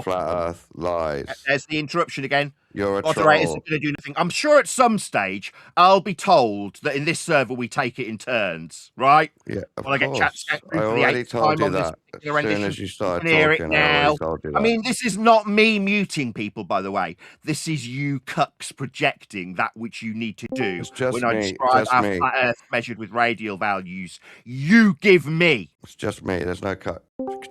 flat Earth lies. There's the interruption again. You're a Moderators troll. are going to do nothing. I'm sure at some stage I'll be told that in this server we take it in turns, right? Yeah, of Well, I get chat course. scat I through for the already 8th told time you on this that. particular As soon rendition. as you started hear it talking, I already now. told you that. I mean, this is not me muting people, by the way. This is you cucks projecting that which you need to do It's just when I me. describe Just our me. flat Earth measured with radial values. You give me. It's just me. There's no cut.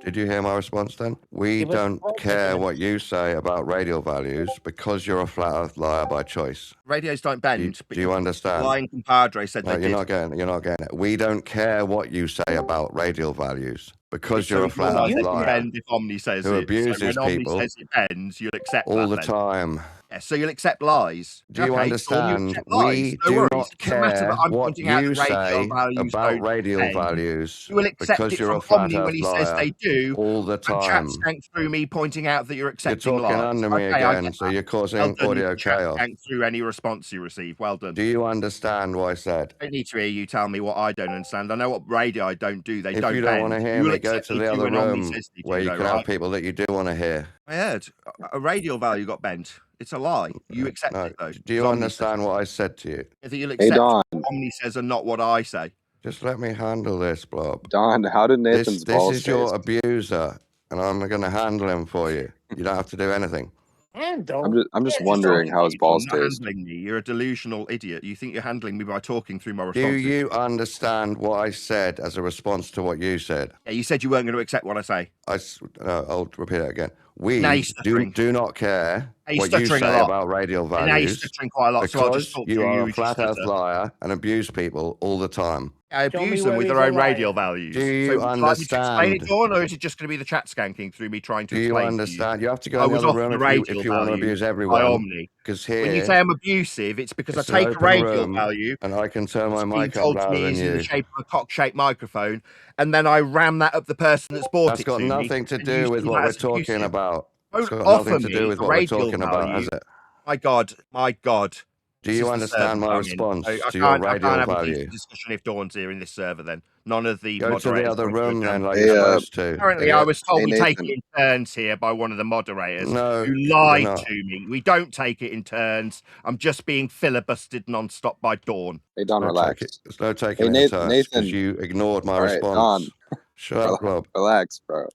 Did you hear my response then? We It was don't all care taken. what you say about radial values because you're a flat Earth liar by choice. Radios don't bend. Do you understand? Lying compadre said No, they you're did. not getting it. We don't care what you say about radial values because So you're a it flat will Earth You liar bend if Omni says who it. abuses So when Omni people says it bends, you'll accept all the that then. time. Yeah, so you'll accept lies. Do you Okay, understand? accept lies. We No do worries. not It doesn't matter care that I'm what pointing out you that radial say values about don't radial bend. values You will accept because it you're from a flat Omni when Earth he says liar they do. all the And chat time. skank through me pointing out that you're You're accepting talking lies. under me Okay, I again, get so that. you're causing Well done, audio chat chaos. skank through any response you receive. Well done. Do you understand what I said? I don't need to hear you tell me what I don't understand. I know what radii don't do. They If don't you don't bend. want to hear You will me, go accept to me the other when Omni room says they where do, you though, can right? have people that you do want to hear. I heard a radial value got bent. It's a lie. You accept No. it though. Do you understand what I said to you? That you'll Hey, accept Don. what Omni says and not what I say. Just let me handle this, Blob. Don, how did Nathan's This balls is your taste? abuser, and I'm going to handle him for you. You don't have to do anything. I'm just wondering how his balls You're not taste. handling me. You're a delusional idiot. You think you're handling me by talking through my Do responses. you understand what I said as a response to what you said? Yeah, you said you weren't going to accept what I say. I'll repeat it again. We Now you're stuttering. do not care Now you're what you stuttering a say lot. about radial And now you're values stuttering quite a lot, so I'll just because talk you through are you a as you flat Earth stutter. liar and abuse people all the time. I Show me abuse them where with he's their own a liar. radial values. Do you so would you like me to explain it, understand? Dawn, or is it just going to be the chat skanking through me trying to Do you explain understand? to You have to go I in the was other off room the if radial you want to value abuse by everyone. Omni. Because When you here say I'm abusive, it's because it's I an take a open radial room, value and I can turn my that's being mic up told to louder me than is in the you. shape of a cock-shaped microphone, and then I ram that up the person that's bought That's it got to me. nothing to and you do with see what that we're as talking abusive. about. It's Don't got offer nothing to do me with a what we're radial talking about, value. has it? My God. Do This you is the understand server my I'm in. response I to your can't radial have a value? decent discussion if Dawn's here in this server then. None of the Go to moderators the other want to room attend. then, like Hey, you're supposed to. Apparently, I Idiot. was told Hey, we take Nathan. it in turns here by one of the moderators No, who you're lied not. to me. We don't take it in turns. I'm just being filibustered non-stop by Dawn. Hey, Don, No relax. There's no taking Hey, it in turns Nathan. because you ignored my All right, Don. response. Shut up, Rob. Relax, bro.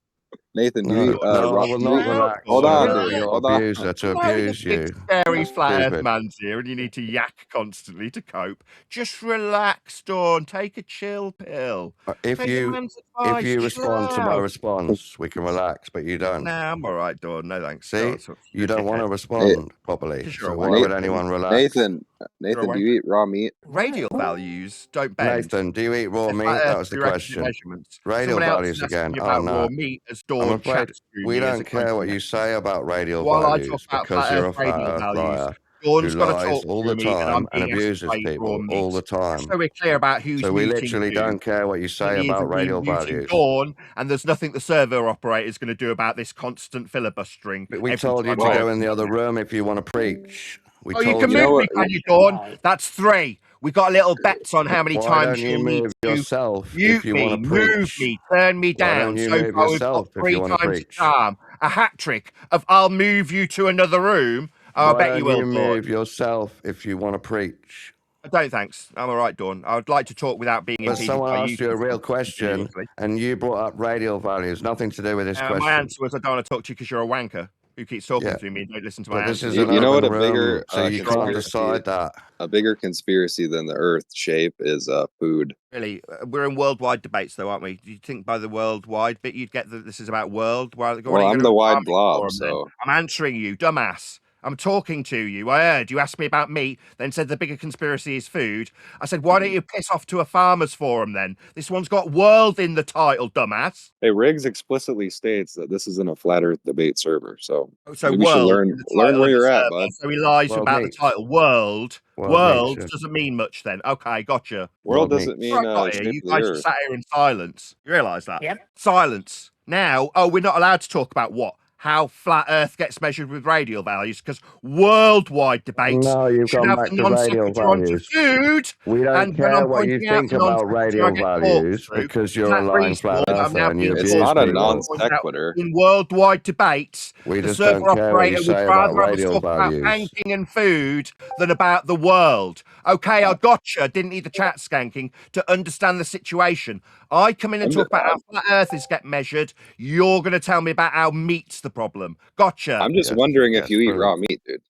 Nathan, No, you I will not Chill out, relax. hold Dawn. on, Allow dude. your Hold on. abuser to Now the abuse big you. scary That's flat Earth stupid. man's here and you need to yak constantly to cope. Just relax, Dawn. Take a chill pill. If Take the you man's advice. if you Chill respond to my out. response, we can relax, but you don't. Nah, I'm all right, Dawn. No thanks. See, Oh, so you don't want to Hey, respond properly. Because you're So a why wanker. would anyone relax? Nathan, You're a do wanker. you eat raw meat? Radial values don't bend. Nathan, do you eat raw They're meat? flat That Earth was the prerequisite question. measurements. Radial Someone else values is asking again. me Oh about raw no. meat as I'm Dawn afraid chats through we me as don't a care what coping you say about radial While I talk values about because flat you're Earth a flat radial Earth values, liar Dawn's who got to lies talk all through the me, and I'm time and being asked abuses to eat raw people meat. all the Just time. so we're clear about who's So we muting literally who. don't care what you say It about isn't me radial muting values. Dawn, and there's nothing the server operator is going to do about this constant filibustering. But we every told you time to I go open in the my other mouth. room if you want to preach. We Oh, you told can You know move what? me, can you, Dawn? Right. That's 3. We got little bets on how many Why times don't you you'll need move to yourself mute if you me, want to move preach? me, turn me Why down. don't you So move far, we've got yourself if 3 you want to times preach? charm, a hat trick of I'll move you to another room. I Why bet you don't will, you Dawn. move yourself if you want to preach? I don't, thanks. I'm all right, Dawn. I would like to talk without being But impeded someone by asked you a real question, continuously. and you brought up radial values. Nothing to do with this My question. answer was I don't want to talk to you because you're a wanker who keeps talking Yeah. through me and don't listen to my But this answers. is an You know what open a room, bigger so you can't decide that. a bigger conspiracy than the Earth shape is food. Really, we're in worldwide debates, though, aren't we? Do you think by the worldwide bit you'd get that this is about world? Well, I'm the wide blob, then? so I'm answering you, dumbass. I'm talking to you. I heard you asked me about meat, then said the bigger conspiracy is food. I said, why don't you piss off to a farmers forum then? This one's got world in the title, dumbass. hey, Riggs explicitly states that this isn't a flat Earth debate server, so So maybe you should world learn in the title where of the you're at, server. bud. So he lies World about meats. the title. World World meats, yeah. doesn't mean much then. Okay, gotcha. World World doesn't meats. mean Right, shape you of the guys just Earth. sat here in silence. You realise that? Yep. Silence. Now, we're not allowed to talk about what how flat Earth gets measured with radial values, because worldwide debates No, you've should gone have back the to non radial sequitur onto values. food. We don't And when care I'm what you pointing out think the non about sequitur, I radial get talked values through. because For you're a that lying reason, flat I'm earther now and you being It's abuse forced not a to people. non point out sequitur. in worldwide debates, We the just don't server care what you operator would say rather about have us radial talk about values. banking and food than about the world. Okay, I gotcha. Didn't need the chat skanking to understand the situation. I come in and talk about how flat Earth is get measured. You're going to tell me about how meat's the problem. Gotcha. I'm just Yes, wondering if yes, you eat brilliant. raw meat, dude.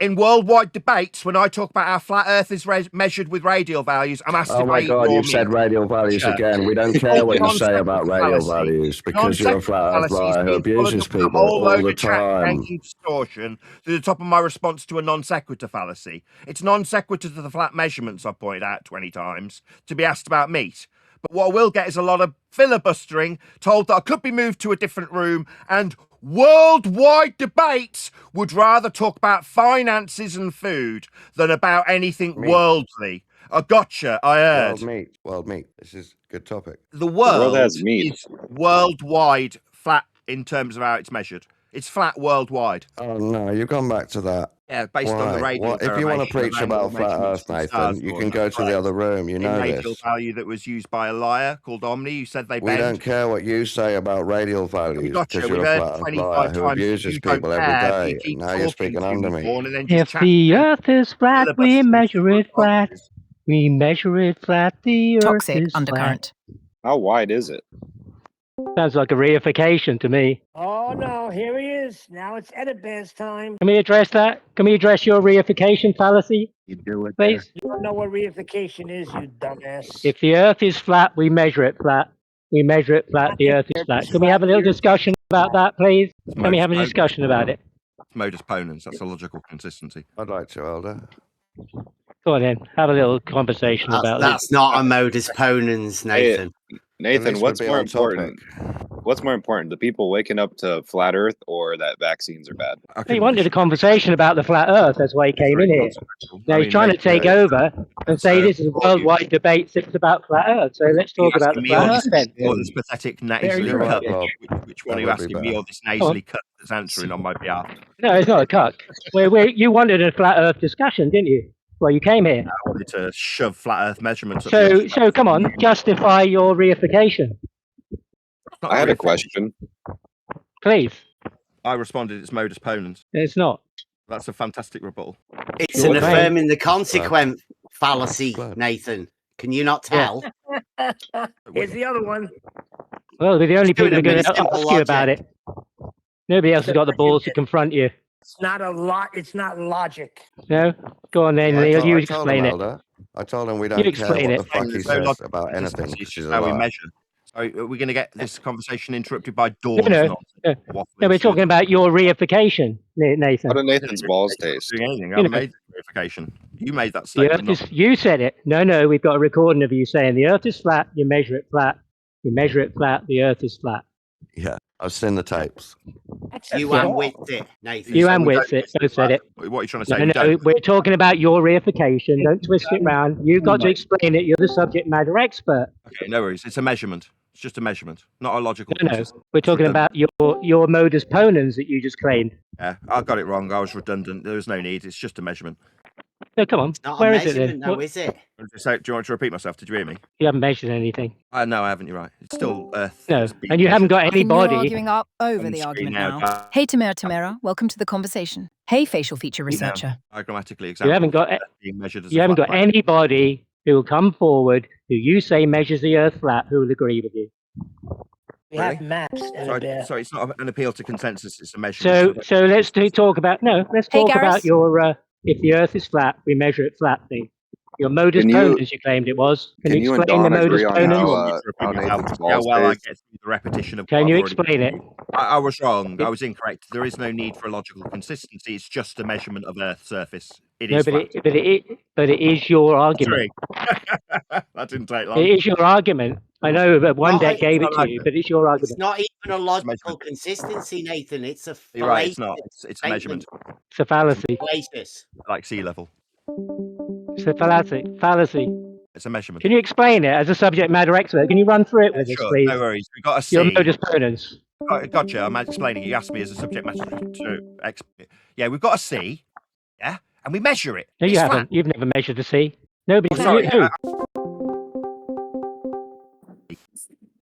In worldwide debates, when I talk about how flat Earth is measured with radial values, I'm asked Oh if my I eat God, raw you've meat. said radial values Gotcha. again. We don't It's care called what the you say about non-sequitur radial fallacy. values because you're a Non-sequitur flat earth fallacy is liar who being followed abuses up with a people whole all load the of chat time. skanking distortion to the top of my response to a non sequitur fallacy. It's non sequitur to the flat measurements I've pointed out 20 times to be asked about meat. But what I will get is a lot of filibustering, told that I could be moved to a different room, and worldwide debates would rather talk about finances and food than about anything Meat. worldly. I gotcha, I heard. World meat. This is a good topic. The world world has meat. is worldwide flat in terms of how it's measured. It's flat worldwide. Oh no, you've gone back to that. Yeah, based on the Why? radial What? If you want to derivation of preach angle about flat measurements earth, from stars Nathan, you laws, can go that's to the correct. other room. You Same know radial this. value that was used by a liar called Omni, who said they We don't bend. care what you say about radial values Gotcha. because We've you're a heard flat earth 25 liar who times that abuses you don't people every care, but you day. keep Now you're talking speaking to under me, me. Vaughan, and then just If chat. the earth is flat, we Filibustering measure it flat. responses. We measure it flat. The earth Toxic is flat. undercurrent. How wide is it? Sounds like a reification to me. Oh no, here he is. Now it's ElderBear's time. Can we address that? Can we address your reification fallacy, You do it please? You don't know what reification is, you dumbass. If the earth is flat, we measure it flat. We measure it flat. The earth is flat. Can we have a little discussion about that, please? Can we have a discussion about it? Modus ponens. That's a logical consistency. I'd like to, Elder. Go on then. Have a little conversation about That's this. not a modus ponens, Nathan. Nathan, least what's we'd be more on topic. important? What's more important, the people waking up to flat Earth or that vaccines are bad? He wanted a conversation about the flat earth. That's why he came in here. Now he's trying to take over and say this is a worldwide debate. It's about flat earth. So let's talk about the flat earth then. Or this pathetic Very nasally good. cut. Rob. Which one That are you would be asking me, better. or this nasally cut that's answering on my behalf? No, it's not a cuck. You wanted a flat earth discussion, didn't you? Well, you came here. I wanted to shove flat Earth measurements up your So come on, justify your reification, I had a question. please. I responded, it's modus ponens. It's not. That's a fantastic rebuttal. It's an Right. affirming the consequent fallacy, Right. Nathan. Can you not tell? Here's the other one. Well, we're the only Just doing people who are a going bit to of simple ask you about logic. it. Nobody else has got the balls to confront you. It's not a lot. It's not logic. No? Go on then, I Neil. told You him, explain it. Elder. I told him we You don't care explain what it. the fuck he There's no says logical about anything consistency, because it's he's just a how we liar. measure. So are we going to get this conversation interrupted by No, Dawn's no. nonsense? No, Waffling we're through talking about your reification, How Nathan. do Nathan's balls taste? doing anything. I You haven't know. made the verification. You made that The statement. earth Not is, you said it. No, we've got a recording of you saying the earth is flat, you measure it flat. You measure it flat, the earth is flat. Yeah, I've seen the tapes. That's You Yeah. and with it, Nathan. You said and we Wits don't it, both said it. What are you trying to say? No, We don't. we're talking about your reification. Don't twist it round. You've got to explain it. You're the subject matter expert. Okay, no worries. It's a measurement. It's just a measurement, not a logical No, consistency. we're It's talking redundant. about your modus ponens that you just claimed. Yeah, I got it wrong. I was redundant. There was no need. It's just a measurement. No, come on. Not Where a is it measurement, then? though, is it? So, do you want to repeat myself? Did you hear me? You haven't measured anything. No, I haven't. You're right. It's still Earth. No, that's being and you haven't got I think you're anybody. arguing up over on the screen argument now. now. Hey, Tamara, welcome to the conversation. Hey, facial feature researcher. Diagrammatically You example. haven't got. Being measured as You a haven't flat got plane. anybody who will come forward who you say measures the Earth flat who will agree with you. We have Really? maps, ElderBear. Sorry, it's not an appeal to consensus. It's a measurement. So let's talk about let's Hey, talk about Gareth. your if the Earth is flat, we measure it flat thing. Your modus Can you- ponens, you claimed it was. Can Can you you and explain the Dawn modus agree on ponens? how Nathan's How balls well I taste? get through the repetition of Can what you I've already explain it? I was wrong. I was incorrect. There is no need for a logical consistency. It's just a measurement of Earth's surface. It No, is but flat. it is your argument. That didn't take long. It is your argument. I know that one Not deck a- gave it not to like you, it. but it's your It's argument. not even a logical measurement. consistency, Nathan. It's a You're right. It's fallacious not. It's a measurement. It's a fallacy. fallacious. Like sea level. It's a fallacy. It's a measurement. Can you explain it as a subject matter expert? Can you run through it with us, Sure. please? No worries. We got a Your sea. modus ponens. Gotcha. I'm explaining. You asked me as a subject matter to yeah, we've got a sea, yeah, and we measure it. No, you It's haven't. flat. You've never measured the sea. Nobody. Oh, sorry. Who?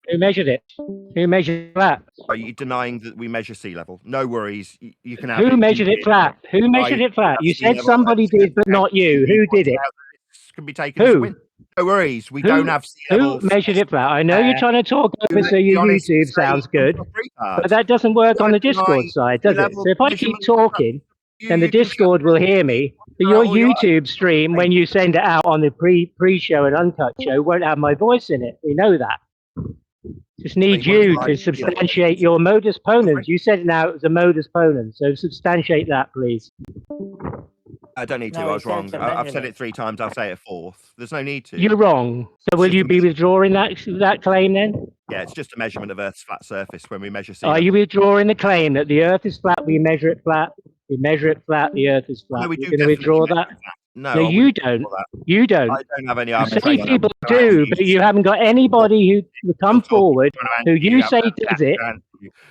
Who measured it? Who measured flat? Are you denying that we measure sea level? No worries. You can have Who it. measured it flat? Who measured it flat? You said somebody did, but not you. Who did it? Can be taken as a Who? win. No worries. We don't have sea level. Who measured it flat? I know you're trying to talk over so your YouTube sounds good, but that doesn't work on the Discord side, does it? So if I keep talking, then the Discord will hear me, but your YouTube stream, when you send it out on the pre-show and uncut show, won't have my voice in it. We know that. Just need you to substantiate your modus ponens. You said now it was a modus ponens, so substantiate that, please. I don't need to. I was wrong. I've said it 3 times. I'll say it a 4th. There's no need to. You're wrong. So will you be withdrawing that claim then? Yeah, it's just a measurement of Earth's flat surface when we measure sea Are level. you withdrawing the claim that the Earth is flat? We measure it flat. We measure it flat. The Earth is flat. No, we You're do going to withdraw that? No, you don't. You don't. I don't have any Some arbitrary. people do, but you haven't got anybody who will come forward who you say does it,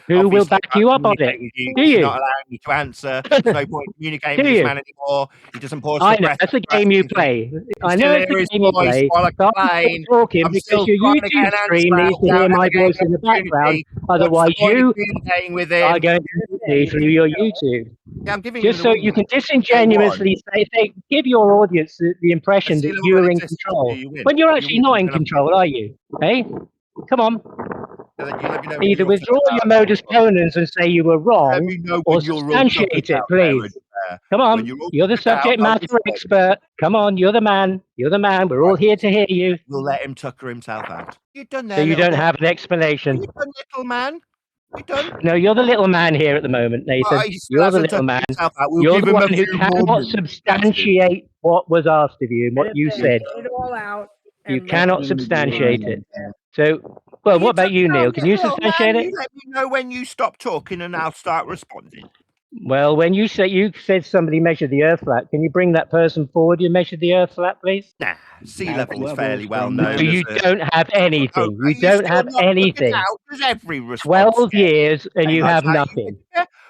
who will back you up on it. Do you? Not allowing me to answer. There's no point communicating with this man anymore. He doesn't pause. I know that's a game you play. I know it's a game you play. I'm talking because your YouTube stream needs to hear my voice in the background. Otherwise, you are going to me through your YouTube. Yeah, I'm giving just so you can disingenuously say, give your audience the impression that you're in control when you're actually not in control, are you? Hey, come on. Either withdraw your modus ponens and say you were wrong, or substantiate it, please. Come on, you're the subject matter expert. Come on, you're the man. You're the man. We're all here to hear you. We'll let him tucker himself out. You've done that. So you don't have an explanation. You done, little man. You done? No, you're the little man here at the moment, Nathan. You're the little man. You're the one who cannot substantiate what was asked of you and what you said. You cannot substantiate it. So, well, what about you, Neil? Can you substantiate it? Let me know when you stop talking and I'll start responding. Well, when you said somebody measured the Earth flat, can you bring that person forward? You measured the Earth flat, please. Nah, sea level is fairly well known. You don't have anything. You don't have anything. 12 years and you have nothing.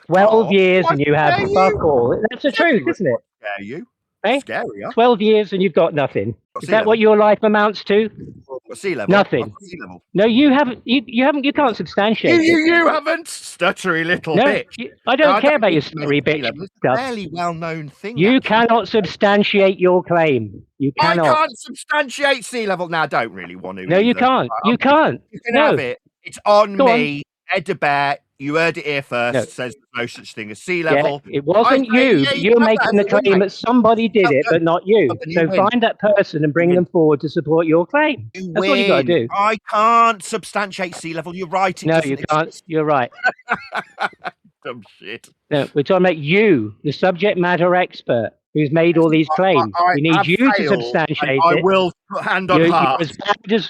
12 years and you have fuck all. That's the truth, isn't it? Scare you? Eh? Scarier. 12 years and you've got nothing. Is that what your life amounts to? Sea level. Nothing. Sea level. No, you haven't. You haven't. You can't substantiate. You haven't, stuttery little bitch. I don't care about your stuttery bitch stuff. Fairly well-known thing. You cannot substantiate your claim. You cannot. I can't substantiate sea level. Now, I don't really want to. No, you can't. You can't. You can have it. It's on me. ElderBear. You heard it here first. No. Says there's no such thing as sea level. Yeah, it wasn't you. You're making the claim that somebody did it, but not you. So find that person and bring them forward to support your claim. That's what you got to do. I can't substantiate sea level. You're right. No, you can't. You're right. Dumb shit. No, we're talking about you, the subject matter expert, who's made all these claims. We need you to substantiate it. I will hand on heart.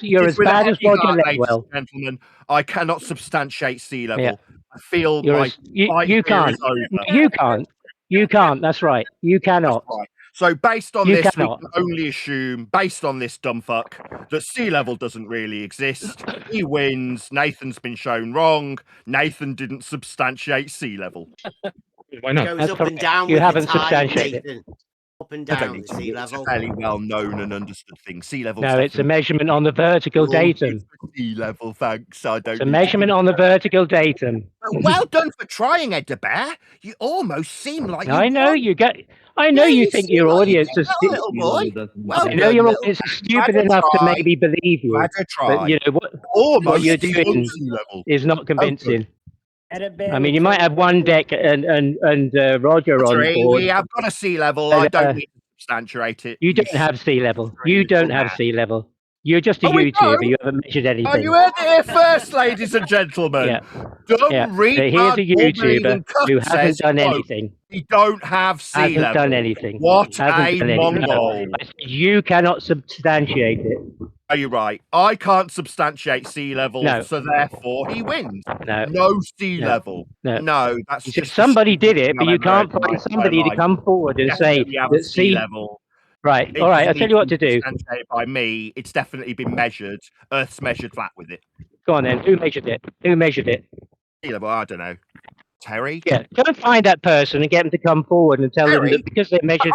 You're as bad as Roger Ledwell. Gentlemen, I cannot substantiate sea level. Yeah. I feel you can't. You can't. You can't. That's right. You cannot. Right. So based on this, we can only assume, based on this dumb fuck, that sea level doesn't really exist. He wins. Nathan's been shown wrong. Nathan didn't substantiate sea level. Why not? Goes up and down. You haven't substantiated it. Up and down the sea level. It's a fairly well known and understood thing. Sea level. No, it's a measurement on the vertical datum. Sea level, thanks. I don't. It's a measurement on the vertical datum. Well done for trying, ElderBear. You almost seem like. I know you get. I know you think your audience is stupid. I know your audience is stupid enough to maybe believe you. But you know what you're doing is not convincing. I mean, you might have one deck and Roger on board. I've got a sea level. I don't need to substantiate it. You don't have sea level. You don't have sea level. You're just a YouTuber. You haven't measured anything. Oh, you heard it here first, ladies and gentlemen. Yeah. Don't read. So here's a YouTuber who hasn't done anything. We don't have sea level. Hasn't done anything. What a mongol. You cannot substantiate it. Are you right? I can't substantiate sea level, so therefore he wins. No sea level. No, that's just somebody did it, but you can't find somebody to come forward and say that sea level. Right. All right. I'll tell you what to do. By me, it's definitely been measured. Earth's measured flat with it. Go on then. Who measured it? Who measured it? Sea level, I don't know. Terry? Yeah, go and find that person and get them to come forward and tell them Terry? that because they measured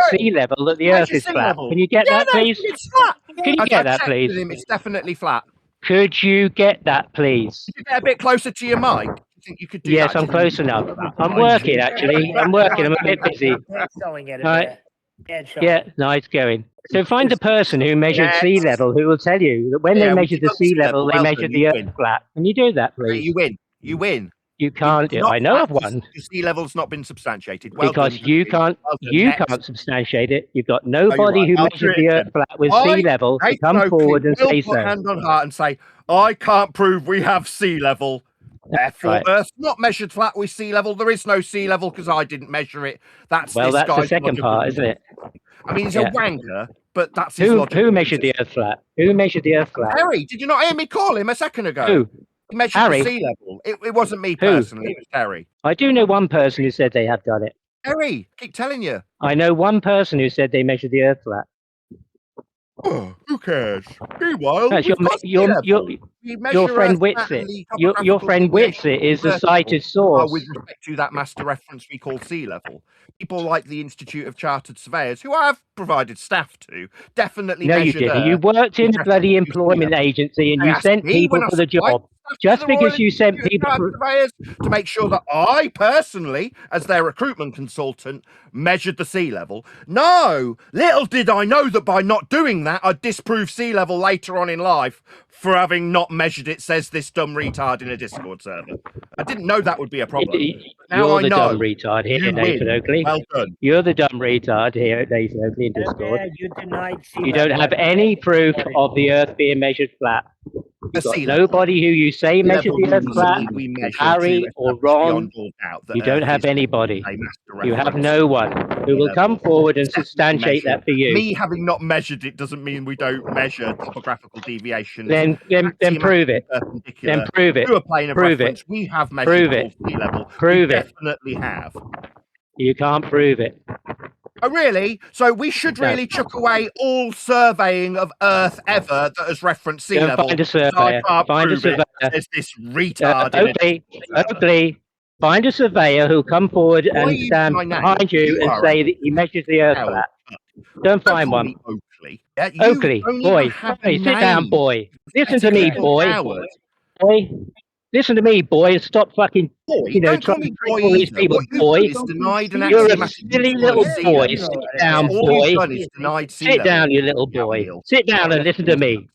Terry, sea level that the Earth is flat. level. Can you get that, please? It's flat. Can you get that, please? It's definitely flat. Could you get that, please? Could you get a bit closer to your mic? Do you think you could do Yes, that? I'm close enough. I'm working, actually. I'm working. I'm a bit busy. Right. Yeah, nice going. So find the person who measured sea level who will tell you that when they measured the sea level, they measured the Earth flat. Can you do that, please? You win. You win. You can't do it. I know of one. Your sea level's not been substantiated. Because you can't substantiate it. You've got nobody who measured the Earth flat with sea level to come forward and say so. Hand on heart and say, I can't prove we have sea level. Therefore, Earth's not measured flat with sea level. There is no sea level because I didn't measure it. That's the second part, isn't it? I mean, he's a wanker, but that's his logic. Who measured the Earth flat? Who measured the Earth flat? Harry, did you not hear me call him a second ago? Who? He measured the sea level. It wasn't me personally, it was Harry. I do know one person who said they have done it. Harry, keep telling you. I know one person who said they measured the Earth flat. Oh, who cares? Meanwhile, That's your friend Whitsit. Your friend Whitsit is the cited source. With respect to that master reference we call sea level. People like the Institute of Chartered Surveyors, who I have provided staff to, definitely No, you didn't. You worked in a bloody employment agency and you sent people for the job. Just because you sent people surveyors to make sure that I personally, as their recruitment consultant, measured the sea level. No, little did I know that by not doing that, I'd disprove sea level later on in life for having not measured it, says this dumb retard in a Discord server. I didn't know that would be a problem. You're the dumb retard here, Nathan Oakley. Well done. You're the dumb retard here at Nathan Oakley in Discord. You don't have any proof of the Earth being measured flat. You've got nobody who you say measured the Earth flat, Harry or Ron. You don't have anybody. You have no one who will come forward and substantiate that for you. Me having not measured it doesn't mean we don't measure topographical deviations. Then prove it. Then prove it. Prove it. We have measured sea level. Prove it. Definitely have. You can't prove it. Oh, really? So we should really chuck away all surveying of Earth ever that has referenced sea level. Find a surveyor. Find a surveyor. There's this retard. Oakley, find a surveyor who'll come forward and stand behind you and say that he measures the Earth flat. Don't find one. Oakley, boy, sit down, boy. Listen to me, boy. Boy. Listen to me, boy, and stop fucking, trying to trick all these people, boy. You're a silly little boy. Sit down, boy. Sit down, you little boy. Sit down and listen to me.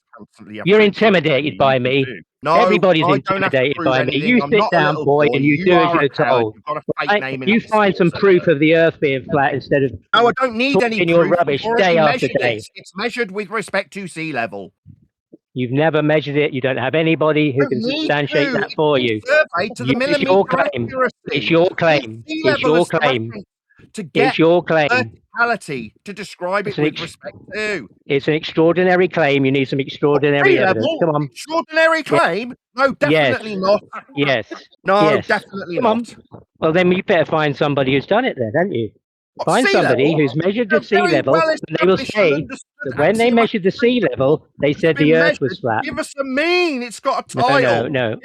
You're intimidated by me. Everybody's intimidated by me. You sit down, boy, and you do as you're told. You find some proof of the Earth being flat instead of I don't need any proof. Your rubbish day after day. It's measured with respect to sea level. You've never measured it. You don't have anybody who can substantiate that for you. It's your claim. It's your claim. It's your claim. It's your claim. To describe it with respect to. It's an extraordinary claim. You need some extraordinary evidence. Come on. Extraordinary claim? No, definitely not. Yes. No, definitely not. Well, then you better find somebody who's done it then, don't you? Find somebody who's measured the sea level, and they will say that when they measured the sea level, they said the Earth was flat. Give us a mean. It's got a tile. No,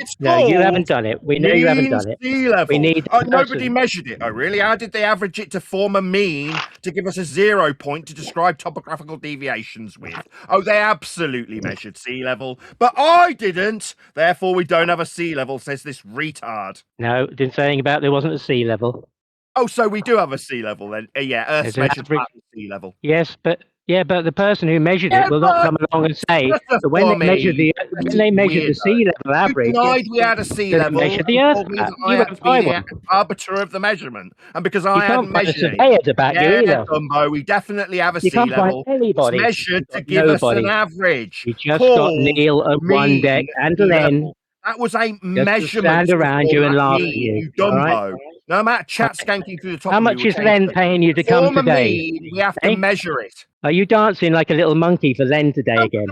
you haven't done it. We know you haven't done it. Sea level. We need. Nobody measured it. Oh, really? How did they average it to form a mean to give us a 0 point to describe topographical deviations with? Oh, they absolutely measured sea level, but I didn't. Therefore, we don't have a sea level, says this retard. No, didn't say anything about there wasn't a sea level. Oh, so we do have a sea level then? Yeah, Earth's measured flat sea level. Yes, but the person who measured it will not come along and say that when they measured the sea level average, you denied we had a sea level. Measured the Earth flat. You won't find one. Arbiter of the measurement, and because I hadn't measured it, surveyor to back you either. Dumbo, we definitely have a sea level. Find anybody. It's measured to give us an average. You just got Neil at one deck and Len. That was a measurement. Stand around you and laugh at you, Dumbo. No matter chat skanking through the top. How much is Len paying you to come today? We have to measure it. Are you dancing like a little monkey for Len today again?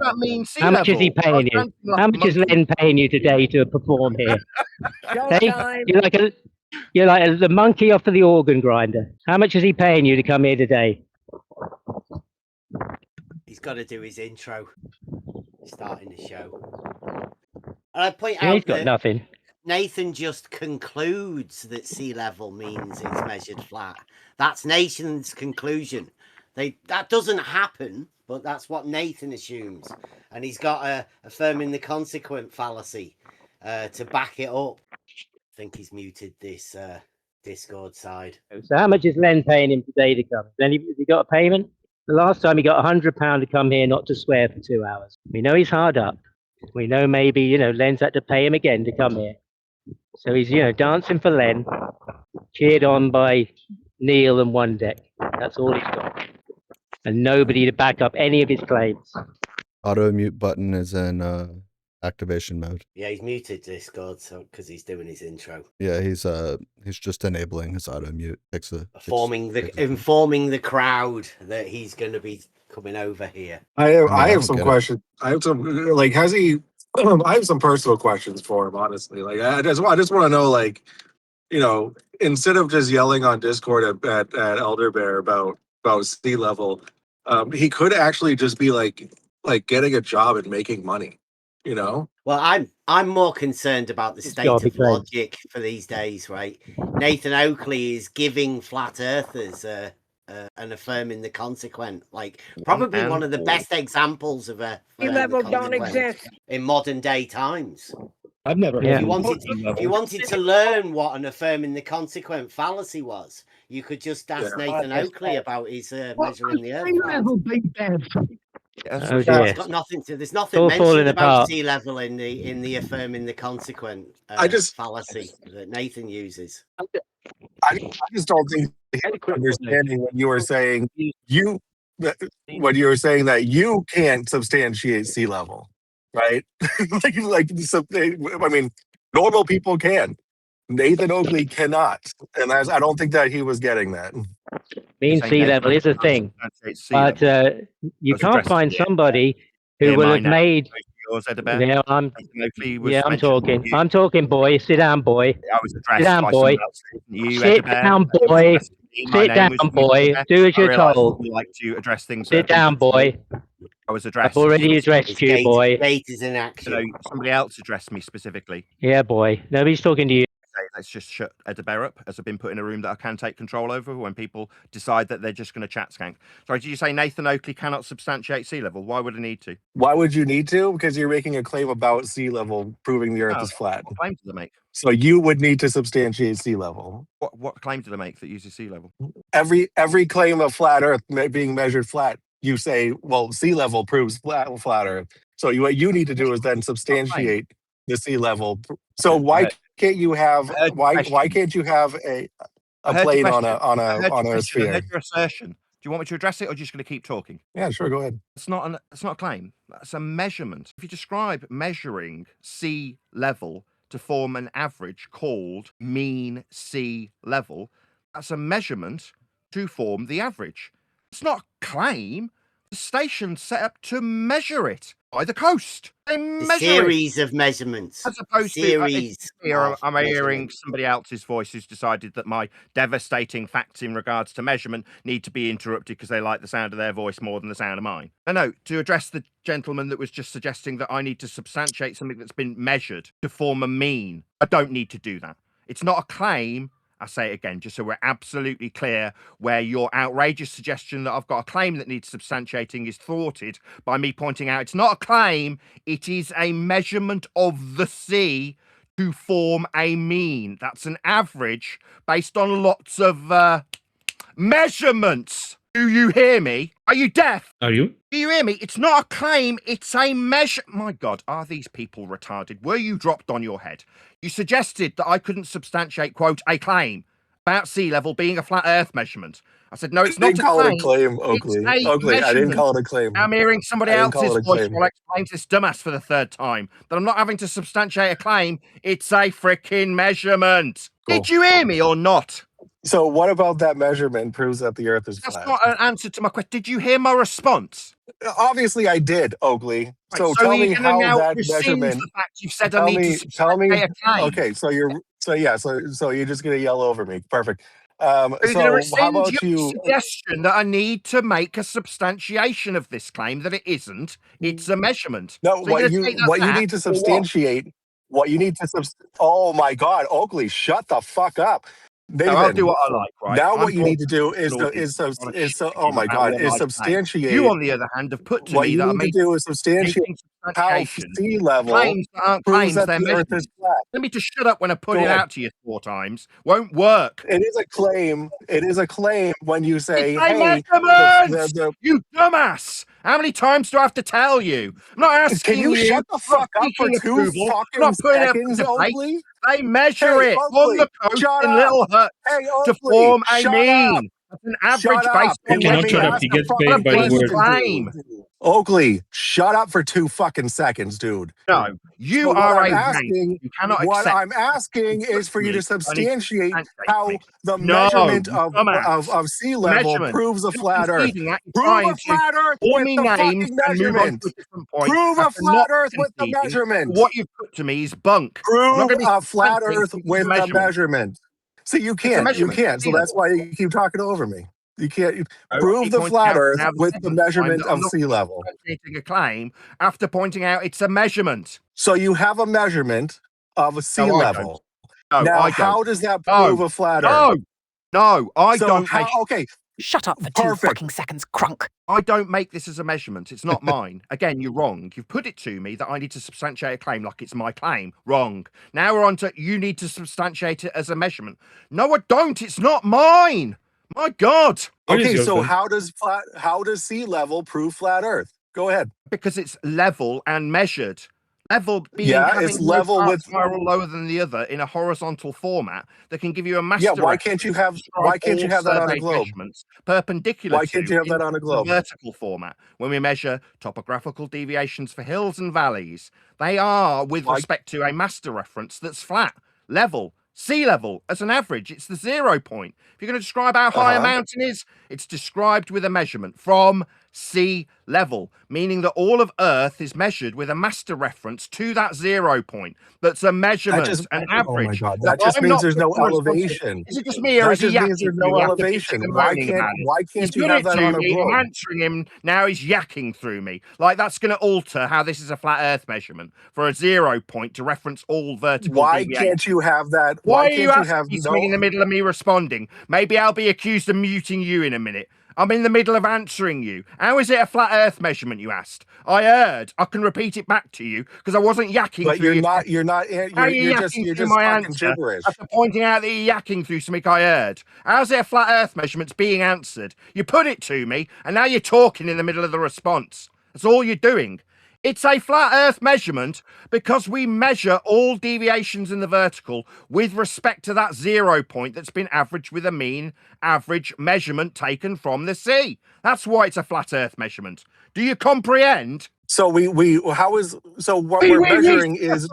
How much is he paying you? How much is Len paying you today to perform here? Hey, you're like the monkey off of the organ grinder. How much is he paying you to come here today? He's got to do his intro. Starting the show. And I point out he's got nothing. Nathan just concludes that sea level means it's measured flat. That's Nathan's conclusion. That doesn't happen, but that's what Nathan assumes, and he's got a affirming the consequent fallacy to back it up. I think he's muted this Discord side. So how much is Len paying him today to come? Has he got a payment? The last time he got £100 to come here not to swear for 2 hours. We know he's hard up. We know maybe, Len's had to pay him again to come here. So he's, dancing for Len, cheered on by Neil and One Deck. That's all he's got. And nobody to back up any of his claims. Auto mute button is in activation mode. Yeah, he's muted Discord because he's doing his intro. Yeah, he's just enabling his auto mute. Informing the crowd that he's going to be coming over here. I have some questions. I have some has he? I have some personal questions for him. Honestly, I just want to know, instead of just yelling on Discord at ElderBear about sea level, he could actually just be like getting a job and making money. Well, I'm more concerned about the state of logic for these days, right? Nathan Oakley is giving flat earthers and affirming the consequent, probably one of the best examples of a sea level don't exist in modern day times. I've never heard. If you wanted to learn what an affirming the consequent fallacy was, you could just ask Nathan Oakley about his measuring the earth. There's nothing mentioned about sea level in the affirming the consequent fallacy that Nathan uses. I just don't think he had a understanding when you were saying that you can't substantiate sea level, right? Normal people can. Nathan Oakley cannot, and I don't think that he was getting that. Mean sea level is a thing, but you can't find somebody who will have made. Yeah, I'm talking. I'm talking, boy. Sit down, boy. Sit down, boy. Sit down, boy. Sit down, boy. Do as you're told. Sit down, boy. I was addressed. I've already addressed you, boy. Gate is in action. So somebody else addressed me specifically. Yeah, boy. Nobody's talking to you. Let's just shut ElderBear up, as I've been put in a room that I can take control over when people decide that they're just going to chat skank. Sorry, did you say Nathan Oakley cannot substantiate sea level? Why would I need to? Why would you need to? Because you're making a claim about sea level, proving the Earth is flat. What claim did I make? So you would need to substantiate sea level. What claim did I make that uses sea level? Every claim of flat Earth being measured flat, you say, well, sea level proves flat Earth. So what you need to do is then substantiate the sea level. So why can't you have a plane on a sphere? I heard your assertion. Do you want me to address it, or are you just going to keep talking? Yeah, sure. Go ahead. It's not a claim. That's a measurement. If you describe measuring sea level to form an average called mean sea level, that's a measurement to form the average. It's not a claim. The station's set up to measure it by the coast. Series of measurements. As opposed to I'm hearing somebody else's voice who's decided that my devastating facts in regards to measurement need to be interrupted because they like the sound of their voice more than the sound of mine. No, to address the gentleman that was just suggesting that I need to substantiate something that's been measured to form a mean, I don't need to do that. It's not a claim. I say it again, just so we're absolutely clear, where your outrageous suggestion that I've got a claim that needs substantiating is thwarted by me pointing out it's not a claim, it is a measurement of the sea to form a mean. That's an average based on lots of measurements. Do you hear me? Are you deaf? Are you? Do you hear me? It's not a claim, it's a measure. My God, are these people retarded? Were you dropped on your head? You suggested that I couldn't substantiate, quote, a claim about sea level being a flat Earth measurement. I said, no, it's not a claim. Call it a claim, Oakley. I didn't call it a claim. I'm hearing somebody else's voice while I explain to this dumbass for the third time that I'm not having to substantiate a claim. It's a freaking measurement. Cool. Did you hear me or not? So what about that measurement proves that the Earth is flat? That's not an answer to my question. Did you hear my response? Obviously, I did, Oakley. Right, so tell me how that measurement. The fact you said I need to substantiate a claim. Okay, so you're just gonna yell over me. Perfect. So how about you suggestion that I need to make a substantiation of this claim that it isn't? It's a measurement. No, so what you need to substantiate. What you need to oh my God, Oakley, shut the fuck up. No, I'll do Nathan, what I like, right? now I'm what you need to do oh my God, is You, substantiate. on the other hand, have put to What me you that need to do is substantiate how sea level claims that aren't proves claims, that they're the Earth measurements. is flat. Let me just shut up when I put Go it ahead. out to you 4 times. Won't work. It is a claim. It is a claim when you say, It's a "Hey, measurement! You dumbass! How many times do I have to tell you? I'm not asking can you shut the I'm not fuck up for seeking 2 approval. I'm fucking not putting it up seconds, for debate. Oakley? They measure Hey, it on Oakley, the coast shut in up. little huts Hey, to Oakley, form a shut mean. up. That's an Shut average up based on and let me shut up. ask He a gets fucking paid by the base word. claim. Oakley, shut up for 2 fucking seconds, dude. No, you So are what I'm a rank. asking, You cannot what accept. I'm asking is for you to substantiate how the No, measurement you of dumbass. sea level Measurement. proves a You're flat Earth. conceding that. You're Prove trying a to flat Earth call with me the names fucking and move on to measurement. a different point. Prove a after flat not Earth with the conceding. measurement. What you've put to me is bunk. I'm not Prove going to be a flat substantiating Earth because with it's a the measurement. See, you It's a can't. You measurement. can't. So Sea that's level. why you keep talking over me. You can't I'm prove the pointing flat out Earth now with the 7th time measurement that I'm of not sea level. substantiating a claim after pointing out it's a measurement. So you have a measurement of a sea No, I don't. level. No, Now, I don't. how does that prove a flat Earth? No, I So don't. how? Okay, Shut up for perfect. 2 fucking seconds, crunk. I don't make this as a measurement. It's not mine. Again, you're wrong. You've put it to me that I need to substantiate a claim like it's my claim. Wrong. Now we're on to you need to substantiate it as a measurement. No, I don't. It's not mine. My God. Okay, so how does sea level prove flat Earth? Go ahead. Because it's level and measured. Level being Yeah, having it's no level part with spiral lower than the other in a horizontal format that can give you a master. Yeah, why can't you have that on a globe? Measurements perpendicular Why can't you have that on a globe? The vertical format when we measure topographical deviations for hills and valleys. They are with respect to a master reference that's flat, level, sea level as an average. It's the 0 point. If you're going to describe how high a mountain is, it's described with a measurement from sea level, meaning that all of Earth is measured with a master reference to that 0 point. That's a measurement, an average. Oh my God, that just means there's no elevation. Is it just me, or is he means there's no elevation. Why can't you have that on a globe? I'm answering him now. He's yakking through me. Like that's going to alter how this is a flat Earth measurement for a 0 point to reference all vertical. Why can't you have that? Why can't you have me in the middle of me responding? Maybe I'll be accused of muting you in a minute. I'm in the middle of answering you. How is it a flat Earth measurement, you asked? I heard. I can repeat it back to you because I wasn't yakking but through. You're just fucking gibberish. After pointing out that you're yakking through something I heard. How's it a flat Earth measurement's being answered? You put it to me, and now you're talking in the middle of the response. That's all you're doing. It's a flat Earth measurement because we measure all deviations in the vertical with respect to that 0 point that's been averaged with a mean average measurement taken from the sea. That's why it's a flat Earth measurement. Do you comprehend? So what we're measuring is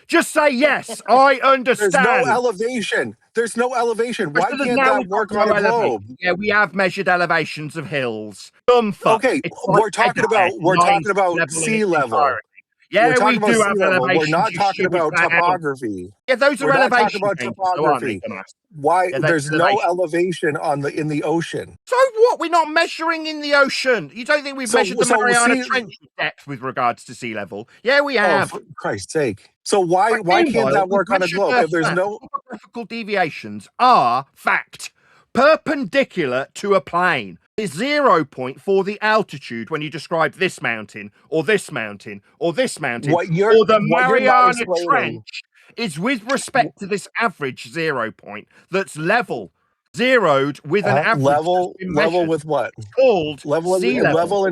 just say yes. I understand. There's no elevation. There's no elevation. Why can't that work on a globe? Yeah, we have measured elevations of hills. Okay, we're talking about sea level. Yeah, we're talking about sea level. We're not talking about topography. Yeah, those are elevation changes, topography. Why there's no elevation in the ocean? So what? We're not measuring in the ocean. You don't think we've measured the Mariana Trench depth with regards to sea level? Yeah, we have. Oh, for Christ's sake! So why can't that work on a globe if there's no topographical deviations? Are fact perpendicular to a plane. The 0 point for the altitude when you describe this mountain or this mountain or this mountain or the Mariana Trench is with respect to this average 0 point that's level, zeroed with an average level with what? Called level sea level.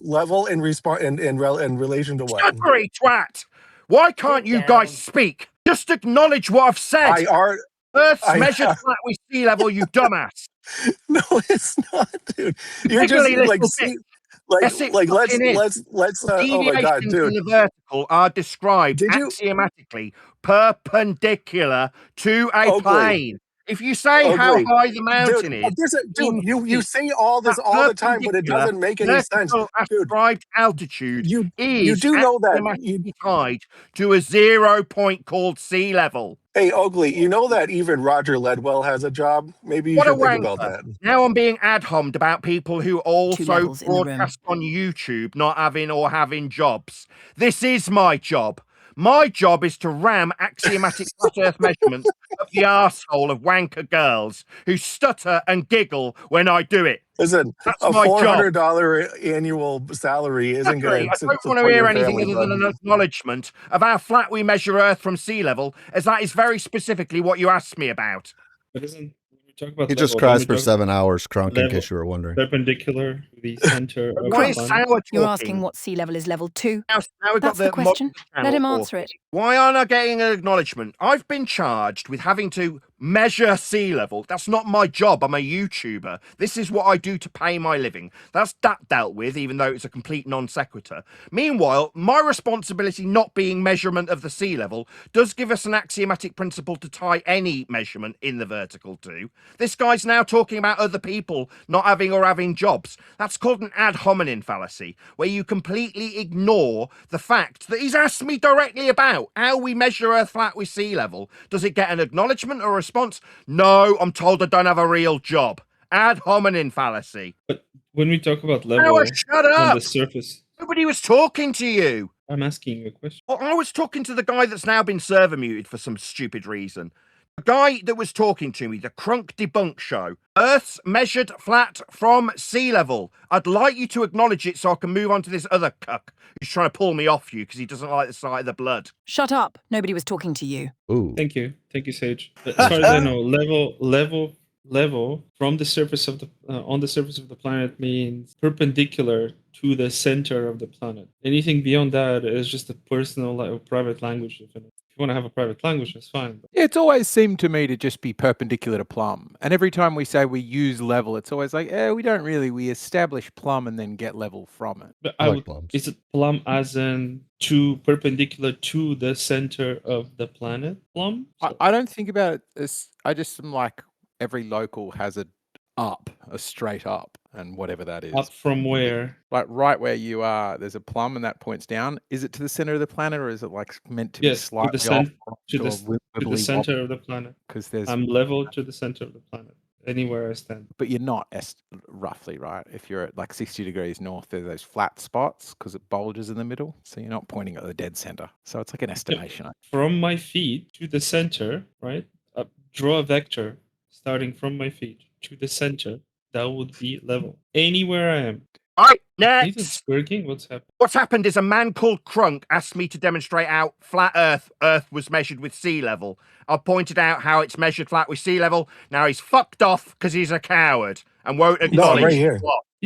Level in relation to what? Shuggery twat! Why can't you guys speak? Just acknowledge what I've said. Earth's measured flat with sea level, you dumbass. No, it's not, dude. You're just let's oh my God, dude. In the vertical are described axiomatically perpendicular to a plane. If you say how high the mountain you say all this all the time, but it doesn't make any sense. Ascribed altitude you do know that tied to a 0 point called sea level. Hey, Oakley, you know that even Roger Ledwell has a job? Maybe you should think about that. Now I'm being ad-hommed about people who also broadcast on YouTube not having or having jobs. This is my job. My job is to ram axiomatic flat Earth measurements up the arsehole of wanker girls who stutter and giggle when I do it. Listen, That's a my job. $400 annual salary isn't going I to don't want to support hear your anything family, other than bud. an acknowledgement of how flat we measure Earth from sea level, as that is very specifically what you asked me about. But isn't, when we talk about He level, just cries for 7 hours, Crunk, in level case you were wondering. perpendicular to the center of Why the is planet? Sour You're talking? asking what sea level is level 2. Now we've That's got the question. model Let him channel answer it. talking. Why aren't I getting an acknowledgement? I've been charged with having to measure sea level. That's not my job. I'm a YouTuber. This is what I do to pay my living. That's that dealt with, even though it's a complete non sequitur. Meanwhile, my responsibility not being measurement of the sea level does give us an axiomatic principle to tie any measurement in the vertical to. This guy's now talking about other people not having or having jobs. That's called an ad hominem fallacy, where you completely ignore the fact that he's asked me directly about how we measure Earth flat with sea level. Does it get an acknowledgement or a response? No, I'm told I don't have a real job. Ad hominem fallacy. But when we talk about level Shut on up! the surface, Nobody was talking to you. I'm asking you a question. Well, I was talking to the guy that's now been server muted for some stupid reason. The guy that was talking to me, the Crunk Debunk Show. Earth's measured flat from sea level. I'd like you to acknowledge it so I can move on to this other cuck who's trying to pull me off you because he doesn't like the sight of the blood. Shut up. Nobody was talking to you. Ooh. Thank you, Sage. As far as I know, level from the surface of the on the surface of the planet means perpendicular to the center of the planet. Anything beyond that is just a personal, private language. If you want to have a private language, that's fine. But It's always seemed to me to just be perpendicular to plumb. And every time we say we use level, it's always like, we don't really. We establish plumb and then get level from it. But I like plums. Is it plumb as in perpendicular to the center of the planet? Plumb? I don't think about it as, I just am like, every local has a straight up, and whatever that is. Up from where? Like right where you are, there's a plumb and that points down. Is it to the center of the planet, or is it like meant to be slightly off? To the center of the planet. Because there's I'm level to the center of the planet, anywhere I stand. But you're not roughly, right? If you're at like 60 degrees north, there's those flat spots because it bulges in the middle. So you're not pointing at the dead center. So it's like an estimation. From my feet to the center, right? Draw a vector starting from my feet to the center. That would be level. Anywhere I am. All right, next. What's happened? What's happened is a man called Crunk asked me to demonstrate how flat Earth was measured with sea level. I pointed out how it's measured flat with sea level. Now he's fucked off because he's a coward and won't acknowledge. No, I'm right here.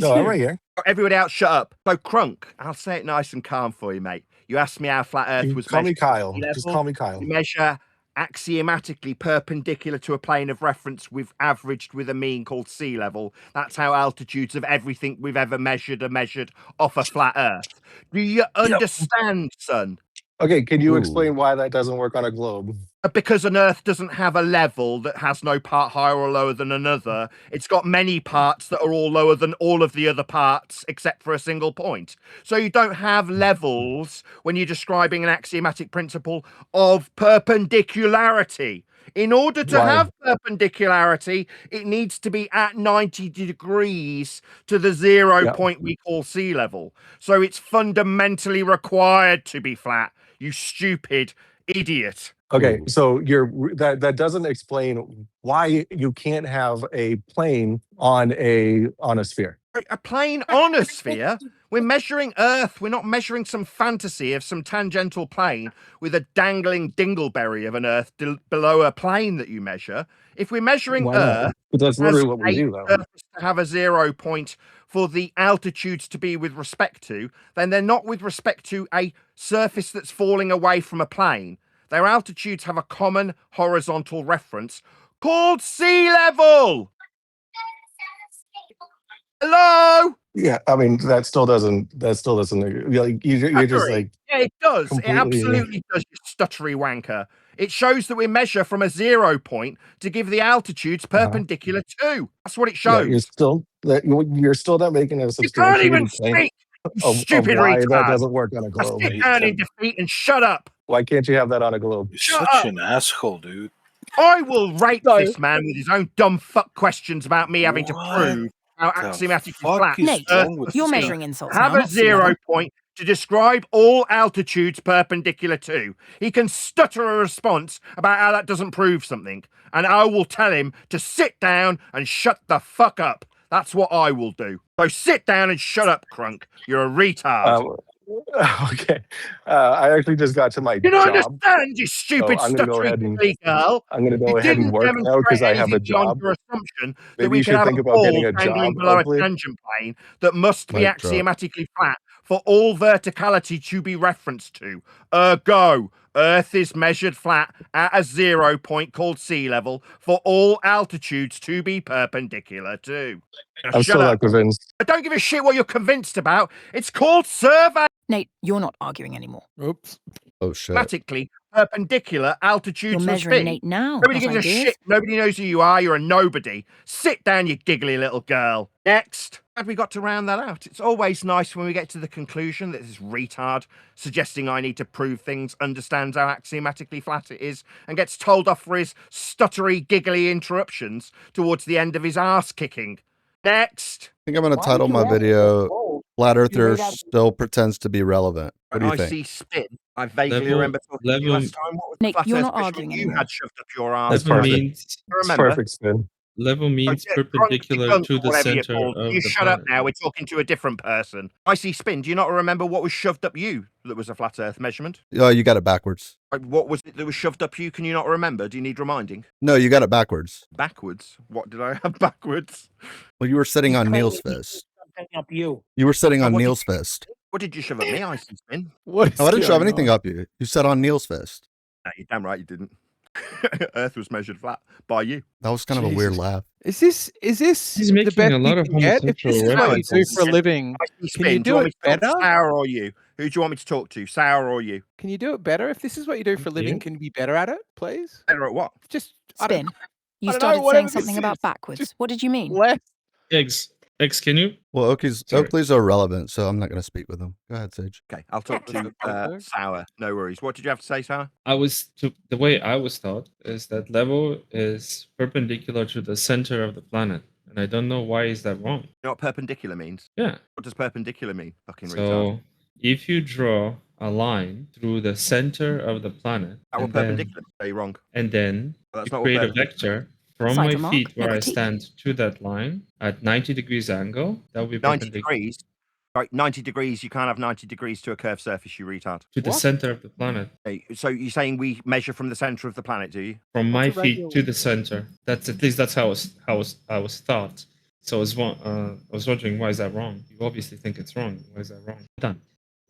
I'm right here. Everybody else, shut up. So Crunk, I'll say it nice and calm for you, mate. You asked me how flat Earth was Call me measured. Kyle. Just call me Kyle. You measure axiomatically perpendicular to a plane of reference we've averaged with a mean called sea level. That's how altitudes of everything we've ever measured are measured off a flat Earth. Do you understand, son? Okay, can you explain why that doesn't work on a globe? Because an Earth doesn't have a level that has no part higher or lower than another. It's got many parts that are all lower than all of the other parts except for a single point. So you don't have levels when you're describing an axiomatic principle of perpendicularity. In order to have perpendicularity, it needs to be at 90 degrees to the 0 point we call sea level. So it's fundamentally required to be flat, you stupid idiot. Okay, so that doesn't explain why you can't have a plane on a sphere. A plane on a sphere? We're measuring Earth. We're not measuring some fantasy of some tangential plane with a dangling dingleberry of an Earth below a plane that you measure. If we're measuring Earth, but that's literally what we do, though. To have a 0 point for the altitudes to be with respect to, then they're not with respect to a surface that's falling away from a plane. Their altitudes have a common horizontal reference called sea level. Hello? Yeah, I mean that still doesn't like you're just like it does. It completely- absolutely does, you stuttery wanker. It shows that we measure from a 0 point to give the altitudes perpendicular to. That's what it shows. Yeah, you're still not making a You can't substantiated even claim speak. of Stupid why retard. that doesn't work on a globe. Sit down in defeat and shut up. Why can't you have that on a globe? You're such an asshole, dude. I will rape this man with his own dumb fuck questions about me having to prove how axiomatically flat. Nate, Earth you're was measuring seen. insults Have now, a not sea 0 level. point to describe all altitudes perpendicular to. He can stutter a response about how that doesn't prove something, and I will tell him to sit down and shut the fuck up. That's what I will do. So sit down and shut up, Crunk. You're a retard. Okay. I actually just got to my You job. don't understand, you stupid I'm gonna go stuttering ahead and girl. I'm gonna go You ahead and didn't work now because demonstrate I have a anything beyond job. your assumption that Maybe we you can should have think a about getting ball a dangling job, below Oakley. a tangent plane that must be Mic drop. axiomatically flat for all verticality to be referenced to. Ergo, Earth is measured flat at a 0 point called sea level for all altitudes to be perpendicular to. Now, I'm shut still up. not convinced. I don't give a shit what you're convinced about. It's called survey. Nate, you're not arguing anymore. Oops. Oh shit. Automatically perpendicular You're altitudes must measuring be. Nate now. Nobody not gives a ideas. shit. Nobody knows who you are. You're a nobody. Sit down, you giggly little girl. Next. Glad we got to round that out. It's always nice when we get to the conclusion that this retard suggesting I need to prove things understands how axiomatically flat it is and gets told off for his stuttery, giggly interruptions towards the end of his arse kicking. Next. I think I'm going to title my video Flat Earther Still Pretends to Be Relevant. What do you think? ICSpin. I vaguely remember talking to you last time. What was Nate, the flat you're Earth not measurement arguing you anymore. had shoved up your arse? Level means It's Remember? perfect spin. level means Yeah, perpendicular drunk, to the whatever you're center called. of You the shut up planet. now. We're talking to a different person. ICSpin. Do you not remember what was shoved up you that was a flat Earth measurement? Oh, you got it backwards. Like, what was it that was shoved up you? Can you not remember? Do you need reminding? No, you got it backwards. Backwards? What did I have backwards? Well, you were sitting on Neil's fist. You were sitting on what Neil's fist. What did you shove up me, ICSpin? What is No, I didn't shove going anything on? up you. You sat on Neil's fist. No, you're damn right you didn't. Earth was measured flat by you. That was kind of a weird Jesus. laugh. Is this He's the making best a lot you of can get? If homosexual this is what you do references. for a living, ICSpin. can you Do do you want me it to talk to better? Sour or you? Who do you want me to talk to? Sour or you? Can you do it better? If this is what you do for a living, Yeah. can you be better at it, please? Better at what? Just I don't Spin. You I don't know, started whatever saying this something about is. backwards. Just What did you mean? less. Eggs, can you? Well, Sorry. Oakley's irrelevant, so I'm not going to speak with him. Go ahead, Sage. Okay, I'll talk to Goldberg? Sour. No worries. What did you have to say, Sour? The way I was taught is that level is perpendicular to the center of the planet, and I don't know why is that wrong. You know what perpendicular means? Yeah. What does perpendicular mean? Fucking retard. So if you draw a line through the center of the planet, That was and then, perpendicular. Are you wrong? and then Well, that's you not what create a perpendicular vector from Side my remark, feet no where I critique. stand to that line at 90 degrees angle, that would be 90 perpendicular degrees. Right, 90 degrees. You can't have 90 degrees to a curved surface, you retard. to the What? center of the planet. Okay, so you're saying we measure from the center of the planet, do you? From my What's a feet radial? to the center. That's at least that's how I was taught. So I was wondering why is that wrong? You obviously think it's wrong. Why is that wrong? Done.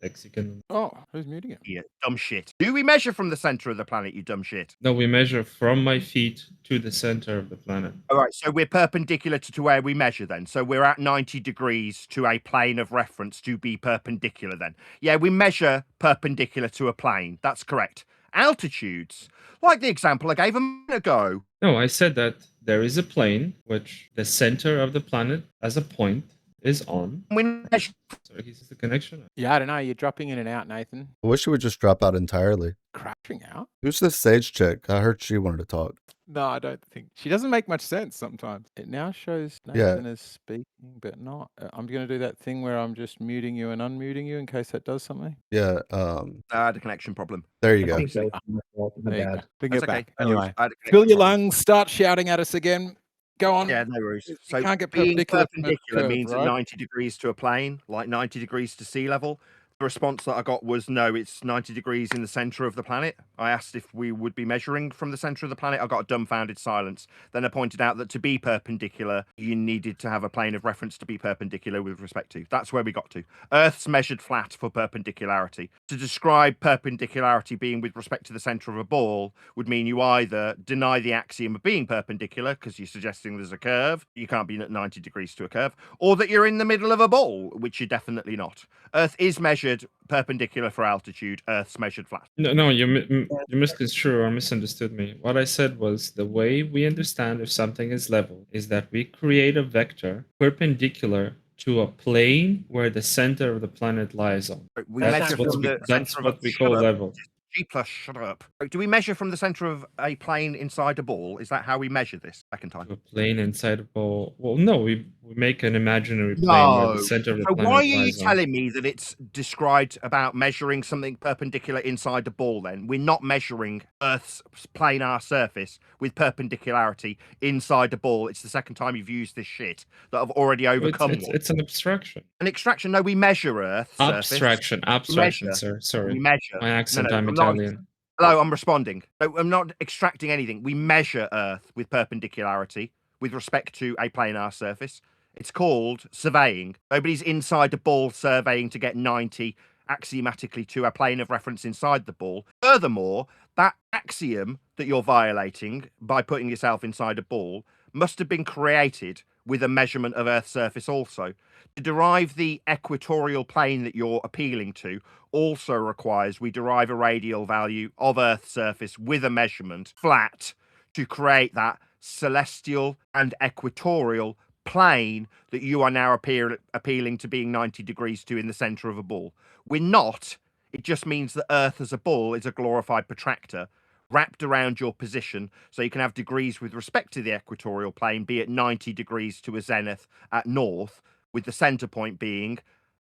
Like you can. Oh, who's muting it? Yeah, dumb shit. Do we measure from the center of the planet, you dumb shit? No, we measure from my feet to the center of the planet. All right, so we're perpendicular to where we measure then. So we're at 90 degrees to a plane of reference to be perpendicular then. Yeah, we measure perpendicular to a plane. That's correct. Altitudes, like the example I gave a minute ago. No, I said that there is a plane which the center of the planet as a point is on. We measure. Sorry, is this the connection? Yeah, I don't know. You're dropping in and out, Nathan. I wish you would just drop out entirely. Crashing out? Who's this Sage chick? I heard she wanted to talk. No, I don't think. She doesn't make much sense sometimes. It now shows Yeah. Nathan is speaking, but not. I'm going to do that thing where I'm just muting you and unmuting you in case that does something. Yeah. I had a connection problem. There you go. There you go. Bring That's it okay. back. No worries. Anyway, I had a connection fill your problem. lungs. Start shouting at us again. Go on. Yeah, no worries. So can't get being perpendicular from a perpendicular curve, means right? at 90 degrees to a plane, like 90 degrees to sea level. The response that I got was no, it's 90 degrees in the center of the planet. I asked if we would be measuring from the center of the planet. I got a dumbfounded silence. Then I pointed out that to be perpendicular, you needed to have a plane of reference to be perpendicular with respect to. That's where we got to. Earth's measured flat for perpendicularity. To describe perpendicularity being with respect to the center of a ball would mean you either deny the axiom of being perpendicular because you're suggesting there's a curve, you can't be at 90 degrees to a curve, or that you're in the middle of a ball, which you're definitely not. Earth is measured perpendicular for altitude, Earth's measured flat. No, you misconstrued or misunderstood me. What I said was the way we understand if something is level is that we create a vector perpendicular to a plane where the center of the planet lies on. We measure from the that's center of what a- we call Shut up. level. G plus, shut up. Do we measure from the center of a plane inside a ball? Is that how we measure this second time? A plane inside a ball. Well, no, we make an imaginary plane where the center of the So planet why are you lies on. telling me that it's described about measuring something perpendicular inside the ball then? We're not measuring Earth's planar surface with perpendicularity inside the ball. It's the second time you've used this shit that I've already overcome. It's an abstraction. An extraction? No, we measure Earth's Abstraction, abstraction, sir. Sorry. We measure. My accent, I'm I'm Italian. Hello, I'm responding. No, I'm not extracting anything. We measure Earth with perpendicularity with respect to a planar surface. It's called surveying. Nobody's inside the ball surveying to get 90 axiomatically to a plane of reference inside the ball. Furthermore, that axiom that you're violating by putting yourself inside a ball must have been created with a measurement of Earth's surface also. To derive the equatorial plane that you're appealing to also requires we derive a radial value of Earth's surface with a measurement flat to create that celestial and equatorial plane that you are now appealing to being 90 degrees to in the center of a ball. We're not. It just means that Earth as a ball is a glorified protractor wrapped around your position, so you can have degrees with respect to the equatorial plane, be it 90 degrees to a zenith at north, with the center point being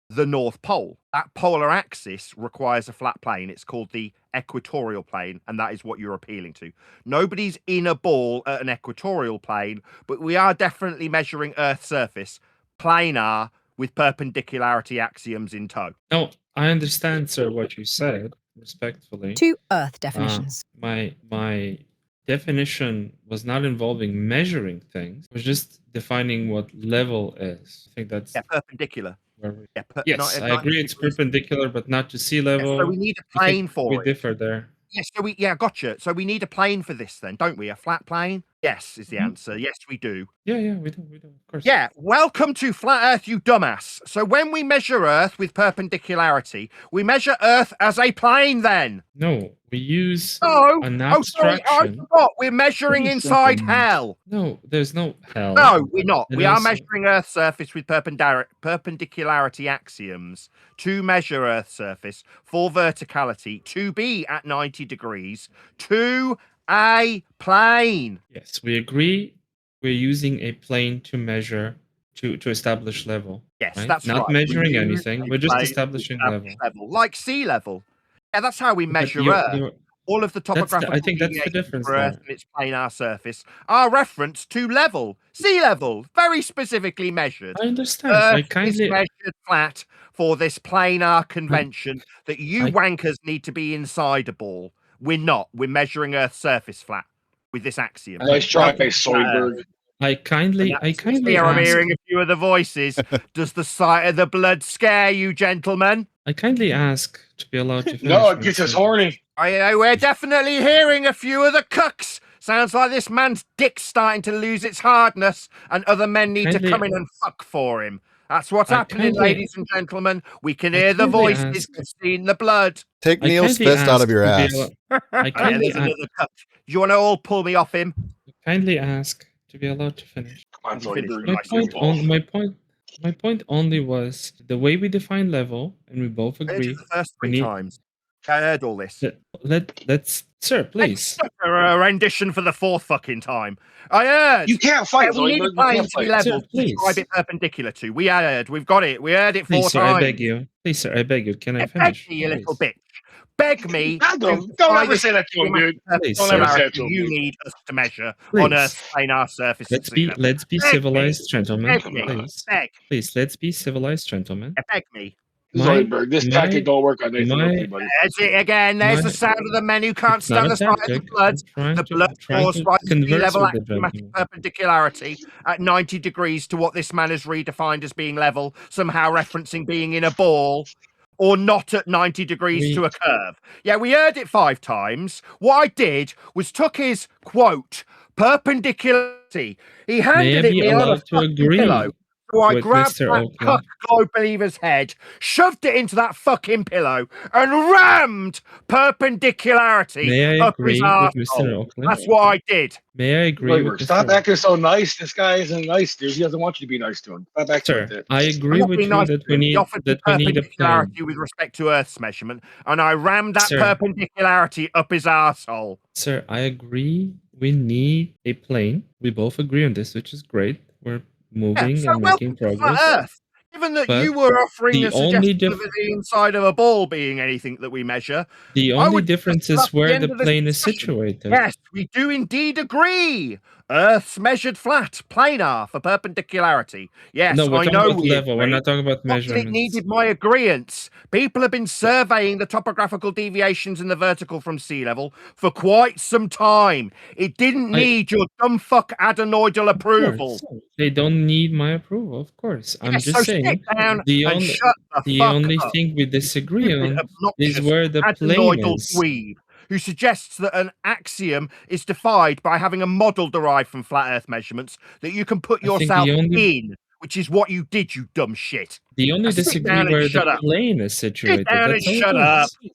the North Pole. That polar axis requires a flat plane. It's called the equatorial plane, and that is what you're appealing to. Nobody's in a ball at an equatorial plane, but we are definitely measuring Earth's surface planar with perpendicularity axioms in tow. No, I understand, sir, what you said, respectfully. 2 Earth definitions. My definition was not involving measuring things. It was just defining what level is. I think that's perpendicular. Yes, I agree it's perpendicular, but not to sea level. So we need a plane for it. We differ there. Yes, so gotcha. So we need a plane for this then, don't we? A flat plane? Yes, is the answer. Yes, we do. Yeah, we do, of course. Yeah, welcome to Flat Earth, you dumbass. So when we measure Earth with perpendicularity, we measure Earth as a plane then. No, we use an abstraction. Sorry, I forgot. We're measuring inside hell. No, there's no hell. No, we're not. We are measuring Earth's surface with perpendicularity axioms to measure Earth's surface for verticality to be at 90 degrees to a plane. Yes, we agree. We're using a plane to measure, to establish level. Yes, right? that's not right. measuring anything. We're just establishing level. Like sea level. Yeah, that's how we measure Earth. All of the topographical I think that's the difference for Earth and its planar surface are reference to level, sea level, very specifically measured. I understand. Earth is measured flat for this planar convention that you wankers need to be inside a ball. We're not. We're measuring Earth's surface flat with this axiom. Nice try, Soyberg. I kindly I'm hearing a few of the voices. Does the sight of the blood scare you, gentlemen? I kindly ask to be allowed to finish. No, it gets us horny. We're definitely hearing a few of the cucks. Sounds like this man's dick's starting to lose its hardness, and other men need to come in and fuck for him. That's what's happening, ladies and gentlemen. We can hear the voices, seen the blood. Take Neil's fist out of your ass. There's another cuck. Do you want to all pull me off him? I kindly ask to be allowed to finish. Come on, Soyberg. My point only was the way we define level, and we both agree. The first 3 times. I heard all this. Let's, sir, please. A rendition for the 4th fucking time. I heard. You can't fight. We need a plane to be level to describe it perpendicular to. We heard. We've got it. We heard it 4 times. Sir, I beg you. Please, sir, I beg you. Can I finish? Beg me, you little bitch. Beg me. Don't ever say that to him, dude. Don't ever say that to him. You need us to measure on Earth's planar surface. Let's be civilized, gentlemen. Please. Please, let's be civilized, gentlemen. Beg me. Zoidberg, this tactic don't work on Nathan. There's it again. There's the sound of the men who can't stand the sight of the blood. The blood force rises to sea level axiomatic perpendicularity at 90 degrees to what this man has redefined as being level, somehow referencing being in a ball. Or not at 90 degrees to a curve. Yeah, we heard it 5 times. What I did was took his quote, perpendicularity. He handed it me on a fucking pillow. So I with grabbed Mr. that Oakley. cuck globe believer's head, shoved it into that fucking pillow, and rammed perpendicularity May I up his agree with Mr. arsehole. Oakley? That's what I did. May I agree with Stop Mr. acting so nice. This guy isn't nice, dude. He doesn't want you to be nice to him. Stop acting like Sir, that. I I'm agree not with being you nice that to we him. He need offered me a plan. perpendicularity with respect to Earth's measurement, and I rammed that Sir. perpendicularity up his arsehole. Sir, I agree. We need a plane. We both agree on this, which is great. We're moving So and making welcome to progress. Flat Earth. Given that But you were offering the the only suggestion of the inside of a ball being anything that we measure, The I only would difference suggest is at the where end the of this plane is discussion, situated. yes, we do indeed agree. Earth's measured flat, planar for perpendicularity. Yes, No, we're I talking know about we level. We're agree. not talking about Not that it measurements. needed my agreeance. People have been surveying the topographical deviations in the vertical from sea level for quite some time. It didn't need your dumb fuck adenoidal approval. They don't need my approval, of course. I'm Yes, just so saying sit down the and only shut the fuck only up. thing we disagree Stupid, on is obnoxious, where the plane adenoidal is. dweeb who suggests that an axiom is defied by having a model derived from flat Earth measurements that you can put I think yourself the only- in, which is what you did, you dumb shit. The only Now sit disagree down and where shut the up. plane is situated. Sit down and That's all shut it up. is.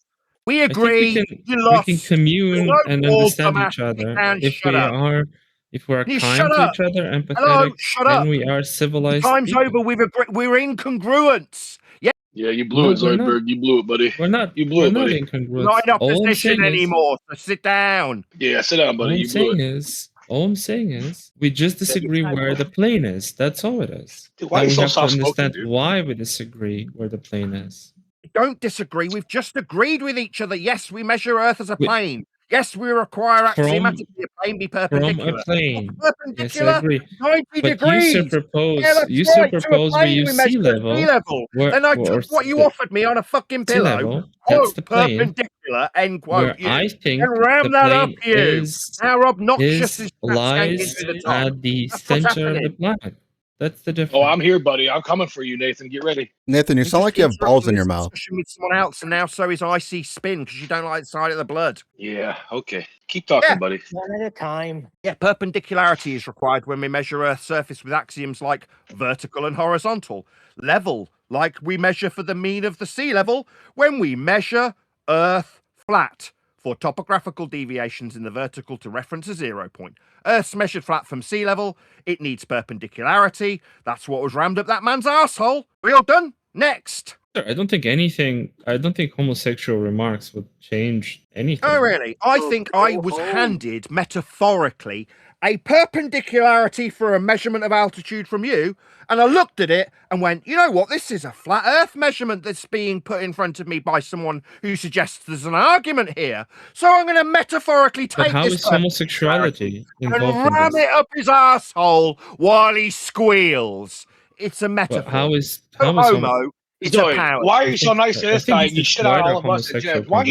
We I think agree. You we lost. can commune No and wall, understand dumbass. each Sit other down and if shut we up. are You kind shut to up. each other, Hello, empathetic, shut and up. we are civilized Time's people. over. We're in congruence. Yeah. Yeah, you blew No, it, we're not. Zoidberg. You blew it, buddy. We're not. You blew We're it, not buddy. incongruent. We're not in All I'm opposition saying is, anymore. So sit down. Yeah, sit down, buddy. all I'm You blew saying it. is, all I'm saying is, we just disagree where the plane is. That's all it is. Dude, why Now are you we so have to soft-spoken, understand dude? why we disagree where the plane is. Don't disagree. We've just agreed with each other. Yes, we measure Earth as a We- plane. Yes, we require axiomatically a plane be From perpendicular. a plane. What's Yes, perpendicular? I agree. 90 But degrees. you superpose. Yeah, that's You right. To a superpose we plane, use we measure sea at level. sea level. Where, Then I or took what you the- offered me on a fucking sea pillow. level. That's Quote, the plane. perpendicular, end Where quote, you. I think And ram the that up plane you. is Now Robnoxious is lies skanking through the top. at the That's what's center of the happening. planet. That's the difference. Oh, I'm here, buddy. I'm coming for you, Nathan. Get ready. Nathan, you sound like you have balls in your mouth. Discussion with someone else, and now so is ICSpin because you don't like the side of the blood. Yeah, okay. Keep talking, buddy. One at a time. Yeah, perpendicularity is required when we measure Earth's surface with axioms like vertical and horizontal. Level, like we measure for the mean of the sea level when we measure Earth flat. For topographical deviations in the vertical to reference a 0 point. Earth's measured flat from sea level. It needs perpendicularity. That's what was rammed up that man's arsehole. We all done? Next. I don't think homosexual remarks would change anything. Oh, really? I think I was handed, metaphorically, a perpendicularity for a measurement of altitude from you, and I looked at it and went, you know what, this is a flat Earth measurement that's being put in front of me by someone who suggests there's an argument here. So I'm going to metaphorically But take how this is homosexuality and involved in ram this? it up his asshole while he squeals. It's a metaphor. But how is homo? It's a Zoid, power. why are you so nice to I this think guy this and you is shit on quite a all of us at homosexual Jeff? Why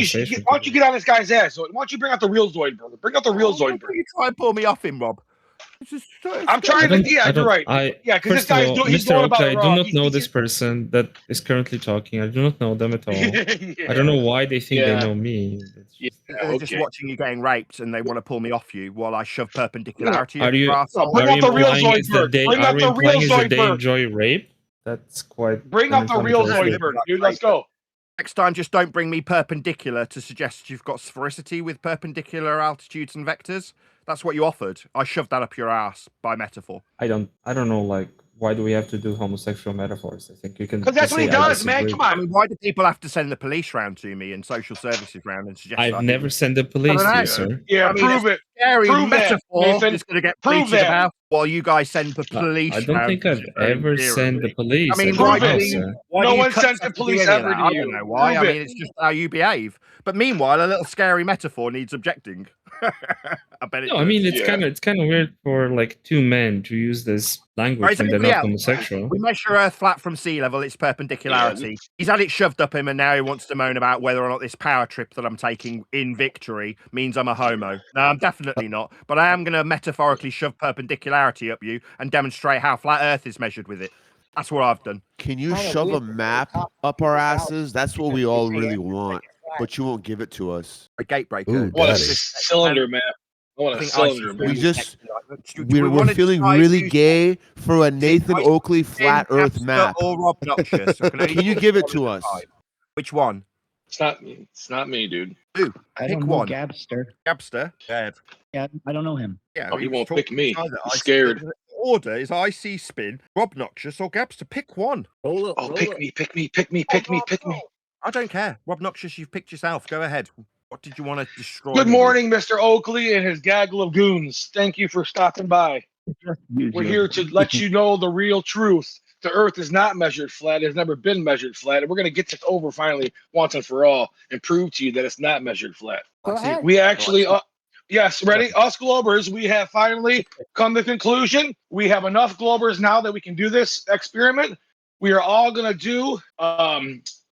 don't you get on this guy's ass? Why don't you bring out the real Zoidberg? Bring out the real Zoidberg. You try and pull me off him, Rob. I'm trying to. Yeah, you're right. Yeah, because this First of guy's all, doing. He's Mr. going Oakley, I about do wrong. not know this person that is currently talking. I do not know them at all. I don't know why they think they know me. They're just watching you getting raped and they want to pull me off you while I shove perpendicularity Are up you your arsehole. Bring out the real implying is that Zoidberg. they Bring out the real Zoidberg. enjoy rape? That's quite. Bring out the real Zoidberg, dude. Let's go. Next time, just don't bring me perpendicular to suggest you've got sphericity with perpendicular altitudes and vectors. That's what you offered. I shoved that up your ass by metaphor. I don't know, like, why do we have to do homosexual metaphors? I think you can. Because that's what he does, man. Come I on. mean, why do people have to send the police round to me and social services round and suggest I've never sent the I police don't to know. you, sir. Yeah, I mean, prove it. Scary Prove that, metaphor Nathan. is going to get Prove bleated that. about while you guys send the police. I don't round think to I've you ever very sent the dearly. police. I mean, at why your do house, you, sir. why No do you one cut sent the stuff to police do any of ever that? to I you. don't know why. Prove I mean, it. it's just how you behave. But meanwhile, a little scary metaphor needs objecting. I bet it No, I mean does. it's kind of weird for like two men to use this language when they're not homosexual. We measure Earth flat from sea level, its perpendicularity. He's had it shoved up him, and now he wants to moan about whether or not this power trip that I'm taking in victory means I'm a homo. No, I'm definitely not. But I am going to metaphorically shove perpendicularity up you and demonstrate how flat Earth is measured with it. That's what I've done. Can you shove a map up our asses? That's what we all really want, but you won't give it to us. A Gatebreaker. Ooh, What a daddy. cylinder map. I want a cylinder. We're feeling really gay for a Nathan Oakley flat Earth map. Or Robnoxious. Can you give it to us? Which one? It's not me. It's not me, dude. Who? I Pick don't know one. Gabster. Gabster. Bev. Yeah, I don't know him. Yeah, he won't pick me. He's scared. The order is ICSpin, Robnoxious, or Gabster. Pick one. Pick me. I don't care. Robnoxious, you've picked yourself. Go ahead. What did you want to destroy? Good morning, Mr. Oakley and his gaggle of goons. Thank you for stopping by. We're here to let you know the real truth. The Earth is not measured flat. It has never been measured flat. And we're going to get this over finally once and for all and prove to you that it's not measured flat. We actually, yes, ready? Us Globers, we have finally come to the conclusion. We have enough Globers now that we can do this experiment. We are all going to do,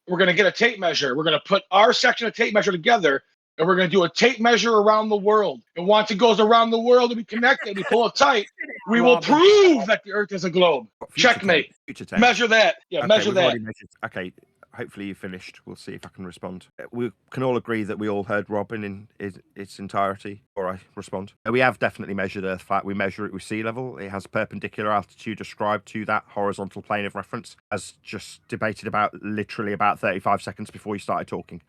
we're going to get a tape measure. We're going to put our section of tape measure together, and we're going to do a tape measure around the world. And once it goes around the world and we connect it, we pull it tight, we will prove that the Earth is a globe. Checkmate. Measure that. Yeah, okay, measure that. Okay, hopefully you finished. We'll see if I can respond. We can all agree that we all heard Robin in its entirety, or I respond. We have definitely measured Earth flat. We measure it with sea level. It has perpendicular altitude ascribed to that horizontal plane of reference, as just debated about literally about 35 seconds before you started talking.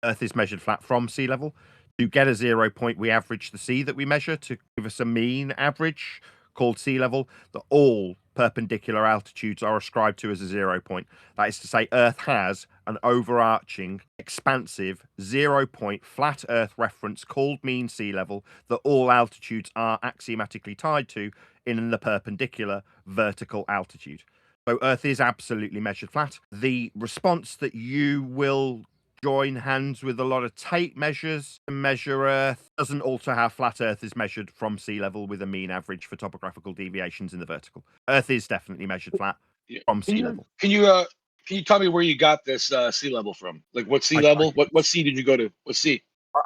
Earth is measured flat from sea level. To get a 0 point, we average the sea that we measure to give us a mean average called sea level, that all perpendicular altitudes are ascribed to as a 0 point. That is to say, Earth has an overarching, expansive 0 point flat Earth reference called mean sea level that all altitudes are axiomatically tied to in the perpendicular vertical altitude. So Earth is absolutely measured flat. The response that you will join hands with a lot of tape measures to measure Earth doesn't alter how flat Earth is measured from sea level with a mean average for topographical deviations in the vertical. Earth is definitely measured flat from sea level. Can you tell me where you got this sea level from? Like what sea level? What sea did you go to? What sea?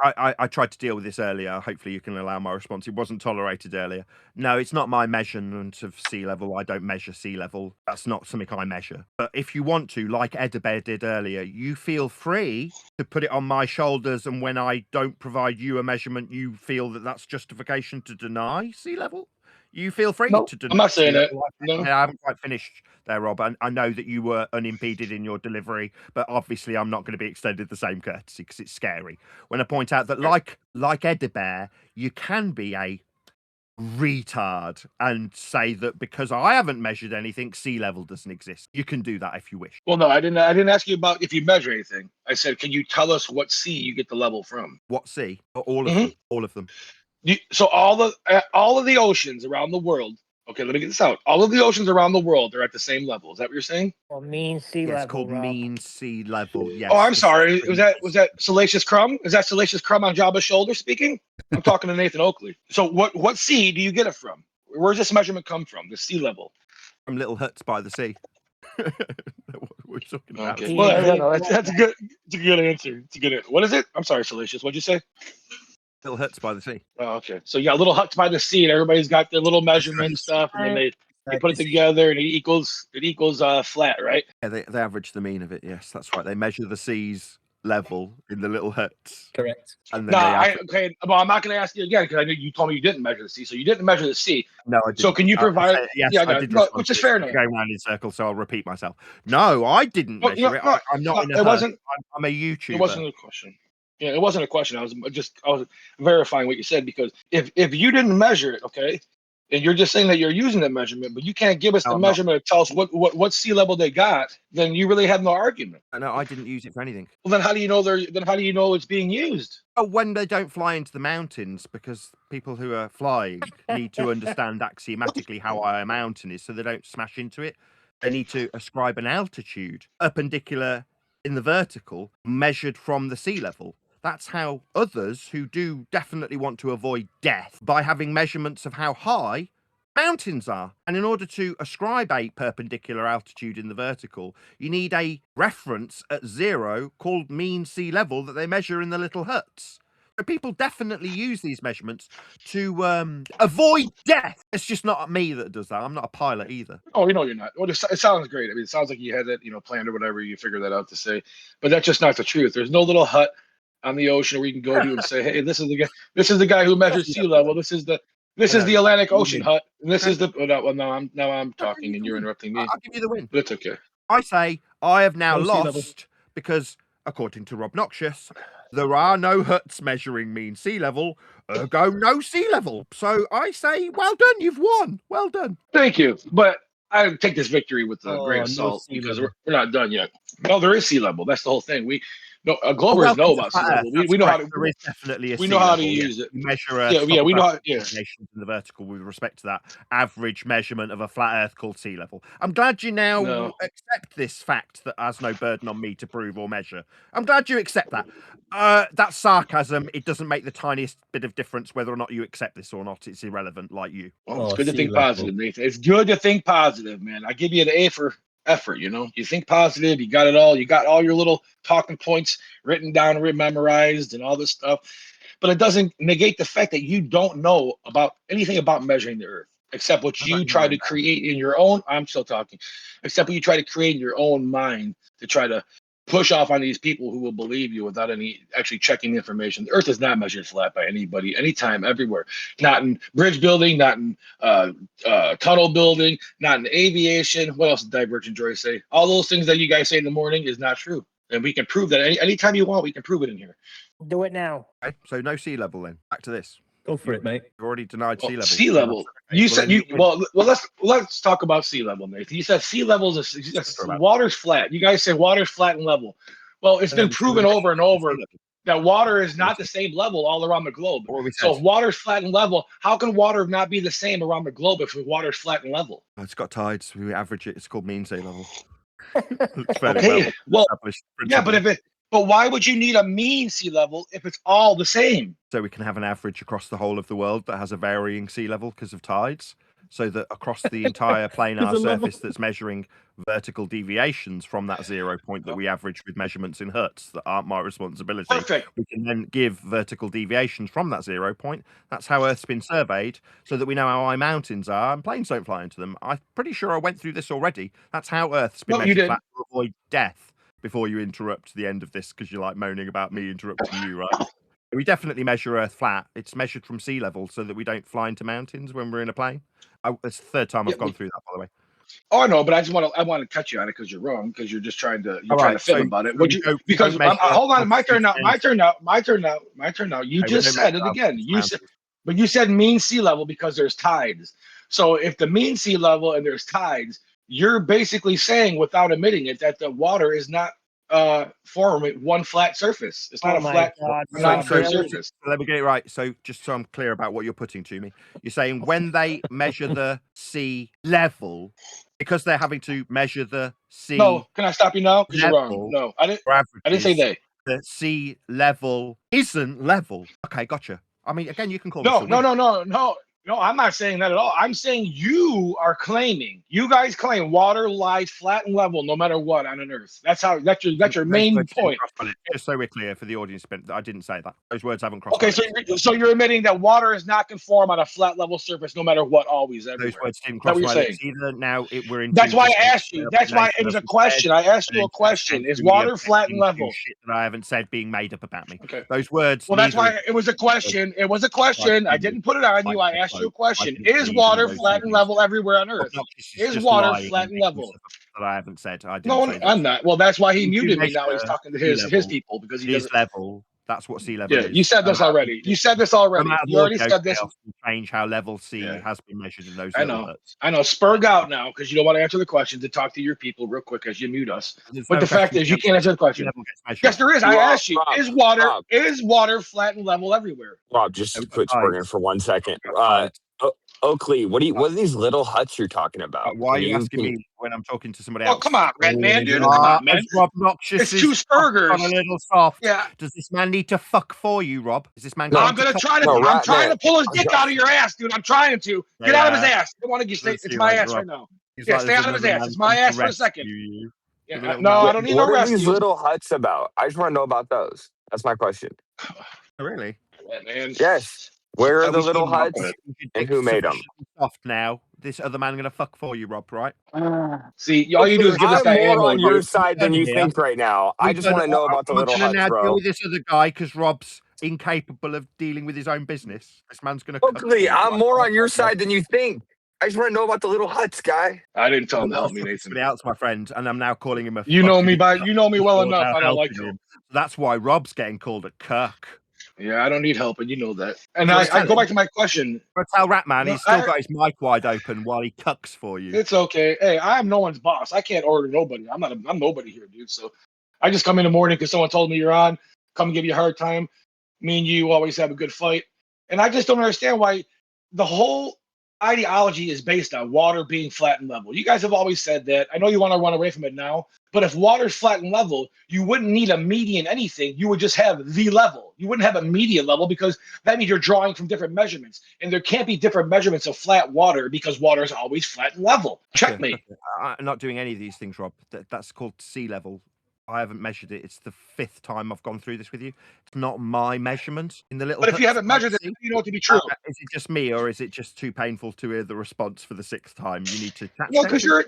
I tried to deal with this earlier. Hopefully you can allow my response. It wasn't tolerated earlier. No, it's not my measurement of sea level. I don't measure sea level. That's not something I measure. But if you want to, like ElderBear did earlier, you feel free to put it on my shoulders, and when I don't provide you a measurement, you feel that that's justification to deny sea level? You feel free to deny. I'm not saying that. No. I haven't quite finished there, Rob. I know that you were unimpeded in your delivery, but obviously I'm not going to be extended the same courtesy because it's scary. When I point out that, like ElderBear, you can be a retard and say that because I haven't measured anything, sea level doesn't exist. You can do that if you wish. Well, no, I didn't ask you about if you measure anything. I said, can you tell us what sea you get the level from? What sea? All of them. All of them. So all of the oceans around the world. Okay, let me get this out. All of the oceans around the world are at the same level. Is that what you're saying? Well, mean sea level. It's called mean sea level. Yes. Oh, I'm sorry. Was that Salacious Crumb? Is that Salacious Crumb on Jabba's shoulder speaking? I'm talking to Nathan Oakley. So what sea do you get it from? Where's this measurement come from? The sea level? From little huts by the sea. We're talking about. Okay. Well, no, that's a good. It's a good answer. It's a good answer. What is it? I'm sorry, Salacious. What'd you say? Little huts by the sea. Oh, okay. So yeah, little huts by the sea, and everybody's got their little measurement stuff, and then they put it together, and it equals flat, right? Yeah, they average the mean of it. Yes, that's right. They measure the sea's level in the little huts. Correct. And then well, I'm not going to ask you again because I know you told me you didn't measure the sea, so you didn't measure the sea. No, I didn't. So can you provide? Yes, I did. Which is fair enough. Going round in circles, so I'll repeat myself. No, I didn't measure it. I'm not in a hut. I'm a YouTuber. It wasn't a question. Yeah, it wasn't a question. I was verifying what you said, because if you didn't measure it, okay, and you're just saying that you're using the measurement, but you can't give us the measurement to tell us what sea level they got, then you really have no argument. No, I didn't use it for anything. Well, then how do you know how do you know it's being used? Oh, when they don't fly into the mountains, because people who are flying need to understand axiomatically how high a mountain is, so they don't smash into it. They need to ascribe an altitude perpendicular in the vertical, measured from the sea level. That's how others who do definitely want to avoid death, by having measurements of how high mountains are. And in order to ascribe a perpendicular altitude in the vertical, you need a reference at 0 called mean sea level that they measure in the little huts. So people definitely use these measurements to avoid death. It's just not me that does that. I'm not a pilot either. Oh, you're not. Well, it sounds great. I mean, it sounds like you had that, planned or whatever. You figured that out to say, but that's just not the truth. There's no little hut on the ocean where you can go to and say, hey, this is the guy. This is the guy who measures sea level. This is the Atlantic Ocean hut. And this is the. Well, now I'm talking and you're interrupting me. I'll give you the win. But it's okay. I say I have now No sea level. lost because, according to Robnoxious, there are no huts measuring mean sea level. Ergo, no sea level. So I say, well done, you've won. Well done. Thank you, but I take this victory with a grain of salt because we're not done yet. No, there is sea level. That's the whole thing. Globers know about sea level. We know how to. There is definitely a we sea know how level, to use it. You measure we know how. Yeah. In the vertical with respect to that average measurement of a flat Earth called sea level. I'm glad you now accept this fact that has no burden on me to prove or measure. I'm glad you accept that. That's sarcasm. It doesn't make the tiniest bit of difference whether or not you accept this or not. It's irrelevant, like you. Well, it's good to think positive, Nathan. It's good to think positive, man. I give you an A for effort. You think positive. You got it all. You got all your little talking points written down, memorized, and all this stuff. But it doesn't negate the fact that you don't know about anything about measuring the Earth, except what you try to create in your own. I'm still talking. Except what you try to create in your own mind to try to push off on these people who will believe you without any actually checking the information. The Earth is not measured flat by anybody, anytime, everywhere. Not in bridge building, not in tunnel building, not in aviation. What else did Divergent Joy say? All those things that you guys say in the morning is not true. And we can prove that anytime you want, we can prove it in here. Do it now. Okay, so no sea level then. Back to this. Go for it, mate. You've already denied sea level. Sea level. You said you let's talk about sea level, Nathan. You said sea level is water's flat. You guys say water's flat and level. Well, it's been proven over and over that water is not the same level all around the globe. So if water's flat and level, how can water not be the same around the globe if water's flat and level? It's got tides. We average it. It's called mean sea level. Okay. Well, yeah, but why would you need a mean sea level if it's all the same? So we can have an average across the whole of the world that has a varying sea level because of tides. So that across the entire planar surface that's measuring vertical deviations from that 0 point that we average with measurements in huts that aren't my responsibility. Perfect. We can then give vertical deviations from that 0 point. That's how Earth's been surveyed so that we know how high mountains are and planes don't fly into them. I'm pretty sure I went through this already. That's how Earth's been measured flat to avoid death. Before you interrupt the end of this because you're like moaning about me interrupting you, right? We definitely measure Earth flat. It's measured from sea level so that we don't fly into mountains when we're in a plane. It's the third time I've gone through that, by the way. Oh no, but I want to cut you on it because you're wrong because you're just trying to fit about it. Would you? Because hold on, my turn now. You just said it again. You said mean sea level because there's tides. So if the mean sea level and there's tides, you're basically saying without admitting it that the water is not forming one flat surface. It's not a flat surface. So let me get it right. So just so I'm clear about what you're putting to me, you're saying when they measure the sea level, because they're having to measure the sea. No, can I stop you now? Because you're wrong. No, I didn't say they. The sea level isn't level. Okay, gotcha. I mean, again, you can call No, I'm not saying that at all. I'm saying you guys claim water lies flat and level no matter what on an Earth. That's your main point. Just so we're clear for the audience, I didn't say that. Those words haven't crossed. Okay, so you're admitting that water is not conform on a flat level surface no matter what, always, everywhere. Those words didn't cross my lips either. Now we're in. That's why I asked you. That's why it was a question. I asked you a question. Is water flat and level? Shit that I haven't said being made up about me. Okay. Those words. Well, that's why it was a question. It was a question. I didn't put it on you. I asked you a question. Is water flat and level everywhere on Earth? Is water flat and level? That I haven't said. I didn't say that. I'm not. Well, that's why he muted me. Now he's talking to his people because he doesn't. Level. That's what sea level is. You said this already. You said this already. You already said this. Change how level sea has been measured in those. I know. Spurg out now because you don't want to answer the question to talk to your people real quick as you mute us. But the fact is, you can't answer the question. Yes, there is. I asked you. Is water flat and level everywhere? Rob, just quit Spurg in for 1 second. Oakley, what are these little huts you're talking about? Why are you asking me when I'm talking to somebody else? Oh, come on, man, dude. Come on, man. Robnoxious. It's two Spurgers. A little soft. Yeah. Does this man need to fuck for you, Rob? Is this man? No, I'm trying to pull his dick out of your ass, dude. I'm trying to get out of his ass. I want to get. It's my ass right now. Yeah, stay out of his ass. It's my ass for a second. Yeah, no, I don't need no rescue. What are these little huts about? I just want to know about those. That's my question. Really? Man. Yes. Where are Are the we little sure huts your and dick's who made them? sufficiently soft now? This other man gonna fuck for you, Rob, right? See, all you do is give this I'm guy more ammo. on your side than you think right now. I just want to know about the I'm little gonna huts, now deal bro. with this other guy because Rob's incapable of dealing with his own business. This man's gonna cook for Oakley, you. I'm more on your side than you think. I just want to know about the little huts, guy. I didn't tell him to Well, help me, for Nathan. somebody else, my friend, and I'm now calling him a. You know me fucking you know me well cuck enough. without I don't like helping him. That's why Rob's getting called a cuck. Yeah, I don't need help, and you know that. And Do you wanna I tell go him? back to my question. Tell Ratman No, he's still got his mic wide open while he cucks for you. It's okay. Hey, I am no one's boss. I can't order nobody. I'm nobody here, dude. So I just come in the morning because someone told me you're on. Come and give you a hard time. Me and you always have a good fight. And I just don't understand why the whole ideology is based on water being flat and level. You guys have always said that. I know you want to run away from it now, but if water's flat and level, you wouldn't need a median anything. You would just have the level. You wouldn't have a median level because that means you're drawing from different measurements. And there can't be different measurements of flat water because water is always flat and level. Checkmate. I'm not doing any of these things, Rob. That's called sea level. I haven't measured it. It's the 5th time I've gone through this with you. It's not my measurement in the little. But if you huts haven't measured it, you know it to be true. Is it just me, or is it just too painful to hear the response for the 6th time? You need to. No, because you're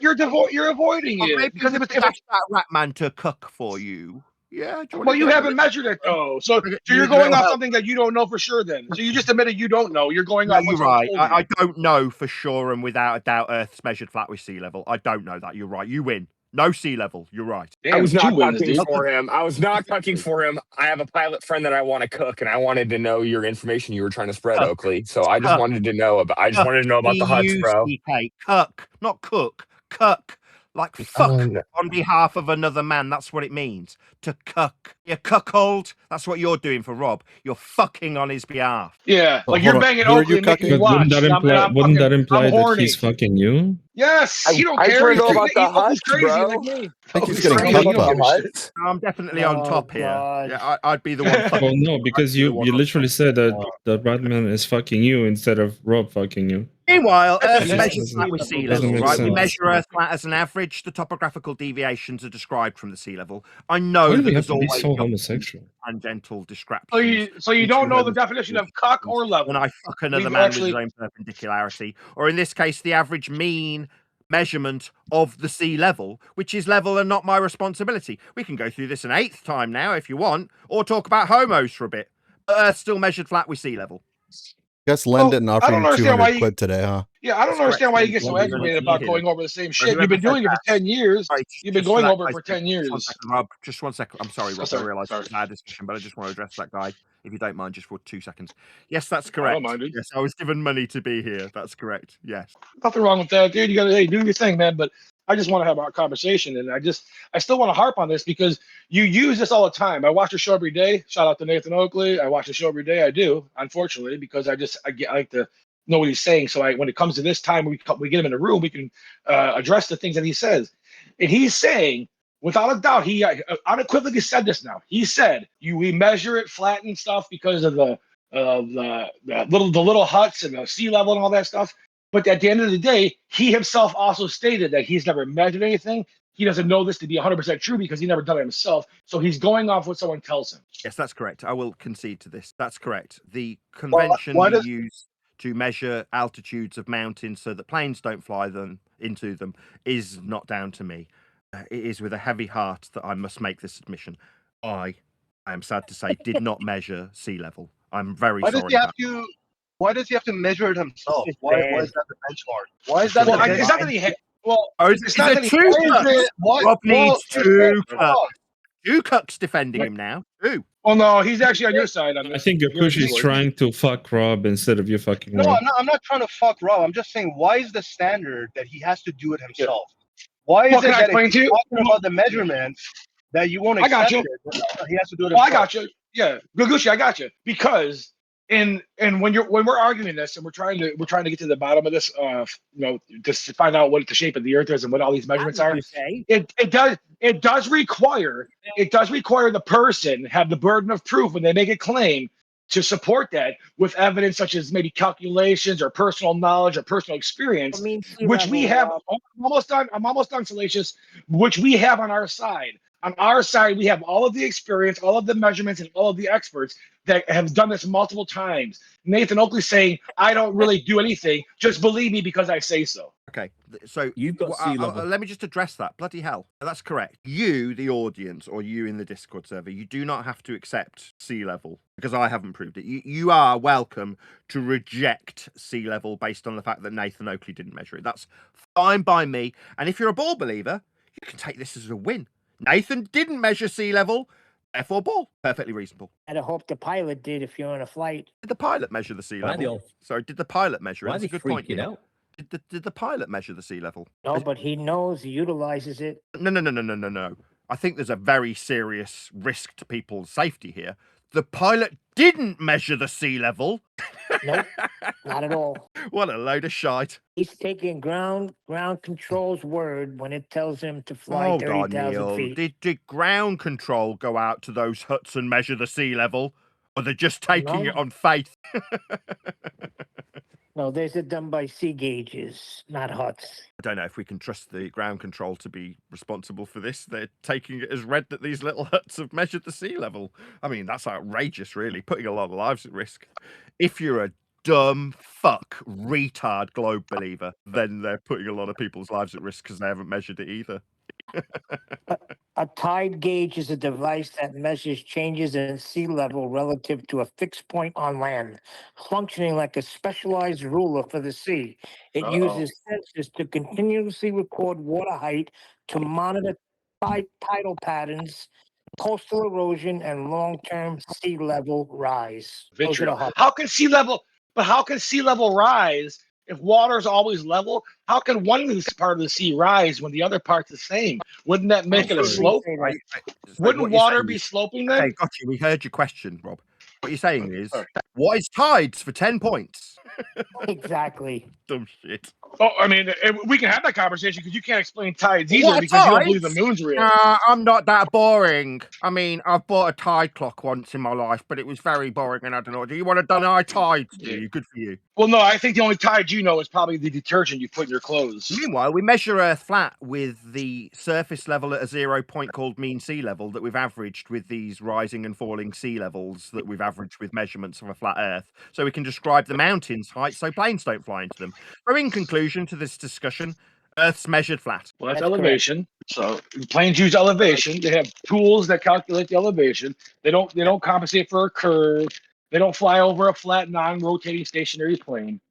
avoiding it. Maybe Because if it's that Ratman to cook for you. Yeah. Well, you haven't measured it though, so you're going off something that you don't know for sure. Then, so you just admitted you don't know. You're going off. You're right. I don't know for sure, and without a doubt, Earth's measured flat with sea level. I don't know that. You're right. You win. No sea level. You're right. I was not cooking for him. I was not cooking for him. I have a pilot friend that I want to cook, and I wanted to know your information you were trying to spread, Oakley. So I just wanted to know about. I just wanted to know about the huts, bro. Cuck, not cook. Cuck. Like fuck on behalf of another man. That's what it means. To cuck. You're cuckold. That's what you're doing for Rob. You're fucking on his behalf. Yeah, like you're banging Oakley and making me watch. Wouldn't that imply that he's fucking you? Yes, you don't care. I turned about the huts, crazy bro. like me. I think he's getting cucked. I'm definitely on top here. Yeah, I'd be the one. Well, no, because you literally said that the Ratman is fucking you instead of Rob fucking you. Meanwhile, Earth's measured flat with sea level, make right? We sense. measure Earth flat as an average. The topographical deviations are described from the sea level. I know Why do that we have there's to be always so homosexual? tangential discrepancies. So you don't know the definition of cuck or level. When I fuck another man with his own perpendicularity, or in this case, the average mean measurement of the sea level, which is level and not my responsibility. We can go through this an 8th time now if you want, or talk about homos for a bit. But Earth's still measured flat with sea level. Guess Len didn't offer you 200 quid today, huh? Yeah, I don't understand why you get so aggravated about going over the same shit. You've been doing it for 10 years. You've been going over it for 10 years. Just 1 second. I'm sorry, Rob. I realised it's a discussion, but I just want to address that guy, if you don't mind, just for 2 seconds. Yes, that's correct. I don't mind it. Yes, I was given money to be here. That's correct. Yes. Nothing wrong with that, dude. You gotta do your thing, man. But I just want to have our conversation, and I still want to harp on this because you use this all the time. I watch the show every day. Shout out to Nathan Oakley. I watch the show every day. I do, unfortunately, because I like to know what he's saying. So when it comes to this time, we get him in a room, we can address the things that he says. And he's saying, without a doubt, he unequivocally said this now. He said, we measure it flat and stuff because of the little huts and the sea level and all that stuff. But at the end of the day, he himself also stated that he's never measured anything. He doesn't know this to be 100% true because he never done it himself. So he's going off what someone tells him. Yes, that's correct. I will concede to this. That's correct. The convention we use to measure altitudes of mountains so that planes don't fly into them is not down to me. It is with a heavy heart that I must make this admission. I am sad to say, did not measure sea level. I'm very sorry. Why does he have to measure it himself? Why is that the benchmark? Why is that? Well, it's not that he. It's not that he. Rob needs 2 cucks. 2 cucks defending him now. 2. Well, no, he's actually on your side. I think Gakushi is trying to fuck Rob instead of you fucking Rob. No, I'm not trying to fuck Rob. I'm just saying, why is the standard that he has to do it himself? Why is it that if he's talking about the measurements that you won't accept it, he has to do it himself? I got you. Yeah, Gagushi, I got you. Because when we're arguing this and we're trying to get to the bottom of this, just to find out what the shape of the Earth is and what all these measurements are, it does require the person have the burden of proof when they make a claim to support that with evidence such as maybe calculations or personal knowledge or personal experience, which we have. I'm almost done, Salacious. Which we have on our side. On our side, we have all of the experience, all of the measurements, and all of the experts. that have done this multiple times. Nathan Oakley saying, I don't really do anything. Just believe me because I say so. Okay, so you've got sea level. Let me just address that. Bloody hell. That's correct. You, the audience, or you in the Discord server, you do not have to accept sea level because I haven't proved it. You are welcome to reject sea level based on the fact that Nathan Oakley didn't measure it. That's fine by me. And if you're a ball believer, you can take this as a win. Nathan didn't measure sea level. Therefore, ball. Perfectly reasonable. I'd hope the pilot did if you're on a flight. Did the pilot measure the sea level? Sorry, did the pilot measure it? Why are they freaking out? Did the pilot measure the sea level? No, but he knows, he utilizes it. No. I think there's a very serious risk to people's safety here. The pilot didn't measure the sea level. Nope, not at all. What a load of shite. He's taking ground control's word when it tells him to fly 30,000 feet. Did ground control go out to those huts and measure the sea level? Or they're just taking it on faith? No, these are done by sea gauges, not huts. I don't know if we can trust the ground control to be responsible for this. They're taking it as read that these little huts have measured the sea level. I mean, that's outrageous, really, putting a lot of lives at risk. If you're a dumb fuck retard globe believer, then they're putting a lot of people's lives at risk because they haven't measured it either. A tide gauge is a device that measures changes in sea level relative to a fixed point on land, functioning like a specialized ruler for the sea. It uses sensors to continuously record water height to monitor tidal patterns, coastal erosion, and long-term sea level rise. How can sea level rise if water is always level? How can one part of the sea rise when the other part's the same? Wouldn't that make it a slope? Wouldn't water be sloping then? Okay, got you. We heard your question, Rob. What you're saying is, what is tides for 10 points? Exactly. Dumb shit. Oh, I mean, we can have that conversation because you can't explain tides either because you don't believe the moon's real. I'm not that boring. I mean, I've bought a tide clock once in my life, but it was very boring and I don't know. Do you want to deny tides? Yeah. Good for you. Well, no, I think the only tide you know is probably the detergent you put in your clothes. Meanwhile, we measure Earth flat with the surface level at a 0 point called mean sea level that we've averaged with these rising and falling sea levels that we've averaged with measurements of a flat Earth. So we can describe the mountains' height so planes don't fly into them. So in conclusion to this discussion, Earth's measured flat. Well, that's elevation. Correct. So planes use elevation. They have tools that calculate the elevation. They don't compensate for a curve. They don't fly over a flat, non-rotating stationary plane.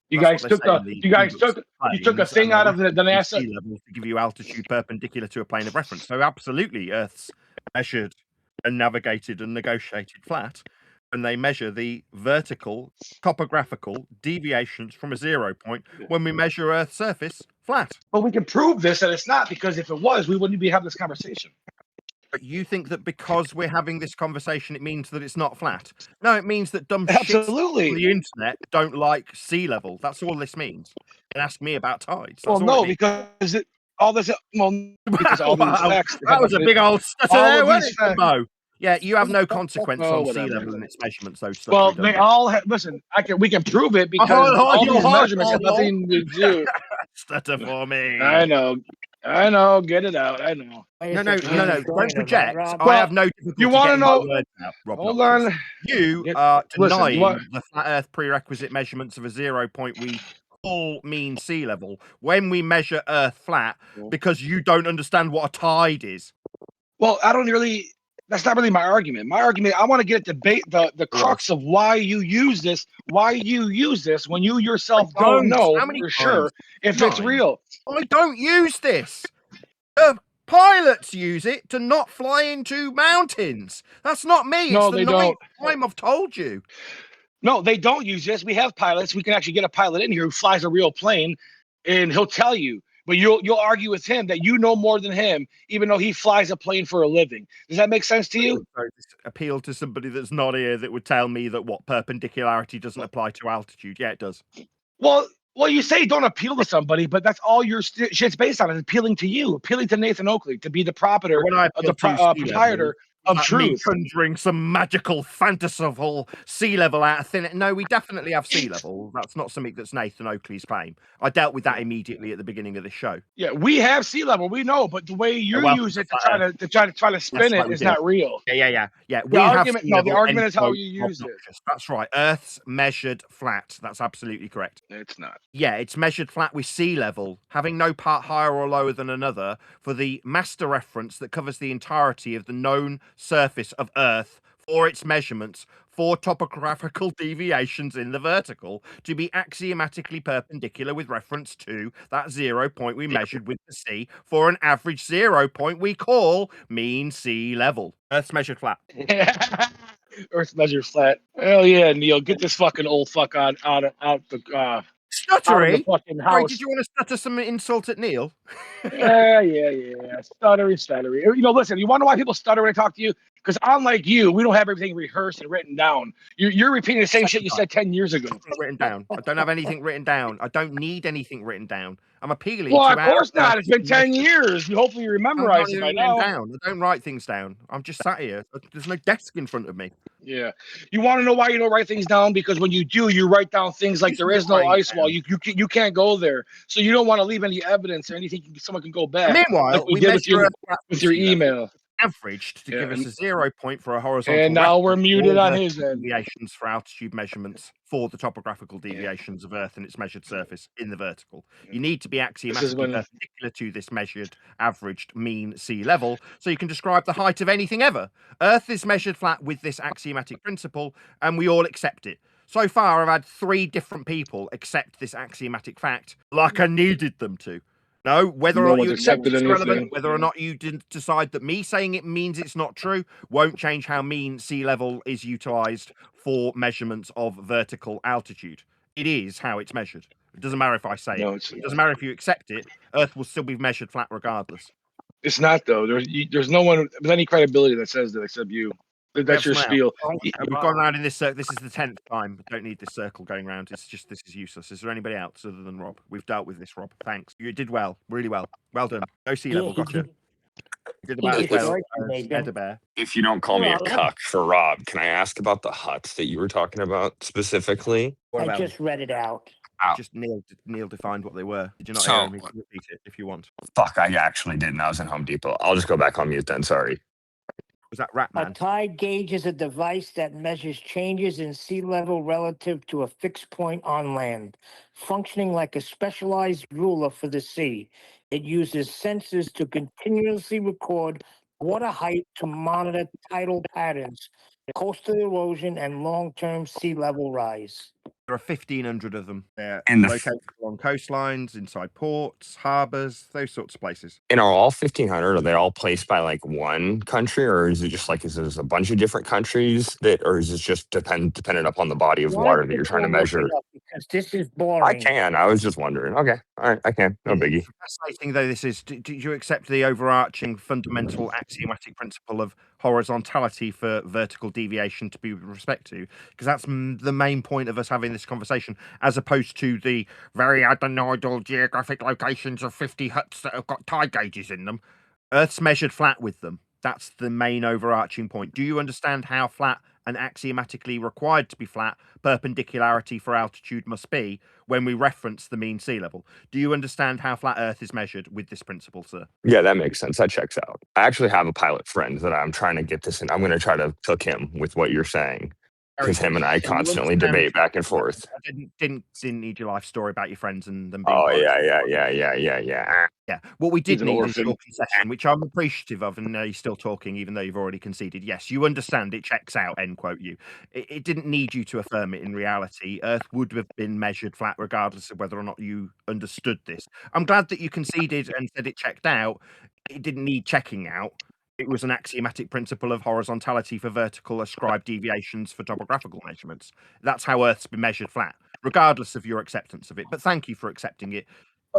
You guys took a thing out of the NASA sea level to give you altitude perpendicular to a plane of reference. So absolutely, Earth's measured and navigated and negotiated flat. And they measure the vertical topographical deviations from a 0 point when we measure Earth's surface flat. But we can prove this that it's not, because if it was, we wouldn't be having this conversation. But you think that because we're having this conversation, it means that it's not flat? No, it means that dumb shits on the internet don't like sea level. That's all this means. And ask me about tides. Well, no, because all these facts. That was a big old stutter there, wasn't it, Mo? Yeah, you have no consequence on sea level and its measurements. Well, they all listen. We can prove it because all these measurements have nothing to do. Stutter for me. I know. Get it out. I know. No. Don't project. I have no difficulty. You want to know? Hold on. You are denying the flat Earth prerequisite measurements of a 0 point we call mean sea level when we measure Earth flat because you don't understand what a tide is. Well, that's not really my argument. My argument, I want to get the crux of why you use this when you yourself don't know for sure if it's real. I don't use this. The pilots use it to not fly into mountains. That's not me. No, it's the ninth time I've told you. No, they don't use this. We have pilots. We can actually get a pilot in here who flies a real plane, and he'll tell you. But you'll argue with him that you know more than him, even though he flies a plane for a living. Does that make sense to you? Appeal to somebody that's not here that would tell me that perpendicularity doesn't apply to altitude. Yeah, it does. Well, you say don't appeal to somebody, but that's all your shit's based on, is appealing to you, appealing to Nathan Oakley to be the proprietor. of That me truth. conjuring some magical fantastical sea level out of thin air. No, we definitely have sea level. That's not something that's Nathan Oakley's claim. I dealt with that immediately at the beginning of the show. Yeah, we have sea level. We know, but the way you use it to try to spin it is not real. Yeah. The argument, the argument is how you use it. That's right. Earth's measured flat. That's absolutely correct. It's not. Yeah, it's measured flat with sea level, having no part higher or lower than another, for the master reference that covers the entirety of the known surface of Earth for its measurements for topographical deviations in the vertical to be axiomatically perpendicular with reference to that 0 point we measured with the sea for an average 0 point we call mean sea level. Earth's measured flat. Earth's measured flat. Hell yeah, Neil. Get this fucking old fuck out the stuttery. Fucking house. Sorry, did you want to stutter some insult at Neil? Yeah. Stuttery. You know, listen, you want to know why people stutter when they talk to you? Because unlike you, we don't have everything rehearsed and written down. You're repeating the same shit you said 10 years ago. Written down. I don't have anything written down. I don't need anything written down. I'm appealing. Well, to of course not. It's been 10 years. You hopefully memorize it by now. Down. I don't write things down. I'm just sat here. There's no desk in front of me. Yeah. You want to know why you don't write things down? Because when you do, you write down things like there is no ice wall. You can't go there. So you don't want to leave any evidence or anything someone can go back. Meanwhile, like we did with your email. Averaged to give us a 0 point for a horizontal. And now we're muted on his end. Deviations for altitude measurements for the topographical deviations of Earth and its measured surface in the vertical. You need to be axiomatically perpendicular to this measured, averaged, mean sea level, so you can describe the height of anything ever. Earth is measured flat with this axiomatic principle, and we all accept it. So far, I've had 3 different people accept this axiomatic fact like I needed them to. No, whether or not you accept it's relevant, whether or not you didn't decide that me saying it means it's not true, won't change how mean sea level is utilized for measurements of vertical altitude. It is how it's measured. It doesn't matter if I say it. It doesn't matter if you accept it. Earth will still be measured flat regardless. It's not, though. There's no one with any credibility that says that except you. That's your spiel. We've gone around in this circle. This is the 10th time. I don't need this circle going around. It's just, this is useless. Is there anybody else other than Rob? We've dealt with this, Rob. Thanks. You did well. Really well. Well done. No sea level. Gotcha. You did about as well as ElderBear. If you don't call me a cuck for Rob, can I ask about the huts that you were talking about specifically? I just read it out. Just Neil defined what they were. Did you not hear me? Repeat it if you want. Fuck, I actually didn't. I was in Home Depot. I'll just go back on mute then. Sorry. Was that ratman? A tide gauge is a device that measures changes in sea level relative to a fixed point on land, functioning like a specialized ruler for the sea. It uses sensors to continuously record water height to monitor tidal patterns, coastal erosion, and long-term sea level rise. There are 1,500 of them. They're And located along coastlines, inside ports, harbors, those sorts of places. And are all 1,500? Are they all placed by like one country, or is it just like is there a bunch of different countries that, or is it just dependent upon the body of water that you're trying to measure? Because this is boring. I can. I was just wondering. Okay, all right, I can. No biggie. Fascinating though this is. Do you accept the overarching fundamental axiomatic principle of horizontality for vertical deviation to be with respect to? Because that's the main point of us having this conversation, as opposed to the very adenoidal geographic locations of 50 huts that have got tide gauges in them. Earth's measured flat with them. That's the main overarching point. Do you understand how flat and axiomatically required to be flat perpendicularity for altitude must be when we reference the mean sea level? Do you understand how flat Earth is measured with this principle, sir? Yeah, that makes sense. That checks out. I actually have a pilot friend that I'm trying to get this in. I'm going to try to cook him with what you're saying, because him and I constantly debate back and forth. I didn't need your life story about your friends and them being. Oh yeah. Yeah, what we did need is your concession, which I'm appreciative of, and you're still talking, even though you've already conceded. Yes, you understand, it checks out, end quote you. It didn't need you to affirm it in reality. Earth would have been measured flat regardless of whether or not you understood this. I'm glad that you conceded and said it checked out. It didn't need checking out. It was an axiomatic principle of horizontality for vertical ascribed deviations for topographical measurements. That's how Earth's been measured flat, regardless of your acceptance of it. But thank you for accepting it.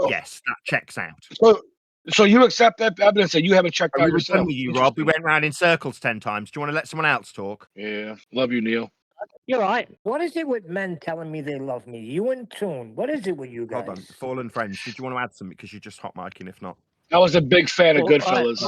Yes, that checks out. So you accept that evidence that you haven't checked out yourself? With you, Rob. We went round in circles 10 times. Do you want to let someone else talk? Yeah, love you, Neil. You're right. What is it with men telling me they love me? You in tune. What is it with you guys? Hold on. Fallen friends. Did you want to add something? Because you're just hot micing, if not. I was a big fan of Goodfellas.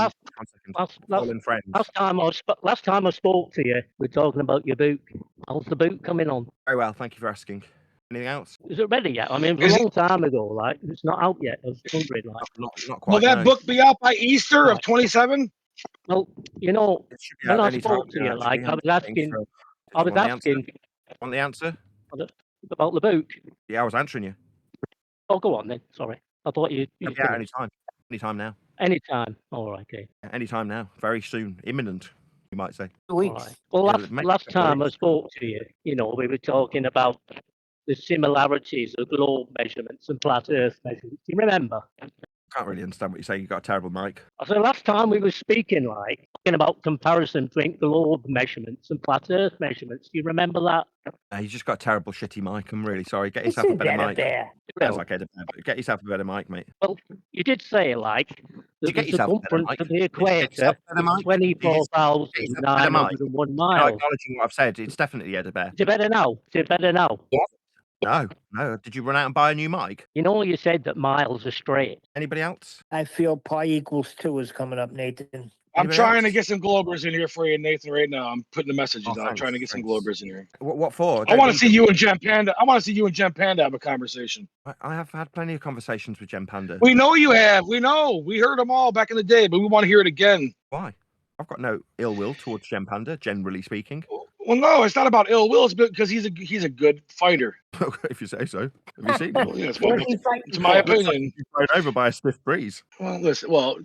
Last time I spoke to you, we're talking about your book. How's the book coming on? Very well, thank you for asking. Anything else? Is it ready yet? I mean, it was a long time ago. Like, it's not out yet. I was wondering, like, not quite. Will that book be out by Easter of 27? Well, you know, when I spoke to you, like, I was asking. Want the answer? About the book. Yeah, I was answering you. Oh, go on then. Sorry, I thought you. Yeah, anytime now. Anytime. All right, okay. Anytime now. Very soon. Imminent, you might say. All right. Well, last time I spoke to you, you know, we were talking about the similarities of globe measurements and flat Earth measurements. Do you remember? Can't really understand what you're saying. You've got a terrible mic. So last time we were speaking, like, talking about comparison between globe measurements and flat Earth measurements. Do you remember that? You just got a terrible, shitty mic. I'm really sorry. Get yourself a better mic. Sounds like ElderBear. Get yourself a better mic, mate. Well, you did say, like, the circumference of the equator is 24,901 miles. You're acknowledging what I've said. It's definitely ElderBear. Is it better now? Is it better now? No. Did you run out and buy a new mic? You know, you said that miles are straight. Anybody else? I feel pi equals 2 is coming up, Nathan. I'm trying to get some Globers in here for you, Nathan, right now. I'm putting the messages out. I'm trying to get some Globers in here. What for? I want to see you and Gem Panda. I want to see you and Gem Panda have a conversation. I have had plenty of conversations with Gem Panda. We know you have. We know. We heard them all back in the day, but we want to hear it again. Why? I've got no ill will towards Gem Panda, generally speaking. Well, no, it's not about ill will. It's because he's a good fighter. If you say so. Have you seen him? Yes, it's my opinion. He's thrown over by a stiff breeze. Well, listen. Oh,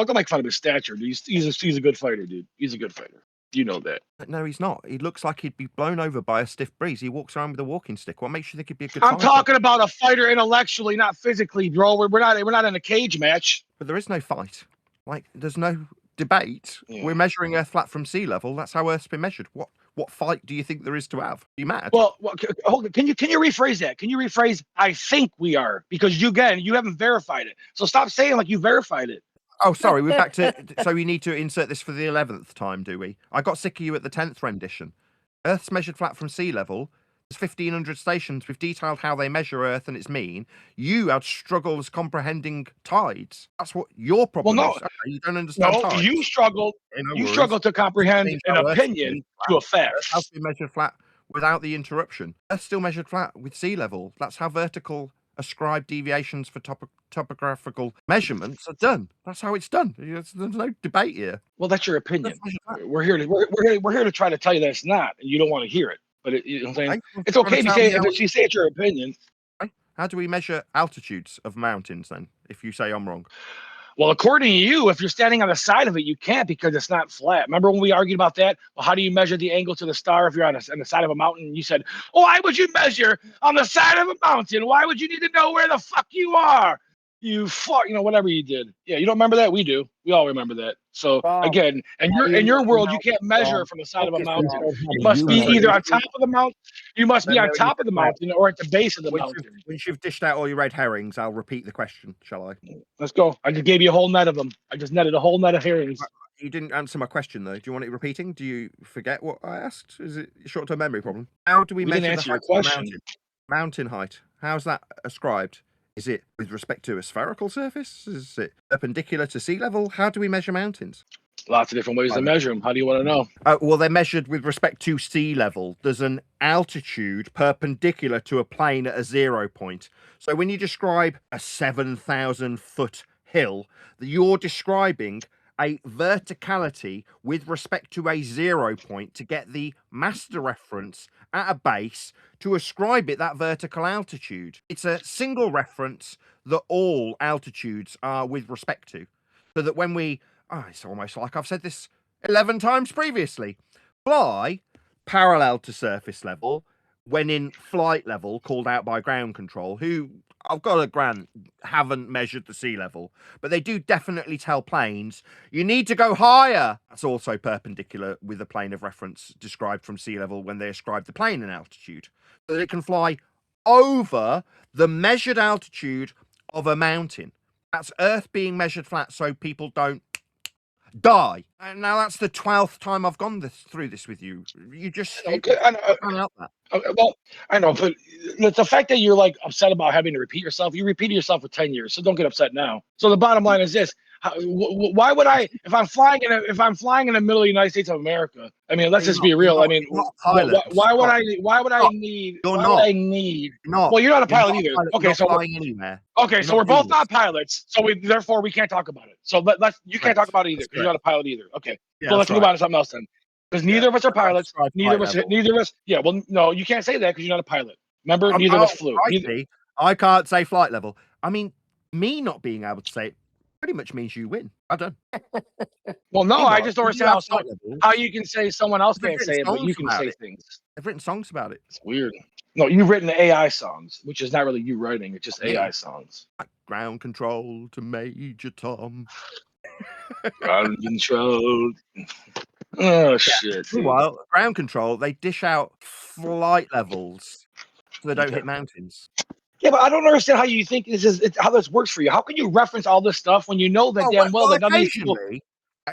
don't make fun of his stature, dude. He's a good fighter, dude. He's a good fighter. You know that. No, he's not. He looks like he'd be blown over by a stiff breeze. He walks around with a walking stick. What makes you think he'd be a good fighter? I'm talking about a fighter intellectually, not physically, bro. We're not in a cage match. But there is no fight. Like, there's no debate. Yeah. We're measuring Earth flat from sea level. That's how Earth's been measured. What fight do you think there is to have? Are you mad? Well, hold on. Can you rephrase that? Can you rephrase? I think we are, because you haven't verified it. So stop saying like you verified it. Oh, sorry. We're back to. So we need to insert this for the 11th time, do we? I got sick of you at the 10th rendition. Earth's measured flat from sea level. There's 1,500 stations. We've detailed how they measure Earth and its mean. You had struggles comprehending tides. That's what your problem is. Okay, you don't understand tides. You struggled. You struggled to comprehend an opinion to a fact. Earth has been measured flat without the interruption. Earth's still measured flat with sea level. That's how vertical ascribed deviations for topographical measurements are done. That's how it's done. There's no debate here. Well, that's your opinion. We're here to try to tell you that it's not, and you don't want to hear it. But you know what I'm saying? It's okay if you say it's your opinion. How do we measure altitudes of mountains then, if you say I'm wrong? Well, according to you, if you're standing on the side of it, you can't because it's not flat. Remember when we argued about that? Well, how do you measure the angle to the star if you're on the side of a mountain? You said, oh, why would you measure on the side of a mountain? Why would you need to know where the fuck you are? You fuck, whatever you did. Yeah, you don't remember that? We do. We all remember that. So again, and in your world, you can't measure from the side of a mountain. You must be either on top of the mountain. You must be on top of the mountain or at the base of the mountain. Once you've dished out all your red herrings, I'll repeat the question. Shall I? Let's go. I just gave you a whole net of them. I just netted a whole net of herrings. You didn't answer my question though. Do you want it repeating? Do you forget what I asked? Is it a short-term memory problem? How do we measure didn't answer your question. Mountain height? How's that ascribed? Is it with respect to a spherical surface? Is it perpendicular to sea level? How do we measure mountains? Lots of different ways to measure them. How do you want to know? Well, they're measured with respect to sea level. There's an altitude perpendicular to a plane at a 0 point. So when you describe a 7,000-foot hill, you're describing a verticality with respect to a 0 point to get the master reference at a base to ascribe it that vertical altitude. It's a single reference that all altitudes are with respect to. So that when we, it's almost like I've said this 11 times previously, fly parallel to surface level, when in flight level called out by ground control, who I've got to grant haven't measured the sea level, but they do definitely tell planes you need to go higher. That's also perpendicular with a plane of reference described from sea level when they ascribe the plane an altitude, so that it can fly over the measured altitude of a mountain. That's Earth being measured flat so people don't Die. And now that's the 12th time I've gone through this with you. You just stupid. I can't help that. Well, I know, but the fact that you're like upset about having to repeat yourself, you repeated yourself for 10 years, so don't get upset now. So the bottom line is this: why would I, if I'm flying in the middle of the United States of America? I mean, let's just be real. I mean, why would I need? Well, you're not a pilot either. Okay, so flying anywhere. Okay, so we're both not pilots, so therefore we can't talk about it. So you can't talk about it either because you're not a pilot either. Okay, so let's move on to something else then. Because neither of us are pilots. Neither of us. Yeah, well, no, you can't say that because you're not a pilot. Remember, neither of us flew. I can't say flight level. I mean, me not being able to say it pretty much means you win. I'm done. Well, no, I just don't understand how you can say someone else can't say it, but you can say things. I've written songs about it. It's weird. No, you've written AI songs, which is not really you writing. It's just AI songs. Ground control to Major Tom. Ground control. Oh shit! Meanwhile, ground control, they dish out flight levels so they don't hit mountains. Yeah, but I don't understand how you think how this works for you. How can you reference all this stuff when you know that damn well that none of these people...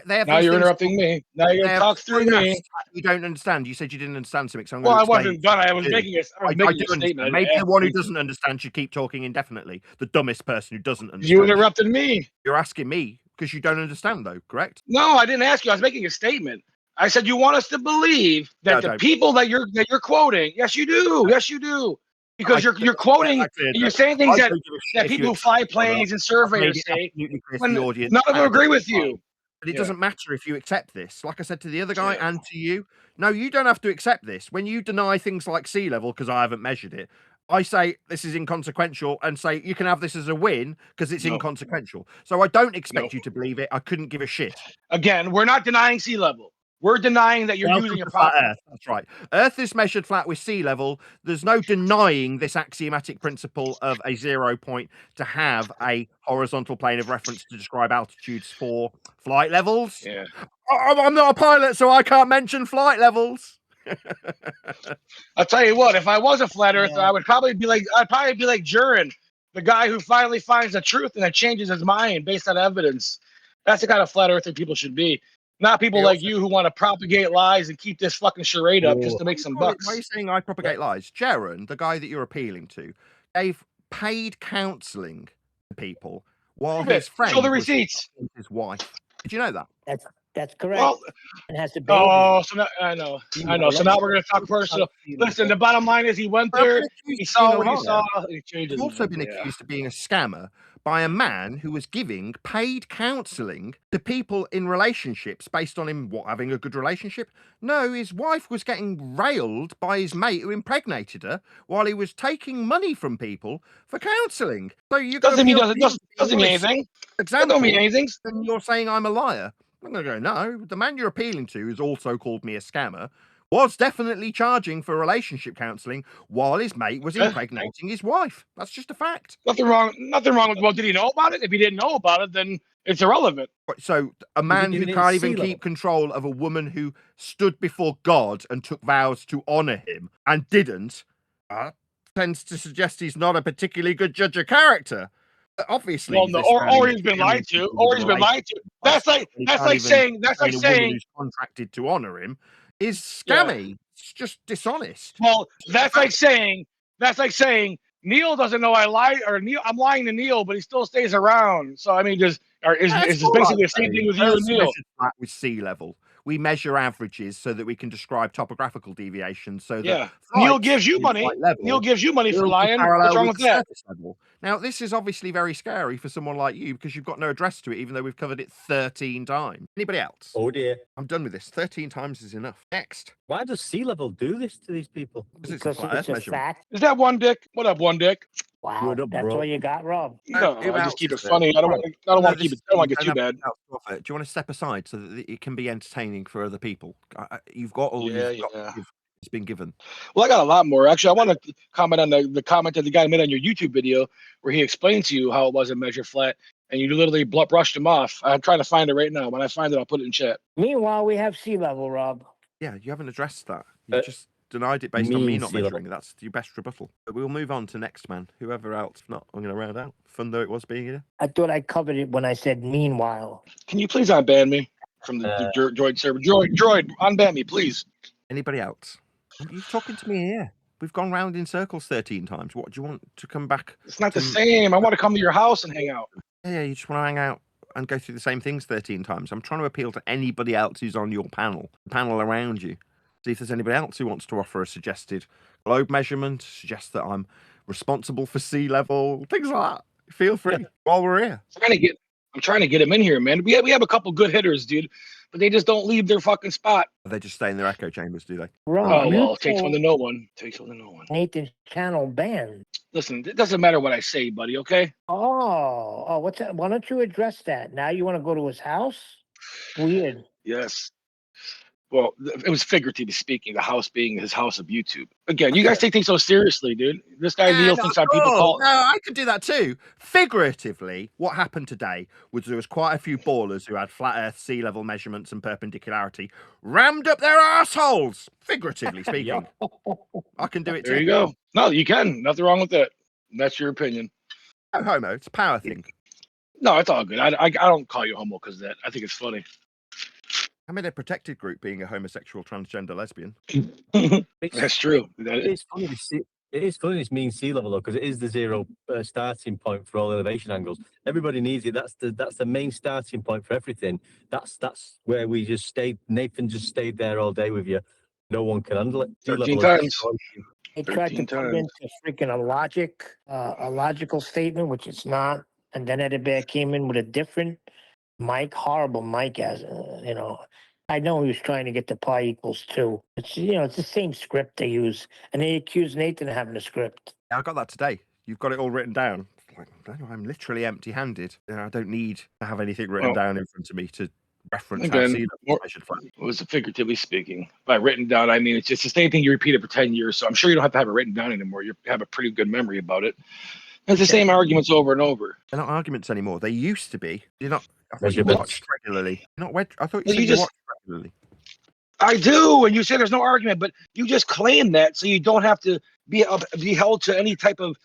Now you're interrupting me. Now you're gonna talk through me. You don't understand. You said you didn't understand something. So I wasn't done. I was making a statement. Maybe the one who doesn't understand should keep talking indefinitely. The dumbest person who doesn't understand. You interrupted me. You're asking me because you don't understand, though. Correct? No, I didn't ask you. I was making a statement. I said you want us to believe that the people that you're quoting. Yes, you do. Yes, you do. Because you're quoting, you're saying things that people who fly planes and surveyors say. When none of them agree with you. But it doesn't matter if you accept this. Like I said to the other guy and to you, no, you don't have to accept this. When you deny things like sea level because I haven't measured it, I say this is inconsequential and say you can have this as a win because it's inconsequential. So I don't expect you to believe it. I couldn't give a shit. Again, we're not denying sea level. We're denying that you're using a flat Earth. That's right. Earth is measured flat with sea level. There's no denying this axiomatic principle of a 0 point to have a horizontal plane of reference to describe altitudes for flight levels. Yeah. I'm not a pilot, so I can't mention flight levels. I'll tell you what, if I was a flat earther, I'd probably be like Jurin, the guy who finally finds the truth and then changes his mind based on evidence. That's the kind of flat earther people should be. Not people like you who want to propagate lies and keep this fucking charade up just to make some bucks. Why are you saying I propagate lies? Jaron, the guy that you're appealing to, gave paid counselling to people while his friend show the receipts. His wife. Did you know that? That's correct. Well, and has to baby. Oh, so now, I know. So now we're going to talk personal. Listen, the bottom line is he went there, he saw what he saw, and he changed. He's also been accused of being a scammer by a man who was giving paid counselling to people in relationships based on him having a good relationship. No, his wife was getting railed by his mate who impregnated her while he was taking money from people for counselling. So you doesn't mean anything. Example, don't mean anything. Then you're saying I'm a liar. I'm going to go, no, the man you're appealing to, who's also called me a scammer, was definitely charging for relationship counselling while his mate was impregnating his wife. That's just a fact. Nothing wrong with, well, did he know about it? If he didn't know about it, then it's irrelevant. So a man who can't even keep control of a woman who stood before God and took vows to honour him and didn't, tends to suggest he's not a particularly good judge of character. Obviously, well, no, or he's been lied to, That's like saying who's contracted to honor him is scammy. Yeah. It's just dishonest. Well, that's like saying Neil doesn't know I lied, or I'm lying to Neil, but he still stays around. So I mean, is this basically the same thing with you and Neil? With sea level, we measure averages so that we can describe topographical deviations. So that Neil gives you money. Neil gives you money for lying. What's wrong with that? Level. Now, this is obviously very scary for someone like you because you've got no address to it, even though we've covered it 13 times. Anybody else? Oh dear. I'm done with this. 13 times is enough. Next. Why does sea level do this to these people? Because it's a fact. Is that One Dick? What up, One Dick? Wow, that's all you got, Rob. No, I just keep it funny. I don't want to keep it. I don't want to get too bad. Do you want to step aside so that it can be entertaining for other people? You've got all it's been given. Well, I got a lot more. Actually, I want to comment on the comment that the guy made on your YouTube video where he explained to you how it wasn't measured flat, and you literally brushed him off. I'm trying to find it right now. When I find it, I'll put it in chat. Meanwhile, we have sea level, Rob. Yeah, you haven't addressed that. You just denied it based on me not measuring. That's your best rebuttal. But we'll move on to next man. Whoever else. If not, I'm going to round out. Fun though it was being here. I thought I covered it when I said meanwhile. Can you please unban me? from the droid server. Droid, unban me, please. Anybody else? You're talking to me here. We've gone round in circles 13 times. What do you want to come back? It's not the same. I want to come to your house and hang out. Yeah, you just want to hang out and go through the same things 13 times. I'm trying to appeal to anybody else who's on your panel, the panel around you. See if there's anybody else who wants to offer a suggested globe measurement, suggest that I'm responsible for sea level, things like that. Feel free while we're here. I'm trying to get them in here, man. We have a couple good hitters, dude, but they just don't leave their fucking spot. They just stay in their echo chambers, do they? Oh, well, it takes one to know one. Nathan's channel banned. Listen, it doesn't matter what I say, buddy, okay? Oh, what's that? Why don't you address that? Now you want to go to his house? Weird. Yes. Well, it was figuratively speaking, the house being his house of YouTube. Again, you guys take things so seriously, dude. This guy Neil thinks on people call. No, I could do that too. Figuratively, what happened today was there was quite a few ballers who had flat Earth sea level measurements and perpendicularity rammed up their assholes. Figuratively speaking, I can do it too. There you go. No, you can. Nothing wrong with that. That's your opinion. No homo. It's a power thing. No, it's all good. I don't call you homo because of that. I think it's funny. I'm in a protected group being a homosexual transgender lesbian. That's true. It is funny this mean sea level though, because it is the zero starting point for all elevation angles. Everybody needs it. That's the main starting point for everything. That's where we just stayed. Nathan just stayed there all day with you. No one can handle it. 13 times. They tried to put it into freaking a logical statement, which it's not. And then ElderBear came in with a different horrible mic as I know he was trying to get the pi equals 2. It's it's the same script they use, and they accuse Nathan of having a script. Yeah, I got that today. You've got it all written down. I'm literally empty-handed. I don't need to have anything written down in front of me to reference how sea level measured flat. It was figuratively speaking. By written down, I mean it's just the same thing you repeated for 10 years. So I'm sure you don't have to have it written down anymore. You have a pretty good memory about it. It's the same arguments over and over. They're not arguments anymore. They used to be. You're not. I thought you watched regularly. I thought you said you watched regularly. I do, and you say there's no argument, but you just claim that so you don't have to be held to any type of,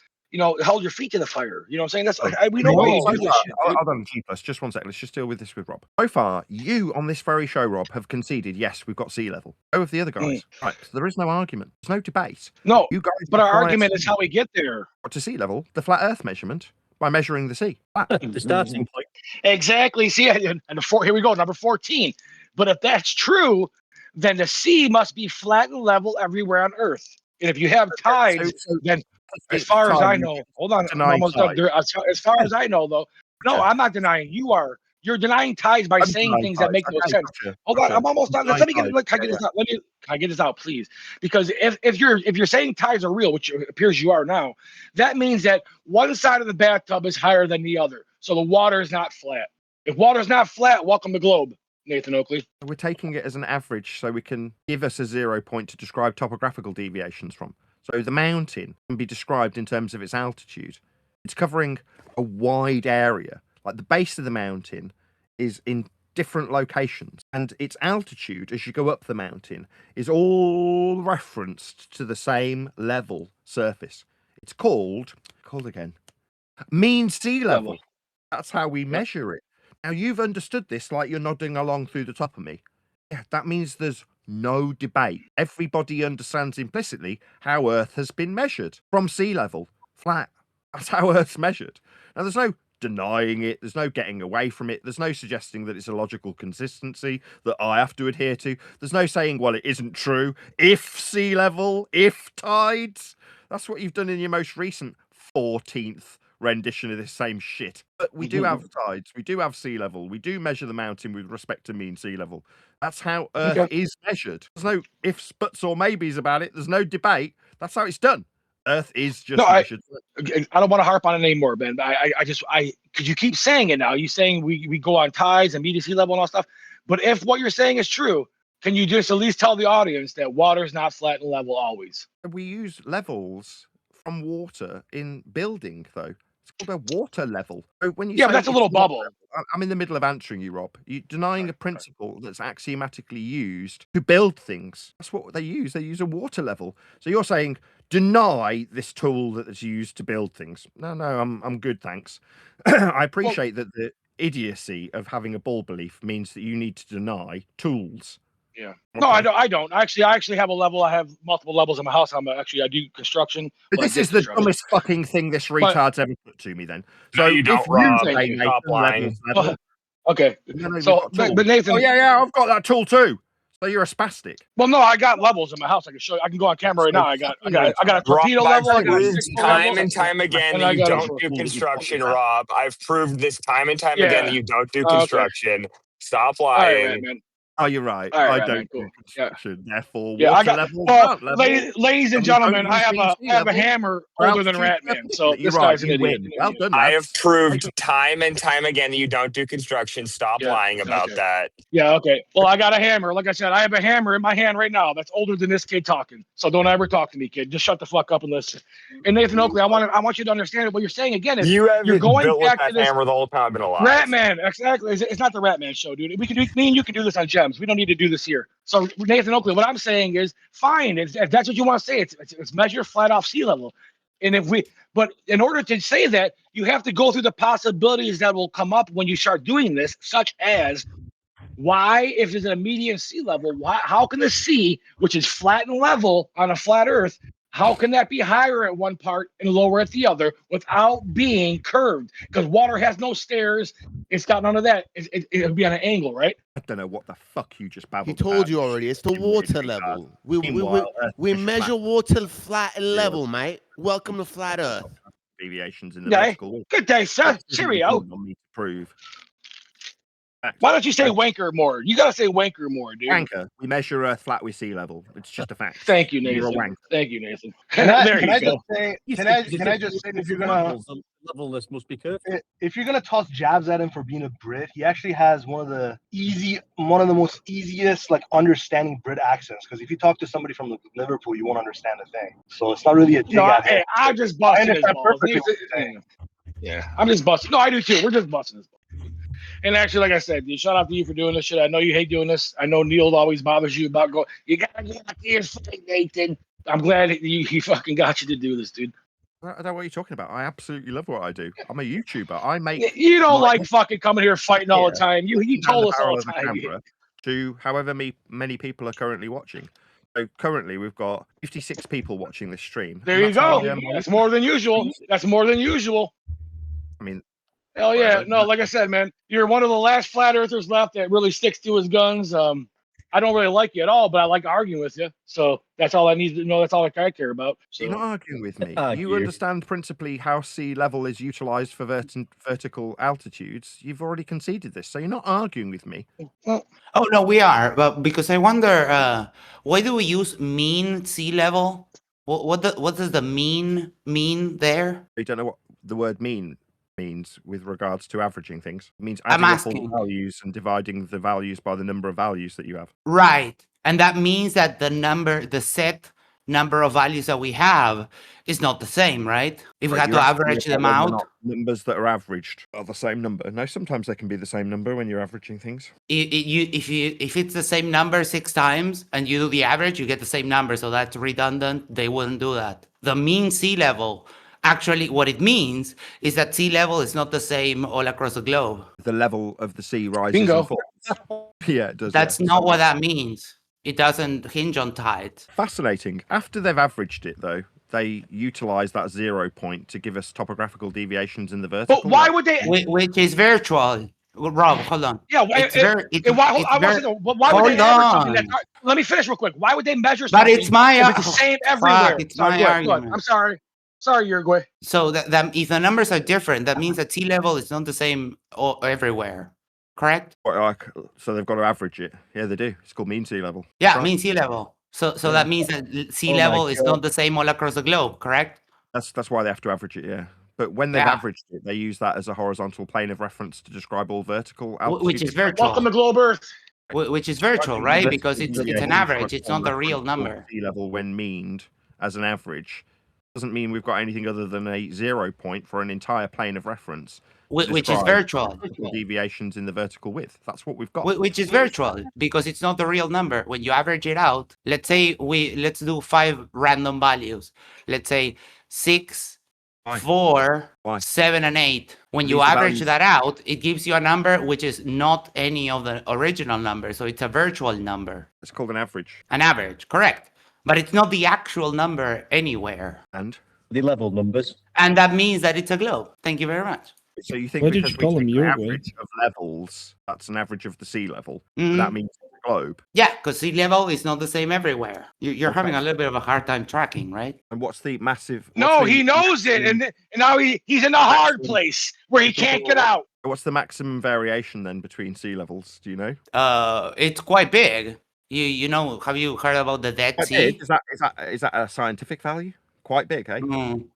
held your feet to the fire. You know what I'm saying? That's we know why you do this shit. Hold on, G+, just 1 second. Let's just deal with this with Rob. So far, you on this very show, Rob, have conceded, yes, we've got sea level. So have the other guys. Right, so there is no argument. There's no debate. No, you guys. But our argument is how we get there. To sea level, the flat Earth measurement by measuring the sea. The starting point. Exactly. See, and here we go, number 14. But if that's true, then the sea must be flat and level everywhere on Earth. And if you have tides, then as far as I know, hold on, I'm almost done. As far as I know, though, no, I'm not denying. You are. You're denying tides by saying things that make no sense. Hold on, I'm almost done. Let me get. Can I get this out? Can I get this out, please? Because if you're saying tides are real, which it appears you are now, that means that one side of the bathtub is higher than the other, so the water is not flat. If water is not flat, welcome to globe, Nathan Oakley. We're taking it as an average, so we can give us a 0 point to describe topographical deviations from. So the mountain can be described in terms of its altitude. It's covering a wide area. Like the base of the mountain is in different locations, and its altitude as you go up the mountain is all referenced to the same level surface. It's called mean sea level. That's how we measure it. Now you've understood this like you're nodding along through the top of me. Yeah, that means there's no debate. Everybody understands implicitly how Earth has been measured from sea level, flat. That's how Earth's measured. Now there's no denying it. There's no getting away from it. There's no suggesting that it's a logical consistency that I have to adhere to. There's no saying, well, it isn't true. If sea level, if tides. That's what you've done in your most recent 14th rendition of this same shit. But we do have tides. We do have sea level. We do measure the mountain with respect to mean sea level. That's how Earth is measured. There's no ifs, buts, or maybes about it. There's no debate. That's how it's done. Earth is just measured. I don't want to harp on it anymore, Ben. Because you keep saying it now. You're saying we go on tides and meet sea level and all stuff. But if what you're saying is true, can you just at least tell the audience that water is not flat and level always? We use levels from water in building, though. It's called a water level. So when you but that's a little bubble. I'm in the middle of answering you, Rob. You're denying a principle that's axiomatically used to build things. That's what they use. They use a water level. So you're saying deny this tool that is used to build things. No, I'm good, thanks. I appreciate that idiocy of having a ball belief means that you need to deny tools. Yeah. No, I don't. I actually have a level. I have multiple levels in my house. I do construction. This is the dumbest fucking thing this retard's ever put to me. Then, so no, you don't, Rob. Stop lying. Okay. So, but Nathan. Oh yeah, I've got that tool too. So you're a spastic. Well, no, I got levels in my house. I can show you. I can go on camera right now. I got a torpedo level. I got time and time again that you don't do construction, Rob. I've proved this time and time again that you don't do construction. Stop lying. Oh, you're right. Right, I don't do construction. Therefore, ladies and gentlemen, I have a hammer older than Ratman. So this guy's an idiot. Well done, I have proved time and time again that you don't do construction. Stop lying about that. Yeah, okay. Well, I got a hammer. Like I said, I have a hammer in my hand right now that's older than this kid talking. So don't ever talk to me, kid. Just shut the fuck up and listen. And Nathan Oakley, I want you to understand what you're saying again is you're going built back with that hammer the whole time I've been alive. Ratman, exactly. It's not the Ratman show, dude. Me and you can do this on Gems. We don't need to do this here. So Nathan Oakley, what I'm saying is fine. If that's what you want to say, it's measure flat off sea level. But in order to say that, you have to go through the possibilities that will come up when you start doing this, such as why, if there's a median sea level, how can the sea, which is flat and level on a flat Earth, how can that be higher at one part and lower at the other without being curved? Because water has no stairs. It's got none of that. It'll be on an angle, right? I don't know what the fuck you just babbled. He told you already. It's the water level. We measure water flat and level, mate. Welcome to flat Earth. Deviations in the vertical. Good day, sir. Cheerio. Me to prove. Why don't you say wanker more? You gotta say wanker more, dude. Wanker. We measure Earth flat with sea level. It's just a fact. Thank you, Nathan. You're a wanker. Thank you, Nathan. Can I just say if you're gonna level list must be curved. If you're gonna toss jabs at him for being a Brit, he actually has one of the most easiest understanding Brit accents. Because if you talk to somebody from Liverpool, you won't understand a thing. So it's not really a dig at him. I'm just busting his balls. Yeah, I'm just busting. No, I do too. We're just busting his balls. And actually, like I said, shout out to you for doing this shit. I know you hate doing this. I know Neil always bothers you about going. You gotta get out here, Nathan. I'm glad he fucking got you to do this, dude. I don't know what you're talking about. I absolutely love what I do. I'm a YouTuber. I make. You don't like fucking coming here fighting all the time. You told us all the time. To however many people are currently watching. So currently we've got 56 people watching this stream. There you go. That's more than usual. That's more than usual. I mean. Hell yeah. No, like I said, man, you're one of the last flat earthers left that really sticks to his guns. I don't really like you at all, but I like arguing with you. So that's all I need to know. That's all I care about. So. You're not arguing with me. You understand principally how sea level is utilized for vertical altitudes. You've already conceded this, so you're not arguing with me. Oh, no, we are. But because I wonder, why do we use mean sea level? What does the mean mean there? You don't know what the word mean means with regards to averaging things. It means adding up all the values and dividing the values by the number of values that you have. Right. And that means that the set number of values that we have is not the same, right? If we had to average them out. Numbers that are averaged are the same number. No, sometimes they can be the same number when you're averaging things. If it's the same number 6 times and you do the average, you get the same number. So that's redundant. They wouldn't do that. The mean sea level. Actually, what it means is that sea level is not the same all across the globe. The level of the sea rises and falls. Yeah, it does. That's not what that means. It doesn't hinge on tide. Fascinating. After they've averaged it, though, they utilize that 0 point to give us topographical deviations in the vertical. But why would they? Which is virtual. Rob, hold on. Yeah, why would they ever something that? Let me finish real quick. Why would they measure something? But it's my if it's the same everywhere. It's my argument. I'm sorry. Sorry, Uruguay. So that if the numbers are different, that means that sea level is not the same everywhere, correct? So they've got to average it. Yeah, they do. It's called mean sea level. Yeah, mean sea level. So that means that sea level is not the same all across the globe, correct? That's why they have to average it. Yeah. But when they've averaged it, they use that as a horizontal plane of reference to describe all vertical altitudes. Which is virtual. Welcome to Globe Earth. Which is virtual, right? Because it's an average. It's not the real number. Sea level, when meaned as an average, doesn't mean we've got anything other than a 0 point for an entire plane of reference. Which is virtual. Deviations in the vertical width. That's what we've got. Which is virtual because it's not the real number. When you average it out, let's say let's do 5 random values. Let's say 6, 4, 7, and 8. When you average that out, it gives you a number which is not any of the original numbers. So it's a virtual number. It's called an average. An average, correct. But it's not the actual number anywhere. And? The level numbers. And that means that it's a globe. Thank you very much. So you think Why did because you we call take them the Uruguay? average of levels, that's an average of the sea level. Mhm. That means it's a globe. Yeah, because sea level is not the same everywhere. You're having a little bit of a hard time tracking, right? And what's the massive... No, he knows it, and now he's in a hard place where he can't get out. What's the maximum variation then between sea levels? Do you know? It's quite big. You know, have you heard about the Dead Quite Sea? big? Is that a scientific value? Quite big, eh?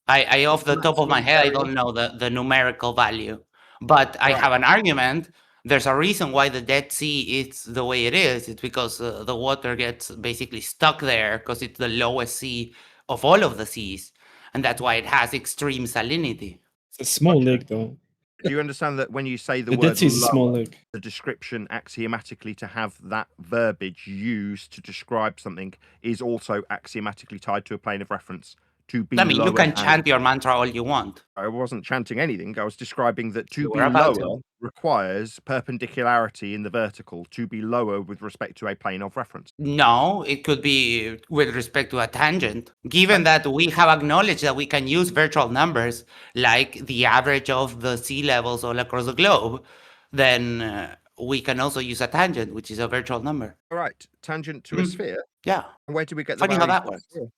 I off the top of my head, I don't know the numerical value, but I have an argument. There's a reason why the Dead Sea is the way it is. It's because the water gets basically stuck there because it's the lowest sea of all of the seas, and that's why it has extreme salinity. It's a small lake, though. Do you understand that when you say the The word Dead Sea is a small lower, lake. the description axiomatically to have that verbiage used to describe something is also axiomatically tied to a plane of reference? To be I mean, you lower can than- chant your mantra all you want. I wasn't chanting anything. I was describing that to You be were about lower to. requires perpendicularity in the vertical, to be lower with respect to a plane of reference. No, it could be with respect to a tangent. Given that we have acknowledged that we can use virtual numbers like the average of the sea levels all across the globe, then we can also use a tangent, which is a virtual number. All right, tangent to a sphere. Yeah. And where do we get the Funny how value that for the works. sphere?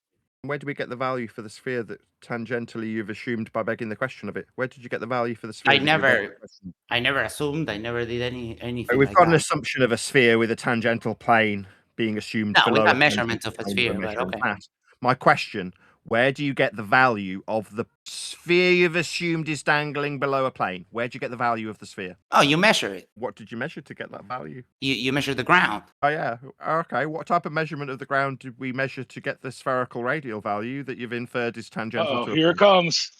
And where do we get the value for the sphere that tangentially you've assumed by begging the question of it? Where did you get the value for the sphere? I that you begged the never question? assumed. I never did anything. We've like got an that. assumption of a sphere with a tangential plane being assumed. No, we below got a measurements tangential of a plane sphere, we're but measuring okay. that. My question: where do you get the value of the sphere you've assumed is dangling below a plane? Where do you get the value of the sphere? Oh, you measure it. What did you measure to get that value? You measure the ground. Oh yeah. Okay. What type of measurement of the ground did we measure to get the spherical radial value that you've inferred is tangential Oh, to a here it plane? comes.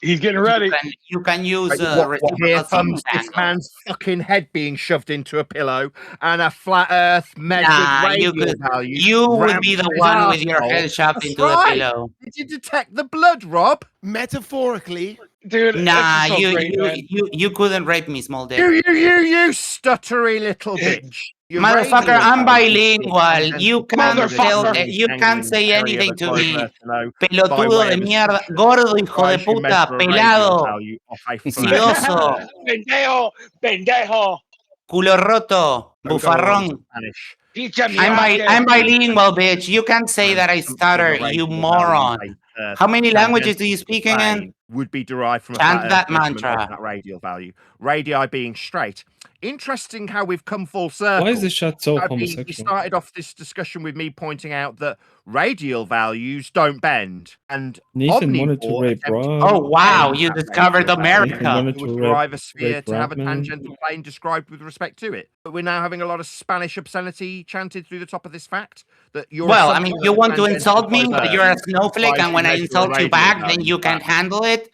He's getting ready. You can use Here reciprocal comes sinus this angle. man's fucking head being shoved into a pillow and a flat Earth measured Nah, radial you value. You would be rammed the his one with your arsehole. head shoved That's into right. the pillow. Did you detect the blood, Rob? Metaphorically, dude. Nah, this is so great, man. you couldn't rape me, small dick. You stuttery little bitch. Your Motherfucker, radial I'm value is bilingual. tangential You to can't the tell, dangling you can't say area anything of to the me. globe by Pelotudo way de of mierda, assumption. gordo, hijo de Tries to measure puta, a radial pelado, value of a flat sidoso, Earth. Pendejo, pendejo. culo roto, We've got a lot of bufarrón. Spanish. I'm bilingual, bitch. You can't say that I stutter, you moron. How many languages do you speak again? Would be derived from a Chant flat that Earth measurement mantra. of that radial value. Radii being straight. Interesting how we've come full circle. Why is this shot so We homosexual? started off this discussion with me pointing out that radial values don't bend, and Nathan wanted to omnivore rape attempted Rob. Oh, wow, bend you that discovered radial value. Nathan America. wanted It would to derive a rape sphere to have a ratman. tangential plane described with respect to it. But we're now having a lot of Spanish obscenity chanted through the top of this fact that you're. Well, I mean, you want to insult me, but you're a snowflake, and when I insult you back, then you can't handle it.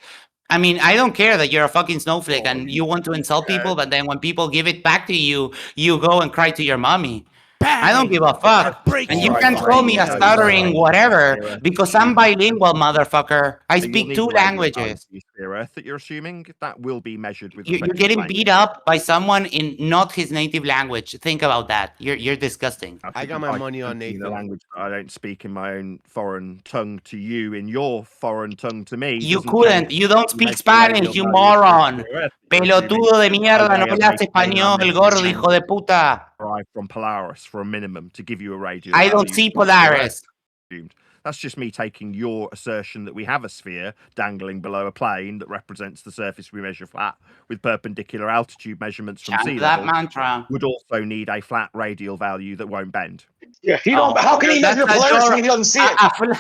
I mean, I don't care that you're a fucking snowflake and you want to insult people, but then when people give it back to you, you go and cry to your mommy. I don't give a fuck. And you can call me a stuttering whatever because I'm bilingual, motherfucker. I speak two languages. Earth that you're assuming that will be measured with. You're respect to getting plane. beat up by someone in not his native language. Think about that. You're disgusting. I got my money on speaking Nathan. The language that I don't speak in my own foreign tongue to you in your foreign tongue to me. You doesn't couldn't. change You don't the speak measure Spanish, radial you value moron. of the Earth. Pelotudo de mierda, no By way of hablas a plane español, measured gordo, angle hijo de puta. derived from Polaris for a minimum to give you a radial. I don't value see of the Earth Polaris. assumed. That's just me taking your assertion that we have a sphere dangling below a plane that represents the surface we measure flat with perpendicular altitude measurements from sea Chant that level. mantra. Would also need a flat radial value that won't bend. Yeah, he don't. How can he measure Polaris when he doesn't see it?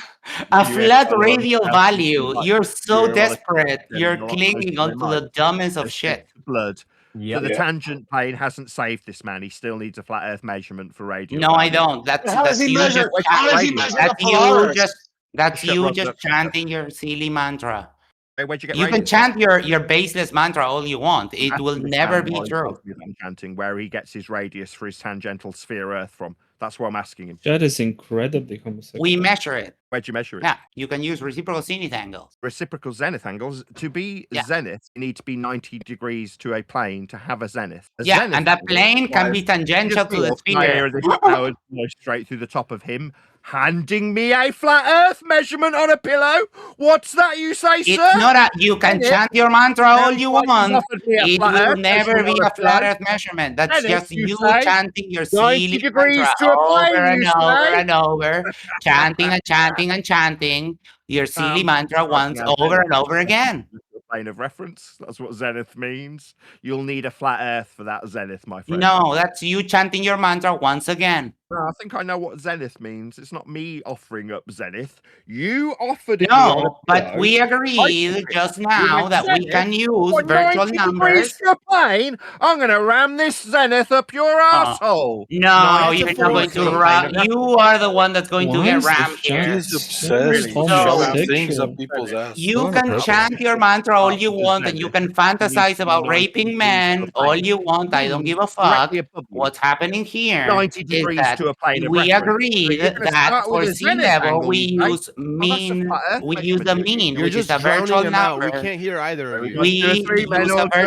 A flat radial value. You're so desperate. You're You're clinging onto the dumbest of shit. Blood. Yep. So the tangent plane hasn't saved this man. He still needs a flat Earth measurement for radial. No, I value. don't. How does he you measure? just How does he measure the that's you Polaris? just that's Shut you Rob just up. chanting your silly mantra. Hey, where'd you get You can Radial? chant your baseless mantra all you want. It That's will the never stand be why true. I'm chanting where he gets his radius for his tangential sphere Earth from. That's what I'm asking him. That is incredibly homosexual. We measure it. Where'd you measure it? Yeah, you can use reciprocal zenith angles. Reciprocal zenith angles. To be zenith, you need to be 90 degrees to a plane to have a zenith. Zenith and that angle plane can be requires- tangential to the sphere. I was straight through the top of him, handing me a flat Earth measurement on a pillow. What's that you say, It's sir? not a. You can chant your mantra all you want. It will Earth never be measurement on a a flat pillow. Earth measurement. That's Zenith, just you you say? chanting your 90 silly degrees mantra to a over plane, and you over say? and over, chanting and chanting and chanting your silly mantra once over and over again. Plane of reference. That's what zenith means. You'll need a flat Earth for that zenith, my friend. No, that's you chanting your mantra once again. No, I think I know what zenith means. It's not me offering up zenith. You offered it. No, but we agreed just now that we can use virtual numbers. To a plane. I'm going to ram this zenith up your asshole. No, you're not going to ram. You are the one that's going to get rammed here. He's obsessed with shoving things up people's ass. You can chant your mantra all you want, and you can fantasize about raping men all you want. I don't give a fuck. What's happening here 90 is degrees that to a plane of we reference. agreed So you're gonna that start with for a sea zenith level angle, we you say? use mean. We use the mean, You're which is just a virtual drowning him out. number. We can't hear either of you. We use a virtual number,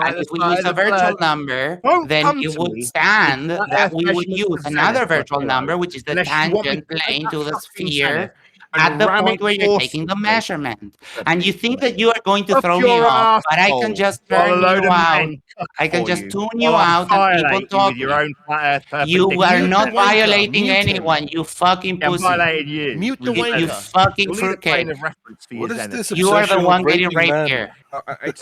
and if we use a virtual number, then it would stand that we would use another virtual number, which is the tangent plane to the sphere, at the point where you're taking the measurement. And you think that you are going to throw me off, but I can just turn you out. I can just tune you out and keep on talking. You are not violating anyone, you fucking pussy. Mute the You wanker. fucking fruitcake. What is this You are the obsession one with getting raping raped men? here.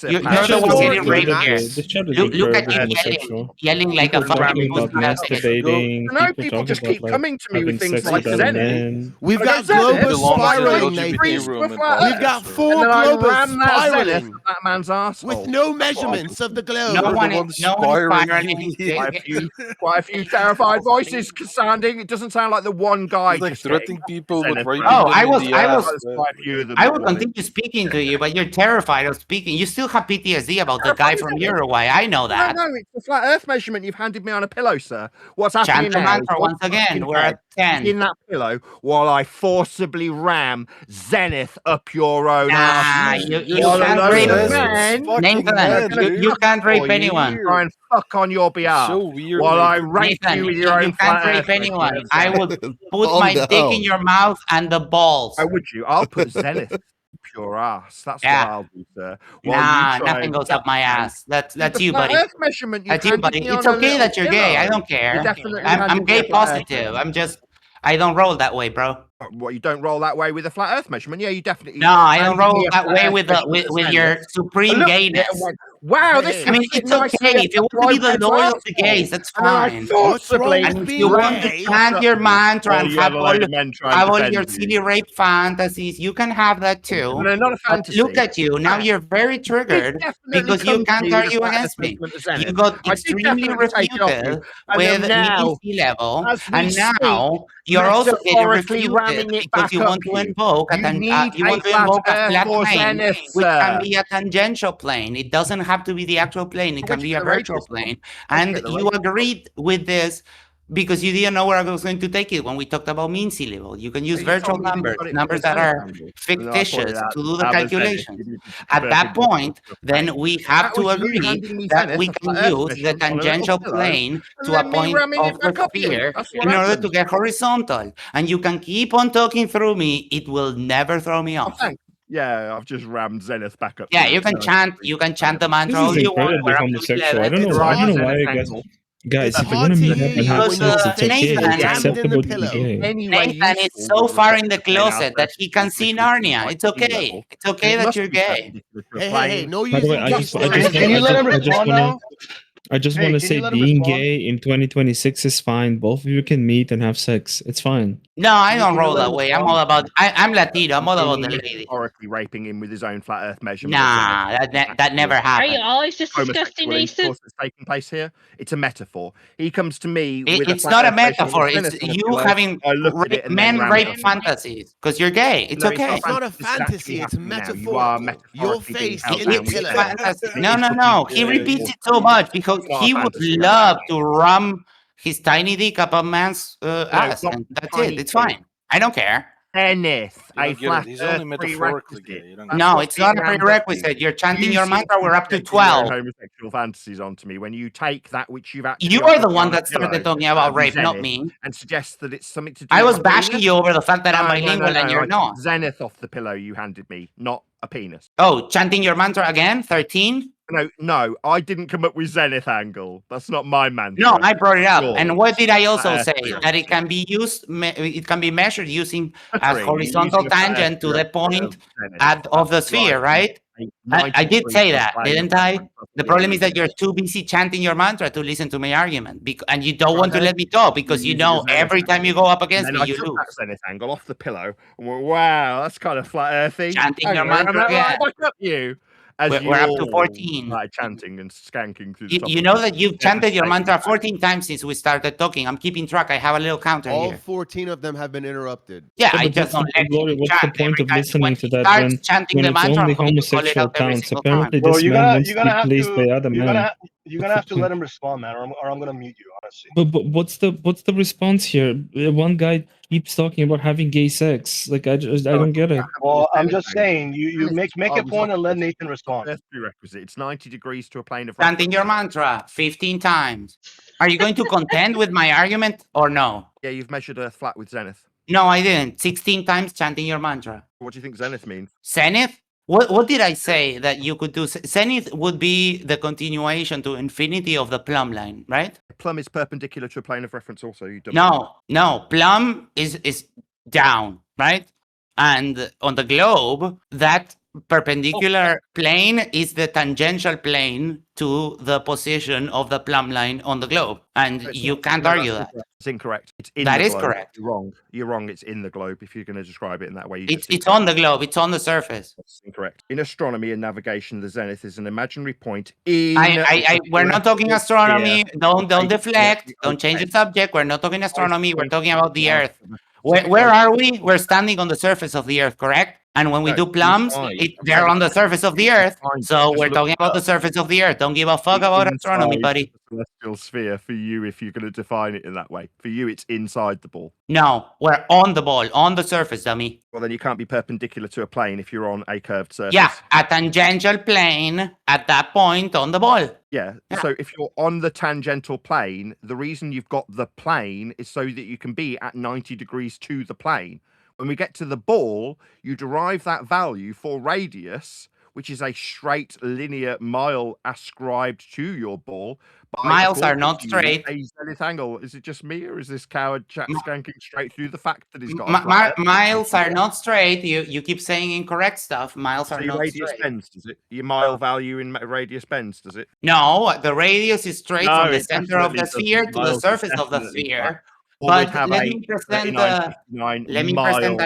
You're You're the one getting raped here. This chat is Look at you homosexual. yelling like a People fucking talking about pussy. masturbating. People just keep about, coming to me with having things sex like with other zenith. men. We've got Zenith, global spiraling, Nathan. Nathan. We've We've got four and then I global ram that zenith spiraling up that man's asshole. with no measurements of the globe. No one is spiraling. Quite a few terrified voices sounding. It doesn't sound like the one guy. He's like threatening people with raping Oh, them I in was, the I ass. was, I will continue speaking to you, but you're terrified of speaking. You still have PTSD about the guy from Uruguay. I know that. No, it's the flat Earth measurement you've handed me on a pillow, sir. What's happening Chant the now? mantra once again. We're at 10. In that pillow, while I forcibly ram zenith up your own Nah, ass. you can't rape. Nathan, you can't rape anyone. Try and fuck on your behalf. So weird. While I rape Nathan, you with your own you flat can't Earth rape anyone. measurement. I will put my dick in your mouth and the balls. How would you? I'll put zenith up your ass. That's what I'll do, sir. While Nah, you try nothing and goes up my ass. That's you, flat buddy. Earth measurement you That's you, handed buddy. me It's on a okay little that you're gay. I pillow. don't care. You definitely I'm handed me gay a flat Earth positive. I don't roll that way, bro. What, you don't roll that way with a flat Earth measurement? Yeah, you definitely. No, I don't handed roll me a that flat way Earth with measurement your zenith. I supreme looked at it gayness. and went, wow, this I mean, looks it's nice okay. If you want to be the lawyer of the gays, that's fine. And if you want to chant your mantra and have all your silly rape fantasies, you can have that too. No, not a But fantasy. look at you. Now you're very triggered because you can't argue against me. You got extremely refuted with mean sea level, and now you're also getting refuted because you want to invoke a flat plane, which can be a tangential plane. It doesn't have to be the actual plane. It can be a virtual plane. And you agreed with this because you didn't know where I was going to take it when we talked about mean sea level. You can use virtual numbers that are fictitious to do the calculation. At that point, then we have to agree that we can use the tangential plane to a point of the sphere in order to get horizontal. And you can keep on talking through me. It will never throw me off. Yeah, I've just rammed zenith back up. Yeah, you can chant the mantra all This is you want. incredibly homosexual. I don't know why guys, if you want to meet up and have sex, it's okay. It's acceptable to be gay. Nathan is so far in the closet that he can see Narnia. It's okay. It's okay that you're gay. Hey, no, By the way, I just Can you let him respond now? I just want to say being gay in 2026 is fine. Both of you can meet and have sex. It's fine. No, I don't roll that way. I'm all about. I'm Latino. I'm all about the lady. Metaphorically raping him with his own flat Earth measurement. Nah, that never happened. Are you always just disgusting, Nathan? That's taking place here. It's a metaphor. He comes to me. It's not a metaphor. It's you having men rape fantasies because you're gay. It's okay. It's not a fantasy. It's metaphorical. Your face in No. He repeats it so much because he would love to ram his tiny dick up a man's ass, and that's it. It's fine. I don't care. Zenith, He's only metaphorically gay. No, it's not a prerequisite. You're chanting your mantra. We're up to 12. Homosexual fantasies onto me when you take that which you've actually. You are the one that started talking about rape, not me. And suggest that it's something to do. I was bashing you over the fact that I'm bilingual and you're not. Zenith off the pillow you handed me, not a penis. Oh, chanting your mantra again? 13? No, I didn't come up with Zenith angle. That's not my mantra. No, I brought it up. And what did I also say? That it can be used, it can be measured using a horizontal tangent to the point of the sphere, right? I did say that, didn't I? The problem is that you're too busy chanting your mantra to listen to my argument, and you don't want to let me talk because you know every time you go up against me, you lose. That Zenith angle off the pillow. Wow, that's kind of flat earthy. Chanting your mantra again. We're up to 14. Like chanting and skanking through the you know that you've chanted your mantra 14 times since we started talking. I'm keeping track. I have a little counter All here. 14 of them have been interrupted. Yeah, I just don't let you What's the point of listening to that when it's only homosexual counts? Apparently this man wants to be pleased by other men. You're gonna have to let him respond, man, or I'm gonna mute you, honestly. But what's the response here? One guy keeps talking about having gay sex. Like I don't get it. Well, I'm just saying you make a point and let Nathan respond. That's prerequisite. It's 90 degrees to a plane of chanting your mantra 15 times. Are you going to contend with my argument or no? Yeah, you've measured Earth flat with Zenith. No, I didn't. 16 times chanting your mantra. What do you think Zenith means? Zenith? What did I say that you could do? Zenith would be the continuation to infinity of the plumb line, right? Plumb is perpendicular to a plane of reference also. No. Plumb is down, right? And on the globe, that perpendicular plane is the tangential plane to the position of the plumb line on the globe. And you can't argue that. It's incorrect. It's in that the is globe. correct. You're wrong. It's in the globe if you're going to describe it in that way. It's on the globe. It's on the surface. That's incorrect. In astronomy and navigation, the zenith is an imaginary point in... We're not talking astronomy. Don't deflect. Don't change the subject. We're not talking astronomy. We're talking about the Earth. Where are we? We're standing on the surface of the Earth, correct? And when we do plumbs, they're on the surface of the Earth. So we're talking about the surface of the Earth. Don't give a fuck about astronomy, buddy. Celestial sphere for you, if you're going to define it in that way. For you, it's inside the ball. No, we're on the ball, on the surface, dummy. Well, then you can't be perpendicular to a plane if you're on a curved surface. Yeah, a tangential plane at that point on the ball. Yeah. So if you're on the tangential plane, the reason you've got the plane is so that you can be at 90 degrees to the plane. When we get to the ball, you derive that value for radius, which is a straight linear mile ascribed to your ball. Miles are not straight. A zenith angle. Is it just me, or is this coward chat skanking straight through the fact that he's got miles are not straight? You keep saying incorrect stuff. Miles are not radius straight. Bends, does it? Your mile value in radius bends, does it? No, the radius is straight from the center of the sphere to the surface of the sphere. But let me present an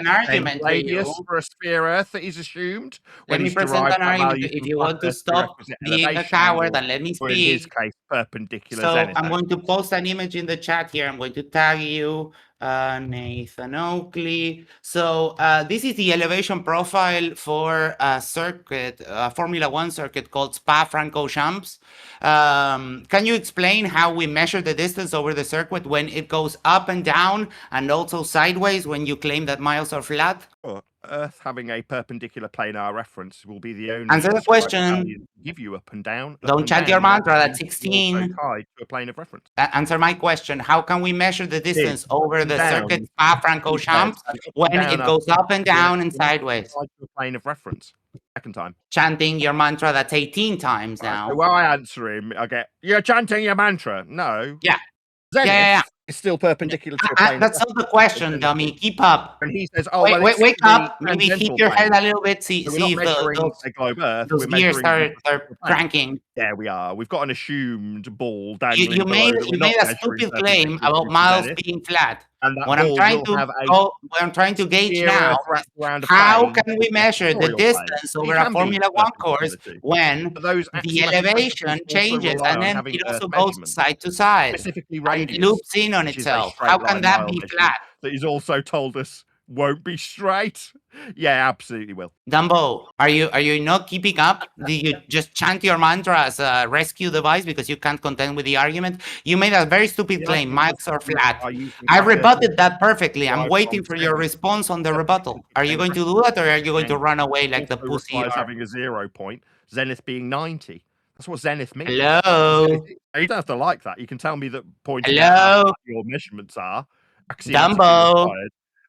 argument to you. For a sphere Earth that is assumed. Let me present an argument. If you want to stop being a coward, then let me speak. In his case, perpendicular. So I'm going to post an image in the chat here. I'm going to tag you, Nathan Oakley. So this is the elevation profile for a circuit, a Formula One circuit called Spa-Francorchamps. Can you explain how we measure the distance over the circuit when it goes up and down and also sideways when you claim that miles are flat? Sure. Earth having a perpendicular planar reference will be the only... Answer the question. Give you up and down. Don't chant your mantra. That's 16. Tied to a plane of reference. Answer my question. How can we measure the distance over the circuit Spa-Francorchamps when it goes up and down and sideways? Tied to a plane of reference. Second time. Chanting your mantra, that's 18 times now. So while I answer him, I get, you're chanting your mantra. No. Yeah. Zenith, yeah. It's still perpendicular to a plane. That's not the question, dummy. Keep up. And he says, "Oh, wake up. Maybe keep your head a little bit. See we're not if measuring a globe Earth. those We're gears measuring are cranking. Yeah, we are. We've got an assumed ball You dangling made below that we're not a measuring stupid claim perpendicular about to miles Zenith. being flat. And that What I'm ball trying will to have a what I'm trying to gauge sphere now wrapped around is a how plane, can we measure the vectorial plane. distance It over a can be Formula One course perpendicular to. when But those the axiomatic elevation principles also changes rely and on then having it also Earth goes measurements, side to side specifically and radius, loops in on which is a itself? straight How can line that mile be measurement flat? that he's also told us won't be straight. Yeah, absolutely will. Dumbo, are you not keeping up? Did you just chant your mantra as a rescue device because you can't contend with the argument? You made a very stupid claim. Miles are flat. I rebutted that perfectly. I'm waiting for your response on the rebuttal. Are you going to do that, or are you going to run away like the Also pussy you requires are? having a 0 point, zenith being 90. That's what zenith means. Hello? You don't have to like that. You can tell me that pointing Hello? out how flat your measurements are axiomatically Dumbo? required,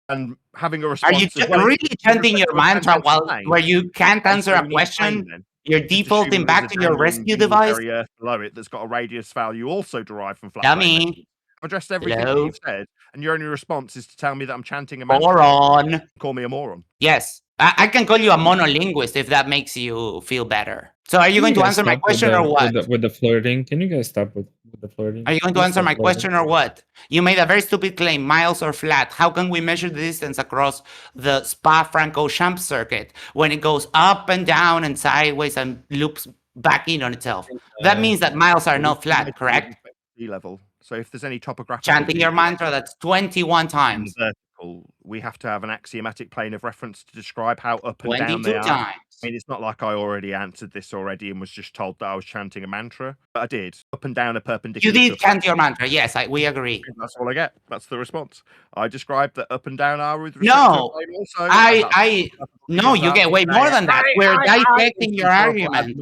and having a Are you response of, well, really with chanting respect your to a mantra tangential plane, where you can't okay, answer so a we need a plane question? then. You're Just assume defaulting that there's back a to your dangling rescue device? dingleberry Earth below it that's got a radius value also derived from flat plane Dummy. measurements. I've addressed everything that Hello? you've said, and your only response is to tell me that I'm chanting a mantra. Moron. Call me a moron. Yes. I can call you a monolinguist if that makes you feel better. So are you going to guys answer my stop with question the- or what? With the flirting? Can you guys stop with the flirting? Are you going to Please answer stop my flirting. question or what? You made a very stupid claim. Miles are flat. How can we measure the distance across the Spa-Francorchamps circuit when it goes up and down and sideways and loops back in on itself? That means that miles are not flat, correct? Sea level. So if there's any topographical Chanting your mantra, that's 21 in times. the vertical, we have to have an axiomatic plane of reference to describe how up and down 22 they are. times. I mean, it's not like I already answered this already and was just told that I was chanting a mantra, but I did. Up and down are You perpendicular. to did a chant your mantra. Yes, we agree. That's all I get. That's the response. I described that up and down are with respect No, to a plane also. no, you get way more than that. We're dissecting your argument.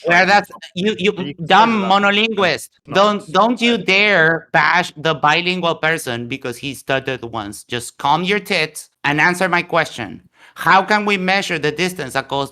Where that's you dumb monolinguist. Don't you dare bash the bilingual person because he stuttered once. Just calm your tits and answer my question. How can we measure the distance across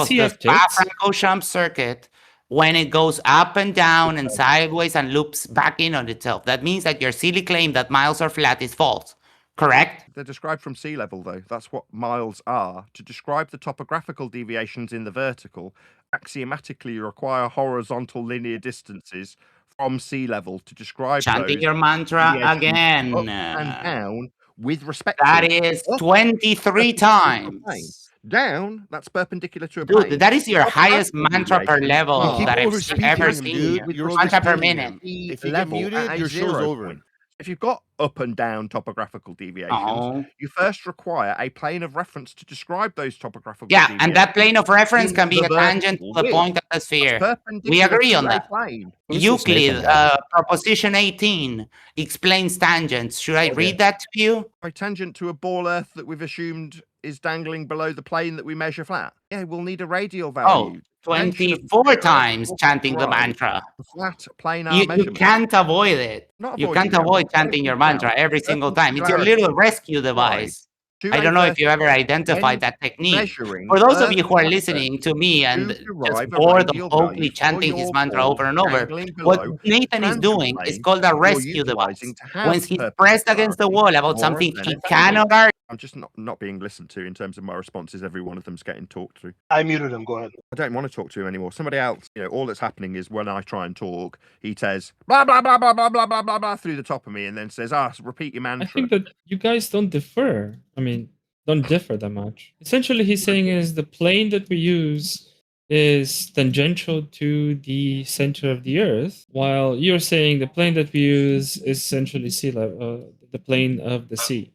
the Spa-Francorchamps circuit when it goes up and down and sideways and loops back in on itself? That means that your silly claim that miles are flat is false. Correct? They're described from sea level, though. That's what miles are. To describe the topographical deviations in the vertical, axiomatically you require horizontal linear distances from sea level to describe Chanting those your mantra deviations again. up and down with respect That to is up, 23 times. Down, that's perpendicular to a Dude, plane. that is your highest Topographical mantra per deviation level keep that I've ever overspeaking him, seen dude. here. You're Mantra per overspeaking minute. him. If you get level muted, at a your show's 0 over. point. If you've got up and down topographical deviations, Oh. you first require a plane of reference to describe those topographical Yeah, deviations. and that plane of reference in can be the a tangent to the vertical point of the sphere. We perpendicular agree to on a that. plane. Euclid, proposition 18, explains tangents. Should I read that to you? A tangent to a ball Earth that we've assumed is dangling below the plane that we measure flat. Yeah, we'll need a radial value. 24 times chanting the mantra. Flat planar You measurement. can't avoid it. Not You avoiding can't it, avoid I'm chanting your pointing mantra out every single time. It's your perpendicularity little rescue device. to I a don't know if you ever vertical identified when that technique. measuring For those of Earth you who are matter listening to me and to just derive a bored of radial Oakley value chanting for his your mantra ball over and over, dangling what below Nathan is tangent doing is plane called a you're rescue device. utilizing to have When he's pressed against the wall about or something a he zenith cannot angle. argue. I'm just not being listened to in terms of my responses. Every one of them's getting talked to. I muted him. Go ahead. I don't want to talk to him anymore. Somebody else, all that's happening is when I try and talk, he says blah blah blah blah blah blah blah blah blah through the top of me and then says, repeat your mantra. I think that you guys don't differ. I mean, don't differ that much. Essentially, he's saying is the plane that we use is tangential to the center of the Earth, while you're saying the plane that we use is essentially sea level, the plane of the sea.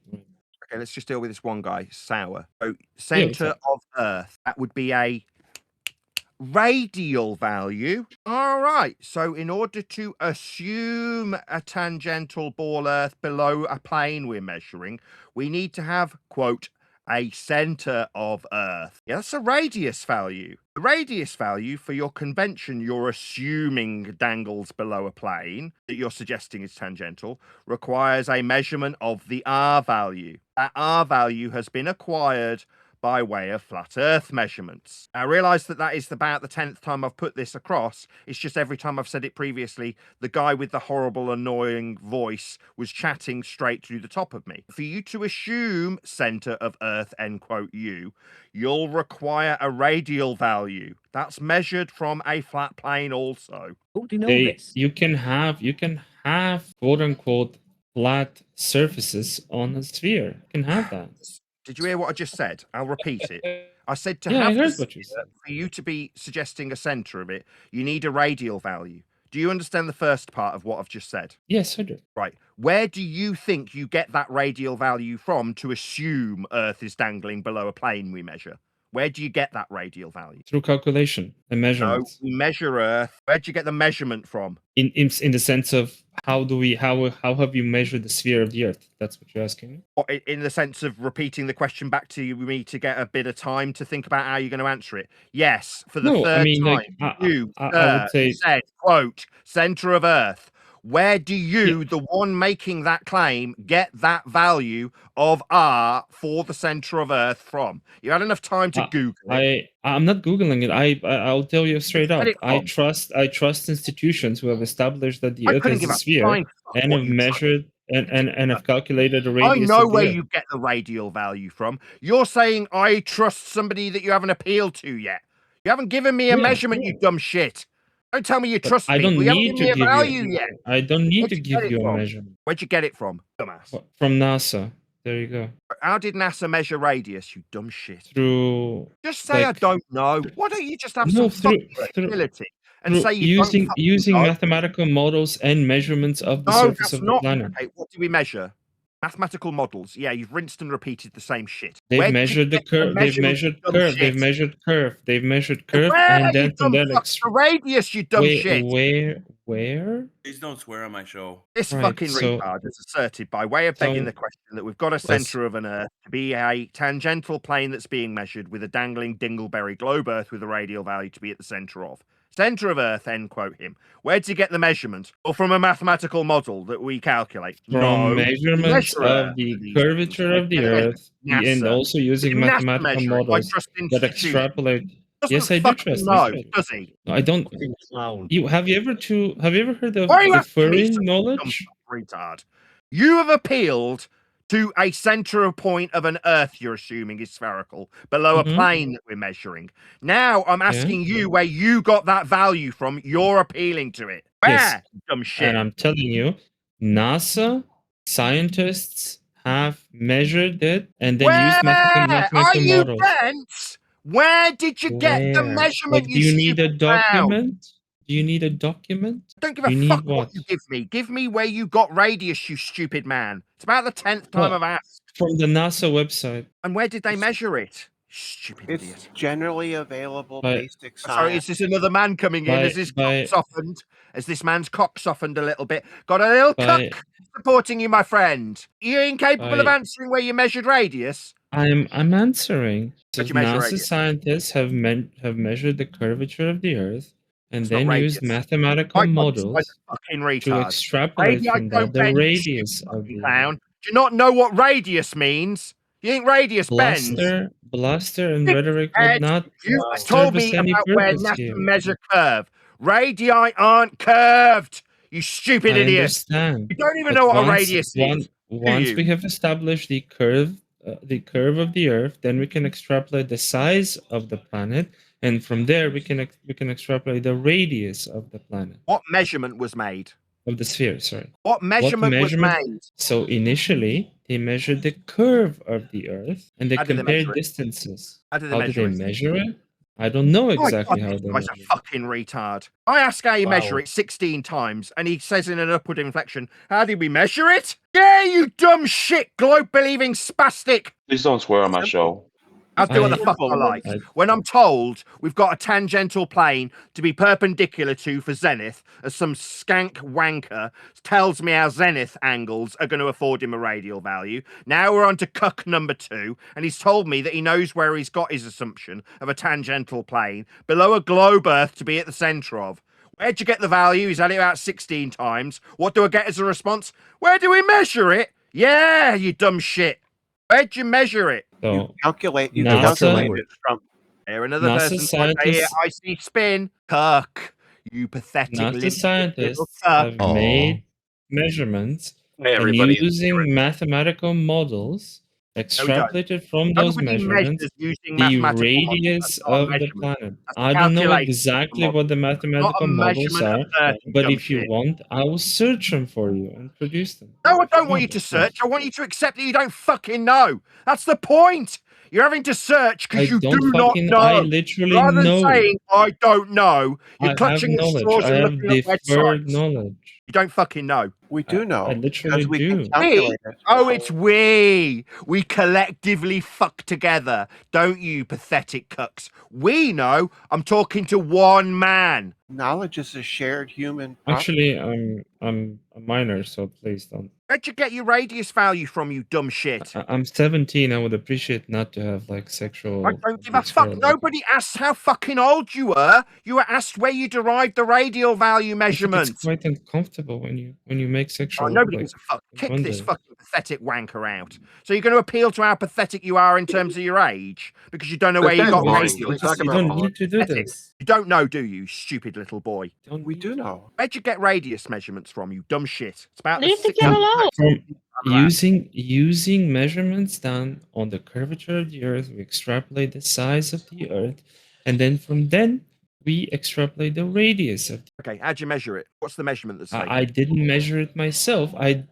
Okay, let's just deal with this one guy, Sour. So, center of Earth, that would be a radial value. All right. So in order to assume a tangential ball Earth below a plane we're measuring, we need to have, quote, a center of Earth. Yeah, that's a radius value. The radius value for your convention you're assuming dangles below a plane that you're suggesting is tangential requires a measurement of the R value. That R value has been acquired by way of flat Earth measurements. I realise that is about the 10th time I've put this across. It's just every time I've said it previously, the guy with the horrible, annoying voice was chatting straight through the top of me. For you to assume centre of Earth, end quote, you'll require a radial value. That's measured from a flat plane also. Oh, do you know this? You can have quote unquote flat surfaces on a sphere. You can have that. Did you hear what I just said? I'll repeat it. I said to Yeah, I have heard the what you sphere, said. for you to be suggesting a centre of it, you need a radial value. Do you understand the first part of what I've just said? Yes, I do. Right. Where do you think you get that radial value from to assume Earth is dangling below a plane we measure? Where do you get that radial value? Through calculation and measurements. No, we measure Earth. Where do you get the measurement from? In the sense of how have you measured the sphere of the Earth? That's what you're asking me. Or in the sense of repeating the question back to me to get a bit of time to think about how you're going to answer it. Yes, for the third time, you I would say said, quote, centre of Earth. Where do you, the one making that claim, get that value of R for the centre of Earth from? You had enough time to Google it. I'm not Googling it. I'll tell you straight up. it I from? trust institutions who have established that the I Earth couldn't is give a a sphere flying fuck and what have you measured and have calculated a I radius know of the where Earth. you get the radial value from. You're saying I trust somebody that you haven't appealed to yet. You haven't given me a measurement, you dumb shit. Don't tell me you trust I people. don't You haven't need given me to a give value you. yet. I don't need Where'd to you give get it you a from? measurement. Where'd you get it from, dumbass? From NASA. There you go. How did NASA measure radius, you dumb shit? Through Just say I don't know. Why don't you just have no some fucking credibility and say you don't fucking using know? mathematical models and measurements of the No, surface that's of the not. planet. Okay, what do we measure? Mathematical models. Yeah, you've rinsed and repeated the same shit. They've Where did you measured the get curve. They've measurement, measured you dumb curve. They've shit? measured curve. They've measured curve, Where, and you then from dumb that fuck? The radius, you dumb shit. Where? Please don't swear on my show. This Right, fucking so- retard has asserted, by way of begging the question, that we've got a centre of an Earth to be a tangential plane that's being measured with a dangling dingleberry globe Earth with a radial value to be at the centre of. Centre of Earth, end quote him. Where'd you get the measurement? Or from a mathematical model that we calculate? From No. measurements Measure of Earth the with these curvature things. of the Again, Earth, and NASA. also using Did NASA mathematical measure it? I models trust that institutions. extrapolate. Doesn't Yes, I do fucking trust. know, institutions. does he? No, I don't. Have you ever heard of Why are you the asking me furry such a dumb knowledge? retard? You have appealed to a centre of point of an Earth you're assuming is spherical below a plane that we're measuring. Now I'm asking you where you got that value from. You're appealing to it. Where? Yes. Dumb shit. And I'm telling you, NASA scientists have measured it and then used Are mathematical you models. dense? Where did you get the Where? measurement, Like, you do you need a stupid clown? document? Do you need a document? Don't give a You fuck need what you give me. Give me where you got radius, you stupid man. It's about the 10th time Well, I've asked. From the NASA website. And where did they measure it? Stupid It's idiot. generally available By- basic Sorry, science. is this another man coming in? By- Has his by- cock softened? Has this man's cock softened a little bit? Got a little By- cock supporting you, my friend. You're incapable of by- answering where you measured radius? I'm answering. So Where'd you measure NASA radius? scientists have measured the curvature of the Earth and It's not then radius. used mathematical My God, this models guy's a fucking to retard. extrapolate Radii from don't that the bend, you radius stupid of fucking the clown. Do you not know what radius means? You think radius bends? Bluster and rhetoric would Ed, not you told service me any about where purpose NASA here. measure curve. Radii aren't curved. You stupid I idiot. understand. You don't even But know what a once- radius is. Once you? we have established the curve of the Earth, then we can extrapolate the size of the planet, and from there we can extrapolate the radius of the planet. What measurement was made? Of the sphere, sorry. What measurement was made? So initially, they measured the curve of the Earth, and they How did they compared measure it? distances. How did they measure it? I don't know exactly God, how this they guy's measure a fucking retard. I ask how you Wow. measure it 16 times, and he says in an upward inflection, how did we measure it? Yeah, you dumb shit, globe-believing spastic. Please don't swear on my show. I'll do what the fuck I like. When I'm told we've got a tangential plane to be perpendicular to for zenith, as some skank wanker tells me how zenith angles are going to afford him a radial value. Now we're on to cuck number 2, and he's told me that he knows where he's got his assumption of a tangential plane below a globe Earth to be at the centre of. Where'd you get the value? He's had it about 16 times. What do I get as a response? Where do we measure it? Yeah, you dumb shit. Where'd you measure it? So calculate NASA, it from. Here, another NASA person. Here, scientists, ICSpin. Kirk. You pathetic NASA little scientists Kirk. have made measurements Hey, and everybody. using mathematical models extrapolated from those Nobody measurements measures using the mathematical models. radius That's not a of the measurement. planet. That's a I don't know calculation exactly model. what the Not a mathematical models measurement are, of Earth, you but dumb if you shit. want, I will search them for you and produce them. No, I don't want you to search. I want you to accept that you don't fucking know. That's the point. You're having to search I because you do don't not fucking, know. I literally Rather than know. saying, I don't know, you're I have clutching at knowledge. straws I and have looking at deferred websites. knowledge. You don't fucking know. We do know. I literally because we do. can calculate it. Oh, it's we. We collectively fuck together. Don't you, pathetic cucks? We know. I'm talking to one man. Knowledge is a shared human property. Actually, I'm a minor, so please don't. Where'd you get your radius value from, you dumb shit? I'm 17. I would appreciate not to have like sexual. I don't give a fuck. Nobody asked how fucking old you were. You were asked where you derived the radial value measurement. It's quite uncomfortable when you make sexual. Oh, nobody like, gives a fuck. Kick wonder. this fucking pathetic wanker out. So you're going to appeal to how pathetic you are in terms of your age because you don't know where you got radial. You don't need to do this. You don't know, do you, stupid little boy? We do know. Where'd you get radius measurements from, you dumb shit? It's about Leave the the girl alone. From using measurements done on the curvature of the Earth, we extrapolate the size of the Earth, and then from then we extrapolate the radius of. Okay, how'd you measure it? What's the measurement that's taken? I didn't measure it myself. I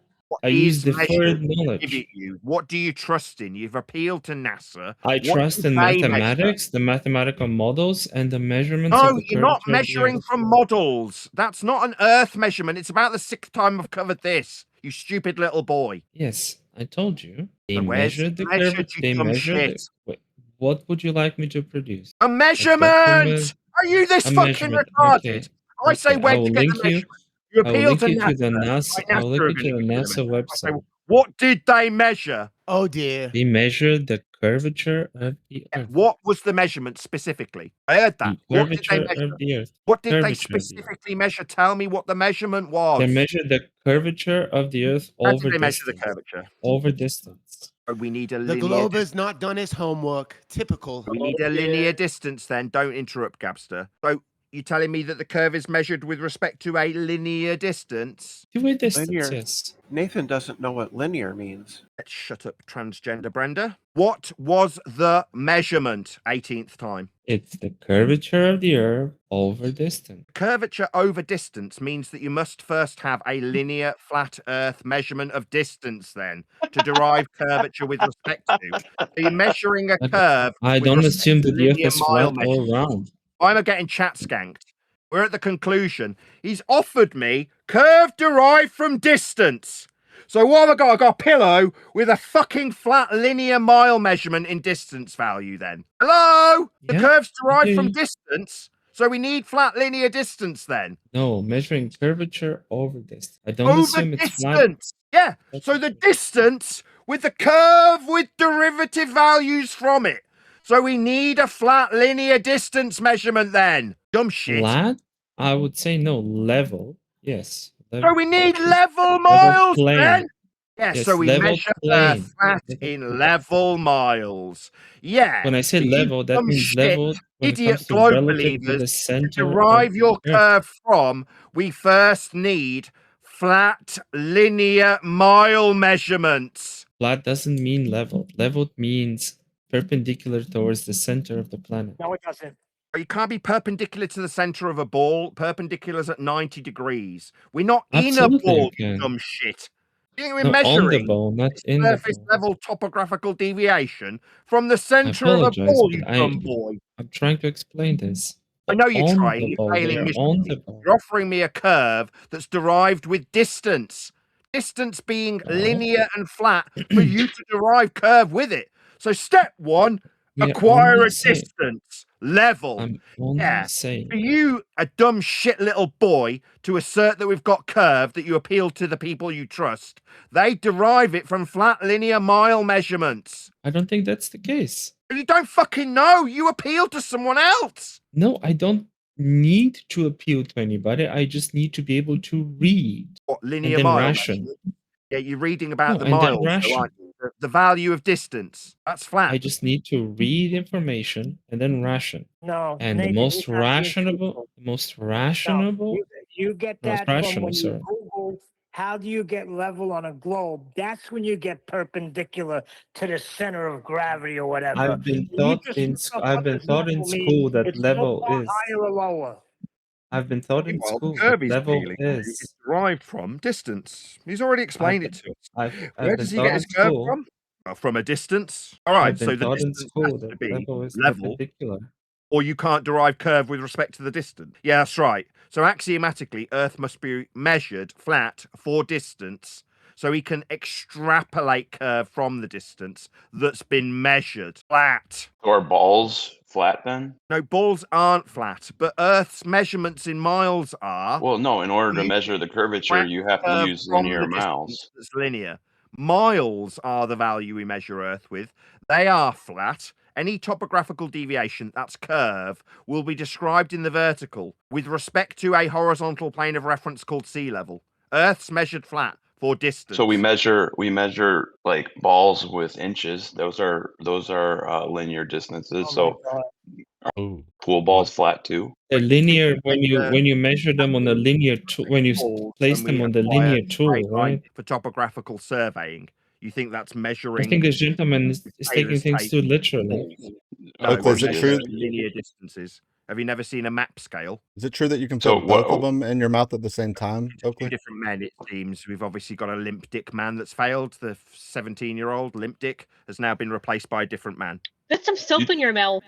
use deferred knowledge. What do you trust in? You've appealed to NASA. I trust in mathematics, the mathematical models, and the measurements. No, of the you're not curvature of the measuring Earth. from models. That's not an Earth measurement. It's about the 6th time I've covered this. You stupid little boy. Yes, I told you. They So where's measured the measured, curvature. you They dumb measured. shit? Wait, what would you like me to produce? A measurement! Are you this A fucking measurement, retarded? okay. I say Okay, where I to will get the link you. measurement. You I will appeal link to you to the NASA. NASA. I will link you to the NASA website. What did they measure? Oh dear. They measured the curvature of the Earth. What was the measurement specifically? I heard that. The What did they curvature measure? of the Earth. What did they Curvature of the Earth. specifically measure? Tell me what the measurement was. They measured the curvature of the Earth How over did they measure the distance. curvature? Over distance. We need a The linear globe has not done his homework. Typical. We need a linear distance then. Don't interrupt, Gabster. So you're telling me that the curve is measured with respect to a linear distance? To a distance, Linear. yes. Nathan doesn't know what linear means. Let's shut up, transgender Brenda. What was the measurement? 18th time. It's the curvature of the Earth over distance. Curvature over distance means that you must first have a linear flat Earth measurement of distance then to derive curvature with respect to. So you're measuring a curve. I with don't respect assume to that the Earth linear is mile flat all measurement. round. I'm getting chat skanked. We're at the conclusion. He's offered me curve derived from distance. So what have I got? I got a pillow with a fucking flat linear mile measurement in distance value then. Hello? The Yeah, curve's derived from okay. distance. So we need flat linear distance then. No, measuring curvature over distance. I don't Over assume it's flat. distance. Yeah. So the distance with the curve with derivative values from it. So we need a flat linear distance measurement then. Dumb shit. Flat? I would say no. Level. Yes. So we need level miles plane. then? Yeah, Yes, so we level measure plane. flat in level miles. Yeah. When I say you level, that dumb means shit, level when it idiot comes to globe relative to the believers, to center of derive your the Earth. curve from, we first need flat linear mile measurements. Flat doesn't mean level. Level means perpendicular towards the center of the planet. No, it doesn't. You can't be perpendicular to the center of a ball. Perpendicular's at 90 degrees. We're not in a Absolutely ball, you you can. dumb shit. We're No, on the measuring ball, not in the surface ball. level topographical deviation from the I center of a apologize, ball, you but dumb boy. I'm trying to explain this. I know you're On trying. the You're ball, failing they're on miserably. the ball. You're offering me a curve that's derived with distance. Distance being linear and flat for you to derive curve with it. So step one, Yeah, acquire only a say- distance level. I'm only Yeah. saying. For you, a dumb shit little boy, to assert that we've got curve, that you appeal to the people you trust, they derive it from flat linear mile measurements. I don't think that's the case. You don't fucking know. You appeal to someone else. No, I don't need to appeal to anybody. I just need to be able to read. What, And linear then mile ration. measurement? Yeah, you're reading about No, the and then miles, though, ration. aren't you? the value of distance. That's flat. I just need to read information and then ration. No, And the Nathan, most you're not being rationable, truthful. You get no, it's that from rational, when you sorry. Google how do you get level on a globe. That's when you get perpendicular to the center of gravity or whatever. I've been You taught just in look up I've what been does taught in level mean. school that It's level lower, is. higher or lower. I've been taught in Meanwhile, school the curve that he's level dealing with is is. derived from distance. He's already explained it to us. I've Where been does he taught get in his curve school. from? Well, from a distance. All right, I've been so the taught in distance has school to that be level is level, perpendicular. or you can't derive curve with respect to the distance. Yeah, that's right. So axiomatically, Earth must be measured flat for distance, so we can extrapolate curve from the distance that's been measured flat. So are balls flat then? No, balls aren't flat, but Earth's measurements in miles are. Well, no. In order to You measure the curvature, you have to curve use from linear the miles. distance that's linear. Miles are the value we measure Earth with. They are flat. Any topographical deviation, that's curve, will be described in the vertical with respect to a horizontal plane of reference called sea level. Earth's measured flat for distance. So we measure like balls with inches. Those are linear distances. So are pool balls flat too? A linear when you measure them on a linear tool when you place them on the linear tool, right? For topographical surveying. You think that's measuring? I think this gentleman is taking things too literally. No, Oakley, is it true? linear distances. Have you never seen a map scale? Is it true that you can So put both of them in your mouth at the same time, Two Oakley? different men, it seems. We've obviously got a limp dick man that's failed. The 17-year-old limp dick has now been replaced by a different man. Put some soap in your mouth.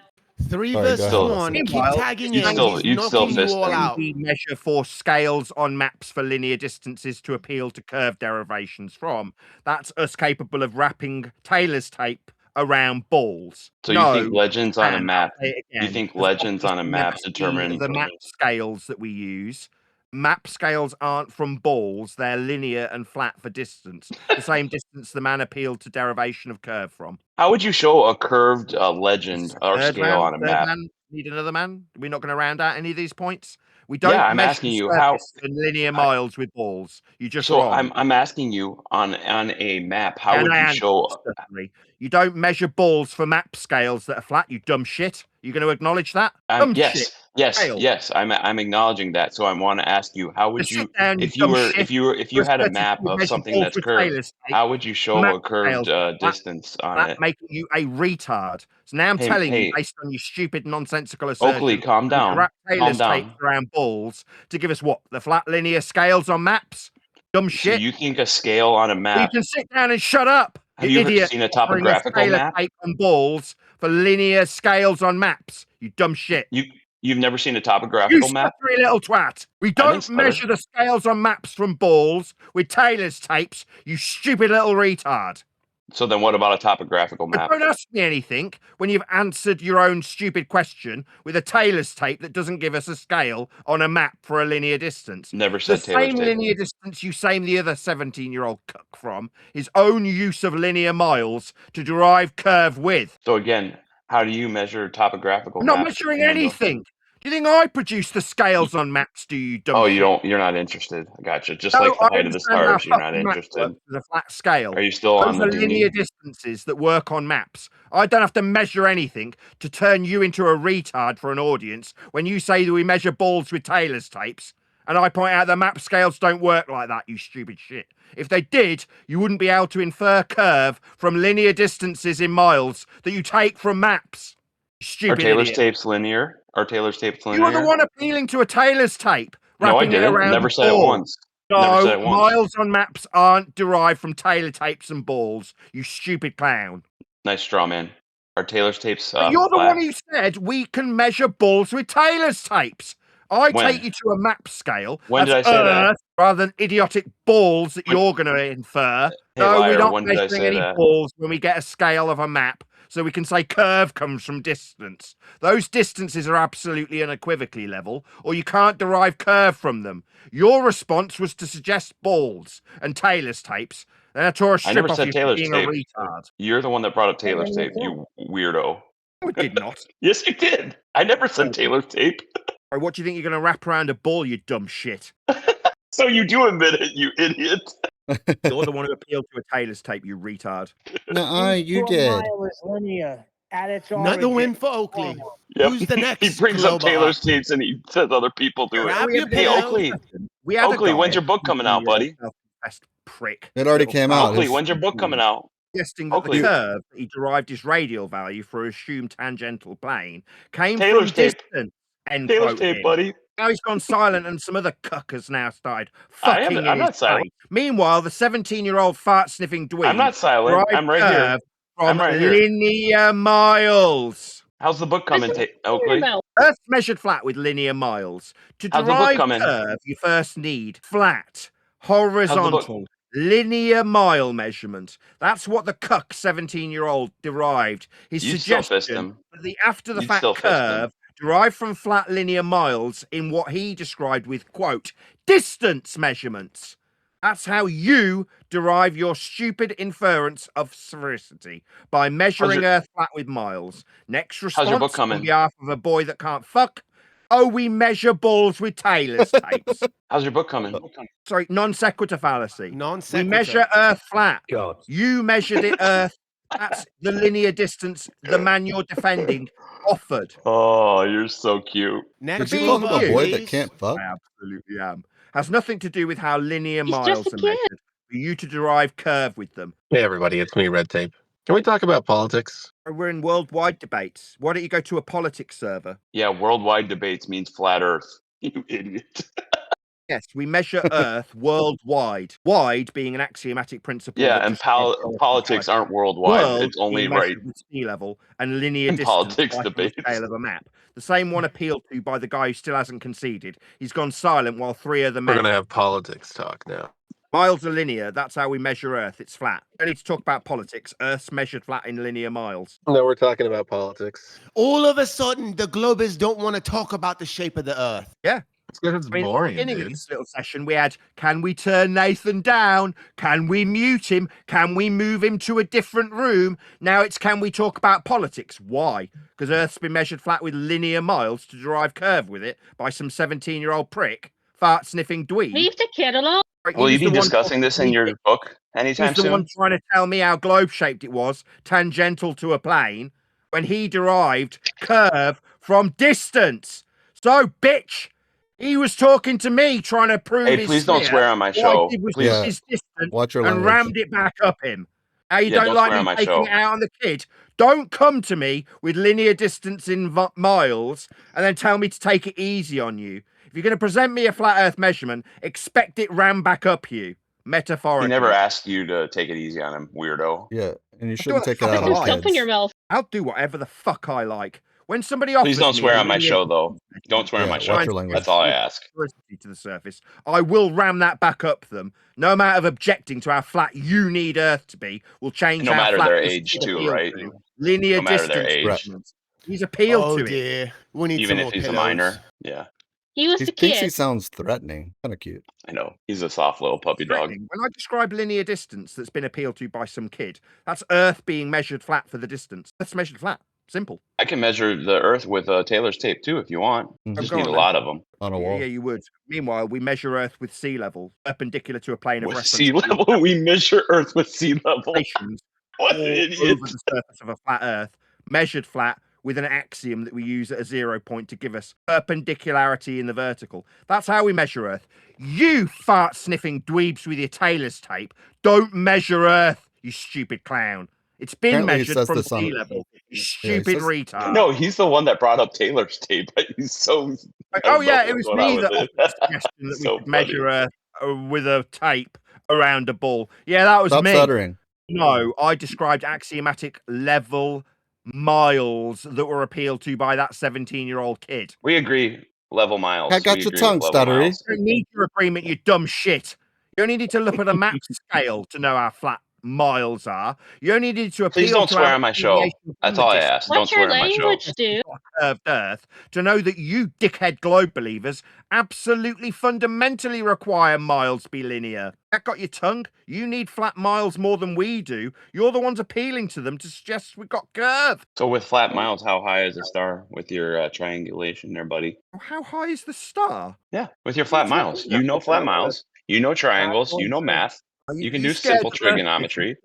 3 Sorry, versus go ahead. 1. Keep Meanwhile, tagging you'd in. still- He's you'd still knocking you fist all him. out. We measure for scales on maps for linear distances to appeal to curve derivations from. That's us capable of wrapping Taylor's tape around balls. So no, you think legends on a and map? I'll say it You again, think because legends on a obviously map never seen determine? the map scales that we use. Map scales aren't from balls; they're linear and flat for distance. The same distance the man appealed to derivation of curve from. How would you show a curved legend or Third scale on a third map? man, need another man? We're not going to round out any of these points. We don't Yeah, I'm measure asking the you how. surface in linear miles with balls. You're just So wrong. I'm asking you on a map. How And would I you answered show? certainly. You don't measure balls for map scales that are flat. You dumb shit. You going to acknowledge that? Dumb shit. Scale. Yes. I'm acknowledging that. So I want to ask you, how would Just you, sit down, you if you dumb were, shit. if you had a First, map you of measure something balls that's with curved, Taylor's tape. how would you show Map a curved scales are flat, distance on flat, it? making you a retard. So now I'm Hey, telling you, hey. based on your stupid nonsensical Oakley, assertion, calm we can down. wrap Calm Taylor's down. tapes around balls to give us what? The flat linear scales on maps? Dumb So shit. you think a scale on a You map? can sit down and shut up, Have you you ever idiot. seen a Offering us topographical Taylor map? tape on balls for linear scales on maps. You dumb shit. You've never seen a You topographical map? stuttery little twat. We I didn't don't stutter. measure the scales on maps from balls with Taylor's tapes, you stupid little retard. So then what about a topographical But map? don't ask me anything when you've answered your own stupid question with a Taylor's tape that doesn't give us a scale on a map for a linear distance. Never The said Taylor's same tape. linear distance you same the other 17-year-old cuck from his own use of linear miles to derive curve with. So again, how do you measure topographical I'm not maps? measuring anything. Do you think I produce the scales on maps, do you dumb Oh, shit? you're not interested. I gotcha. Just No, like the I height of the understand how stars, you're not fucking map interested. works with a flat scale. Are you still on Those the are linear Dooney? distances that work on maps. I don't have to measure anything to turn you into a retard for an audience when you say that we measure balls with Taylor's tapes. And I point out the map scales don't work like that, you stupid shit. If they did, you wouldn't be able to infer curve from linear distances in miles that you take from maps. Are Stupid Taylor's idiot. tapes linear? Are Taylor's tapes You are the linear? one appealing to a Taylor's tape, No, I wrapping it didn't. around Never a said it ball. once. Never No, said it once. miles on maps aren't derived from Taylor tapes and balls, you stupid clown. Nice straw man. Are Taylor's tapes But you're the flat? one who said we can measure balls with Taylor's tapes. I When? take you to a map scale. When did that's I say that? Earth rather than idiotic balls that you're going to infer. Hey, No, liar, we're not when did I measuring say any that? balls when we get a scale of a map. So we can say curve comes from distance. Those distances are absolutely unequivocally level, or you can't derive curve from them. Your response was to suggest balls and Taylor's tapes. Then I tore a I strip never off said you for Taylor's being tape. a retard. You're the one that brought up Taylor's tape, you weirdo. No, it did not. Yes, you did. I never said Taylor's tape. What do you think you're going to wrap around a ball, you dumb shit? So you do admit it, you idiot. You're the one who appealed to a Taylor's tape, you retard. No, you A did. mile is linear at its Another origin. win for Oakley. Yep. Who's the next? He brings up Globe Taylor's up? tapes and he says other people do it. Grab your Hey, pen. Oakley. We had Oakley, a guy when's your book coming out, buddy? Best prick. It already came out. Oakley, when's your book coming out? Suggesting that Oakley. the curve that he derived his radial value for assumed tangential plane came Taylor's from tape. distance. End Taylor's quote tape, him. buddy. Now he's gone silent, and some other cuck has now started I fucking am- in I'm his not silent. face. Meanwhile, the 17-year-old fart-sniffing dweeb I'm not silent. derived I'm right here. curve from I'm right here. linear miles. How's the book coming, Oakley? Earth measured flat with linear miles. To How's the book derive coming? curve, you first need flat, horizontal, linear mile measurement. That's what the cuck 17-year-old derived. His You'd still fist suggestion him. that the after the You'd fact still fist him. curve derived from flat linear miles in what he described with, quote, distance measurements. That's how you derive your stupid inference of sphericity, by measuring Earth flat with miles. Next response your book coming? on behalf of a boy that can't fuck. Oh, we measure balls with Taylor's tapes. How's your book coming? Sorry, non sequitur fallacy. Non We sequitur. measure Earth flat. God. You measured it Earth. That's the linear distance the man you're defending offered. Oh, you're so cute. Next Did you call him globe a up, boy please. that can't fuck? I absolutely am. Has nothing to do with how linear He's miles just a are kid. measured. For you to derive curve with them. Hey, everybody, it's me, Red Tape. Can we talk about politics? We're in worldwide debates. Why don't you go to a politics server? Yeah, worldwide debates means flat Earth. You idiot. Yes, we measure Earth worldwide. Wide being an axiomatic principle. Yeah, that and just politics aren't worldwide. World It's only being right. measured with sea level and linear In distance politics like on the debates. scale of a map. The same one appealed to by the guy who still hasn't conceded. He's gone silent while three other We're men. going to have politics talk now. Miles are linear. That's how we measure Earth. It's flat. Don't need to talk about politics. Earth's measured flat in linear miles. No, we're talking about politics. All of a sudden, the globers don't want to talk about the shape of the Earth. Yeah. It's because it's I mean, boring, at the beginning of dude. this little session, we had, can we turn Nathan down? Can we mute him? Can we move him to a different room? Now it's, can we talk about politics? Why? Because Earth's been measured flat with linear miles to derive curve with it by some 17-year-old prick, fart-sniffing dweeb. Leave the kid alone. Will you be discussing this in your book anytime He's the soon? one trying to tell me how globe-shaped it was, tangential to a plane, when he derived curve from distance. So, bitch, he was talking to me, trying to prove Hey, his please don't sphere. swear on my All show. I did was Please. took his distance Watch your and language. rammed it back up him. Now, you Yeah, don't don't like swear on me my taking show. it out on the kid? Don't come to me with linear distance in miles and then tell me to take it easy on you. If you're going to present me a flat Earth measurement, expect it rammed back up you. Metaphorically. He never asked you to take it easy on him, weirdo. Yeah, and you Do shouldn't what take the it fuck out I on like. Stuff in your kids. mouth. I'll do whatever the fuck I like. When somebody offers Please don't me swear a on my linear show, though. Don't swear on Yeah, my show. watch your language. That's all I ask. electricity to the surface, I will ram that back up them. No amount of objecting to how flat you need Earth to be will change No how matter flat their this age, kid too, appealed right? to. Linear No matter their distance age. measurements. He's appealed Oh to it. dear. We need Even some if more he's pillows. a minor. Yeah, He was He the thinks he kid. sounds threatening. Kind of cute. I know. He's a soft little puppy dog. Threatening. When I describe linear distance that's been appealed to by some kid, that's Earth being measured flat for the distance. That's measured flat. Simple. I can measure the Earth with Taylor's tape, too, if you want. Just go need on a then. lot of them. On a Yeah, wall. yeah, you would. Meanwhile, we measure Earth with sea level, perpendicular to a plane of With reference. sea level? We measure Earth with sea level. What an all idiot. over the surface of a flat Earth, measured flat with an axiom that we use at a 0 point to give us perpendicularity in the vertical. That's how we measure Earth. You fart-sniffing dweebs with your Taylor's tape don't measure Earth, you stupid clown. It's been Apparently he measured says from this on- sea level, you he stupid says- retard. No, he's the one that brought up Taylor's tape. He's so. I Oh don't know yeah, it what's was going on me with that it. offered the suggestion that we So could measure funny. Earth with a tape around a ball. Yeah, that was Stop me. stuttering. No, I described axiomatic level miles that were appealed to by that 17-year-old kid. We agree. Level miles. I got We your agree tongue, with level stuttery. miles. You don't need your agreement, you dumb shit. You only need to look at a map scale to know how flat miles are. You only need to appeal Please don't to swear our on my show. affiliation That's from all the I distance. ask. Don't What's your swear on my show. language, dude? Curved Earth to know that you dickhead globe believers absolutely fundamentally require miles be linear. That got your tongue? You need flat miles more than we do. You're the ones appealing to them to suggest we've got curve. So with flat miles, how high is a star with your triangulation there, buddy? How high is the star? Yeah, with your flat miles. You know flat miles. You know triangles. You know math. You can do simple trigonometry.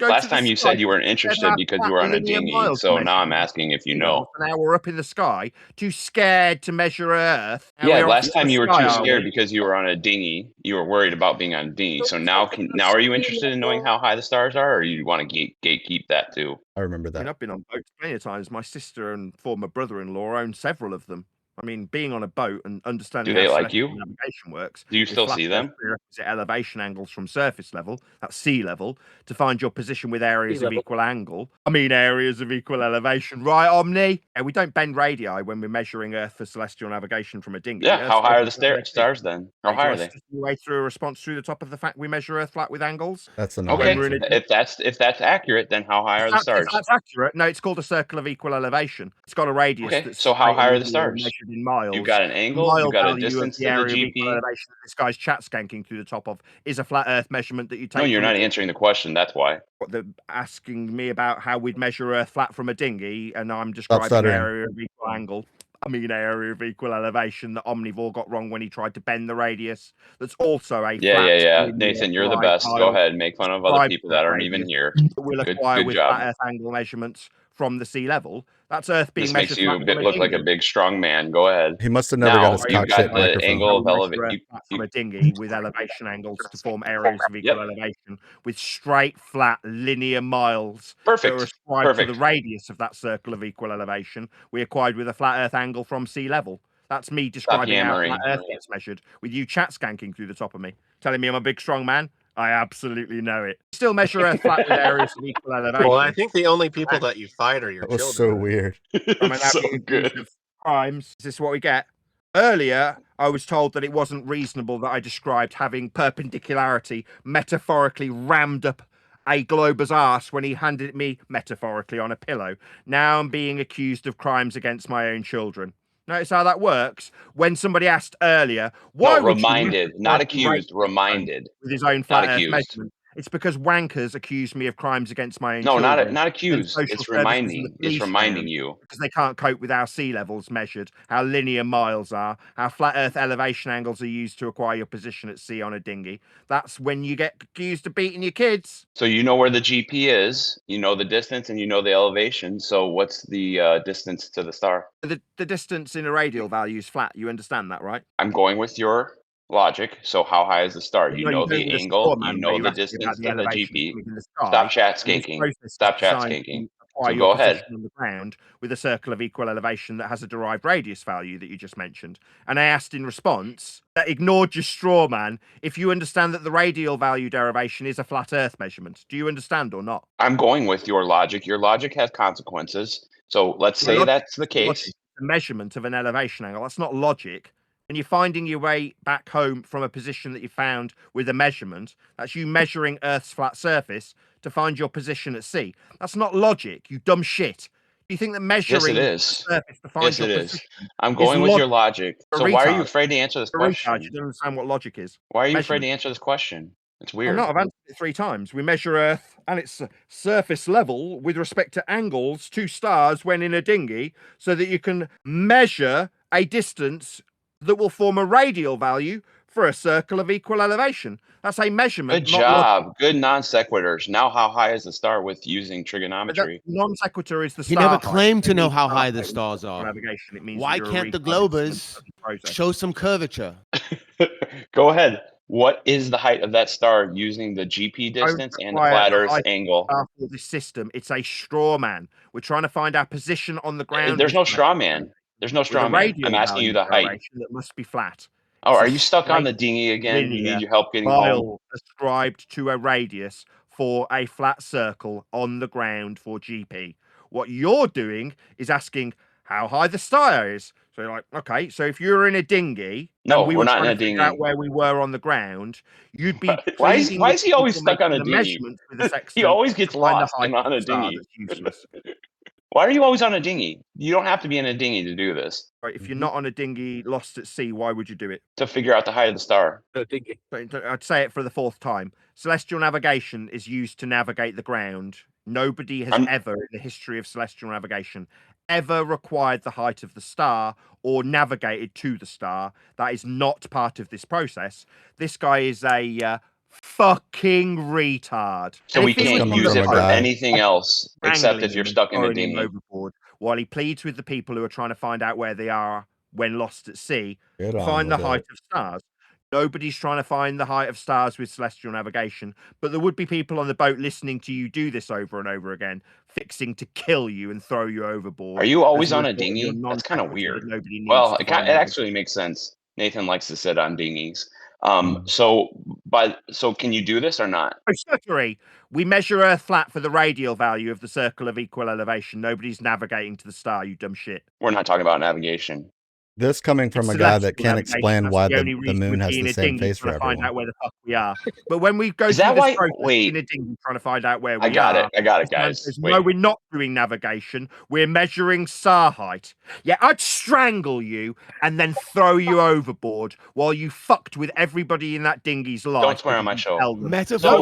Last time you said you weren't interested because you were on a dinghy, so now I'm asking if you know. So now we're up in the sky, too scared to measure Earth. Yeah, last time you were too scared because you were on a dinghy. You were worried about being on a dinghy. So now, are you interested in knowing how high the stars are, or you want to gatekeep that too? I remember that. I mean, I've been on boats plenty of times. My sister and former brother-in-law own several of them. I mean, being on a boat and understanding Do they how like you? navigation works. Do you still see them? Prerequisite elevation angles from surface level, that's sea level, to find your position with areas of equal angle. I mean, areas of equal elevation, right, Omni? And we don't bend radii when we're measuring Earth for celestial navigation from a dinghy. Yeah, how high are the stars then? How high are they? Way through a response through the top of the fact we measure Earth flat with angles. That's enough. Okay, if that's accurate, then how high are the stars? If that's accurate, no, it's called a circle of equal elevation. It's got a radius. Okay, so how high are the stars? Measured in miles. You've got an angle. You've got a distance to the GP. Elevation that this guy's chat skanking through the top of is a flat Earth measurement that you take. No, you're not answering the question. That's why. They're asking me about how we'd measure Earth flat from a dinghy, and I'm describing area of equal angle. I mean, area of equal elevation that Omnivore got wrong when he tried to bend the radius. That's also a yeah. Nathan, you're the best. Go ahead, make fun of other people that aren't even here. We'll acquire with flat Earth angle measurements from the sea level. That's Earth being measured. This makes you look like a big, strong man. Go ahead. He must have never got his cock shaped the microphone. angle of elevation from a dinghy with elevation angles to form areas of equal elevation with straight, flat, linear miles. Perfect. That are ascribed to the radius of that circle of equal elevation. We acquired with a flat Earth angle from sea level. That's me describing how flat Earth gets measured. With you chat skanking through the top of me, telling me I'm a big, strong man. I absolutely know it. Still measure Earth flat with areas of equal elevation. Well, I think the only people that you fight are your children. That was so weird. It's so good. Crimes. Is this what we get? Earlier, I was told that it wasn't reasonable that I described having perpendicularity metaphorically rammed up a glober's arse when he handed it me metaphorically on a pillow. Now I'm being accused of crimes against my own children. Notice how that works? When somebody asked earlier, why would reminded, not accused, reminded. With his own flat Earth measurement. It's because wankers accuse me of crimes against my own children. No, not accused. It's reminding. It's reminding you. Because they can't cope with how sea levels measured, how linear miles are, how flat Earth elevation angles are used to acquire your position at sea on a dinghy. That's when you get accused of beating your kids. So you know where the GP is, you know the distance, and you know the elevation. So what's the distance to the star? The distance in a radial value is flat. You understand that, right? I'm going with your logic. So how high is the star? You know the angle, you know the distance to the GP. Stop chat skanking. Stop chat skanking. So go ahead. On the ground with a circle of equal elevation that has a derived radius value that you just mentioned. And I asked in response, that ignored your straw man, if you understand that the radial value derivation is a flat Earth measurement. Do you understand or not? I'm going with your logic. Your logic has consequences. So let's say that's the case. The measurement of an elevation angle. That's not logic. When you're finding your way back home from a position that you found with a measurement, that's you measuring Earth's flat surface to find your position at sea. That's not logic, you dumb shit. Do you think that measuring the surface to find your position I'm going with your logic. So why are you afraid to answer this question? You don't understand what logic is. Why are you afraid to answer this question? It's weird. I've answered it 3 times. We measure Earth and its surface level with respect to angles to stars when in a dinghy so that you can measure a distance that will form a radial value for a circle of equal elevation. That's a measurement. Good job. Good non sequiturs. Now, how high is the star with using trigonometry? Non sequitur is the He star. never claimed to know how high the stars are. Navigation. It means why can't the globers show some curvature? Go ahead. What is the height of that star using the GP distance and the flat Earth angle? For the system, it's a straw man. We're trying to find our position on the ground. There's no straw man. There's no straw man. I'm asking you the height. That must be flat. Oh, are you stuck on the dinghy again? You need your help getting home? Ascribed to a radius for a flat circle on the ground for GP. What you're doing is asking how high the star is. So you're like, okay, so if you're in a dinghy, no, we we're not in a dinghy. Out where we were on the ground, you'd be. Why is he always stuck on a dinghy? He always gets lost and on a dinghy. Why are you always on a dinghy? You don't have to be in a dinghy to do this. Right, if you're not on a dinghy lost at sea, why would you do it? To figure out the height of the star. I'd say it for the 4th time. Celestial navigation is used to navigate the ground. Nobody has ever, in the history of celestial navigation, ever required the height of the star or navigated to the star. That is not part of this process. This guy is a fucking retard. So we can't use it for anything else except if you're stuck in a dinghy. Overboard while he pleads with the people who are trying to find out where they are when lost at sea, Get on find the with height it. of stars. Nobody's trying to find the height of stars with celestial navigation, but there would be people on the boat listening to you do this over and over again, fixing to kill you and throw you overboard. Are you always on a dinghy? That's kind of weird. Well, it actually makes sense. Nathan likes to sit on dinghies. So can you do this or not? Oh, certainly. We measure Earth flat for the radial value of the circle of equal elevation. Nobody's navigating to the star, you dumb shit. We're not talking about navigation. This coming from a guy that can't explain why the moon has the same face for everyone. Find out where the fuck we are. But when we go through this process in a dinghy trying to find out where we are. I got it, guys. No, we're not doing navigation. We're measuring star height. Yeah, I'd strangle you and then throw you overboard while you fucked with everybody in that dinghy's life. Don't swear on my show. No,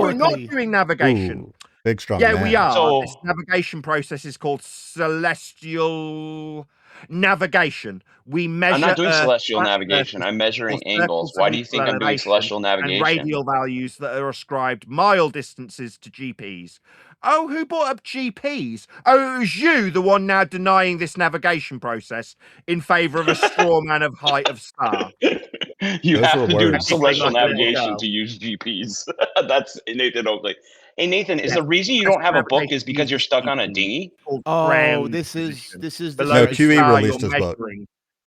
we're not doing navigation. Ooh, big strong Yeah, man. we are. So, this navigation process is called celestial navigation. We measure. I'm not doing celestial navigation. I'm measuring angles. Why do you think I'm doing celestial navigation? And radial values that are ascribed mile distances to GPs. Oh, who brought up GPs? Oh, it was you, the one now denying this navigation process in favour of a straw man of height of star. You have to do celestial navigation to use GPs. That's Nathan Oakley. Hey Nathan, is the reason you don't have a book is because you're stuck on a dinghy? Oh, this is the No, QE released his book.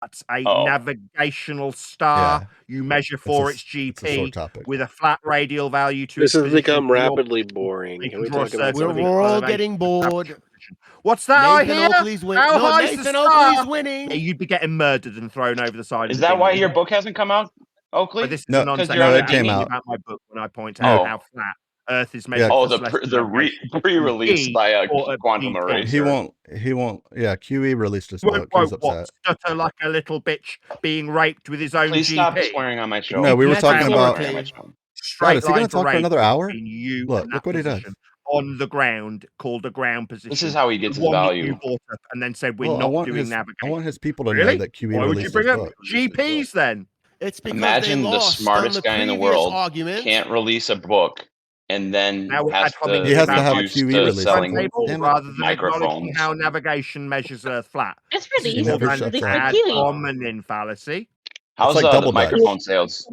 That's a navigational star. Yeah. You measure for its GP topic. with a flat radial value to This its has become position. rapidly boring. Can we talk about We're all getting bored. What's that Nathan I hear? Oakley's winning. How No, high's the Nathan star? Oakley's winning. Yeah, you'd be getting murdered and thrown over the side. Is of the that why dinghy. your book hasn't come out, Oakley? But this is No, a nonsense. no, it came out. About my book when I point out how flat Earth is measured. Oh, the pre-release by Quantum Erasure. He won't. Yeah, QE released his book. He's upset. Stutter like a little bitch being raped with his own Please GP. stop swearing on my show. No, we were talking about. Straight God, is he going to talk for another hour? Look what he does. On the ground, called a ground position. This is how he gets his one value. That you brought up and then said we're not doing navigation. I want his people to really? know that QE Why would released you bring his up book. GPs then? It's because Imagine they the lost smartest on the guy in the previous world argument. can't release a book and then he has to have a QE release. selling rather than microphones. acknowledging how navigation measures Earth flat. It's really He easy. never shuts It's up. Ad really hominem fallacy. How's like the double Dutch. microphone sales?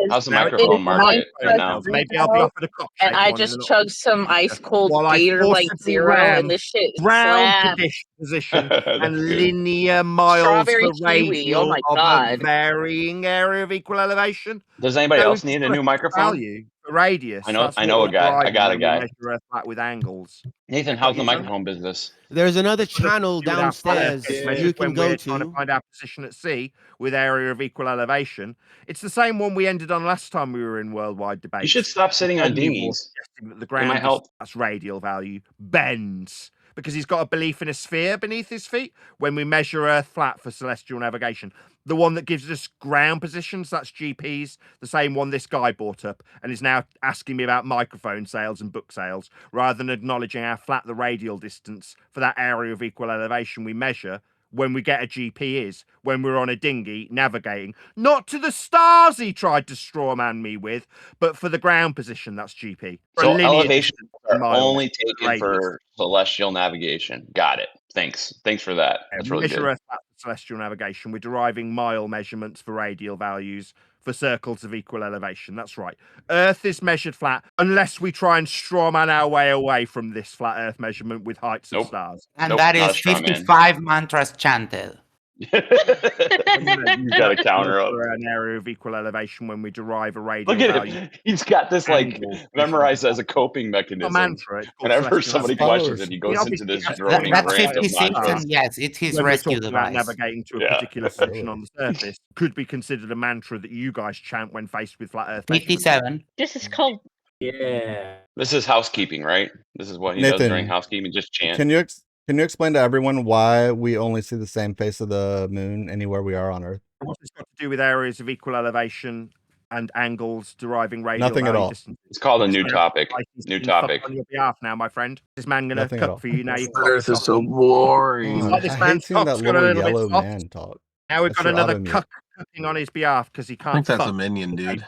How's the microphone market right now? Maybe I'll be offered a cocktail. And I just chugged some ice cold Gator like zero, and this shit round slaps. position and linear miles Strawberry per kiwi, radial oh my of a God. varying area of equal elevation. Does anybody So else it's need a got new microphone? Value, a radius. I know That's a what we're guy. I driving got a when we guy. measure Earth flat with angles. Nathan, how's the microphone business? There's another channel Do with our flat downstairs Earth you measures can when go we're trying to find our position at sea with area of equal elevation. It's the same one we ended on last time we were in worldwide debate. You should stop sitting on dinghies. That the It ground might help. that's radial value bends because he's got a belief in a sphere beneath his feet when we measure Earth flat for celestial navigation. The one that gives us ground positions, that's GPs, the same one this guy brought up and is now asking me about microphone sales and book sales, rather than acknowledging how flat the radial distance for that area of equal elevation we measure when we get a GP is, when we're on a dinghy navigating, not to the stars he tried to strawman me with, but for the ground position, that's GP. For a So linear elevations distance, are miles, only taken radius. for celestial navigation. Got it. Thanks for that. That's really measure good. Earth flat for celestial navigation. We're deriving mile measurements for radial values for circles of equal elevation. That's right. Earth is measured flat unless we try and strawman our way away from this flat Earth measurement with heights of stars. And that is 55 mantras chanted. You got to counter up. An area of equal elevation when we derive a radial Look at value. him. He's got this like memorized as a coping mechanism. Mantra. It's called Whenever celestial somebody navigation. questions it, he goes into this That's droning That's rant of 56, mantras. and yes, it's his When we're rescue talking about device. navigating to a particular position on the surface could be considered a mantra that you guys chant when faced with flat Earth. 57. This is called. Yeah. This is housekeeping, right? This is what he does Nathan, during housekeeping. Just chant. Can you explain to everyone why we only see the same face of the moon anywhere we are on Earth? What's this got to do with areas of equal elevation and angles deriving radial Nothing at value all. distances? It's called a new topic. New topic. On your behalf now, my friend. This man gonna Nothing at all. cook for you now. You've Earth is so boring. Like this I man's hate seeing that cock's got a little little bit yellow soft. man talk. Now we've That's got your another autoimmune. cooking on his behalf because he I can't. think that's fuck. a minion, dude.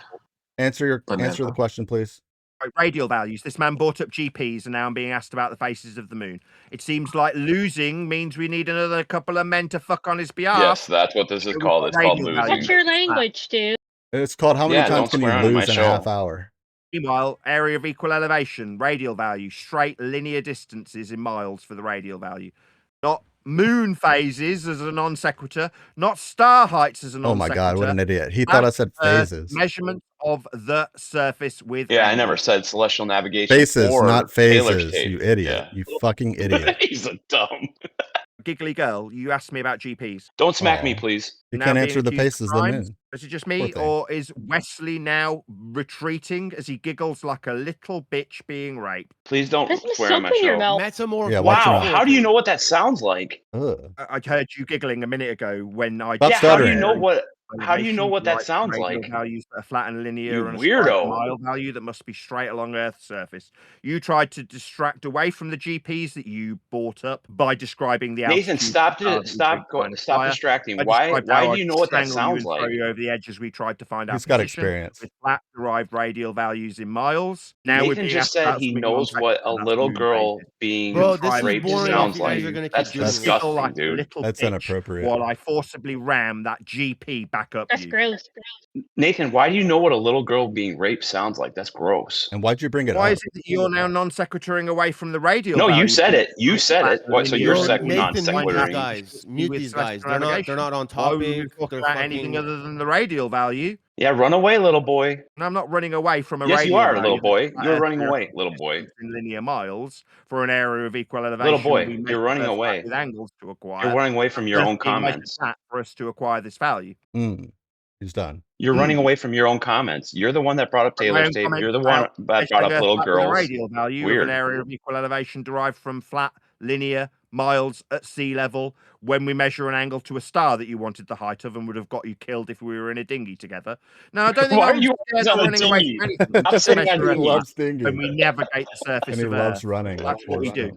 Answer the question, please. radial values. This man brought up GPs and now I'm being asked about the faces of the moon. It seems like losing means we need another couple of men to fuck on his behalf. Yes, that's what this is called. It's called losing. What's your language, dude? It's called how many times can you lose in a half hour? Meanwhile, area of equal elevation, radial value, straight linear distances in miles for the radial value. Not moon phases as a non sequitur, not star heights as a non sequitur. Oh my God, what an idiot. He thought I said phases. Measurement of the surface with. Yeah, I never said celestial navigation. Faces, or not phases, tape. you idiot. Yeah. You fucking idiot. He's a dumb. Giggly girl, you asked me about GPs. Don't smack me, please. You can't answer the faces then in. Is it just me, or is Wesley now retreating as he giggles like a little bitch being raped? Please don't There's swear on my something in your show. mouth. Metamorph. Yeah, watch your Wow, mouth. how do you know what that sounds like? I heard you giggling a minute ago when I. Stop Yeah, how do you stuttering. know what? How do you know what that sounds radial like? Values that are flat and linear, You and a weirdo. mile value that must be straight along Earth's surface. You tried to distract away from the GPs that you brought up by describing the Nathan, altitude stop that you stop find stop higher. distracting. I Why described how do I'd you know what that strangle you sounds and throw like? you over the edge as we tried to find He's our got position experience. with flat derived radial values in miles. Now we're Nathan being just asked said about he something knows what a non-sequitur, that's little moon girl phases. being Bro, this is raped boring if sounds you guys like. are gonna That's keep doing Giggle disgusting, like a dude. little That's bitch inappropriate. while I forcibly ram that GP back up That's you. gross. Nathan, why do you know what a little girl being raped sounds like? That's gross. And why'd you bring it Why up? is it that you're now non-sequiturring away from the radial No, value? you said it. You said it. What? So you're Bro, non Nathan, mute these sequiturring. guys. Mute with these guys. celestial They're not on Why would we topic. talk They're about anything fucking. other than the radial value? Yeah, run away, little boy. And I'm not running away from a Yes, you radial are, value. little boy. That's You're flat running Earth away, little boy. distance in linear miles for an area of equal elevation. Little boy, we you're measure running Earth flat away. with angles to acquire. You're running away from your own Earth being measured comments. flat for us to acquire this value. He's done. You're running away from your own comments. You're the one that brought up But my Taylor's own tape. comments You're the one about that brought up measuring Earth little flat with a girls. radial value of Weird. an area of equal elevation derived from flat, linear, miles at sea level when we measure an angle to a star that you wanted the height of and would have got you killed if we were in a dinghy together. No, I don't think Why are I'm you scared always of on a running away dinghy? from anything. I'm Just sitting on measure He Earth dinghy. loves flat dinghy. when we navigate the surface And he of loves Earth. running. That's what we do.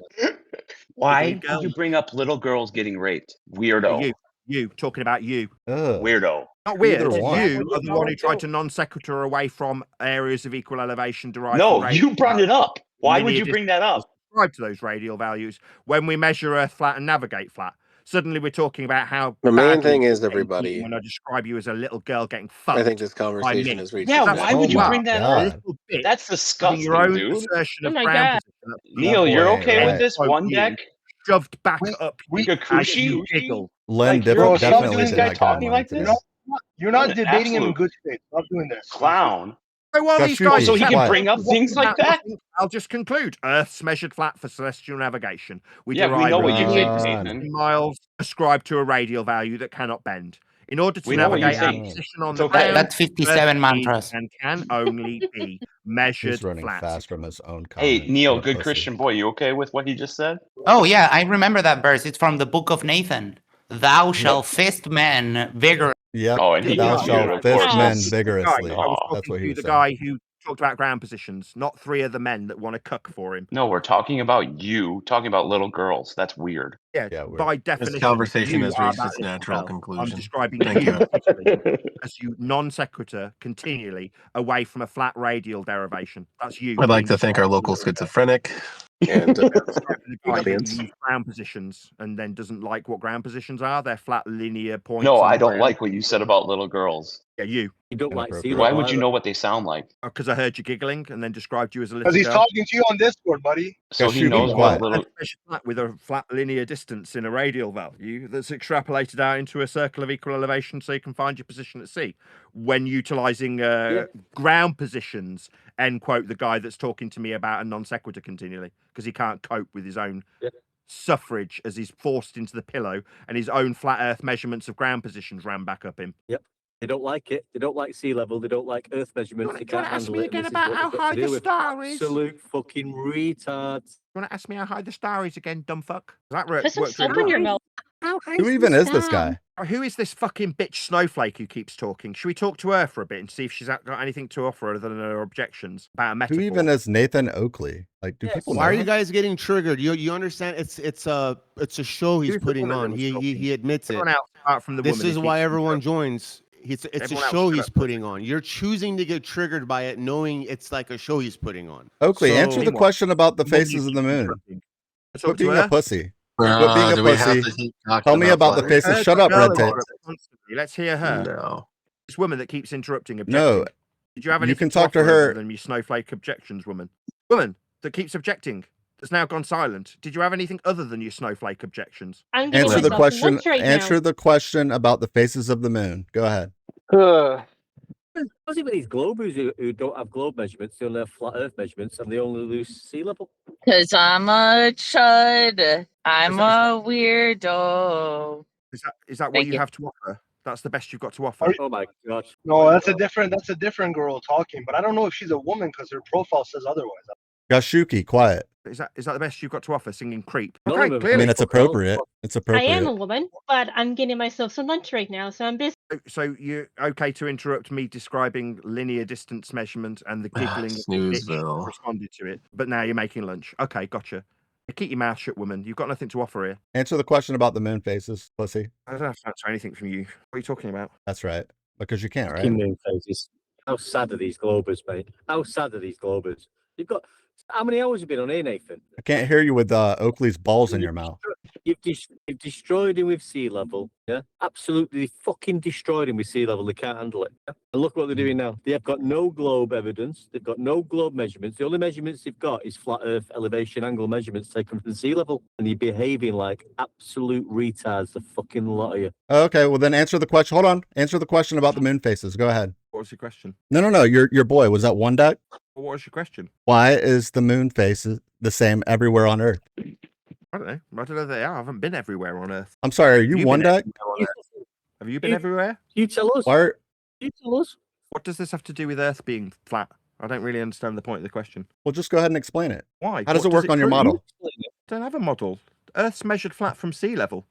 Why Giggly did girl. you bring up little girls getting raped? Weirdo. You talking about you. Weirdo. Not weird. Either one. You are the one who tried to non sequitur away from areas of equal elevation derived No, from you brought it up. Why would linear you bring that up? Describe to those radial values when we measure Earth flat and navigate flat. Suddenly we're talking about how The main badly thing is, you're getting everybody, beaten when I describe you as a little girl getting fucked. I think this by conversation me. has reached Yeah, its why would you my bring that A up? God. little bit That's having your disgusting, own dude. assertion Oh of my ground God. position. Neil, boy you're ain't okay with right. this one You deck? shoved back up Like you a as you cushy? giggle. Len Like, you're Difford okay with definitely this did guy not get him talking money like today. this? You're not What an debating him in absolute good faith. Stop doing this. clown. So while these guys So he can chat, bring up things like that? I'll just conclude. Earth's measured flat for celestial navigation. We Yeah, we derive know what you linear think, distance Nathan. in miles ascribed to a radial value that cannot bend. In order to We know what you navigate our think. position on It's the okay. ground, That's 57 Earth mantras. is and can only be measured He's running flat. fast from his own Hey, comments. Neil, What a good pussy. Christian boy, you okay with what he just said? Oh, yeah, I remember that verse. It's from the book of Nathan. Thou shalt fist men vigorously. Yep. Oh, and he Thou can shalt of fist course. men Guy, vigorously. I was Oh. That's talking what he to was the saying. guy who talked about ground positions, not three of the men that want to cuck for him. No, we're talking about you, talking about little girls. That's weird. Yeah, weird. by definition, This conversation you has are reached that its little natural girl. I'm conclusion. describing Thank you you. particularly as you non sequitur continually away from a flat radial derivation. That's you. I'd like being to thank our local schizophrenic and the guy who audience. uses ground positions and then doesn't like what ground positions are. They're flat linear points. No, on I the don't ground. like what you said about little girls. Yeah, you. You don't like sea Why level would you either. know what they sound like? Because I heard you giggling and then described you as a little Because he's girl. talking to you on Discord, buddy. So he shoot, knows be what quiet. little. Flat with a flat linear distance in a radial value that's extrapolated out into a circle of equal elevation so you can find your position at sea when utilizing ground positions, end quote the guy that's talking to me about a non sequitur continually because he can't cope with his own suffrage as he's forced into the pillow and his own flat earth measurements of ground positions ran back up him. Yep. They don't like it. They don't like sea level. They don't like earth measurements. They can't handle it. again about how high the star is? Absolute fucking retards. You want to ask me how high the star is again, dumb fuck? That Put some works soap really in your well. mouth. Who even is this guy? Who is this fucking bitch snowflake who keeps talking? Should we talk to her for a bit and see if she's got anything to offer other than her objections about a metaphor? Who even is Nathan Oakley? Like, do people Why know are you him? guys getting triggered? You understand? It's a show he's Who's the putting woman on. that was talking? He admits it. Everyone else, apart from the This woman, is why everyone joins. It's a show he's putting on. You're choosing to get triggered by it, knowing it's like a show he's putting on. Oakley, answer the question about the faces of the moon. Quit being a pussy. Quit being a pussy. Tell me about the faces. Shut up, red tape. Let's hear her. No. This woman that keeps interrupting, objecting. No. Did you have anything You can talk to her. than your snowflake objections, woman? Woman that keeps objecting, that's now gone silent. Did you have anything other than your snowflake objections? Answer the question. Answer the question about the faces of the moon. Go ahead. What's it with these globers who don't have globe measurements, they only have flat Earth measurements, and they only lose sea level? Because I'm a chud. I'm a weirdo. Is that what you have to offer? That's the best you've got to offer. Oh my gosh. No, that's a different girl talking. But I don't know if she's a woman because her profile says otherwise. Gashuki, quiet. Is that the best you've got to offer? Singing creep. No, Okay, no, clearly. I mean, it's appropriate. It's I appropriate. am a woman, but I'm getting myself some lunch right now, so I'm busy. So you're okay to interrupt me describing linear distance measurement and the giggling Snoozeville. responded to it, but now you're making lunch. Okay, gotcha. Keep your mouth shut, woman. You've got nothing to offer here. Answer the question about the moon faces, pussy. I don't have to answer anything from you. What are you talking about? That's right. Because you can't, right? Moon faces. How sad are these globers, mate? How sad are these globers? You've got how many hours have you been on here, Nathan? I can't hear you with Oakley's balls in your mouth. You've destroyed him with sea level, yeah? Absolutely fucking destroyed him with sea level. They can't handle it. Yeah? And look what they're doing now. They have got no globe evidence. They've got no globe measurements. The only measurements they've got is flat Earth elevation angle measurements taken from sea level. And you're behaving like absolute retards, the fucking lot of you. Okay, well then answer the question. Hold on. Answer the question about the moon faces. Go ahead. What was your question? No. Your boy, was that one deck? What was your question? Why is the moon face the same everywhere on Earth? I don't know. I don't know they are. I haven't been everywhere on Earth. I'm sorry, are you one deck? Have you been everywhere? You tell us. You tell us. What does this have to do with Earth being flat? I don't really understand the point of the question. Well, just go ahead and explain it. Why? How does it work on your model? I don't have a model. Earth's measured flat from sea level.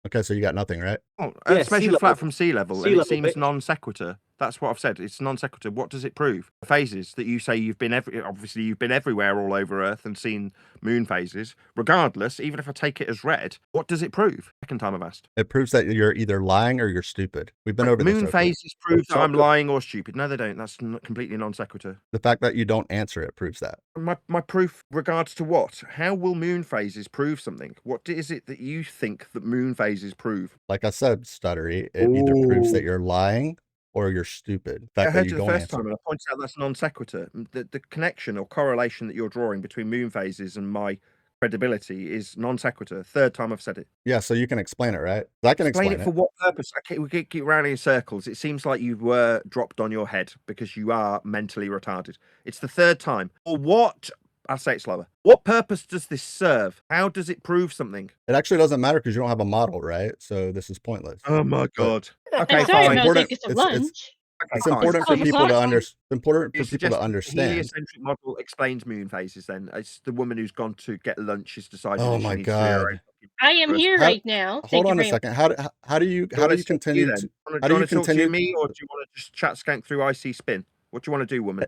Okay, so you got nothing, right? Oh, Earth's measured flat from sea level, and it seems non sequitur. That's what I've said. It's non sequitur. What does it prove? The phases that you say you've been obviously you've been everywhere all over Earth and seen moon phases. Regardless, even if I take it as read, what does it prove? Second time I've asked. It proves that you're either lying or you're stupid. We've been over this. Moon phases prove that I'm lying or stupid. No, they don't. That's completely non sequitur. The fact that you don't answer it proves that. My proof regards to what? How will moon phases prove something? What is it that you think that moon phases prove? Like I said, Stuttery, it either proves that you're lying or you're stupid. I heard you the first time, and I pointed out that's non sequitur. The connection or correlation that you're drawing between moon phases and my credibility is non sequitur. Third time I've said it. Yeah, so you can explain it, right? I can explain it. For what purpose? Okay, we keep rounding in circles. It seems like you were dropped on your head because you are mentally retarded. It's the third time. Or what? I'll say it slower. What purpose does this serve? How does it prove something? It actually doesn't matter because you don't have a model, right? So this is pointless. Oh my god. Okay, fine. It's important for people to understand. Important for people to understand. The heliocentric model explains moon phases. Then it's the woman who's gone to get lunch is deciding. Oh my god! I am here right now. Hold on a second. How do you continue? Do you want to talk to me, or do you want to just chat skank through ICSpin? What do you want to do, woman?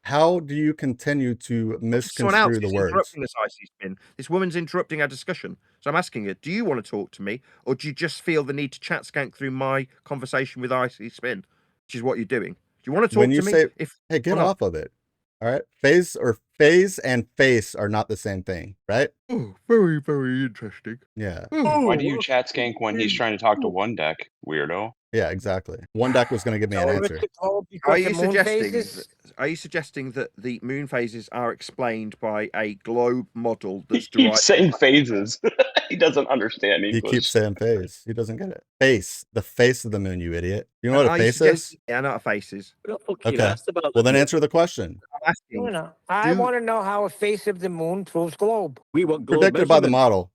How do you continue to misconstrue the words? Interrupting this ICSpin. This woman's interrupting our discussion. So I'm asking her, do you want to talk to me, or do you just feel the need to chat skank through my conversation with ICSpin, which is what you're doing? Do you want to talk to me? Hey, get off of it. All right. Phase and face are not the same thing, right? Oh, very, very interesting. Yeah. Why do you chat skank when he's trying to talk to one deck, weirdo? Yeah, exactly. One deck was going to give me an answer. Are you suggesting that the moon phases are explained by a globe model that's derived? He keeps saying phases. He doesn't understand English. He keeps saying phase. He doesn't get it. Face. The face of the moon, you idiot. You know what a face is? Yeah, I know what a face is. Okay. Well, then answer the question. I'm asking. I want to know how a face of the moon proves globe. We want globe predicted by the model.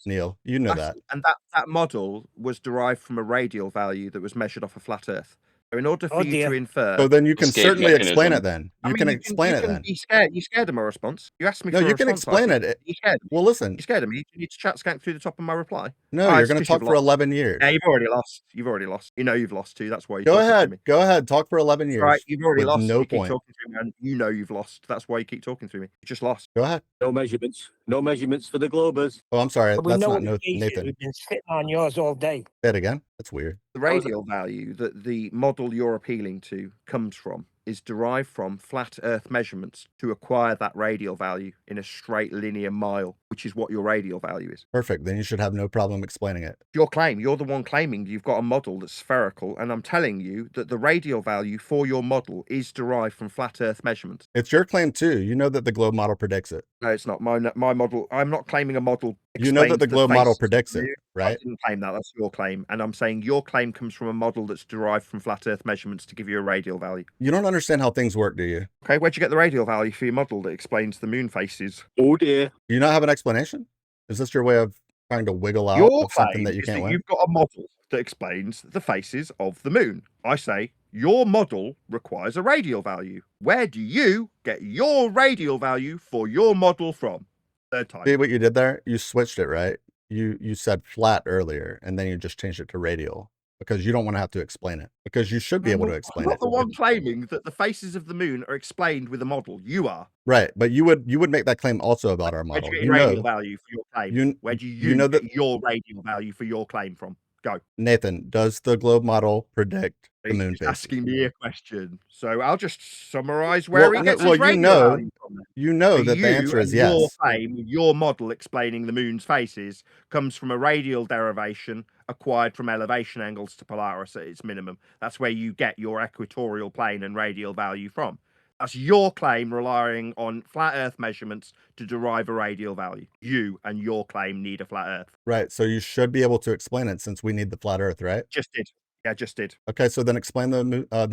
Neil, you know that. And that model was derived from a radial value that was measured off a flat Earth. So in order for you to infer... So then you can certainly explain it then. You can explain it then. You scared of my response. You asked me for a response. No, you can explain it. You scared me. Well, listen. You scared of me. You need to chat skank through the top of my reply. No, you're going to talk for 11 years. Yeah, you've already lost. You've already lost. You know you've lost too. That's why you're Go talking ahead. to me. Go ahead. Talk for 11 years. Right, you've already lost. No you keep point. talking to me, and you know you've lost. That's why you keep talking to me. You just lost. Go ahead. No measurements. No measurements for the globers. Oh, I'm sorry. But we That's know not what the case is. Nathan. We've been sitting on yours all day. Say it again. That's weird. The radial value that the model you're appealing to comes from is derived from flat Earth measurements to acquire that radial value in a straight linear mile, which is what your radial value is. Perfect. Then you should have no problem explaining it. Your claim, you're the one claiming you've got a model that's spherical, and I'm telling you that the radial value for your model is derived from flat Earth measurements. It's your claim too. You know that the globe model predicts it. No, it's not. My model, I'm not claiming a model. You know that the globe model predicts it, right? I didn't claim that. That's your claim. And I'm saying your claim comes from a model that's derived from flat Earth measurements to give you a radial value. You don't understand how things work, do you? Okay, where'd you get the radial value for your model that explains the moon faces? Oh dear. Do you not have an explanation? Is this your way of trying to wiggle out Your of something claim that you is can't that win? you've got a model that explains the faces of the moon. I say your model requires a radial value. Where do you get your radial value for your model from? Third time. See what you did there? You switched it, right? You said flat earlier, and then you just changed it to radial because you don't want to have to explain it, because you should be able to explain I'm it. not the one claiming that the faces of the moon are explained with a model. You are. Right, but you would make that claim also about our Where do model. you get your radial value for your claim? Where do you know get that your radial value for your claim from? Go. Nathan, does the globe model predict the moon He's phase? asking me a question, so I'll just summarize where he gets his radial value from. You know For that the answer is Your yes. claim, your model explaining the moon's faces comes from a radial derivation acquired from elevation angles to Polaris at its minimum. That's where you get your equatorial plane and radial value from. That's your claim relying on flat Earth measurements to derive a radial value. You and your claim need a flat Earth. Right, so you should be able to explain it since we need the flat Earth, right? Just did. Yeah, just did. Okay, so then explain the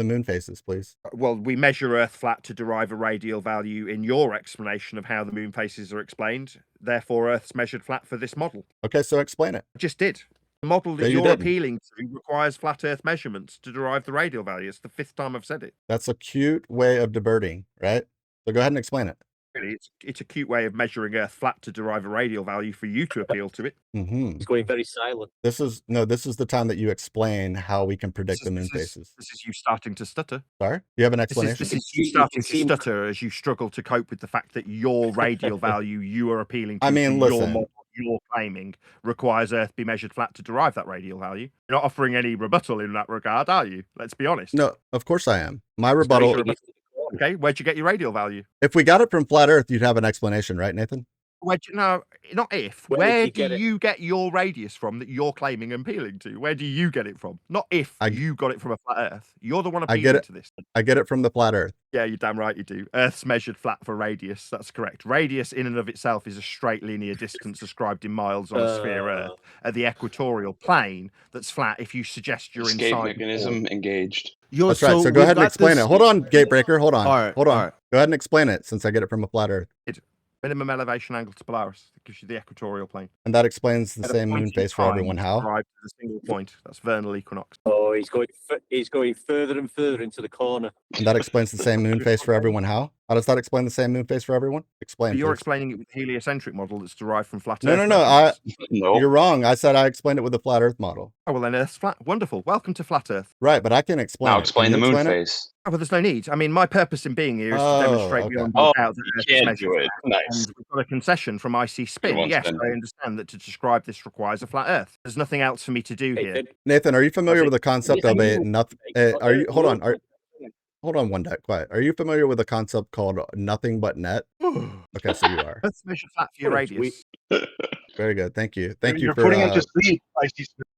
moon phases, please. Well, we measure Earth flat to derive a radial value in your explanation of how the moon faces are explained. Therefore, Earth's measured flat for this model. Okay, so explain it. I just did. The model that No, you you're didn't. appealing to requires flat Earth measurements to derive the radial value. It's the 5th time I've said it. That's a cute way of diverting, right? So go ahead and explain it. Really, it's a cute way of measuring Earth flat to derive a radial value for you to appeal to it. Mm-hmm. He's going very silent. This is the time that you explain how we can predict the moon phases. This is you starting to stutter. Sorry? Do you have an explanation? This is you starting to stutter as you struggle to cope with the fact that your radial value you are appealing to, I mean, your listen. model you're claiming requires Earth be measured flat to derive that radial value. You're not offering any rebuttal in that regard, are you? Let's be honest. No, of course I am. My rebuttal. Okay, where'd you get your radial value? If we got it from flat Earth, you'd have an explanation, right, Nathan? No, not if. Where do you get your radius from that you're claiming and appealing to? Where do you get it from? Not if you got it from a flat Earth. You're the one appealing to this. I get it from the flat Earth. Yeah, you're damn right you do. Earth's measured flat for radius. That's correct. Radius in and of itself is a straight linear distance described in miles on a sphere Earth at the equatorial plane that's flat if you suggest you're Escape inside. mechanism engaged. That's right. So go ahead and explain it. Hold on, Gatebreaker. Hold on. Hold on. Go ahead and explain it since I get it from a flat Earth. Minimum elevation angle to Polaris. That gives you the equatorial plane. And that explains the At a same point moon in phase for time, everyone. you How? arrive at a single point. That's vernal equinox. Oh, he's going further and further into the corner. And that explains the same moon phase for everyone. How? How does that explain the same moon phase for everyone? Explain. But you're please. explaining it with the heliocentric model that's derived from flat No, Earth. no. You're wrong. I said I explained it with the flat Earth model. Oh, well, then Earth's flat. Wonderful. Welcome to flat Earth. Right, but I can explain. Now it. explain Can the you moon explain it? phase. Oh, well, there's no need. I mean, my purpose in being here is to Oh, demonstrate okay. beyond Oh, all doubt that you Earth can't is measured do it. flat. Nice. And we've got a concession from ICSpin. Everyone's Yes, been- I understand that to describe this requires a flat Earth. There's nothing else for me to do here. Nathan, are you familiar with the concept of a nothing? Are you? Hold on. Hold on, one deck. Quiet. Are you familiar with a concept called nothing but net? Okay, so you are. Earth's measured flat for your radius. Very good. Thank you. Thank you You're for putting it to sleep.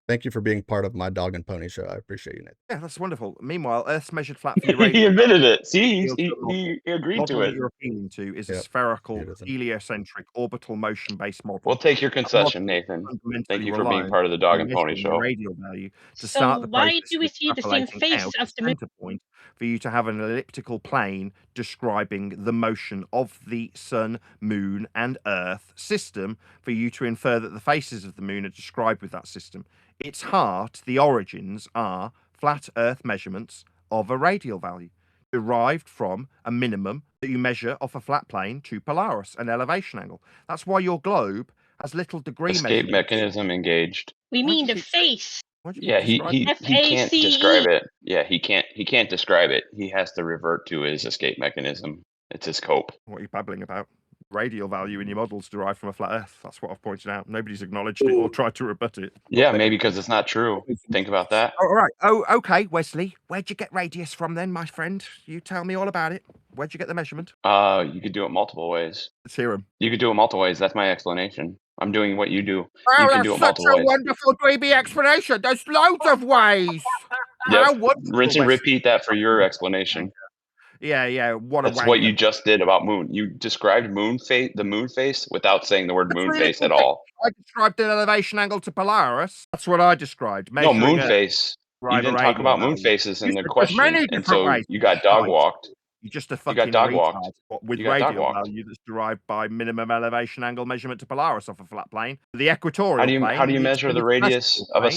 thank you for being part of my dog and pony show. I appreciate you, Nathan. Yeah, that's wonderful. Meanwhile, Earth's measured flat for your radius. He admitted it. See, he agreed model to that it. you're appealing to is a Yep. spherical, It isn't. heliocentric, orbital motion-based model. We'll take your That concession, model Nathan. fundamentally Thank you for being relies part of the dog on and pony measuring show. the radial value to So start the why process do of we see the same extrapolating face out of a the moon? center point for you to have an elliptical plane describing the motion of the Sun, Moon, and Earth system for you to infer that the faces of the moon are described with that system. Its heart, the origins, are flat Earth measurements of a radial value derived from a minimum that you measure off a flat plane to Polaris, an elevation angle. That's why your globe has little degree Escape measurements. mechanism engaged. We mean the face. Yeah, he can't describe it. Yeah, he can't describe it. He has to revert to his escape mechanism. It's his cope. What are you babbling about? Radial value in your models derived from a flat Earth. That's what I've pointed out. Nobody's acknowledged it or tried to rebut it. Yeah, maybe because it's not true. Think about that. All right. Oh, okay, Wesley. Where'd you get radius from then, my friend? You tell me all about it. Where'd you get the measurement? You could do it multiple ways. Let's hear him. You could do it multiple ways. That's my explanation. I'm doing what you do. Wow, You can do that's it such multiple a ways. wonderful 3B explanation. There's loads of ways. Yep. How wonderful, Rinse and Wesley. repeat that for your explanation. Yeah. What a That's what wanker. you just did about moon. You described the moon face without saying the word That's moon really face at all. I described an elevation angle to Polaris. That's what I described. No, Measuring moon a face. You driver didn't talk radial about moon value. faces in You the said there's question, many and different so ways. you got dog walked. You're just a You fucking got dog walked. retard with You got dog radial walked. value that's derived by minimum elevation angle measurement to Polaris off a flat plane. The equatorial How do you plane. measure the radius of a?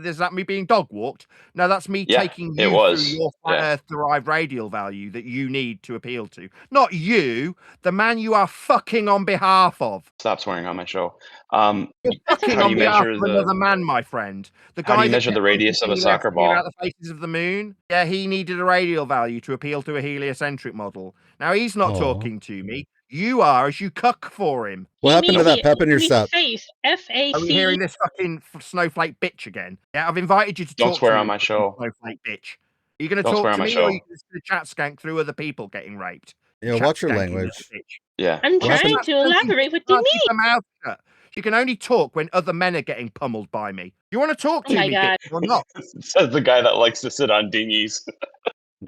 Is that me being dog walked? No, that's me Yeah, taking it you was. through your flat Yeah. Earth derived radial value that you need to appeal to. Not you, the man you are fucking on behalf of. Stop swearing on my show. You're fucking How do on you behalf measure of the? another man, my friend. The How do guy you that measure kept the on radius of a continuing soccer asking me about ball? the faces of the moon. Yeah, he needed a radial value to appeal to a heliocentric model. Now he's not talking to me. You are, as you cuck for him. What happened to that pep in your step? Face. F-A-C. Are we hearing this fucking snowflake bitch again? Yeah, I've invited you to Don't talk swear to me, on my show. snowflake bitch. Are you going to Don't talk swear on to my me, show. or are you just going to chat skank through other people getting raped? Yeah, Chat watch your skanking language. little bitch. Yeah. I'm trying to elaborate. What do you Can't keep mean? her mouth shut. You can only talk when other men are getting pummeled by me. You want to talk Oh to my me, God. bitch, or not? Says the guy that likes to sit on dinghies.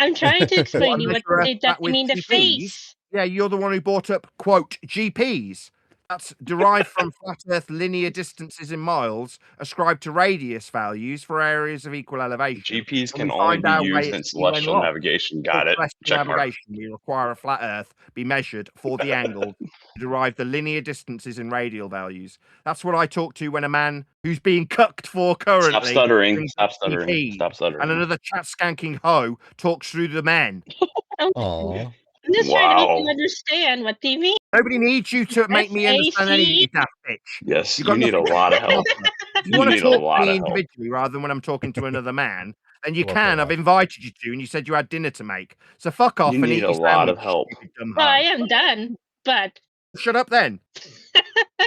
I'm trying to explain to you what measure a they flat you mean the GPs? face. Yeah, you're the one who brought up, quote, GPs. That's derived from flat Earth linear distances in miles, ascribed to radius values for areas of equal elevation. GPs When can we only find be our way used at in sea when celestial lost. navigation. For Got it. celestial Check mark. navigation, we require a flat Earth be measured for the angle to derive the linear distances in radial values. That's what I talk to when a man who's being cucked for currently. Stop stuttering. brings Stop up stuttering. GPs, Stop stuttering. And another chat skanking hoe talks through the men. Aww. I'm just trying to make you Wow. understand what they mean. Nobody needs you to make me understand any of you daft bitch. Yes, You've you got need a nothing lot of to help. offer. If you You want to need a talk to lot me of help. individually rather than when I'm talking to another man, then you What can. the I've heck? invited you to, and you said you had dinner to make. So fuck off You and need eat a your lot of sandwich, help. stupid dumb Well, I hoe. am done, but Shut up then.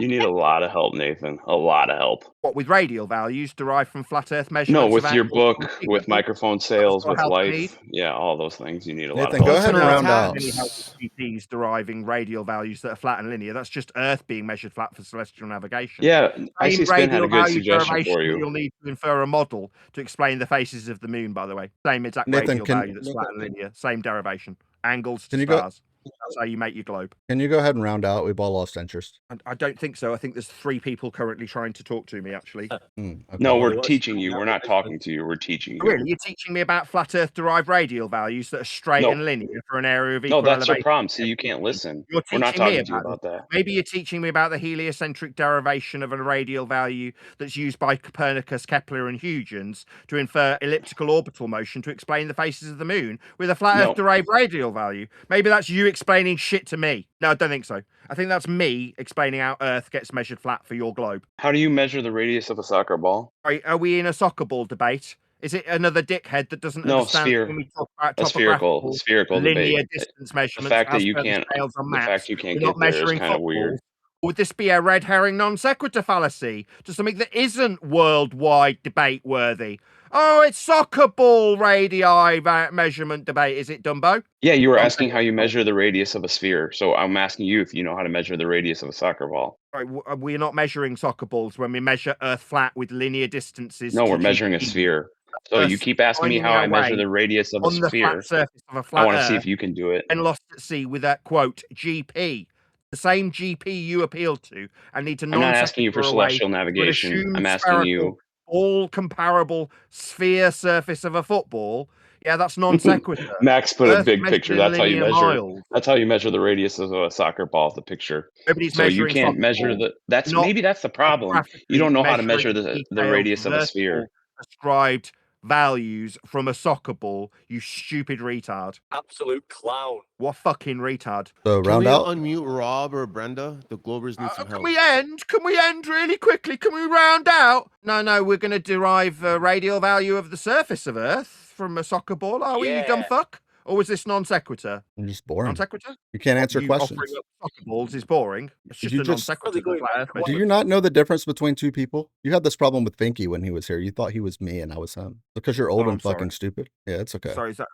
You need a lot of help, Nathan. A lot of help. What, with radial values derived from flat Earth No, measurements? with of your angles book, and sea with level? microphone sales, What with help I need? life. Yeah, all those things. You need a lot Nathan, of go help. ahead and Personal round out. Any help with GPs deriving radial values that are flat and linear. That's just Earth being measured flat for celestial navigation. Yeah, Same ICSpin had radial a good value suggestion derivation for that you. you'll need to infer a model to explain the faces of the moon, by the way. Same exact Nathan, radial can- value that's flat and linear. Same derivation. Angles Can to you go- stars. That's how you make your globe. Can you go ahead and round out? We've all lost interest. I don't think so. I think there's 3 people currently trying to talk to me, actually. Okay. No, we're teaching you. We're not talking to you. We're teaching you. Really? You're teaching me about flat Earth derived radial values that are straight No. and linear for an area of equal No, that's your elevation. problem. See, you can't listen. You're We're not teaching me talking to you about about that. Maybe you're teaching me about the heliocentric derivation of a radial value that's used by Copernicus, Kepler, and Huygens to infer elliptical orbital motion to explain the faces of the moon with a flat No. Earth derived radial value. Maybe that's you explaining shit to me. No, I don't think so. I think that's me explaining how Earth gets measured flat for your globe. How do you measure the radius of a soccer ball? Are we in a soccer ball debate? Is it another dickhead that doesn't No, understand sphere. when we talk about A spherical linear debate. distance The measurements fact that as you per the can't, scales on the maps? fact you can't We're not get there is measuring kind of weird. footballs. Or would this be a red herring non sequitur fallacy to something that isn't worldwide debate worthy? Oh, it's soccer ball radii measurement debate, is it, Dumbo? Yeah, you were asking how you measure the radius of a sphere. So I'm asking you if you know how to measure the radius of a soccer ball. Right, we're not measuring soccer balls when we measure Earth flat with linear distances. No, to we're measuring a GPs. sphere. So you keep asking me finding how our I measure way the radius of a on the sphere. flat surface of a I flat want to see Earth if you can do it. and lost at sea with that quote GP. The same GP you appeal to and need to I'm not asking you for celestial navigation. I'm asking you. all comparable sphere surface of a football. Yeah, that's non sequitur. Max put a Earth big measured picture. in That's how you linear measure. miles. That's how you measure the radius of a soccer ball. The picture. Nobody's So you measuring can't soccer measure balls. the. That's Not maybe that's the problem. You graphically don't know how to measuring measure the detailed radius of a vertical sphere. Ascribed values from a soccer ball, you stupid retard. Absolute clown. What fucking retard. So Can round we out. unmute Rob or Brenda? The Globers need some help. Can we end? Can we end really quickly? Can we round out? No, we're going to derive a radial value of the surface of Earth from a soccer ball. Are we, you dumb fuck? Or was this non sequitur? I'm just boring. Non sequitur? You can't answer questions. Offering up soccer balls is boring. It's just You a non sequitur. Do you not know the difference between two people? You had this problem with Finky when he was here. You thought he was me and I was him. Because you're old and fucking stupid. Yeah, it's okay. Sorry, is that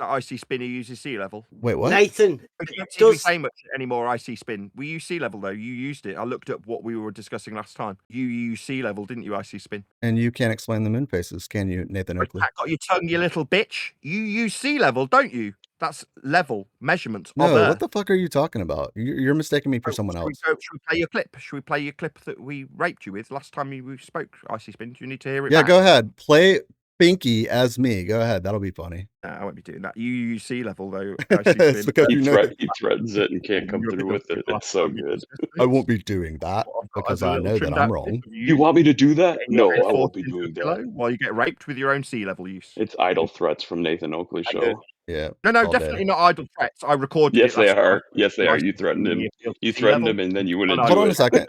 ICSpin who uses sea level? Wait, what? Nathan, We don't say much anymore, ICSpin. We use sea level, though. You used it. I looked up what we were discussing last time. You used sea level, didn't you, ICSpin? And you can't explain the moon phases, can you, Nathan Oakley? Got your tongue, you little bitch. You use sea level, don't you? That's level measurements. No, of Earth. what the fuck are you talking about? You're mistaking me for someone else. Should we play your clip? Should we play your clip that we raped you with last time we spoke, ICSpin? Do you need to hear it? Yeah, back? go ahead. Play Finky as me. Go ahead. That'll be funny. No, I won't be doing that. You use sea level, though. It's because he threatens it and can't come through with it. It's so good. I won't be doing that because I know that I'm wrong. You want me to do that? No, I won't be doing that. While you get raped with your own sea level use. It's idle threats from Nathan Oakley show. Yeah. No, definitely not idle threats. I recorded Yes, it. they are. Yes, they are. You threatened him. You threatened him, and then you wouldn't. Hold on a second.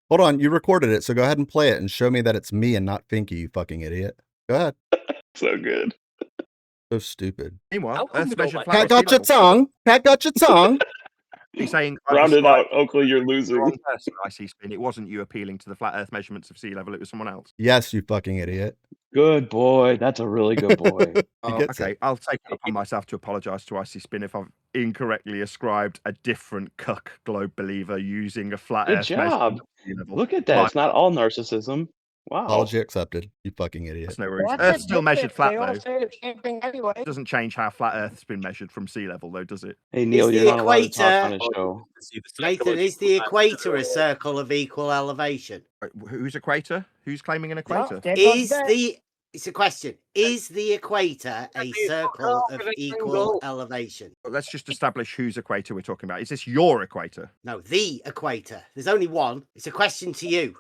Hold on. You recorded it, so go ahead and play it and show me that it's me and not Finky, you fucking idiot. Go ahead. So good. So stupid. Meanwhile, Pat got your tongue. Pat got your tongue. He's saying, round it out, Oakley, you're losing. ICSpin. It wasn't you appealing to the flat Earth measurements of sea level. It was someone else. Yes, you fucking idiot. Good boy. That's a really good boy. Okay, I'll take it upon myself to apologise to ICSpin if I've incorrectly ascribed a different cuck globe believer using a flat Good Earth job. measurement of sea level. Look at that. It's not all narcissism. Wow. Apology accepted. You fucking idiot. That's no worries. Earth's still measured flat, They all though. say the same thing anyway. It doesn't change how flat Earth's been measured from sea level, though, does it? Hey, Neil, Is you're the not allowed to talk on equator- a show. Nathan, is the equator a circle of equal elevation? Who's equator? Who's claiming an equator? It's a question. Is the equator a circle of equal elevation? Let's just establish whose equator we're talking about. Is this your equator? No, the equator. There's only one. It's a question to you.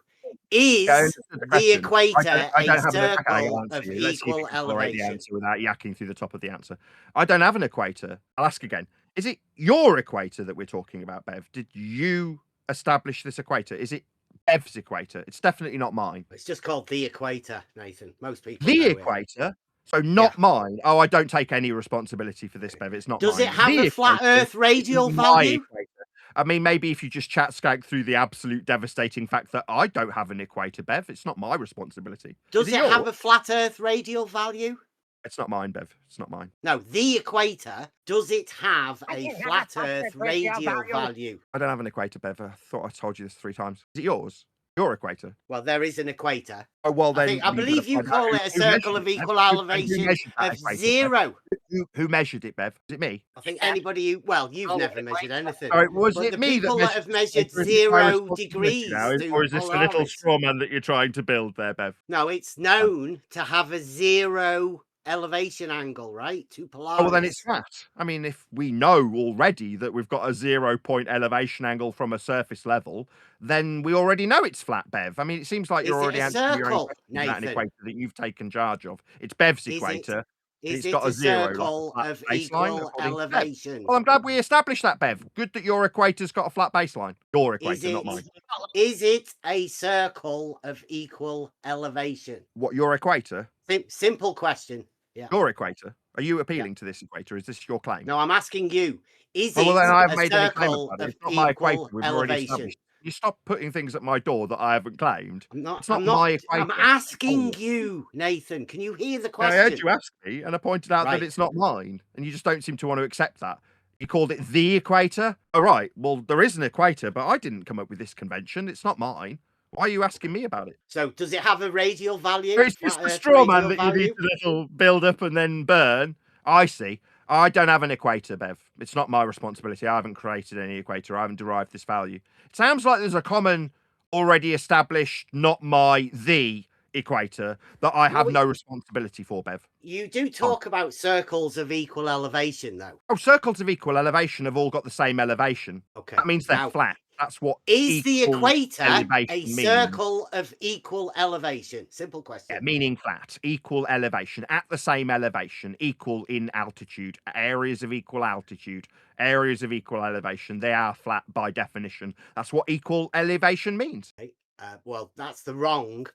Is the the equator I don't a have circle an of answer. Let's see if equal you can tolerate the elevation? answer without yakking through the top of the answer. I don't have an equator. I'll ask again. Is it your equator that we're talking about, Bev? Did you establish this equator? Is it Bev's equator? It's definitely not mine. It's just called the equator, Nathan. Most people The know it. equator? So not mine. Oh, I don't take any responsibility for this, Bev. It's not Does mine. it have The a flat equator Earth radial is my value? equator. I mean, maybe if you just chat skank through the absolute devastating fact that I don't have an equator, Bev, it's not my responsibility. Does Is it have yours? a flat Earth radial value? It's not mine, Bev. It's not mine. No, the equator, does it have a flat Earth radial value? I don't have an equator, Bev. I thought I told you this 3 times. Is it yours? Your equator? Well, there is an equator. Oh, well, then. I believe you call it a circle of equal elevation of 0. Who measured it, Bev? Was it me? I think anybody who, well, you've never measured anything. All right, was but it the me that people that have measured Or is it my 0 responsibility degrees now? do Or is this the little polarities. straw man that you're trying to build there, Bev? No, it's known to have a 0 elevation angle, right? Two polarities. Oh, well, then it's flat. I mean, if we know already that we've got a 0-point elevation angle from a surface level, then we already know it's flat, Bev. I mean, it seems like Is you're it already a answering your own circle, question about an Nathan? equator that you've taken charge of. It's Bev's Is it- equator. Is It's it got a a 0 circle like a of flat baseline, equal according to Bev. elevation? Well, I'm glad we established that, Bev. Good that your equator's got a flat baseline. Your Is equator, not mine. Is it a circle of equal elevation? What, your equator? Simple question. Yeah. Your equator? Are you appealing to this equator? Is this your claim? No, I'm asking you. Is Oh, well, it then I haven't a made any claim circle about it. of It's not my equator. equal We've already elevation? established. You stop putting things at my door that I haven't claimed. It's not I'm my equator. I'm asking you, Nathan. Can you hear the I question? heard you ask me, and I pointed out Right. that it's not mine, and you just don't seem to want to accept that. You called it the equator? All right, well, there is an equator, but I didn't come up with this convention. It's not mine. Why are you asking me about it? So, does it have a radial value? It's just Flat a Earth straw man radial that you need value? to little build up and then burn. I see. I don't have an equator, Bev. It's not my responsibility. I haven't created any equator. I haven't derived this value. It sounds like there's a common, already established, not my, the equator that I have no responsibility for, Bev. You do talk about circles of equal elevation, though. Oh, circles of equal elevation have all got the same elevation. Okay. That means they're Now, flat. That's what is the equator a means. circle of equal elevation? Simple question. Yeah, meaning flat, equal elevation, at the same elevation, equal in altitude, areas of equal altitude, areas of equal elevation. They are flat by definition. That's what equal elevation means. Well, that's the wrong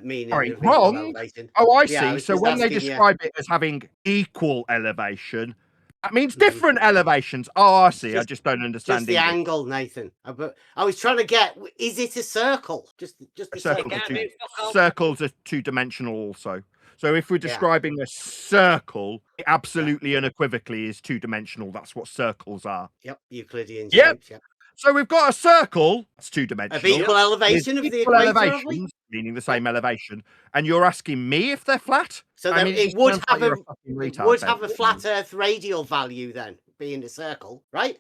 meaning Sorry, of equal wrong? elevation. Oh, I Yeah, see. So when they describe it as having equal elevation, that means different elevations. Oh, I see. I just don't understand. Just the English. angle, Nathan. But I was trying to get, is it a circle? Just a circle. Circles are two-dimensional also. So if we're describing a circle, it absolutely unequivocally is two-dimensional. That's what circles are. Yep, Euclidean Yep. shapes. Yep. So we've got a circle that's two-dimensional. Of equal elevation of the equator, have we? Meaning the same elevation. And you're asking me if they're flat? So I mean, it would have a flat Earth radial value then, being a circle, right?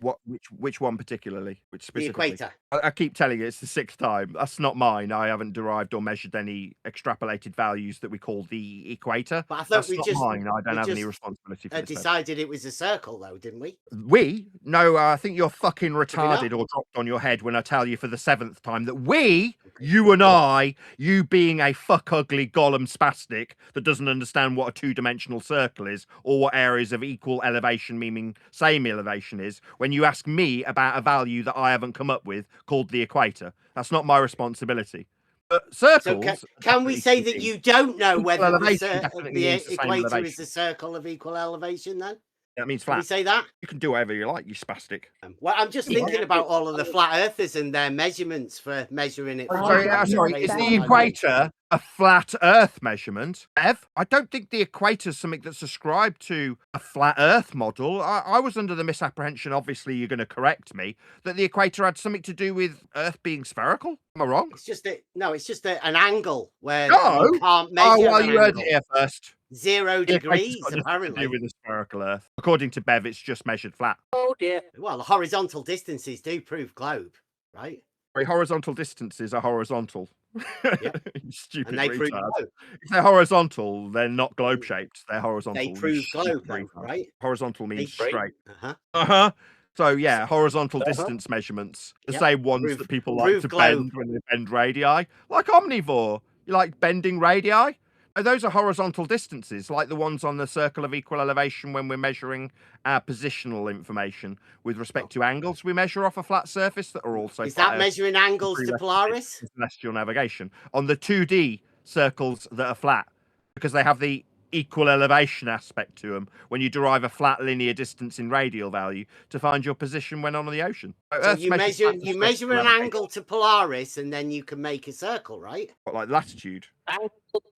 Which one particularly? Which specifically? The equator. I keep telling you, it's the 6th time. That's not mine. I haven't derived or measured any extrapolated values that we call the equator. But I thought That's we not just mine. I don't have any responsibility for this. Decided it was a circle, though, didn't we? We? No, I think you're fucking retarded or dropped on your head when I tell you for the 7th time that you and I, you being a fuck ugly golem spastic that doesn't understand what a two-dimensional circle is or what areas of equal elevation, meaning same elevation, is, when you ask me about a value that I haven't come up with called the equator. That's not my responsibility. But circles... So can we say that you don't know whether the equator is a circle of equal elevation, then? That means flat. Can we say that? You can do whatever you like, you spastic. Well, I'm just thinking about all of the flat earthers and their measurements for measuring it. Sorry, is the equator a flat Earth measurement? Bev, I don't think the equator is something that's ascribed to a flat Earth model. I was under the misapprehension, obviously you're going to correct me, that the equator had something to do with Earth being spherical. Am I wrong? It's just an angle where you can't measure. Oh, well, you heard it here first. 0 degrees, To apparently. do with the spherical Earth. According to Bev, it's just measured flat. Oh dear. Well, the horizontal distances do prove globe, right? Horizontal distances are horizontal. Yep. Stupid and they prove retard. globe. If they're horizontal, they're not globe shaped. They're horizontal. They prove globe, though, right? Horizontal means straight. Uh-huh. So yeah, horizontal distance measurements, the same ones that people like to bend when they bend radii, like omnivore. You like bending radii? Oh, those are horizontal distances, like the ones on the circle of equal elevation when we're measuring our positional information. With respect to angles, we measure off a flat surface that are also... Is that measuring angles to Polaris? Celestial navigation. On the 2D circles that are flat, because they have the equal elevation aspect to them, when you derive a flat linear distance in radial value to find your position when on the ocean. So you measure an angle to Polaris and then you can make a circle, right? What, like latitude?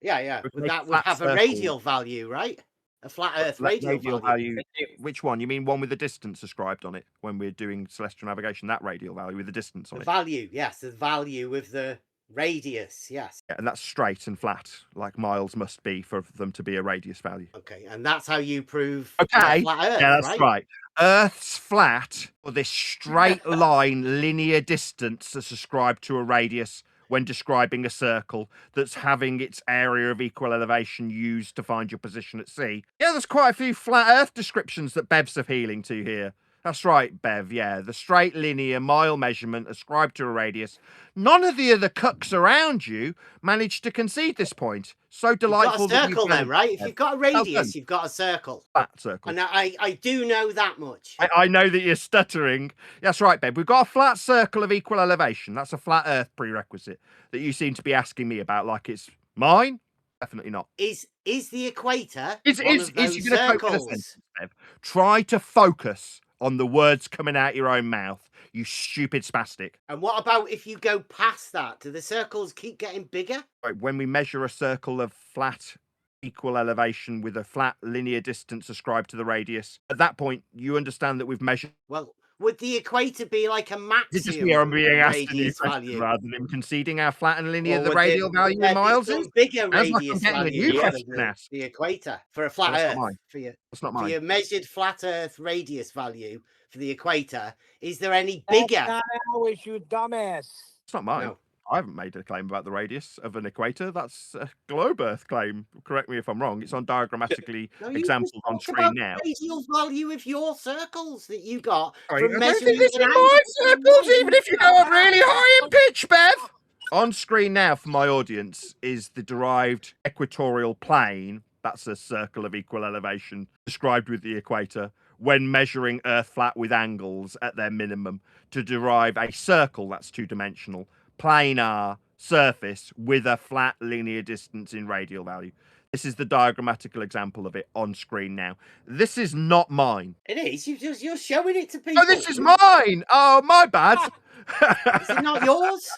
Yeah. That would have a radial value, right? A flat Earth radial value. Which one? You mean one with the distance ascribed on it when we're doing celestial navigation? That radial value with the distance on it. Value, yes. The value with the radius, yes. Yeah, and that's straight and flat, like miles must be for them to be a radius value. Okay, and that's how you prove flat Earth, yeah, that's right. Earth's flat, or this straight line linear distance that's ascribed to a radius when describing a circle that's having its area of equal elevation used to find your position at sea. Yeah, there's quite a few flat Earth descriptions that Bev's appealing to here. That's right, Bev, yeah. The straight linear mile measurement ascribed to a radius. None of the other cucks around you managed to concede this point. So delightful. You've got a circle then, right? If you've got a radius, you've got a circle. Flat circle. And I do know that much. I know that you're stuttering. That's right, Bev. We've got a flat circle of equal elevation. That's a flat Earth prerequisite that you seem to be asking me about like it's mine. Definitely not. Is the equator is you going to focus, Bev? Try to focus on the words coming out your own mouth, you stupid spastic. And what about if you go past that? Do the circles keep getting bigger? Right, when we measure a circle of flat equal elevation with a flat linear distance ascribed to the radius, at that point, you understand that we've measured... Well, would the equator be like a maximum radius value? Rather than conceding our flat and linear, the radial value in miles is? Bigger radius value the equator for a flat Earth. That's not mine. For your measured flat Earth radius value for the equator, is there any bigger? That's not ours, you dumbass. It's not mine. No. I haven't made a claim about the radius of an equator. That's a globe Earth claim. Correct me if I'm wrong. It's on diagrammatically exampled on screen now. The radial value of your circles that you got Sorry, from I don't measuring think this is my circles, even if you go up really high in pitch, Bev. On screen now for my audience is the derived equatorial plane. That's a circle of equal elevation described with the equator when measuring Earth flat with angles at their minimum to derive a circle that's two-dimensional, planar surface with a flat linear distance in radial value. This is the diagrammatical example of it on screen now. This is not mine. It is. You're showing it to people. Oh, this is mine. Oh, my bad. Is it not yours?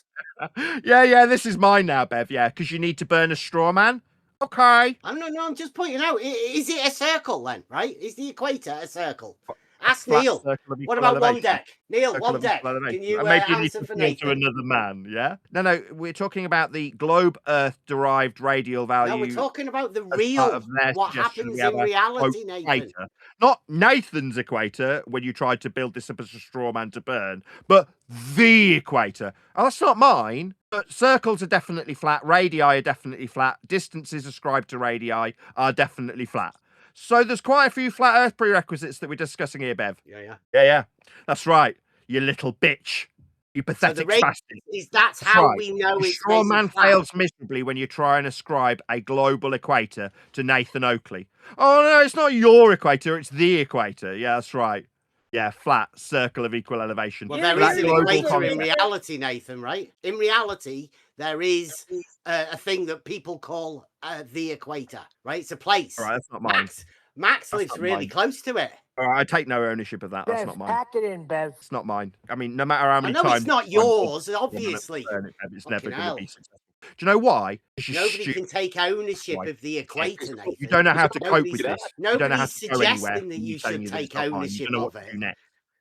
Yeah, this is mine now, Bev. Yeah, because you need to burn a straw man. Okay. I'm just pointing out. Is it a circle then? Right? Is the equator a circle? Ask Flat Neil. circle of What equal about one elevation. deck? Neil, Circle one of deck. equal elevation. Can you Maybe you need answer to for appeal to Nathan? another man, yeah? No, we're talking about the globe Earth derived radial value. No, we're talking about the as part real. of their What suggestion. happens We have in a, reality, quote, Nathan? equator. Not Nathan's equator when you tried to build this up as a straw man to burn, but the equator. Oh, that's not mine. But circles are definitely flat. Radii are definitely flat. Distances ascribed to radii are definitely flat. So there's quite a few flat Earth prerequisites that we're discussing here, Bev. Yeah. That's right. You little bitch. You pathetic spastic. That's how we know The it's straw measured man flat. fails miserably when you try and ascribe a global equator to Nathan Oakley. Oh no, it's not your equator, it's the equator. Yeah, that's right. Yeah, flat circle of equal elevation. Well, there is an equator in reality, Nathan, right? In reality, there is a thing that people call the equator, right? It's a place. All right, that's not mine. Max That's lives not really mine. close to it. All right, I take no ownership of that. That's Bev, not mine. pack it in, Bev. It's not mine. I mean, no matter how many know times it's not yours, obviously. It's never going to hell. be successful. Do you know why? Nobody can take ownership of the equator, Nathan. You don't know how to cope with this. You don't know how Nobody's to go anywhere. suggesting that you should take ownership of of it.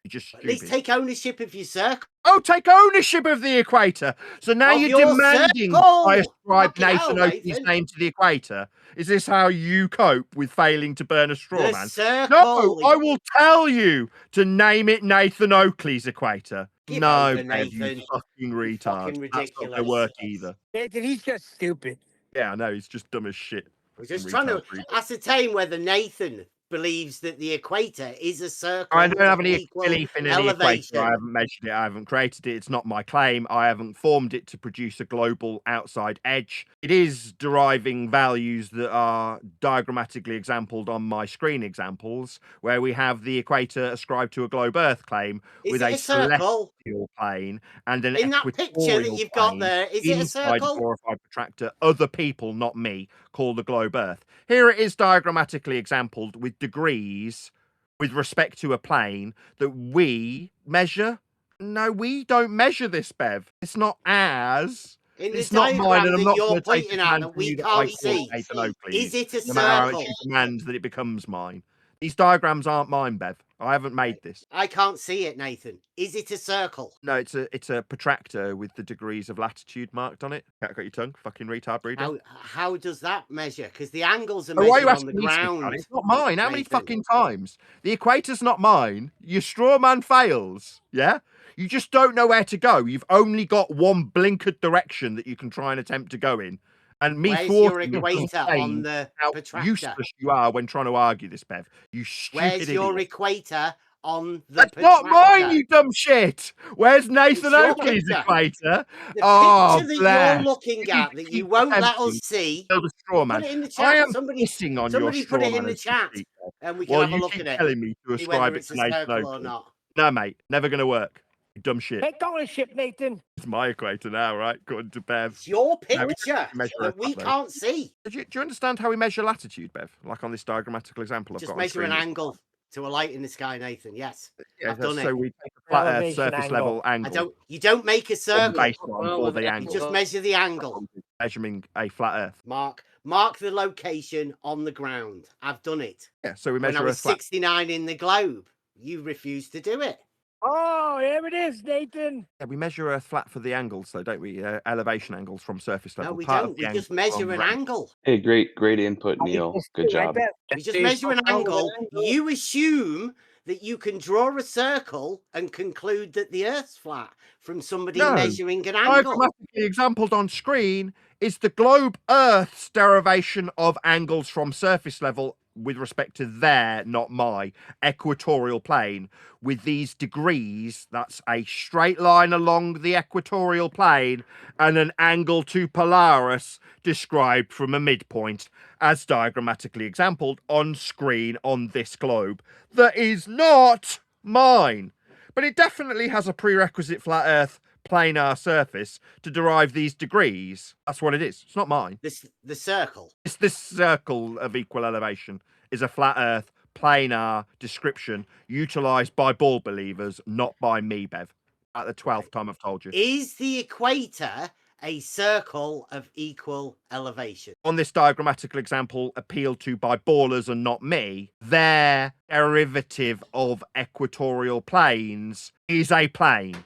You're just stupid. At least take ownership of your circle. Oh, take ownership of the equator. So now Of you're your demanding circle! I ascribe Fucking hell, Nathan Oakley's Nathan. name to the equator. Is this how you cope with failing to burn a straw The man? circle. No, I will tell you to name it Nathan Oakley's equator. Give no, over, Bev, you Nathan. fucking retard. Fucking That's not going to ridiculous. work either. Nathan, he's just stupid. Yeah, I know. He's just dumb as shit. We're just trying to ascertain whether Nathan believes that the equator is a circle. I don't have of any equal belief in any elevation. equator. I haven't measured it. I haven't created it. It's not my claim. I haven't formed it to produce a global outside edge. It is deriving values that are diagrammatically exampled on my screen examples, where we have the equator ascribed to a globe Earth claim with a celestial plane and an in that picture that you've got there, is it a circle? Glorified protractor, other people, not me, call the globe Earth. Here it is diagrammatically exampled with degrees with respect to a plane that we measure. No, we don't measure this, Bev. It's not ours. It's not mine, and I'm not going to take the command from you that I call Nathan Oakley. Is it a no matter how much circle? you command that it becomes mine. These diagrams aren't mine, Bev. I haven't made this. I can't see it, Nathan. Is it a circle? No, it's a protractor with the degrees of latitude marked on it. Got your tongue, fucking retard breeder. How does that measure? Because the angles are Oh, why are you measured on the asking me to, ground. Scott? It's not mine. How many Nathan. fucking times? The equator's not mine. Your straw man fails. Yeah? You just don't know where to go. You've only got one blinkered direction that you can try and attempt to go in. And me Where's your thwarting you equator doesn't on change the how protractor? useless you are when trying to argue this, Bev. You stupid Where's your idiot. equator on the That's protractor? not mine, you dumb shit. Where's Nathan your Oakley's picture. equator? The Oh, picture that bless. you're looking at that you won't let us see. Build a straw man. Put it in the chat. I am Somebody pissing on your somebody straw put it man in the as we chat, speak, Bev. and we can Well, have a you look keep at it. telling me to See ascribe whether it it's to a Nathan circle or Oakley. not. No, mate, never going to work. You dumb shit. Take ownership, Nathan. It's my equator now, right? According to Bev. It's your No, we picture don't measure that a we flat, though. can't see. Do you understand how we measure latitude, Bev? Like on this diagrammatical example I've Just got measure on an screen. angle to a light in the sky, Nathan. Yes, Yeah, I've done so it. we take a flat Earth Elevation surface angle. level angle. You don't make a circle. Based on for the angle. You just measure the angle. Measuring a flat Earth. Mark the location on the ground. I've done it. Yeah, so we When measure I was Earth flat. 69 in the globe, you refused to do it. Oh, here it is, Nathan. Yeah, we measure Earth flat for the angles, though, don't we? Elevation angles from surface level. No, we Part don't. of the We just angle measure from an ground. angle. Hey, great input, Neil. Good job. We just measure an angle. You assume that you can draw a circle and conclude that the Earth's flat from somebody No. measuring an angle? Diagrammatically exampled on screen is the globe Earth's derivation of angles from surface level with respect to their, not my, equatorial plane. With these degrees, that's a straight line along the equatorial plane and an angle to Polaris described from a midpoint, as diagrammatically exampled on screen on this globe. That is not mine. But it definitely has a prerequisite flat Earth planar surface to derive these degrees. That's what it is. It's not mine. The circle. It's this circle of equal elevation is a flat Earth planar description utilised by ball believers, not by me, Bev. At the 12th time I've told you. Is the equator a circle of equal elevation? On this diagrammatical example appealed to by ballers and not me, their derivative of equatorial planes is a plane.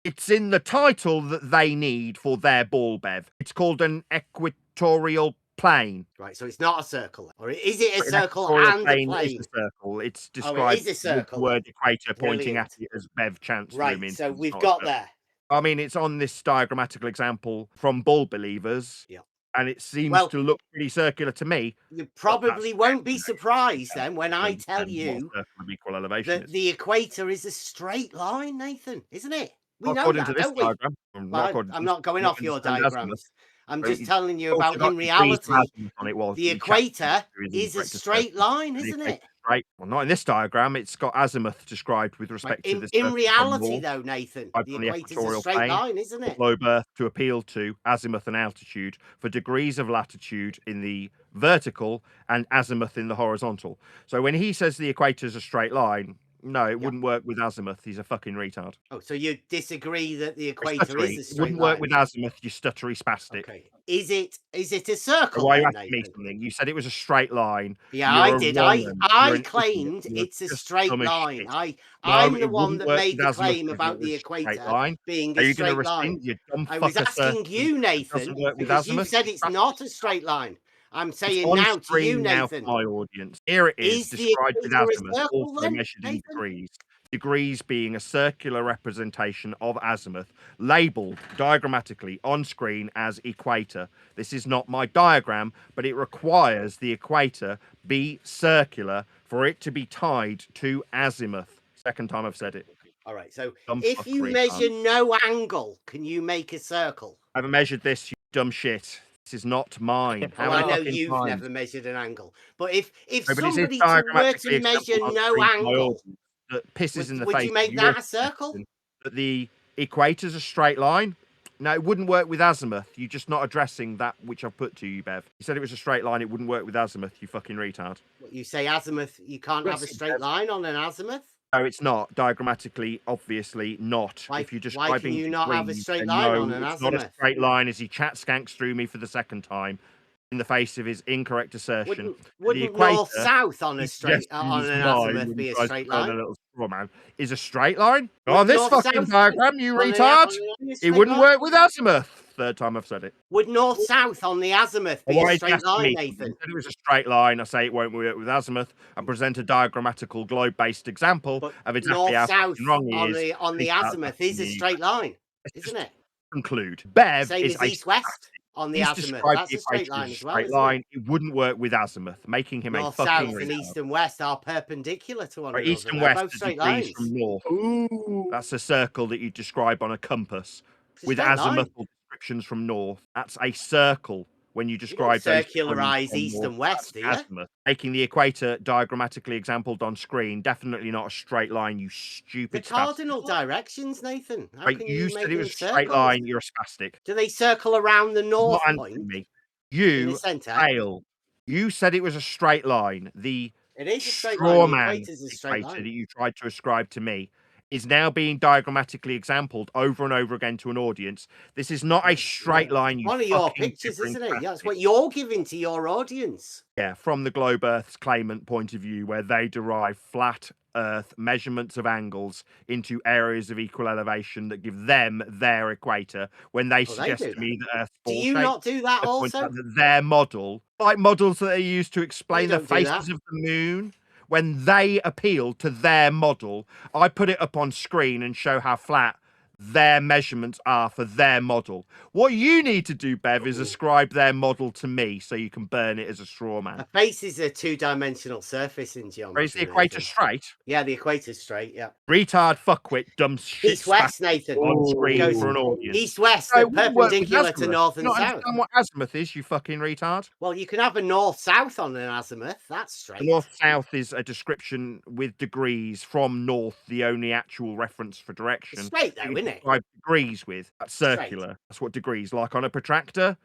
It's in the title that they need for their ball, Bev. It's called an equatorial plane. Right, so it's not a circle. Or is it a circle and a plane? It's a circle. It's described it is a circle. with the word equator pointing Brilliant. at it as Bev chants Right, zoom in. so It's we've not a got circle. there. I mean, it's on this diagrammatical example from ball believers. Yeah. And it seems to look pretty circular to me. You probably won't be surprised then when I tell you that the equator is a straight line, Nathan, isn't it? We know according that, to this don't we? diagram. I'm not going off your diagrams. I'm just telling you Talking about in reality, on it was the equator is a straight line, isn't it? Right. Well, not in this diagram. It's got azimuth described with respect to this. In reality, though, Nathan, the equator's a straight line, isn't it? Globe Earth to appeal to azimuth and altitude for degrees of latitude in the vertical and azimuth in the horizontal. So when he says the equator is a straight line, no, it wouldn't work with azimuth. He's a fucking retard. Oh, so you disagree that the equator is a straight line? It wouldn't work with azimuth, you stuttery spastic. Okay. Is it a circle? Why are you asking me something? You said it was a straight line. Yeah, I did. I claimed it's a straight line. I'm the one that made the claim about the equator being a straight line. I was asking you, Nathan, because you said it's not a straight line. I'm saying now to you, Nathan. My audience. Here it is described with azimuth, also measured in degrees. Degrees being a circular representation of azimuth, labelled diagrammatically on screen as equator. This is not my diagram, but it requires the equator be circular for it to be tied to azimuth. Second time I've said it. All right, so if you measure no angle, can you make a circle? I haven't measured this, you dumb shit. This is not mine. Well, I know you've never measured an angle, but if somebody were to measure no angle, that pisses in the would face. You make that a circle? That the equator's a straight line. No, it wouldn't work with azimuth. You're just not addressing that which I've put to you, Bev. You said it was a straight line. It wouldn't work with azimuth. You fucking retard. You say azimuth. You can't have a straight line on an azimuth. No, it's not. Diagrammatically, obviously not. If you're describing why can you not have a straight line on an azimuth? It's not a straight line as he chat skanks through me for the second time in the face of his incorrect assertion. Wouldn't north-south on an azimuth be a straight line? A little straw man is a straight line. On this fucking diagram, you retard. It wouldn't work with azimuth. Third time I've said it. Would north-south on the azimuth be a straight line, Nathan? It was a straight line. I say it won't work with azimuth. I present a diagrammatical globe-based example of exactly how wrong he is. On the azimuth is a straight line, isn't it? Conclude. Bev same is as east-west on the azimuth. That's a straight line as well. Line. It wouldn't work with azimuth, making him a fucking north, south, and east and west are perpendicular to one another. East and west both straight lines from north. Ooh. That's a circle that you describe on a compass with azimuthal descriptions from north. That's a circle when you describe circularize east and west, do you? Azimuth. Making the equator diagrammatically exampled on screen, definitely not a straight line, you stupid The cardinal directions, Nathan. How right, can you said it was a straight circles? line, you're a spastic. Do they circle around the north point? Me. You fail. You said it was a straight line. The it is a straight straw line. man equator that you tried to ascribe to me is now being diagrammatically exampled over and over again to an audience. This is not a straight line. One of your pictures, isn't it? That's what you're giving to your audience. Yeah, from the Globe Earth's claimant point of view, where they derive flat Earth measurements of angles into areas of equal elevation that give them their equator, when they suggest to me that Earth's ball do you not do that also? That their model, like models that they use to explain the faces of the moon, when they appeal to their model, I put it up on screen and show how flat their measurements are for their model. What you need to do, Bev, is ascribe their model to me so you can burn it as a straw man. A face is a two-dimensional surface in geometry. Is the equator straight? Yeah, the equator's straight, yeah. Retard fuckwit dumps shit East-west, Nathan. on screen for an audience. East-west, No, they're perpendicular to north and you not south. understand what azimuth is, you fucking retard? Well, you can have a north-south on an azimuth. That's straight. North-south is a description with degrees from north, the only actual reference for direction. It's straight, though, isn't it? 5 degrees with. That's circular. That's what degrees like on a protractor.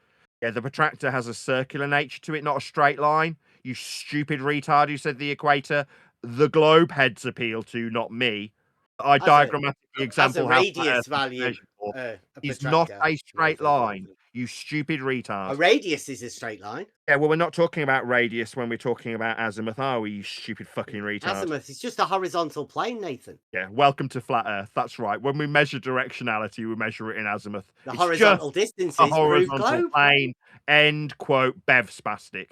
Yeah, the protractor has a circular nature to it, not a straight line. You stupid retard who said the equator. The globe heads appeal to, not me. I diagrammatically example how radius value is not a straight line. You stupid retard. A radius is a straight line. Yeah, well, we're not talking about radius when we're talking about azimuth, are we, you stupid fucking retard? Azimuth is just a horizontal plane, Nathan. Yeah, welcome to flat Earth. That's right. When we measure directionality, we measure it in azimuth. The horizontal distances a horizontal globe. plane. End quote. Bev spastic.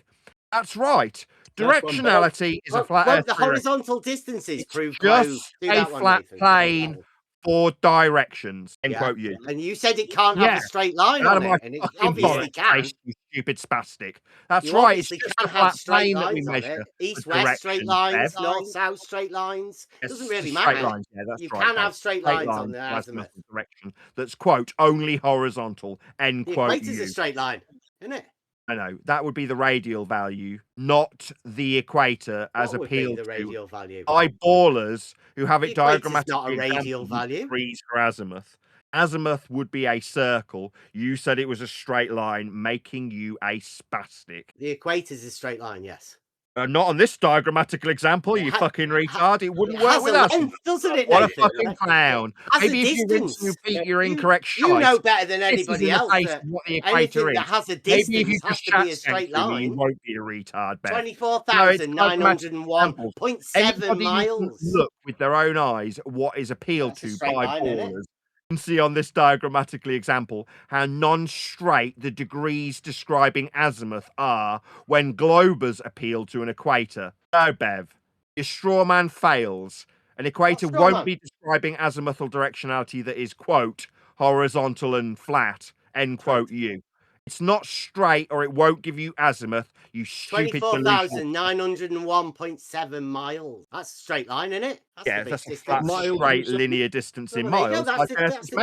That's right. Directionality is a flat Earth. The horizontal distances prove just globe. a flat plane for directions. End quote you. And you said it can't have a straight line on it, and it obviously can. You stupid spastic. That's you right. It's just just can a flat have straight plane that we lines measure. East-west straight lines, north-south straight lines. Yes, Doesn't really straight matter. lines. Yeah, that's you right, can have straight lines on the azimuth. Direction. That's quote only horizontal. End The quote. equator's a straight line, isn't it? I know that would be the radial value, not the equator as appealed the radial value? by ballers who have it The equator's diagrammatically. not a radial value. Degrees for azimuth. Azimuth would be a circle. You said it was a straight line, making you a spastic. The equator's a straight line, yes. Not on this diagrammatical example, you fucking retard. It wouldn't work with us. Doesn't it? What a fucking clown. Has Maybe a if you rinse and repeat your incorrect shite. You know better than anybody this is in the else face that of what the equator anything is. that has a Maybe if you distance has just to be a chat straight sense to me, line. you won't be a retard, Ben. 24,901.7 miles. Look with their own eyes what is appealed to by ballers. You can see on this diagrammatically example how non-straight the degrees describing azimuth are when globers appeal to an equator. No, Bev, your straw man fails. An equator won't be describing azimuthal directionality that is, quote, horizontal and flat, end quote you. It's not straight or it won't give you azimuth, you stupid 24,901.7 miles. That's a straight line, isn't it? That's a flat, straight linear distance in miles. That's the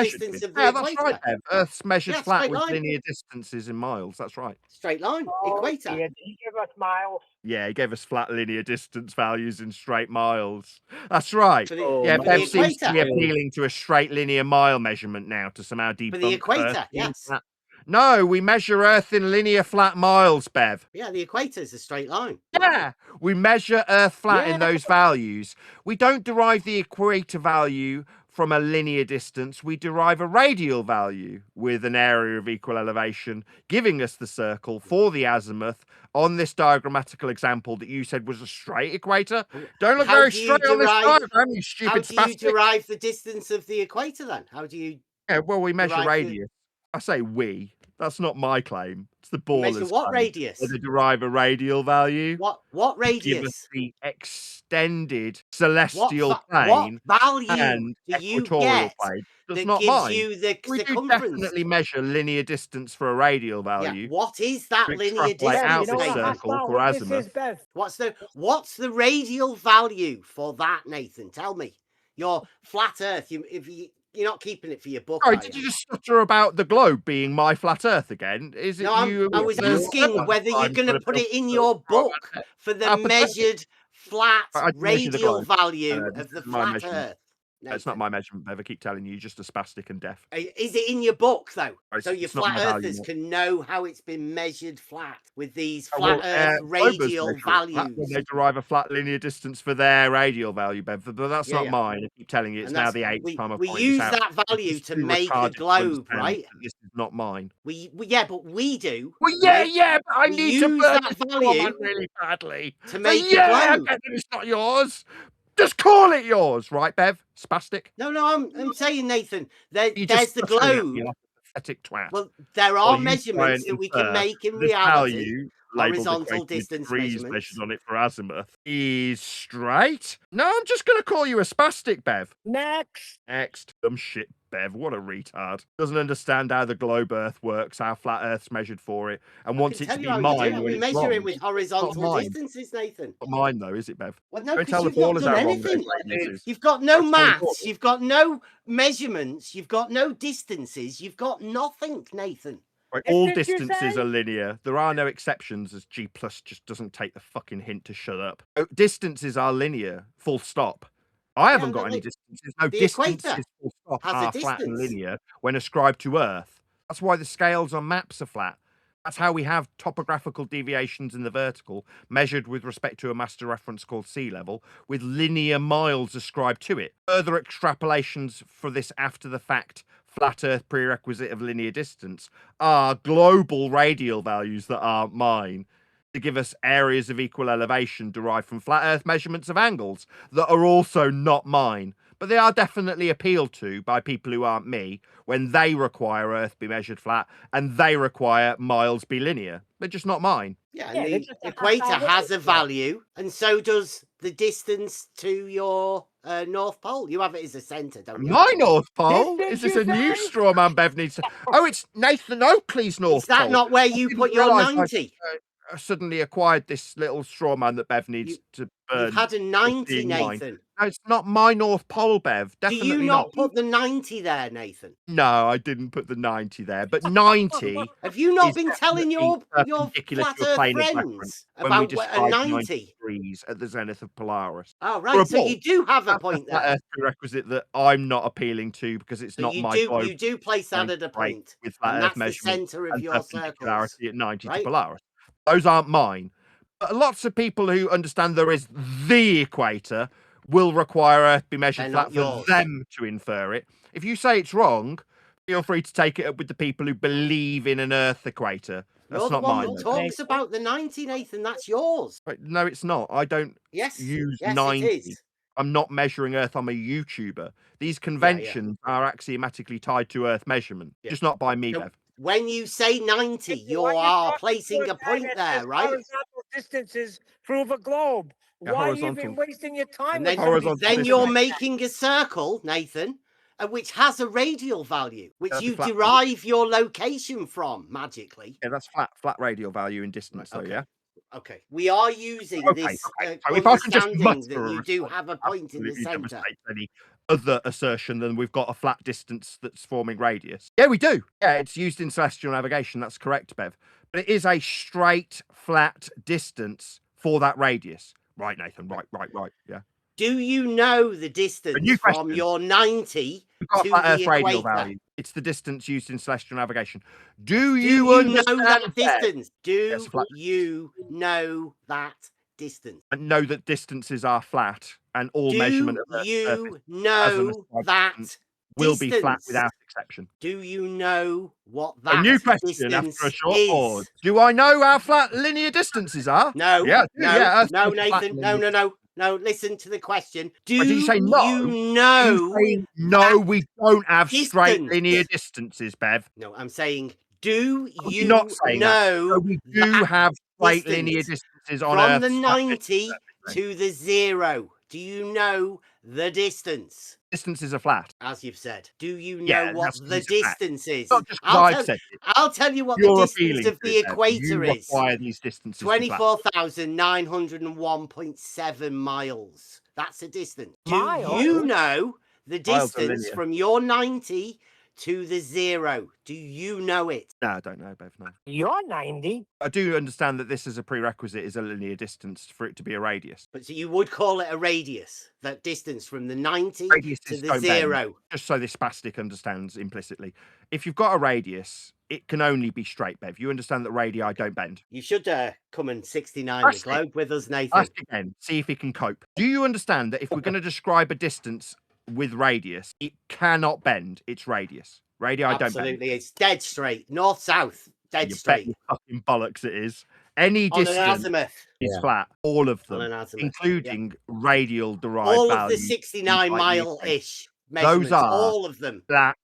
distance of the yeah, equator. that's right, Bev. Earth's measured flat with line. linear distances in miles. That's right. Straight line, equator. Did he give us miles? Yeah, he gave us flat linear distance values in straight miles. That's right. For Bev seems to be appealing to a straight linear mile measurement now to somehow debunk For the equator, Earth yes. No, we measure Earth in linear flat miles, Bev. Yeah, the equator is a straight line. Yeah, we measure Earth flat in those values. We don't derive the equator value from a linear distance. We derive a radial value with an area of equal elevation, giving us the circle for the azimuth on this diagrammatical example that you said was a straight equator. Don't look very straight on this diagram, you stupid spastic. How do you derive the distance of the equator then? How do you... Yeah, well, we measure radius. I say we. That's not my claim. It's the ballers. Measure what radius? They derive a radial value. What radius? Give us the extended celestial plane. What value and do you equatorial get plane. That's that not gives mine. you the We do circumference? definitely measure linear distance for a radial value. Yeah, what is that linear Extrapolate out distance? the circle for azimuth. What's the radial value for that, Nathan? Tell me. Your flat Earth. You're not keeping it for your book. Sorry, did you just stutter about the globe being my flat Earth again? Is it No, you? I was asking whether you're going to put it in your book for the measured flat radial value of the flat Earth. It's not my measurement, Bev. I keep telling you, you're just a spastic and deaf. Is it in your book, though? So your it's not flat my value, earthers no. can know how it's been measured flat with these Oh, flat well, earth globers radial measure it flat values. when they derive a flat linear distance for their radial value, Bev. But that's Yeah, not yeah. mine. I keep telling you, it's And now that's- the 8th time I've we pointed use this out. that value It's to too make a retarded to globe, understand right? that this is not mine. We but we do. Well, yeah, right? yeah, but I We need to use burn that this value one really badly. to So make a yeah, I globe. get that it's not yours. Just call it yours, right, Bev? Spastic. No, I'm saying, Nathan, You there's just the stuttering at globe. me like a pathetic twat. Well, there While are you try measurements and that we can infer make in this reality. value labeled Horizontal equating distance degrees measurements. measured on it for azimuth is straight. No, I'm just going to call you a spastic, Bev. Next. Next. Dumb shit, Bev. What a retard. Doesn't understand how the globe Earth works, how flat Earth's measured for it, and wants it to be mine when We it's measure wrong. it with horizontal mine. distances, Nathan. Not mine, though, is it, Bev? Well, no, Don't tell because the you've not ballers done how wrong anything. their radius is. You've got no Don't tell the maths. ballers. You've got no measurements. You've got no distances. You've got nothing, Nathan. Right, all distances are linear. There are no exceptions, as G plus just doesn't take the fucking hint to shut up. Distances are linear, full stop. I haven't got any distances. No, distances full stop are flat and linear when ascribed to Earth. That's why the scales on maps are flat. That's how we have topographical deviations in the vertical measured with respect to a master reference called sea level, with linear miles ascribed to it. Further extrapolations for this after the fact flat Earth prerequisite of linear distance are global radial values that aren't mine, to give us areas of equal elevation derived from flat Earth measurements of angles that are also not mine. But they are definitely appealed to by people who aren't me when they require Earth be measured flat and they require miles be linear. They're just not mine. Yeah, and the equator has a value, and so does the distance to your North Pole. You have it as a centre, don't you? My North Pole? Is this a new straw man Bev needs to... Oh, it's Nathan Oakley's North Pole. Is that not where you put your 90? I suddenly acquired this little straw man that Bev needs to burn. You've had a 90, Nathan. No, it's not my North Pole, Bev. Definitely Do you not put the 90 there, Nathan? No, I didn't put the 90 there, but 90. Have you not been telling your perpendicular flat to a Earth plane of friends reference when we about a describe 90? degrees at the zenith of Polaris? Oh, right. So you do have a point That's there. a prerequisite that I'm not appealing to because it's not my globe. You do place that at a point, with flat and Earth that's the measurement centre of and your circles. perpendicularity at 90 right? to Polaris. Those aren't mine. But lots of people who understand there is the equator will require Earth be measured flat for them to infer it. If you say it's wrong, feel free to take it up with the people who believe in an Earth equator. That's You're not the one mine. that talks about the 90, Nathan. That's yours. Right, no, it's not. I don't use 90. It is. I'm not measuring Earth. I'm a YouTuber. These conventions are axiomatically tied to Earth measurement, just not by me, Bev. When you say 90, you are placing a point there, right? Horizontal distances prove a globe. Yeah, Why horizontal. even wasting your time? And then you're making a circle, Nathan, which has a radial value, which That's a you flat derive your location from magically. Yeah, that's flat radial value in distance, though, yeah? Okay, we are using this So if I can just understanding mutter that you a do response, have a point in the absolutely centre. devastates any other assertion than we've got a flat distance that's forming radius. Yeah, we do. Yeah, it's used in celestial navigation. That's correct, Bev. But it is a straight, flat distance for that radius. Right, Nathan. Right. Yeah. Do you know the distance from your 90 to Flat the Earth radial equator? value. It's the distance used in celestial navigation. Do you know understand that distance? Yes, Do flat. you know that distance? And know that distances are flat and all measurement of Earth's Do you surface as an know ascribed that distance will be flat distance? without exception. Do you know what that A new question distance after a short is? pause. Do I know how flat linear distances are? No, Yeah, I do, yeah, Earth's no, not flat Nathan, linear. no. Listen to the question. Do Did you say no? you know? You saying, no, we don't have straight distance? linear distances, Bev. No, I'm saying, do you You're not saying know? that. So we do have straight linear distances on Earth. From the 90 to the 0. Do you know the distance? Distances are flat. As you've said. Do you know what the distance is? Not just I've said it. I'll tell you what You're the distance appealing of to the it, Bev. equator You is. require these distances to be flat. 24,901.7 miles. That's a distance. Miles? Do you know the Miles are distance linear. from your 90 to the 0? Do you know it? No, I don't know, Bev, no. You're 90. I do understand that this as a prerequisite is a linear distance for it to be a radius. But so you would call it a radius, that distance from the 90 Radiuses to the don't 0. bend, just so this spastic understands implicitly. If you've got a radius, it can only be straight, Bev. You understand that radii don't bend. You should come and 69 Ask the globe with us, Nathan. Ask again, see if he can cope. Do you understand that if we're going to describe a distance with radius, it cannot bend its radius? Radii don't bend. Absolutely, it's dead straight, north-south, dead straight. You fucking bollocks it is. Any On an distance azimuth. is flat, all of On them, an azimuth, including radial derived all of the values. 69 like mile-ish Those measurements, are all of them. flat,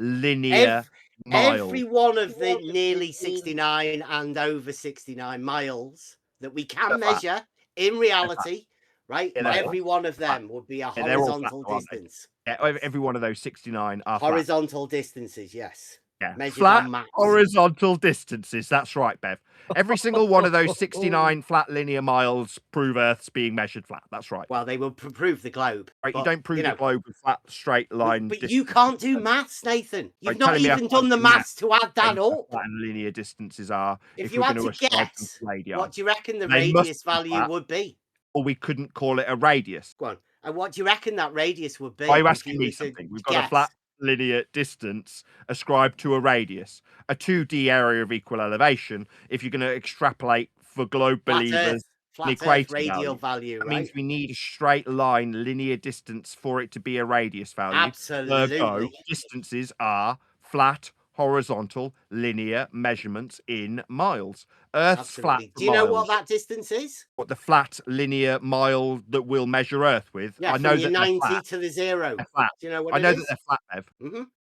linear, every one of the nearly 69 and over 69 miles that we can measure in reality, right? Every one of them would be a horizontal distance. Yeah, every one of those 69 are horizontal distances, yes. Yeah, measured flat on maps. horizontal distances. That's right, Bev. Every single one of those 69 flat linear miles prove Earth's being measured flat. That's right. Well, they will prove the globe. Right, but, you don't prove the globe with flat straight line. But you can't do maths, Nathan. You've not even done the maths to add that up. Flat and linear distances are. If you had to guess, what do you reckon the radius value would be? Or we couldn't call it a radius. Go on. And what do you reckon that radius would be? Why are you asking me something? We've got a flat linear distance ascribed to a radius, a 2D area of equal elevation. If you're going to extrapolate for globe believers, flat equator radial value, that right? means we need a straight line linear distance for it to be a radius value. Absolutely. Ergo, distances are flat, horizontal, linear measurements in miles. Earth's flat. Do you know what that distance is? What the flat linear mile that we'll measure Earth with? Yeah, I know from that 90 to the 0. They're flat. Do you know what I know it that is? they're flat, Bev.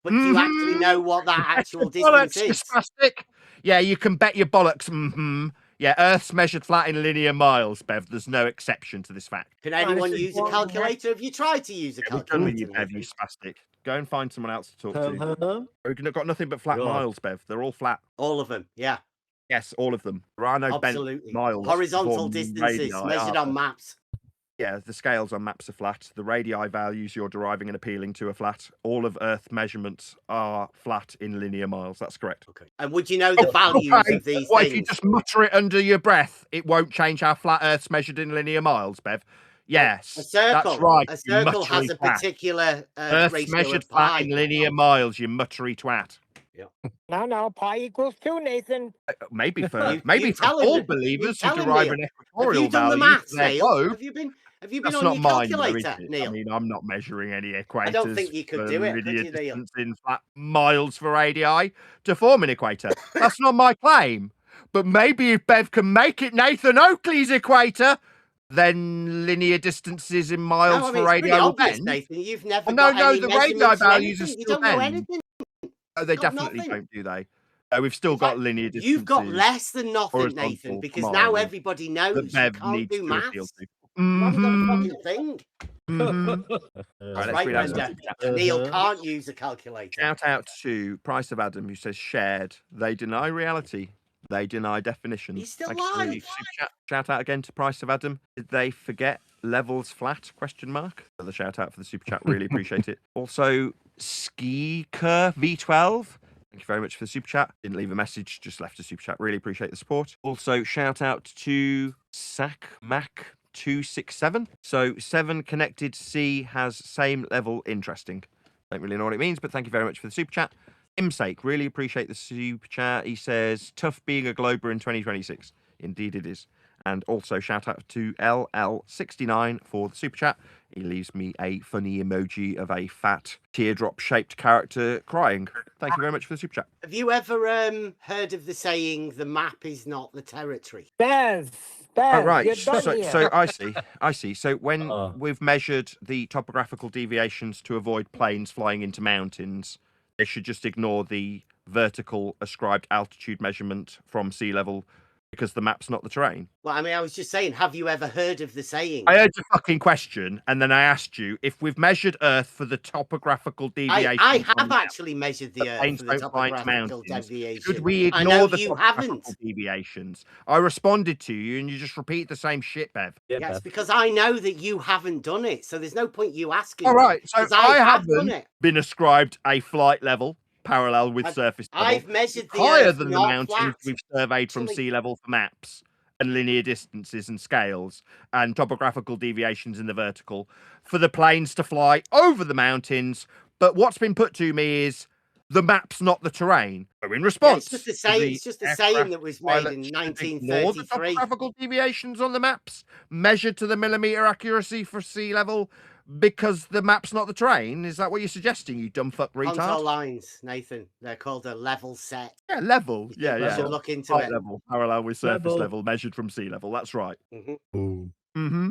But do you actually know what that actual distance is? Spastic. Yeah, you can bet your bollocks. Yeah, Earth's measured flat in linear miles, Bev. There's no exception to this fact. Can anyone use a calculator? Have you tried to use a calculator? With you, Bev, you spastic. Go and find someone else to talk to. We've got nothing but flat miles, Bev. They're all flat. All of them, yeah. Yes, all of them. There are no bent miles. Horizontal distances measured on maps. Yeah, the scales on maps are flat. The radii values you're deriving and appealing to are flat. All of Earth measurements are flat in linear miles. That's correct. Okay. And would you know the values of these things? If you just mutter it under your breath, it won't change how flat Earth's measured in linear miles, Bev. Yes, a circle. That's right. A circle has a particular Earth's measured flat in linear miles. You muttery twat. No, pi equals 2, Nathan. Maybe for all believers who derive an equatorial value. Have you done the maths, Neil? Have you been on your calculator, Neil? I mean, I'm not measuring any equators. I don't think you could do it, could you, Neil? In flat miles for radii to form an equator. That's not my claim. But maybe if Bev can make it Nathan Oakley's equator, then linear distances in miles for radii will bend. Nathan, you've never the radii values are still you don't know anything. Oh, they definitely don't, do they? We've still got linear distances. You've got less than nothing, Nathan, because now everybody knows you can't do maths. You haven't got a fucking thing. That's right, Brenda. Neil can't use a calculator. Shout out to Price of Adam, who says shared. They deny reality. They deny definition. He's still alive. Shout out again to Price of Adam. Did they forget levels flat? ? Another shout out for the super chat. Really appreciate it. Also, Skiker V12. Thank you very much for the super chat. Didn't leave a message, just left a super chat. Really appreciate the support. Also, shout out to SackMac267. So 7 connected C has same level interesting. Don't really know what it means, but thank you very much for the super chat. Sake, really appreciate the super chat. He says, tough being a Glober in 2026. Indeed it is. And also shout out to LL69 for the super chat. He leaves me a funny emoji of a fat teardrop-shaped character crying. Thank you very much for the super chat. Have you ever heard of the saying, the map is not the territory? Bev, oh, right. So I see. So when we've measured the topographical deviations to avoid planes flying into mountains, they should just ignore the vertical ascribed altitude measurement from sea level because the map's not the terrain. Well, I mean, I was just saying, have you ever heard of the saying? I heard your fucking question, and then I asked you if we've measured Earth for the topographical deviation. I have actually measured the Earth for the topographical deviation. Should we ignore the topographical deviations? I responded to you, and you just repeat the same shit, Bev. Yes, because I know that you haven't done it, so there's no point you asking. All right, so I haven't it. been ascribed a flight level parallel with surface level. I've measured the higher Earth, than the mountains we've surveyed from sea level for maps and linear distances and scales and topographical deviations in the vertical for the planes to fly over the mountains. But what's been put to me is the map's not the terrain. So in response, it's just a saying that was made in 1933. The topographical deviations on the maps measured to the millimeter accuracy for sea level because the map's not the terrain. Is that what you're suggesting, you dumb fuck retard? Contour lines, Nathan. They're called a level set. Yeah, level. Yeah. You should look into it. Level, parallel with surface level, measured from sea level. That's right. Mm-hmm.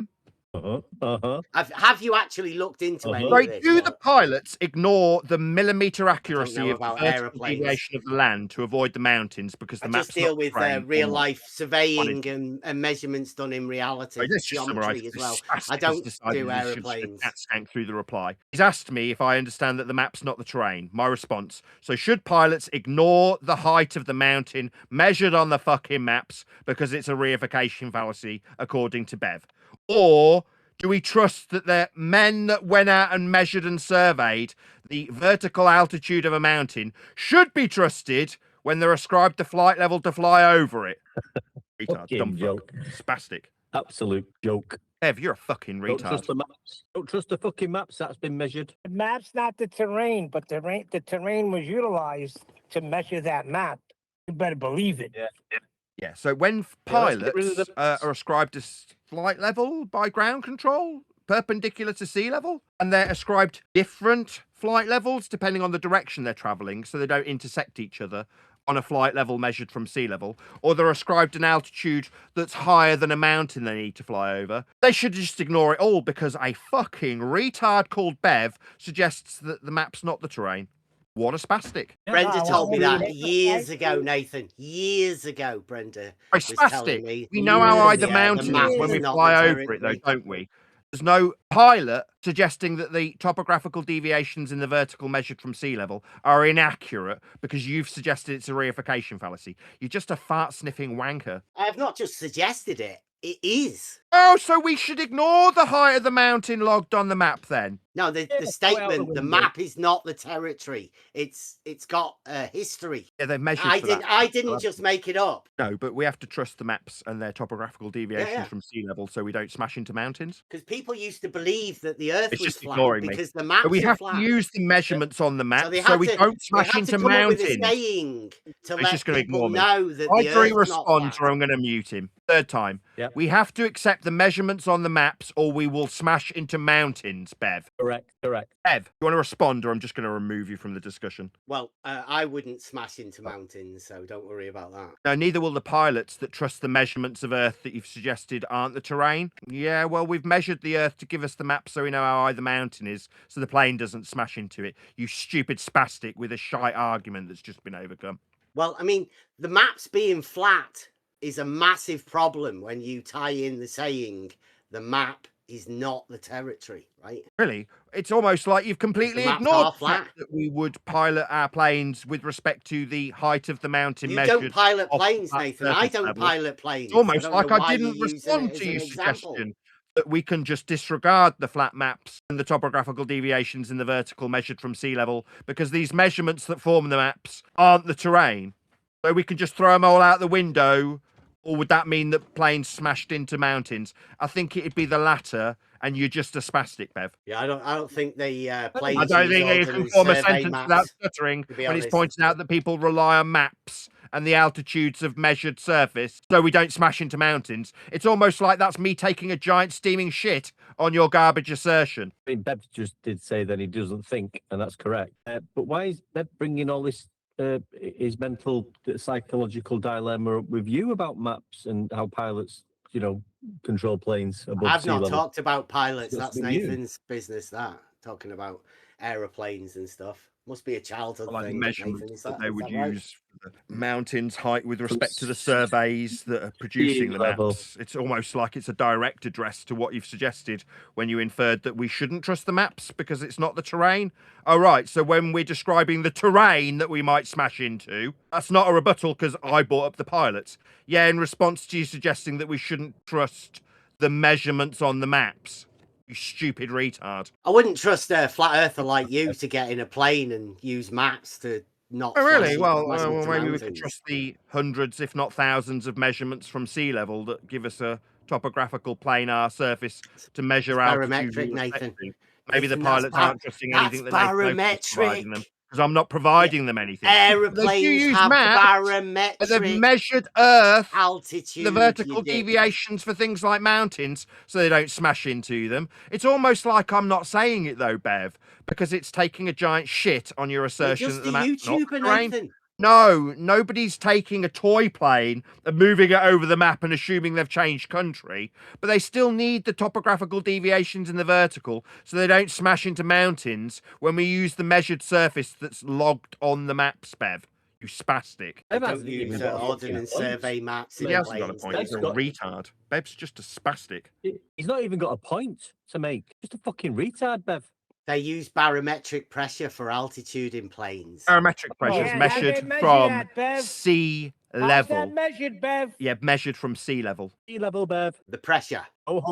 Have you actually looked into any of Right, this? do the pilots ignore the millimeter accuracy know of the about vertical aeroplanes. deviation of the land to avoid the mountains because I the just map's deal not with framed or real not? life surveying and measurements done in reality, Right, let's just summarise. geometry as This well. spastic I has don't decided do that he's just gonna aeroplanes. cat skank through the reply. He's asked me if I understand that the map's not the terrain. My response: so should pilots ignore the height of the mountain measured on the fucking maps because it's a reification fallacy, according to Bev? Or do we trust that the men that went out and measured and surveyed the vertical altitude of a mountain should be trusted when they're ascribed the flight level to fly over it? Retard, dumb fuck, spastic. Absolute joke. Ev, you're a fucking retard. Don't trust the maps. Don't trust the fucking maps. That's been measured. The map's not the terrain, but the terrain was utilized to measure that map. You better believe it. Yeah, so when pilots are ascribed a flight level by ground control, perpendicular to sea level, and they're ascribed different flight levels depending on the direction they're traveling, so they don't intersect each other on a flight level measured from sea level, or they're ascribed an altitude that's higher than a mountain they need to fly over, they should just ignore it all because a fucking retard called Bev suggests that the map's not the terrain. What a spastic. Brenda told me that years ago, Nathan. Years ago, Brenda was telling me. We know how high the mountain is when we fly over it, though, don't we? There's no pilot suggesting that the topographical deviations in the vertical measured from sea level are inaccurate because you've suggested it's a reification fallacy. You're just a fart-sniffing wanker. I have not just suggested it. It is. Oh, so we should ignore the height of the mountain logged on the map then? No, the statement, the map is not the territory. It's got a history. Yeah, they've measured I didn't just make it up. No, but we have to trust the maps and their topographical deviations from sea level so we don't smash into mountains. Because people used to believe that the Earth It's was just flat ignoring because me. the maps But we are have flat. to use the measurements on the map they so had we to- don't they smash had to into come up with a mountains. saying to He's let just going to people ignore me. know that the Either he Earth's not responds flat. or I'm going to mute him. Third time. We have to accept the measurements on the maps or we will smash into mountains, Bev. Correct. Bev, you want to respond or I'm just going to remove you from the discussion? Well, I wouldn't smash into mountains, so don't worry about that. No, neither will the pilots that trust the measurements of Earth that you've suggested aren't the terrain. Yeah, well, we've measured the Earth to give us the map so we know how high the mountain is, so the plane doesn't smash into it. You stupid spastic with a shite argument that's just been overcome. Well, I mean, the maps being flat is a massive problem when you tie in the saying the map is not the territory, right? Really? It's almost like you've completely maps ignored are the fact that we would pilot our planes with respect to the height of the mountain You measured. don't pilot off planes, that Nathan. I surface don't level. pilot planes. It's almost don't like know I why didn't you're using respond it to as an your example. suggestion that we can just disregard the flat maps and the topographical deviations in the vertical measured from sea level because these measurements that form the maps aren't the terrain. So we can just throw them all out the window, or would that mean that planes smashed into mountains? I think it'd be the latter, and you're just a spastic, Bev. Yeah, I don't think the planes. I don't think you can form a sentence without stuttering to be when he's honest. pointing out that people rely on maps and the altitudes of measured surface so we don't smash into mountains. It's almost like that's me taking a giant steaming shit on your garbage assertion. I mean, Bev just did say that he doesn't think, and that's correct. But why is Bev bringing all this his mental psychological dilemma with you about maps and how pilots, control planes above I've sea not level? talked about pilots. That's with you. Nathan's business. That talking about aeroplanes and stuff must be a childhood Like the thing. measurements Nathan, is that that, they is would that right? use for the mountain's height with respect to the surveys that are producing the level. maps. It's almost like it's a direct address to what you've suggested when you inferred that we shouldn't trust the maps because it's not the terrain. Oh, right. So when we're describing the terrain that we might smash into, that's not a rebuttal because I brought up the pilots. Yeah, in response to you suggesting that we shouldn't trust the measurements on the maps. You stupid retard. I wouldn't trust a flat earther like you to get in a plane and use maps to not. Oh, really? flash Well, flash into maybe we could mountains. trust the hundreds, if not thousands, of measurements from sea level that give us a topographical planar surface to measure altitude. barometric, Nathan. respectively. Maybe the Nathan, that's pilots aren't trusting anything that that's Nathan Oakley's providing them because I'm not providing them anything. Aeroplanes They do use have maps, barometric but they've measured Earth, altitude. the vertical you dick. deviations for things like mountains, so they don't smash into them. It's almost like I'm not saying it though, Bev, because it's taking a giant shit on your assertion just that the a map's not YouTuber, terrain. Nathan. No, nobody's taking a toy plane and moving it over the map and assuming they've changed country, but they still need the topographical deviations in the vertical so they don't smash into mountains when we use the measured surface that's logged on the maps, Bev. You spastic. I don't use ordnance survey maps. He hasn't got a point. He's a retard. Bev's just a spastic. He's not even got a point to make. Just a fucking retard, Bev. They use barometric pressure for altitude in planes. Barometric pressure is measured from sea level. How's that measured, Bev? Yeah, measured from sea level. Sea level, Bev. The pressure.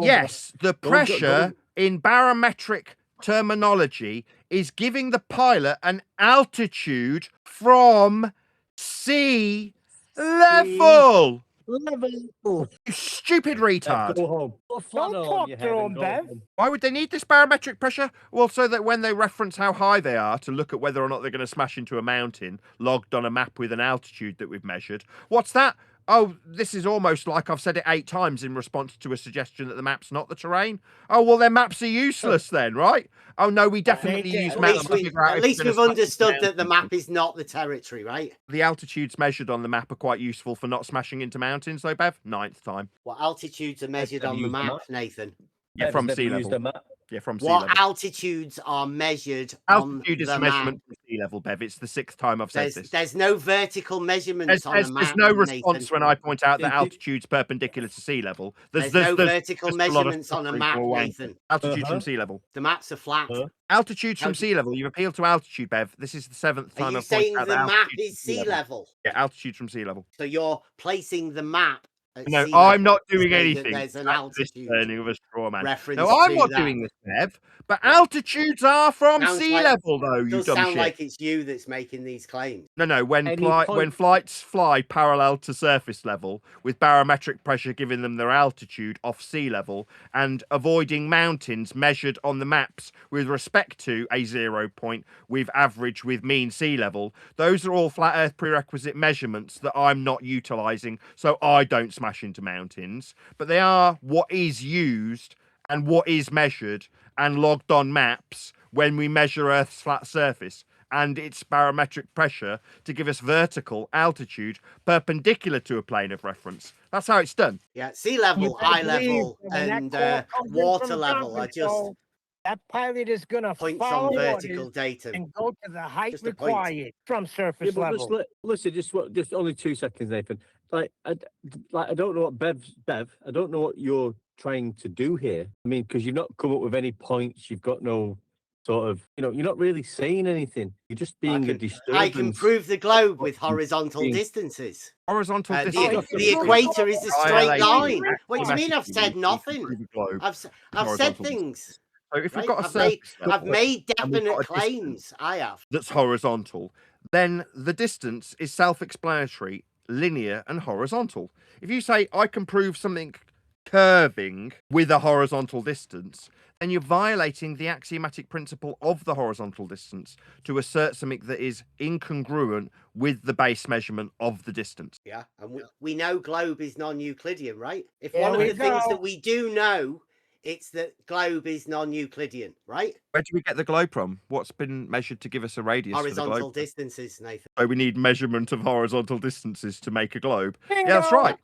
Yes, the pressure in barometric terminology is giving the pilot an altitude from sea level. You stupid retard. Go home. Don't talk to him, Bev. Why would they need this barometric pressure? Well, so that when they reference how high they are to look at whether or not they're going to smash into a mountain, logged on a map with an altitude that we've measured. What's that? Oh, this is almost like I've said it 8 times in response to a suggestion that the map's not the terrain. Oh, well, their maps are useless then, right? Oh, no, we definitely use maps to figure out. At least we've understood that the map is not the territory, right? The altitudes measured on the map are quite useful for not smashing into mountains, though, Bev. 9th time. What altitudes are measured on the map, Nathan? Yeah, from sea level. Yeah, from sea What level. altitudes are measured Altitude on is the a map? measurement from sea level, Bev. It's the 6th time I've said this. There's no vertical measurements on the map. There's no response Nathan. when I point out that altitude's perpendicular to sea level. There's no vertical measurements on a map, Nathan. Altitude from sea level. The maps are flat. Altitudes from sea level. You've appealed to altitude, Bev. This is the 7th Are time you I've pointed saying out the that map altitude is sea level? Yeah, altitudes from sea level. So you're placing the map at No, sea I'm level not to doing say that anything. There's an That's this altitude turning of a straw man. reference No, I'm to not that. doing this, Bev. But altitudes are from Sounds sea like- level, though, you does dumb sound shit. like it's you that's making these claims. No, when Any when point- flights fly parallel to surface level, with barometric pressure giving them their altitude off sea level, and avoiding mountains measured on the maps with respect to a 0 point with average with mean sea level, those are all flat Earth prerequisite measurements that I'm not utilising, so I don't smash into mountains. But they are what is used and what is measured and logged on maps when we measure Earth's flat surface and its barometric pressure to give us vertical altitude perpendicular to a plane of reference. That's how it's done. Yeah, sea level, high level, when and that call comes in water from level ground are just control, that pilot is going to points follow on vertical orders data. and go to the height Just a point. required from surface Yeah, but level. listen, just only 2 seconds, Nathan. I don't know what Bev. I don't know what you're trying to do here. I mean, because you've not come up with any points. You've got no sort of, you're not really saying anything. You're just being a disturbance. I can prove the globe with horizontal distances. Horizontal The distance. equator is a straight line. What do you mean? I've Axiomatically, said we nothing. can prove a globe I've said horizontal things. So if we've right? got a I've made, surface level I've made and we've got definite a distance claims. I have. that's horizontal, then the distance is self-explanatory, linear and horizontal. If you say I can prove something curving with a horizontal distance, then you're violating the axiomatic principle of the horizontal distance to assert something that is incongruent with the base measurement of the distance. Yeah, and we know globe is non-Euclidean, right? If There one of we the things go. that we do know, it's that globe is non-Euclidean, right? Where do we get the globe from? What's been measured to give us a radius for the Horizontal globe? distances, Nathan. So we need measurement of horizontal distances to make a globe. Yeah, that's right.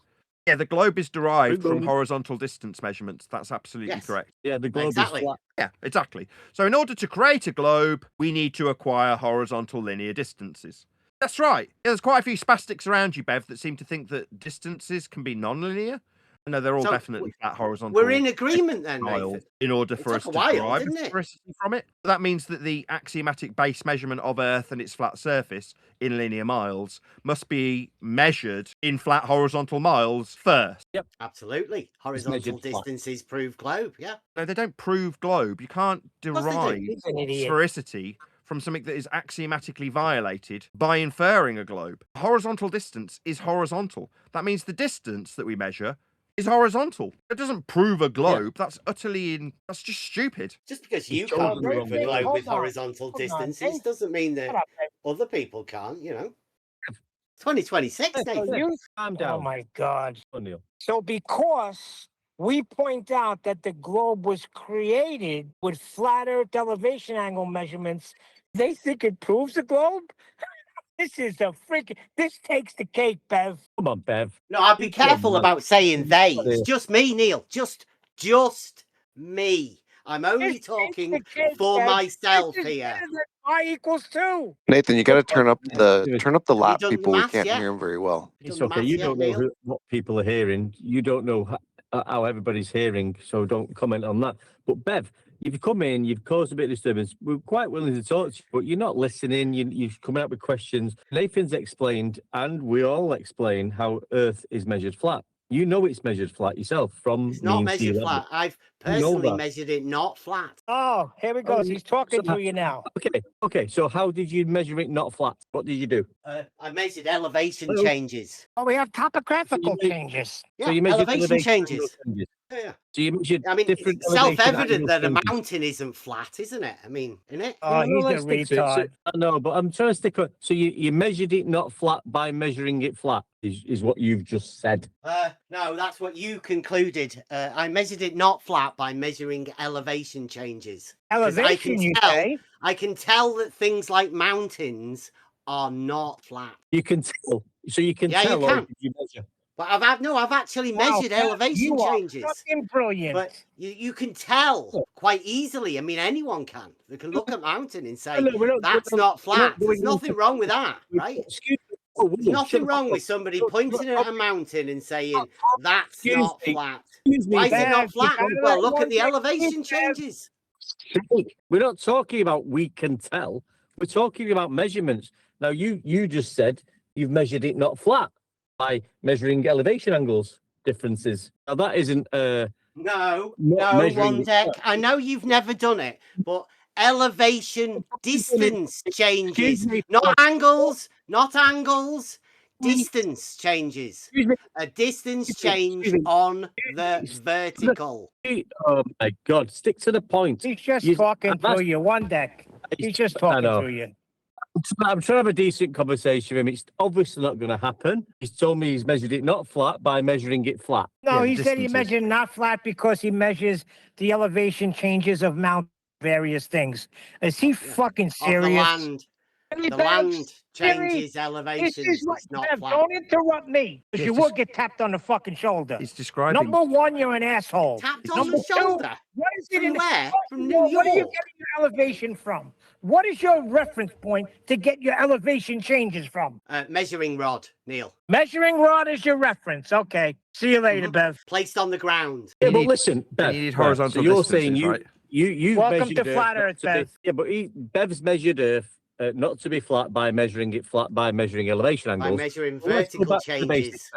Yeah, the globe is derived from horizontal distance measurements. That's absolutely correct. Yeah, the globe Exactly. is flat. Yeah, exactly. So in order to create a globe, we need to acquire horizontal linear distances. That's right. Yeah, there's quite a few spastics around you, Bev, that seem to think that distances can be non-linear. No, they're all So, definitely flat horizontal. We're in agreement then, miles Nathan. in order It for us took to a while, derive didn't it? historicity from it. That means that the axiomatic base measurement of Earth and its flat surface in linear miles must be measured in flat horizontal miles first. Yep. Absolutely. Horizontal distances prove globe, yeah. No, they don't prove globe. You can't course they do. derive He's an idiot. sphericity from something that is axiomatically violated by inferring a globe. Horizontal distance is horizontal. That means the distance that we measure is horizontal. It doesn't prove a globe. That's that's just stupid. Just because you totally can't prove a wrong. globe Hold with on, horizontal hold on. distances doesn't mean that Shut up, Bev. other people can't, 2026, So Nathan. you- Calm Oh down. my God. O'Neill. So because we point out that the globe was created with flat Earth elevation angle measurements, they think it proves the globe? This is a freaking. This takes the cake, Bev. Come on, Bev. No, I'd be careful about saying they. It's just me, Neil. Just me. I'm only talking for myself here. I equals 2. Nathan, you got to turn up the lap, done the people. We maths can't yet? hear him very well. It's okay. You don't know what people are hearing. You don't know how everybody's hearing, so don't comment on that. But Bev, you've come in, you've caused a bit of disturbance. We're quite willing to talk to you, but you're not listening. You're coming up with questions. Nathan's explained, and we all explain how Earth is measured flat. You know it's measured flat yourself from It's not mean sea measured level. flat. I've You know personally that. measured it not flat. Oh, here he goes. He's talking to you now. Okay. So how did you measure it not flat? What did you do? I measured elevation changes. Oh, we have topographical changes. Yeah, So you measured elevation changes. Yeah. So you measured I mean, different it's self-evident elevation that a angles. mountain isn't flat, isn't it? I mean, isn't it? Oh, he's a let's stick to it. retard. No, but I'm trying to stick on. So you measured it not flat by measuring it flat, is what you've just said. No, that's what you concluded. I measured it not flat by measuring elevation changes. 'Cause Elevation, you say? I can tell that things like mountains are not flat. You can tell. So you can Yeah, tell. you Or can. did you measure? But I've actually measured elevation you are changes. fucking brilliant. But you can tell quite easily. I mean, anyone can. They can look at mountain and say, that's not flat. There's nothing wrong with that, right? Excuse me. There's nothing wrong with somebody pointing at a mountain and saying, that's not flat. Why is it not flat? Well, look at the elevation changes. We're not talking about we can tell. We're talking about measurements. Now, you just said you've measured it not flat by measuring elevation angles differences. Now, that isn't No, measuring one it deck. flat. I know you've never done it, but elevation distance changes, not angles, distance changes. A distance change on the vertical. Oh my God! Stick to the point. He's just talking through you. One deck. He's just talking through you. I'm trying to have a decent conversation with him. It's obviously not going to happen. He's told me he's measured it not flat by measuring it flat. No, he said he measured not flat because he measures the elevation changes of mount various things. Is he fucking serious? Of the land. The land changes elevations. It's not Bev, flat. don't interrupt me, because you will get tapped on the fucking shoulder. He's describing. Number one, you're an asshole. Tapped on Number the shoulder? two, what is it From in where? From New What are you York? getting your elevation from? What is your reference point to get your elevation changes from? Measuring rod, Neil. Measuring rod is your reference. Okay. See you later, Bev. Placed on the ground. Yeah, but listen, Bev. You need Bev, horizontal so you're distances, saying right? you've Welcome measured to Flat Earth, Bev. Yeah, but Bev's measured Earth not to be flat by measuring it flat by measuring elevation angles. By measuring Well, let's go vertical back to the basics.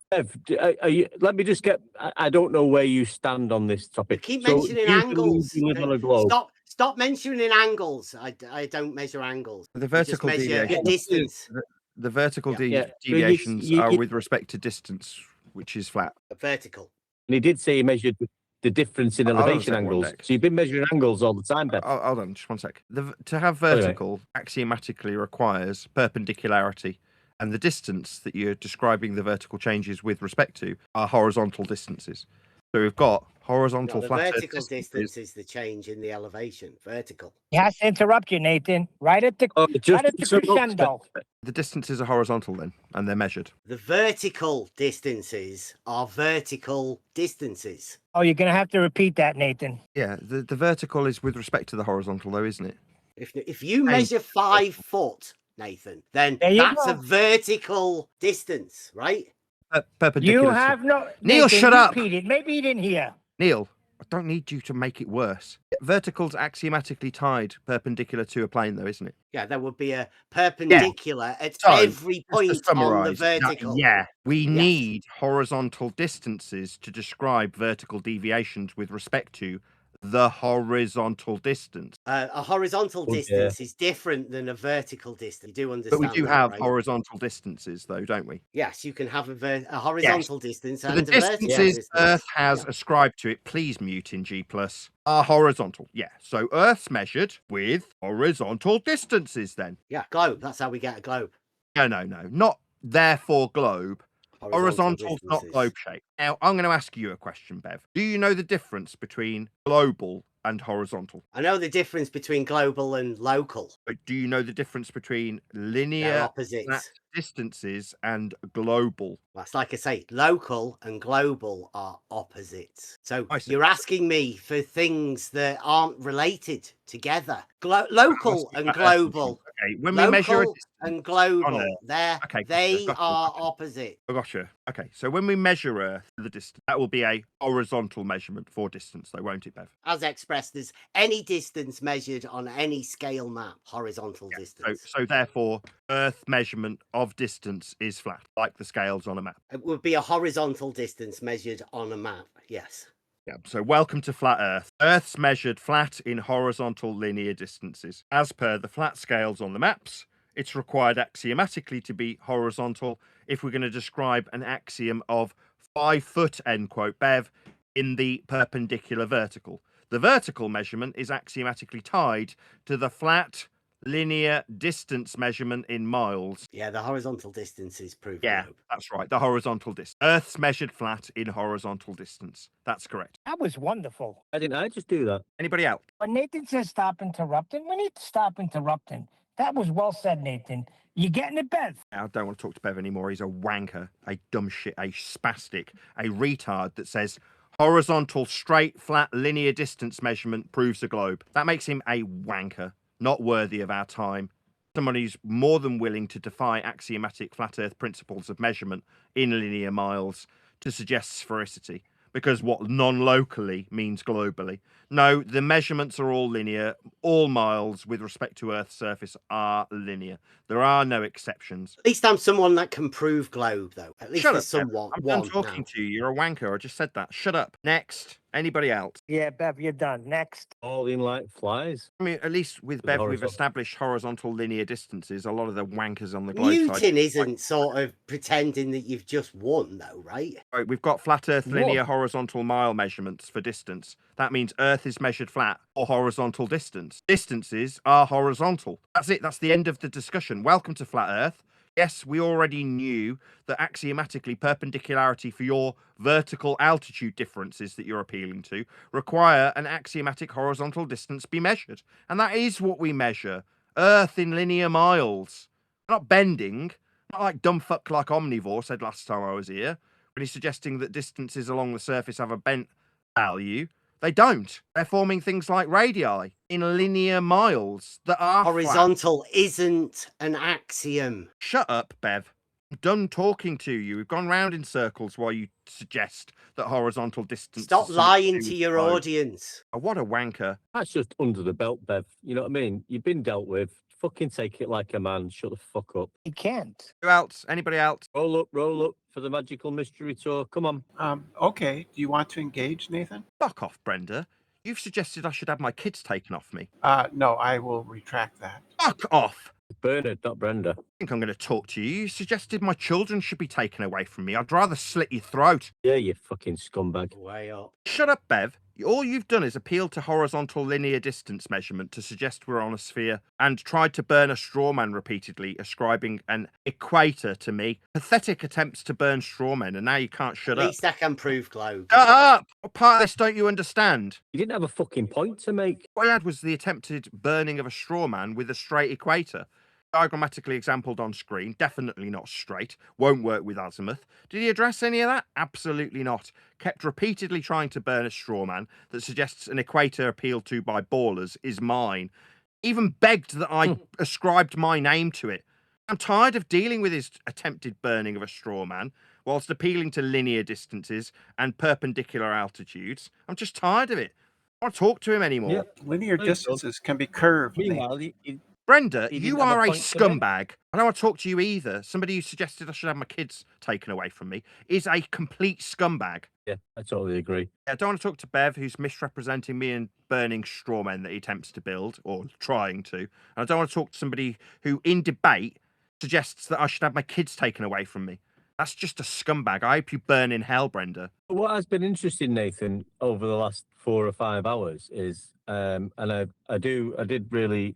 changes. Bev, let me just get. I don't know where you stand on this topic. Keep So mentioning you angles. live on a globe. Stop mentioning angles. I don't measure angles. The I vertical just measure deviation. distance. The vertical Yeah. So deviations you- are with respect to distance, which is flat. Vertical. And he did say he measured the difference in Hold on a elevation sec, one angles. deck. So you've been measuring angles all the time, Bev. Hold on, just one sec. To have Anyway. vertical axiomatically requires perpendicularity, and the distance that you're describing the vertical changes with respect to are horizontal distances. So we've got horizontal The flat Earth vertical distances. distance is the change in the elevation. Vertical. He has to interrupt you, Nathan. Right at the crescendo. The distances are horizontal then, and they're measured. The vertical distances are vertical distances. Oh, you're going to have to repeat that, Nathan. Yeah, the vertical is with respect to the horizontal, though, isn't it? If you measure 5 foot, Nathan, then There you that's go. a vertical distance, right? Perpendicular. You have no... Neil, Nathan, shut up! repeat it. Maybe he didn't hear. Neil, I don't need you to make it worse. Vertical's axiomatically tied perpendicular to a plane, though, isn't it? Yeah, there would be a perpendicular at every point just to on the summarise, vertical. we need horizontal distances to describe vertical deviations with respect to the horizontal distance. A horizontal distance is different than a vertical distance. You do understand But we do that, have right? horizontal distances, though, don't we? Yes, you can have a horizontal distance So and the a vertical distances distance. Earth has ascribed to it, please mute in G+, are horizontal. Yeah, so Earth's measured with horizontal distances then. Yeah, globe. That's how we get a globe. No, not therefore globe. Horizontal, not distances. globe shape. Now, I'm going to ask you a question, Bev. Do you know the difference between global and horizontal. I know the difference between global and local. But do you know the difference between linear They're opposites. flat distances and global? That's like I say, local and global are opposites. So I see. you're asking me for things that aren't related together. Local and global. Okay, when we measure Local and global, they are opposite. I gotcha. Okay, so when we measure Earth, the distance, that will be a horizontal measurement for distance, though, won't it, Bev? As expressed as any distance measured on any scale map, horizontal distance. So therefore, Earth measurement of distance is flat, like the scales on a map. It would be a horizontal distance measured on a map, yes. Yeah, so welcome to flat Earth. Earth's measured flat in horizontal linear distances. As per the flat scales on the maps, it's required axiomatically to be horizontal if we're going to describe an axiom of 5 foot, end quote, Bev, in the perpendicular vertical. The vertical measurement is axiomatically tied to the flat linear distance measurement in miles. Yeah, the horizontal distance is proved. Yeah, that's right. The horizontal distance. Earth's measured flat in horizontal distance. That's correct. That was wonderful. Why didn't I just do that? Anybody else? When Nathan says stop interrupting, we need to stop interrupting. That was well said, Nathan. You getting it, Bev? I don't want to talk to Bev anymore. He's a wanker, a dumb shit, a spastic, a retard that says horizontal, straight, flat, linear distance measurement proves a globe. That makes him a wanker, not worthy of our time. Someone who's more than willing to defy axiomatic flat Earth principles of measurement in linear miles to suggest sphericity. Because what non-locally means globally. No, the measurements are all linear. All miles with respect to Earth's surface are linear. There are no exceptions. At least I'm someone that can prove globe, though. At least Shut there's up, Bev. someone. I'm done talking to you. You're a wanker. I just said that. Shut up. Next. Anybody else? Yeah, Bev, you're done. Next. All in like flies. I mean, at least with Bev, we've established horizontal linear distances. A lot of the wankers on the globe Newton isn't sort of pretending that you've just won, though, right? Right, we've got flat Earth What? linear horizontal mile measurements for distance. That means Earth is measured flat or horizontal distance. Distances are horizontal. That's it. That's the end of the discussion. Welcome to flat Earth. Yes, we already knew that axiomatically perpendicularity for your vertical altitude differences that you're appealing to require an axiomatic horizontal distance be measured. And that is what we measure. Earth in linear miles. Not bending. Not like dumb fuck like Omnivore said last time I was here, when he's suggesting that distances along the surface have a bent value. They don't. They're forming things like radii in linear miles that are Horizontal isn't an axiom. Shut up, Bev. I'm done talking to you. We've gone round in circles while you suggest that horizontal distance. Stop lying to your audience. Oh, what a wanker. That's just under the belt, Bev. You know what I mean? You've been dealt with. Fucking take it like a man. Shut the fuck up. You can't. Who else? Anybody else? Roll up for the magical mystery tour. Come on. Okay. Do you want to engage, Nathan? Fuck off, Brenda. You've suggested I should have my kids taken off me. No, I will retract that. Fuck off. Bernard, not Brenda. I think I'm going to talk to you. You suggested my children should be taken away from me. I'd rather slit your throat. Yeah, you fucking scumbag. Way up. Shut up, Bev. All you've done is appeal to horizontal linear distance measurement to suggest we're on a sphere and tried to burn a straw man repeatedly, ascribing an equator to me. Pathetic attempts to burn straw men, and now you can't shut up. At least I can prove globe. Shut up! What part of this don't you understand? You didn't have a fucking point to make. What I had was the attempted burning of a straw man with a straight equator. Diagrammatically exampled on screen, definitely not straight, won't work with azimuth. Did he address any of that? Absolutely not. Kept repeatedly trying to burn a straw man that suggests an equator appealed to by ballers is mine. Even begged that I ascribed my name to it. I'm tired of dealing with his attempted burning of a straw man whilst appealing to linear distances and perpendicular altitudes. I'm just tired of it. I don't want to talk to him anymore. Yeah, linear distances can be curved. Meanwhile, Brenda, He you didn't have are a a point to make. scumbag. I don't want to talk to you either. Somebody who suggested I should have my kids taken away from me is a complete scumbag. Yeah, I totally agree. I don't want to talk to Bev, who's misrepresenting me and burning straw men that he attempts to build, or trying to. And I don't want to talk to somebody who, in debate, suggests that I should have my kids taken away from me. That's just a scumbag. I hope you burn in hell, Brenda. What has been interesting, Nathan, over the last 4 or 5 hours is, and I did really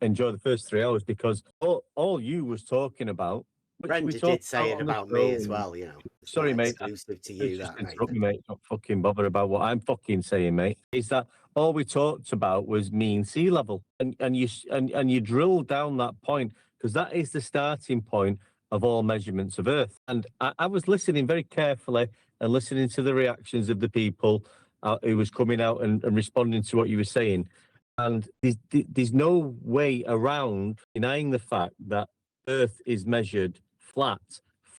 enjoy the first 3 hours because all you was talking about. Brenda did say it about me as well, you know. Sorry, mate. Exclusive to you, Just that, interrupt me, mate. Don't fucking bother about what I'm fucking saying, mate. Is that all we talked about was mean sea level, and you drill down that point because that is the starting point of all measurements of Earth. And I was listening very carefully and listening to the reactions of the people who was coming out and responding to what you were saying. And there's no way around denying the fact that Earth is measured flat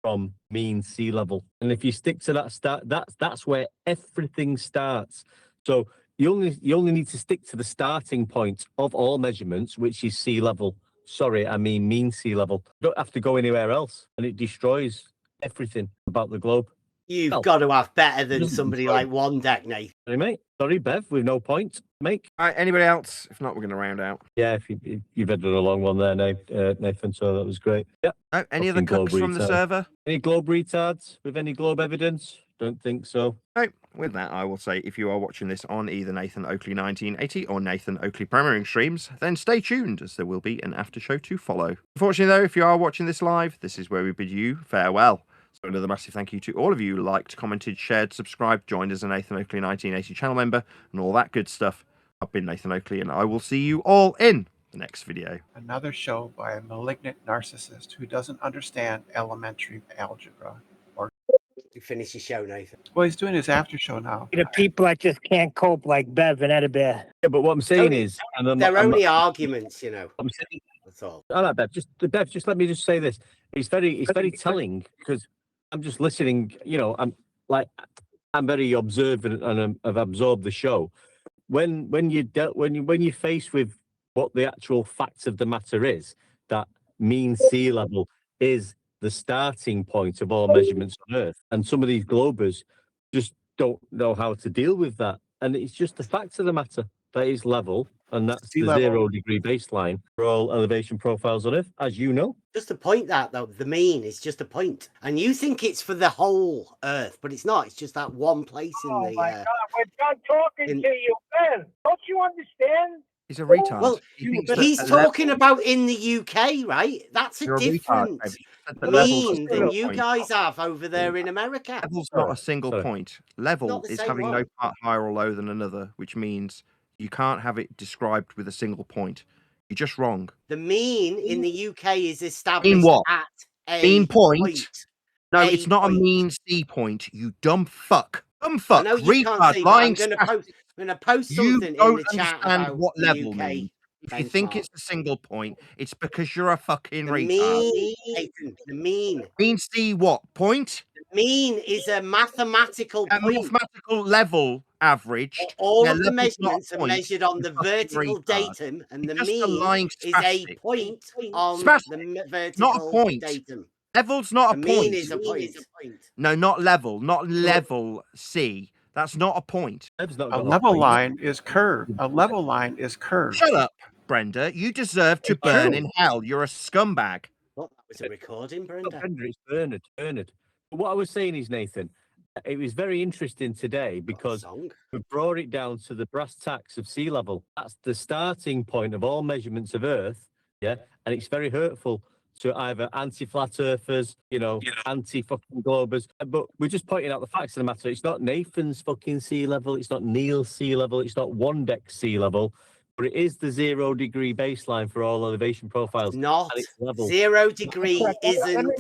from mean sea level. And if you stick to that that's where everything starts. So you only need to stick to the starting point of all measurements, which is sea level. Sorry, I mean mean sea level. You don't have to go anywhere else, and it destroys everything about the globe. You've got to have better than somebody like One Deck, Nate. Sorry, mate. Sorry, Bev, with no point, mate. All right, anybody else? If not, we're going to round out. Yeah, if you've had a long one there, Nathan, so that was great. Yeah. Any other cooks from the server? Any globe retards with any globe evidence? Don't think so. No. With that, I will say if you are watching this on either Nathan Oakley 1980 or Nathan Oakley premiering streams, then stay tuned as there will be an after show to follow. Unfortunately, though, if you are watching this live, this is where we bid you farewell. So another massive thank you to all of you who liked, commented, shared, subscribed, joined as a Nathan Oakley 1980 channel member, and all that good stuff. I've been Nathan Oakley, and I will see you all in the next video. Another show by a malignant narcissist who doesn't understand elementary algebra. Or You finish your show, Nathan. Well, he's doing his after show now. The people that just can't cope, like Bev and ElderBear. Yeah, but what I'm saying is, they're only arguments, you know. I'm saying, that's all. I like Bev. Bev, just let me just say this. It's very telling because I'm just listening. You know, I'm very observant and I've absorbed the show. When you're faced with what the actual facts of the matter is, that mean sea level is the starting point of all measurements on Earth, and some of these globers just don't know how to deal with that, and it's just the facts of the matter that is level, and that's the 0 degree baseline for all elevation profiles on Earth, as you know. Just to point that though, the mean is just a point, and you think it's for the whole Earth, but it's not. It's just that one place in the. Oh my God, we're done talking to you, Ben. Don't you understand? He's a retard. Well, but he's talking about in the UK, right? That's a different mean than you guys have over there in America. Level's not a single point. Level is having no part higher or lower than another, which means you can't have it described with a single point. You're just wrong. The mean in the UK is established In what? at a mean point. No, it's not a mean C point, you dumb fuck. Dumb fuck. I know you can't see, lying. I'm going to post something in the chat about what level UK means. If you think it's a single point, it's because you're a fucking retard. The mean. Mean C what? Point? The mean is a mathematical point. Mathematical level averaged. All of the measurements are measured on the vertical datum, and the mean is a point on the vertical datum. Level's not a point. Mean is a point. No, not level. Not level C. That's not a point. A level line is curved. A level line is curved. Shut up, Brenda. You deserve to burn in hell. You're a scumbag. What? That was a recording, Brenda. It's Bernard. But what I was saying is, Nathan, it was very interesting today because we brought it down to the brass tacks of sea level. That's the starting point of all measurements of Earth. Yeah. And it's very hurtful to either anti-flat earthers, anti-fucking globers. But we're just pointing out the facts of the matter. It's not Nathan's fucking sea level. It's not Neil's sea level. It's not One Deck sea level. But it is the 0 degree baseline for all elevation profiles. Not 0 degree isn't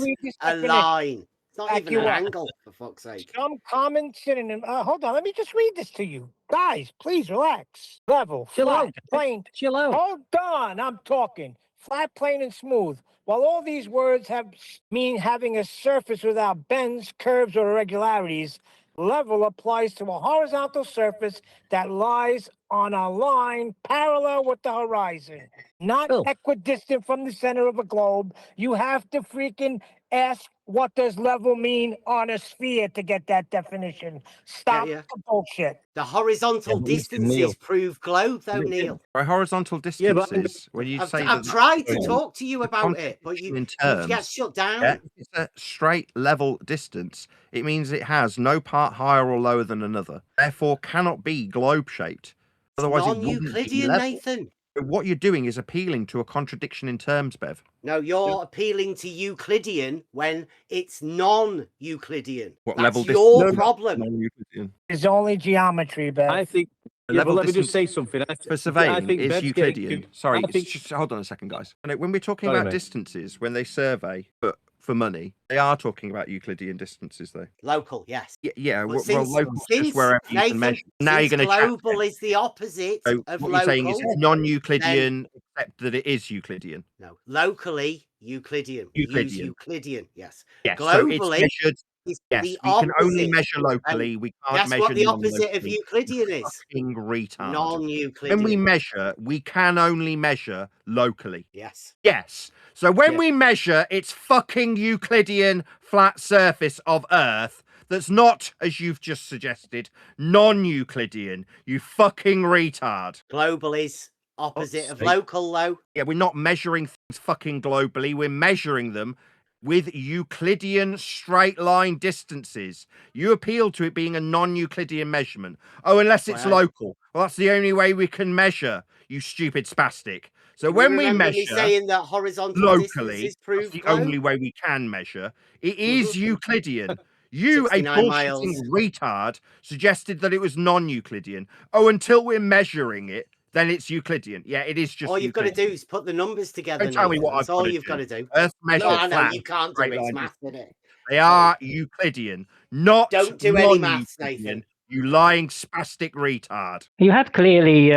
a line. It's not even an angle, for fuck's sake. Some common synonym. Hold on, let me just read this to you. Guys, please relax. Level, flat, plain. Chill out. Hold on, I'm talking. Flat, plain, and smooth. While all these words mean having a surface without bends, curves, or irregularities, level applies to a horizontal surface that lies on a line parallel with the horizon, not equidistant from the center of a globe. You have to freaking ask, what does level mean on a sphere to get that definition? Stop the bullshit. The horizontal distances prove globe, though, Neil. By horizontal distances, when you say I've tried to talk to you about it, but you get shut down. Yeah, it's a straight level distance. It means it has no part higher or lower than another. Therefore, cannot be globe-shaped. Otherwise, non-Euclidean, Nathan. What you're doing is appealing to a contradiction in terms, Bev. No, you're appealing to Euclidean when it's non-Euclidean. What That's level your problem. It's only geometry, Bev. I think Yeah, but let me just say something. For surveying I think is Bev's Euclidean. getting, Sorry, I think, just hold on a second, guys. When we're talking Sorry, about mate. distances, when they survey for money, they are talking about Euclidean distances, though. Local, yes. Yeah. But Well, since, local is just since wherever you can Nathan, measure. Now you're since going to global is the opposite So of what you're saying is local, it's non-Euclidean, except that it is Euclidean. no, locally Euclidean. We use Euclidean. Euclidean, yes. Yes. So it's Globally measured. is Yes, the we can only opposite. measure locally. And We can't guess measure what the opposite of non-locally. Euclidean is? Fucking retard. Non-Euclidean. When we measure, we can only measure locally. Yes. Yes. So when we measure, it's fucking Euclidean flat surface of Earth that's not, as you've just suggested, non-Euclidean. You fucking retard. Global is opposite of local, though. Yeah, we're not measuring things fucking globally. We're measuring them with Euclidean straight line distances. You appeal to it being a non-Euclidean measurement. Oh, unless it's local. Well, that's the only way we can measure, you stupid spastic. So when we remember measure me saying that horizontal locally, distances that's prove the globe? only way we can measure. It is Euclidean. You, a 69 bullshitting retard, suggested that it was non-Euclidean. Oh, until we're measuring it, then it's Euclidean. Yeah, it is just All you've got to Euclidean. do is put the numbers together. Don't tell me what That's I've all got to you've do. got to do. Earth measured No, I know flat, you can't do it. straight It's line math, distance. isn't it? They are Euclidean, not Don't do any maths, non-Euclidean. Nathan. You lying spastic retard. You have clearly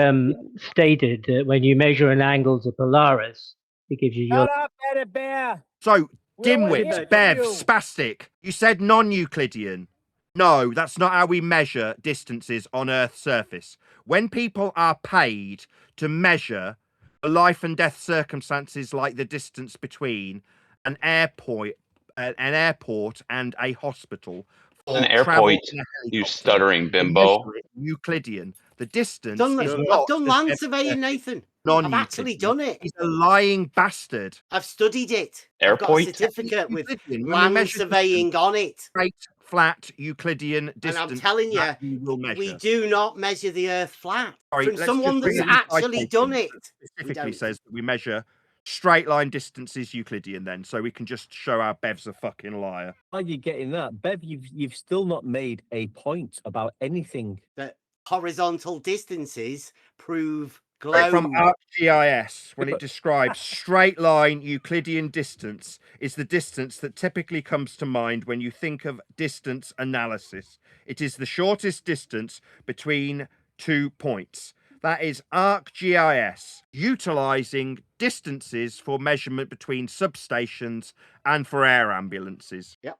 stated that when you measure an angle to Polaris, it gives you your. Shut up, ElderBear. So, We don't wanna dimwit, hear Bev, from you. spastic. You said non-Euclidean. No, that's not how we measure distances on Earth's surface. When people are paid to measure the life and death circumstances, like the distance between an airport and a hospital, An or travel airport, in a you helicopter, stuttering we bimbo. measure it Euclidean. The distance I've is not done land surveying, Nathan. I've actually done it. He's a lying bastard. I've studied it. I've got a Airport? certificate with Euclidean. When we land measure surveying on it. Straight, flat, Euclidean And distance. I'm telling you, that you will measure. we do not measure the Earth flat. Sorry, From let's someone just that's read the actually done citation it. that specifically says that we measure straight line distances Euclidean, then, so we can just show our Bev's a fucking liar. Are you getting that, Bev? You've still not made a point about anything. That horizontal distances prove globe. Right, from ArcGIS, when it describes straight line Euclidean distance, is the distance that typically comes to mind when you think of distance analysis. It is the shortest distance between 2 points. That is ArcGIS, utilizing distances for measurement between substations and for air ambulances. Yep.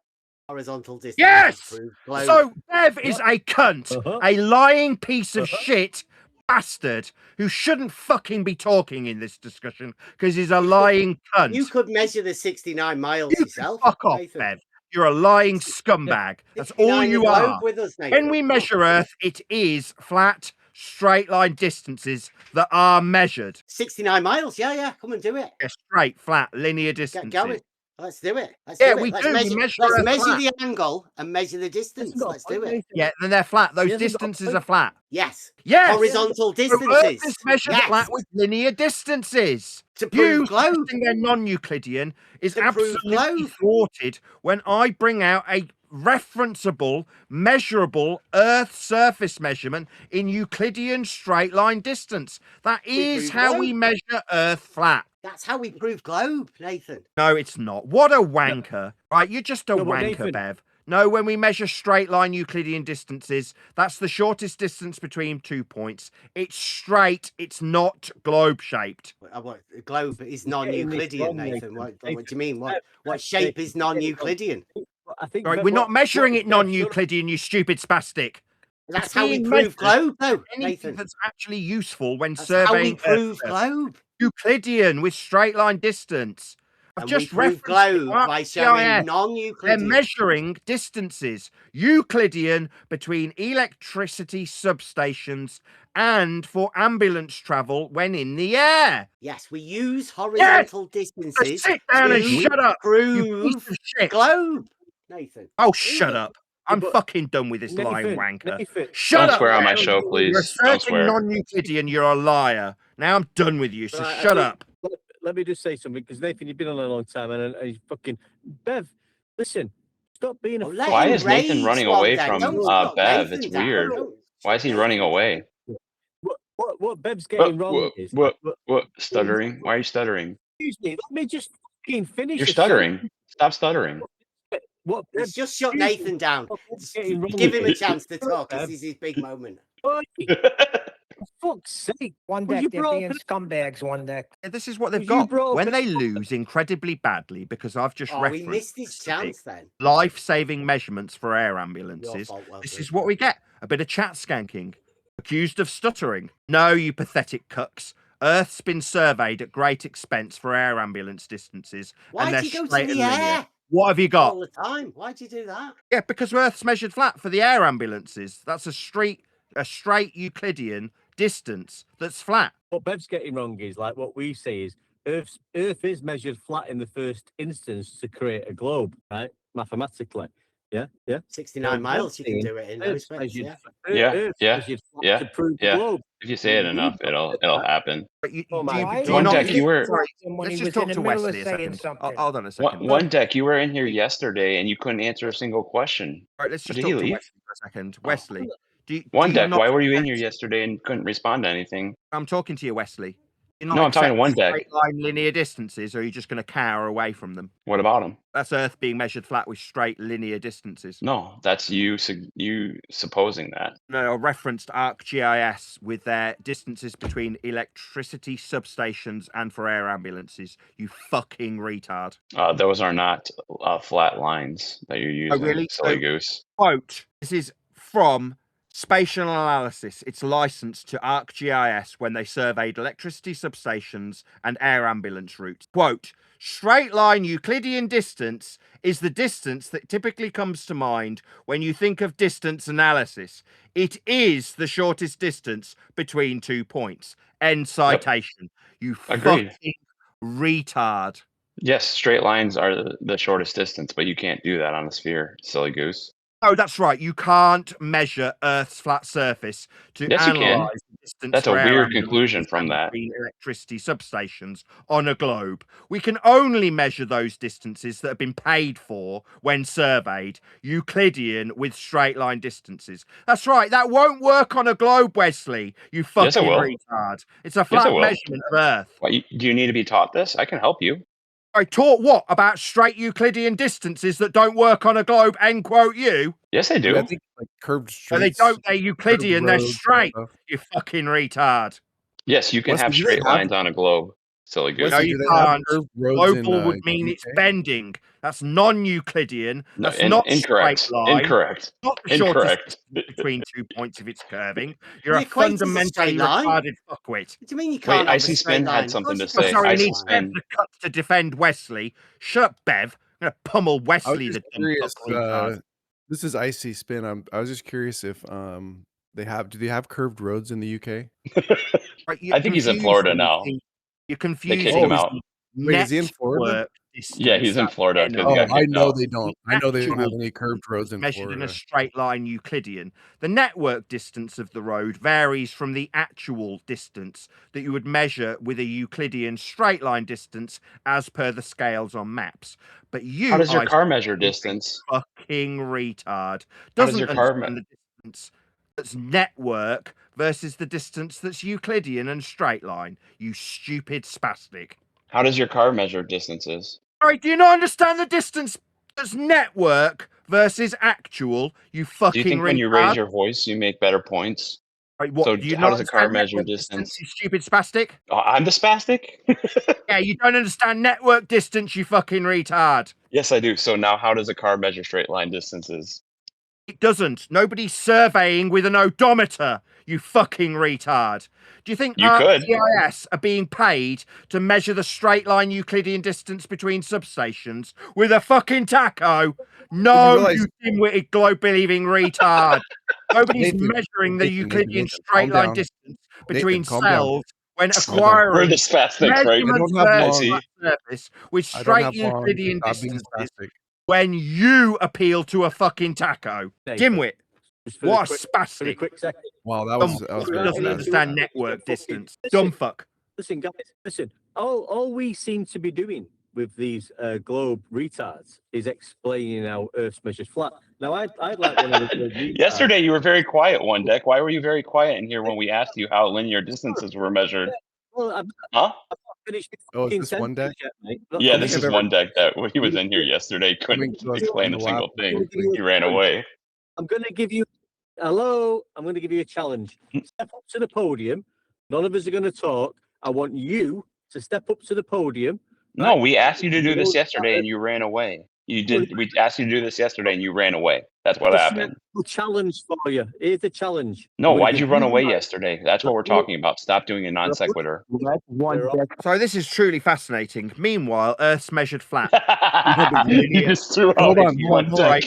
Horizontal distance. Yes! So Bev is a cunt, a lying piece of shit bastard who shouldn't fucking be talking in this discussion because he's a lying cunt. You could measure the 69 miles yourself. Fuck off, Nathan. Bev. You're a lying scumbag. That's all you are. With us, Nathan. When we measure Earth, it is flat, straight line distances that are measured. 69 miles. Yeah. Come and do it. Yeah, straight, flat, linear distances. Get going. Let's do it. Let's Yeah, do it. we Let's do. Measure, We measure let's Earth measure flat. the angle and measure the distance. Let's do it. Yeah, then they're flat. Those distances are flat. Yes. Yes. Horizontal So Earth distances. is measured flat with linear distances. To prove globe. Suggesting they're non-Euclidean is To prove absolutely globe. thwarted when I bring out a referenceable, measurable Earth surface measurement in Euclidean straight line distance. That is how we measure Earth flat. That's how we prove globe, Nathan. No, it's not. What a wanker. Right, you're just a No, but wanker, Nathan- Bev. No, when we measure straight line Euclidean distances, that's the shortest distance between 2 points. It's straight, it's not globe shaped. What, the globe is non-Euclidean, Nathan. What do you mean? What shape is non-Euclidean? I think Right, we're not measuring it non-Euclidean, you stupid spastic. That's It's how we being prove measured. globe, though, Anything Nathan. that's actually useful when That's surveying how we Earth prove surface. globe. Euclidean with straight line distance. I've And just we prove referenced globe it. by showing ArcGIS. They're non-Euclidean. measuring distances, Euclidean between electricity substations and for ambulance travel when in the air. Yes, we use horizontal distances. Sit down and to shut up, you piece prove of shit. globe, Nathan. Oh, shut up. I'm fucking done with this lying Nathan, wanker. Nathan. Shut Don't up. swear on my show, You're please. Don't asserting swear. non-Euclidean, you're a liar. Now I'm done with you, so Right, I shut think- up. Let me just say something, because Nathan, you've been on a long time, and you fucking Bev. Listen, stop being a. Why is Nathan running away from Bev? It's Nathan down. weird. Why is he running away? What Bev's getting wrong is what stuttering? Why are you stuttering? Excuse me, let me just fucking finish. You're stuttering. Stop stuttering. What? Let's just shut Nathan down. Give him a chance to talk. This is his big moment. For fuck's sake. One deck, they're being scumbags, one deck. This is what they've got. When they lose incredibly badly, because I've just referenced we missed his chance then. Life-saving measurements for air ambulances. Fault, This is what we get. A bit of chat skanking. Accused of stuttering. No, you pathetic cucks. Earth's been surveyed at great expense for air ambulance distances. Why did you go to the air? What have you got? All the time. Why'd you do that? Yeah, because Earth's measured flat for the air ambulances. That's a straight Euclidean distance that's flat. What Bev's getting wrong is, like, what we say is Earth is measured flat in the first instance to create a globe, right? Mathematically. Yeah. 69 miles you can do it in those space, Yeah. To prove the globe. If you say it enough, it'll happen. One deck, you were. Let's just talk to Wesley a second. Hold on a second. One deck, you were in here yesterday and you couldn't answer a single question. All right, let's just talk to Wesley for a second. Wesley, One deck, why were you in here yesterday and couldn't respond to anything? I'm talking to you, Wesley. No, I'm talking to one deck. Straight line linear distances, or are you just going to cower away from them? What about them? That's Earth being measured flat with straight linear distances. No, that's you supposing that. No, I referenced ArcGIS with their distances between electricity substations and for air ambulances. You fucking retard. Those are not flat lines that you're using. Oh, really? Silly goose. Quote, this is from Spatial Analysis. It's licensed to ArcGIS when they surveyed electricity substations and air ambulance routes. Quote, straight line Euclidean distance is the distance that typically comes to mind when you think of distance analysis. It is the shortest distance between 2 points. End citation. You Agreed. fucking retard. Yes, straight lines are the shortest distance, but you can't do that on a sphere, silly goose. Oh, that's right. You can't measure Earth's flat surface to analyze the distance. That's a weird conclusion from that. Electricity substations on a globe. We can only measure those distances that have been paid for when surveyed, Euclidean with straight line distances. That's right. That won't work on a globe, Wesley. You fucking retard. It's a flat measurement of Earth. Do you need to be taught this? I can help you. I taught what about straight Euclidean distances that don't work on a globe? End quote. You. Yes, they do. I think like curved streets. No, they don't. They're Euclidean. They're straight. You fucking retard. Yes, you can have straight lines on a globe. Silly goose. No, you can't. Global would mean it's bending. That's non-Euclidean. That's not incorrect. Straight line. Incorrect. Not the shortest between 2 points if it's curving. You're a fundamentally retarded fuckwit. What do you mean you can't? Wait, ICSpin had something to say. Sorry, he needs Bev to defend Wesley. Shut up, Bev. I'm going to pummel Wesley. This is ICSpin. I was just curious if do they have curved roads in the UK? I think he's in Florida now. You're confused. They kicked him out. Wait, is he in Florida? Yeah, he's in Florida. I know they don't. I know they don't have any curved roads in measured Florida. in a straight line Euclidean. The network distance of the road varies from the actual distance that you would measure with a Euclidean straight line distance as per the scales on maps. But you, how does your car measure distance? Fucking retard. How does your car the distance that's network versus the distance that's Euclidean and straight line. You stupid spastic. How does your car measure distances? All right, do you not understand the distance that's network versus actual? You fucking Do you think retard? when you raise your voice, you make better points? Right, what, So do you how not does a car understand measure network distance? You stupid spastic. Oh, I'm the spastic? Yeah, you don't understand network distance, you fucking retard. Yes, I do. So now how does a car measure straight line distances? It doesn't. Nobody's surveying with an odometer, you fucking retard. Do you think ArcGIS are being paid to measure the straight line Euclidean distance between substations with a fucking tacho? No, you dim-witted globe-believing retard. Nobody's measuring the Euclidean straight line distance between cells when acquiring We're the spastic, right? surface with straight Euclidean distances when you appeal to a fucking tacho. Dimwit. What a spastic. Wow, that was doesn't understand network distance. Dumb fuck. Listen, guys, listen. All we seem to be doing with these globe retards is explaining how Earth's measured flat. Now, I'd like one of the globe retards. Yesterday, you were very quiet, One Deck. Why were you very quiet in here when we asked you how linear distances were measured? Well, I'm Huh? not finished. Oh, is this One Deck? Yet, mate. Yeah, this is One Deck that he was in here yesterday. Couldn't explain a single thing. He ran away. I'm going to give you. Hello, I'm going to give you a challenge. Step up to the podium. None of us are going to talk. I want you to step up to the podium. No, we asked you to do this yesterday and you ran away. You did. We asked you to do this yesterday and you ran away. That's what happened. Challenge for you. Here's the challenge. No, why'd you run away yesterday? That's what we're talking about. Stop doing a non sequitur. So this is truly fascinating. Meanwhile, Earth's measured flat. You just threw out One Deck.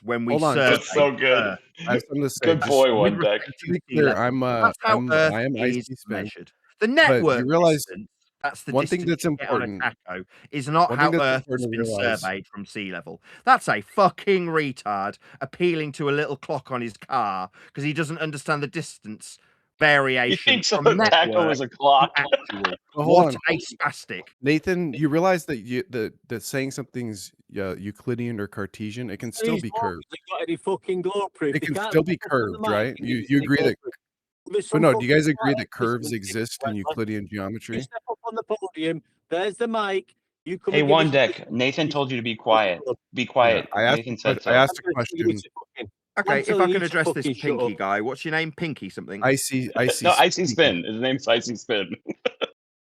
When we Hold on. That's so good. I have something to say. Good boy, One Deck. To be clear, I am is measured. The network you realize distance, that's the one thing distance that's you get on a important. taco, is not One how thing that's Earth has important to been realize. surveyed from sea level. That's a fucking retard appealing to a little clock on his car because he doesn't understand the distance variation. He thinks from a taco is a clock. actual. Well, hold What on. a spastic. Nathan, you realize that that saying something's Euclidean or Cartesian, it can still be curved. Got any fucking globe proof. It can still be curved, right? You agree that? But no, do you guys agree that curves exist in Euclidean geometry? You step up on the podium. There's the mic. You come. Hey, One Deck. Nathan told you to be quiet. Be quiet. Yeah, Nathan said so. I asked a question. Okay, if I can address this fucking shut Pinky up. guy, what's your name? Pinky something? No, ICSpin. His name's ICSpin.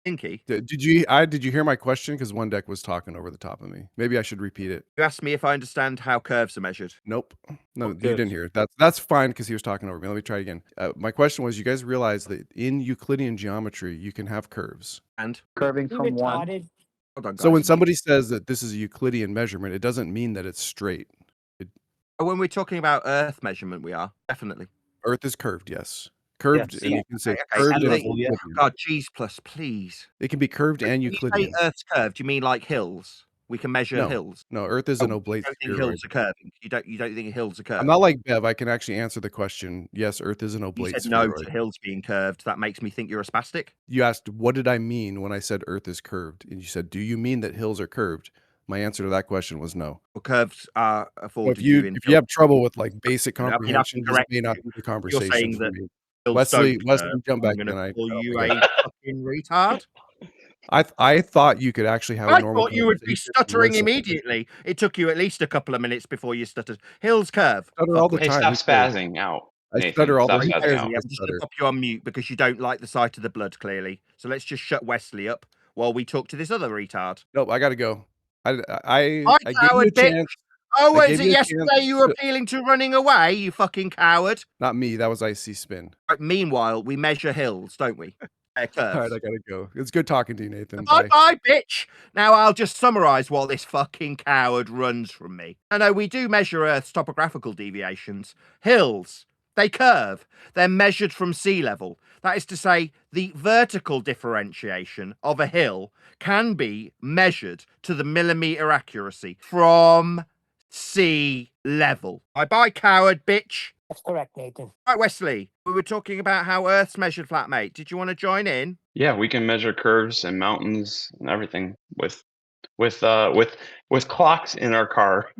Pinky. Did you hear my question? Because One Deck was talking over the top of me. Maybe I should repeat it. You asked me if I understand how curves are measured. Nope. No, you didn't hear it. That's fine because he was talking over me. Let me try again. My question was: you guys realize that in Euclidean geometry you can have curves and curving from one. Hold on, So when guys. somebody says that this is a Euclidean measurement, it doesn't mean that it's straight. When we're talking about Earth measurement, we are definitely. Earth is curved, yes. Curved, Yes. and you can say Okay, curved and and the- Euclidean. God, G's plus, please. It can be curved and When you Euclidean. say Earth's curved, you mean like hills? We can measure No. hills. No, Earth is an oblate You don't think spheroid. hills are curving. You don't think hills are curved. I'm not like Bev. I can actually answer the question. Yes, Earth is an You oblate said no spheroid. to hills being curved. That makes me think you're a spastic. You asked, what did I mean when I said Earth is curved? And you said, do you mean that hills are curved? My answer to that question was no. Well, curves are So afforded if you have trouble with like basic I mean, I have to comprehension, this correct may not you. be the You're conversation saying for that me. hills Wesley, don't Wesley, curve. jump back I'm in. going to call you a fucking retard. I thought you could actually have a I normal thought you would be conversation stuttering with- immediately. It took you at least a couple of minutes before you stuttered. Hills curve. Stutter all the Hey, time. stop Who cares? spazzing out. I Nathan, stutter all stop the spazzing time. out. I'm just going to pop you on mute because you don't like the sight of the blood, clearly. So let's just shut Wesley up while we talk to this other retard. Nope, I gotta go. I gave you a coward bitch. chance. Oh, I is gave it you a yesterday chance you were to- appealing to running away, you fucking coward? Not me. That was ICSpin. Right, meanwhile, we measure hills, don't we? Curves. All right, I gotta go. It's good talking to you, Nathan. Bye bye, bitch. Now I'll just summarize while this fucking coward runs from me. I know we do measure Earth's topographical deviations. Hills, they curve. They're measured from sea level. That is to say, the vertical differentiation of a hill can be measured to the millimeter accuracy from sea level. Bye bye, coward bitch. That's correct, Nathan. Right, Wesley, we were talking about how Earth's measured flat, mate. Did you want to join in? Yeah, we can measure curves and mountains and everything with clocks in our car.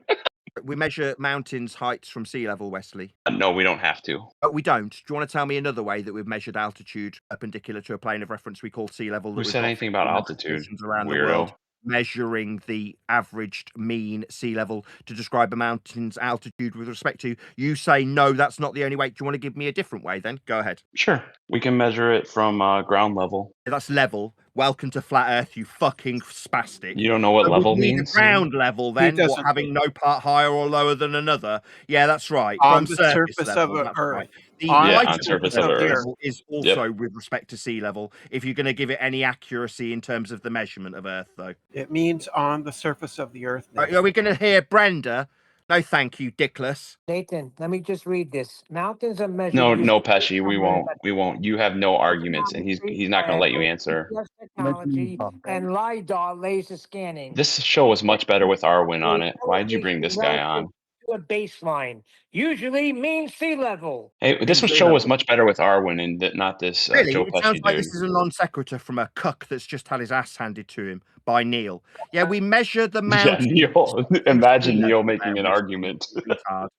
We measure mountains' heights from sea level, Wesley. No, we don't have to. But we don't. Do you want to tell me another way that we've measured altitude perpendicular to a plane of reference we call sea level? Who said anything about altitude? Around the Weirdo. world, measuring the averaged mean sea level to describe a mountain's altitude with respect to. You say no, that's not the only way. Do you want to give me a different way then? Go ahead. Sure. We can measure it from ground level. That's level. Welcome to flat Earth, you fucking spastic. You don't know what So level we need means? a ground level then, what, doesn't- having no part higher or lower than another. Yeah, that's right. On From the surface level, of that's Earth. right. The On Yeah, height on of the surface of surface Earth. level is also with respect to sea level. If you're going to give it any accuracy in terms of the measurement of Earth, though. It means on the surface of the Earth. Are we going to hear Brenda? No, thank you, Dickless. Nathan, let me just read this. Mountains are measured. No, using no, Pesci, we won't. We won't. You have no arguments, and he's not going to let you answer. GPS technology and LiDAR laser scanning. This show was much better with Arwen on it. Why did you bring this guy on? a baseline, usually mean sea level. Hey, this show was much better with Arwen and not this Really, Joe it Pesci sounds like dude. this is a non sequitur from a cuck that's just had his ass handed to him by Neil. Yeah, we measure the mountain. Yeah, Neil. Imagine Neil making an argument.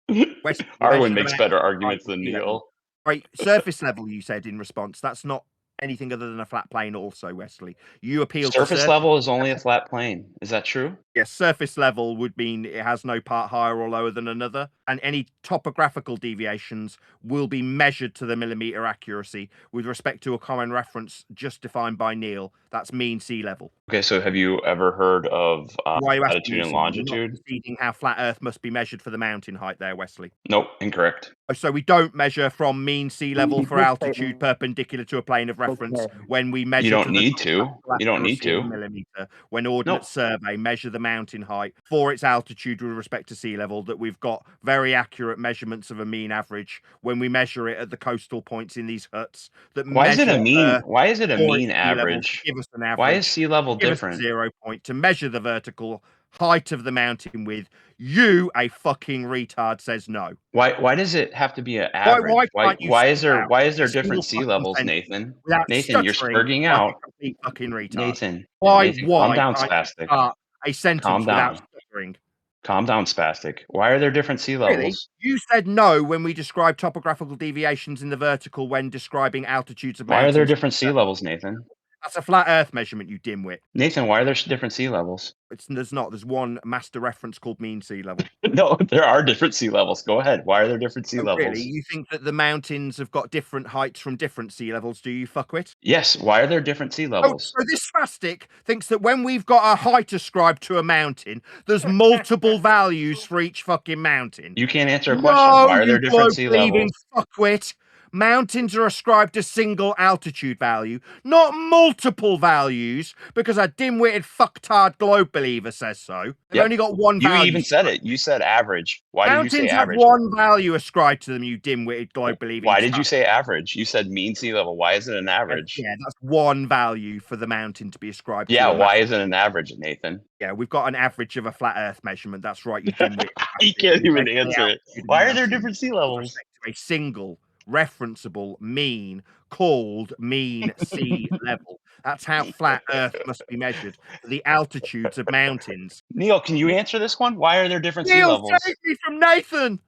Arwen makes better arguments than Neil. Right, surface level, you said in response. That's not anything other than a flat plane also, Wesley. You appeal to Surface level is only a flat plane. Is that true? Yes, surface level would mean it has no part higher or lower than another, and any topographical deviations will be measured to the millimeter accuracy with respect to a common reference just defined by Neil. That's mean sea level. Okay, so have you ever heard of Why are you asking latitude me and something? You're not longitude? conceding how flat Earth must be measured for the mountain height there, Wesley. Nope, incorrect. So we don't measure from mean sea level for altitude perpendicular to a plane of reference when we measure. You don't need to. You don't need to. Millimeter when Ordnance Survey measure the mountain height for its altitude with respect to sea level. That we've got very accurate measurements of a mean average when we measure it at the coastal points in these huts. That Why is it a mean? Why is it a for its mean sea level, average? give us an average. Why is sea level give different? Us a 0 point to measure the vertical height of the mountain with. You, a fucking retard, says no. Why does it have to be an average? Why is there different sea levels, Nathan? Nathan, you're spurging out. Fucking retard. Nathan, why calm down, spastic. A sentence calm down. Without stuttering. Calm down, spastic. Why are there different sea levels? Really? You said no when we describe topographical deviations in the vertical when describing altitudes of mountains. Why are there different sea levels, Nathan? That's a flat Earth measurement, you dimwit. Nathan, why are there different sea levels? There's not. There's one master reference called mean sea level. No, there are different sea levels. Go ahead. Why are there different sea levels? Really? You think that the mountains have got different heights from different sea levels, do you, fuckwit? Yes. Why are there different sea levels? So this spastic thinks that when we've got a height ascribed to a mountain, there's multiple values for each fucking mountain. You can't answer a question. Why are there different sea levels? Fuckwit. Mountains are ascribed a single altitude value, not multiple values, because a dim-witted fucktard globe believer says so. They've only got one value. You even said it. You said average. Why did you say average? Mountains have one value ascribed to them, you dim-witted globe believing. Why did you say average? You said mean sea level. Why is it an average? Yeah, that's one value for the mountain to be ascribed to. Yeah, why is it an average, Nathan? Yeah, we've got an average of a flat Earth measurement. That's right, you dim-witted. You can't even answer it. Why are there different sea levels? A single referenceable mean called mean sea level. That's how flat Earth must be measured for the altitudes of mountains. Neil, can you answer this one? Why are there different sea levels? Neil, save me from Nathan!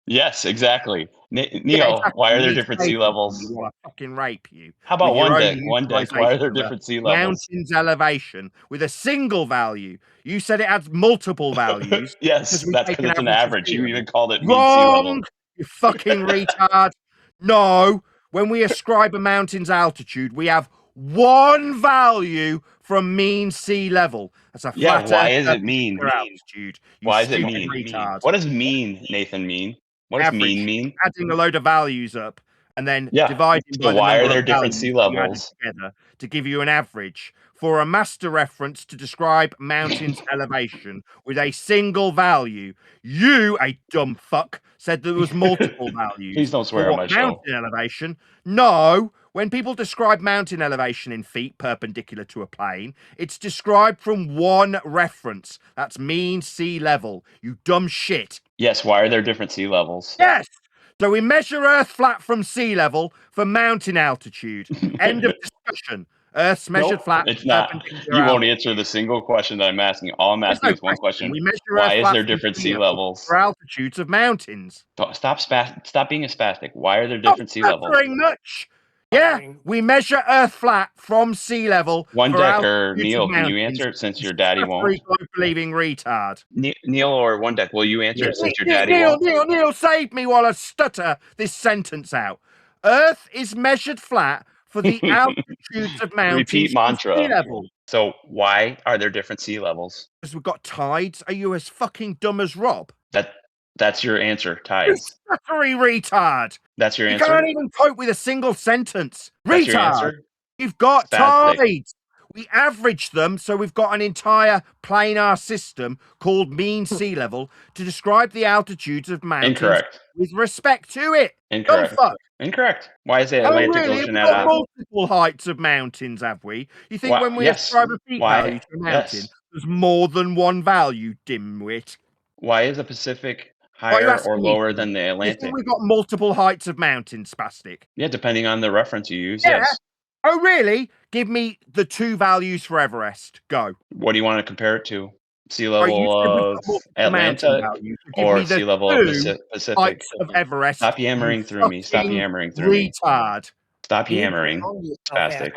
Yes, exactly. Neil, why are there different sea levels? I want to fucking rape you. How about one deck? One deck. Why are there different sea levels? Mountain's elevation with a single value. You said it has multiple values. Yes, that's because it's an average. You even called it mean sea level. Wrong! You fucking retard. No, when we ascribe a mountain's altitude, we have one value from mean sea level. That's a flat why is it mean? Altitude. Why is it mean? Retard. What does mean, Nathan, mean? What does mean mean? Adding a load of values up and then dividing by the why number are there of different values sea levels together to give you an average for a master reference to describe mountain's elevation with a single value. You, a dumb fuck, said there was multiple values. Please don't swear on my show. Mountain elevation? No. When people describe mountain elevation in feet perpendicular to a plane, it's described from one reference. That's mean sea level. You dumb shit. Yes, why are there different sea levels? Yes. So we measure Earth flat from sea level for mountain altitude. End of discussion. Earth's measured flat. It's not. You won't answer the single question that I'm asking. All I'm asking is one question. Why is there different sea levels? For altitudes of mountains. Stop being a spastic. Why are there different sea levels? Very much. Yeah, we measure Earth flat from sea level. One decker, Neil, can you answer it since your daddy won't? Believing retard. Neil or one deck, will you answer it since your daddy won't? Neil, save me while I stutter this sentence out. Earth is measured flat for the altitudes of mountains. Repeat mantra. Sea level. So why are there different sea levels? Because we've got tides. Are you as fucking dumb as Rob? That's your answer, tides. Stuttery retard. That's your answer? You can't even cope with a single sentence. That's retard. Your answer? You've got tides. We average them, so we've got an entire planar system called mean sea level to describe the altitudes of mountains. Incorrect. With respect to it. Incorrect. Incorrect. Why is the Atlantic Ocean at a multiple heights of mountains, have we? You think when we ascribe a peak value to a mountain, there's more than one value, dimwit? Why is the Pacific higher or lower than the You Atlantic? think we've got multiple heights of mountains, spastic? Yeah, depending on the reference you use, Yeah. yes. Oh, really? Give me the 2 values for Everest. Go. What do you want to compare it to? Sea You level said we've of got multiple mountain Atlantic values. Give or me the sea level of 2 Pacific? heights of Everest. Stop yammering through me. Stop fucking yammering through me. retard. Stop yammering, spastic.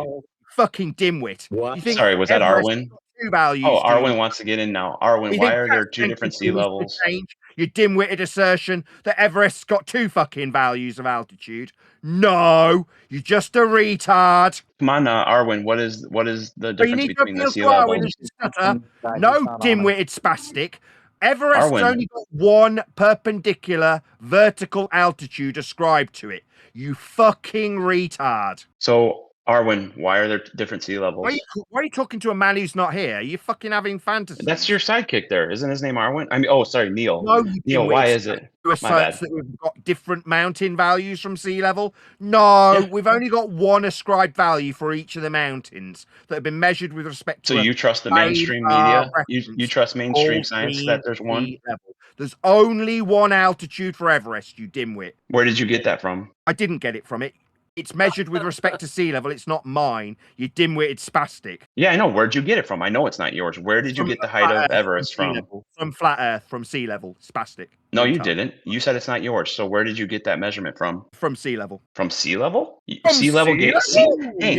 Fucking dimwit. You think Sorry, was that Everest Arwen? got 2 values? Oh, Arwen wants to get in now. Arwen, You why think are there Cat 2 different sea continues to levels? change your dim-witted assertion that Everest's got 2 fucking values of altitude? No, you're just a retard. Come on, Arwen. What is the So you difference need to between the appeal sea to Arwen levels? and stutter. No dim-witted spastic. Everest's Arwen. only got 1 perpendicular vertical altitude ascribed to it. You fucking retard. So, Arwen, why are there different sea levels? Why are you talking to a man who's not here? You're fucking having fantasy. That's your sidekick there. Isn't his name Arwen? I mean, oh, sorry, Neil. No, you Neil, why is it? You My bad. assert that we've got different mountain values from sea level. No, we've only got 1 ascribed value for each of the mountains that have been measured with respect to. So you trust the mainstream media? You trust mainstream science that there's 1? Level. There's only 1 altitude for Everest, you dimwit. Where did you get that from? I didn't get it from it. It's measured with respect to sea level. It's not mine. You dim-witted spastic. Yeah, I know. Where'd you get it from? I know it's not yours. Where did you get the height of Everest from? From flat Earth, from sea level, spastic. No, you didn't. You said it's not yours. So where did you get that measurement from? From sea level. From sea level? From sea level? Hey,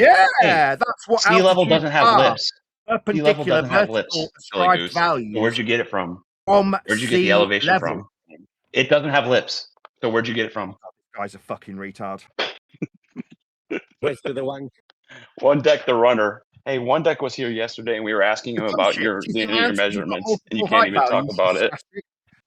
that's what sea level doesn't have are. lips. Perpendicular, sea level doesn't have lips. ascribed Silly values. So where'd you get it from? From Where'd you get the elevation level. from? It doesn't have lips. So where'd you get it from? This guy's a fucking retard. Where's the one? One Deck the runner. Hey, One Deck was here yesterday, and we were asking him about your measurements, and you can't even talk about it.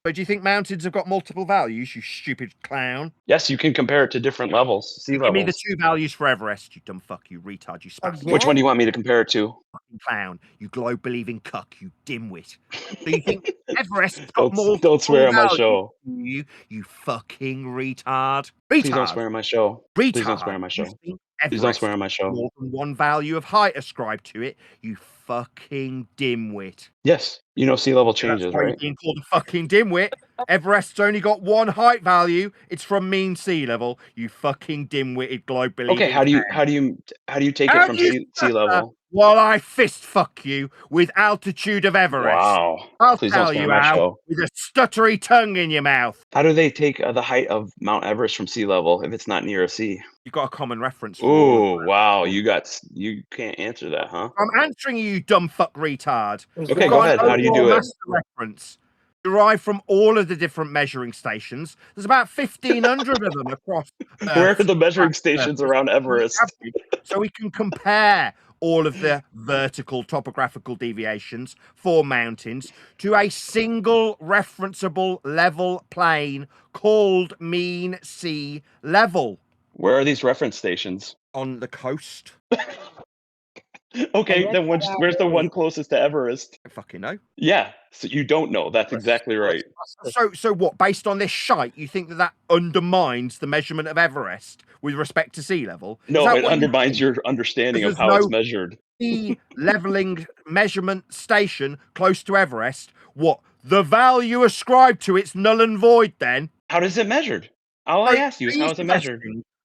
But do you think mountains have got multiple values, you stupid clown? Yes, you can compare it to different levels, sea levels. Give me the 2 values for Everest, you dumb fuck, you retard, you spastic. Which one do you want me to compare it to? Fucking clown, you globe-believing cuck, you dimwit. So you think Everest's got multiple Don't swear on my values? show. You fucking retard. Please don't swear on my show. Retard. Please don't swear on my show. Please don't Everest swear on my show. more than 1 value of height ascribed to it, you fucking dimwit. Yes, you know sea level changes, That's why right? you're being called a fucking dimwit. Everest's only got 1 height value. It's from mean sea level. You fucking dim-witted globe believing. Okay, how do you take it from sea level? While I fist fuck you with altitude of Everest. Wow. I'll Please don't tell swear you on my how show. with a stuttery tongue in your mouth. How do they take the height of Mount Everest from sea level if it's not near a sea? You've got a common reference. Oh, wow. You can't answer that, huh? I'm answering you, dumb fuck retard. Okay, go ahead. How do you do it? Reference derived from all of the different measuring stations. There's about 1,500 of them across. Where are the measuring stations around Everest? So we can compare all of the vertical topographical deviations for mountains to a single referenceable level plane called mean sea level. Where are these reference stations? On the coast. Okay, then where's the one closest to Everest? I fucking know. Yeah, so you don't know. That's exactly right. So what? Based on this shite, you think that undermines the measurement of Everest with respect to sea level? No, it undermines your understanding of how it's measured. The leveling measurement station close to Everest. What? The value ascribed to it's null and void then? How is it measured? All I asked you is how is it measured?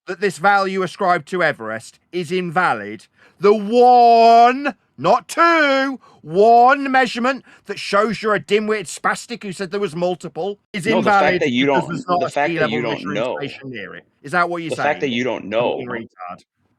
That this value ascribed to Everest is invalid. The 1, not 2, 1 measurement that shows you're a dim-witted spastic who said there was multiple is invalid. The fact that you don't, the fact that you don't know. Near it. Is that what you're saying? The fact that you don't know.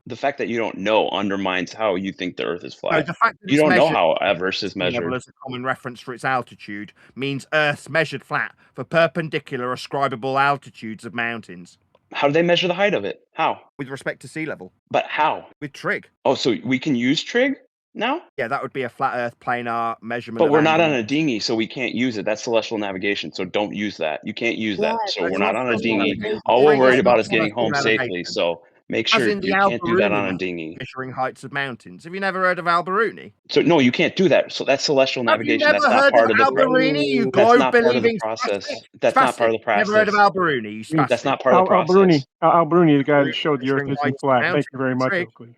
The fact that you don't know undermines how you think the Earth is flat. No, the fact that you don't know how Everest is measured. As a common reference for its altitude means Earth's measured flat for perpendicular ascribable altitudes of mountains. How do they measure the height of it? How? With respect to sea level. But how? With trig. Oh, so we can use trig now? Yeah, that would be a flat Earth planar measurement. But we're not on a dinghy, so we can't use it. That's celestial navigation, so don't use that. You can't use that. So we're not on a dinghy. All we're worried about is getting home safely, so make sure you can't do that on a dinghy. Measuring heights of mountains. Have you never heard of Biruni? So no, you can't do that. So that's celestial navigation. That's not part of the Biruni, That's not part of the process. That's not part of the process. Never heard of Biruni, you spastic. That's not part of the process. Biruni, the guy that showed the Earth isn't flat. Thank you very much, Oakley.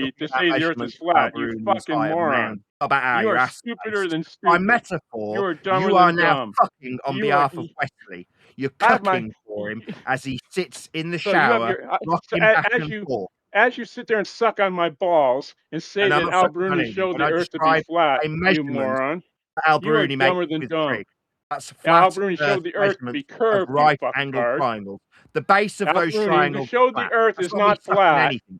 Biruni to say the Earth is flat. You fucking moron. About how You you're are asked stupider than by stupid. metaphor, You are dumber you are than now dumb. fucking on You are. behalf of Wesley. You're Have my- cooking for him as he sits in the So you have shower, your rocking back and forth. as you sit there and suck on my balls and say And I'm that not Al sucking on Biruni him. showed When the I Earth to be describe flat, a you measurement moron. that Al You are Biruni makes dumber than with dumb. trig, that's Al flat Biruni Earth showed the Earth to be measurements of curved, you right-angled fucktard. triangles. The base of Al those Biruni triangles showed are the flat. Earth That's is not me not sucking flat. anything.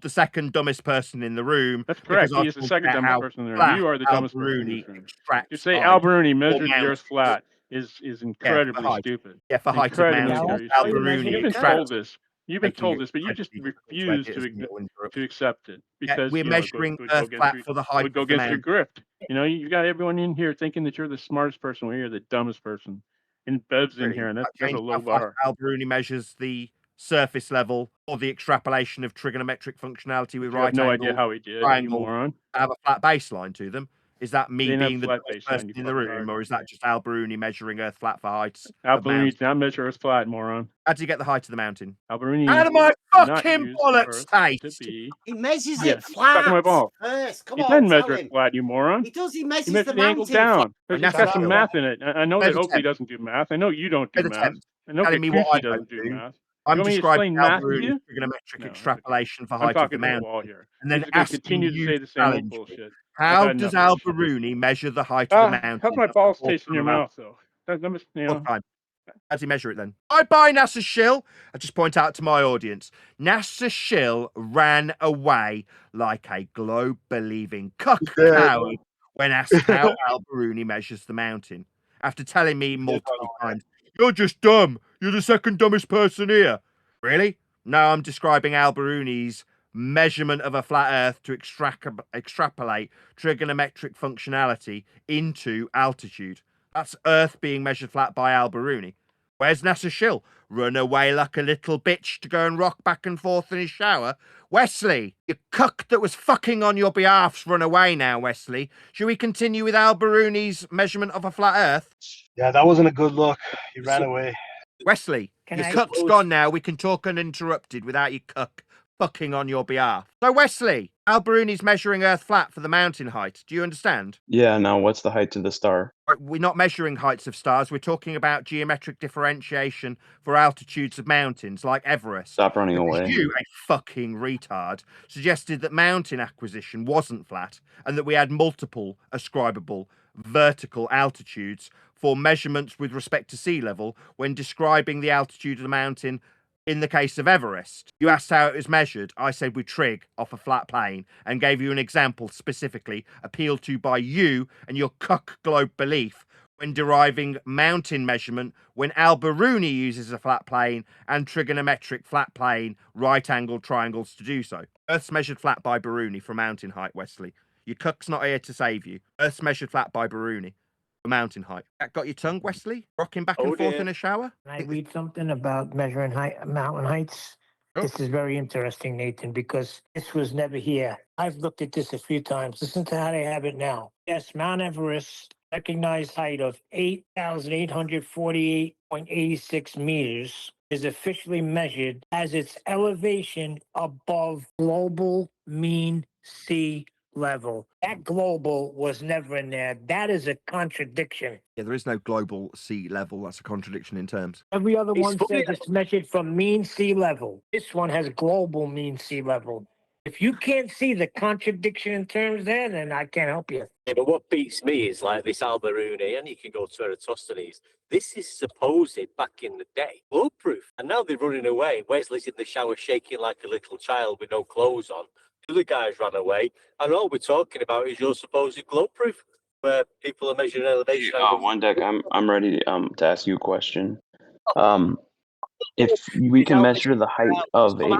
the second dumbest person in the room. That's correct. because He I is the pointed second out dumbest how person in the room. flat You are the Al dumbest person in Biruni this room. To extracts say Al ice Biruni for measured the Earth mountains. flat is Yeah, for incredibly height. stupid. Yeah, for height of Incredibly mountains. stupid. Al You've Biruni been told extracts, this. You've been making told it this, but you just incredibly difficult to refuse edit as a middle interrupt. to accept it Yeah, because we're you know it measuring would go Earth against flat your for the it height would go of the against your mountain. grift. You know, you've got everyone in here thinking that you're the smartest person. When you're the dumbest person. And Bev's in here, and I've that's a changed low how fast bar. Al Biruni measures the surface level or the extrapolation of trigonometric functionality with You have right no idea angle how he did, you triangles moron. have a flat baseline to them. Is that me They didn't have being the flat dumbest baseline, person you in the fucking room, retard. or is that just Al Biruni measuring Earth flat for heights Al of mountains? Biruni did not measure Earth flat, moron. How do you get the height of the mountain? Al Biruni Out of my did not fucking use bollocks Earth to taste! be. He measures Yeah, it suck my flat ball. first. Come He on, doesn't tell measure it him. flat, you moron. He does. He He measures measures the the angle mountain flat. down. There's got some math in it. I know that Oakley doesn't do math. I know you don't do Good math. attempt. I know Telling me what I Kikuchi don't doesn't do do. math. I'm You want me to describing explain Al math to Biruni's you? trigonometric No, that's okay. extrapolation for I'm height of the talking to the mountain, wall here. and He's then going to asking continue to you say to the same old challenge me. bullshit. I've How had does enough of Al this shit. Biruni measure the height of the mountain? How's my balls Fourth taste in your time around. mouth, though? Let me, you Fourth know. time. How does he measure it then? Bye, NASA Shill. I just point out to my audience, NASA Shill ran away like a globe-believing cuck coward when asked how Al Biruni measures the mountain. After telling me multiple times, "You're just dumb. You're the second dumbest person here." Really? No, I'm describing Al Biruni's measurement of a flat Earth to extrapolate trigonometric functionality into altitude. That's Earth being measured flat by Al Biruni. Where's NASA Shill? Run away like a little bitch to go and rock back and forth in his shower? Wesley, you cuck that was fucking on your behalf's run away now, Wesley. Shall we continue with Al Biruni's measurement of a flat Earth? Yeah, that wasn't a good look. He ran away. Wesley, your cuck's gone now. We can talk uninterrupted without your cuck fucking on your behalf. So, Wesley, Al Biruni's measuring Earth flat for the mountain height. Do you understand? Yeah, now what's the height of the star? We're not measuring heights of stars. We're talking about geometric differentiation for altitudes of mountains like Everest. Stop running away. You, a fucking retard, suggested that mountain acquisition wasn't flat and that we had multiple ascribable vertical altitudes for measurements with respect to sea level when describing the altitude of the mountain. In the case of Everest, you asked how it was measured. I said we trig off a flat plane and gave you an example specifically appealed to by you and your cuck globe belief when deriving mountain measurement when Al Biruni uses a flat plane and trigonometric flat plane right-angled triangles to do so. Earth's measured flat by Biruni for mountain height, Wesley. Your cuck's not here to save you. Earth's measured flat by Biruni for mountain height. That got your tongue, Wesley? Rocking back and forth in a shower? Can I read something about measuring mountain heights? This is very interesting, Nathan, because this was never here. I've looked at this a few times. Listen to how they have it now. Yes, Mount Everest, recognized height of 8,848.86 meters, is officially measured as its elevation above global mean sea level. That global was never in there. That is a contradiction. Yeah, there is no global sea level. That's a contradiction in terms. Every other one says it's measured from mean sea level. This one has global mean sea level. If you can't see the contradiction in terms there, then I can't help you. Yeah, but what beats me is like this Al Biruni, and you can go to Eratosthenes. This is supposed back in the day, bulletproof. And now they're running away. Wesley's in the shower shaking like a little child with no clothes on. The other guys ran away. And all we're talking about is your supposed globe-proof, where people are measuring elevation. One deck, I'm ready to ask you a question. If we can measure the height of a,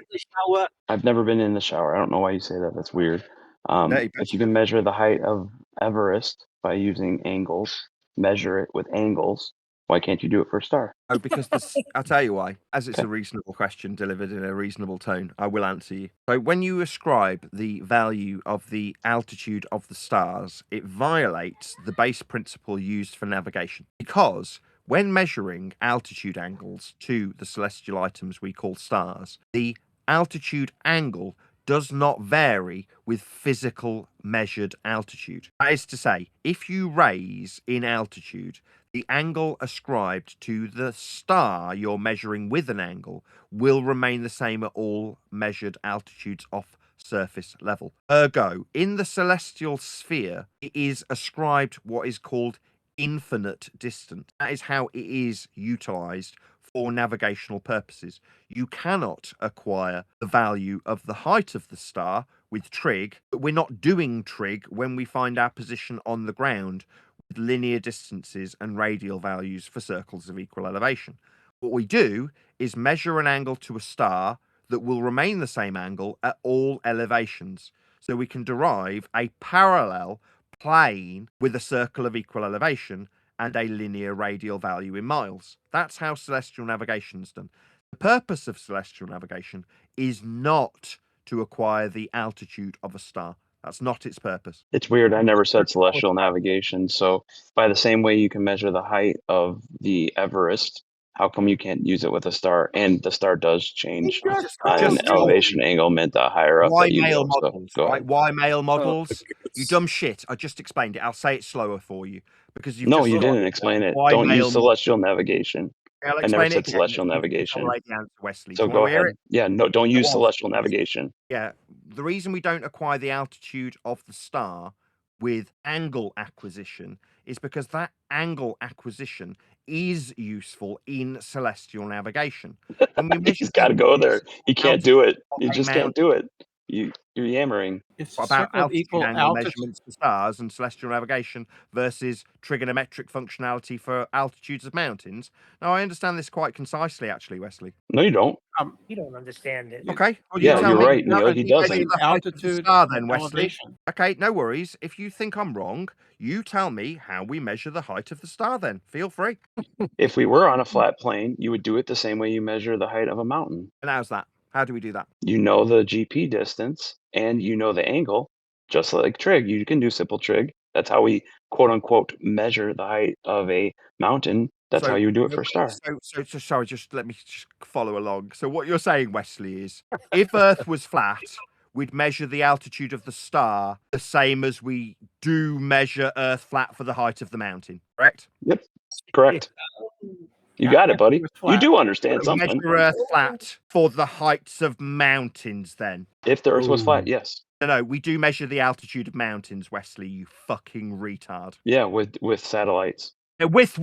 I've never been in the shower. I don't know why you say that. That's weird. If you can measure the height of Everest by using angles, measure it with angles, why can't you do it for a star? Oh, because I'll tell you why. As it's a reasonable question delivered in a reasonable tone, I will answer you. So when you ascribe the value of the altitude of the stars, it violates the base principle used for navigation. Because when measuring altitude angles to the celestial items we call stars, the altitude angle does not vary with physical measured altitude. That is to say, if you raise in altitude, the angle ascribed to the star you're measuring with an angle will remain the same at all measured altitudes off surface level. Ergo, in the celestial sphere, it is ascribed what is called infinite distance. That is how it is utilized for navigational purposes. You cannot acquire the value of the height of the star with trig, but we're not doing trig when we find our position on the ground with linear distances and radial values for circles of equal elevation. What we do is measure an angle to a star that will remain the same angle at all elevations. So we can derive a parallel plane with a circle of equal elevation and a linear radial value in miles. That's how celestial navigation is done. The purpose of celestial navigation is not to acquire the altitude of a star. That's not its purpose. It's weird. I never said celestial navigation. So by the same way you can measure the height of the Everest, how come you can't use it with a star? And the star does change an elevation angle meant the higher up Why that you male go. So models? go Right? ahead. Why male models? You dumb shit. I just explained it. I'll say it slower for you because you've No, just you started. didn't explain it. Why Don't male use celestial navigation. I'll I never explain it said again. celestial You navigation. consolidate the answer, Wesley. So Do you want go to hear ahead. it? Yeah, no, don't use Go on. celestial navigation. Yeah. The reason we don't acquire the altitude of the star with angle acquisition is because that angle acquisition is useful in celestial navigation. When we measure He's got to go there. He can't do it. You just can't mountain, do it. You're yammering. It's what about circle of altitude equal angle altitude. measurements for stars and celestial navigation versus trigonometric functionality for altitudes of mountains? Now, I understand this quite concisely, actually, Wesley. No, you don't. You don't understand it. Okay. Well, Yeah, you tell you're me right, Neil. how He do you measure doesn't. the height of the Altitude star then, and Wesley. elevation. Okay, no worries. If you think I'm wrong, you tell me how we measure the height of the star then. Feel free. If we were on a flat plane, you would do it the same way you measure the height of a mountain. And how's that? How do we do that? You know the GP distance and you know the angle, just like trig. You can do simple trig. That's how we quote unquote measure the height of a mountain. That's how you do it for a star. So sorry, just let me just follow along. So what you're saying, Wesley, is if Earth was flat, we'd measure the altitude of the star the same as we do measure Earth flat for the height of the mountain, correct? Yep, correct. You got it, buddy. You do understand We something. measure Earth flat for the heights of mountains then. If the Earth was flat, yes. No, we do measure the altitude of mountains, Wesley, you fucking retard. Yeah, with satellites. With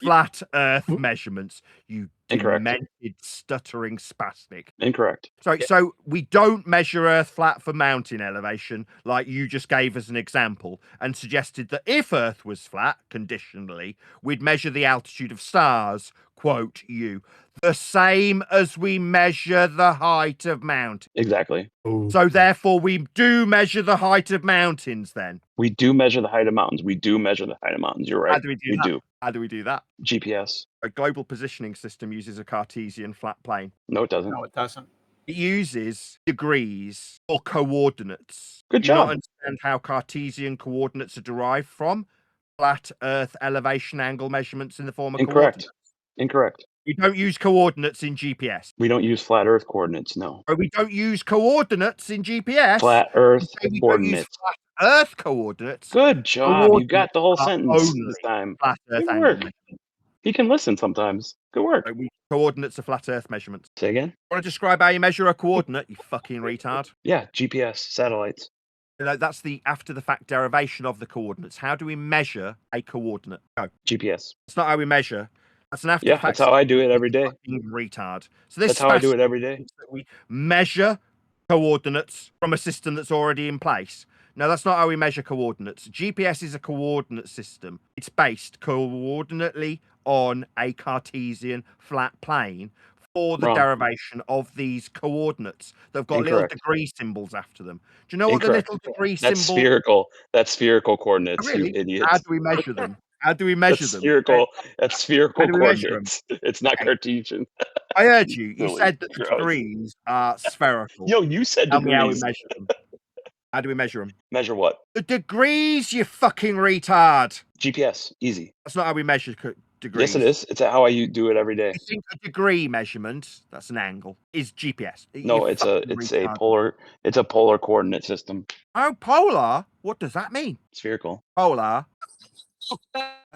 flat Earth measurements, you Incorrect. demented, stuttering spastic. Incorrect. So we don't measure Earth flat for mountain elevation, like you just gave as an example, and suggested that if Earth was flat, conditionally, we'd measure the altitude of stars, quote you, the same as we measure the height of mountains. Exactly. So therefore, we do measure the height of mountains then. We do measure the height of mountains. We do measure the height of mountains. You're right. How do we do that? How do we do that? GPS. A global positioning system uses a Cartesian flat plane. No, it doesn't. No, it doesn't. It uses degrees or coordinates. Good Do you job. not understand how Cartesian coordinates are derived from flat Earth elevation angle measurements in the form of Incorrect. coordinates? Incorrect. We don't use coordinates in GPS. We don't use flat Earth coordinates. No. Or we don't use coordinates in GPS. Flat Earth We don't use coordinates. flat Earth coordinates. Good job. You got the whole sentence Only this time. flat Earth Good angle work. measurements. He can listen sometimes. Good work. Coordinates are flat Earth measurements. Say again? Want to describe how you measure a coordinate, you fucking retard? Yeah, GPS, satellites. You know, that's the after the fact derivation of the coordinates. How do we measure a coordinate? Go. GPS. That's not how we measure. That's an after Yeah, the fact. that's how I do it every day. Fucking retard. So this That's how I do it every day. that we measure coordinates from a system that's already in place. No, that's not how we measure coordinates. GPS is a coordinate system. It's based coordinately on a Cartesian flat plane for the Wrong. derivation of these coordinates. They've got Incorrect. little degree symbols after them. Do you know what Incorrect. the little degree That's symbol? spherical. That's spherical coordinates, Really? you idiots. How do we measure them? How do we measure That's them? spherical. That's spherical How do we measure coordinates. It's not Cartesian. I heard you. You Silly said that the gross. degrees are spherical. Yo, you said Tell me how we degrees. measure them. How do we measure them? Measure what? The degrees, you fucking retard. GPS. Easy. That's not how we measure degrees. Yes, it is. It's how I do it every day. I think a degree measurement, that's an angle, is GPS. No, You it's a fucking retard. polar coordinate system. Oh, polar? What does that mean? Spherical. Polar.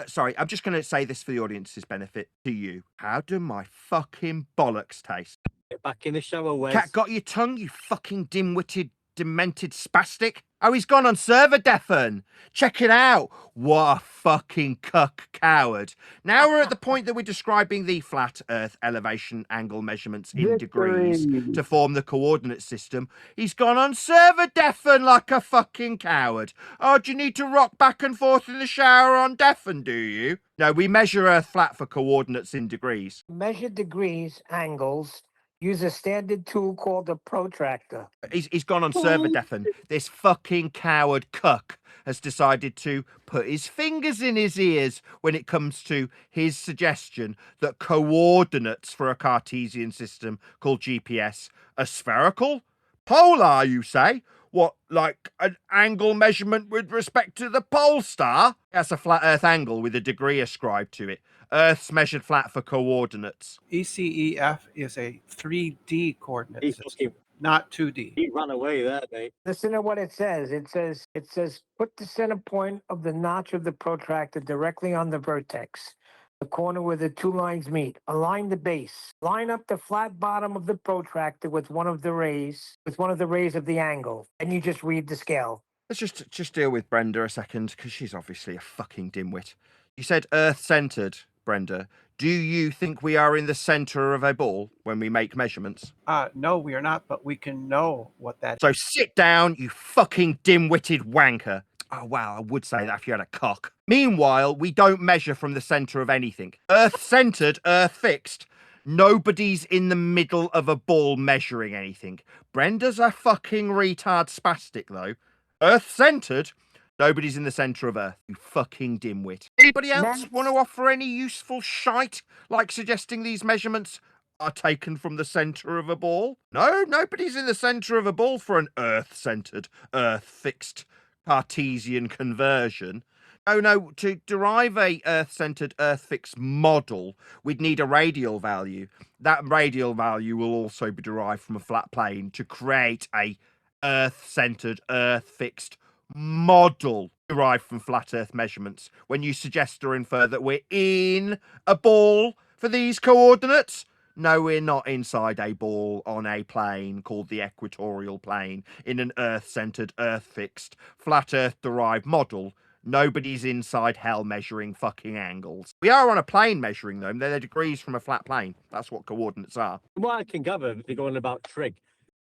Sorry, I'm just going to say this for the audience's benefit to you. How do my fucking bollocks taste? Get back in the shower, Wes. Cat got your tongue, you fucking dim-witted, demented spastic? Oh, he's gone on server deafen. Check it out. What a fucking cuck coward. Now we're at the point that we're describing the flat Earth elevation angle measurements in degrees to form the coordinate system. He's gone on server deafen like a fucking coward. Oh, do you need to rock back and forth in the shower on deafen, do you? No, we measure Earth flat for coordinates in degrees. Measure degrees, angles. Use a standard tool called a protractor. He's gone on server deafen. This fucking coward cuck has decided to put his fingers in his ears when it comes to his suggestion that coordinates for a Cartesian system called GPS are spherical? Polar, you say? What, like an angle measurement with respect to the pole star? That's a flat Earth angle with a degree ascribed to it. Earth's measured flat for coordinates. ECEF is a 3D coordinate system, not 2D. He ran away there, mate. Listen to what it says. It says, put the center point of the notch of the protractor directly on the vertex, the corner where the two lines meet. Align the base. Line up the flat bottom of the protractor with one of the rays of the angle. And you just read the scale. Let's just deal with Brenda a second, because she's obviously a fucking dimwit. You said Earth-centered, Brenda. Do you think we are in the center of a ball when we make measurements? No, we are not, but we can know what that is. So sit down, you fucking dim-witted wanker. Oh, wow, I would say that if you had a cock. Meanwhile, we don't measure from the center of anything. Earth-centered, Earth-fixed. Nobody's in the middle of a ball measuring anything. Brenda's a fucking retard spastic, though. Earth-centered? Nobody's in the center of Earth, you fucking dimwit. Anybody else want to offer any useful shite, like suggesting these measurements are taken from the center of a ball? No, nobody's in the center of a ball for an Earth-centered, Earth-fixed Cartesian conversion. No, to derive a Earth-centered, Earth-fixed model, we'd need a radial value. That radial value will also be derived from a flat plane to create a Earth-centered, Earth-fixed model derived from flat Earth measurements. When you suggest or infer that we're in a ball for these coordinates, no, we're not inside a ball on a plane called the equatorial plane in an Earth-centered, Earth-fixed, flat Earth-derived model. Nobody's inside hell measuring fucking angles. We are on a plane measuring them. They're degrees from a flat plane. That's what coordinates are. What I can gather, they're going about trig.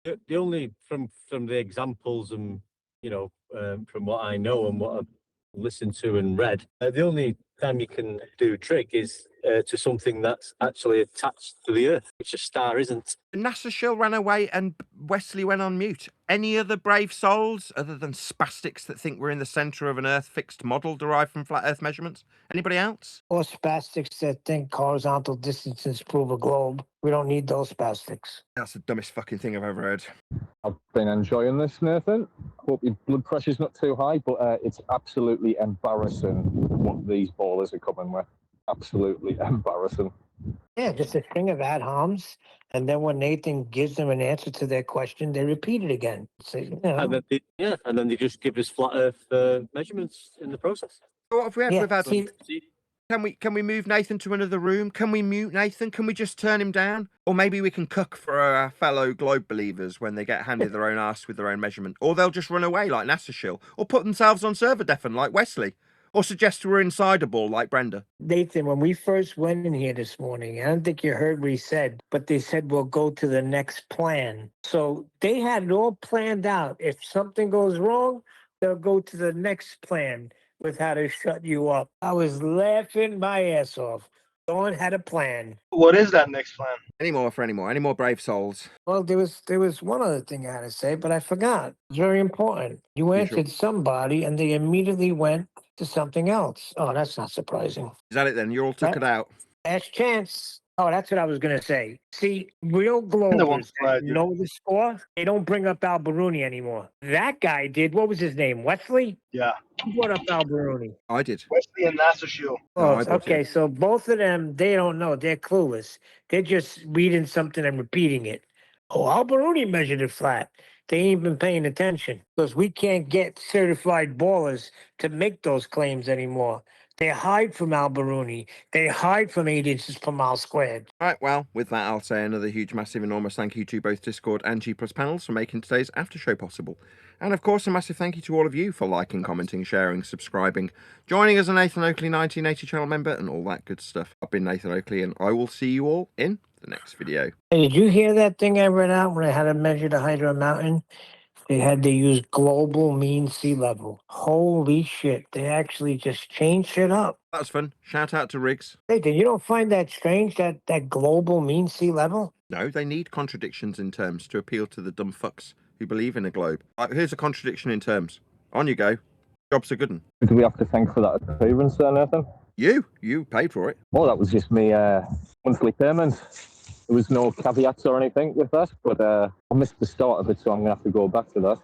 The only from the examples and from what I know and what I've listened to and read, the only time you can do trig is to something that's actually attached to the Earth, which a star isn't. NASA Shill ran away and Wesley went on mute. Any other brave souls other than spastics that think we're in the center of an Earth-fixed model derived from flat Earth measurements? Anybody else? Or spastics that think horizontal distances prove a globe. We don't need those spastics. That's the dumbest fucking thing I've ever heard. I've been enjoying this, Nathan. Hope your blood pressure's not too high, but it's absolutely embarrassing what these ballers are coming with. Absolutely embarrassing. Yeah, just a string of ad homs, and then when Nathan gives them an answer to their question, they repeat it again. So, And then they just give us flat Earth measurements in the process. What have we had? Yeah, We've had. see- Can we move Nathan to another room? Can we mute Nathan? Can we just turn him down? Or maybe we can cook for our fellow globe believers when they get handed their own arse with their own measurement. Or they'll just run away like NASA Shill. Or put themselves on server deafen like Wesley. Or suggest we're inside a ball like Brenda. Nathan, when we first went in here this morning, I don't think you heard what he said, but they said we'll go to the next plan. So they had it all planned out. If something goes wrong, they'll go to the next plan with how to shut you up. I was laughing my ass off. Dawn had a plan. What is that next plan? Any more for any more? Any more brave souls? Well, there was one other thing I had to say, but I forgot. It's very important. You answered somebody, and they immediately went to something else. Oh, that's not surprising. Is that it then? You all took it out. Last chance. Oh, that's what I was going to say. See, real Globers that know the score, they don't bring up Biruni anymore. That guy did. What was his name? Wesley? Yeah. Who brought up Biruni? I did. Wesley and NASA Shill. Oh, okay. So both of them, they don't know. They're clueless. They're just reading something and repeating it. Oh, Biruni measured it flat. They ain't been paying attention because we can't get certified ballers to make those claims anymore. They hide from Biruni. They hide from 8 inches per mile squared. All right, well, with that, I'll say another huge, massive, enormous thank you to both Discord and G+ panels for making today's after show possible. And of course, a massive thank you to all of you for liking, commenting, sharing, subscribing, joining as a Nathan Oakley 1980 channel member, and all that good stuff. I've been Nathan Oakley, and I will see you all in the next video. Hey, did you hear that thing I read out when I had to measure the height of a mountain? They had to use global mean sea level. Holy shit. They actually just changed shit up. That's fun. Shout out to Riggs. Hey, you don't find that strange, that global mean sea level? No, they need contradictions in terms to appeal to the dumb fucks who believe in a globe. Here's a contradiction in terms. On you go. Job's a good one. Who do we have to thank for that appearance there, Nathan? You paid for it. Oh, that was just me monthly payment. There was no caveats or anything with that, but I missed the start of it, so I'm going to have to go back to that.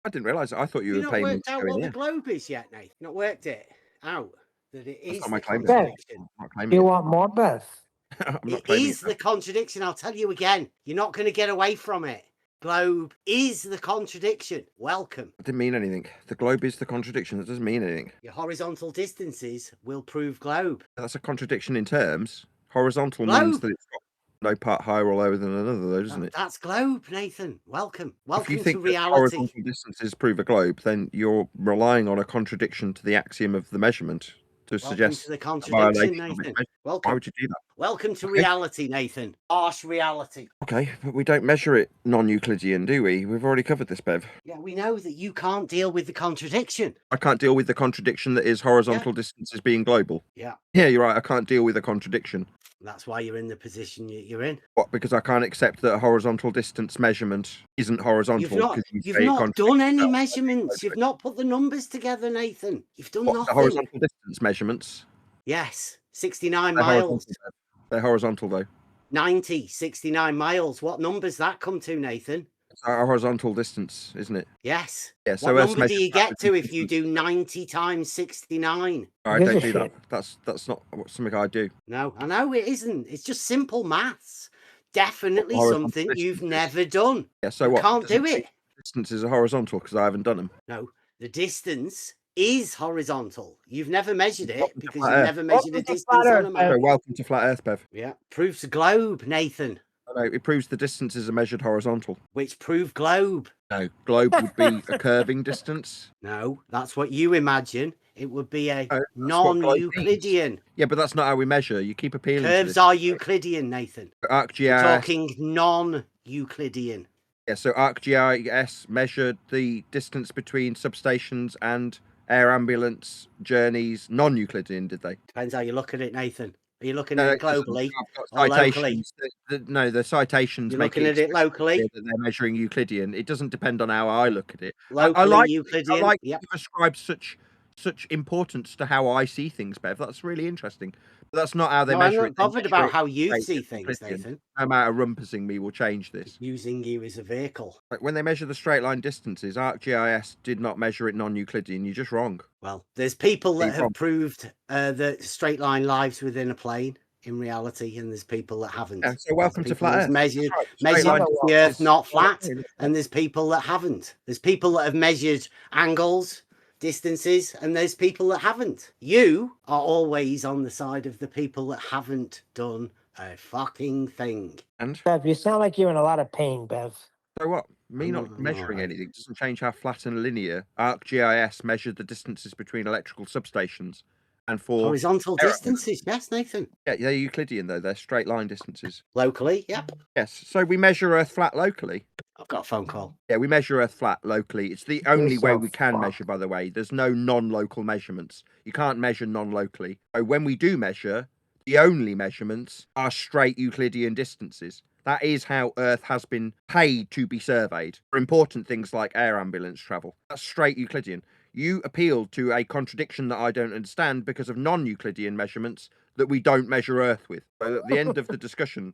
I didn't realise it. I thought you You've were not paying me worked to out go in what the here. globe is yet, Nathan. You've not worked it out. That it That's is not my the claim. contradiction. I'm not claiming You it. want more, Beth? I'm not It claiming is the contradiction. I'll tell you again. You're not going to get away from it. Globe is the contradiction. Welcome. It didn't mean anything. The globe is the contradiction. That doesn't mean anything. Your horizontal distances will prove globe. That's a contradiction in terms. Horizontal Globe. means that it's got no part higher or lower than another, though, doesn't it? That's globe, Nathan. Welcome. If you Welcome think to that reality. horizontal distances prove a globe, then you're relying on a contradiction to the axiom of the measurement to Welcome suggest to the a contradiction, violation of its Nathan. measurement. Welcome. Why would you do that? Welcome to Okay. reality, Nathan. Harsh reality. Okay, but we don't measure it non-Euclidean, do we? We've already covered this, Bev. Yeah, we know that you can't deal with the contradiction. I can't deal with the contradiction that is horizontal distances being global. Yeah. Yeah, you're right. I can't deal with a contradiction. That's why you're in the position you're in. What? Because I can't accept that a horizontal distance measurement isn't horizontal. You've not done any measurements. You've not put the numbers together, Nathan. You've done What's the nothing. horizontal distance measurements? Yes, 69 They're miles. horizontal, they're horizontal, though. 90, 69 miles. What numbers that come to, Nathan? It's a horizontal distance, isn't it? Yes. Yeah. So What number do you get to if you do 90 times 69? I don't do that. That's not something I do. No, I know it isn't. It's just simple maths. Definitely Horizontal something you've distances. never done. Yeah. So You what? can't do it. Distances are horizontal because I haven't done them. No, the distance is horizontal. You've never measured it because you've flat Earth. never measured a distance on a map. So welcome to flat Earth, Bev. Yeah, proves globe, Nathan. No, it proves the distances are measured horizontal. Which prove globe. No, globe would be a curving distance. No, that's what you imagine. It would be a No, that's what globe non-Euclidean. Yeah, but that's not how we measure. You keep appealing to Curves this. are Euclidean, Nathan. We're ArcGIS. talking non-Euclidean. Yeah, so ArcGIS measured the distance between substations and air ambulance journeys non-Euclidean, did they? Depends how you look at it, Nathan. Are you looking at it globally or locally? Citations. No, the citations You're make looking at it locally. that they're measuring Euclidean. It doesn't depend on how I look at it. Locally, I like Euclidean. you've ascribed such importance to how I see things, Bev. That's really interesting. But that's not how they No, measure I'm it. not They bothered measure about it how you straight see as things, Euclidean. Nathan. No matter rumpusing me will change this. Using you as a vehicle. Like when they measure the straight line distances, ArcGIS did not measure it non-Euclidean. You're just wrong. Well, there's people that You're have wrong. proved that straight line lives within a plane in reality, and there's people that haven't. Yeah, so welcome to People flat that's Earth. measured Straight line the Earth not flat, and there's people that haven't. There's people that have measured angles, distances, and there's people that haven't. You are always on the side of the people that haven't done a fucking thing. And Bev, you sound like you're in a lot of pain, Bev. so what? Me not measuring anything doesn't change how flat and linear ArcGIS measured the distances between electrical substations and for Horizontal distances, yes, Nathan. Yeah, they're Euclidean though. They're straight line distances. Locally, yep. Yes. So we measure Earth flat locally. I've got a phone call. Yeah, we measure Earth flat locally. It's the only way we can measure, by the way. There's no non-local measurements. You can't measure non-locally. So when we do measure, the only measurements are straight Euclidean distances. That is how Earth has been paid to be surveyed for important things like air ambulance travel. That's straight Euclidean. You appealed to a contradiction that I don't understand because of non-Euclidean measurements that we don't measure Earth with. So at the end of the discussion,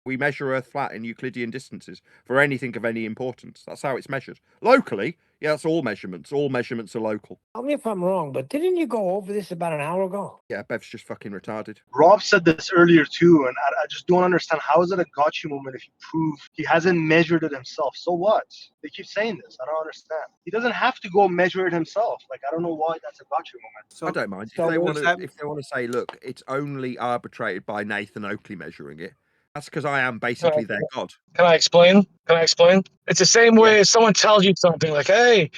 we measure Earth flat in Euclidean distances for anything of any importance. That's how it's measured. Locally, yeah, that's all measurements. All measurements are local. Tell me if I'm wrong, but didn't you go over this about an hour ago? Yeah, Bev's just fucking retarded. Rob said this earlier too, and I just don't understand. How is it a gotcha moment if you prove he hasn't measured it himself? So what? They keep saying this. I don't understand. He doesn't have to go measure it himself. Like, I don't know why that's a gotcha moment. So I don't mind. So If they what want does to say, look, it's only arbitrated by Nathan Oakley measuring it. That's because I am basically their god. Can I explain? It's the same way as someone tells you something like, hey,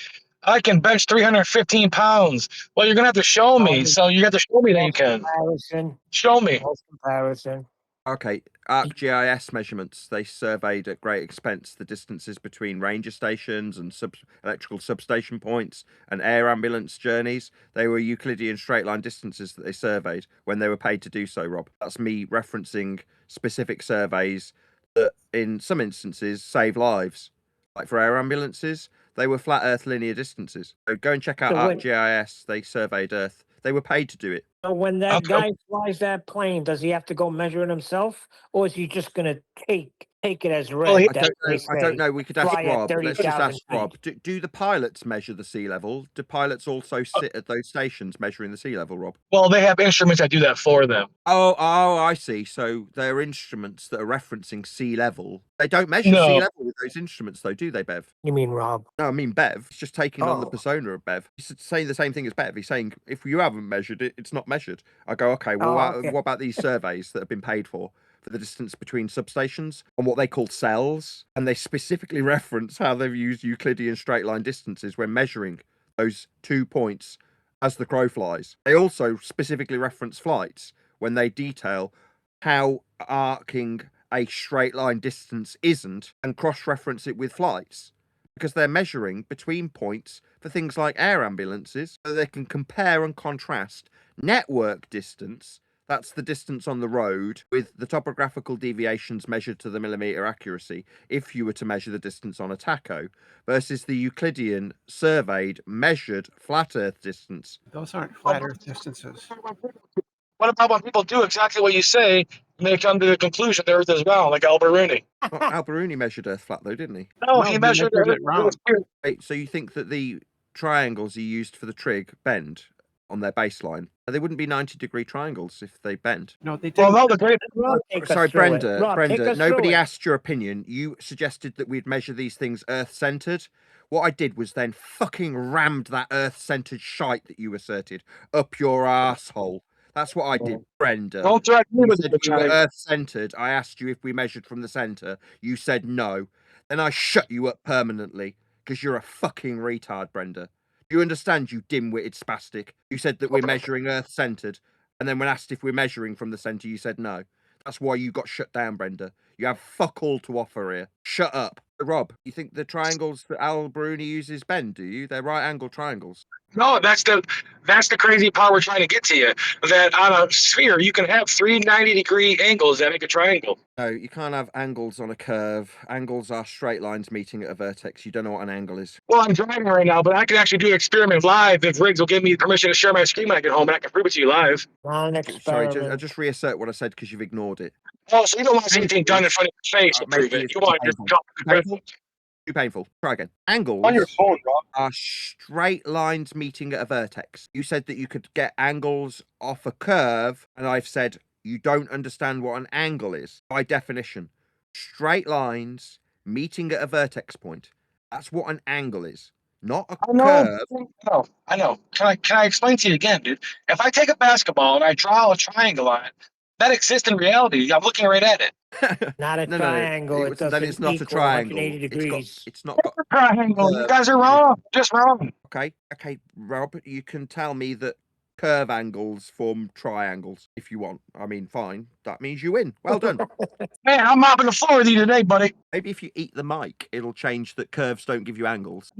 I can bench 315 pounds. Well, you're going to have to show me. So you have to show me that you can. Show me. Comparison. Okay, ArcGIS measurements. They surveyed at great expense the distances between ranger stations and electrical substation points and air ambulance journeys. They were Euclidean straight line distances that they surveyed when they were paid to do so, Rob. That's me referencing specific surveys that in some instances save lives. Like for air ambulances, they were flat Earth linear distances. So go and check out ArcGIS. They surveyed Earth. They were paid to do it. So when that guy flies that plane, does he have to go measure it himself, or is he just going to take Take it as read. I don't know. We could ask Fly at Rob. Let's just 30,000 ask Rob. Do the pilots measure the sea level? Do pilots also sit at those stations measuring the sea level, Rob? Well, they have instruments that do that for them. Oh, I see. So they're instruments that are referencing sea level. They don't measure sea No. level with those instruments, though, do they, Bev? You mean Rob? No, I mean Bev. He's just taking on the Oh. persona of Bev. He's saying the same thing as Bev. He's saying, if you haven't measured it, it's not measured. I go, okay, well, okay. what about these surveys that have been paid for the distance between substations on what they call cells? And they specifically reference how they've used Euclidean straight line distances when measuring those 2 points as the crow flies. They also specifically reference flights when they detail how arcing a straight line distance isn't and cross-reference it with flights, because they're measuring between points for things like air ambulances, so they can compare and contrast network distance, that's the distance on the road, with the topographical deviations measured to the millimeter accuracy if you were to measure the distance on a tacho, versus the Euclidean surveyed measured flat earth distance. Those aren't flat earth distances. What about when people do exactly what you say and they come to the conclusion the Earth is round, like Biruni? Biruni measured Earth flat, though, didn't he? No, he measured it round. Wait, so you think that the triangles he used for the trig bend on their baseline? They wouldn't be 90-degree triangles if they bend. No, they Well, didn't. no, the great. Sorry, Brenda, nobody asked your opinion. You suggested that we'd measure these things Earth-centered. What I did was then fucking rammed that Earth-centered shite that you asserted up your asshole. That's what I did, Brenda. Don't threaten me with said the we were shite. Earth-centered. I asked you if we measured from the center. You said no. Then I shut you up permanently because you're a fucking retard, Brenda. Do you understand, you dim-witted spastic? You said that we're measuring Earth-centered, and then when asked if we're measuring from the center, you said no. That's why you got shut down, Brenda. You have fuck all to offer here. Shut up. Rob, you think the triangles that Biruni uses bend, do you? They're right-angled triangles. No, that's the crazy part we're trying to get to you. That on a sphere you can have 3 90-degree angles that make a triangle. No, you can't have angles on a curve. Angles are straight lines meeting at a vertex. You don't know what an angle is. Well, I'm driving right now, but I can actually do an experiment live if Riggs will give me permission to share my screen when I get home, and I can prove it to you live. Sorry, I just reassert what I said because you've ignored it. Oh, so you don't want to see anything done in front of your face to prove it. You want to just talk. Too painful. Try again. Angles On your phone, Rob. are straight lines meeting at a vertex. You said that you could get angles off a curve, and I've said you don't understand what an angle is. By definition, straight lines meeting at a vertex point. That's what an angle is, not a curve. I know. Can I explain to you again, dude? If I take a basketball and I draw a triangle on it, that exists in reality. I'm looking right at it. Not a triangle. It doesn't then it's not a equal triangle. 180 degrees. It's not got a triangle. You guys are wrong. Just wrong. Okay, Rob, you can tell me that curve angles form triangles if you want. I mean, fine. That means you win. Well done. Man, I'm mopping the floor with you today, buddy. Maybe if you eat the mic, it'll change that curves don't give you angles.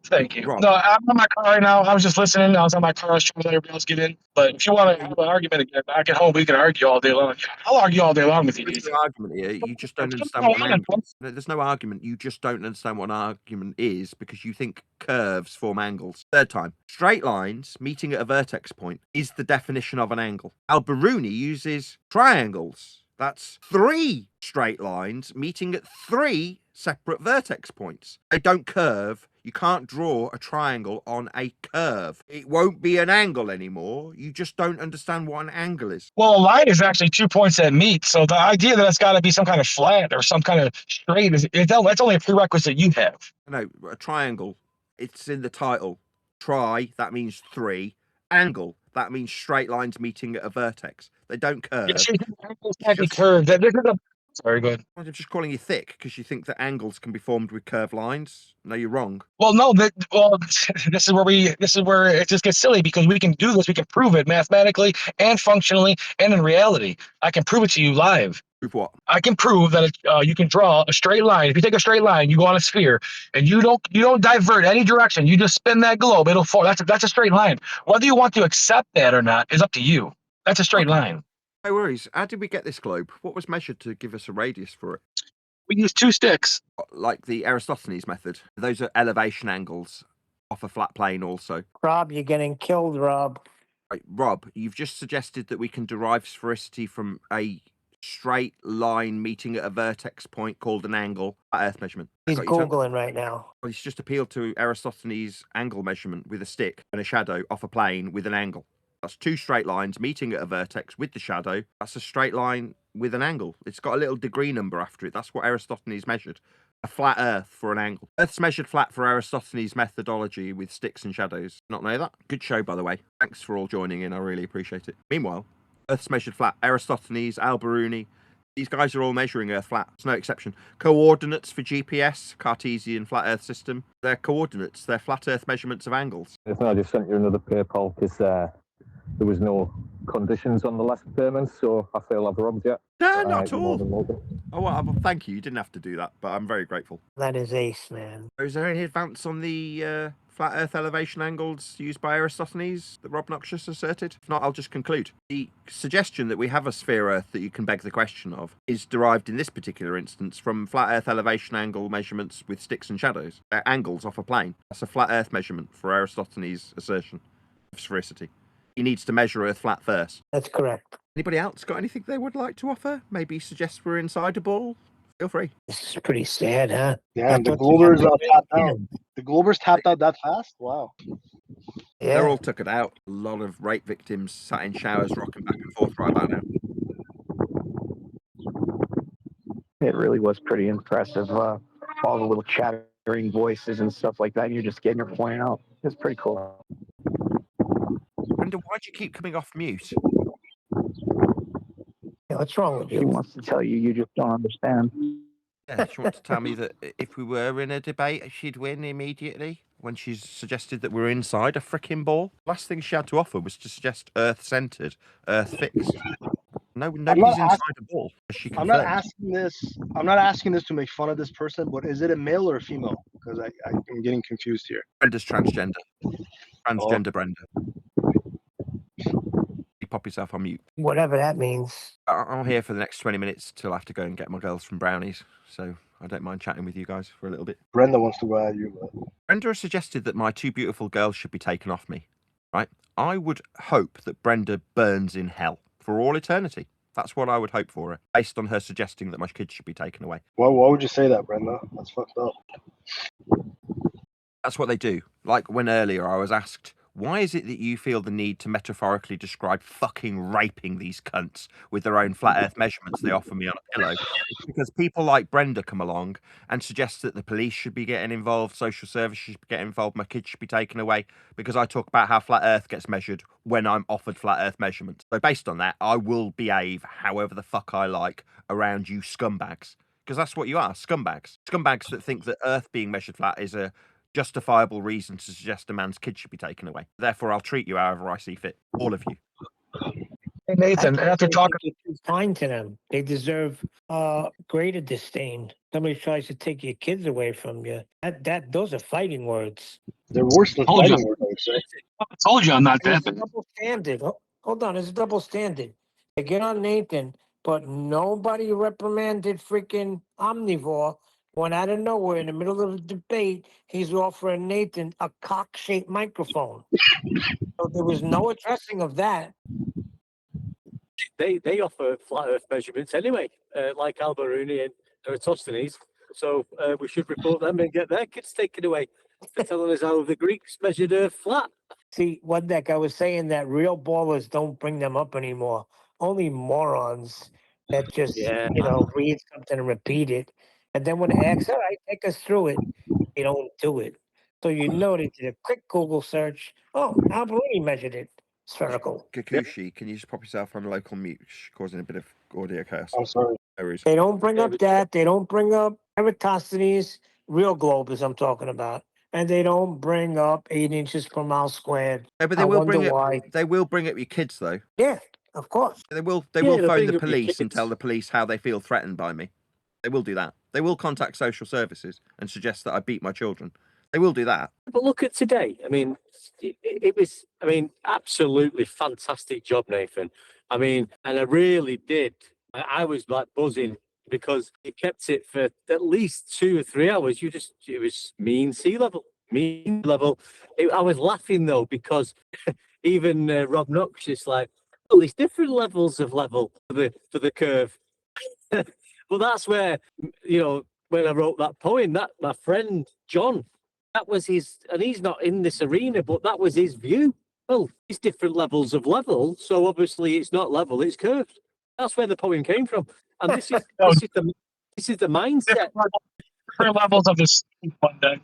Thank you. Rob. No, I'm in my car right now. I was just listening. I was on my car. I was trying to let everybody else get in. But if you want to have an argument again, back at home, we can argue all day long. I'll argue all day long with you. There's no argument here. You just don't understand what an angle is. There's no argument. You just don't understand what an argument is because you think curves form angles. Third time. Straight lines meeting at a vertex point is the definition of an angle. Biruni uses triangles. That's 3 straight lines meeting at 3 separate vertex points. They don't curve. You can't draw a triangle on a curve. It won't be an angle anymore. You just don't understand what an angle is. Well, a line is actually 2 points that meet. So the idea that it's got to be some kind of flat or some kind of straight, that's only a prerequisite you have. No, a triangle, it's in the title. Tri, that means 3. Angle, that means straight lines meeting at a vertex. They don't curve. Angles can't be curved. Sorry, go ahead. I'm just calling you thick because you think that angles can be formed with curved lines. No, you're wrong. Well, no, this is where it just gets silly because we can do this. We can prove it mathematically and functionally and in reality. I can prove it to you live. Prove what? I can prove that you can draw a straight line. If you take a straight line, you go on a sphere, and you don't divert any direction. You just spin that globe. It'll fall. That's a straight line. Whether you want to accept that or not is up to you. That's a straight line. No worries. How did we get this globe? What was measured to give us a radius for it? We used 2 sticks. Like the Eratosthenes method. Those are elevation angles off a flat plane also. Rob, you're getting killed, Rob. Right, Rob, you've just suggested that we can derive sphericity from a straight line meeting at a vertex point called an angle, flat Earth measurement. He's Googling right now. Well, he's just appealed to Eratosthenes' angle measurement with a stick and a shadow off a plane with an angle. That's two straight lines meeting at a vertex with the shadow. That's a straight line with an angle. It's got a little degree number after it. That's what Eratosthenes measured. A flat Earth for an angle. Earth's measured flat for Eratosthenes' methodology with sticks and shadows. Not know that? Good show, by the way. Thanks for all joining in. I really appreciate it. Meanwhile, Earth's measured flat. Eratosthenes, Biruni. These guys are all measuring Earth flat. It's no exception. Coordinates for GPS, Cartesian flat Earth system. They're coordinates. They're flat Earth measurements of angles. I just sent you another paper because there was no conditions on the last payment, so I feel I've robbed you. No, not at all. Oh, well, thank you. You didn't have to do that, but I'm very grateful. That is ace, man. Is there any advance on the flat Earth elevation angles used by Eratosthenes that Robnoxious asserted? If not, I'll just conclude. The suggestion that we have a sphere Earth that you can beg the question of is derived in this particular instance from flat Earth elevation angle measurements with sticks and shadows. They're angles off a plane. That's a flat Earth measurement for Eratosthenes' assertion of sphericity. He needs to measure Earth flat first. That's correct. Anybody else got anything they would like to offer? Maybe suggest we're inside a ball? Feel free. This is pretty sad, huh? Yeah, the Globers tapped out. The Globers tapped out that fast? Wow. Yeah. They're all tuckered out. A lot of rape victims sat in showers rocking back and forth right about now. It really was pretty impressive. All the little chattering voices and stuff like that. You're just getting your point out. It's pretty cool. Brenda, why'd you keep coming off mute? Yeah, what's wrong with you? He wants to tell you, you just don't understand. Yeah, she wants to tell me that if we were in a debate, she'd win immediately when she's suggested that we're inside a frickin' ball. Last thing she had to offer was to suggest Earth-centered, Earth-fixed. Nobody's inside a ball. I'm not asking this. I'm not asking this to make fun of this person, but is it a male or a female? Because I'm getting confused here. Brenda's transgender. Transgender Brenda. You pop yourself on mute. Whatever that means. I'm here for the next 20 minutes till I have to go and get my girls from Brownies, so I don't mind chatting with you guys for a little bit. Brenda wants to go at you. Brenda has suggested that my two beautiful girls should be taken off me, right? I would hope that Brenda burns in hell for all eternity. That's what I would hope for her, based on her suggesting that my kids should be taken away. Well, why would you say that, Brenda? That's fucked up. That's what they do. Like when earlier I was asked, why is it that you feel the need to metaphorically describe fucking raping these cunts with their own flat earth measurements they offer me on a pillow? It's because people like Brenda come along and suggest that the police should be getting involved, social services should be getting involved, my kids should be taken away, because I talk about how flat earth gets measured when I'm offered flat earth measurements. So based on that, I will behave however the fuck I like around you scumbags. Because that's what you are, scumbags. Scumbags that think that earth being measured flat is a justifiable reason to suggest a man's kid should be taken away. Therefore, I'll treat you however I see fit. All of you. Hey Nathan, after talking, kind to them, they deserve greater disdain. Somebody tries to take your kids away from you. Those are fighting words. They're worse than fighting words, I would say. I told you I'm not that. Double standard. Hold on, it's a double standard. They get on Nathan, but nobody reprimanded freaking Omnivore. When out of nowhere, in the middle of the debate, he's offering Nathan a cock-shaped microphone. So there was no addressing of that. They offer flat Earth measurements anyway, like Biruni and Eratosthenes. So we should report them and get their kids taken away. They're telling us how the Greeks measured Earth flat. See, what that guy was saying, that real ballers don't bring them up anymore. Only morons that just, read something and repeat it. And then when they ask, all right, take us through it, they don't do it. So they did a quick Google search. Oh, Biruni measured it. Spherical. Kikuchi, can you just pop yourself on local mute, causing a bit of audio chaos? I'm sorry. They don't bring up that. They don't bring up Eratosthenes, real globes I'm talking about. And they don't bring up 8 inches per mile squared. No, but they will bring it. They will bring up your kids, though. Yeah, of course. They will. They will phone the police and tell the police how they feel threatened by me. They will do that. They will contact social services and suggest that I beat my children. They will do that. But look at today. I mean, it was, absolutely fantastic job, Nathan. And I really did. I was like buzzing because it kept it for at least 2 or 3 hours. It was mean sea level. I was laughing though, because even Robnoxious, like, all these different levels of level for the curve. Well, that's where, when I wrote that poem, that my friend John, that was his, and he's not in this arena, but that was his view. Well, it's different levels of level, so obviously it's not level, it's curved. That's where the poem came from, and this is the mindset. Different levels of this one deck.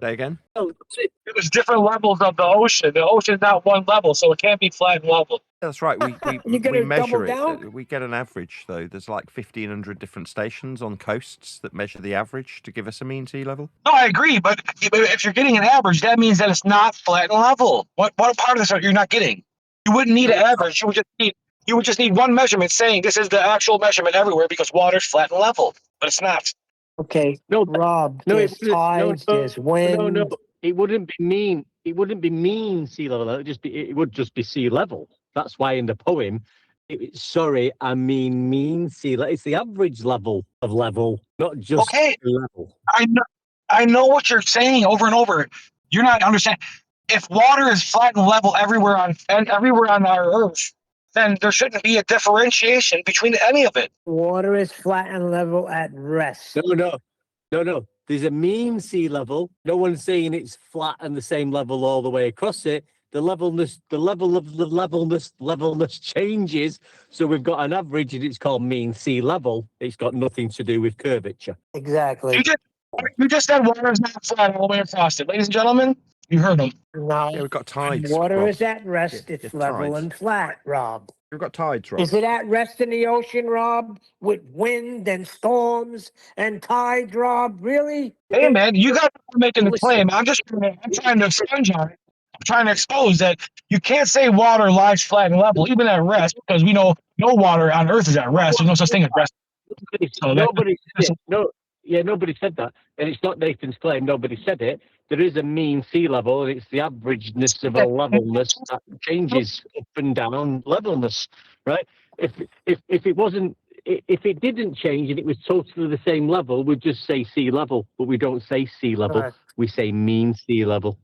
Say again? It was different levels of the ocean. The ocean's not one level, so it can't be flat and level. That's right. We gonna measure double it. We get an average though. There's like 1,500 different stations on coasts that measure the average to give us a mean sea level. No, I agree, but if you're getting an average, that means that it's not flat and level. What part of this are you not getting? You wouldn't need an average. You would just need one measurement saying this is the actual measurement everywhere because water's flat and level, but it's not. Okay, no, Rob. There's tides. There's wind. No, it wouldn't be mean. It wouldn't be mean sea level. It would just be sea level. That's why in the poem, I mean sea level. It's the average level of level, not just level. I know what you're saying over and over. You're not understanding. If water is flat and level everywhere on our Earth, then there shouldn't be a differentiation between any of it. Water is flat and level at rest. No. There's a mean sea level. No one's saying it's flat and the same level all the way across it. The level of the levelness changes. So we've got an average and it's called mean sea level. It's got nothing to do with curvature. Exactly. You just said water is not flat all the way across it. Ladies and gentlemen, you heard them. No. Yeah, we've got tides. Water Rob. is at rest. It's level tides. and flat, Rob. We've got tides, Rob. Is it at rest in the ocean, Rob? With wind and storms and tides, Rob? Really? Hey, man, you guys are making the claim. I'm trying to expunge on it. I'm trying to expose that you can't say water lies flat and level, even at rest, because we know no water on Earth is at rest. There's no such thing as rest. Nobody said that. And it's not Nathan's claim. Nobody said it. There is a mean sea level, and it's the averageness of a levelness that changes up and down levelness, right? If it didn't change and it was totally the same level, we'd just say sea level, but we don't say sea level. Right. We say mean sea level.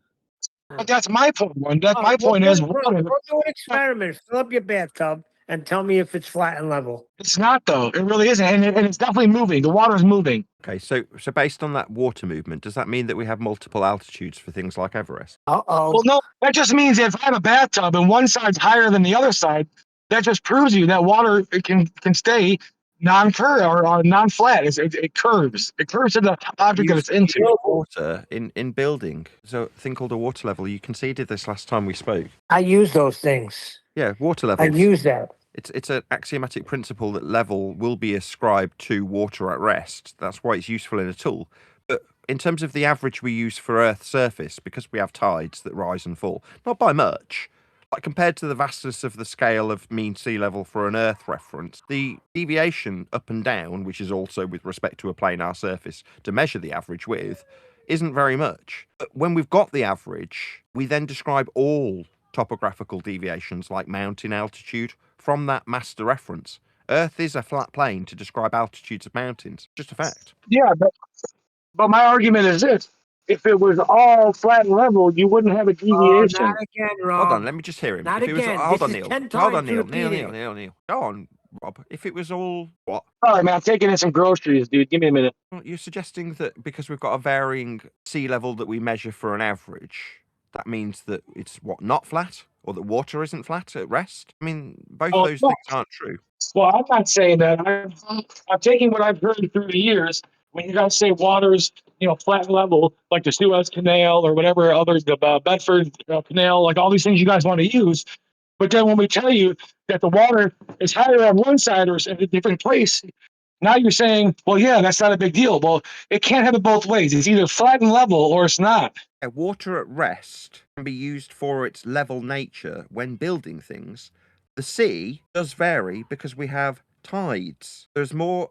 But that's my point. My point is water. Go do an experiment. Fill up your bathtub and tell me if it's flat and level. It's not, though. It really isn't, and it's definitely moving. The water is moving. Okay, so based on that water movement, does that mean that we have multiple altitudes for things like Everest? Well, no, that just means if I have a bathtub and one side's higher than the other side, that just proves you that water can stay non-curved or non-flat. It curves. It curves to the object that it's into. Water in building. So a thing called a water level. You conceded this last time we spoke. I use those things. Yeah, water levels. I use that. It's an axiomatic principle that level will be ascribed to water at rest. That's why it's useful in a tool. But in terms of the average we use for Earth's surface, because we have tides that rise and fall, not by much, like compared to the vastness of the scale of mean sea level for an Earth reference, the deviation up and down, which is also with respect to a planar surface to measure the average with, isn't very much. But when we've got the average, we then describe all topographical deviations like mountain altitude from that master reference. Earth is a flat plane to describe altitudes of mountains. Just a fact. Yeah, but my argument is this. If it was all flat and level, you wouldn't have a deviation. Not again, Rob. Hold on, let me just hear him. Not if it again. Was, hold This on, is Neil. 10 Hold on, times Neil. repeated. Neil. Go on, Rob. If it was all what? All right, man, I'm taking in some groceries, dude. Give me a minute. You're suggesting that because we've got a varying sea level that we measure for an average, that means that it's what, not flat? Or that water isn't flat at rest? I mean, both those things aren't true. Well, I'm not saying that. I'm taking what I've heard through the years. When you guys say water's, flat and level, like the Suez Canal or whatever others, the Bedford Canal, like all these things you guys want to use. But then when we tell you that the water is higher on one side or in a different place, now you're saying, well, yeah, that's not a big deal. Well, it can't have it both ways. It's either flat and level or it's not. Water at rest can be used for its level nature when building things. The sea does vary because we have tides. There's more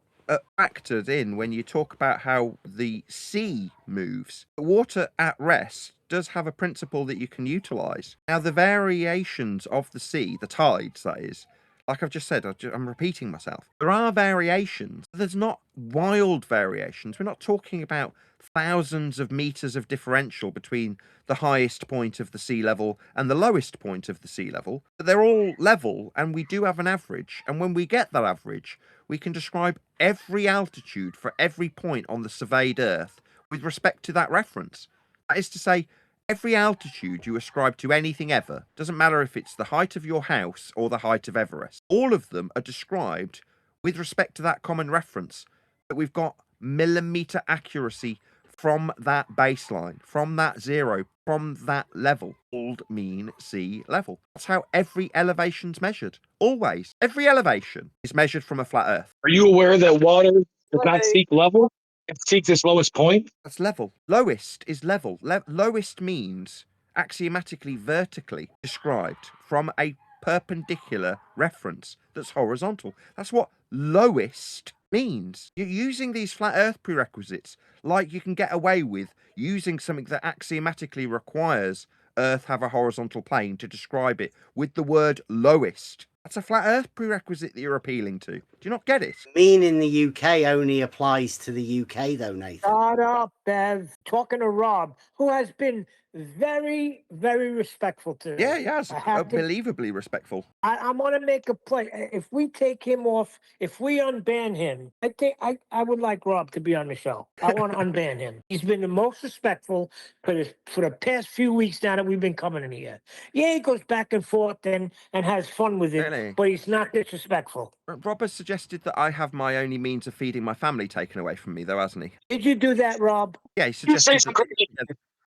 factored in when you talk about how the sea moves. The water at rest does have a principle that you can utilize. Now, the variations of the sea, the tides, that is, Like I've just said, I'm repeating myself. There are variations. There's not wild variations. We're not talking about thousands of meters of differential between the highest point of the sea level and the lowest point of the sea level. But they're all level, and we do have an average. And when we get that average, we can describe every altitude for every point on the surveyed Earth with respect to that reference. That is to say, every altitude you ascribe to anything ever, doesn't matter if it's the height of your house or the height of Everest, all of them are described with respect to that common reference. That we've got millimeter accuracy from that baseline, from that zero, from that level, called mean sea level. That's how every elevation's measured. Always. Every elevation is measured from a flat Earth. Are you aware that water does not seek level? It seeks its lowest point? That's level. Lowest is level. Lowest means axiomatically vertically described from a perpendicular reference that's horizontal. That's what lowest means. You're using these flat Earth prerequisites like you can get away with using something that axiomatically requires Earth have a horizontal plane to describe it with the word lowest. That's a flat Earth prerequisite that you're appealing to. Do you not get it? Mean in the UK only applies to the UK, though, Nathan. Shut up, Bev. Talking to Rob, who has been very, very respectful today. Yeah, he has. Unbelievably respectful. I want to make a play. If we take him off, if we unban him, I think I would like Rob to be on the show. I want to unban him. He's been the most respectful for the past few weeks now that we've been coming in here. Yeah, he goes back and forth and has fun with it, Really? but he's not disrespectful. Rob has suggested that I have my only means of feeding my family taken away from me, though, hasn't he? Did you do that, Rob? Yeah, he suggested that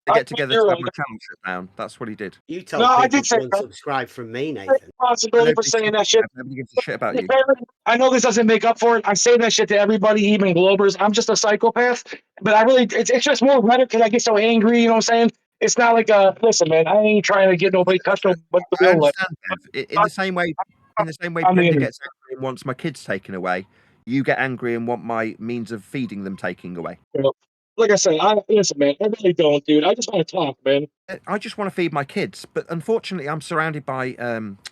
they get together to have my channel shut down. That's what he did. You told people to unsubscribe from me, Nathan. Responsibility for saying that shit. Nobody gives a shit about you. I know this doesn't make up for it. I say that shit to everybody, even Globers. I'm just a psychopath, but I really, it's just more rhetoric because I get so angry. You know what I'm saying? It's not like listen, man. I ain't trying to get nobody touched. I understand, Bev. In the same way, Brenda gets angry and wants my kids taken away, you get angry and want my means of feeding them taken away. Like I said, listen, man. I really don't, dude. I just want to talk, man. I just want to feed my kids, but unfortunately, I'm surrounded by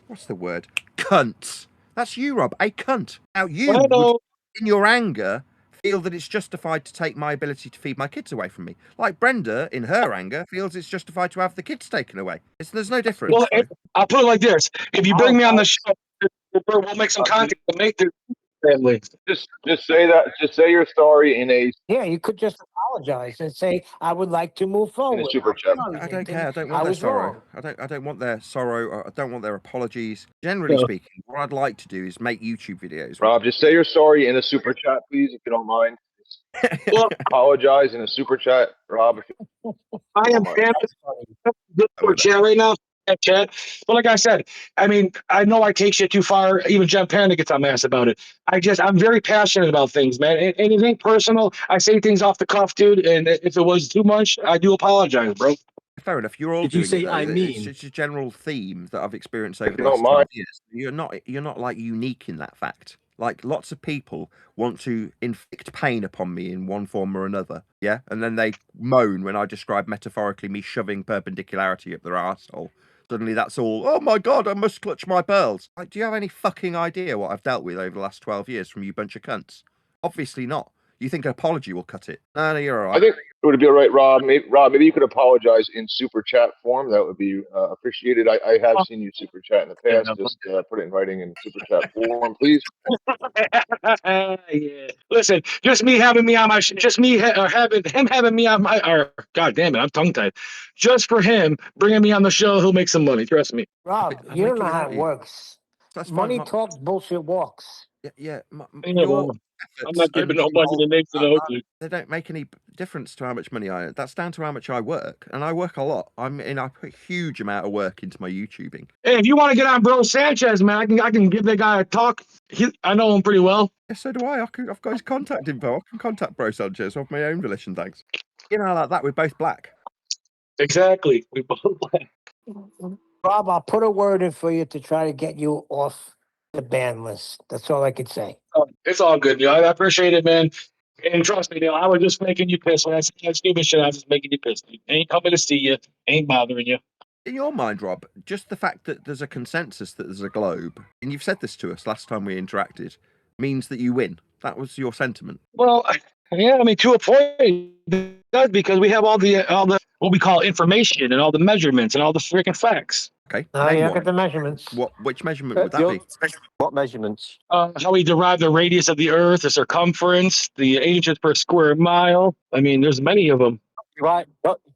what's the word? Cunts. That's you, Rob. A cunt. Now you would, in your anger, feel that it's justified to take my ability to feed my kids away from me. Like Brenda, in her anger, feels it's justified to have the kids taken away. There's no difference. Well, I'll put it like this: if you bring me on the show, we'll make some content to make this family. Just say that. Just say your story in a. Yeah, you could just apologize and say, "I would like to move forward." In a super chat. I don't care. I don't want their sorrow. I don't want their sorrow. I don't want their apologies. Generally speaking, what I'd like to do is make YouTube videos. Rob, just say your story in a super chat, please, if you don't mind. Apologize in a super chat, Rob. I am good chat right now. Chat. But like I said, I mean, I know I take shit too far. Even Jen Panda gets on my ass about it. I'm very passionate about things, man. Anything personal, I say things off the cuff, dude. And if it was too much, I do apologize, bro. Fair enough. You're all Did you doing say it, I though. mean? It's a general theme that I've experienced over the Don't last 12 mind. years. You're not like unique in that fact. Like lots of people want to inflict pain upon me in one form or another, yeah, and then they moan when I describe metaphorically me shoving perpendicularity up their arsehole. Suddenly that's all, oh my god, I must clutch my pearls. Like, do you have any fucking idea what I've dealt with over the last 12 years from you bunch of cunts? Obviously not. You think an apology will cut it? No, you're all right. I think it would be all right, Rob. Maybe you could apologize in super chat form. That would be appreciated. I have seen you super chat in the past. Just put it in writing in super chat form, please. Yeah. Listen, just me having me on my, having me on my, God damn it, I'm tongue tied. Just for him bringing me on the show, he'll make some money. Trust me. Rob, you don't know how it works. Money talks, bullshit walks. Yeah. I'm not giving no money to Nathan Oakley. They don't make any difference to how much money I earn. That's down to how much I work, and I work a lot. I put a huge amount of work into my YouTubing. Hey, if you want to get on Bro Sanchez, man, I can give that guy a talk. I know him pretty well. Yeah, so do I. I've got his contact info. I can contact Bro Sanchez of my own volition, thanks. You know, like that, we're both black. Exactly. We both black. Rob, I'll put a word in for you to try to get you off the ban list. That's all I could say. It's all good, Neil. I appreciate it, man. And trust me, Neil, I was just making you pissed. When I said that stupid shit, I was just making you pissed. Ain't coming to see you. Ain't bothering you. In your mind, Rob, just the fact that there's a consensus that there's a globe, and you've said this to us last time we interacted, means that you win. That was your sentiment. Well, yeah, I mean, to a point, it does, because we have all the what we call information and all the measurements and all the freaking facts. Okay. Yeah, look at the measurements. Which measurement would that be? What measurements? How we derive the radius of the Earth, the circumference, the inches per square mile. I mean, there's many of them. Right,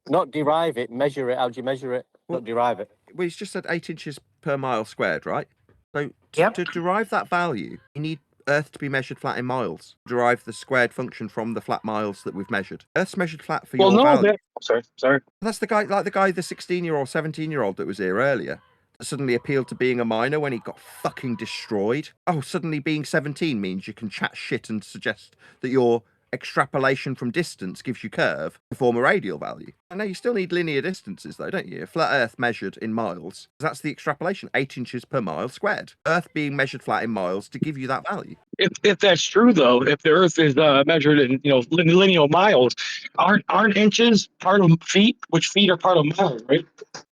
not derive it, measure it. How do you measure it? Not derive it. Well, he's just said 8 inches per mile squared, right? So to derive that value, you need Earth to be measured flat in miles. Derive the squared function from the flat miles that we've measured. Earth's measured flat for your value. Sorry. That's the guy, the 16-year-old, 17-year-old that was here earlier. That suddenly appealed to being a miner when he got fucking destroyed. Oh, suddenly being 17 means you can chat shit and suggest that your extrapolation from distance gives you curve to form a radial value. I know you still need linear distances though, don't you? Flat Earth measured in miles, that's the extrapolation, 8 inches per mile squared. Earth being measured flat in miles to give you that value. If that's true though, if the Earth is measured in linear miles, aren't inches part of feet, which feet are part of miles, right?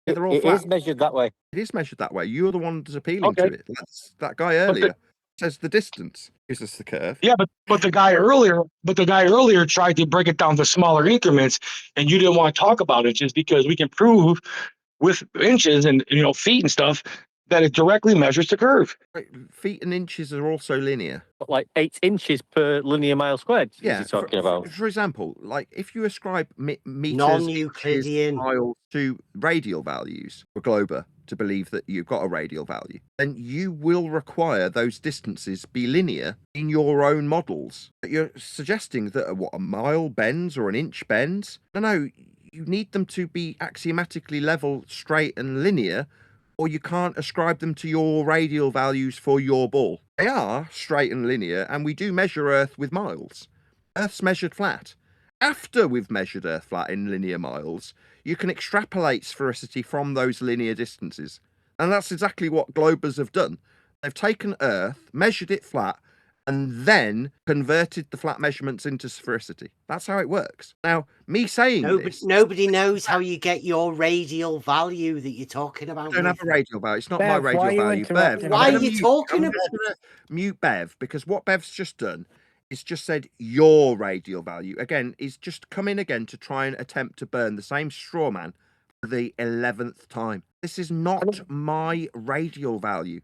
Yeah, they're all It flat. is measured that way. It is measured that way. You're the one that's appealing to it. That's that guy earlier says the distance gives us the curve. Yeah, but the guy earlier tried to break it down to smaller increments, and you didn't want to talk about it just because we can prove with inches and feet and stuff that it directly measures the curve. Right, feet and inches are also linear. But like 8 inches per linear mile squared. Yeah, is he talking about? For example, like if you ascribe meters, Non-Euclidean, inches, miles to radial values for Glober to believe that you've got a radial value, then you will require those distances be linear in your own models. You're suggesting that a mile bends or an inch bends. No, you need them to be axiomatically level, straight and linear, or you can't ascribe them to your radial values for your ball. They are straight and linear, and we do measure Earth with miles. Earth's measured flat. After we've measured Earth flat in linear miles, you can extrapolate sphericity from those linear distances. And that's exactly what globers have done. They've taken Earth, measured it flat, and then converted the flat measurements into sphericity. That's how it works. Now, me saying this... Nobody knows how you get your radial value that you're talking about. I don't have a radial value. It's not Bev, my why radial are you value. Bev, interrupting? Why are you talking I'm just going to mute Bev, because what Bev's just done is just said your radial value. Again, is just come in again to try and attempt to burn the same straw man for the 11th time. This is not my radial value.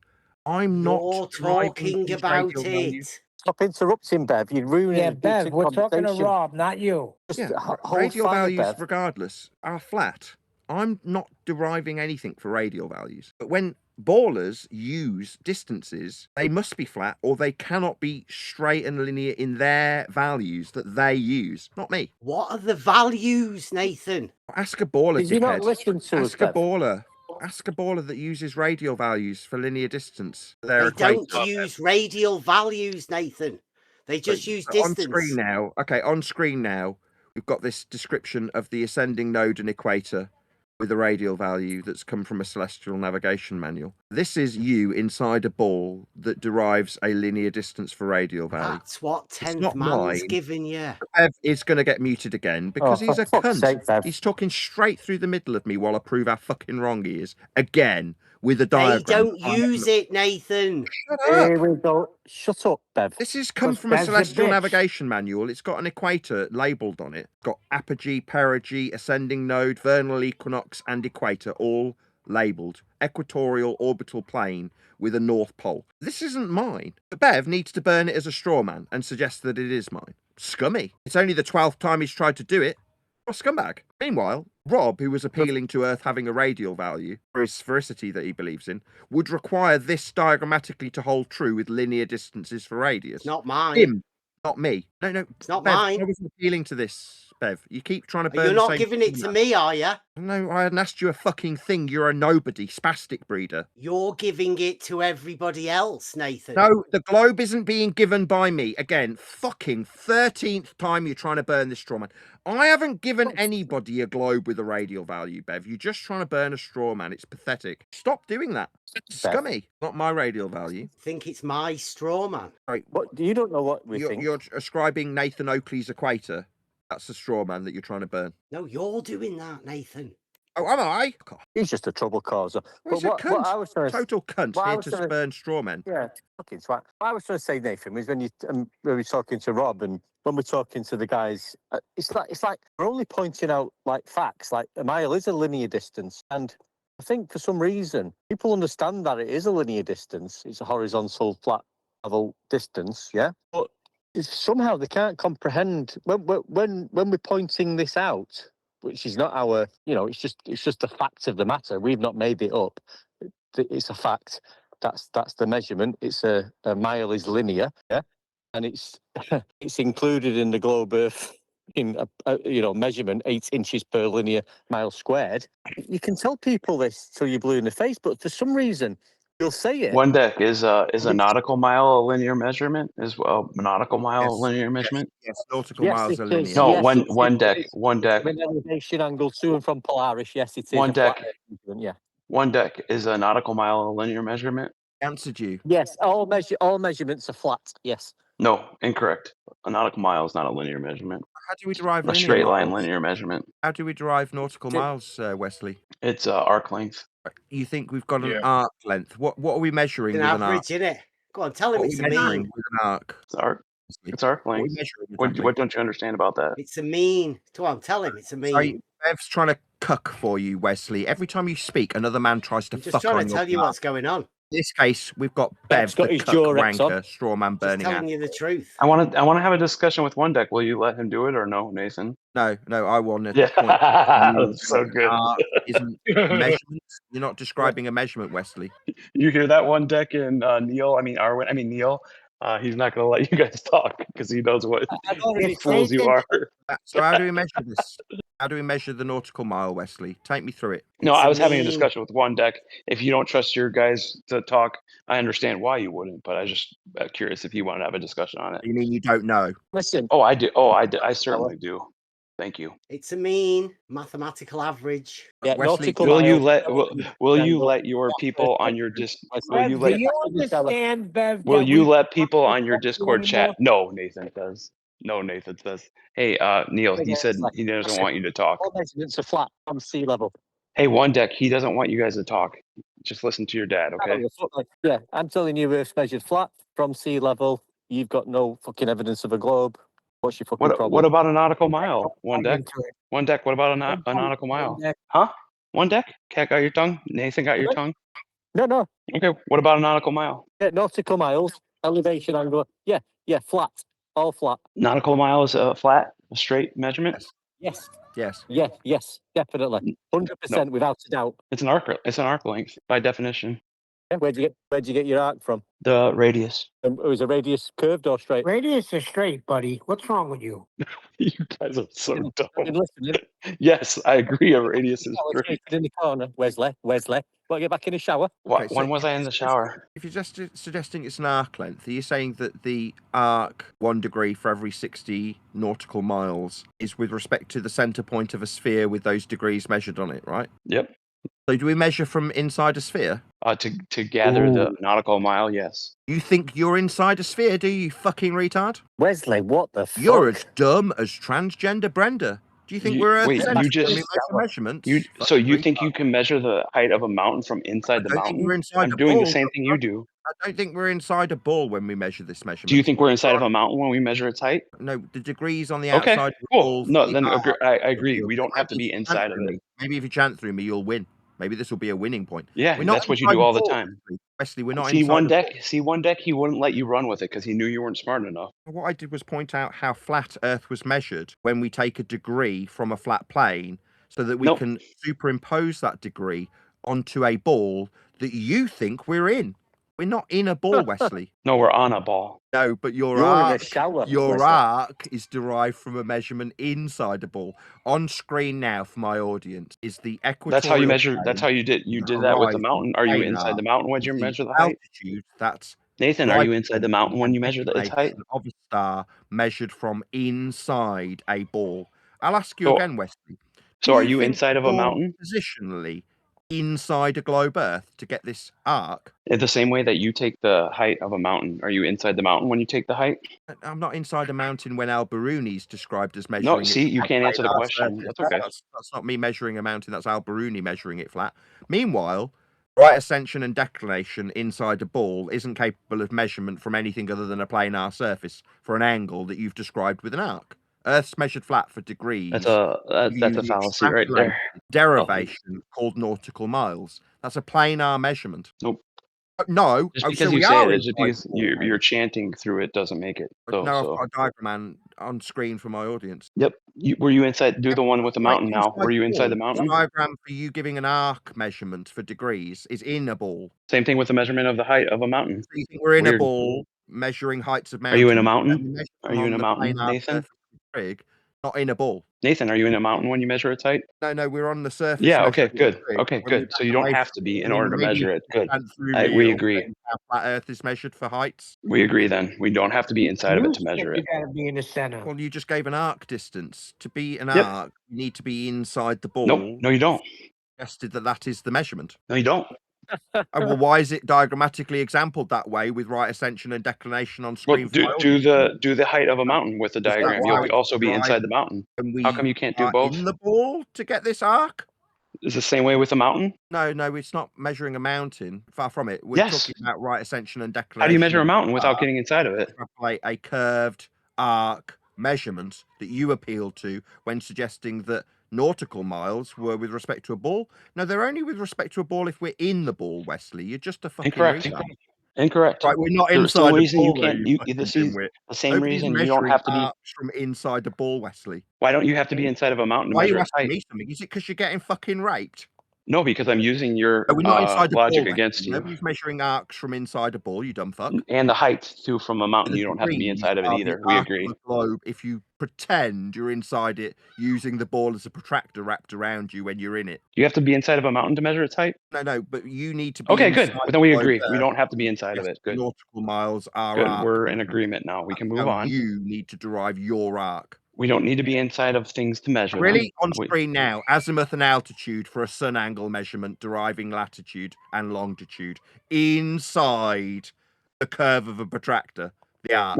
I'm not talking about it. Stop interrupting, Bev. You're ruining Yeah, the Bev, we're talking to conversation. Rob, not you. Yeah, hold radial fire, values, Bev. regardless, are flat. I'm not deriving anything for radial values. But when ballers use distances, they must be flat or they cannot be straight and linear in their values that they use. Not me. What are the values, Nathan? Ask a baller, Did you not dickhead. listen to us, Ask a Bev? baller. Ask a baller that uses radial values for linear distance. They don't use radial values, Nathan. They just use distance. On screen now. Okay, on screen now, we've got this description of the ascending node and equator with a radial value that's come from a celestial navigation manual. This is you inside a ball that derives a linear distance for radial value. That's what 10th man's given you. Bev is going to get muted again because he's a for fuck's cunt. sake, Bev. He's talking straight through the middle of me while I prove how fucking wrong he is. Again, with a They diagram. don't use it, Nathan. Here we go. Shut up, Bev. This has come from a celestial navigation manual. It's got an equator labelled on it. It's got apogee, perigee, ascending node, vernal equinox, and equator, all labelled. Equatorial orbital plane with a north pole. This isn't mine. But Bev needs to burn it as a straw man and suggest that it is mine. Scummy. It's only the 12th time he's tried to do it. What a scumbag. Meanwhile, Rob, who was appealing to Earth having a radial value for his sphericity that he believes in, would require this diagrammatically to hold true with linear distances for radius. Not mine. Him, not me. No, it's not Bev, mine. I wasn't appealing to this, Bev. You keep trying to burn You're the not same giving it thing to up. me, are you? No, I hadn't asked you a fucking thing. You're a nobody, spastic breeder. You're giving it to everybody else, Nathan. No, the globe isn't being given by me. Again, fucking 13th time you're trying to burn this straw man. I haven't given anybody a globe with a radial value, Bev. You're just trying to burn a straw man. It's pathetic. Stop doing that. Scummy. Not my radial value. Think it's my straw man. Right. What? You don't know what we think. You're ascribing Nathan Oakley's equator. That's the straw man that you're trying to burn. No, you're doing that, Nathan. Oh, am I? He's just a trouble causer. Well, But what I was trying to total cunt what I here was to trying spurn straw men. Yeah, fucking twat. What I was trying to say, Nathan, was when we were talking to Rob and when we're talking to the guys, it's like we're only pointing out like facts. Like a mile is a linear distance, and I think for some reason people understand that it is a linear distance. It's a horizontal flat level distance, yeah. But somehow they can't comprehend when we're pointing this out, which is not our, it's just the fact of the matter. We've not made it up. It's a fact. That's the measurement. It's a mile is linear, yeah, and it's it's included in the globe Earth in a measurement 8 inches per linear mile squared. You can tell people this till you're blue in the face, but for some reason you'll say it. One deck is a nautical mile a linear measurement as well. Nautical mile a linear measurement. Yes, nautical miles are linear. No, yes, one deck. With elevation angle to and from Polaris, yes, it is. One a flat deck. measurement, yeah. One deck is a nautical mile a linear measurement. Answered you. Yes, all measurements are flat. Yes. No, incorrect. A nautical mile is not a linear measurement. How do we derive a straight line linear measurement? How do we derive nautical miles, Wesley? It's arc length. You think we've got an arc length? What are we measuring with an arc? Average, innit? Go on, tell him What it's are a we measuring mean. with an arc? It's arc. It's arc What are we length. measuring What exactly? don't you understand about that? It's a mean. Go on, tell him it's a mean. So Bev's trying to cuck for you, Wesley. Every time you speak, another man tries to I'm just fuck trying on to tell you your what's going on. In this case, we've got Bev, got the his cuck Durex on. wanker, straw man Just burning telling out. you the truth. I want to have a discussion with one deck. Will you let him do it or no, Nathan? No, I want to Yeah, point out to you that's so that good. arc isn't measurements. You're not describing a measurement, Wesley. You hear that one deck in Neil? Neil. He's not going to let you guys talk because he knows what fools you are. So how do we measure this? How do we measure the nautical mile, Wesley? Take me through it. No, I was having a discussion with one deck. If you don't trust your guys to talk, I understand why you wouldn't, but I just curious if you want to have a discussion on it. You mean you don't know? Listen. Oh, I do. I certainly do. Thank you. It's a mean mathematical average. Yeah, Wesley, will you let your people on your Do you understand, Bev? Will that you we- let people on your Discord chat? No, Nathan says. No, Nathan says. Hey, Neil, he said he doesn't want you to talk. All measurements are flat from sea level. Hey, one deck, he doesn't want you guys to talk. Just listen to your dad, okay? Yeah, I'm telling you, Earth's measured flat from sea level. You've got no fucking evidence of a globe. What's your fucking problem? What about a nautical mile? One deck. One deck. What about a nautical mile? Huh? One deck? Cat got your tongue? Nathan got your tongue? No. Okay. What about a nautical mile? Yeah, nautical miles, elevation angle. Yeah, flat. All flat. Nautical mile is a flat, a straight measurement? Yes. Yes. Yes, definitely. 100% without a doubt. It's an arc length by definition. Yeah, where'd you get your arc from? The radius. Was a radius curved or straight? Radius is straight, buddy. What's wrong with you? You guys are so dumb. Listening. Yes, I agree. A radius is straight. In the corner, Wesley. Want to get back in the shower? What? When was I in the shower? If you're just suggesting it's an arc length, are you saying that the arc 1 degree for every 60 nautical miles is with respect to the center point of a sphere with those degrees measured on it, right? Yep. So do we measure from inside a sphere? To gather the nautical mile, yes. You think you're inside a sphere, do you fucking retard? Wesley, what the fuck? You're as dumb as transgender Brenda. Do you think we're at measurements? So you think you can measure the height of a mountain from inside the mountain? I'm doing the same thing you do. I don't think we're inside a ball when we measure this measurement. Do you think we're inside of a mountain when we measure its height? No, the degrees on the outside of the ball. No, then I agree. We don't have to be inside of it. Maybe if you chant through me, you'll win. Maybe this will be a winning point. Yeah, that's what you do all the time. Wesley, we're not See inside one deck, he wouldn't let you run with it because he knew you weren't smart enough. What I did was point out how flat Earth was measured when we take a degree from a flat plane so that we can superimpose that degree onto a ball that you think we're in. We're not in a ball, Wesley. No, we're on a ball. No, but your in a arc, shower, your Wesley. arc is derived from a measurement inside a ball. On screen now for my audience is the equatorial. That's how you measure. plane. That's how you did. You did that with the mountain. Are you inside the mountain when you measure the height? Altitude. That's Nathan. Are you inside the mountain when you measure its height? Of a star measured from inside a ball. I'll ask you again, Wesley. So are you inside of a mountain? Positionally inside a globe Earth to get this arc? In the same way that you take the height of a mountain, are you inside the mountain when you take the height? I'm not inside a mountain when Biruni is described as measuring No, see, it. you can't answer the question. That's okay. That's not me measuring a mountain. That's Biruni measuring it flat. Meanwhile, right ascension and declination inside a ball isn't capable of measurement from anything other than a planar surface for an angle that you've described with an arc. Earth's measured flat for degrees. That's a fallacy right there. Derivation called nautical miles. That's a planar measurement. Nope. No. Just because you say it, just because you're chanting through it doesn't make it. No, I've got a diagram on screen for my audience. Yep. Were you inside? Do the one with the mountain now. Were you inside the mountain? The diagram for you giving an arc measurement for degrees is in a ball. Same thing with the measurement of the height of a mountain. So you think we're in a ball measuring heights of Are mountains? you in a mountain? Are you in a mountain, Nathan? Not in a ball. Nathan, are you in a mountain when you measure its height? No, we're on the surface. Yeah, okay, good. Okay, good. So you don't have to be in order to measure it. Good. We agree. How flat Earth is measured for heights. We agree then. We don't have to be inside of it to measure it. You gotta be in the center. Well, you just gave an arc distance. To be an arc, you need to be inside the ball. No, you don't. Suggested that is the measurement. No, you don't. Well, why is it diagrammatically exampled that way with right ascension and declination on screen? Well, do the height of a mountain with the diagram. You'll also be inside the mountain. How come you can't do both? In the ball to get this arc? Is the same way with the mountain? No, it's not measuring a mountain. Far from it. We're talking about right ascension and declination. How do you measure a mountain without getting inside of it? Extrapolate a curved arc measurement that you appeal to when suggesting that nautical miles were with respect to a ball. No, they're only with respect to a ball if we're in the ball, Wesley. You're just a fucking Incorrect. Right, we're not There's inside the the reason ball. You can't. This is the same Nobody's reason you don't have to be arcs from inside the ball, Wesley. Why don't you have to be inside of a mountain to Why are measure you its asking height? me something? Is it because you're getting fucking raped? No, because I'm using your We're not inside the logic ball, against you. Nobody's measuring arcs from inside a ball, you dumb fuck. And the height too from a mountain. You don't have to be inside of it either. We agree. Globe, if you pretend you're inside it using the ball as a protractor wrapped around you when you're in it. You have to be inside of a mountain to measure its height? No, but you need to be Okay, good. But then we agree. Earth. We don't have to be inside of it. Good. Nautical miles are Good. arc. We're in agreement now. We can move on. You need to derive your arc. We don't need to be inside of things to measure. Really? On screen now, azimuth and altitude for a sun angle measurement deriving latitude and longitude inside the curve of a protractor. The arc.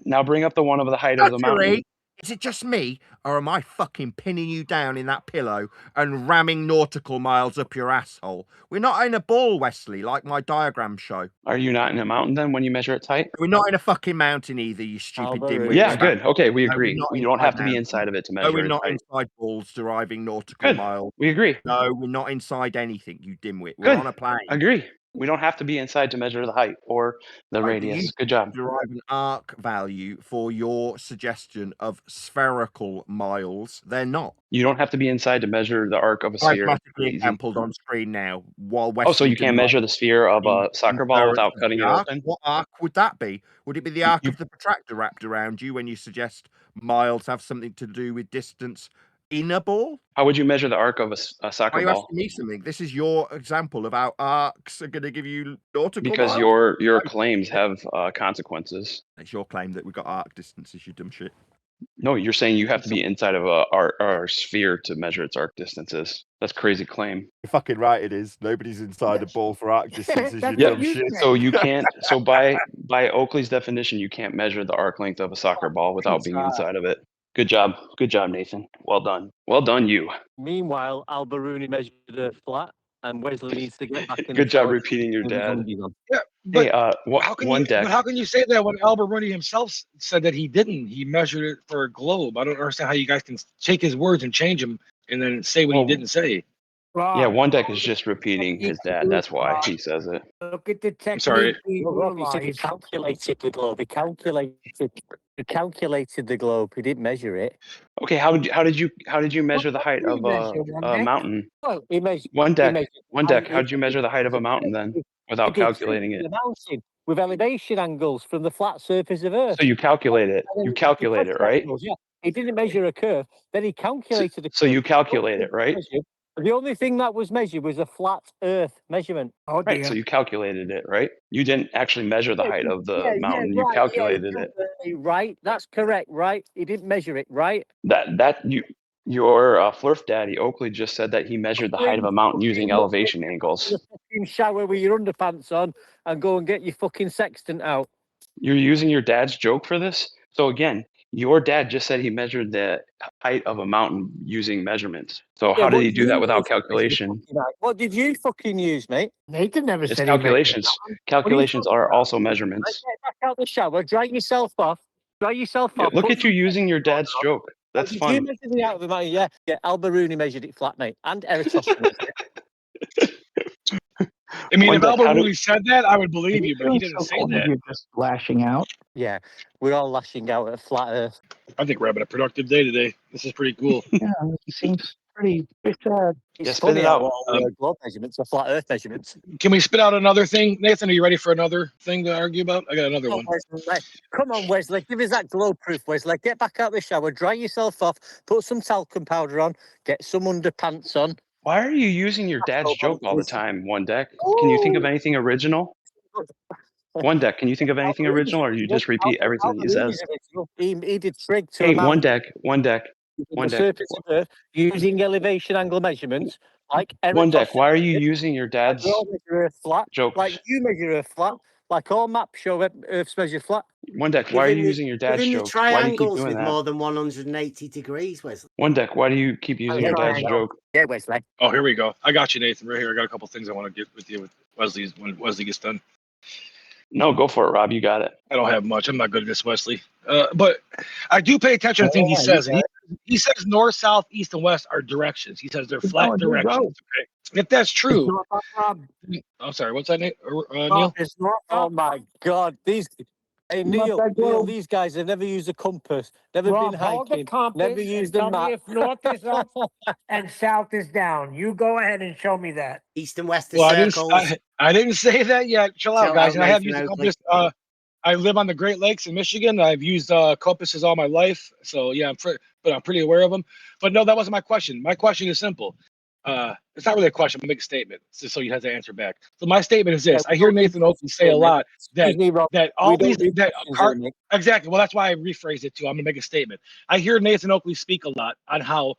Now bring up the one of the height of the mountain. Is it just me, or am I fucking pinning you down in that pillow and ramming nautical miles up your asshole? We're not in a ball, Wesley, like my diagrams show. Are you not in a mountain then when you measure its height? We're not in a fucking mountain either, you stupid dimwit. Yeah, good. Okay, we agree. We don't have to be inside of it to measure. No, we're not inside balls deriving nautical miles. We agree. No, we're not inside anything, you dimwit. We're on a plane. Agree. We don't have to be inside to measure the height or the radius. Good job. Derive an arc value for your suggestion of spherical miles. They're not. You don't have to be inside to measure the arc of a sphere. Automatically exampled on screen now. While so you can't measure the sphere of a soccer ball without cutting it open? What arc would that be? Would it be the arc of the protractor wrapped around you when you suggest miles have something to do with distance in a ball? How would you measure the arc of a soccer ball? Why are you ball? asking me something? This is your example of how arcs are going to give you nautical Because miles? your claims have consequences. It's your claim that we've got arc distances, you dumb shit. No, you're saying you have to be inside of our sphere to measure its arc distances. That's a crazy claim. You're fucking right, it is. Nobody's inside a ball for arc distances, you Yeah, dumb shit. so you can't. So by Oakley's definition, you can't measure the arc length of a soccer ball without being inside of it. Good job, Nathan. Well done, you. Meanwhile, Biruni measured a flat, and Wesley needs to get back in. Good job repeating your dad. Yeah, but Deck. how can you say that when Biruni himself said that he didn't? He measured it for a globe. I don't understand how you guys can take his words and change them and then say what he didn't say. Yeah, One Deck is just repeating his dad. That's why he says it. Look at the technique. I'm sorry. He said he calculated the globe. He calculated the globe. He didn't measure it. Okay, how did you measure the height of a mountain? Well, he measured. One Deck. How did you measure the height of a mountain then without calculating it? The mountain with elevation angles from the flat surface of Earth. So you calculate it. You calculate it, right? Yeah. He didn't measure a curve. Then he calculated. So you calculate it, right? The only thing that was measured was a flat Earth measurement. Oh, right. dear. So you calculated it, right? You didn't actually measure the height of the mountain. You calculated it. Right. That's correct. Right. He didn't measure it. Right. That you Your Flurf daddy, Oakley, just said that he measured the height of a mountain using elevation angles. The fucking shower with your underpants on and go and get your fucking sextant out. You're using your dad's joke for this? So again, your dad just said he measured the height of a mountain using measurements. So how did he do that without calculation? What did you fucking use, mate? Nathan never It's said he measured calculations. that. Calculations are also measurements. Get back out the shower, dry yourself off. Dry yourself Yeah, off. look put at you using your dad's joke. That's Did you fun. measure the out of the mountain? Yeah. Yeah, Biruni measured it flat, mate. And Eratosthenes. I mean, One if deck, how do- Alberuni said that, I would believe you, but he didn't say that. You're just lashing out. Yeah, we're all lashing out at flat Earth. I think we're having a productive day today. This is pretty cool. Yeah, it seems pretty. It's Yeah, spit funny it how out. all globe measurements are flat Earth measurements. Can we spit out another thing? Nathan, are you ready for another thing to argue about? I got another one. Come on, Wesley. Give us that glow proof, Wesley. Get back out the shower, dry yourself off, put some talcum powder on, get some underpants on. Why are you using your dad's joke all the time, One Deck? Can you think of anything original? One Deck, can you think of anything original, or you just repeat everything he says? He did trig to Hey, a mountain. One Deck. The surface of Earth using elevation angle measurements, like One Deck, why are you Eratosthenes. using your dad's We all measure Earth flat, jokes? like you measure Earth flat, like all maps show Earth's measured flat. One Deck, why are you using your dad's Given the jokes? Why do you keep triangles doing with that? more than 180 degrees, Wesley. One Deck, why do you keep using your dad's joke? Yeah, Wesley. Oh, here we go. I got you, Nathan. Right here. I got a couple things I want to get with you with Wesley's when Wesley gets done. No, go for it, Rob. You got it. I don't have much. I'm not good at this, Wesley. But I do pay attention to things he says. He says north, south, east, and west are directions. He says they're flat directions. Okay. If that's true. I'm sorry. What's that, Neil? Oh my God! Hey Neil, these guys have never used a compass, never Rob, been hold the hiking, compass never used and a tell me map. if north is up and south is down. You go ahead and show me that. East and west are Well, circles. I didn't say that yet. Chill out, Chill guys. out, And I have Nathan used a Oakley. compass. I live on the Great Lakes in Michigan. I've used compasses all my life. So yeah, but I'm pretty aware of them. But no, that wasn't my question. My question is simple. It's not really a question. I'm gonna make a statement, just so you have to answer back. So my statement is this: I hear Nathan Oakley say a lot that all these exactly. Well, that's why I rephrased it too. I'm gonna make a statement. I hear Nathan Oakley speak a lot on how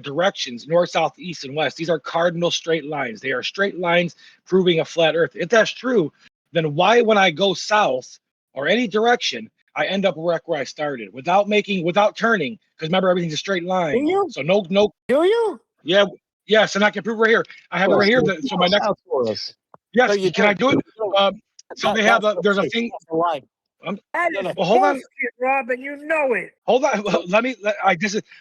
directions, north, south, east, and west. These are cardinal straight lines. They are straight lines proving a flat Earth. If that's true, then why, when I go south or any direction, I end up where I started without turning? Because remember, everything's a straight line. So no. Do you? Yeah. Yes, and I can prove right here. I have it right here. So my next. Yes, No, you can I do it? So they have there's a thing. Well, hold on. Rob, and you know it. Hold on.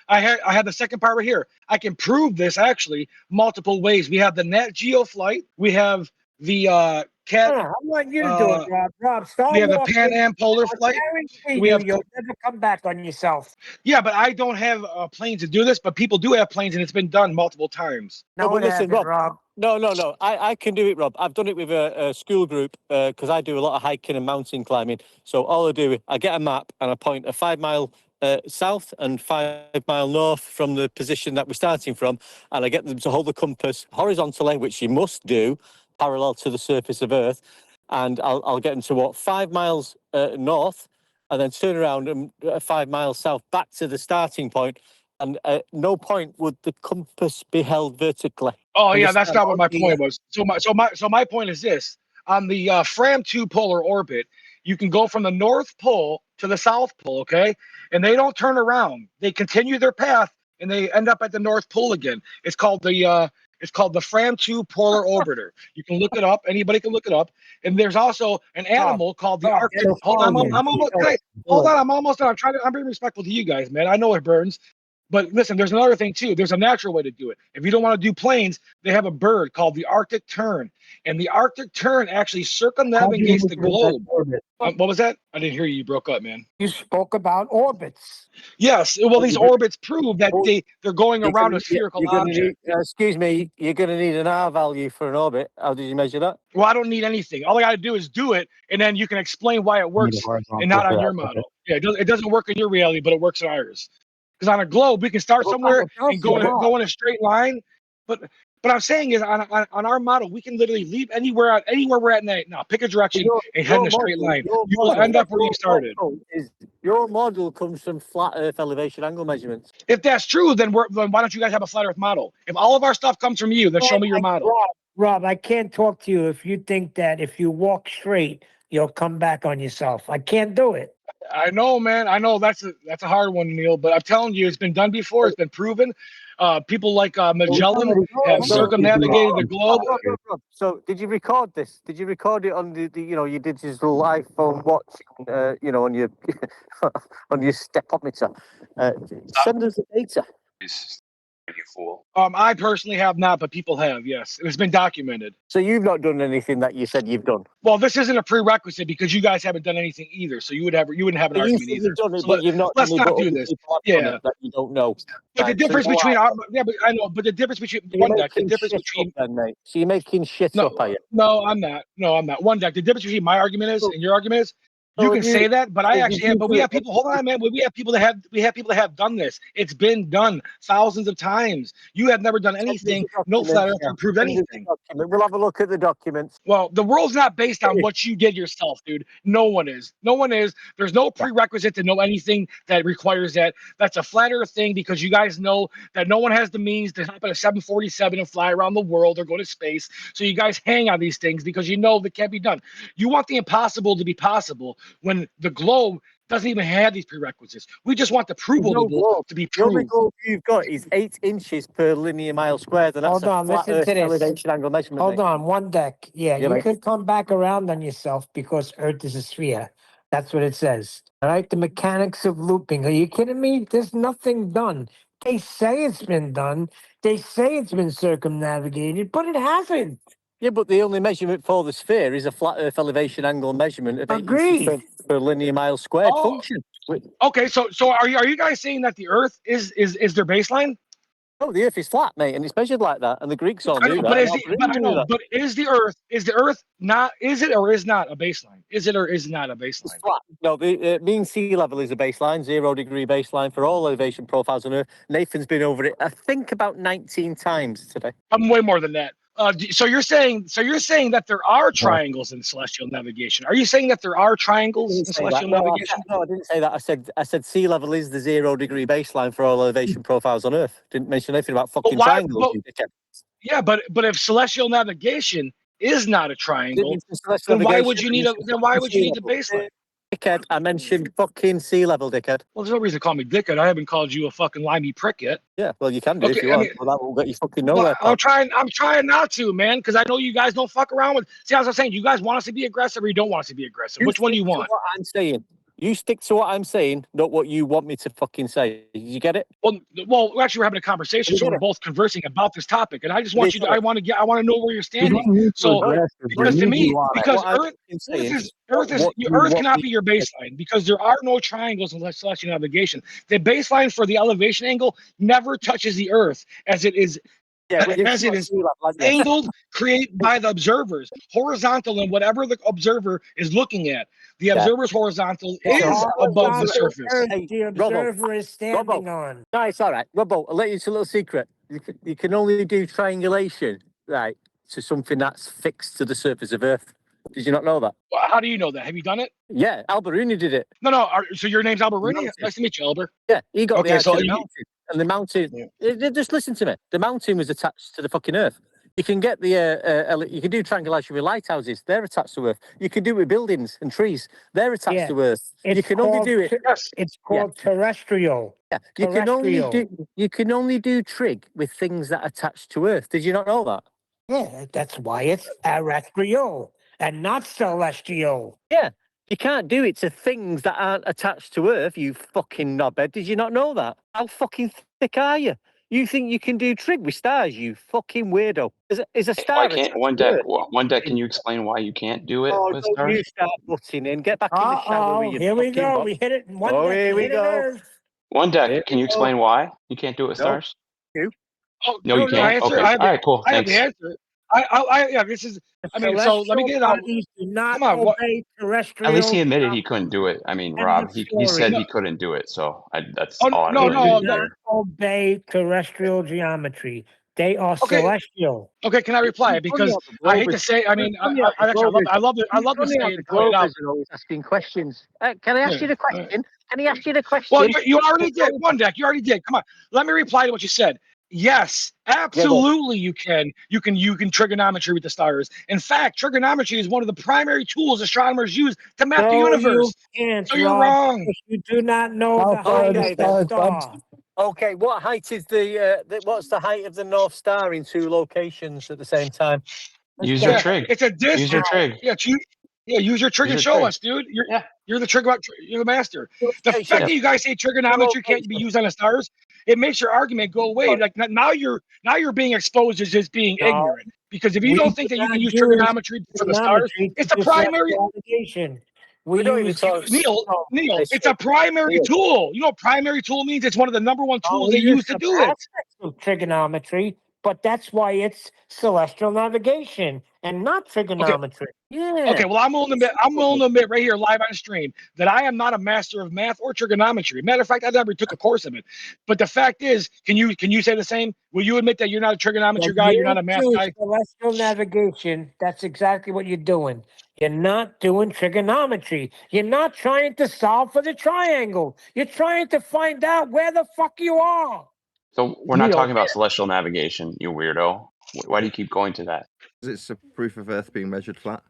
I had the second part right here. I can prove this actually multiple ways. We have the Nat Geo flight. We have the Cat. I want you to do it, Rob. Rob, start. We have the Pan Am Polar flight. You'll never come back on yourself. Yeah, but I don't have a plane to do this. But people do have planes, and it's been done multiple times. No, but listen, Rob. No. I can do it, Rob. I've done it with a school group because I do a lot of hiking and mountain climbing. So all I do, I get a map and I point a 5 mile south and 5 mile north from the position that we're starting from, and I get them to hold the compass horizontally, which you must do, parallel to the surface of Earth, and I'll get them to what 5 miles north, and then turn around and 5 miles south back to the starting point. And at no point would the compass be held vertically. Oh yeah, that's not what my point was. So my point is this: on the Fram2 polar orbit, you can go from the North Pole to the South Pole, okay? And they don't turn around; they continue their path, and they end up at the North Pole again. It's called the Fram2 polar orbiter. You can look it up. Anybody can look it up. And there's also an animal called the Arctic. Hold on, I'm almost done. I'm being respectful to you guys, man. I know it burns. But listen, there's another thing too. There's a natural way to do it. If you don't want to do planes, they have a bird called the Arctic tern. And the Arctic tern actually circumnavigates the globe. What was that? I didn't hear you. You broke up, man. You spoke about orbits. Yes. Well, these orbits prove that they're going around a spherical object. Excuse me, you're going to need an R value for an orbit. How did you measure that? Well, I don't need anything. All I got to do is do it, and then you can explain why it works and not on your model. Yeah, it doesn't work in your reality, but it works in ours. Because on a globe, we can start somewhere and go in a straight line. But But I'm saying is on our model, we can literally leave anywhere we're at now. Pick a direction and head in a straight line. You will end up where you started. Your model comes from flat Earth elevation angle measurements. If that's true, then why don't you guys have a flat Earth model? If all of our stuff comes from you, then show me your model. Rob, I can't talk to you if you think that if you walk straight, you'll come back on yourself. I can't do it. I know, man. I know that's a hard one, Neil. But I'm telling you, it's been done before. It's been proven. People like Magellan have circumnavigated the globe. So, did you record this? Did you record it on the your digital iPhone watch? On your on your stepometer. Send us the data. You fool. I personally have not, but people have. Yes, it's been documented. So you've not done anything that you said you've done. Well, this isn't a prerequisite because you guys haven't done anything either. So you wouldn't have an argument either. You've done it, So but you've not. Let's not do this. Yeah. That you don't know. But the difference between but I know. But the difference between one deck, the difference between mate. So you're making shit up, are you? No, I'm not. No, I'm not. One deck. The difference between my argument is and your argument is. You can say that, but I actually have. But we have people. Hold on, man. We have people that have done this. It's been done thousands of times. You have never done anything. No flat earth to prove anything. We'll have a look at the documents. Well, the world's not based on what you did yourself, dude. No one is. No one is. There's no prerequisite to know anything that requires that. That's a flat earth thing because you guys know that no one has the means to hop on a 747 and fly around the world or go to space. So you guys hang on these things because you know that can't be done. You want the impossible to be possible. When the globe doesn't even have these prerequisites. We just want the provable to be proved. The only globe you've got is 8 inches per linear mile squared, and that's listen to this. elevation angle measurement. Hold on, one deck. Yeah, you could come back around on yourself because Earth is a sphere. That's what it says. All right, the mechanics of looping. Are you kidding me? There's nothing done. They say it's been done. They say it's been circumnavigated, but it hasn't. Yeah, but the only measurement for the sphere is a flat Earth elevation angle measurement of 8 inches per linear mile squared function. Okay, so are you guys saying that the Earth is their baseline? No, the Earth is flat, mate, and it's measured like that, and the Greeks all knew that. But is the Earth not? Is it or is not a baseline? Is it or is not a baseline? It's flat. No, the mean sea level is a baseline, 0 degree baseline for all elevation profiles on Earth. Nathan's been over it, I think, about 19 times today. I'm way more than that. So you're saying that there are triangles in celestial navigation? Are you saying that there are triangles in celestial navigation? No, I didn't say that. I said sea level is the 0 degree baseline for all elevation profiles on Earth. Didn't mention anything about fucking triangles. Yeah, but if celestial navigation is not a triangle, then why would you need the baseline? Dickhead, I mentioned fucking sea level, dickhead. Well, there's no reason to call me dickhead. I haven't called you a fucking limey prick yet. Yeah, well, you can do if you want. Well, that will get you fucking nowhere. Well, I'm trying not to, man, because I know you guys don't fuck around with. See, as I was saying, you guys want us to be aggressive or you don't want us to be aggressive. Which one do you want? What I'm saying. You stick to what I'm saying, not what you want me to fucking say. Did you get it? Well, actually, we're having a conversation, so we're both conversing about this topic, and I just want I want to know where you're standing. So, because to me, because Earth cannot be your baseline because there are no triangles in celestial navigation. The baseline for the elevation angle never touches the Earth as it is. As it is angled, created by the observers, horizontal, and whatever the observer is looking at. The observer's horizontal is above the surface. The observer is standing on. No, it's all right. Robbo, I'll let you into a little secret. You can only do triangulation, right, to something that's fixed to the surface of Earth. Did you not know that? Well, how do you know that? Have you done it? Yeah, Biruni did it. No. So your name's Biruni? Nice to meet you, Elber. Yeah, he got the mountain. And the mountain, just listen to me. The mountain was attached to the fucking Earth. You can get you can do triangulation with lighthouses. They're attached to Earth. You can do it with buildings and trees. They're attached to Earth. You can only do it. It's called terrestrial. Yeah, you can only do trig with things that are attached to Earth. Did you not know that? Yeah, that's why it's terrestrial and not celestial. Yeah. You can't do it to things that aren't attached to Earth, you fucking knobhead. Did you not know that? How fucking thick are you? You think you can do trig with stars, you fucking weirdo. Is a star... One deck, can you explain why you can't do it with stars? You start butting in. Get back in the shadow. Here we go. We hit it. Here we go. One deck, can you explain why you can't do it with stars? No, you can't. Okay. All right, cool. Thanks. I have the answer. This is... I mean, so let me get it out. Come on, at least he admitted he couldn't do it. I mean, Rob, he said he couldn't do it, so that's all I do not obey terrestrial geometry. They are celestial. Okay, can I reply? Because I hate to say, I mean, I actually, I love to say it and point it out. Always asking questions. Can I ask you the question? Can he ask you the question? Well, you already did. One deck, you already did. Come on, let me reply to what you said. Yes, absolutely, you can. You can trigonometry with the stars. In fact, trigonometry is one of the primary tools astronomers use to map the universe. You can't, so you're Rob, wrong. because you do not know the height of the star. Okay, what height is what's the height of the North Star in two locations at the same time? Use your trig. It's a disc. Use your trig. Use your trig and show us, dude. You're the trig. You're the master. The fact that you guys say trigonometry can't be used on the stars, it makes your argument go away. Like now you're being exposed as just being ignorant. Because if you don't think that you can use trigonometry for the stars, it's a primary. Neil, it's a primary tool. You know what primary tool means? It's one of the number one tools they use to do it. Of trigonometry, but that's why it's celestial navigation and not trigonometry. Yeah. Okay, well, I'm willing to admit right here live on stream that I am not a master of math or trigonometry. Matter of fact, I never took a course of it. But the fact is, can you say the same? Will you admit that you're not a trigonometry guy, you're not a math guy? Celestial navigation, that's exactly what you're doing. You're not doing trigonometry. You're not trying to solve for the triangle. You're trying to find out where the fuck you are. So we're not talking about celestial navigation, you weirdo. Why do you keep going to that? It's a proof of Earth being measured flat.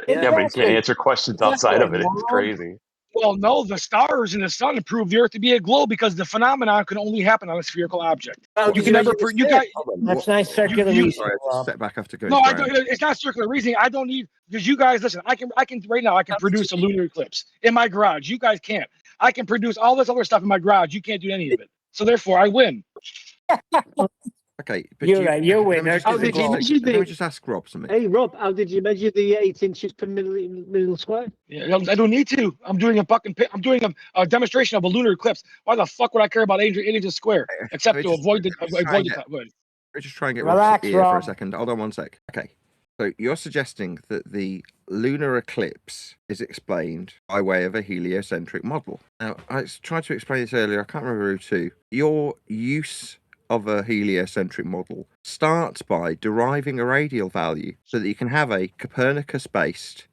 Yeah, but you can't answer questions outside of it. It's crazy. Well, no, the stars and the sun prove the Earth to be a globe because the phenomenon can only happen on a spherical object. You can never prove. That's nice circular reasoning. Step back after going. No, it's not circular reasoning. I don't need because you guys listen. I can right now. I can produce a lunar eclipse in my garage. You guys can't. I can produce all this other stuff in my garage. You can't do any of it. So therefore, I win. Okay, but you're right. You win. Let me just ask Rob something. Hey, Rob, how did you measure the 8 inches per millimeter square? Yeah, I don't need to. I'm doing a demonstration of a lunar eclipse. Why the fuck would I care about 8 inches square? Except to avoid the. Let's just try and get Relax, Rob's ear for a Rob. second. Hold on one sec. Okay. So you're suggesting that the lunar eclipse is explained by way of a heliocentric model. Now, I tried to explain this earlier. I can't remember who to. Your use of a heliocentric model starts by deriving a radial value so that you can have a Copernicus-based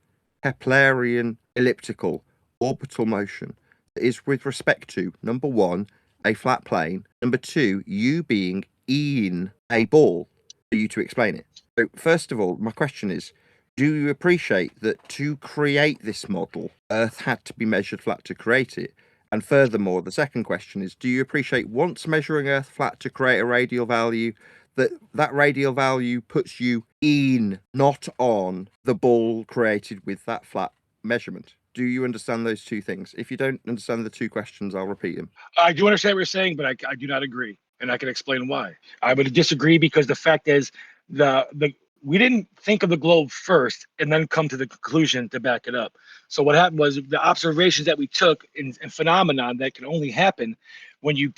Keplerian elliptical orbital motion that is with respect to, number one, a flat plane, number two, you being in a ball for you to explain it. So first of all, my question is, do you appreciate that to create this model, Earth had to be measured flat to create it? And furthermore, the second question is, do you appreciate once measuring Earth flat to create a radial value, that radial value puts you in, not on, the ball created with that flat measurement? Do you understand those two things? If you don't understand the two questions, I'll repeat them. I do understand what you're saying, but I do not agree. And I can explain why. I would disagree because the fact is we didn't think of the globe first and then come to the conclusion to back it up. So what happened was the observations that we took in phenomenon that can only happen when you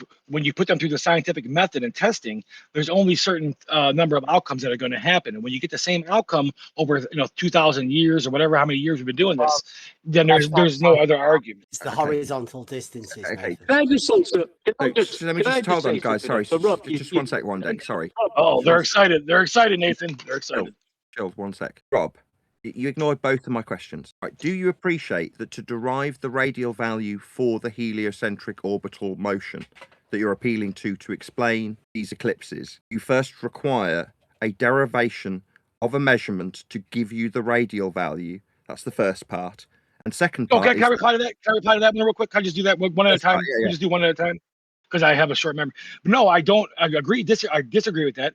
put them through the scientific method and testing, there's only certain number of outcomes that are going to happen. And when you get the same outcome over 2,000 years or whatever, how many years we've been doing this, then there's no other argument. It's the horizontal distances. Okay. Can I just say so? Let me just hold on, guys. Sorry, just one sec, one deck. Sorry. Oh, they're excited. They're excited, Nathan. They're excited. Chill, one sec. Rob, you ignored both of my questions. Right. Do you appreciate that to derive the radial value for the heliocentric orbital motion that you're appealing to explain these eclipses, you first require a derivation of a measurement to give you the radial value? That's the first part. And second part. Okay, can I reply to that? Can I reply to that real quick? Can I just do that one at a time? Yeah. Just do one at a time because I have a short memory. No, I don't. I disagree with that.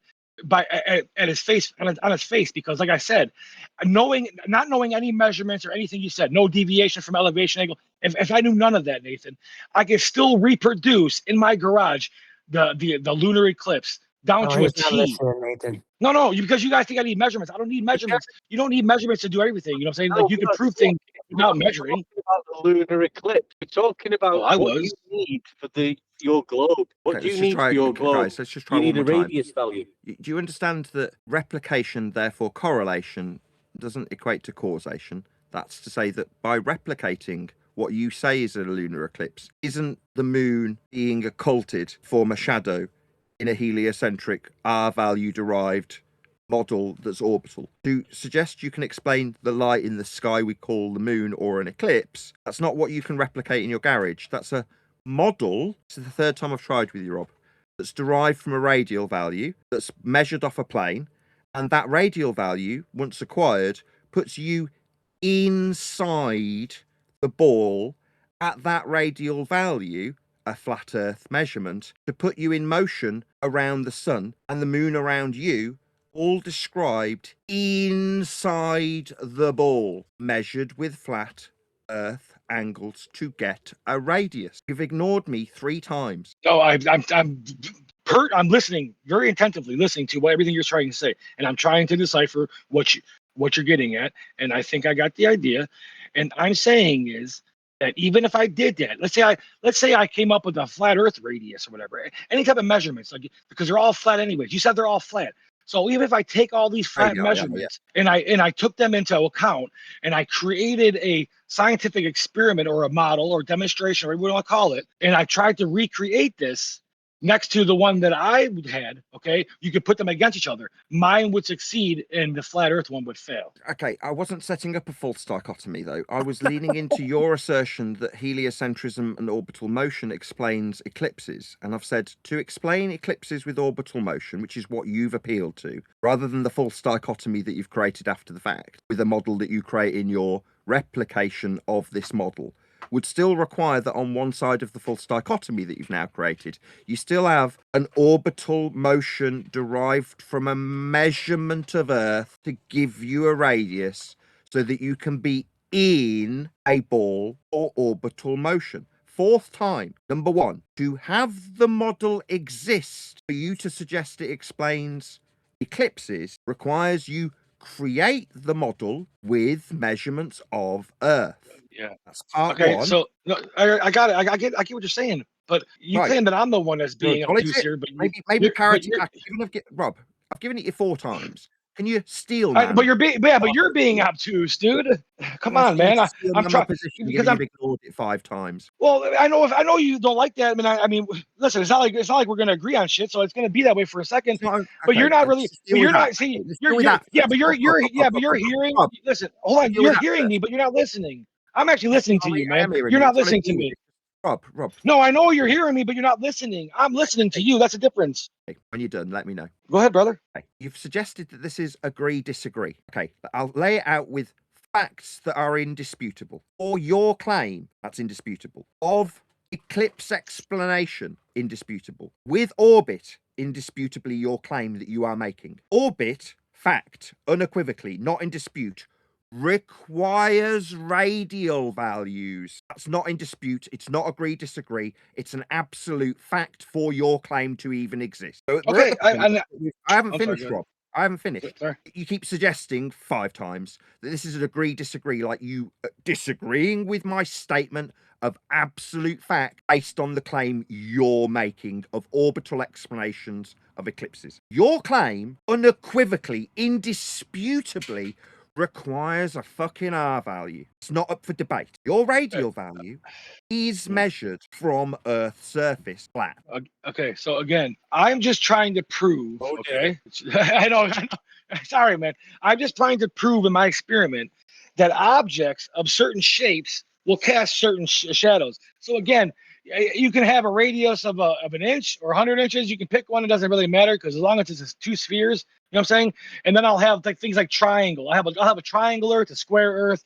At his face, on his face, because like I said, not knowing any measurements or anything you said, no deviation from elevation angle. If I knew none of that, Nathan, I could still reproduce in my garage the lunar eclipse down to a T. No, because you guys think I need measurements. I don't need measurements. You don't need measurements to do everything. You know what I'm saying? Like you can prove things without measuring. About the lunar eclipse, we're talking about what you need for your globe. What do you need for your globe? Guys, let's just try you one need a more time. radius value. Do you understand that replication, therefore correlation, doesn't equate to causation? That's to say that by replicating what you say is a lunar eclipse, isn't the moon being occulted, form a shadow in a heliocentric R value derived model that's orbital. To suggest you can explain the light in the sky we call the moon or an eclipse, that's not what you can replicate in your garage. That's a model. This is the third time I've tried with you, Rob. That's derived from a radial value that's measured off a plane, and that radial value, once acquired, puts you inside the ball at that radial value, a flat earth measurement, to put you in motion around the sun and the moon around you, all described inside the ball, measured with flat earth angles to get a radius. You've ignored me 3 times. No, I'm listening very attentively, listening to everything you're trying to say, and I'm trying to decipher what you're getting at, and I think I got the idea. And I'm saying is that even if I did that, let's say I came up with a flat Earth radius or whatever, any type of measurements, like, because they're all flat anyways. You said they're all flat. So even if I take all these flat measurements and I took them into account and I created a scientific experiment or a model or demonstration or whatever you want to call it, and I tried to recreate this next to the one that I had, okay, you could put them against each other. Mine would succeed and the flat Earth one would fail. Okay, I wasn't setting up a false dichotomy, though. I was leaning into your assertion that heliocentrism and orbital motion explains eclipses. And I've said to explain eclipses with orbital motion, which is what you've appealed to, rather than the false dichotomy that you've created after the fact, with a model that you create in your replication of this model, would still require that on one side of the false dichotomy that you've now created, you still have an orbital motion derived from a measurement of Earth to give you a radius so that you can be in a ball or orbital motion. 4th time. Number 1, to have the model exist for you to suggest it explains eclipses requires you create the model with measurements of Earth. Yeah, that's part okay. 1. So no, I got it. I get what you're saying, but you claim that I'm the one that's being obtuse here. But maybe parity back. Rob, I've given it you 4 times. Can you steal? But you're being obtuse, dude. Come on, man. I'm trying because you've ignored it 5 times. Well, I know you don't like that. I mean, listen, it's not like we're gonna agree on shit, so it's gonna be that way for a second. But you're not really. But you're not. See, but you're hearing. Listen, hold on. You're hearing me, but you're not listening. I'm actually listening to you, man. You're not listening to me. Rob. No, I know you're hearing me, but you're not listening. I'm listening to you. That's a difference. Okay, when you're done, let me know. Go ahead, brother. Okay. You've suggested that this is agree, disagree. Okay, I'll lay it out with facts that are indisputable, or your claim that's indisputable, of eclipse explanation indisputable, with orbit indisputably your claim that you are making. Orbit, fact, unequivocally, not in dispute, requires radial values. That's not in dispute. It's not agree, disagree. It's an absolute fact for your claim to even exist. So okay, I haven't finished, Rob. I haven't finished. You keep suggesting 5 times that this is an agree, disagree, like you disagreeing with my statement of absolute fact based on the claim you're making of orbital explanations of eclipses. Your claim unequivocally, indisputably requires a fucking R value. It's not up for debate. Your radial value is measured from Earth's surface flat. Okay, so again, I'm just trying to prove, okay? I know. Sorry, man. I'm just trying to prove in my experiment that objects of certain shapes will cast certain shadows. So again, you can have a radius of an inch or 100 inches. You can pick one. It doesn't really matter because as long as it's 2 spheres, you know what I'm saying? And then I'll have like things like triangle. I'll have a triangle Earth, a square Earth,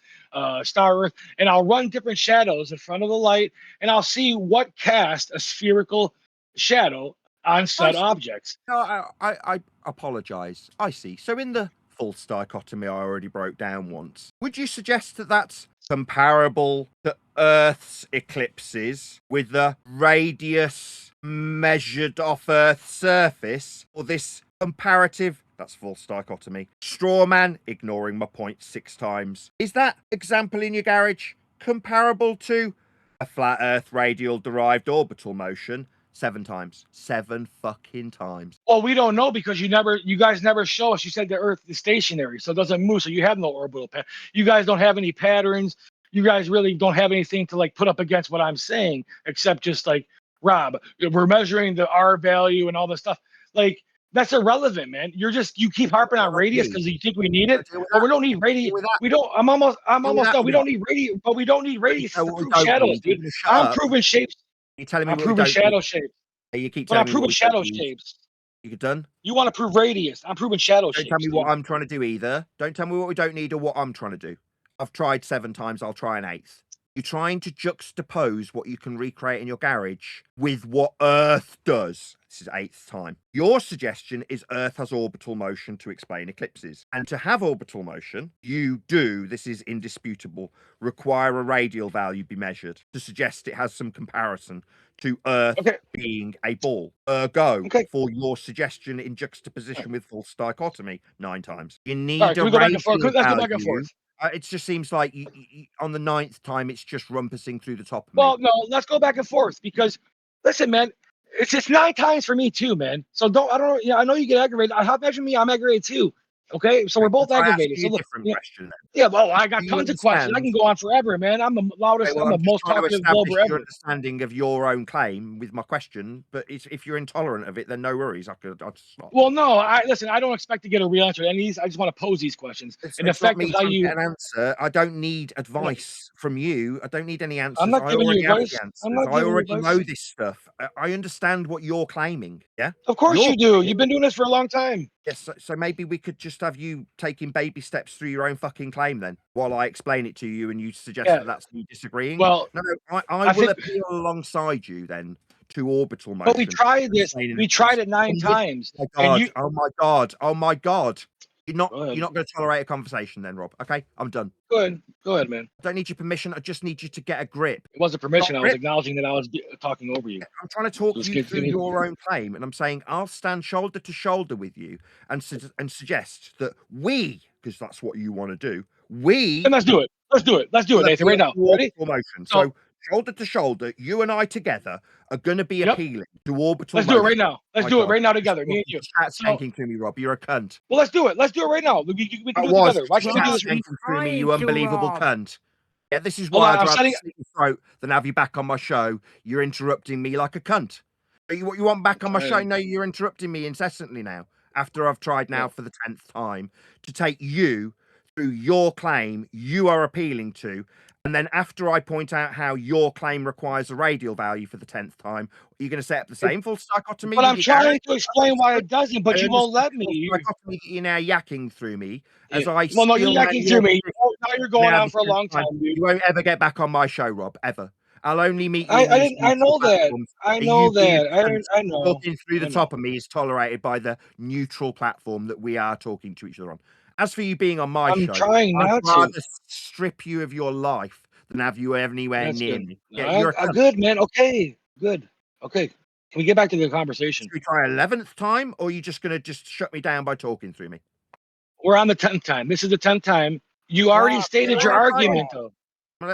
star Earth, and I'll run different shadows in front of the light, and I'll see what cast a spherical shadow on said objects. No, I apologize. I see. So in the false dichotomy I already broke down once, would you suggest that that's comparable to Earth's eclipses with the radius measured off Earth's surface, or this comparative, that's false dichotomy, straw man, ignoring my point 6 times? Is that example in your garage comparable to a flat Earth radial derived orbital motion? 7 times. 7 fucking times. Well, we don't know because you guys never show us. You said the Earth is stationary, so it doesn't move. So you have no orbital pattern. You guys don't have any patterns. You guys really don't have anything to like put up against what I'm saying, except just like Rob, we're measuring the R value and all this stuff. Like, that's irrelevant, man. You keep harping on radius because you think we need it, but we don't need radius. We don't. I'm almost done. We don't need radius, but we don't need radius to prove shadows, dude. I'm proving shapes. You're telling me I'm what we proving don't shadow need. shapes. You keep But I'm telling me what proving we shadow don't need. shapes. You done? You want to prove radius. I'm proving shadow shapes. Don't tell me what dude. I'm trying to do either. Don't tell me what we don't need or what I'm trying to do. I've tried 7 times. I'll try an 8th. You're trying to juxtapose what you can recreate in your garage with what Earth does. This is 8th time. Your suggestion is Earth has orbital motion to explain eclipses. And to have orbital motion, you do, this is indisputable, require a radial value be measured to suggest it has some comparison to Earth being a ball. Ergo, for your suggestion in juxtaposition with false dichotomy 9 times. You need a radial value. Let's go back and forth. It just seems like you, on the 9th time, it's just rumpusing through the top of me. Well, no, let's go back and forth because, listen, man, it's 9 times for me too, man. So I know you get aggravated. Imagine me, I'm aggravated too. Okay, so we're both aggravated. So look, question then. Yeah, well, I got tons of questions. I can go on forever, man. I'm the loudest. I'm the most talkative glober your ever. understanding of your own claim with my question, but if you're intolerant of it, then no worries. I'll just stop. Well, no, listen. I don't expect to get a real answer to any of these. I just want to pose these questions. And the fact of how you get an answer, I don't need advice from you. I don't need any answers. I'm not giving you advice. I already know this stuff. I understand what you're claiming. Yeah, of course you do. You've been doing this for a long time. Yes, so maybe we could just have you taking baby steps through your own fucking claim then, while I explain it to you and you suggest that that's me disagreeing. Well, no, I will appeal alongside you then to orbital motion. But we tried this. We tried it 9 times. Oh my god! Oh my god! You're not going to tolerate a conversation then, Rob. Okay, I'm done. Go ahead, man. I don't need your permission. I just need you to get a grip. It wasn't permission. I was acknowledging that I was talking over you. I'm trying to talk you through your own claim, and I'm saying I'll stand shoulder to shoulder with you and suggest that we, because that's what you want to do, and let's do it. Let's do it, Nathan, right now. Ready? Motion. So shoulder to shoulder, you and I together are going to be appealing to orbital motion. Let's do it right now. Let's do it right now together, me and you. Start spanking to me, Rob. You're a cunt. Well, let's do it. Let's do it right now. We can do it together. Why can't we do this? Through me, you unbelievable cunt. Yeah, this is why I'd rather slit your throat than have you back on my show. You're interrupting me like a cunt. What you want back on my show? No, you're interrupting me incessantly now. After I've tried now for the 10th time to take you through your claim you are appealing to, and then after I point out how your claim requires a radial value for the 10th time, are you going to set up the same false dichotomy? But I'm trying to explain why it doesn't, but you won't let me. You're now yakking through me as I. Well, no, you're yakking through me. Now you're going on for a long time, dude. You won't ever get back on my show, Rob. Ever. I'll only meet you. I know that. I know that. I know. Talking through the top of me is tolerated by the neutral platform that we are talking to each other on. As for you being on my show, trying not I'd rather strip you of your life than have you anywhere near me. Yeah, you're good, man. Okay, good. Okay, can we get back to the conversation? Should we try 11th time, or are you just going to shut me down by talking through me? We're on the 10th time. This is the 10th time. You already stated your argument, though.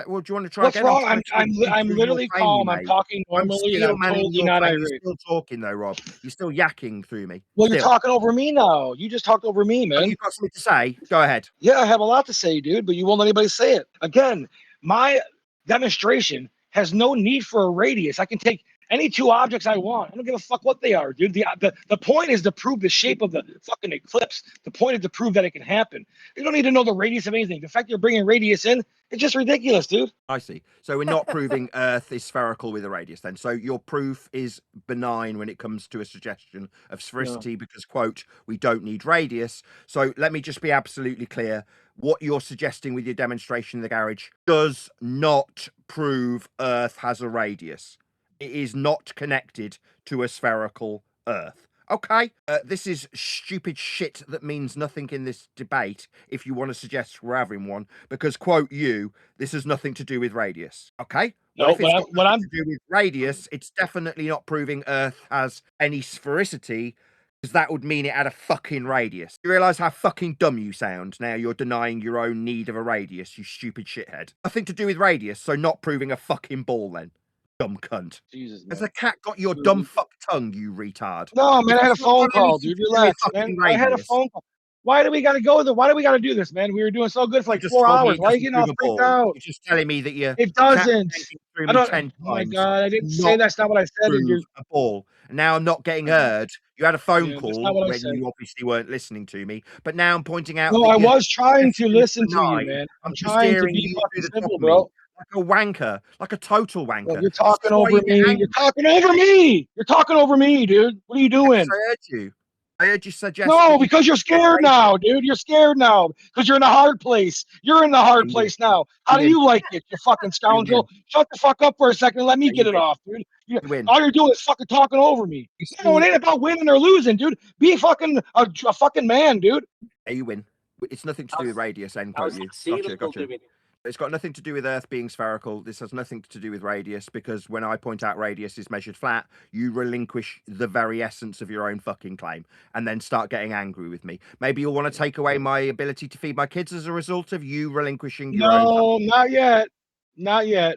Well, do you want to try What's again? wrong? I'm literally calm. I'm talking normally. I'm totally not irate. You're still talking though, Rob. You're still yakking through me. Well, you're talking over me now. You just talked over me, man. You've got something to say. Go ahead. Yeah, I have a lot to say, dude, but you won't let anybody say it. Again, my demonstration has no need for a radius. I can take any 2 objects I want. I don't give a fuck what they are, dude. The point is to prove the shape of the fucking eclipse. The point is to prove that it can happen. You don't need to know the radius of anything. The fact you're bringing radius in, it's just ridiculous, dude. I see. So we're not proving Earth is spherical with a radius then. So your proof is benign when it comes to a suggestion of sphericity because, quote, we don't need radius. So let me just be absolutely clear. What you're suggesting with your demonstration in the garage does not prove Earth has a radius. It is not connected to a spherical Earth. Okay, this is stupid shit that means nothing in this debate if you want to suggest we're having one, because, quote you, this has nothing to do with radius. Okay? No, if it's got nothing to do with radius, it's definitely not proving Earth has any sphericity, because that would mean it had a fucking radius. You realise how fucking dumb you sound now you're denying your own need of a radius, you stupid shithead. Nothing to do with radius, so not proving a fucking ball then. Dumb cunt. Jesus, has a cat got your dumb fuck tongue, you retard? No, man, I had a phone call, dude. Relax, man. I had a phone call. Why do we got to go there? Why do we got to do this, man? We were doing so good for like You just 4 told me hours. it Why are you doesn't getting all prove a freaked ball. out? You're just telling me that you're It chat doesn't. thinking through I me don't. 10 Oh my times God! I didn't say not that's not what I said. prove a ball. And now I'm not getting heard. You had a phone Yeah, that's not call what I when said. you obviously weren't listening to me. But now I'm pointing out No, that I you're was trying to desperately listen to you, benign. man. I'm I'm just trying to hearing be you fucking through the top simple, of me bro. like a wanker, like a total Well, wanker. you're This is talking why over you get me. angry. You're talking over me. You're talking over me, dude. What are you doing? Yes, I heard you. I heard you suggest No, that you because you're scared now, dude. You're scared now because you're in a hard place. You're in the hard you win. place now. How do You you like it, you fucking win. scoundrel? Shut the fuck up for a second and let me Yeah, you get it win. off, dude. You win. All you're doing is fucking talking over me. No, it ain't about winning or losing, dude. Be fucking a fucking man, dude. Yeah, you win. It's nothing to do with radius, end quote you. Gotcha. It's got nothing to do with Earth being spherical. This has nothing to do with radius, because when I point out radius is measured flat, you relinquish the very essence of your own fucking claim and then start getting angry with me. Maybe you'll want to take away my ability to feed my kids as a result of you relinquishing your own. No, not yet. Not yet.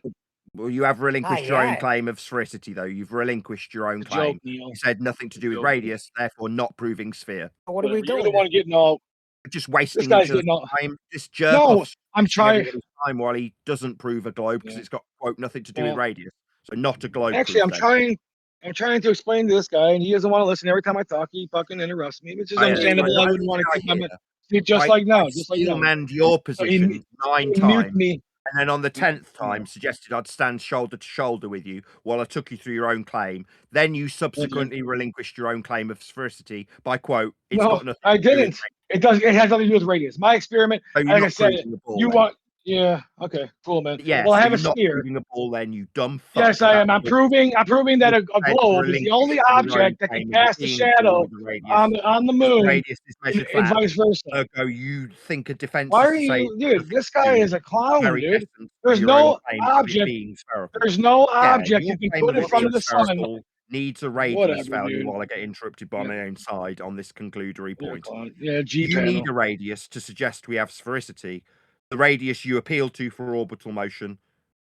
Well, you have relinquished your own yet. claim of sphericity, though. You've relinquished your own claim. Joke, Neil. You said nothing to do with Joke. radius, therefore not proving sphere. What are we You're the doing? one getting all. Just This wasting guy's each other's getting all. time. This jerk No, off's I'm wasting trying. everybody's time while he doesn't prove a globe because Yeah. it's got quote nothing to do Yeah. with radius. So not a globe Actually, proof then. I'm trying to explain to this guy, and he doesn't want to listen. Every time I talk, he fucking interrupts me, which is I understandable. I wouldn't want to keep my just like now, I just like now. steel-manned your So he position 9 mute times, me. and then on the 10th time suggested I'd stand shoulder to shoulder with you while I took you through your own claim. Then you subsequently relinquished your own claim of sphericity by quote, it's No, got nothing I to do with didn't. It does. It has nothing to do with radius. My experiment, So you're like I not said, proving the ball you then. want. Yeah. Okay. Cool, man. Yeah, Well, I so have a you're not sphere. proving a ball then, you dumb fuck. Yes, I am. I'm proving that a globe is the only object that can cast a shadow on the moon, radius is measured and flat. vice versa. Ergo, you think a defense Why is are to say you, dude? This guy is a clown, very dude. essence of There's your own no claim of it object. being spherical. There's no Yeah, object your you can claim put of in it front being of the sun. spherical needs a radius Whatever, value dude. while I get interrupted by my own side on this conclusory point. Yeah, G You panel. need a radius to suggest we have sphericity. The radius you appeal to for orbital motion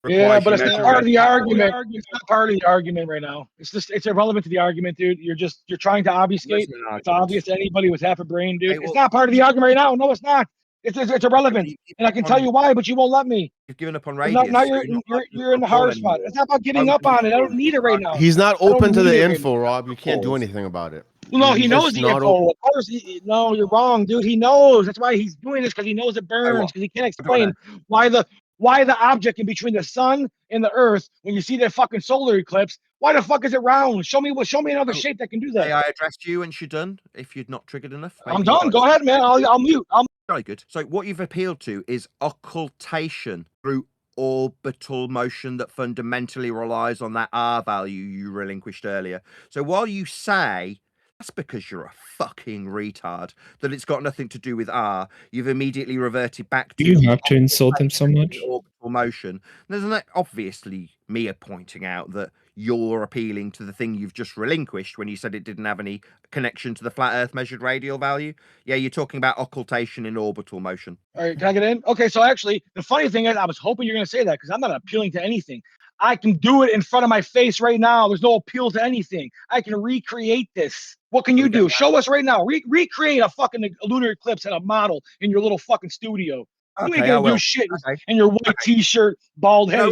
Yeah, but it's you not measure part of the it. argument. It's not part of the argument right now. It's irrelevant to the argument, dude. You're trying to obfuscate. Listen, It's obvious to anybody with half a brain, dude. Okay, It's well- not part of the argument right now. No, it's not. It's irrelevant, and I can tell you why, but you won't let me. You've given up on Now radius. now so you're in the hard spot. It's not about giving up on it. I don't need it right now. He's not I don't open to need the it right info, Rob. You can't do anything about it. No, he He's knows just the not info. open. Of course, no, you're wrong, dude. He knows. That's why he's doing this, because he knows it burns. Because he can't explain why the object in between the sun and the earth, when you see that fucking solar eclipse, why the fuck is it round? Show me another shape that can do that. I addressed you and you're done. If you'd not triggered enough, I'm done. Go ahead, man. I'll mute. Very good. So what you've appealed to is occultation through orbital motion that fundamentally relies on that R value you relinquished earlier. So while you say that's because you're a fucking retard, that it's got nothing to do with R, you've immediately reverted back to Do you have to insult them so much? orbital motion. Isn't that obviously me pointing out that you're appealing to the thing you've just relinquished when you said it didn't have any connection to the flat Earth measured radial value? Yeah, you're talking about occultation in orbital motion. All right, can I get in? Okay, so actually, the funny thing is, I was hoping you're going to say that, because I'm not appealing to anything. I can do it in front of my face right now. There's no appeal to anything. I can recreate this. What can you do? Show us right now. Recreate a fucking lunar eclipse and a model in your little fucking studio. You ain't gonna do shit in your white t-shirt, bald head,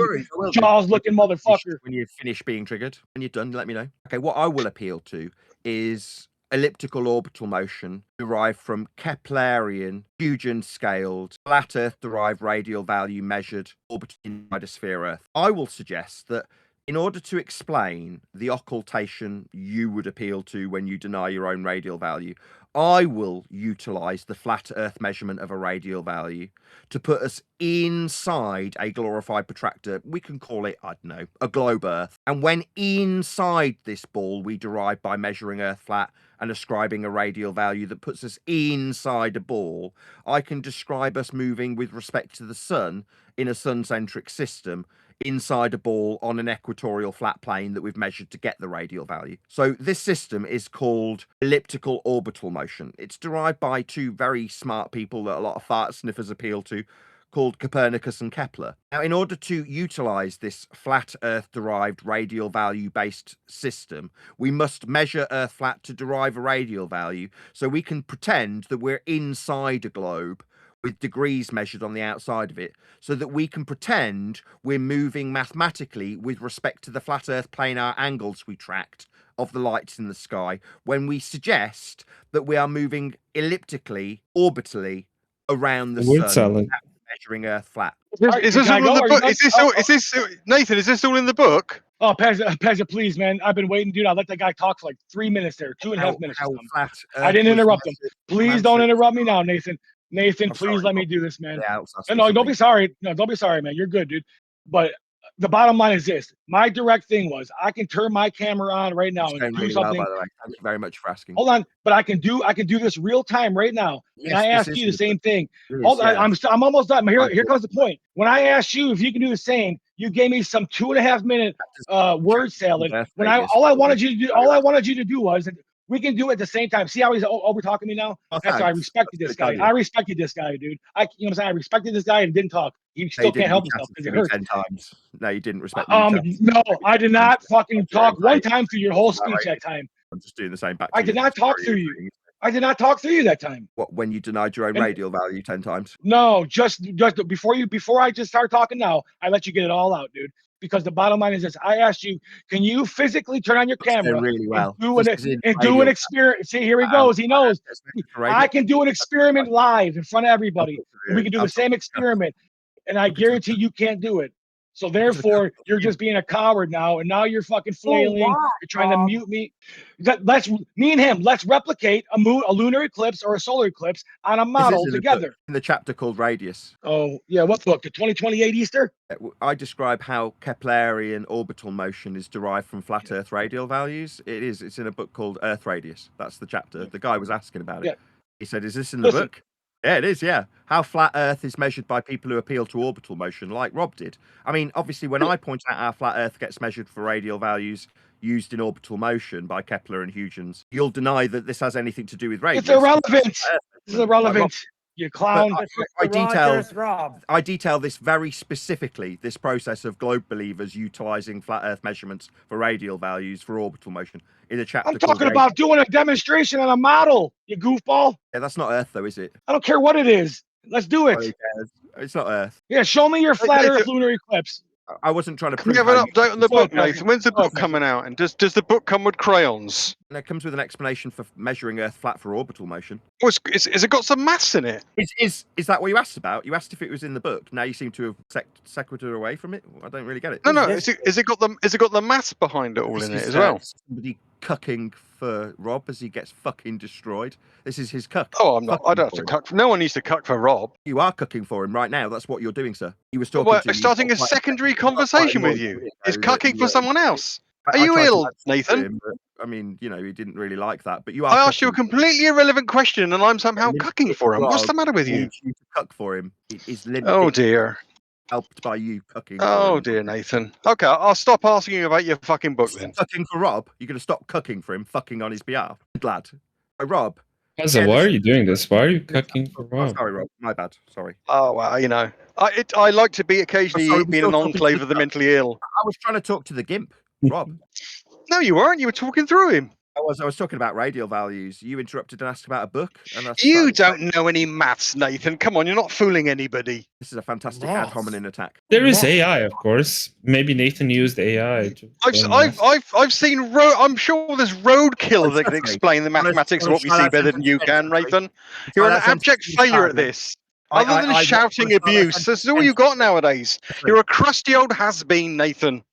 jaws looking motherfucker. When you finish being triggered, when you're done, let me know. Okay, what I will appeal to is elliptical orbital motion derived from Keplerian, Huygens scaled, flat Earth derived radial value measured orbiting inside a sphere Earth. I will suggest that in order to explain the occultation you would appeal to when you deny your own radial value, I will utilize the flat Earth measurement of a radial value to put us inside a glorified protractor. We can call it, I don't know, a globe Earth. And when inside this ball, we derive by measuring Earth flat and ascribing a radial value that puts us inside a ball, I can describe us moving with respect to the sun in a sun-centric system inside a ball on an equatorial flat plane that we've measured to get the radial value. So this system is called elliptical orbital motion. It's derived by two very smart people that a lot of fart sniffers appeal to, called Copernicus and Kepler. Now, in order to utilize this flat Earth-derived radial value-based system, we must measure Earth flat to derive a radial value, so we can pretend that we're inside a globe with degrees measured on the outside of it, so that we can pretend we're moving mathematically with respect to the flat Earth planar angles we tracked of the lights in the sky, when we suggest that we are moving elliptically, orbitally around the Word sun, salad. measuring Earth flat. Is this all in the book? Is this Nathan? Is this all in the book? Oh, Pazza, please, man. I've been waiting, dude. I let that guy talk for like 3 minutes there, 2.5 minutes. How flat I didn't interrupt him. Please don't interrupt me now, Nathan. Nathan, I'm please sorry, let me do this, man. Yeah, No, don't be sorry. No, don't be sorry, man. You're good, dude. But the bottom line is this: my direct thing was I can turn my camera on right now and do really something. well, by the way. Thank you very much for asking. Hold on, but I can do this real time right now. Yes, and I this asked is you the the same thing. It Hold is, on, yeah. I'm almost done. Here comes the point. When I asked you if you can do the same, you gave me some 2.5 minute word salad. When all I wanted you to do was we can do it at the same time. See how he's over talking me now? Oh, That's why I thanks. respected this That's guy. good of you. I respected this guy, dude. You know what I'm saying? I respected this guy and didn't talk. He still can't help himself because it hurts. 10 times. No, you didn't respect me. No, I did not fucking talk one time through your whole speech that time. I'm just doing the same back to I you. did not talk through you. I did not talk through you that time. What, when you denied your own radial value 10 times? No, just before I just start talking now, I let you get it all out, dude. Because the bottom line is this: I asked you, can you physically turn on your camera really well. and do an experiment? See, here he goes. He knows. I can do an experiment live in front of everybody, and we can do the same experiment. And I guarantee you can't do it. So therefore, you're just being a coward now, and now you're fucking flailing. You're trying to mute me. Me and him. Let's replicate a lunar eclipse or a solar eclipse on a model together. In the chapter called Radius. Oh yeah, what book? The 2028 Easter? I describe how Keplerian orbital motion is derived from flat Earth radial values. It's in a book called Earth Radius. That's the chapter. The guy was asking about it. Yeah. He said, "Is this in the book?" Yeah, it is, yeah. How flat Earth is measured by people who appeal to orbital motion, like Rob did. I mean, obviously, when I point out how flat Earth gets measured for radial values used in orbital motion by Kepler and Huygens, you'll deny that this has anything to do with radius. It's irrelevant. This is irrelevant. You clown. I detail this very specifically, this process of globe believers utilizing flat Earth measurements for radial values for orbital motion in a chapter. I'm talking about doing a demonstration on a model, you goofball. Yeah, that's not Earth though, is it? I don't care what it is. Let's do it. It's not Earth. Yeah, show me your flat Earth lunar eclipse. I wasn't trying to Can we have an update on the book, Nathan? When's the book coming out? And does the book come with crayons? And it comes with an explanation for measuring Earth flat for orbital motion. Oh, has it got some maths in it? Is that what you asked about? You asked if it was in the book. Now you seem to have sequitur away from it. I don't really get it. No. Is it got the maths behind it all in it as well? Somebody cucking for Rob as he gets fucking destroyed. This is his cuck. Oh, I'm not. I don't have to cuck. No one needs to cuck for Rob. You are cooking for him right now. That's what you're doing, sir. He was talking to you. Starting a secondary conversation with you. Is cucking for someone else. Are you ill, Nathan? I mean, you know, he didn't really like that. But you are. I asked you a completely irrelevant question, and I'm somehow cucking for him. What's the matter with you? You to cuck for him. Oh dear. Helped by you cucking. Oh dear, Nathan. Okay, I'll stop asking you about your fucking book then. Cucking for Rob? You're going to stop cucking for him, fucking on his behalf? Good lad. Rob. Pazza, why are you doing this? Why are you cucking for Rob? Sorry, Rob. My bad. Sorry. Oh, well, you know. I like to be occasionally be an enclave of the mentally ill. I was trying to talk to the gimp, Rob. No, you weren't. You were talking through him. I was talking about radial values. You interrupted and asked about a book. And you don't know any maths, Nathan. Come on, you're not fooling anybody. This is a fantastic ad hominem attack. There is AI, of course. Maybe Nathan used AI. I've seen I'm sure there's roadkill that can explain the mathematics of what we see better than you can, Nathan. You're an abject failure at this. Other than shouting abuse, this is all you got nowadays. You're a crusty old has-been, Nathan.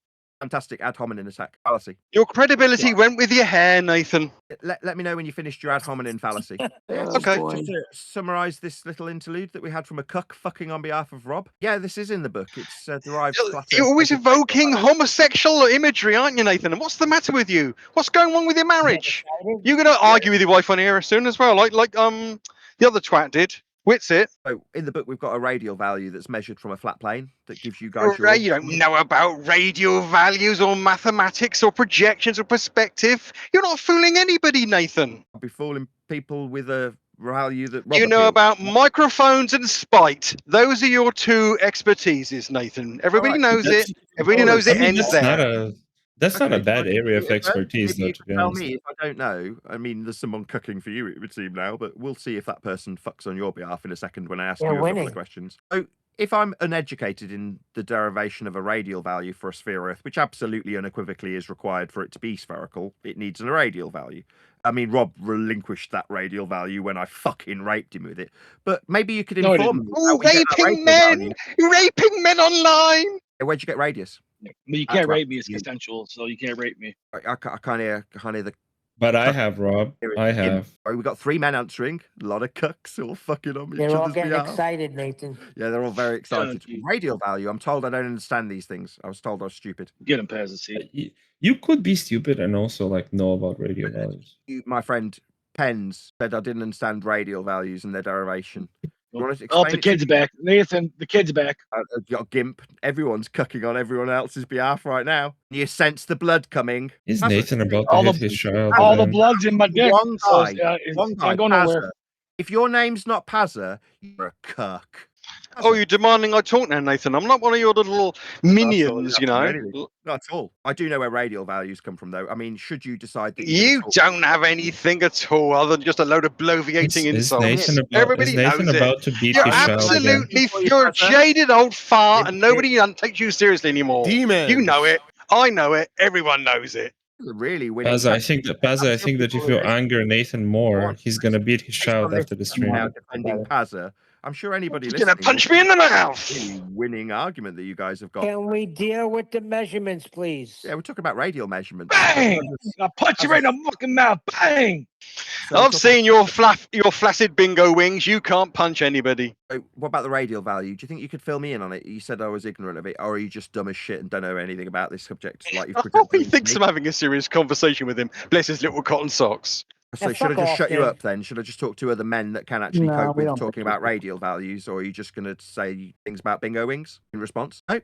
Fantastic ad hominem attack fallacy. Your credibility went with your hair, Nathan. Let me know when you finished your ad hominem fallacy. Okay. Just to summarise this little interlude that we had from a cuck fucking on behalf of Rob. Yeah, this is in the book. It's derived. You're always evoking homosexual imagery, aren't you, Nathan? And what's the matter with you? What's going on with your marriage? You're going to argue with your wife on here soon as well, like the other twat did. Whitsit. So in the book, we've got a radial value that's measured from a flat plane that gives you guys. You don't know about radial values or mathematics or projections or perspective. You're not fooling anybody, Nathan. I'll be fooling people with a value that You Robert know feels. about microphones and spite. Those are your two expertises, Nathan. Everybody knows it. Everybody knows it ends there. That's not a bad area of Maybe expertise, though, you to could be tell honest. me if I don't know. I mean, there's someone cooking for you, it would seem now, but we'll see if that person fucks on your behalf in a second when I ask you a couple of questions. So, if I'm uneducated in the derivation of a radial value for a sphere Earth, which absolutely unequivocally is required for it to be spherical, it needs a radial value. I mean, Rob relinquished that radial value when I fucking raped him with it. But maybe you could inform me. Oh, raping men! Raping men online! Where'd you get radius? You can't rape me. It's consensual, so you can't rape me. I can't hear the. But I have, Rob. I have. We got 3 men answering. A lot of cucks all fucking on each They're all other's getting behalf. excited, Nathan. Yeah, they're all very excited. Radial value. I'm told I don't understand these things. I was told I was stupid. Get him, Pazza. You could be stupid and also like know about radial values. My friend Pens said I didn't understand radial values and their derivation. You want to Oh, explain the kid's back. Nathan, the kid's back. Got Gimp. Everyone's cucking on everyone else's behalf right now. You sense the blood coming. Is Nathan about to hit his child? All the blood's in my dick. One so guy, it's not going nowhere. Pazza. If your name's not Pazza, you're a cuck. Oh, you're demanding I talk now, Nathan. I'm not one of your little minions, you know. Not at all. I do know where radial values come from, though. I mean, should you decide that You don't have anything at all other than just a load of bloviating insults. Everybody knows about to it. beat You're his child again? absolutely, you're a jaded old fart, and nobody takes you seriously anymore. Demons. You know it. I know it. Everyone knows it. Really winning. Pazza, I think that if you anger Nathan more, he's gonna beat his child after the stream. Now defending Pazza. I'm sure anybody He's listening. gonna punch me in the mouth. Really winning argument that you guys have got. Can we deal with the measurements, please? Yeah, we're talking about radial measurements. Bang! I'll punch you right in the fucking mouth. Bang! So I've seen your flaccid bingo wings. You can't punch anybody. What about the radial value? Do you think you could fill me in on it? You said I was ignorant of it, or are you just dumb as shit and don't know anything about this subject? Like you've He thinks I'm having a serious conversation with him. Bless his little cotton socks. So should I just shut you up then? Should I just talk to other men that can actually cope with talking about radial values, or are you just going to say things about bingo wings in response? No.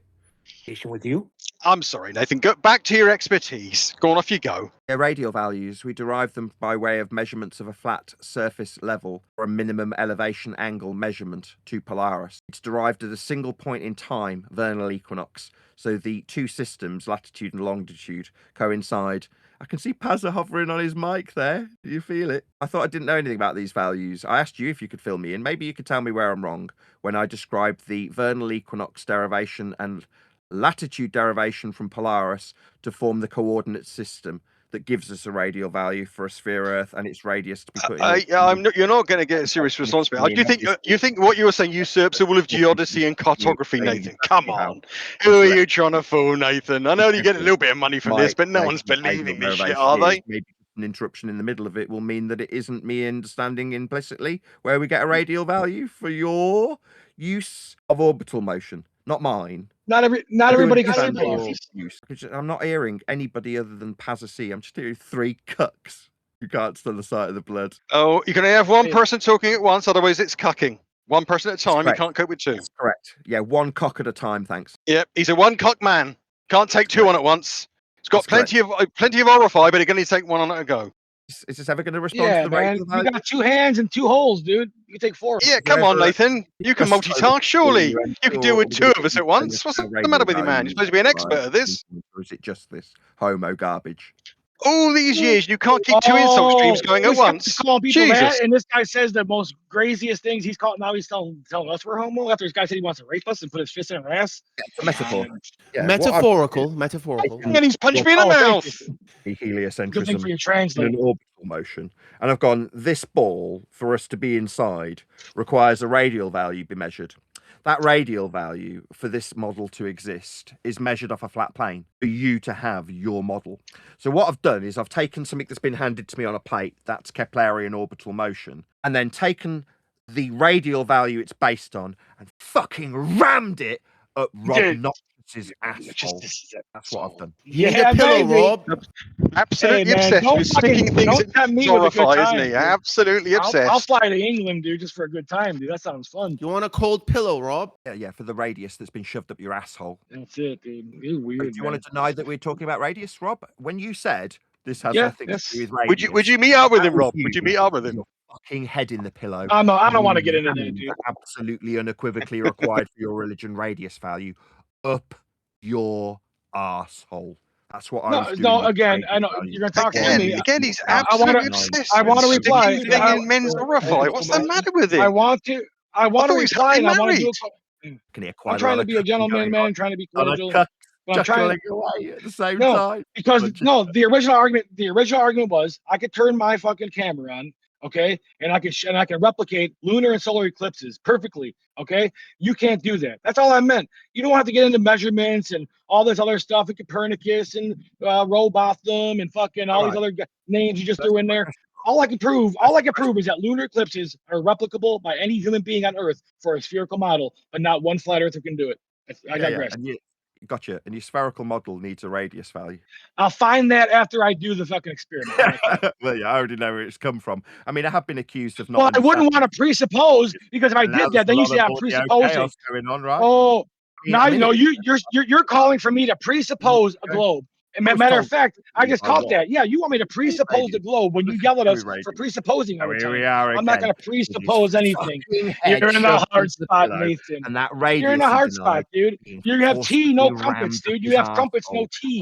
With you? I'm sorry, Nathan. Go back to your expertise. Go on, off you go. Yeah, radial values, we derive them by way of measurements of a flat surface level or a minimum elevation angle measurement to Polaris. It's derived at a single point in time, vernal equinox. So the two systems, latitude and longitude, coincide. I can see Pazza hovering on his mic there. Do you feel it? I thought I didn't know anything about these values. I asked you if you could fill me in. Maybe you could tell me where I'm wrong when I described the vernal equinox derivation and latitude derivation from Polaris to form the coordinate system that gives us a radial value for a sphere Earth and its radius to be put in. You're not going to get a serious response from me. You think what you were saying usurps all of geodesy and cartography, Nathan? Come on. Who are you trying to fool, Nathan? I know you get a little bit of money from this, but no one's believing this shit, are they? Maybe an interruption in the middle of it will mean that it isn't me understanding implicitly where we get a radial value for your use of orbital motion, not mine. Not everybody can see this. I'm not hearing anybody other than Pazza C. I'm just hearing 3 cucks who can't stand the sight of the blood. Oh, you can only have one person talking at once, otherwise it's cucking. One person at a time, you can't cope with 2. That's correct. Yeah, 1 cock at a time, thanks. Yep, he's a 1 cock man. Can't take 2 on at once. He's got plenty of RFI, but he can only take 1 on at a go. Is this ever going to respond to the man. radial value? You got 2 hands and 2 holes, dude. You can take 4. Yeah, come on, Nathan. You can multitask, surely. You can do with 2 of us at once. What's the matter with you, man? You're supposed to be an expert at this. Or is it just this homo garbage? All these years, you can't keep 2 insult streams going at once. Jesus. And this guy says the most craziest things. Now he's telling us we're homo after this guy said he wants to rape us and put his fist in our ass. It's a metaphor. Yeah, metaphorical. And he's punched me in the mouth. Heliocentrism. Good thing for your in translator. an orbital motion. And I've gone, this ball, for us to be inside, requires a radial value be measured. That radial value for this model to exist is measured off a flat plane for you to have your model. So what I've done is I've taken something that's been handed to me on a plate, that's Keplerian orbital motion, and then taken the radial value it's based on and fucking rammed it up Robnoxious's asshole. That's what I've done. Yeah, pillow, Rob. Absolutely obsessed with sticking things in RFI, isn't he? Absolutely obsessed. I'll fly to England, dude, just for a good time, dude. That sounds fun. You want a cold pillow, Rob? Yeah, for the radius that's been shoved up your asshole. That's it, dude. You're weird. Do you want to deny that we're talking about radius, Rob? When you said this has Yeah, nothing to do with radius. Would you meet up with him, Rob? Would you meet up with him? fucking head in the pillow. I don't want to You get into that, land dude. absolutely unequivocally required for your religion radius value up your arsehole. That's what I was doing. No, again, I know you're gonna talk to me. Again, he's I absolutely obsessed I with want to reply. sticking thing in men's orify. What's the matter with I him? want to he's reply, happily and I want to do married. it. I'm trying to be a gentleman, man. Trying to be cordial. But I'm trying away at the same no, time. because no, the original argument was I could turn my fucking camera on, okay, and I can replicate lunar and solar eclipses perfectly, okay. You can't do that. That's all I meant. You don't have to get into measurements and all this other stuff, and Copernicus and Robotham and fucking all these other names you just threw in there. All I can prove is that lunar eclipses are replicable by any human being on Earth for a spherical model, but not one flat earther can do it. I digress. And gotcha. And your spherical model needs a radius value. I'll find that after I do the fucking experiment. Well, yeah, I already know where it's come from. I mean, I have been accused of not. Well, I wouldn't want to presuppose, because if I did that, then you say I'm presupposing. Going on, right? Oh, now you know you're calling for me to presuppose a globe. And matter of fact, I just caught that. Yeah, you want me to presuppose the globe when you yell at us for presupposing all the time. I'm not going to presuppose anything. You're in a hard spot, Nathan. And that radius. You're in a hard spot, dude. You have tea, no crumpets, dude. You have crumpets, no tea.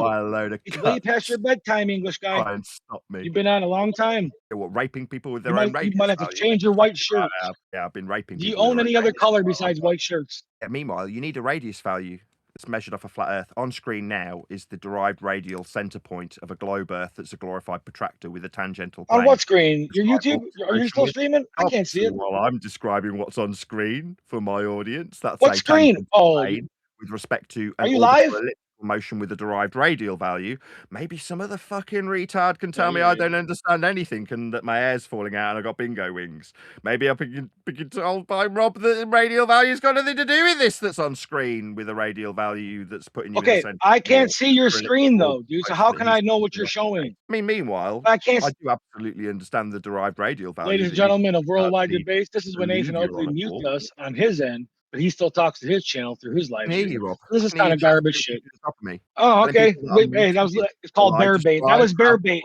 It's way past your bedtime, English guy. Try and stop me. You've been on a long time. What, raping people with their own radius? You might have to change your white shirt. Yeah, I've been raping. Do you own any other color besides white shirts? Yeah, meanwhile, you need a radius value that's measured off a flat Earth. On screen now is the derived radial center point of a globe Earth that's a glorified protractor with a tangential plane. On what screen? Your YouTube? Are you still streaming? I can't see it. Well, I'm describing what's on screen for my audience. That's what screen? Oh, with respect to are you live? Motion with a derived radial value. Maybe some other fucking retard can tell me I don't understand anything and that my hair's falling out and I got bingo wings. Maybe I'm being told by Rob that the radial value's got nothing to do with this that's on screen with a radial value that's putting you in the center. I can't see your screen though, dude. So how can I know what you're showing? I mean, meanwhile, I do absolutely understand the derived radial value. Ladies and gentlemen of worldwide debates, this is when Nathan Oakley mutes us on his end. But he still talks to his channel through his live stream. This is kind of garbage shit. Oh, okay. Wait, it's called bear bait. That was bear bait.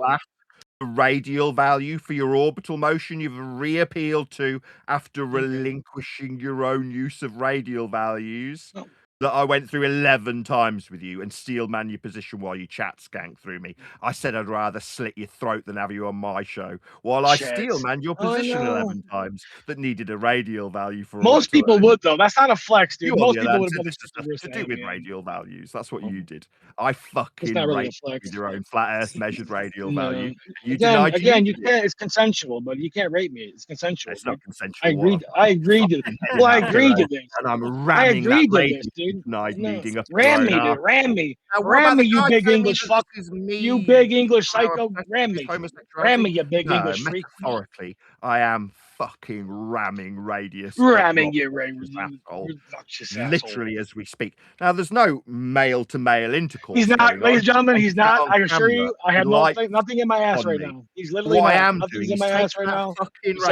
The radial value for your orbital motion you've reappealed to after relinquishing your own use of radial values. That I went through 11 times with you and steel man your position while you chat skank through me. I said I'd rather slit your throat than have you on my show while I steel man your position 11 times that needed a radial value for most people would though. That's not a flex, dude. Most people would have to do with radial values. That's what you did. I fucking raped with your own flat earth measured radial value. You again, you can't. It's consensual, but you can't rape me. It's consensual. It's not consensual. I agreed to this. Well, I agreed to this. And I'm ramming that lady. Dude. Leading up ram me, you big English fuck. You big English psycho. Ram me, you big English freak. Metaphorically, I am fucking ramming radius. Ramming you, literally as we speak. Now, there's no male to male intercourse. He's not, ladies and gentlemen. He's not. I assure you, I have nothing in my ass right now. He's literally nothing's in my ass right now.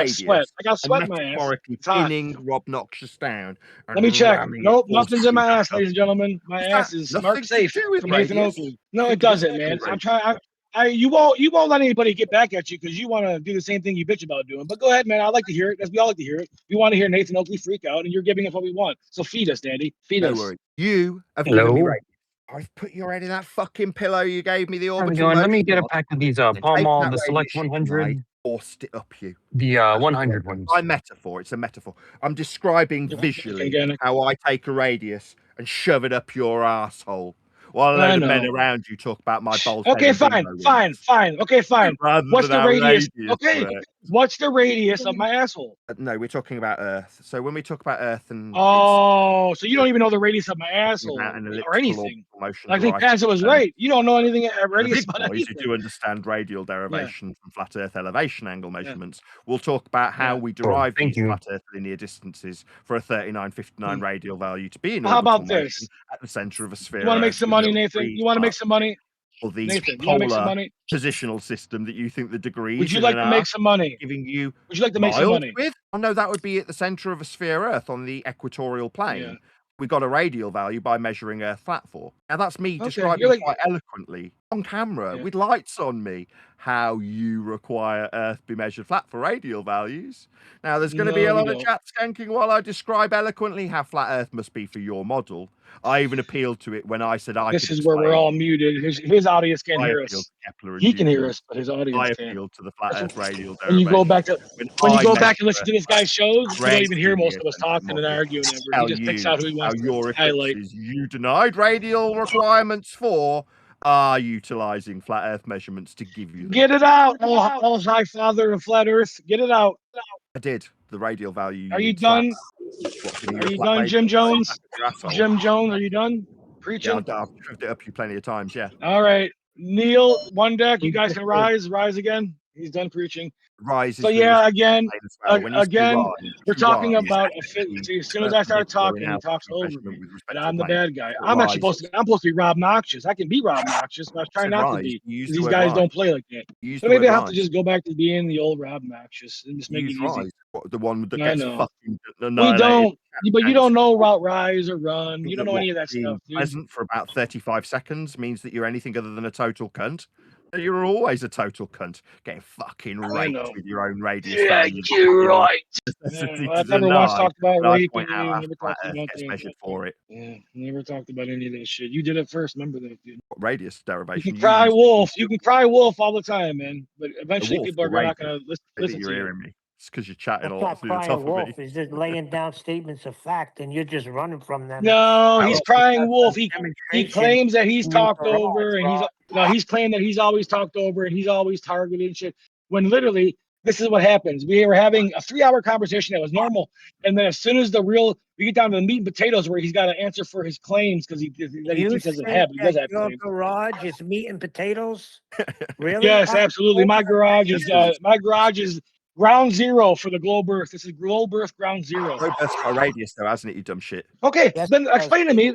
Sweat. I got sweat in my ass. Metaphorically pinning Robnoxious down. Let me check. Nope, nothing's in my ass, ladies and gentlemen. My ass is marked safe from Nathan Oakley. No, it doesn't, man. I'm trying. You won't let anybody get back at you because you want to do the same thing you bitch about doing. But go ahead, man. I like to hear it. We all like to hear it. We want to hear Nathan Oakley freak out, and you're giving us what we want. So feed us, Daddy. Feed us. Worry. You have given me radius. I've put your head in that fucking pillow you gave me. The orbital. Let me get a pack of these Palm Mall, the Select 100. Forced it up you. The 100 ones. By metaphor, it's a metaphor. I'm describing visually how I take a radius and shove it up your asshole. While a load of men around you talk about my balls. Okay, fine. Okay, fine. What's the radius? Okay, what's the radius of my asshole? No, we're talking about Earth. So when we talk about Earth and so you don't even know the radius of my asshole or anything. I think Pazza was right. You don't know anything radius about anything. You do understand radial derivation from flat Earth elevation angle measurements. We'll talk about how we derive these flat Earth linear distances for a 3959 radial value to be in how about this at the center of a sphere. You want to make some money, Nathan? You want to make some money? Or these Nathan, polar positional system that you think the degrees. Would you like to make some money? Giving you. Would you like to make some money? With? Oh no, that would be at the center of a sphere Earth on the equatorial plane. Yeah. We got a radial value by measuring Earth flat for. Now that's me describing quite eloquently on camera with lights on me how you require Earth be measured flat for radial values. Now, there's going to be a lot of chat skanking while I describe eloquently how flat Earth must be for your model. I even appealed to it when I said I This could is where we're explain. all muted. His audience can't I hear appealed us. to Kepler and He can hear Euclid. us, but his audience I can't. appealed to the flat Earth radial When you go back derivation. to when you go back and listen measure to this guy's shows, you don't even hear most of us centric talking and model arguing ever. He tell just picks you out who he how wants to your highlight. eclipses you denied radial requirements for are utilizing flat Earth measurements to give you them. Get it out, all high father of flat Earth. Get it out. I did. The radial value. Are you done? Are you done, Jim Jones? Jim Jones, are you done preaching? Yeah, I've shoved it up you plenty of times. Yeah. All right, Neil, one deck. You guys can rise again. He's done preaching. Rise. So yeah, again, again, we're talking about a fit. See, as soon as I start talking, he talks over me, and I'm the bad guy. I'm supposed to be Robnoxious. I can be Robnoxious, but I was trying not to be. These guys don't play like that. So maybe I have to just go back to being the old Robnoxious and just make it easy. The one that I gets know. fucking We don't, but you don't know about rise or run. You don't know any of that stuff, dude. Present for about 35 seconds means that you're anything other than a total cunt. You're always a total cunt, getting fucking raped with your own radius value. You're right. I never once talked about raping you. Never talked about that. Measured for it. Yeah, never talked about any of that shit. You did it first. Remember that, dude. What radius derivation? You can cry wolf. You can cry wolf all the time, man. But eventually, people are not going to listen to you. Me. It's because you're chatting That's a lot not through the crying top of wolf. me. He's just laying down statements of fact, and you're just running from them. No, he's crying wolf. He claims that he's talked over, and he's claimed that he's always talked over, and he's always targeted and shit. When literally, this is what happens. We were having a 3-hour conversation that was normal, and then as soon as we get down to the meat and potatoes, where he's got to answer for his claims because he doesn't have. He does have your claims. garage is meat and potatoes. Really? Yes, absolutely. My garage is ground zero for the globe Earth. This is globe Earth ground zero. Globe Earth's got a radius though, hasn't it? You dumb shit. Okay, then explain to me.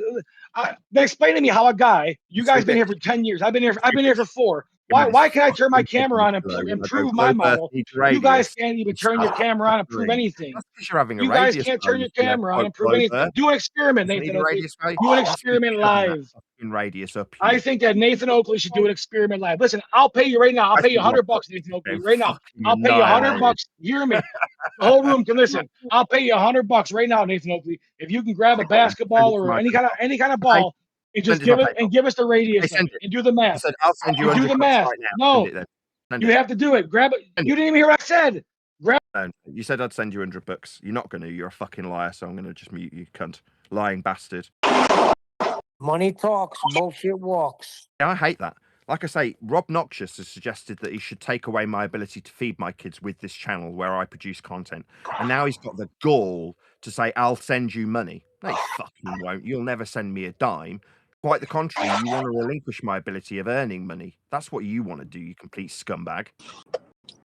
Then explain to me how a guy. You guys been here for 10 years. I've been here for 4. Why can't I turn my camera on and prove my model? You guys can't even turn your camera on and prove anything. That's because you're having a you guys radius can't turn your camera on and prove anything. Do an experiment, Nathan Oakley. Do an experiment live. In radius up. I think that Nathan Oakley should do an experiment live. Listen, I'll pay you right now. I'll pay you $100, Nathan Oakley. Right now, I'll pay you $100. Hear me. The whole room can listen. I'll pay you $100 right now, Nathan Oakley. If you can grab a basketball or any kind of ball and just give us the radius and do the math. I'll send you do the math. Right now. No, you have to do it. Grab it. You didn't even hear what I said. Grab. You said I'd send you $100. You're not going to. You're a fucking liar. So I'm going to just mute you, cunt, lying bastard. Money talks, bullshit walks. Yeah, I hate that. Like I say, Robnoxious has suggested that he should take away my ability to feed my kids with this channel where I produce content. And now he's got the gall to say, I'll send you money. No, you fucking won't. You'll never send me a dime. Quite the contrary, you want to relinquish my ability of earning money. That's what you want to do, you complete scumbag.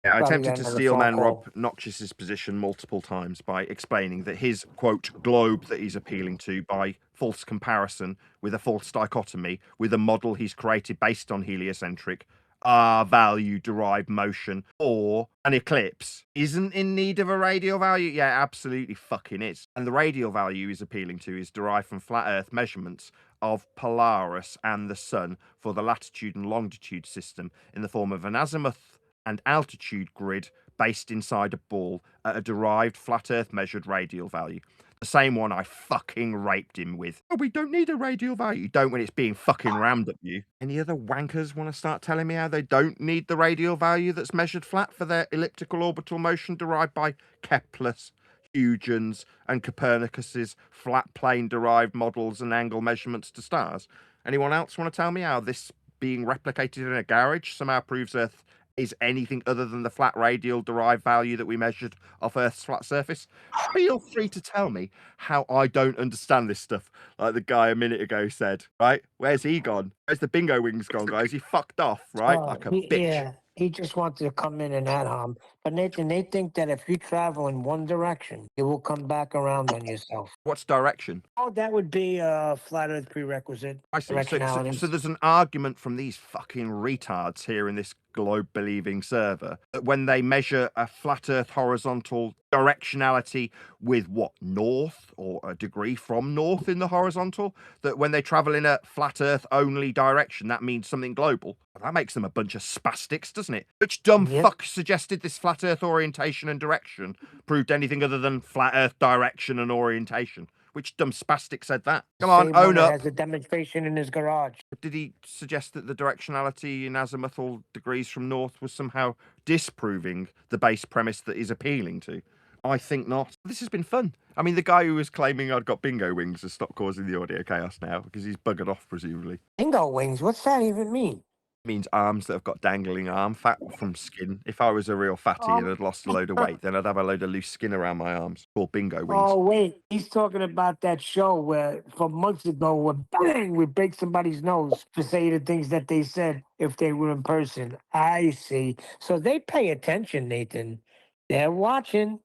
Yeah, I attempted to steel man Robnoxious's position multiple times by explaining that his, quote, globe that he's appealing to by false comparison with a false dichotomy with a model he's created based on heliocentric value derived motion or an eclipse isn't in need of a radial value. Yeah, absolutely fucking is. And the radial value he's appealing to is derived from flat Earth measurements of Polaris and the Sun for the latitude and longitude system in the form of an azimuth and altitude grid based inside a ball at a derived flat Earth measured radial value. The same one I fucking raped him with. Oh, we don't need a radial value. You don't when it's being fucking rammed at you. Any other wankers want to start telling me how they don't need the radial value that's measured flat for their elliptical orbital motion derived by Kepler's, Huygens, and Copernicus's flat plane derived models and angle measurements to stars? Anyone else want to tell me how this being replicated in a garage somehow proves Earth is anything other than the flat radial derived value that we measured off Earth's flat surface? Feel free to tell me how I don't understand this stuff, like the guy a minute ago said, right? Where's he gone? Where's the bingo wings gone, guys? He fucked off, right? Like a bitch. Yeah, he just wanted to come in and add on. But Nathan, they think that if you travel in one direction, you will come back around on yourself. What's direction? Oh, that would be a flat Earth prerequisite. I see. Directionality. So there's an argument from these fucking retards here in this globe-believing server that when they measure a flat Earth horizontal directionality with what, north or a degree from north in the horizontal, that when they travel in a flat Earth only direction, that means something global. That makes them a bunch of spastics, doesn't it? Which dumb fuck suggested this flat Earth orientation and direction proved anything other than flat Earth direction and orientation? Which dumb spastic said that? Come on, own up. Has a demonstration in his garage. Did he suggest that the directionality in azimuthal degrees from north was somehow disproving the base premise that he's appealing to? I think not. This has been fun. I mean, the guy who was claiming I'd got bingo wings has stopped causing the audio chaos now because he's buggered off, presumably. Bingo wings? What's that even mean? Means arms that have got dangling arm fat from skin. If I was a real fatty and had lost a load of weight, then I'd have a load of loose skin around my arms called bingo wings. Oh, wait. He's talking about that show where, from months ago, where bang, we break somebody's nose for saying the things that they said if they were in person. I see. So they pay attention, Nathan. They're watching.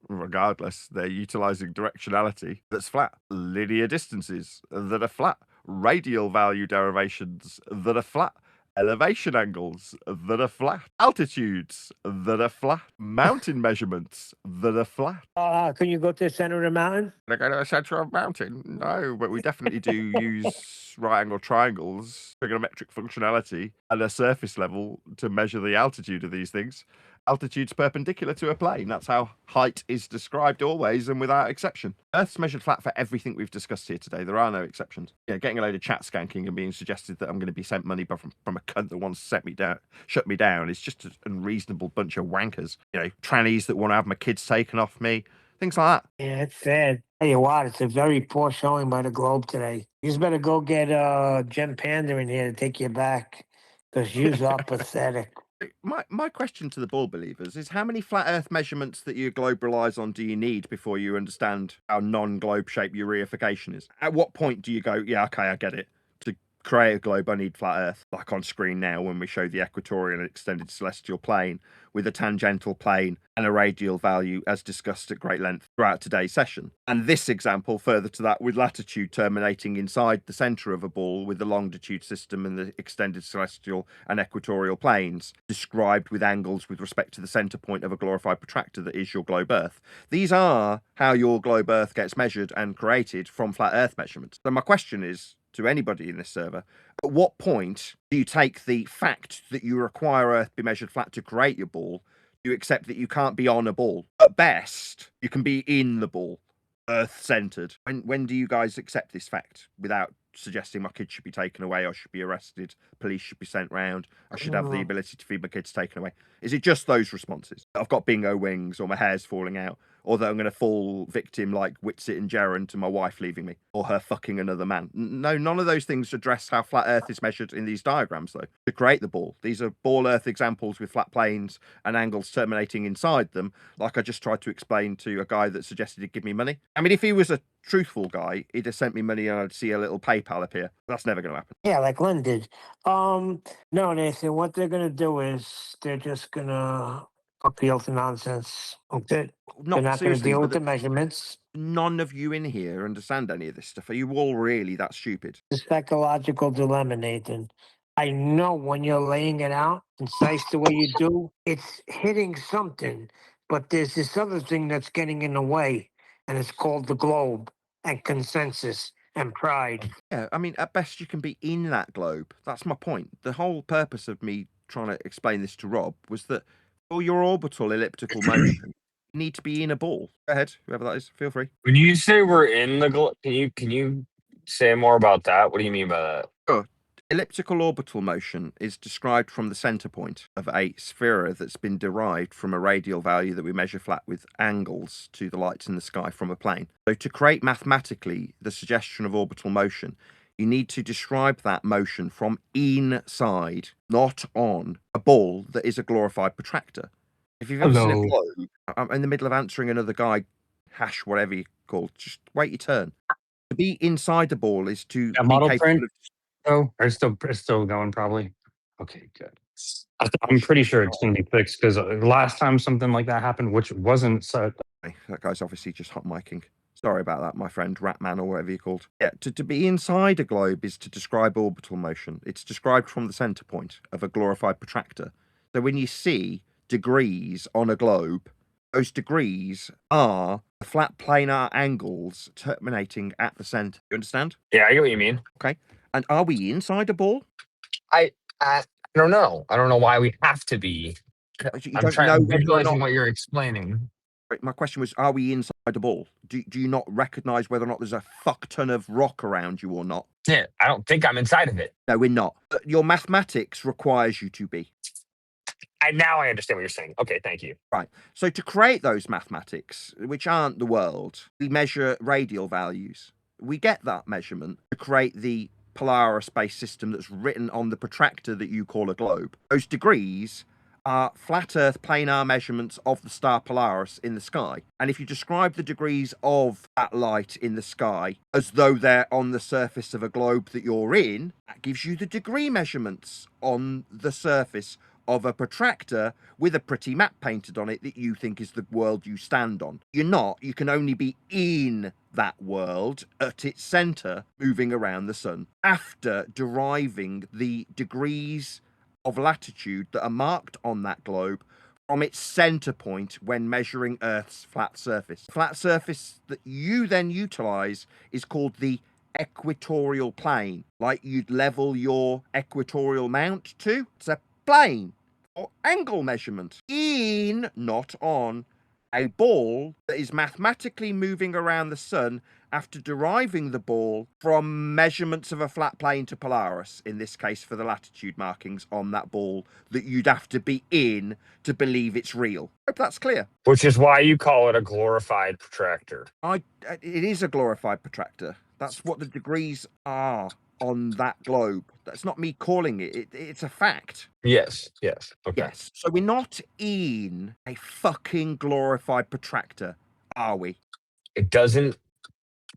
Regardless, they're utilizing directionality that's flat, linear distances that are flat, radial value derivations that are flat, elevation angles that are flat, altitudes that are flat, mountain measurements that are flat. Can you go to the center of the mountain? Can I go to the center of a mountain? No, but we definitely do use right angle triangles, trigonometric functionality, and a surface level to measure the altitude of these things. Altitude's perpendicular to a plane. That's how height is described always and without exception. Earth's measured flat for everything we've discussed here today. There are no exceptions. Yeah, getting a load of chat skanking and being suggested that I'm going to be sent money from a cunt that wants to shut me down is just an unreasonable bunch of wankers. You know, trannies that want to have my kids taken off me. Things like that. Yeah, it's sad. Tell you what, it's a very poor showing by the Globe today. You just better go get Jen Panda in here to take you back because you're all pathetic. My question to the ball believers is how many flat Earth measurements that your globe relies on do you need before you understand how non-globe shaped your reification is? At what point do you go, yeah, okay, I get it. To create a globe, I need flat Earth. Like on screen now when we show the equatorial and extended celestial plane with a tangential plane and a radial value as discussed at great length throughout today's session. And this example further to that with latitude terminating inside the center of a ball with the longitude system and the extended celestial and equatorial planes described with angles with respect to the center point of a glorified protractor that is your globe Earth. These are how your globe Earth gets measured and created from flat Earth measurements. So my question is, to anybody in this server, at what point do you take the fact that you require Earth be measured flat to create your ball? Do you accept that you can't be on a ball? At best, you can be in the ball, Earth-centered. When do you guys accept this fact without suggesting my kids should be taken away, I should be arrested, police should be sent round, I should have the ability to feed my kids taken away? Is it just those responses? I've got bingo wings or my hair's falling out, or that I'm going to fall victim like Whitsit and Jaren to my wife leaving me, or her fucking another man? No, none of those things address how flat Earth is measured in these diagrams, though. To create the ball, these are ball Earth examples with flat planes and angles terminating inside them, like I just tried to explain to a guy that suggested he'd give me money. I mean, if he was a truthful guy, he'd have sent me money and I'd see a little PayPal appear. That's never going to happen. Yeah, like Len did. No, Nathan, what they're going to do is they're just going to appeal to nonsense. Okay. They're not going to deal with the measurements. None of you in here understand any of this stuff. Are you all really that stupid? The psychological dilemma, Nathan. I know when you're laying it out concise the way you do, it's hitting something, but there's this other thing that's getting in the way, and it's called the globe and consensus and pride. Yeah, I mean, at best you can be in that globe. That's my point. The whole purpose of me trying to explain this to Rob was that for your orbital elliptical motion, you need to be in a ball. Go ahead, whoever that is, feel free. When you say we're in the globe, can you say more about that? What do you mean by that? Sure. Elliptical orbital motion is described from the center point of a sphere that's been derived from a radial value that we measure flat with angles to the lights in the sky from a plane. So to create mathematically the suggestion of orbital motion, you need to describe that motion from inside, not on, a ball that is a glorified protractor. If you've ever seen a globe, I'm in the middle of answering another guy, hash whatever you call, just wait your turn. To be inside the ball is to a model print. Oh, it's still going probably. Okay, good. I'm pretty sure it's going to be fixed because last time something like that happened, which wasn't so. That guy's obviously just hot micing. Sorry about that, my friend, ratman or whatever you're called. Yeah, to be inside a globe is to describe orbital motion. It's described from the center point of a glorified protractor. So when you see degrees on a globe, those degrees are the flat planar angles terminating at the center. You understand? Yeah, I get what you mean. Okay. And are we inside a ball? I don't know. I don't know why we have to be. I'm visualizing what you're explaining. My question was, are we inside a ball? Do you not recognize whether or not there's a fuck ton of rock around you or not? Yeah, I don't think I'm inside of it. No, we're not. Your mathematics requires you to be. Now I understand what you're saying. Okay, thank you. Right. So to create those mathematics, which aren't the world, we measure radial values. We get that measurement to create the Polaris-based system that's written on the protractor that you call a globe. Those degrees are flat Earth planar measurements of the star Polaris in the sky. And if you describe the degrees of that light in the sky as though they're on the surface of a globe that you're in, that gives you the degree measurements on the surface of a protractor with a pretty map painted on it that you think is the world you stand on. You're not. You can only be in that world at its center, moving around the sun, after deriving the degrees of latitude that are marked on that globe from its center point when measuring Earth's flat surface. The flat surface that you then utilize is called the equatorial plane, like you'd level your equatorial mount to. It's a plane or angle measurement in, not on, a ball that is mathematically moving around the sun after deriving the ball from measurements of a flat plane to Polaris, in this case for the latitude markings on that ball that you'd have to be in to believe it's real. Hope that's clear. Which is why you call it a glorified protractor. It is a glorified protractor. That's what the degrees are on that globe. That's not me calling it. It's a fact. Yes. Okay. Yes. So we're not in a fucking glorified protractor, are we? It doesn't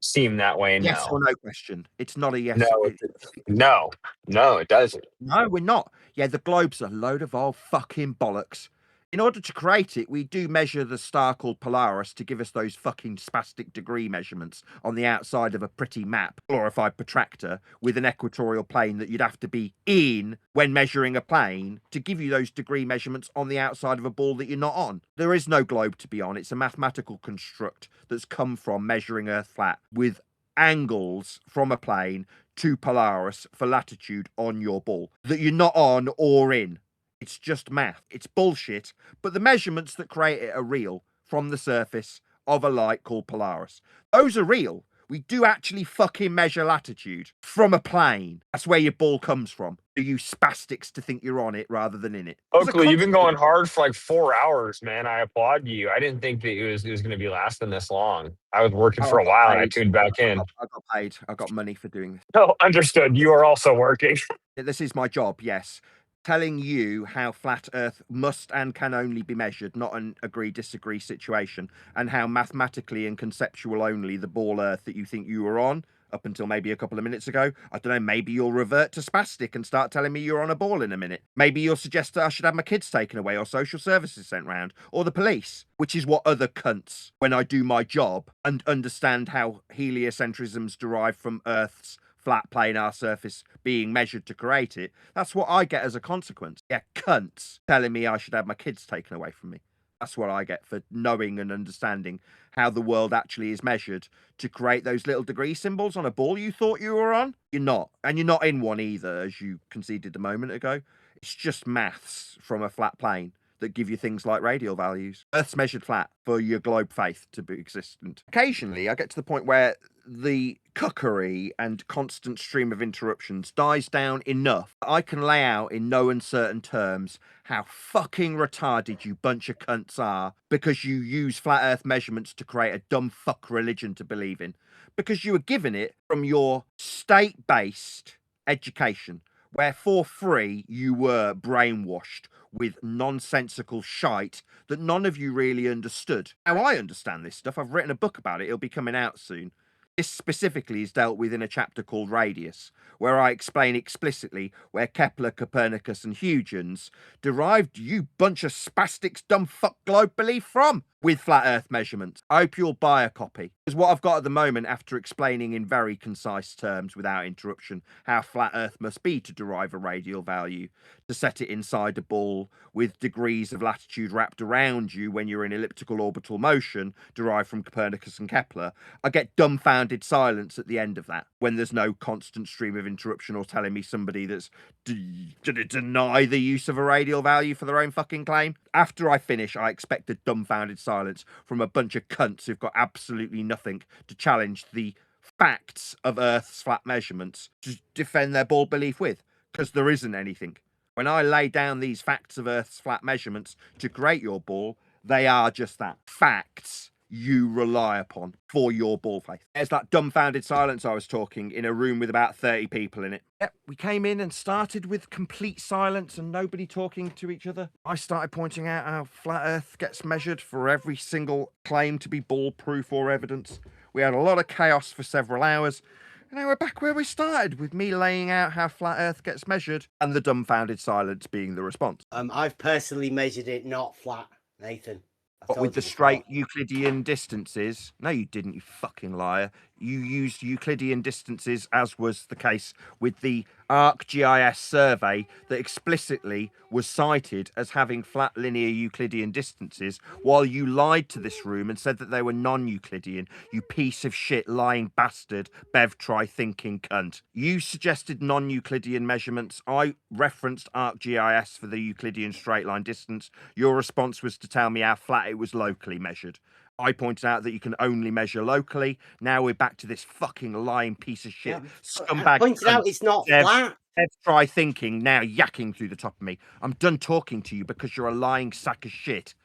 seem that way now. Yes or no question. It's not a yes. No, it doesn't. No, we're not. Yeah, the globe's a load of old fucking bollocks. In order to create it, we do measure the star called Polaris to give us those fucking spastic degree measurements on the outside of a pretty map, glorified protractor, with an equatorial plane that you'd have to be in when measuring a plane to give you those degree measurements on the outside of a ball that you're not on. There is no globe to be on. It's a mathematical construct that's come from measuring Earth flat with angles from a plane to Polaris for latitude on your ball that you're not on or in. It's just math. It's bullshit, but the measurements that create it are real from the surface of a light called Polaris. Those are real. We do actually fucking measure latitude from a plane. That's where your ball comes from. You spastics to think you're on it rather than in it. Oakley, you've been going hard for like 4 hours, man. I applaud you. I didn't think that it was going to be lasting this long. I was working for a while and I tuned back in. I got paid. I got money for doing this. No, understood. You are also working. This is my job, yes. Telling you how flat Earth must and can only be measured, not an agree-disagree situation, and how mathematically and conceptual only the ball Earth that you think you were on, up until maybe a couple of minutes ago, I don't know, maybe you'll revert to spastic and start telling me you're on a ball in a minute. Maybe you'll suggest that I should have my kids taken away or social services sent round, or the police, which is what other cunts, when I do my job and understand how heliocentrism's derived from Earth's flat planar surface being measured to create it, that's what I get as a consequence. Yeah, cunts telling me I should have my kids taken away from me. That's what I get for knowing and understanding how the world actually is measured to create those little degree symbols on a ball you thought you were on. You're not. And you're not in one either, as you conceded a moment ago. It's just maths from a flat plane that give you things like radial values. Earth's measured flat for your globe faith to be existent. Occasionally, I get to the point where the cuckery and constant stream of interruptions dies down enough that I can lay out in no uncertain terms how fucking retarded you bunch of cunts are because you use flat earth measurements to create a dumb fuck religion to believe in. Because you were given it from your state-based education, where for free you were brainwashed with nonsensical shite that none of you really understood. Now, I understand this stuff. I've written a book about it. It'll be coming out soon. This specifically is dealt with in a chapter called Radius, where I explain explicitly where Kepler, Copernicus, and Huygens derived you bunch of spastics dumb fuck globe belief from with flat Earth measurements. I hope you'll buy a copy. Because what I've got at the moment, after explaining in very concise terms without interruption how flat Earth must be to derive a radial value, to set it inside a ball with degrees of latitude wrapped around you when you're in elliptical orbital motion, derived from Copernicus and Kepler, I get dumbfounded silence at the end of that when there's no constant stream of interruption or telling me somebody that's deny the use of a radial value for their own fucking claim. After I finish, I expect a dumbfounded silence from a bunch of cunts who've got absolutely nothing to challenge the facts of Earth's flat measurements to defend their bald belief with, because there isn't anything. When I lay down these facts of Earth's flat measurements to create your ball, they are just that, facts you rely upon for your ball faith. There's that dumbfounded silence I was talking in a room with about 30 people in it. Yep, we came in and started with complete silence and nobody talking to each other. I started pointing out how flat Earth gets measured for every single claim to be ball proof or evidence. We had a lot of chaos for several hours. And now we're back where we started, with me laying out how flat Earth gets measured and the dumbfounded silence being the response. I've personally measured it not flat, Nathan. But with the straight Euclidean distances? No, you didn't, you fucking liar. You used Euclidean distances, as was the case with the ArcGIS survey that explicitly was cited as having flat linear Euclidean distances, while you lied to this room and said that they were non-Euclidean, you piece of shit lying bastard, Bev Try Thinking cunt. You suggested non-Euclidean measurements. I referenced ArcGIS for the Euclidean straight line distance. Your response was to tell me how flat it was locally measured. I pointed out that you can only measure locally. Now we're back to this fucking lying piece of shit scumbag. I pointed out it's not flat. Bev Try Thinking now yakking through the top of me. I'm done talking to you because you're a lying sack of shit.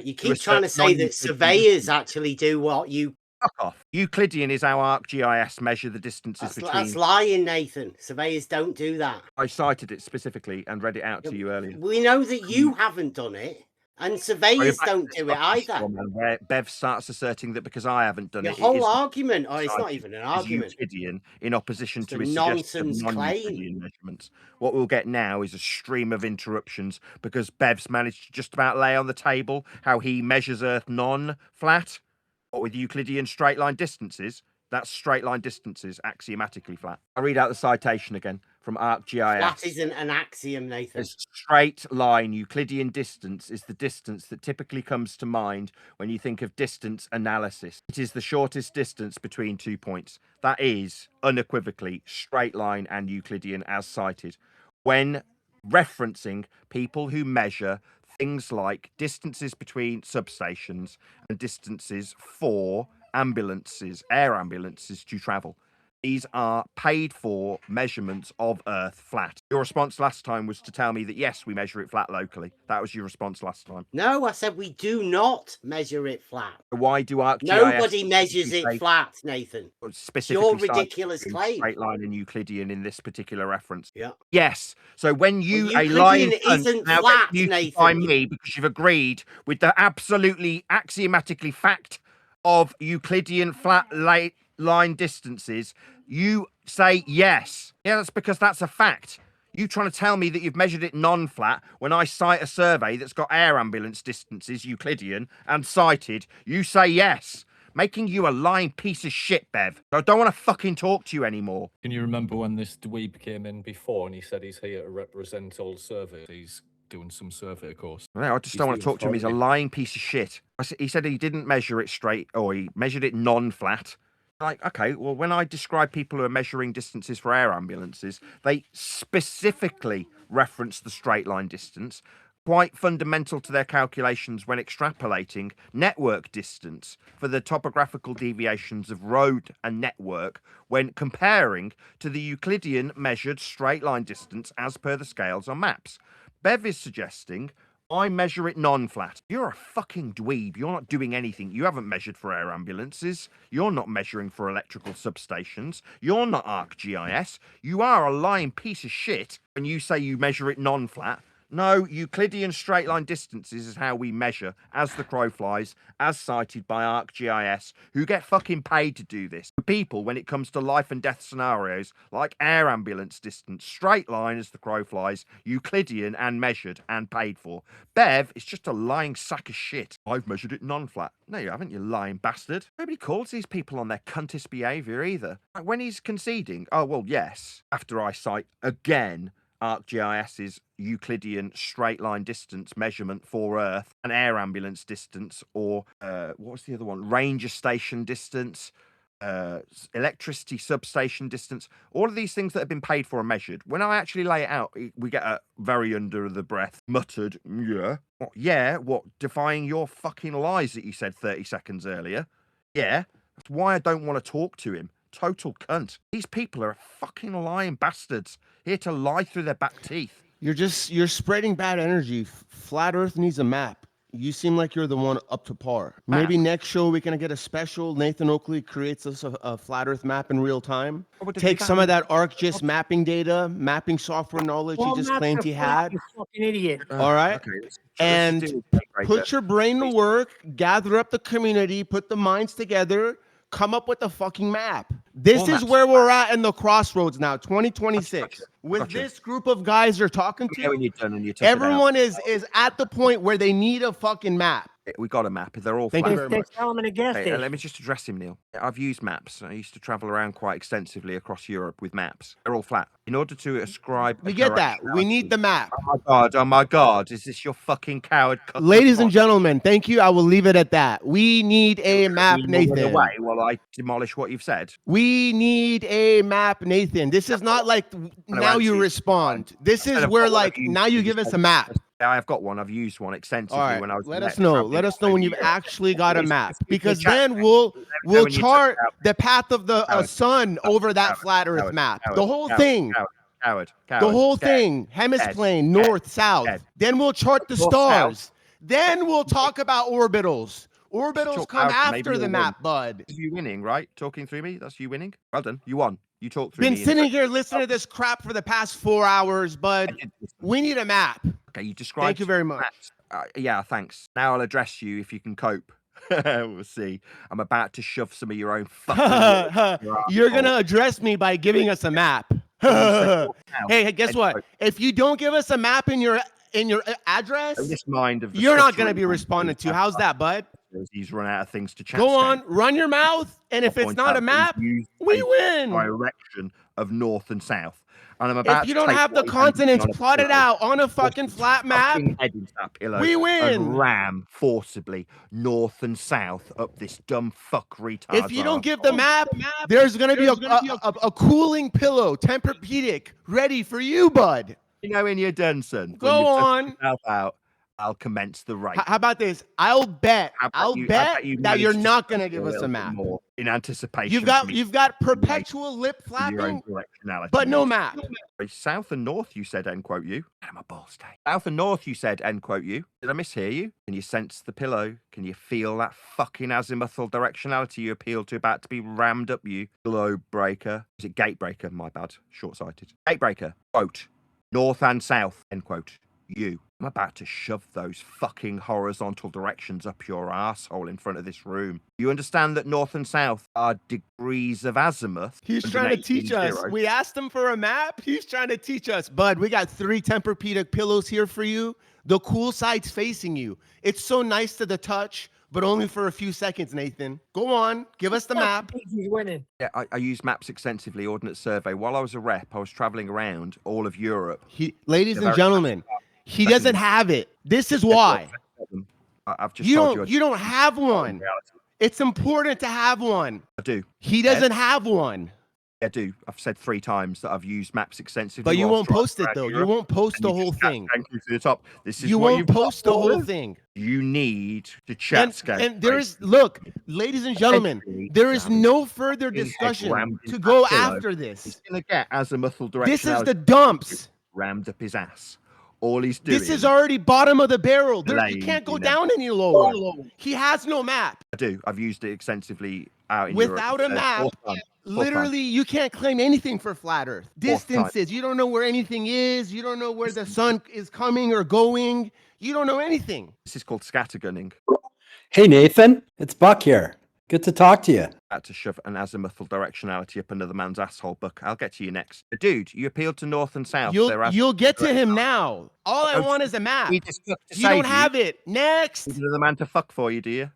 You keep trying to say that surveyors actually do what you... Fuck off. Euclidean is how ArcGIS measure the distances between... That's lying, Nathan. Surveyors don't do that. I cited it specifically and read it out to you earlier. We know that you haven't done it. And surveyors don't do it either. Where Bev starts asserting that because I haven't done Your it, whole argument, or it's not even an argument, Euclidean in opposition to his nonsense claim. Measurements. What we'll get now is a stream of interruptions because Bev's managed to just about lay on the table how he measures Earth non-flat, but with Euclidean straight line distances. That's straight line distances, axiomatically flat. I read out the citation again from ArcGIS. Flat isn't an axiom, Nathan. A straight line Euclidean distance is the distance that typically comes to mind when you think of distance analysis. It is the shortest distance between 2 points. That is unequivocally straight line and Euclidean as cited. When referencing people who measure things like distances between substations and distances for ambulances, air ambulances to travel. These are paid for measurements of Earth flat. Your response last time was to tell me that yes, we measure it flat locally. That was your response last time. No, I said we do not measure it flat. Why do ArcGIS... Nobody measures it flat, Nathan. Specifically, your ridiculous claim. Straight line and Euclidean in this particular reference. Yeah. Yes. So when you well, a lying isn't flat, Nathan. By me because you've agreed with the absolutely axiomatically fact of Euclidean flat line distances, you say yes. Yeah, that's because that's a fact. You trying to tell me that you've measured it non-flat when I cite a survey that's got air ambulance distances, Euclidean, and cited, you say yes. Making you a lying piece of shit, Bev. I don't want to fucking talk to you anymore. Can you remember when this dweeb came in before and he said he's here to represent all surveys? He's doing some survey course. No, I just don't want to talk to him. He's a lying piece of shit. He said he didn't measure it straight, or he measured it non-flat. Like, okay, well, when I describe people who are measuring distances for air ambulances, they specifically reference the straight line distance, quite fundamental to their calculations when extrapolating network distance for the topographical deviations of road and network when comparing to the Euclidean measured straight line distance as per the scales on maps. Bev is suggesting I measure it non-flat. You're a fucking dweeb. You're not doing anything. You haven't measured for air ambulances. You're not measuring for electrical substations. You're not ArcGIS. You are a lying piece of shit when you say you measure it non-flat. No, Euclidean straight line distances is how we measure as the crow flies, as cited by ArcGIS, who get fucking paid to do this. For people, when it comes to life and death scenarios, like air ambulance distance, straight line as the crow flies, Euclidean and measured and paid for. Bev is just a lying sack of shit. I've measured it non-flat. No, you haven't, you lying bastard. Nobody calls these people on their cuntist behaviour either. Like when he's conceding, oh, well, yes, after I cite again ArcGIS's Euclidean straight line distance measurement for Earth, and air ambulance distance, or what was the other one? Ranger station distance, electricity substation distance, all of these things that have been paid for and measured. When I actually lay it out, we get a very under the breath muttered, yeah. What, yeah? What, defying your fucking lies that you said 30 seconds earlier? Yeah. That's why I don't want to talk to him. Total cunt. These people are fucking lying bastards, here to lie through their back teeth. You're spreading bad energy. Flat Earth needs a map. You seem like you're the one up to par. Maybe next show we can get a special. Nathan Oakley creates us a flat Earth map in real time. Take some of that ArcGIS mapping data, mapping software knowledge he just claimed he had. You fucking idiot. All right. Okay, And put your brain to work, gather up the community, put the minds together, come up with a fucking map. This is where we're at in the crossroads now, 2026. With this group of guys you're talking to, everyone is at the point where they need a fucking map. We got a map. They're all Thank flat. you very much. Tell them in a gas station. Let me just address him, Neil. I've used maps. I used to travel around quite extensively across Europe with maps. They're all flat. In order to ascribe... We get that. We need the map. Oh my God. Is this your fucking coward? Ladies and gentlemen, thank you. I will leave it at that. We need a map, Nathan. Away while I demolish what you've said. We need a map, Nathan. This is not like now you respond. This is where like now you give us a map. I've got one. I've used one extensively when I was. Let us know. Let us know when you've actually got a map, because then we'll chart the path of the sun over that flat Earth map. The whole thing. The whole thing. Hemisplane, north, south. Then we'll chart the stars. Then we'll talk about orbitals. Orbitals come after the map, bud. That's you winning, right? Talking through me. That's you winning. Well done. You won. You talked through me. Been sitting here listening to this crap for the past 4 hours, bud. We need a map. Okay, you described. Thank you very much. Yeah, thanks. Now I'll address you if you can cope. We'll see. I'm about to shove some of your own fucking. You're gonna address me by giving us a map. Hey, guess what? If you don't give us a map in your address, you're not gonna be responded to. How's that, bud? He's run out of things to chat. Go on, run your mouth, and if it's not a map, we win. Direction of north and south. And I'm about if you don't have the continents plotted out on a fucking flat map, we win. And ram forcibly north and south up this dumb fuck retard. If you don't give the map, there's gonna be a cooling pillow, Tempur-Pedic, ready for you, bud. You know when you're done, son. Go on. Out. I'll commence the race. How about this? I'll bet that you're not going to give us a map. In anticipation. You've got perpetual lip flapping, but no map. South and north, you said, end quote you. My balls day. South and north, you said, end quote you. Did I mishear you? Can you sense the pillow? Can you feel that fucking azimuthal directionality you appeal to about to be rammed up you? Globe breaker. Is it Gatebreaker? My bad. Short-sighted. Gatebreaker. Quote. North and south, end quote. You. I'm about to shove those fucking horizontal directions up your asshole in front of this room. You understand that north and south are degrees of azimuth? He's trying to teach us. We asked him for a map. He's trying to teach us. Bud, we got 3 Tempur-Pedic pillows here for you. The cool side's facing you. It's so nice to the touch, but only for a few seconds, Nathan. Go on. Give us the map. He's winning. Yeah, I use maps extensively, Ordnance Survey. While I was a rep, I was traveling around all of Europe. Ladies and gentlemen, he doesn't have it. This is why. I've just you don't have one. It's important to have one. I do. He doesn't have one. I do. I've said 3 times that I've used maps extensively. But you won't post it though. You won't post the whole thing. Thank you to the top. This is you won't post the whole thing. You need to chat. And there is, look, ladies and gentlemen, there is no further discussion to go after this. He's gonna get azimuthal direction. This is the dumps. Rammed up his ass. All he's doing. This is already bottom of the barrel. You can't go down any lower. He has no map. I do. I've used it extensively out in Without Europe. a map, Fourth time. literally, you can't claim anything for flat Earth. Distances, you don't know where anything is. You don't know where the sun is coming or going. You don't know anything. This is called scattergunning. Hey, Nathan, it's Buck here. Good to talk to you. Had to shove an azimuthal directionality up another man's asshole, Buck. I'll get to you next. Dude, you appealed to north and south. You'll get to him now. All I want is a map. You don't have it. Next. Another man to fuck for you, do you?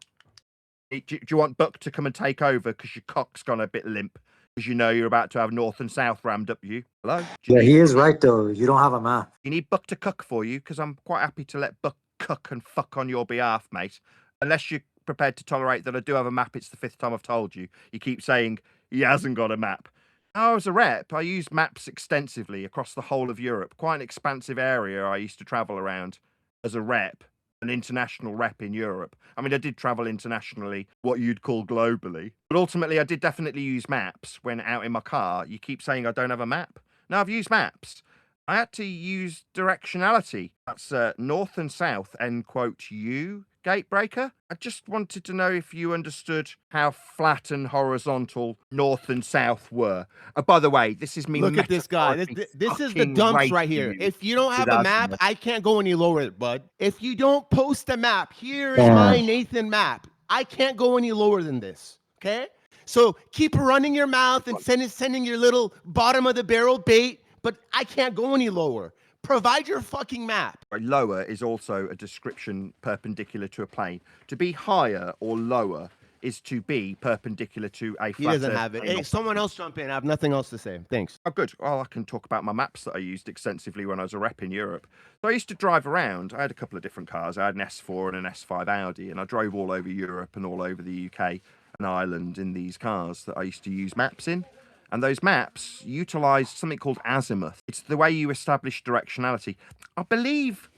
Do you want Buck to come and take over because your cock's gone a bit limp? Because you know you're about to have north and south rammed up you. Hello? Yeah, he is right, though. You don't have a map. You need Buck to cuck for you because I'm quite happy to let Buck cuck and fuck on your behalf, mate. Unless you're prepared to tolerate that I do have a map. It's the 5th time I've told you. You keep saying he hasn't got a map. Now, as a rep, I used maps extensively across the whole of Europe. Quite an expansive area I used to travel around as a rep. An international rep in Europe. I mean, I did travel internationally, what you'd call globally. But ultimately, I did definitely use maps when out in my car. You keep saying I don't have a map. No, I've used maps. I had to use directionality. That's north and south, end quote, U, Gatebreaker. I just wanted to know if you understood how flat and horizontal north and south were. By the way, this is me. Look at this guy. This is the dumps right here. If you don't have a map, I can't go any lower, bud. If you don't post a map, here is my Nathan map. I can't go any lower than this. Okay? So keep running your mouth and sending your little bottom of the barrel bait, but I can't go any lower. Provide your fucking map. Lower is also a description perpendicular to a plane. To be higher or lower is to be perpendicular to a flat. He doesn't have it. Hey, someone else jump in. I have nothing else to say. Thanks. Oh, good. Well, I can talk about my maps that I used extensively when I was a rep in Europe. So I used to drive around. I had a couple of different cars. I had an S4 and an S5 Audi, and I drove all over Europe and all over the UK and Ireland in these cars that I used to use maps in. And those maps utilized something called azimuth. It's the way you establish directionality. I believe,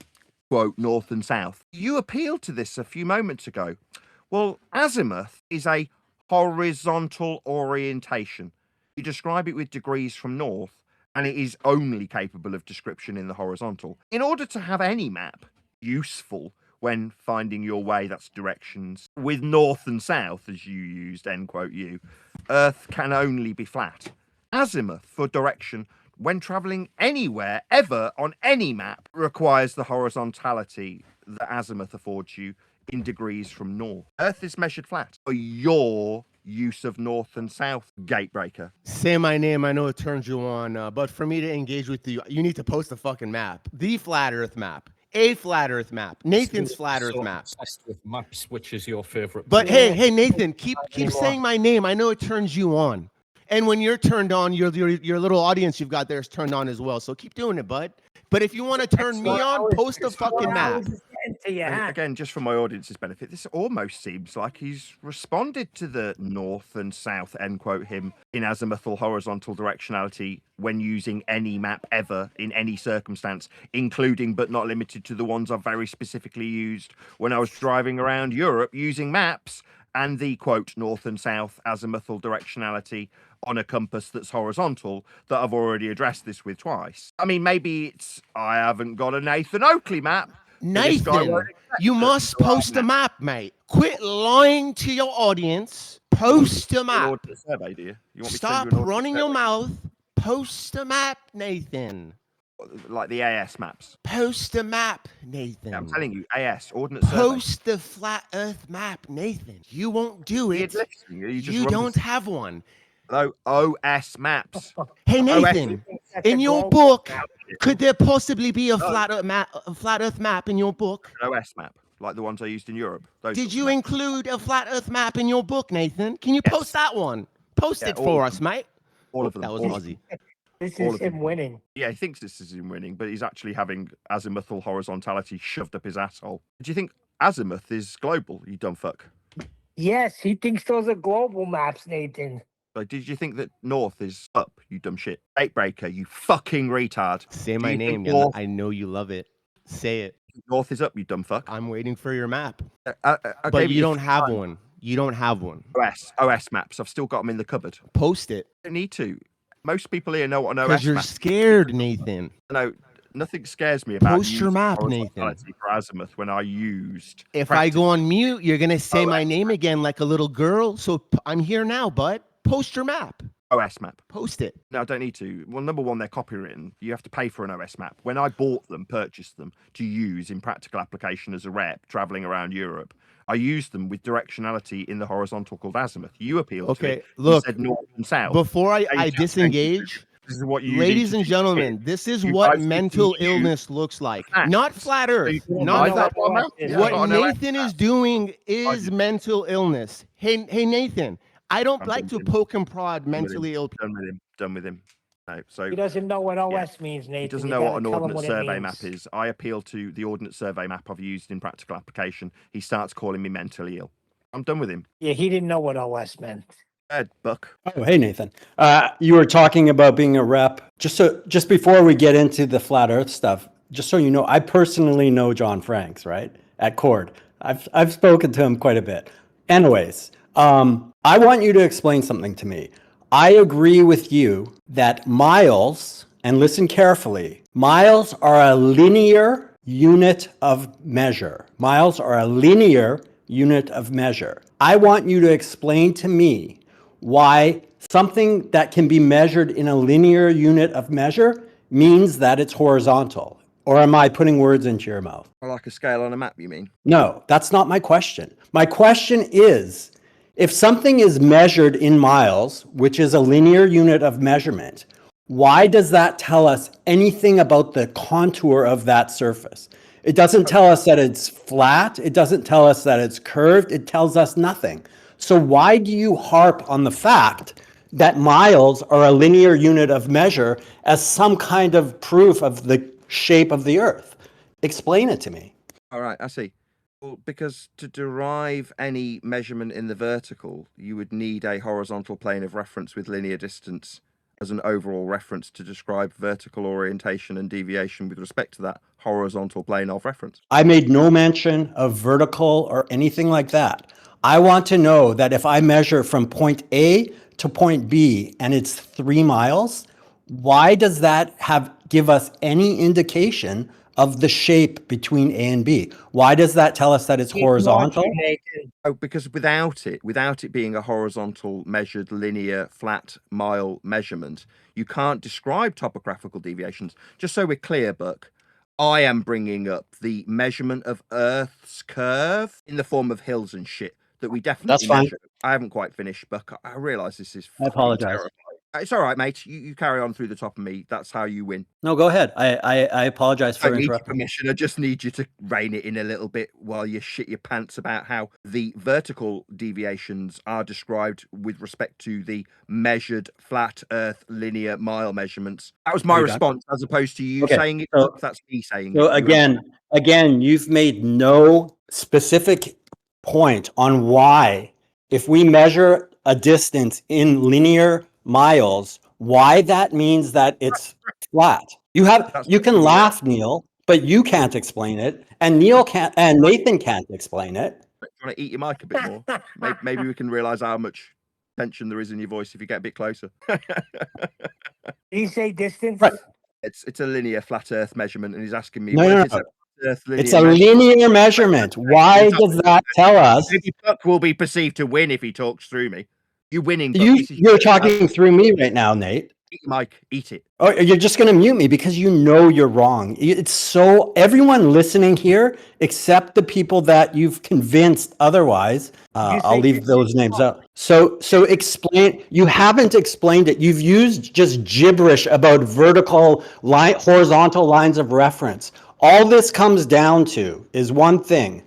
quote, north and south. You appealed to this a few moments ago. Well, azimuth is a horizontal orientation. You describe it with degrees from north, and it is only capable of description in the horizontal. In order to have any map useful when finding your way, that's directions, with north and south, as you used, end quote, you, Earth can only be flat. Azimuth for direction when traveling anywhere, ever, on any map, requires the horizontality that azimuth affords you in degrees from north. Earth is measured flat for your use of north and south, Gatebreaker. Say my name. I know it turns you on, but for me to engage with you, you need to post a fucking map. The flat Earth map. A flat Earth map. Nathan's flat Earth map. With maps, which is your favorite? But hey, Nathan, keep saying my name. I know it turns you on. And when you're turned on, your little audience you've got there is turned on as well. So keep doing it, bud. But if you want to turn me on, post a fucking map. Again, just for my audience's benefit, this almost seems like he's responded to the north and south, end quote, him in azimuthal horizontal directionality when using any map ever in any circumstance, including but not limited to the ones I've very specifically used when I was driving around Europe using maps and the, quote, north and south azimuthal directionality on a compass that's horizontal that I've already addressed this with twice. I mean, maybe it's I haven't got a Nathan Oakley map. Nathan, you must post a map, mate. Quit lying to your audience. Post a map. Survey, do you? You want me to Stop send you an running your mouth. Post a map, Nathan. Like the AS maps. Post a map, Nathan. Yeah, I'm telling you, AS, Ordnance Survey. Post the flat Earth map, Nathan. You won't do it. You don't have one. No, OS maps. Hey, Nathan, in your book, could there possibly be a flat Earth map in your book? An OS map, like the ones I used in Europe. Did you include a flat Earth map in your book, Nathan? Can you post that one? Post it for us, mate. All of them. That was Muzzy. This is him winning. Yeah, he thinks this is him winning, but he's actually having azimuthal horizontality shoved up his asshole. Do you think azimuth is global, you dumb fuck? Yes, he thinks those are global maps, Nathan. Like, did you think that north is up, you dumb shit? Gatebreaker, you fucking retard. Say my name. I know you love it. Say it. North is up, you dumb fuck. I'm waiting for your map. But you don't have one. You don't have one. OS maps. I've still got them in the cupboard. Post it. I don't need to. Most people here know what an OS Because you're map. scared, Nathan. No, Nothing scares me about Post your using map, Nathan. horizontality for azimuth when I used. If I go on mute, you're gonna say OS my name again like a little girl. So I'm here now, bud. Post your map. OS map. Post it. No, I don't need to. Well, number one, they're copywritten. You have to pay for an OS map. When I purchased them to use in practical application as a rep traveling around Europe, I used them with directionality in the horizontal called azimuth. You appealed to it. Look, you said north and south. Before I disengage, this is what you ladies and gentlemen, this is what mental illness looks like. Not flat Earth. Not what Nathan is doing is mental illness. Hey, Nathan, I don't like to poke and prod mentally ill people. Done with him. No, so He doesn't know what OS means, Nathan. he doesn't know what an ordnance survey map is. I appeal to the ordnance survey map I've used in practical application. He starts calling me mentally ill. I'm done with him. Yeah, he didn't know what OS meant. Buck. Oh, hey, Nathan. You were talking about being a rep. Just before we get into the flat Earth stuff, just so you know, I personally know John Franks, right? At Cord. I've spoken to him quite a bit. Anyways, I want you to explain something to me. I agree with you that miles, and listen carefully, miles are a linear unit of measure. Miles are a linear unit of measure. I want you to explain to me why something that can be measured in a linear unit of measure means that it's horizontal. Or am I putting words into your mouth? Or like a scale on a map, you mean? No, that's not my question. My question is, if something is measured in miles, which is a linear unit of measurement, why does that tell us anything about the contour of that surface? It doesn't tell us that it's flat. It doesn't tell us that it's curved. It tells us nothing. So why do you harp on the fact that miles are a linear unit of measure as some kind of proof of the shape of the Earth? Explain it to me. All right, I see. Well, because to derive any measurement in the vertical, you would need a horizontal plane of reference with linear distance as an overall reference to describe vertical orientation and deviation with respect to that horizontal plane of reference. I made no mention of vertical or anything like that. I want to know that if I measure from point A to point B and it's 3 miles, why does that give us any indication of the shape between A and B? Why does that tell us that it's horizontal? Oh, because without it being a horizontal measured linear flat mile measurement, you can't describe topographical deviations. Just so we're clear, Buck, I am bringing up the measurement of Earth's curve in the form of hills and shit that we definitely That's fine. measure. I haven't quite finished, Buck. I realise this is I apologize. terrifying. It's all right, mate. You carry on through the top of me. That's how you win. No, go ahead. I apologize for I need your interrupting. permission. I just need you to rein it in a little bit while you shit your pants about how the vertical deviations are described with respect to the measured flat Earth linear mile measurements. That was my response, as opposed to you saying it. So, That's me saying so it. again, you've made no specific point on why, if we measure a distance in linear miles, why that means that it's flat. You can laugh, Neil, but you can't explain it, and Neil can't, and Nathan can't explain it. Do you want to eat your mic a bit more? Maybe we can realize how much tension there is in your voice if you get a bit closer. Did he say distance? Right. It's a linear flat Earth measurement, and he's asking me. No. It's a linear measurement. Why does that tell us? Maybe Buck will be perceived to win if he talks through me. You're winning. Buck. You're talking through me right now, Nate. Mike, eat it. Oh, you're just going to mute me because you know you're wrong. It's so everyone listening here, except the people that you've convinced otherwise. I'll leave those names out. So explain. You haven't explained it. You've used just gibberish about horizontal lines of reference. All this comes down to is one thing.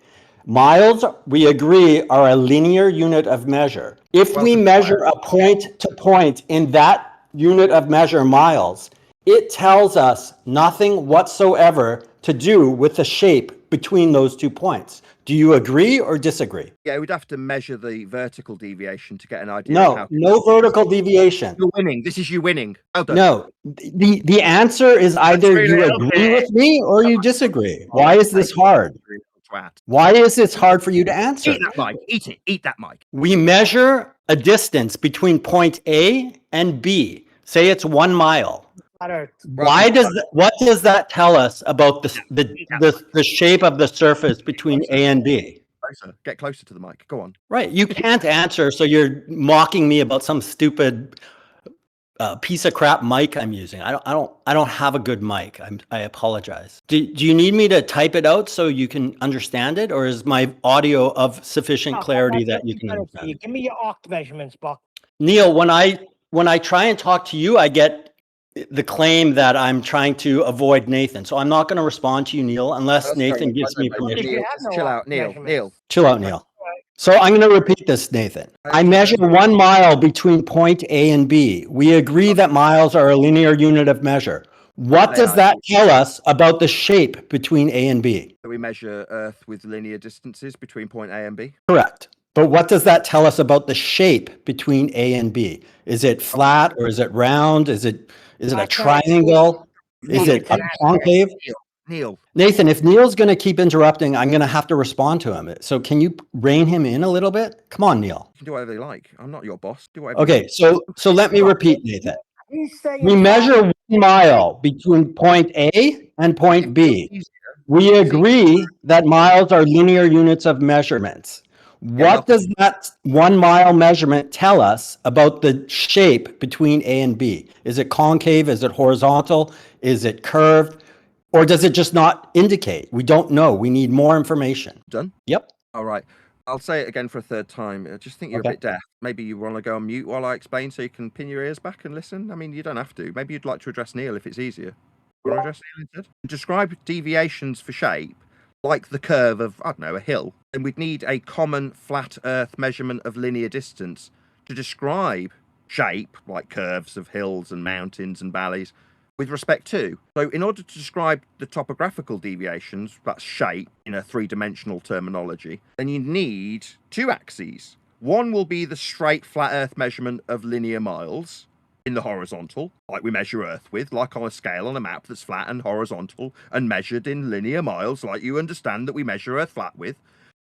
Miles, we agree, are a linear unit of measure. If we measure a point to point in that unit of measure miles, it tells us nothing whatsoever to do with the shape between those 2 points. Do you agree or disagree? Yeah, we'd have to measure the vertical deviation to get an idea. No vertical deviation. You're winning. This is you winning. No, the answer is either you agree with me or you disagree. Why is this hard? Why is this hard for you to answer? Eat that mic. Eat it. Eat that mic. We measure a distance between point A and B. Say it's 1 mile. Why does what does that tell us about the shape of the surface between A and B? Get closer to the mic. Go on. Right. You can't answer, so you're mocking me about some stupid piece of crap mic I'm using. I don't have a good mic. I apologize. Do you need me to type it out so you can understand it, or is my audio of sufficient clarity that you can understand it? Give me your arc measurements, Buck. Neil, when I try and talk to you, I get the claim that I'm trying to avoid Nathan. So I'm not going to respond to you, Neil, unless Nathan gives me permission. Chill out, Neil. Chill out, Neil. So I'm going to repeat this, Nathan. I measure 1 mile between point A and B. We agree that miles are a linear unit of measure. What does that tell us about the shape between A and B? We measure Earth with linear distances between point A and B. Correct. But what does that tell us about the shape between A and B? Is it flat or is it round? Is it a triangle? Is it a concave? Neil. Nathan, if Neil's going to keep interrupting, I'm going to have to respond to him. So can you rein him in a little bit? Come on, Neil. You can do whatever you like. I'm not your boss. Do whatever. Okay, so let me repeat, Nathan. We measure 1 mile between point A and point B. We agree that miles are linear units of measurements. What does that 1 mile measurement tell us about the shape between A and B? Is it concave? Is it horizontal? Is it curved? Or does it just not indicate? We don't know. We need more information. Done? Yep. All right. I'll say it again for a third time. I just think you're a bit deaf. Maybe you want to go on mute while I explain so you can pin your ears back and listen. I mean, you don't have to. Maybe you'd like to address Neil if it's easier. Want to address Neil instead? Describe deviations for shape, like the curve of, I don't know, a hill. And we'd need a common flat Earth measurement of linear distance to describe shape, like curves of hills and mountains and valleys, with respect to. So in order to describe the topographical deviations, that's shape in a three-dimensional terminology, then you need two axes. One will be the straight flat Earth measurement of linear miles in the horizontal, like we measure Earth with, like on a scale on a map that's flat and horizontal and measured in linear miles, like you understand that we measure Earth flat with.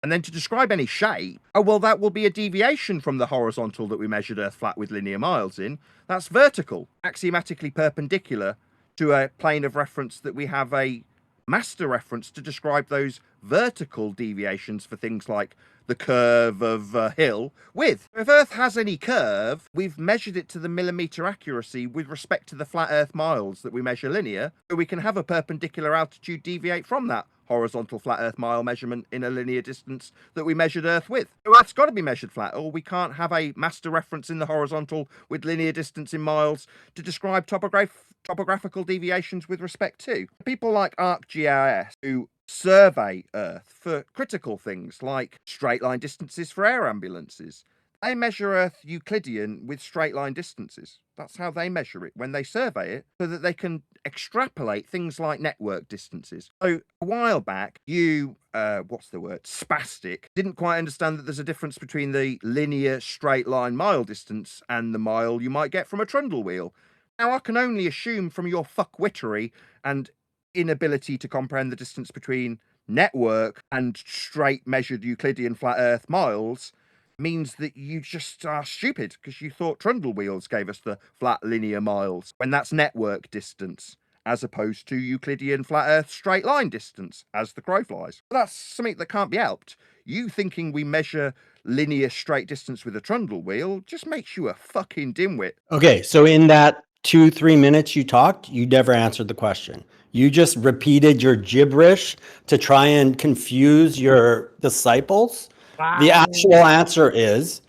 And then to describe any shape, oh, well, that will be a deviation from the horizontal that we measured Earth flat with linear miles in. That's vertical, axiomatically perpendicular to a plane of reference that we have a master reference to describe those vertical deviations for things like the curve of a hill with. If Earth has any curve, we've measured it to the millimeter accuracy with respect to the flat Earth miles that we measure linear, so we can have a perpendicular altitude deviate from that horizontal flat Earth mile measurement in a linear distance that we measured Earth with. So Earth's got to be measured flat, or we can't have a master reference in the horizontal with linear distance in miles to describe topographical deviations with respect to. People like ArcGIS, who survey Earth for critical things like straight line distances for air ambulances, they measure Earth Euclidean with straight line distances. That's how they measure it when they survey it, so that they can extrapolate things like network distances. So a while back, you, spastic, didn't quite understand that there's a difference between the linear straight line mile distance and the mile you might get from a trundle wheel. Now, I can only assume from your fuckwittery and inability to comprehend the distance between network and straight measured Euclidean flat Earth miles means that you just are stupid because you thought trundle wheels gave us the flat linear miles when that's network distance as opposed to Euclidean flat Earth straight line distance as the crow flies. That's something that can't be helped. You thinking we measure linear straight distance with a trundle wheel just makes you a fucking dimwit. Okay, so in that 2-3 minutes you talked, you never answered the question. You just repeated your gibberish to try and confuse your disciples. Wow. The actual answer is,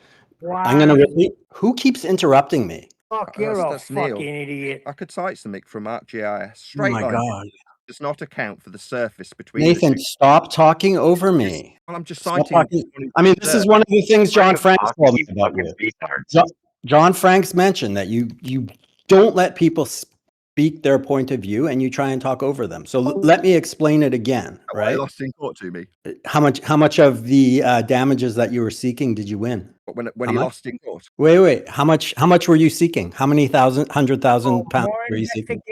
I'm going to repeat, who keeps interrupting me? Fuck, you're a fucking Neil. idiot. I could cite something from ArcGIS. Straight line God. Does not account for the surface between Nathan, stop talking over me. Well, I'm just citing. I mean, this is one of the things John Franks told me about you. John Franks mentioned that you don't let people speak their point of view and you try and talk over them. So let me explain it again, right? You lost in court to me. How much of the damages that you were seeking did you win? When you lost in court? Wait. How much were you seeking? How many £100,000 were you seeking?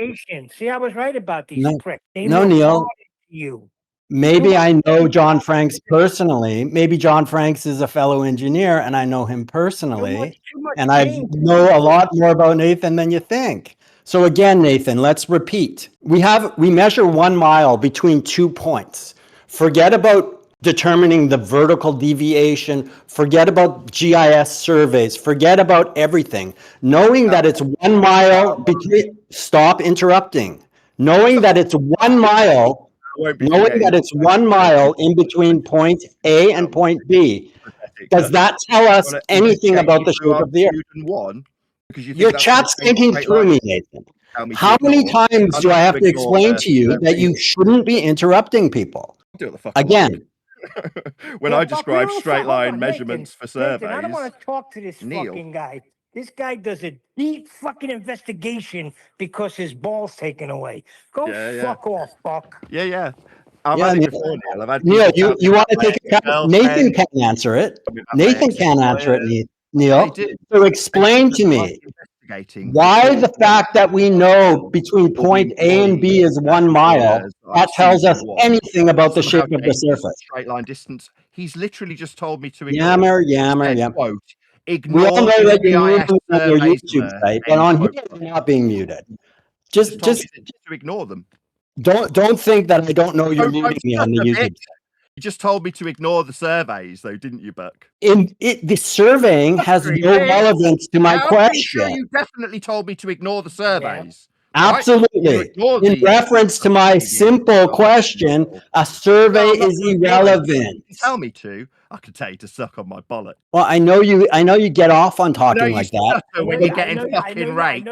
See, I was right about these pricks. No, Neil. Maybe I know John Franks personally. Maybe John Franks is a fellow engineer and I know him personally. And I know a lot more about Nathan than you think. So again, Nathan, let's repeat. We measure 1 mile between 2 points. Forget about determining the vertical deviation. Forget about GIS surveys. Forget about everything. Knowing that it's 1 mile between, stop interrupting. Knowing that it's 1 mile, in between point A and point B, does that tell us anything about the shape of the Earth? Your chat's thinking through me, Nathan. How many times do I have to explain to you that you shouldn't be interrupting people? Again. When I describe straight line measurements for surveys. Nathan, I don't want to talk to this fucking guy. This guy does a deep fucking investigation because his ball's taken away. Go fuck off, Buck. Yeah. I've had it before, Neil. I've had Neil, you want to take a Nathan can't answer it. Nathan can't answer it, Neil. So explain to me why the fact that we know between point A and B is 1 mile, that tells us anything about the shape of the surface. Straight line distance. He's literally just told me to ignore. Yammer. Quote, we all know that you're muted on your YouTube site, but on here you're not being muted. Just to ignore them. Don't think that I don't know you're muting me on the YouTube. You just told me to ignore the surveys, though, didn't you, Buck? The surveying has no relevance to my question. Sure you definitely told me to ignore the surveys. Absolutely. Right? In reference to my simple question, a survey is irrelevant. You tell me to. I could tell you to suck on my bollock. Well, I know you get off on talking like that. When you're getting fucking raped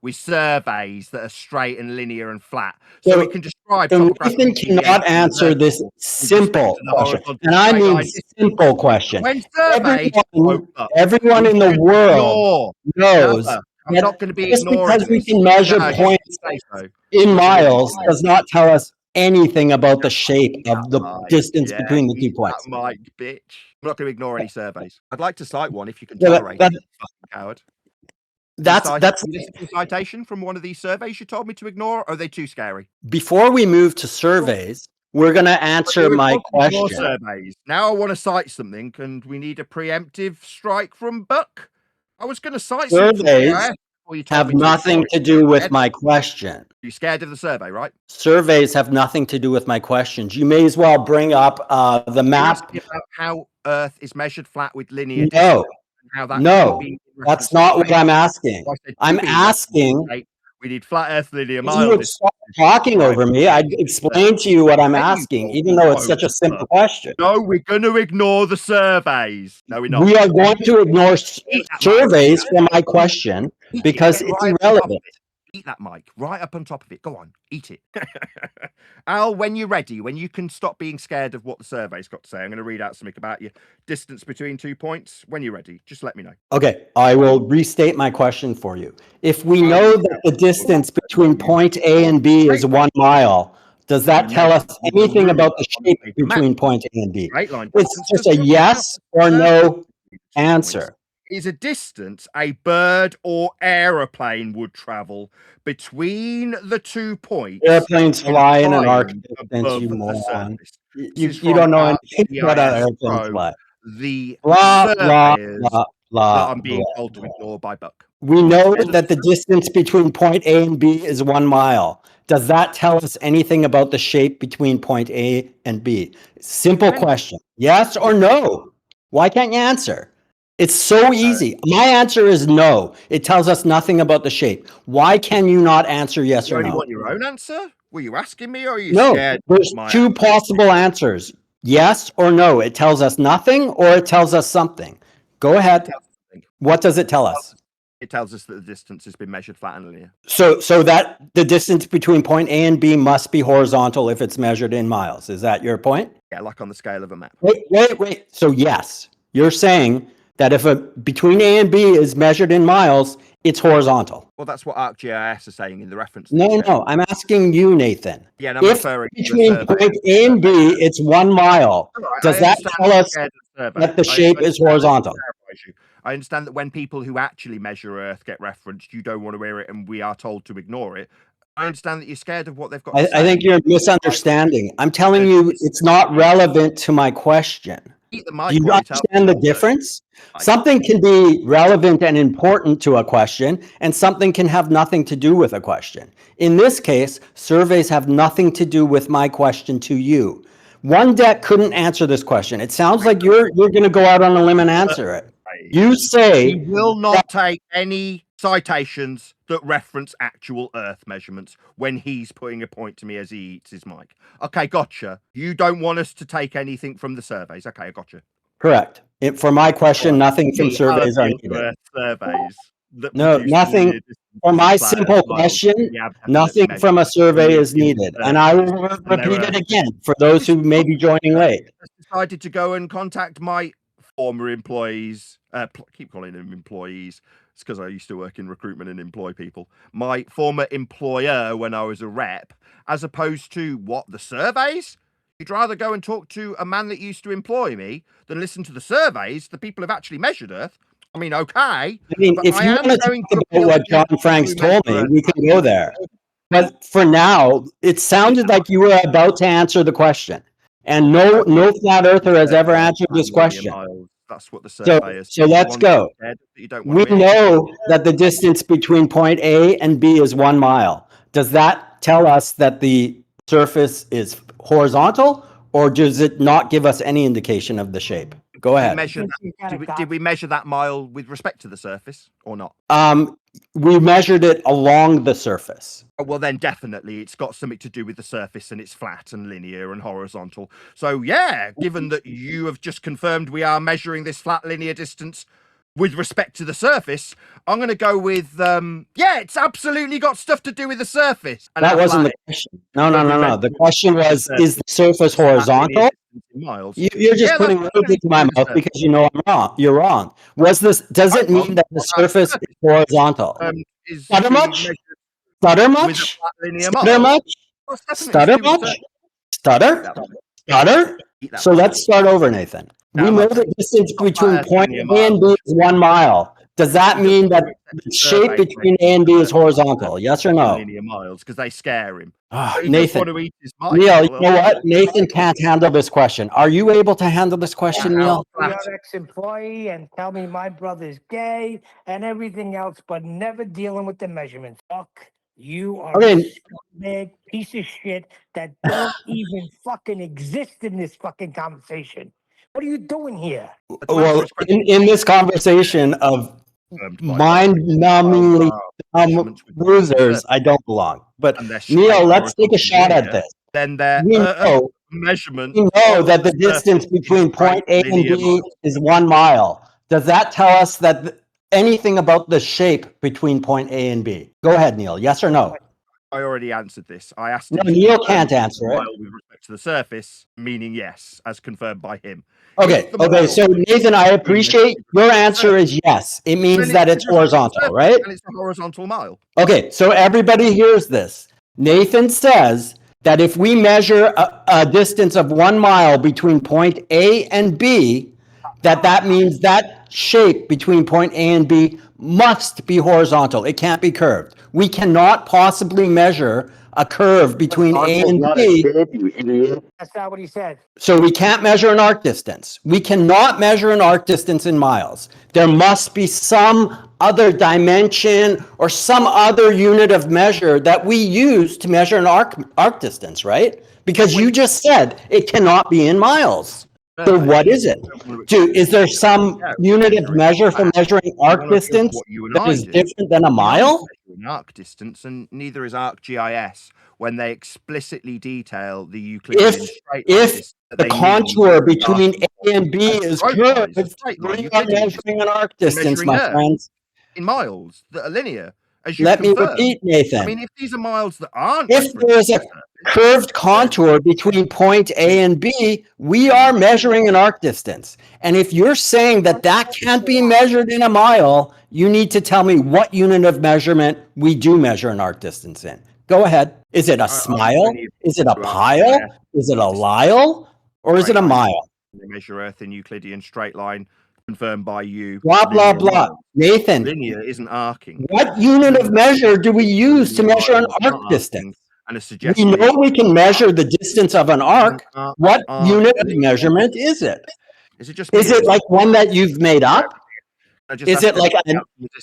with surveys that are straight and linear and flat. So we can describe. Nathan cannot answer this simple question. And I mean simple question. Everyone in the world knows I'm not going to be just ignoring because we can measure points in miles does not tell us anything about the shape of the distance between the 2 points. Mike, bitch. I'm not going to ignore any surveys. I'd like to cite one if you can tolerate it, fucking coward. That's a citation from one of these surveys you told me to ignore, or are they too scary? Before we move to surveys, we're going to answer my question. Surveys. Now I want to cite something, and we need a preemptive strike from Buck. I was going to cite surveys have nothing to do with my question. You're scared of the survey, right? Surveys have nothing to do with my questions. You may as well bring up the map. How Earth is measured flat with linear. No, that's not what I'm asking. I'm asking. We need flat Earth linear miles. You would stop talking over me. I'd explain to you what I'm asking, even though it's such a simple question. No, we're going to ignore the surveys. No, we're not. We are going to ignore surveys for my question because it's irrelevant. Eat that, Mike, right up on top of it. Go on, eat it. Al, when you're ready, when you can stop being scared of what the survey's got to say, I'm going to read out something about your distance between 2 points. When you're ready, just let me know. Okay, I will restate my question for you. If we know that the distance between point A and B is 1 mile, does that tell us anything about the shape between point A and B? It's just a yes or no answer. Is a distance a bird or aeroplane would travel between the 2 points. Airplanes fly in an arc distance, you moron. You don't know anything about how airplanes fly. The blah, blah, that I'm being told to ignore by Buck. We know that the distance between point A and B is 1 mile. Does that tell us anything about the shape between point A and B? Simple question. Yes or no? Why can't you answer? It's so easy. My answer is no. It tells us nothing about the shape. Why can you not answer yes or no? You want your own answer? Were you asking me or are you scared? No, there's two possible answers. Yes or no. It tells us nothing or it tells us something. Go ahead. What does it tell us? It tells us that the distance has been measured flat and linear. So that the distance between point A and B must be horizontal if it's measured in miles. Is that your point? Yeah, like on the scale of a map. Wait. So yes, you're saying that if between A and B is measured in miles, it's horizontal. Well, that's what ArcGIS is saying in the reference. No. I'm asking you, Nathan. Yeah, I'm referring between point A and B, it's 1 mile. Does that tell us that the shape is horizontal? I understand that when people who actually measure Earth get referenced, you don't want to hear it, and we are told to ignore it. I understand that you're scared of what they've got. I think you're misunderstanding. I'm telling you, it's not relevant to my question. Eat the Do mic you while you tell understand the difference? Something can be relevant and important to a question, and something can have nothing to do with a question. In this case, surveys have nothing to do with my question to you. One deck couldn't answer this question. It sounds like you're going to go out on a limb and answer it. You say he will not take any citations that reference actual Earth measurements when he's putting a point to me as he eats his mic. Okay, gotcha. You don't want us to take anything from the surveys. Okay, I gotcha. correct. For my question, nothing from The surveys are Earth needed. surveys that No, produce nothing. linear For distances my and flat simple Earth miles, question, you have definitely nothing measured from a survey linear is needed. And I surveys, will and they're repeat it Earth. again for those who may be joining late. Decided to go and contact my former employees. Keep calling them employees. It's because I used to work in recruitment and employ people. My former employer when I was a rep, as opposed to what, the surveys? You'd rather go and talk to a man that used to employ me than listen to the surveys, the people who've actually measured Earth. I mean, okay. I mean, but if I you am want to talk going to about appeal what to John people Franks who told measure me, Earth we can go there. But for now, it sounded like you were about to answer the question. And no flat earther has ever answered this question. That's what the So surveyors let's go. We know that the distance between point A and B is 1 mile. Does that tell us that the surface is horizontal, or does it not give us any indication of the shape? Go ahead. Did we measure that mile with respect to the surface or not? We measured it along the surface. Well, then definitely it's got something to do with the surface and it's flat and linear and horizontal. So yeah, given that you have just confirmed we are measuring this flat linear distance with respect to the surface, I'm going to go with, yeah, it's absolutely got stuff to do with the surface. And That wasn't the question. No. The question was, is the surface horizontal? You're just putting words into my mouth because you know I'm wrong. You're wrong. Does it mean that the surface is horizontal? Stutter much? Stutter much? Stutter much? Stutter much? Stutter? Stutter? So let's start over, Nathan. We know the distance between point A and B is 1 mile. Does that mean that the shape between A and B is horizontal? Yes or no? Linear miles because they scare him. Nathan, Neil, you know what? Nathan can't handle this question. Are you able to handle this question, Neil? Your ex-employee and tell me my brother's gay and everything else, but never dealing with the measurements. Fuck, you are a scumbag piece of shit that don't even fucking exist in this fucking conversation. What are you doing here? Well, in this conversation of mind-numbingly losers, I don't belong. But Neil, let's take a shot at this. Then we know that the distance between point A and B is 1 mile. Does that tell us that anything about the shape between point A and B? Go ahead, Neil. Yes or no? I already answered this. I asked him. No, Neil can't answer it. With respect to the surface, meaning yes, as confirmed by him. Okay. So Nathan, I appreciate your answer is yes. It means that it's horizontal, right? And it's a horizontal mile. Okay. So everybody hears this. Nathan says that if we measure a distance of 1 mile between point A and B, that means that shape between point A and B must be horizontal. It can't be curved. We cannot possibly measure a curve between A and B. That's not what he said. So we can't measure an arc distance. We cannot measure an arc distance in miles. There must be some other dimension or some other unit of measure that we use to measure an arc distance, right? Because you just said it cannot be in miles. So what is it? Is there some unit of measure for measuring arc distance that is different than a mile? An arc distance, and neither is ArcGIS when they explicitly detail the Euclidean straight line. If the contour between A and B is curved, we are measuring an arc distance, my friends. In miles that are linear. Let me repeat, Nathan. I mean, if these are miles that aren't. If there is a curved contour between point A and B, we are measuring an arc distance. And if you're saying that can't be measured in a mile, you need to tell me what unit of measurement we do measure an arc distance in. Go ahead. Is it a smile? Is it a pile? Is it a lile? Or is it a mile? They measure Earth in Euclidean straight line. Confirmed by you. Blah, blah, blah. Nathan. Linear isn't arcing. What unit of measure do we use to measure an arc distance? We know we can measure the distance of an arc. What unit of measurement is it? Is it just me? Is it like one that you've made up? Is it like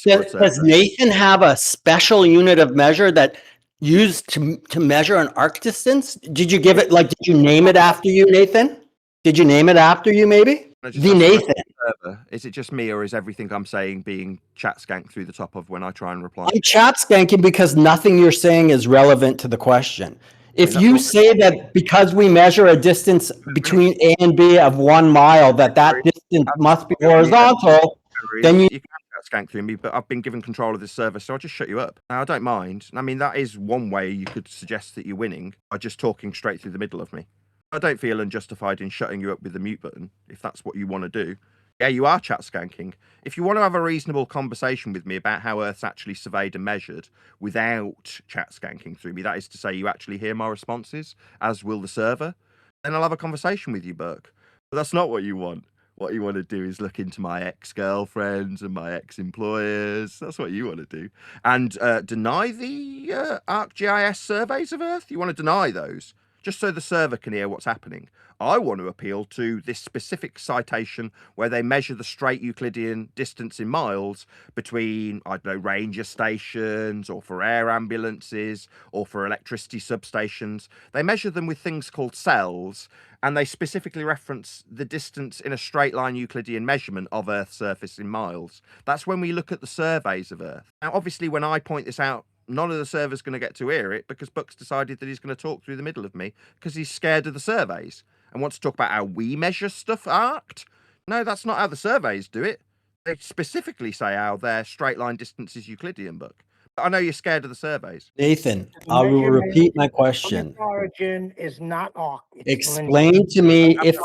does Nathan have a special unit of measure that used to measure an arc distance? Did you give it did you name it after you, Nathan? Did you name it after you maybe? The Nathan. Is it just me, or is everything I'm saying being chat skanked through the top of when I try and reply? I'm chat skanking because nothing you're saying is relevant to the question. If you say that because we measure a distance between A and B of 1 mile, that distance must be horizontal, then you can skank through me, but I've been given control of this server, so I'll just shut you up. Now, I don't mind. I mean, that is one way you could suggest that you're winning by just talking straight through the middle of me. I don't feel unjustified in shutting you up with the mute button, if that's what you want to do. Yeah, you are chat skanking. If you want to have a reasonable conversation with me about how Earth's actually surveyed and measured without chat skanking through me, that is to say you actually hear my responses, as will the server, then I'll have a conversation with you, Burke. But that's not what you want. What you want to do is look into my ex-girlfriends and my ex-employers. That's what you want to do. And deny the ArcGIS surveys of Earth? You want to deny those? Just so the server can hear what's happening. I want to appeal to this specific citation where they measure the straight Euclidean distance in miles between, I don't know, ranger stations or for air ambulances or for electricity substations. They measure them with things called cells, and they specifically reference the distance in a straight line Euclidean measurement of Earth's surface in miles. That's when we look at the surveys of Earth. Now, obviously, when I point this out, none of the server's going to get to hear it because Buck's decided that he's going to talk through the middle of me because he's scared of the surveys and wants to talk about how we measure stuff arced. No, that's not how the surveys do it. They specifically say how their straight line distance is Euclidean, Buck. But I know you're scared of the surveys. Nathan, I will repeat my question. Origin is not arc. Explain to me if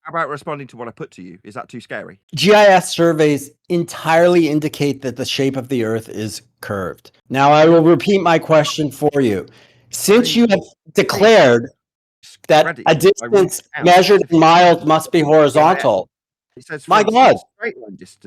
how about responding to what I put to you? Is that too scary? GIS surveys entirely indicate that the shape of the Earth is curved. Now, I will repeat my question for you. Since you have declared that a distance measured in miles must be horizontal, my God,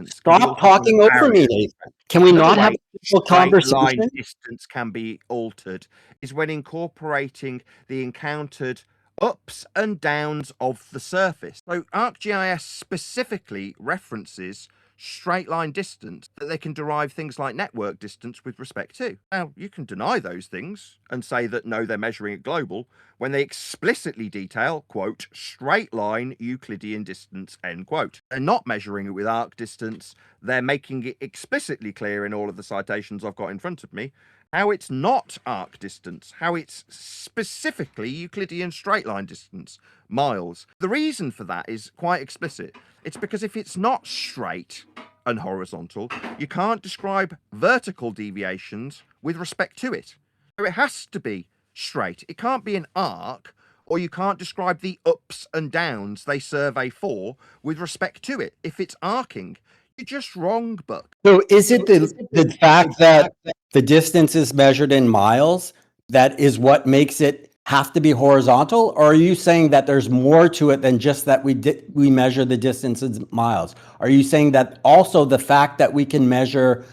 stop talking over me, Nathan. Can we not have a full conversation? Line distance can be altered is when incorporating the encountered ups and downs of the surface. So ArcGIS specifically references straight line distance that they can derive things like network distance with respect to. Now, you can deny those things and say that no, they're measuring it global when they explicitly detail, quote, straight line Euclidean distance, end quote. They're not measuring it with arc distance. They're making it explicitly clear in all of the citations I've got in front of me how it's not arc distance, how it's specifically Euclidean straight line distance, miles. The reason for that is quite explicit. It's because if it's not straight and horizontal, you can't describe vertical deviations with respect to it. So it has to be straight. It can't be an arc, or you can't describe the ups and downs they survey for with respect to it. If it's arcing, you're just wrong, Buck. So is it the fact that the distance is measured in miles that is what makes it have to be horizontal? Or are you saying that there's more to it than just that we measure the distance in miles? Are you saying that also the fact that we can measure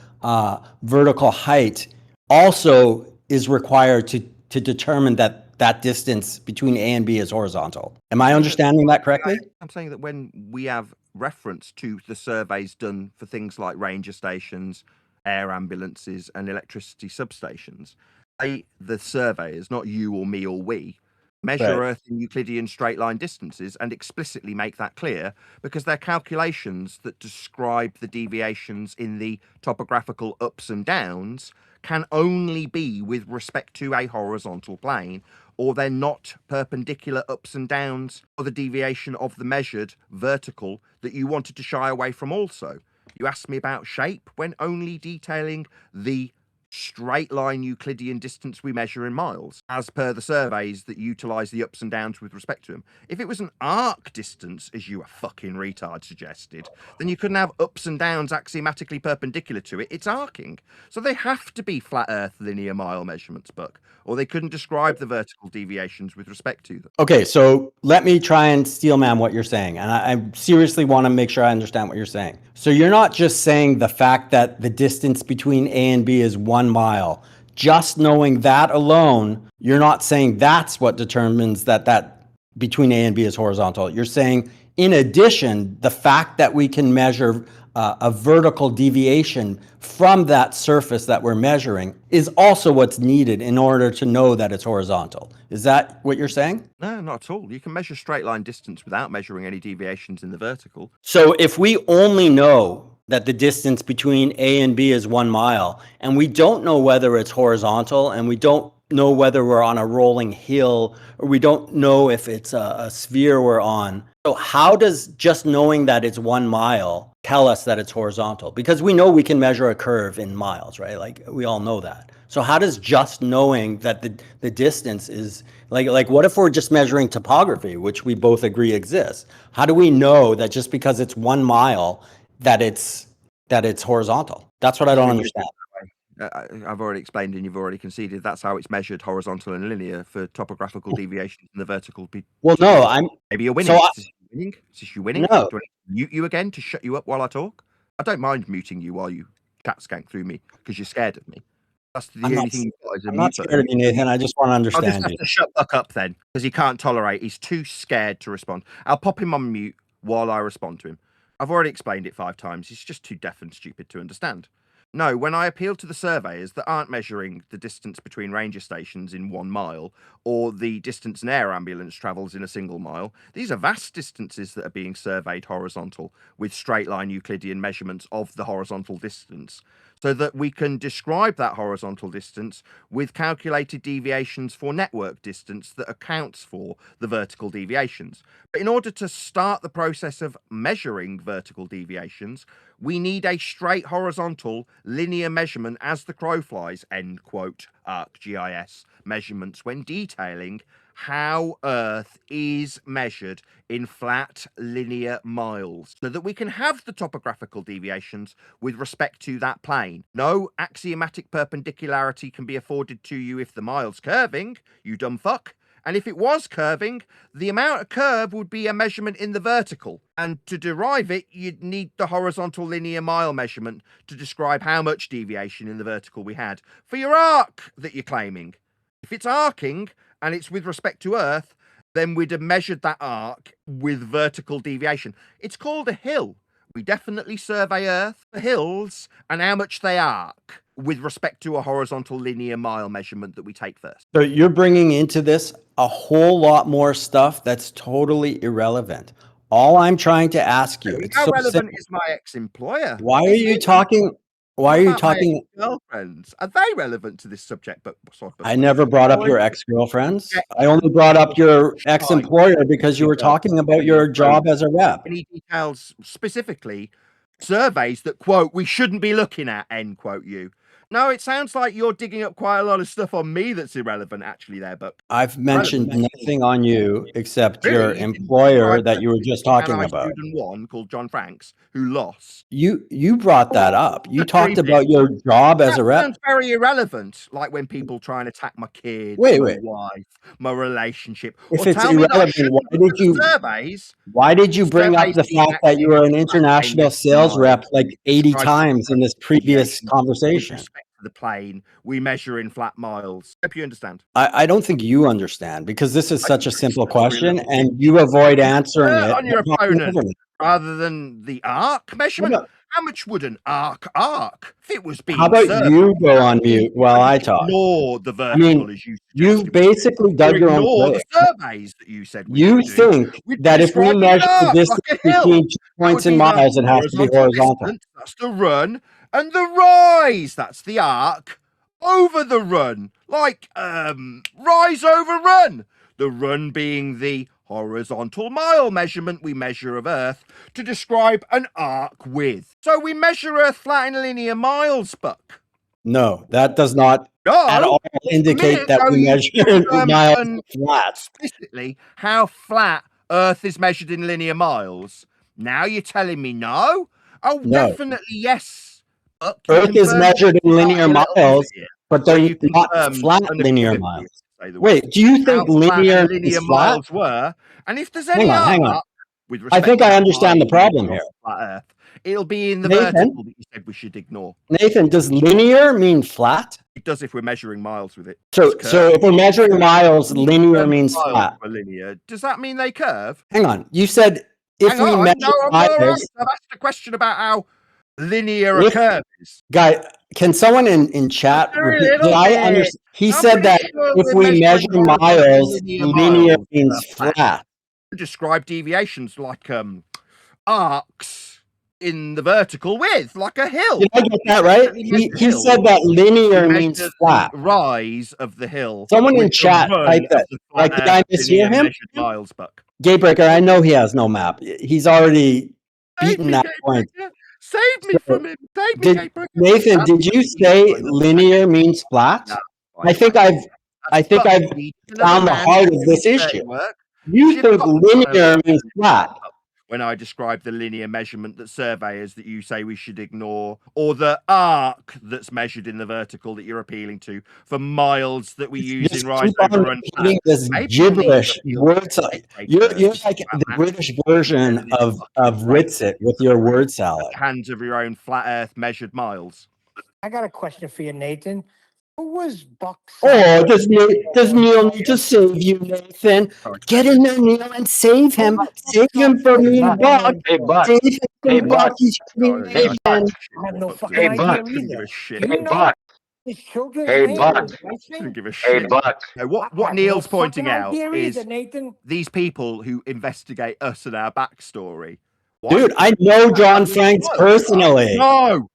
vertical height also is required to determine that distance between A and B is horizontal? Am I understanding that correctly? I'm saying that when we have reference to the surveys done for things like ranger stations, air ambulances, and electricity substations, the surveyors, not you or me or we, measure Right. Earth in Euclidean straight line distances and explicitly make that clear because they're calculations that describe the deviations in the topographical ups and downs can only be with respect to a horizontal plane, or they're not perpendicular ups and downs or the deviation of the measured vertical that you wanted to shy away from also. You asked me about shape when only detailing the straight line Euclidean distance we measure in miles, as per the surveys that utilise the ups and downs with respect to them. If it was an arc distance, as you a fucking retard suggested, then you couldn't have ups and downs axiomatically perpendicular to it. It's arcing. So they have to be flat Earth linear mile measurements, Buck, or they couldn't describe the vertical deviations with respect to them. Okay, so let me try and steelman what you're saying. And I seriously want to make sure I understand what you're saying. So you're not just saying the fact that the distance between A and B is 1 mile. Just knowing that alone, you're not saying that's what determines that between A and B is horizontal. You're saying in addition, the fact that we can measure a vertical deviation from that surface that we're measuring is also what's needed in order to know that it's horizontal. Is that what you're saying? No, not at all. You can measure straight line distance without measuring any deviations in the vertical. So if we only know that the distance between A and B is 1 mile, and we don't know whether it's horizontal, and we don't know whether we're on a rolling hill, or we don't know if it's a sphere we're on. So how does just knowing that it's 1 mile tell us that it's horizontal? Because we know we can measure a curve in miles, right? Like we all know that. So how does just knowing that the distance is like what if we're just measuring topography, which we both agree exists? How do we know that just because it's 1 mile that it's horizontal? That's what I don't understand. I've already explained and you've already conceded that's how it's measured, horizontal and linear, for topographical deviations in the vertical. Well, no, maybe you're winning. Is this you winning? No. Do I mute you again to shut you up while I talk? I don't mind muting you while you chat skank through me because you're scared of me. That's the only thing you've got is a I'm mute not scared of you, Nathan. I just want to I'll just understand have you. to shut Buck up then because he can't tolerate. He's too scared to respond. I'll pop him on mute while I respond to him. I've already explained it 5 times. He's just too deaf and stupid to understand. No, when I appeal to the surveyors that aren't measuring the distance between ranger stations in 1 mile or the distance an air ambulance travels in a single mile, these are vast distances that are being surveyed horizontal with straight line Euclidean measurements of the horizontal distance, so that we can describe that horizontal distance with calculated deviations for network distance that accounts for the vertical deviations. But in order to start the process of measuring vertical deviations, we need a straight horizontal linear measurement as the crow flies, end quote, ArcGIS measurements when detailing how Earth is measured in flat linear miles, so that we can have the topographical deviations with respect to that plane. No axiomatic perpendicularity can be afforded to you if the mile's curving, you dumb fuck. And if it was curving, the amount of curve would be a measurement in the vertical. And to derive it, you'd need the horizontal linear mile measurement to describe how much deviation in the vertical we had for your arc that you're claiming. If it's arcing and it's with respect to Earth, then we'd have measured that arc with vertical deviation. It's called a hill. We definitely survey Earth for hills and how much they arc with respect to a horizontal linear mile measurement that we take first. So you're bringing into this a whole lot more stuff that's totally irrelevant. All I'm trying to ask you, it's How so relevant simple. is my ex-employer? Why are you talking? Why are you talking? Girlfriends, are they relevant to this subject? But I never brought up your ex-girlfriends. I only brought up your ex-employer because you were talking about your job as a rep. Any details, specifically surveys that quote we shouldn't be looking at, end quote you. No, it sounds like you're digging up quite a lot of stuff on me that's irrelevant actually there, but I've mentioned nothing on you except Really? your You didn't employer describe that you were just Can talking I about. student one called John Franks who lost. You brought that up. You For talked 3 about bits. your job as That a rep. sounds very irrelevant, like when people try and attack my kids, Wait, my wait. wife, my relationship, If or it's tell me that I irrelevant, shouldn't why look did at the you surveys. why did you bring up Surveys the being fact that you were an international sales rep like 80 times in this previous With conversation? respect to the plane, we measure in flat miles. Hope you understand. I don't think you understand because this is such a simple question and you avoid answering it. On your by talking opponent over me. rather than the arc measurement. about- How much would an arc if it was being How about surveyed? you go on mute while I talk? Ignore the I vertical mean, as you you've basically dug your own ignore grave. the surveys that you said we You should do. think We'd be that if we describing measure an the arc distance like a hill. between 2 That would points in be the miles, it has to be horizontal. distance, that's the run, and the rise, that's the arc over the run, like rise over run. The run being the horizontal mile measurement we measure of Earth to describe an arc with. So we measure Earth flat in linear miles, Buck. No, that does not at all indicate that we measure miles flat. Explicitly how flat Earth is measured in linear miles. Now you're telling me no? Oh, No. definitely yes. Buck, you Earth is confirmed measured in linear a little miles, bit, but where they're you not confirmed flat linear unequivocally, miles. to say the Wait, word, do you how think flat linear linear is flat? miles were, and if there's Hang any on. arc with I respect think to I that understand the line problem measured here. on flat Earth, it'll be in the Nathan? vertical that you said we should ignore. Nathan, does linear mean flat? It does if we're measuring miles with it. So if we're measuring miles, linear means miles flat. for linear. Does that mean they curve? Hang on. You said if Hang we on, measure no, I'm all right. miles, I've asked a question about how linear a if, curve is. guy, can someone in chat Just a repeat? Did little I bit. understand? He I'm said pretty that sure if we're we measure measuring horizontal miles, linear linear miles means flat. Describe deviations like arcs in the vertical width, like a hill. Did I get that right? He said that linear means flat. The rise of the hill. Someone in with the chat run type of that. the Like, flat did I earth mishear linear him? measured miles, Buck. Gatebreaker, I know he has no map. He's already beaten that point. Save me from him. Save me, Did, Gatebreaker. Nathan, did you say linear means flat? I think I've found the heart of this issue. You think linear means flat. When I describe the linear measurement that surveyors that you say we should ignore, or the arc that's measured in the vertical that you're appealing to for miles that we use Just in rise keep on over run. repeating this gibberish word. You're like the British version of Witsit with your word salad. Hands of your own flat earth measured miles. I got a question for you, Nathan. Who was Buck? Oh, does Neil need to save you, Nathan? Get in there, Neil, and save him. Save him from me, Buck. Hey, Buck. Save him from Hey, Buck. Buck. He's shooting Hey, me Buck. again. I have no fucking Hey, idea Buck. either. Hey, Buck. His children's Hey, name Buck. was Wesley? Give a Hey, shit. Buck. No, what I have Neil's no pointing fucking out idea is either, Nathan. these people who investigate us and our backstory. Dude, I know John Franks personally. No.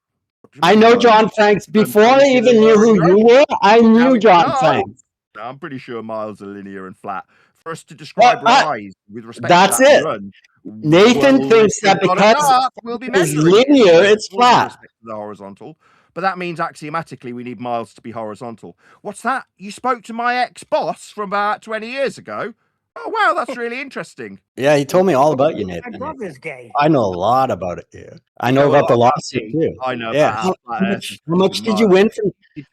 I know John Franks before I even knew who you were. I knew John Franks. I'm pretty sure miles are linear and flat. For us to describe rise with respect That's to that it. run, Nathan thinks that because we'll be it's measuring linear, it's with flat. respect to the horizontal. But that means axiomatically we need miles to be horizontal. What's that? You spoke to my ex-boss from about 20 years ago? Oh, wow, that's really interesting. Yeah, he told me all about you, My Nathan. brother's gay. I know a lot about it. Yeah, I You know know a about lot the about lawsuit me. too. I know Yeah, about how much did you win from?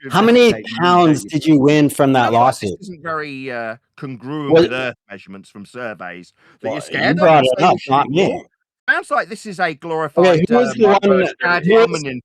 How many pounds did you win from that lawsuit? This isn't very congruent with Earth measurements from surveys that you're scared You brought of. it up, not me. Sounds like this is a glorified Okay, who was the one?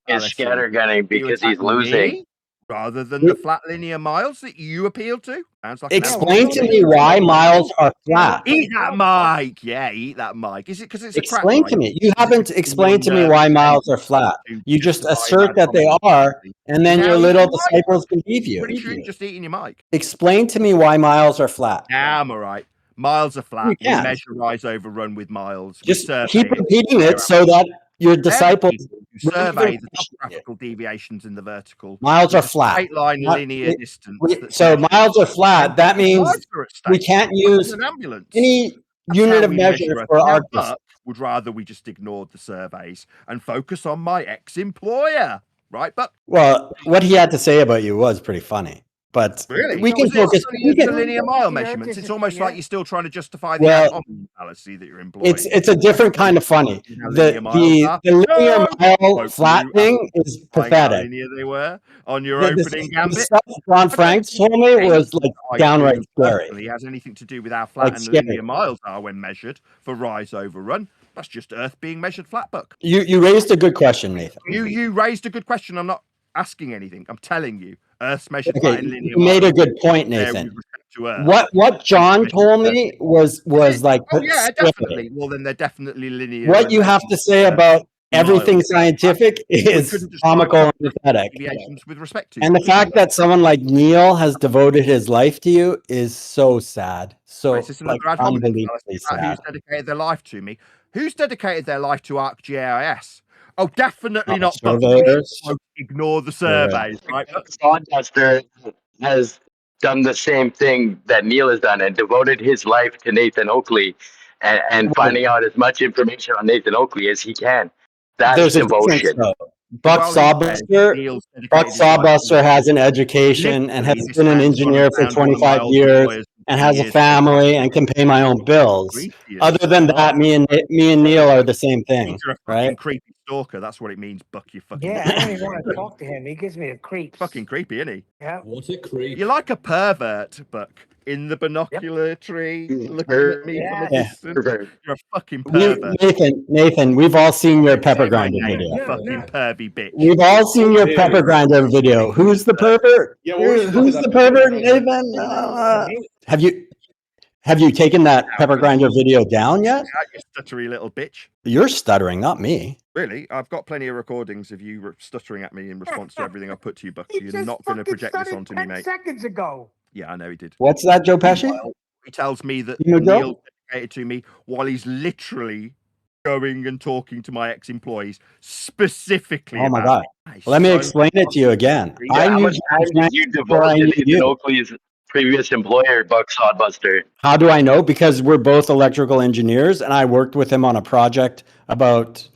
Is scattergunning because he's losing. rather than the flat linear miles that you appeal to. Sounds like Explain to me why miles are flat. Eat that mic. Yeah, eat that mic. Is it because it's a crack Explain mic? to me. You haven't explained to me why miles are flat. You just assert that they are, and then your little disciples believe you. Pretty sure you're just eating your mic. Explain to me why miles are flat. Yeah, I'm all right. Miles are flat. You We can't. measure rise over run with miles. Just keep repeating it so that your disciples survey the topographical deviations in the vertical. Miles are flat. Straight line linear distance. So miles are flat. That means Lives are at stake. we can't use an ambulance. any unit of measure for Now, our Buck would rather we just ignored the surveys and focus on my ex-employer, right, Buck? Well, what he had to say about you was pretty funny. But Really? we can Was it focus. funny We as the can, linear mile measurements. It's almost like you're still trying to justify the Well, ad hominem fallacy that you're employing. it's a different kind of funny. The linear mile flat thing is How pathetic. linear they were on your The opening gambit. stuff John Franks told me was like downright scary. Personally has anything to do with how flat Like and scary. linear miles are when measured for rise over run. That's just Earth being measured flat, Buck. You raised a good question, Nathan. You raised a good question. I'm not asking anything. I'm telling you. Earth's measured Okay, flat in linear you made a miles. good point, There Nathan. with respect to Earth. What John told me was like Oh yeah, scary. definitely. Well, then they're definitely linear. What and you have to say about everything scientific is comical and pathetic. deviations with respect to. And the fact that someone like Neil has devoted his life to you is so sad. So Is this like another ad hominem unbelievably fallacy about sad. who's dedicated their life to me? Who's dedicated their life to ArcGIS? Oh, definitely not. Buck. Surveyors. Ignore the surveys, right? Sodbuster has done the same thing that Neil has done and devoted his life to Nathan Oakley and finding out as much information on Nathan Oakley as he can. That's There's a difference devotion. though. Buck Sodbuster has an education and has been an engineer for 25 years and has a family and can pay my own bills. Other than that, me and Neil are the same thing, You're a right? fucking creepy stalker. That's what it means, Buck. You fucking. Yeah, I don't even want to talk to him. He gives me the creeps. Fucking creepy, isn't he? Yeah. What a creep. You're like a pervert, Buck. In the binocular tree, looking at me from a distance. You're a fucking pervert. Nathan, we've all seen your pepper grinder You video. fucking pervy bitch. We've all seen your pepper grinder video. Who's the pervert? Who's the pervert, Nathan? Have you taken that pepper grinder video down yet? You stuttery little bitch. You're stuttering, not me. Really? I've got plenty of recordings of you stuttering at me in response to everything I put to you, Buck. You're not going to project this onto me, mate. Seconds ago. Yeah, I know he did. What's that, Joe Pesci? He tells me that You know, Neil dedicated to me while he's literally going and talking to my ex-employees specifically. Oh my God. Let me explain it to you again. How much time did you devote to Nathan Oakley's previous employer, Buck Sodbuster? How do I know? Because we're both electrical engineers, and I worked with him on a project about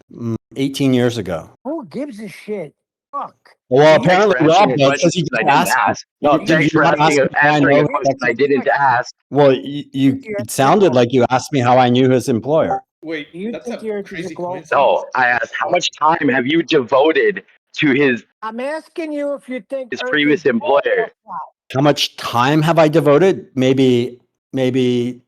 18 years ago. Who gives a shit? Fuck. Well, apparently Rob does, because he didn't ask. No, thanks for answering a question I didn't ask. Well, it sounded like you asked me how I knew his employer. Wait, that's a crazy coincidence. No, I asked how much time have you devoted to his I'm asking you if you think his previous employer. How much time have I devoted? Maybe,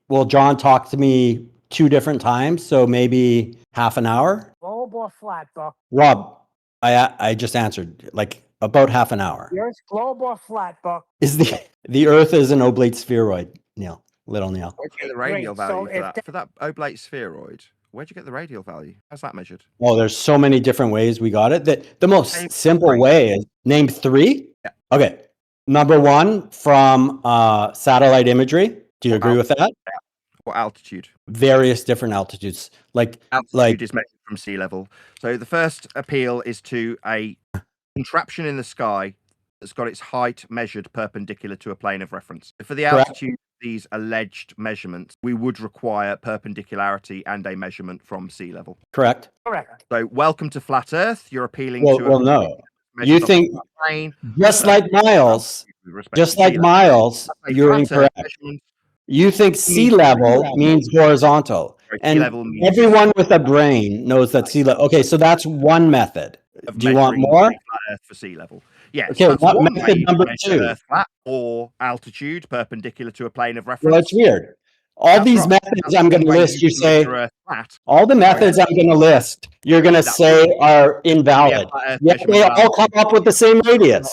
well, John talked to me 2 different times, so maybe half an hour. Globe or flat, Buck? Rob, I just answered, like, about half an hour. Yours globe or flat, Buck? Is the Earth is an oblate spheroid, Neil. Little Neil. Where'd you get the radial value for that? For that oblate spheroid, where'd you get the radial value? How's that measured? Oh, there's so many different ways we got it. The most simple way is name 3. Yeah. Okay. Number 1 from satellite imagery. Do you agree with that? What altitude? Various different altitudes. Altitude is measured from sea level. So the first appeal is to a contraption in the sky that's got its height measured perpendicular to a plane of reference. For the Correct. altitude of these alleged measurements, we would require perpendicularity and a measurement from sea level. Correct. Correct. So welcome to flat Earth. You're appealing to Well, no. measured You off think, a plane. just like Miles, you're incorrect. You think sea level means horizontal. And everyone with a brain knows that sea level. Okay, so that's one method. Do you want more? Flat Earth for sea level. Yes. Okay, that's what one method way you number measure 2? Earth flat or altitude perpendicular to a plane of reference. Well, it's weird. All these methods I'm going to list, you say, all the methods I'm going to list, you're going to say are invalid. Yet they all come up with the same radius.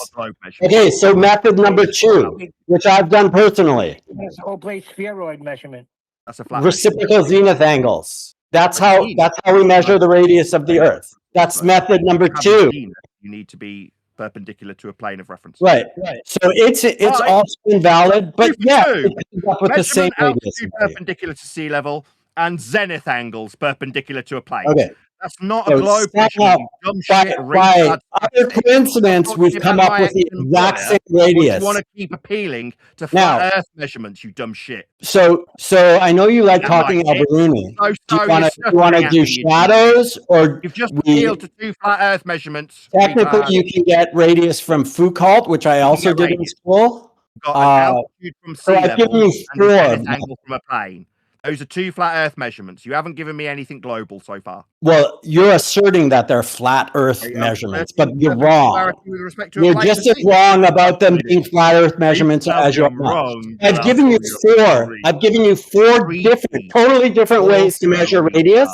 Okay, so method number 2, which I've done personally. That's oblate spheroid measurement. That's a flat Reciprocal zenith angles. That's how we measure the radius of the Earth. That's method number 2. You need to be perpendicular to a plane of reference. Right. So it's also invalid, but yeah, it comes up with the same radius. Altitude perpendicular to sea level and zenith angles perpendicular to a plane. Okay. That's not So a globe somehow, measurement. Dumb shit, by retard. other coincidence, we've come up with the exact same radius. You want to keep appealing to Now- flat Earth measurements, you dumb shit. So I know you like talking about Biruni. Do you want to do shadows, or You've just appealed to 2 flat Earth measurements. technically retard. you can get radius from Foucault, which I also did in school. Got an altitude from so sea I've level given you and a zenith 4. angle from a plane. Those are 2 flat Earth measurements. You haven't given me anything global so far. Well, you're asserting that they're flat Earth measurements, but you're wrong. With respect to a You're plane just of as sea. wrong about them being flat Earth measurements as you're wrong. I've given you 4. I've given you 4 different, totally different ways to measure radius,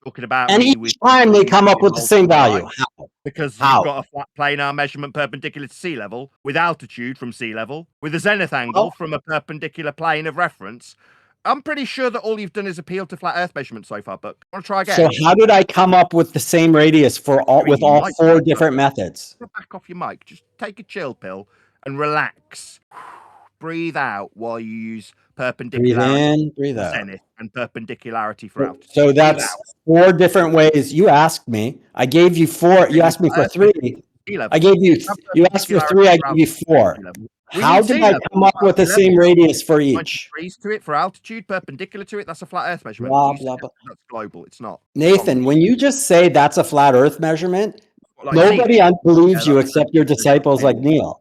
Talking about and me each with time they come up with the same value. How? because How? you've got a flat planar measurement perpendicular to sea level with altitude from sea level with a zenith angle from a perpendicular plane of reference. I'm pretty sure that all you've done is appeal to flat Earth measurements so far, but want to try again? So how did I come up with the same radius for all with all 4 different methods? Back off your mic. Just take a chill pill and relax. Breathe out while you use perpendicularity in, breathe for out. zenith and perpendicularity for altitude. So that's 4 different ways. You asked me. I gave you 4. You asked me for 3. I gave you. You asked for 3. I gave you 4. How did I come up with the same radius for each? Degrees to it for altitude, perpendicular to it. That's a flat Earth measurement. Blah, blah, blah. That's global. It's not. Nathan, when you just say that's a flat Earth measurement, Like nobody sea- believes you except your disciples like Neil.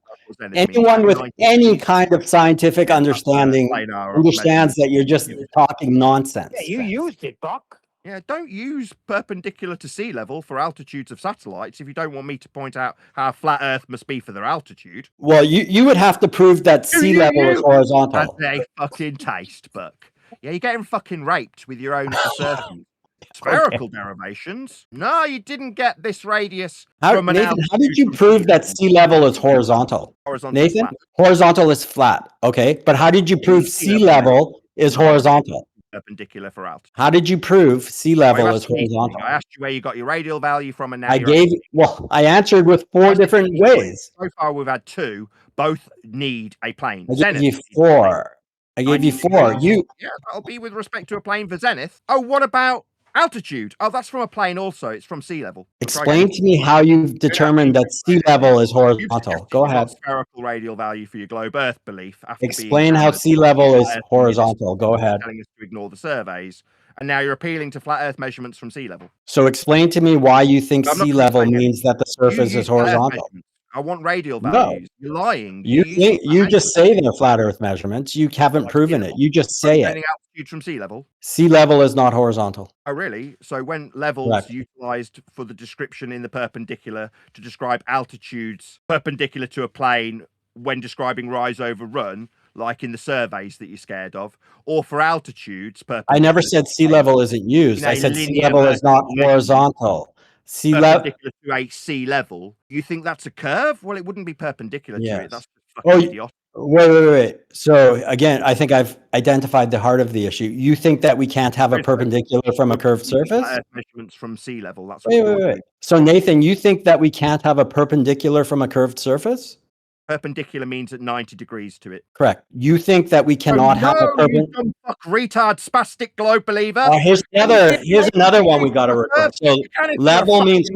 Anyone with any kind of scientific understanding understands that you're just talking nonsense. Yeah, you used it, Buck. Yeah, don't use perpendicular to sea level for altitudes of satellites if you don't want me to point out how flat Earth must be for their altitude. Well, you would have to prove that sea level is horizontal. That's a fucking taste, Buck. Yeah, you're getting fucking raped with your own assertions. Spherical derivations? No, you didn't get this radius from an Nathan, how did altitude you from prove sea that sea level is horizontal? Horizontal is Nathan, flat. horizontal is flat. Okay, but how did you prove sea level is horizontal? Perpendicular for altitude. How did you prove sea level Well, is horizontal? I asked you where you got your radial value from, and now I answered with 4 different ways. So far, we've had 2. Both need a plane. I Zenith. gave you 4. I gave you 4. Yeah, that'll be with respect to a plane for zenith. Oh, what about altitude? Oh, that's from a plane also. It's from sea level. Explain to me how you've determined that sea level is horizontal. Go ahead. Spherical radial value for your globe Earth belief. After Explain how sea level is horizontal. Go ahead. Telling us to ignore the surveys, and now you're appealing to flat Earth measurements from sea level. So explain to me why you think sea level means that the surface is horizontal. I want radial values. No. You're lying. You just say they're flat Earth measurements. You haven't proven it. You just say it. Altitude from sea level. Sea level is not horizontal. Oh, really? So when levels utilized for the description in the perpendicular to describe altitudes perpendicular to a plane when describing rise over run, like in the surveys that you're scared of, or for altitudes I never said sea level isn't used. I said sea level is not horizontal. Sea level perpendicular to a sea level. You think that's a curve? Well, it wouldn't be perpendicular to it. That's idiotic. Wait. So again, I think I've identified the heart of the issue. You think that we can't have a perpendicular from a curved surface? Measurements from sea level. That's wait. So Nathan, you think that we can't have a perpendicular from a curved surface? Perpendicular means at 90 degrees to it. Correct. You think that we cannot have a perpendicular? Retard, spastic globe believer. Here's another one we got to record. So level means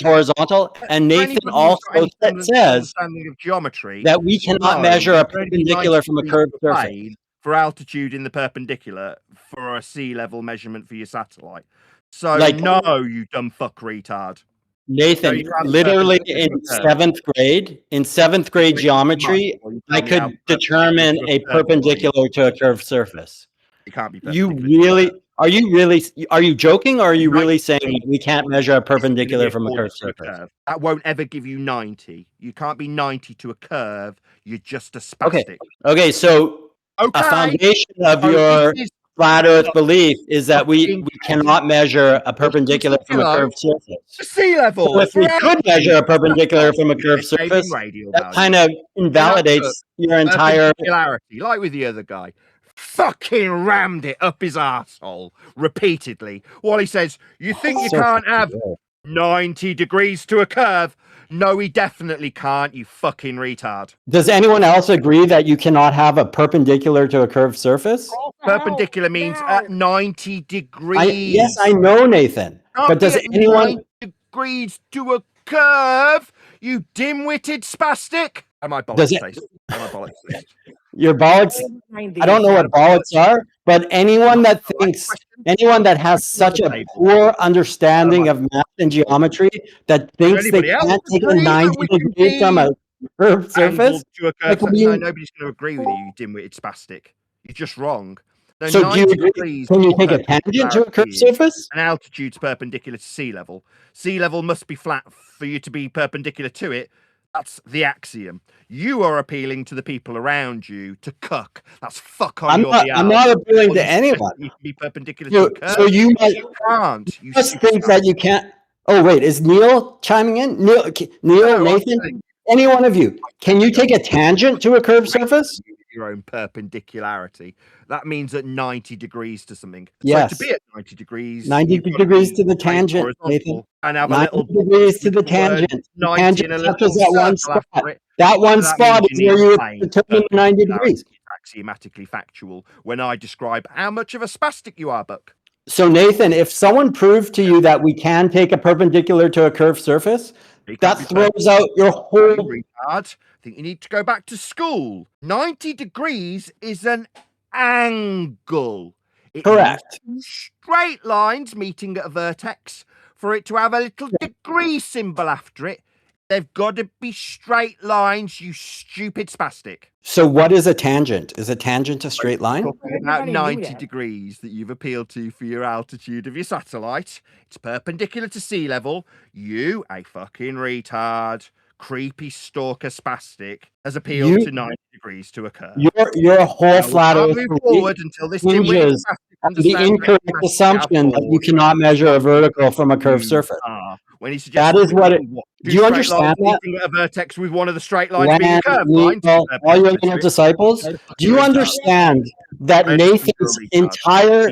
horizontal, and Nathan also says of geometry that we cannot measure a perpendicular from a curved surface. For altitude in the perpendicular for a sea level measurement for your satellite. So no, you dumb fuck retard. Nathan, literally in 7th grade geometry, I could determine a perpendicular to a curved surface. It can't be. Are you joking, or are you really saying that we can't measure a perpendicular from a curved surface? That won't ever give you 90. You can't be 90 to a curve. You're just a spastic. Okay. So a foundation of your flat Earth belief is that we cannot measure a perpendicular from a curved surface. Sea level. So if we could measure a perpendicular from a curved surface, that kind of invalidates your entire perpendicularity, like with the other guy. Fucking rammed it up his arsehole repeatedly while he says, you think you can't have 90 degrees to a curve? No, he definitely can't, you fucking retard. Does anyone else agree that you cannot have a perpendicular to a curved surface? Perpendicular means at 90 degrees. Yes, I know, Nathan. But does anyone 90 degrees to a curve? You dim-witted spastic. Am I bollocks? Your bollocks? I don't know what bollocks are, but anyone that has such a poor understanding of math and geometry that thinks they can't take a 90 degrees from a curved surface. No, nobody's going to agree with you, you dim-witted spastic. You're just wrong. So do you agree? Can you take a tangent to a curved surface? An altitude's perpendicular to sea level. Sea level must be flat for you to be perpendicular to it. That's the axiom. You are appealing to the people around you to cuck. That's fuck on your behalf. I'm not appealing to anyone. You can be perpendicular to a curve. So you can't. You just think that you can't. Oh wait, is Neil chiming in? Neil, Nathan, any one of you? Can you take a tangent to a curved surface? Your own perpendicularity. That means at 90 degrees to something. Yes. So to be at 90 degrees. 90 degrees to the tangent, Nathan. And have 90 degrees to the tangent. The tangent touches that one spot. That one spot is where you determine 90 degrees. Axiomatically factual when I describe how much of a spastic you are, Buck. So Nathan, if someone proved to you that we can take a perpendicular to a curved surface, that throws out your whole retard. I think you need to go back to school. 90 degrees is an angle. Correct. Straight lines meeting at a vertex. For it to have a little degree symbol after it, they've got to be straight lines, you stupid spastic. So what is a tangent? Is a tangent a straight line? About 90 degrees that you've appealed to for your altitude of your satellite. It's perpendicular to sea level. You, a fucking retard, creepy stalker spastic, has appealed to 90 degrees to a curve. Your whole flat Earth forward until this hinges on the incorrect assumption that you cannot measure a vertical from a curved surface. When he suggests that is what it. Do you understand that? At a vertex with one of the straight lines being a curved line. All your little disciples. Do you understand that Nathan's entire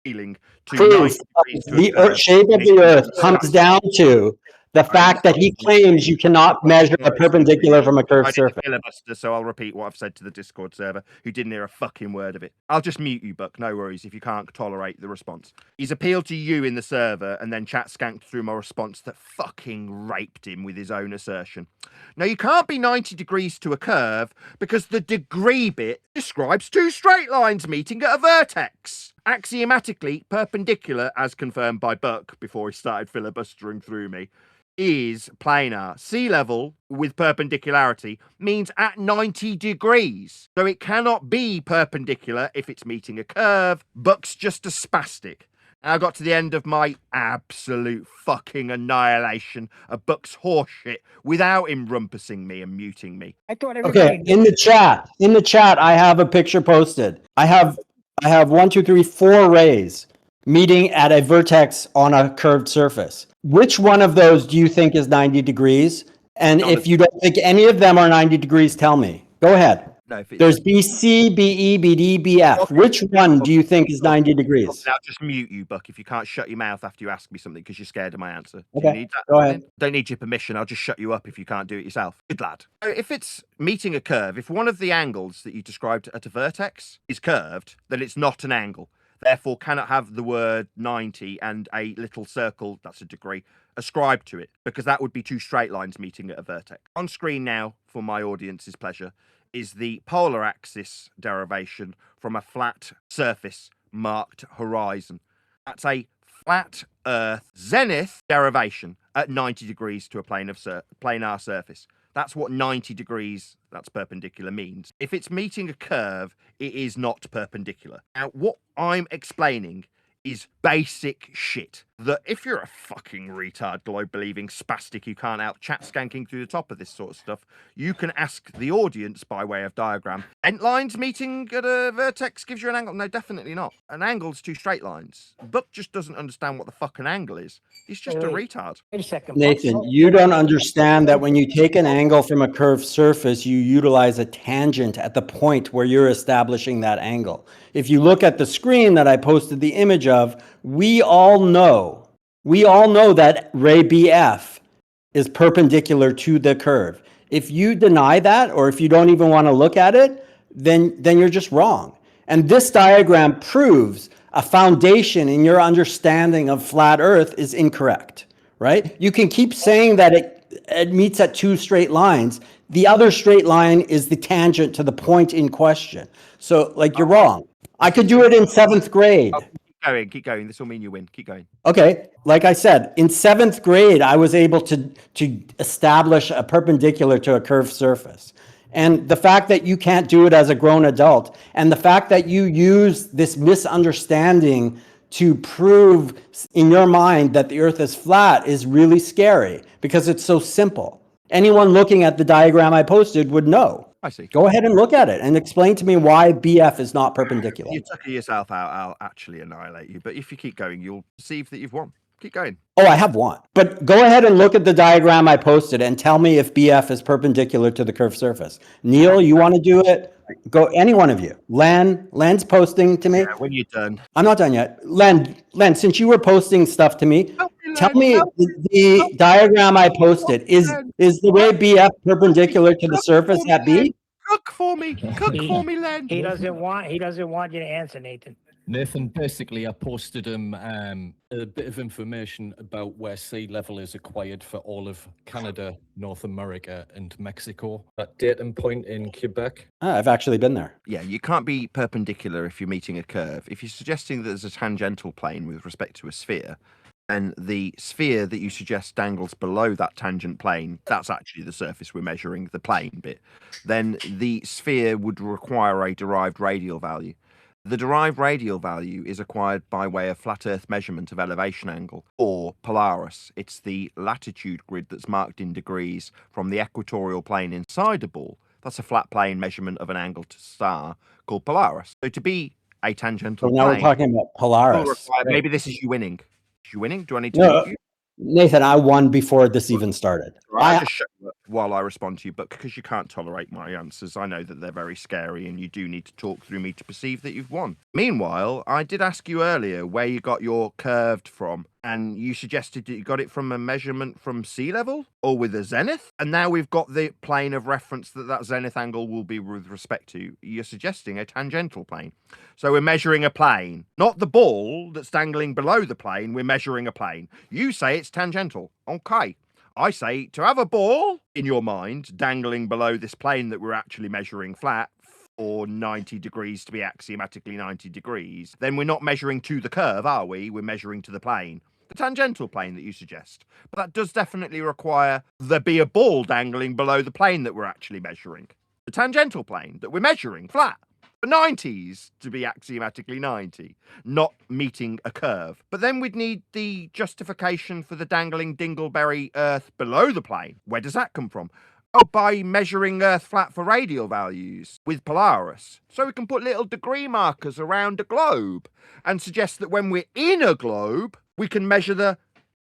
feeling proof of the shape of the Earth comes down to the fact that he claims you cannot measure a perpendicular from a curved I did surface. a filibuster, so I'll repeat what I've said to the Discord server, who didn't hear a fucking word of it. I'll just mute you, Buck. No worries if you can't tolerate the response. He's appealed to you in the server, and then chat skanked through my response that fucking raped him with his own assertion. Now, you can't be 90 degrees to a curve because the degree bit describes two straight lines meeting at a vertex. Axiomatically, perpendicular, as confirmed by Buck before he started filibustering through me, is planar. Sea level with perpendicularity means at 90 degrees. So it cannot be perpendicular if it's meeting a curve. Buck's just a spastic. I got to the end of my absolute fucking annihilation of Buck's horseshit without him rumpusing me and muting me. I thought Okay, in the chat, I have a picture posted. I have 1, 2, 3, 4 rays meeting at a vertex on a curved surface. Which one of those do you think is 90 degrees? And if you don't think any of them are 90 degrees, tell me. Go ahead. No, There's BC, BE, BD, BF. Which one do you think is 90 degrees? I'll just mute you, Buck, if you can't shut your mouth after you ask me something because you're scared of my answer. Do Okay, you need that? go ahead. Don't need your permission. I'll just shut you up if you can't do it yourself. Good lad. So if it's meeting a curve, if one of the angles that you described at a vertex is curved, then it's not an angle. Therefore, cannot have the word 90 and a little circle, that's a degree, ascribed to it, because that would be two straight lines meeting at a vertex. On screen now, for my audience's pleasure, is the polar axis derivation from a flat surface marked horizon. That's a flat Earth zenith derivation at 90 degrees to a planar surface. That's what 90 degrees, that's perpendicular, means. If it's meeting a curve, it is not perpendicular. Now, what I'm explaining is basic shit that if you're a fucking retard, globe-believing spastic who can't out chat skanking through the top of this sort of stuff, you can ask the audience by way of diagram. Bent lines meeting at a vertex gives you an angle? No, definitely not. An angle's two straight lines. Buck just doesn't understand what the fuck an angle is. He's just a retard. Wait a second. Nathan, you don't understand that when you take an angle from a curved surface, you utilize a tangent at the point where you're establishing that angle. If you look at the screen that I posted the image of, we all know that ray BF is perpendicular to the curve. If you deny that, or if you don't even want to look at it, then you're just wrong. And this diagram proves a foundation in your understanding of flat Earth is incorrect, right? You can keep saying that it meets at two straight lines. The other straight line is the tangent to the point in question. So, like, you're wrong. I could do it in 7th grade. Keep going. This will mean you win. Keep going. Okay, like I said, in 7th grade, I was able to establish a perpendicular to a curved surface. And the fact that you can't do it as a grown adult, and the fact that you use this misunderstanding to prove in your mind that the Earth is flat is really scary because it's so simple. Anyone looking at the diagram I posted would know. I see. Go ahead and look at it and explain to me why BF is not perpendicular. You tucker yourself out, I'll actually annihilate you. But if you keep going, you'll perceive that you've won. Keep going. Oh, I have won. But go ahead and look at the diagram I posted and tell me if BF is perpendicular to the curved surface. Neil, you want to do it? Go, any one of you. Len's posting to me. Yeah, when you're done. I'm not done yet. Len, since you were posting stuff to me, tell me the diagram I posted. Is the ray BF perpendicular to the surface at B? Cook for me, Len. He doesn't want you to answer, Nathan. Nathan, basically, I posted him a bit of information about where sea level is acquired for all of Canada, North America, and Mexico. That datum point in Quebec. I've actually been there. Yeah, you can't be perpendicular if you're meeting a curve. If you're suggesting that there's a tangential plane with respect to a sphere, and the sphere that you suggest dangles below that tangent plane, that's actually the surface we're measuring, the plane bit, then the sphere would require a derived radial value. The derived radial value is acquired by way of flat Earth measurement of elevation angle, or Polaris. It's the latitude grid that's marked in degrees from the equatorial plane inside a ball. That's a flat plane measurement of an angle to star called Polaris. So to be a tangential So now plane, we're talking about Polaris. maybe this is you winning. Is you winning? Do I need to No, mute you? Nathan, I won before this even started. I'll just shut you up while I respond to you, but because you can't tolerate my answers, I know that they're very scary and you do need to talk through me to perceive that you've won. Meanwhile, I did ask you earlier where you got your curved from, and you suggested that you got it from a measurement from sea level or with a zenith, and now we've got the plane of reference that zenith angle will be with respect to. You're suggesting a tangential plane. So we're measuring a plane, not the ball that's dangling below the plane, we're measuring a plane. You say it's tangential. Okay. I say to have a ball in your mind dangling below this plane that we're actually measuring flat for 90 degrees to be axiomatically 90 degrees, then we're not measuring to the curve, are we? We're measuring to the plane. The tangential plane that you suggest. But that does definitely require there be a ball dangling below the plane that we're actually measuring. The tangential plane that we're measuring flat. For 90s to be axiomatically 90, not meeting a curve. But then we'd need the justification for the dangling dingleberry Earth below the plane. Where does that come from? Oh, by measuring Earth flat for radial values with Polaris. So we can put little degree markers around a globe and suggest that when we're in a globe, we can measure the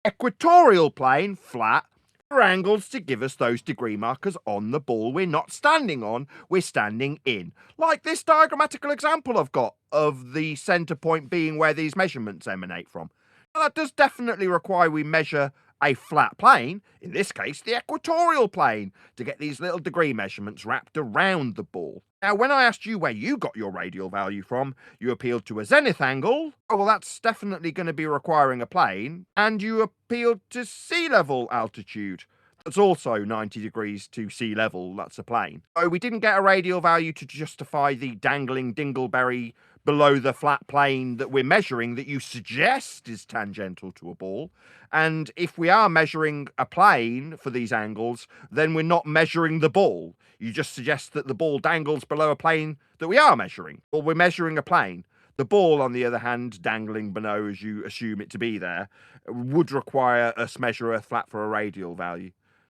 equatorial plane flat for angles to give us those degree markers on the ball we're not standing on, we're standing in. Like this diagrammatical example I've got of the center point being where these measurements emanate from. Now, that does definitely require we measure a flat plane, in this case the equatorial plane, to get these little degree measurements wrapped around the ball. Now, when I asked you where you got your radial value from, you appealed to a zenith angle. Oh, well, that's definitely going to be requiring a plane. And you appealed to sea level altitude. That's also 90 degrees to sea level. That's a plane. So we didn't get a radial value to justify the dangling dingleberry below the flat plane that we're measuring that you suggest is tangential to a ball. And if we are measuring a plane for these angles, then we're not measuring the ball. You just suggest that the ball dangles below a plane that we are measuring. Well, we're measuring a plane. The ball, on the other hand, dangling below as you assume it to be there, would require us measure Earth flat for a radial value.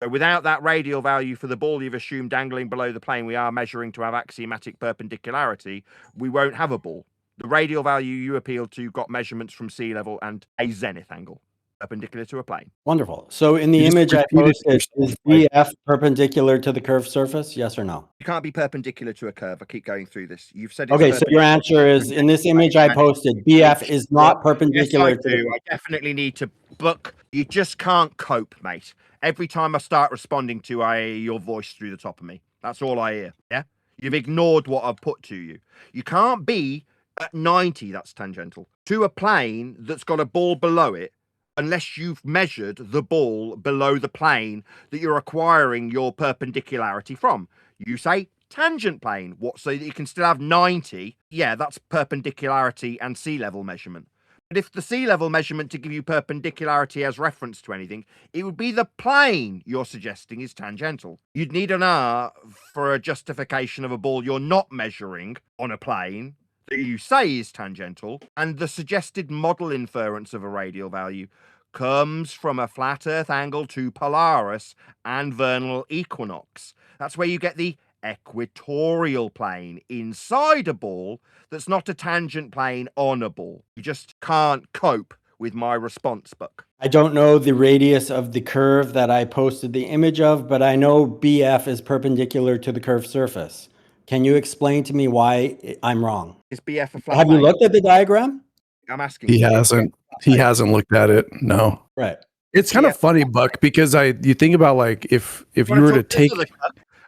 So without that radial value for the ball you've assumed dangling below the plane we are measuring to have axiomatic perpendicularity, we won't have a ball. The radial value you appealed to got measurements from sea level and a zenith angle, perpendicular to a plane. Wonderful. So in the image I posted, is BF perpendicular to the curved surface? Yes or no? You can't be perpendicular to a curve. I keep going through this. You've said it's okay, so your answer is, in this image I posted, BF is not perpendicular yes, I do. I definitely need to book. You just can't cope, mate. Every time I start responding to, I hear your voice through the top of me. That's all I hear, yeah? You've ignored what I've put to you. You can't be at 90, that's tangential, to a plane that's got a ball below it unless you've measured the ball below the plane that you're acquiring your perpendicularity from. You say tangent plane. What, so that you can still have 90? Yeah, that's perpendicularity and sea level measurement. But if the sea level measurement to give you perpendicularity as reference to anything, it would be the plane you're suggesting is tangential. You'd need an R for a justification of a ball you're not measuring on a plane that you say is tangential, and the suggested model inference of a radial value comes from a flat Earth angle to Polaris and vernal equinox. That's where you get the equatorial plane inside a ball that's not a tangent plane on a ball. You just can't cope with my response book. I don't know the radius of the curve that I posted the image of, but I know BF is perpendicular to the curved surface. Can you explain to me why I'm wrong? Is BF a flat Have plane? you looked at the diagram? I'm asking. He hasn't. He hasn't looked at it. No. Right. It's kind of funny, Buck, because you think about like if you were to take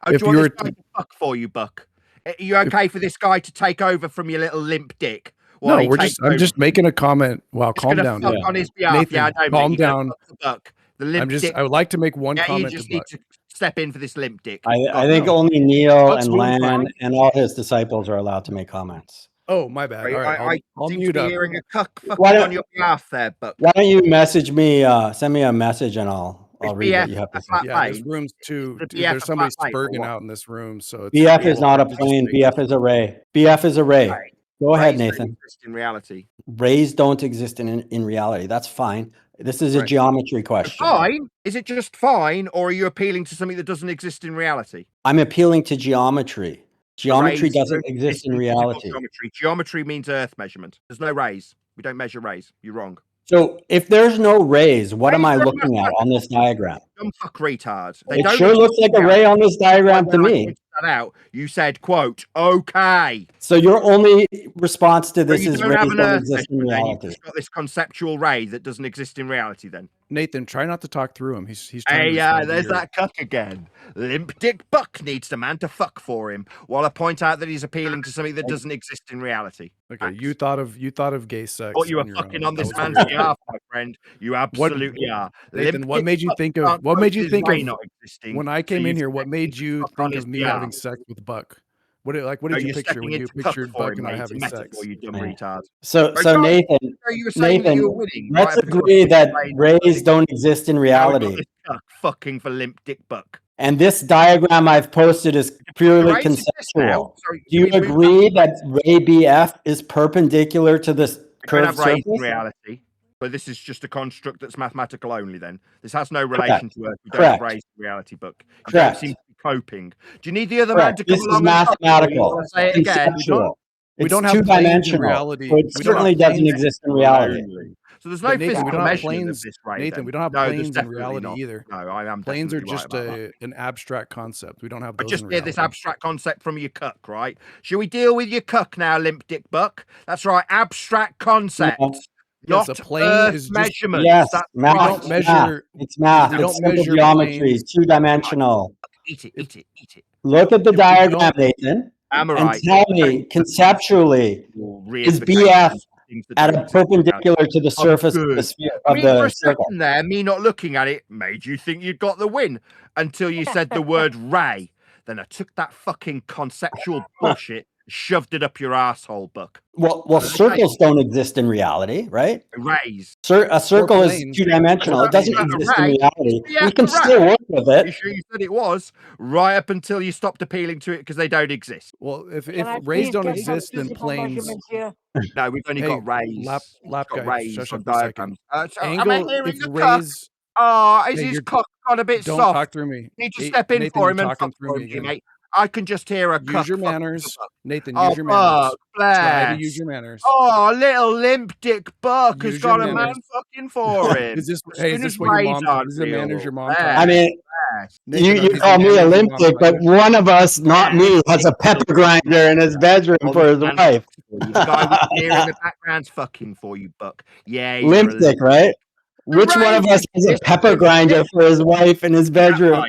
if you were to fuck for you, Buck. Are you okay for this guy to take over from your little limp dick? No, I'm just making a comment. Wow, calm down. Yeah. On his behalf. Nathan, yeah, I know, calm mate. down. Buck. The limp dick. I would like to make one comment. You just need to step in for this limp dick. I think only Neil and Lan and all his disciples are allowed to make comments. Oh, my bad. All right, I'll seem mute to be up. hearing a cuck fucking on your behalf there, Buck. Why don't you message me, send me a message and I'll read what you have to say. Yeah, this room's too. There's somebody spurging out in this room, so it's BF is not a plane. BF is a ray. BF is a ray. Right. Go ahead, Rays Nathan. don't exist in reality. Rays don't exist in reality. That's fine. This is a geometry question. Fine? Is it just fine, or are you appealing to something that doesn't exist in reality? I'm appealing to geometry. Geometry doesn't exist in reality. Geometry means Earth measurement. There's no rays. We don't measure rays. You're wrong. So if there's no rays, what am I Rays are looking at on this diagram? Dumb fuck retard. It sure looks like a ray on this diagram to When I me. pointed that out, you said, quote, okay. So your only response to this you is don't rays have an don't Earth exist in measurement, then reality. you've just got this conceptual ray that doesn't exist in reality then. Nathan, try not to talk through him. He's trying Hey, to respond to there's your- that cuck again. Limp Dick Buck needs the man to fuck for him, while I point out that he's appealing to something that doesn't exist in reality. Okay, you thought of gay sex. Thought you were on your fucking own. on this That was man's very- behalf, my friend. You absolutely are. Nathan, Limp what Dick made you Buck think can't of what made you his think ray of not existing, when I so came in you here? What made you fuck on think his of me behalf. having sex with Buck? What did No, you you're picture stepping when you into cuck pictured for Buck him, and I mate. It's a having metaphor, sex? you dumb retard. So But John, Nathan, you were saying that you were winning. let's right? Because agree that rays rays don't exist in Now we've got reality. this cuck fucking for Limp Dick Buck. And this diagram I've posted is purely rays exist now. conceptual. Sorry, Do you we moved agree that ray BF is perpendicular to this We don't curved have rays in surface? reality, but this is just a construct that's mathematical only. Then this has no Correct. relation to Earth. We don't have Correct. rays in reality, Buck. You Correct. don't seem to be coping. Do you need the other man Correct. to come This is along and fuck you? You mathematical, want to say it again? conceptual. We It's don't have planes in two-dimensional, reality. so it We don't have certainly doesn't planes exist in reality. Only. So there's no But Nathan, physical we don't have measurement planes. of this ray. Nathan, then. we don't have No, there's planes in definitely reality not. either. No, I am Planes are definitely right just about that. an abstract concept. We don't have I those just in hear this reality. abstract concept from your cuck, right? Shall we deal with your cuck now, Limp Dick Buck? That's right, abstract concepts. Yes, Not a plane Earth is just measurements. Yes, That's math. right. don't measure. It's math. We It's don't simple measure geometry. planes. It's two-dimensional. Eat it, eat it, eat it. Look at the If we diagram, don't, Nathan, I'm and right. tell me conceptually, is BF at a perpendicular to the surface of the sphere I of mean, for the a circle? second there, me not looking at it made you think you'd got the win until you said the word ray. Then I took that fucking conceptual bullshit, shoved it up your asshole, Buck. Well, circles don't exist in reality, right? Rays. A circle is planes. two-dimensional. It doesn't exist in reality. Yeah, We can correct. still work with You it. sure you said it was? Right up until you stopped appealing to it because they don't exist. Well, if Can I rays please don't get some exist, then physical planes. measurements here? No, we've only Hey, got rays. lap We've got guy, rays shush on up for a second. diagrams. So I'm Angle, hearing if the cuck. rays. Oh, is Hey, his you're- cock got a bit Don't soft? talk through me. Need to Hey, step in Nathan, for you're him and talking fuck through for me him, again. mate. I can just hear a cuck. Use your fucking manners, the buck. Nathan. Oh, Use your manners. Buck, Try to bless. use your manners. Oh, little limp dick Buck has Use got your a man manners. fucking for him. Is this As hey? soon Is this as what your rays mom? aren't Is the manners real, your mom? bless, taught I mean, bless. you Nathan, are these call the me manners your mom Olympic, taught but you? one of us, not me, has a pepper grinder in his bedroom for his wife. The guy with the ear in the background's fucking for you, Buck. Yeah, you're a Lipstick, right? Which one of us has a pepper grinder for his wife in his bedroom?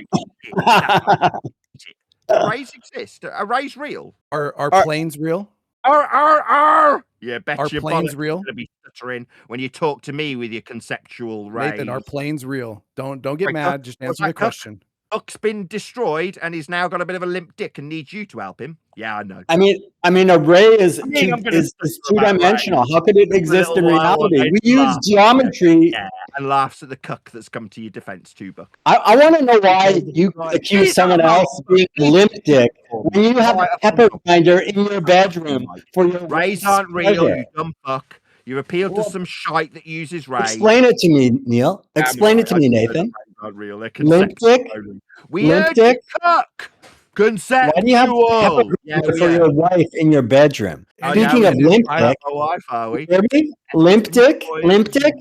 Rays exist. Are rays real? Are planes real? Yeah, bet Are your planes bollocks real? you're gonna be stuttering when you talk to me with your conceptual rays. Nathan, are planes real? Don't get Wait, mad. Just what's answer the that, Cuck? question. Buck's been destroyed and he's now got a bit of a limp dick and needs you to help him. Yeah, I know. I mean, a ray is I'm gonna is stutter about two-dimensional. rays. How could it For a exist in little while, reality? and We then use laughs. geometry. Yeah, and laughs at the cuck that's come to your defense too, Buck. I want to know why you accuse someone else of being limp dick when you have a pepper grinder in your bedroom for your Rays wife's aren't real, pleasure. you dumb fuck. You've appealed to some shite that uses rays. Explain it to me, Neil. Damn Explain right, it to I me, said Nathan. rays aren't real. They're Limp conceptual dick? only. We Limp heard you, dick? cuck. Conceptual. Why do you have a pepper Yeah, grinder we for are. your wife in your bedroom? Oh, Speaking yeah, of we do. limp I have dick, my wife, are we? hear me? Limp dick? Limp dick?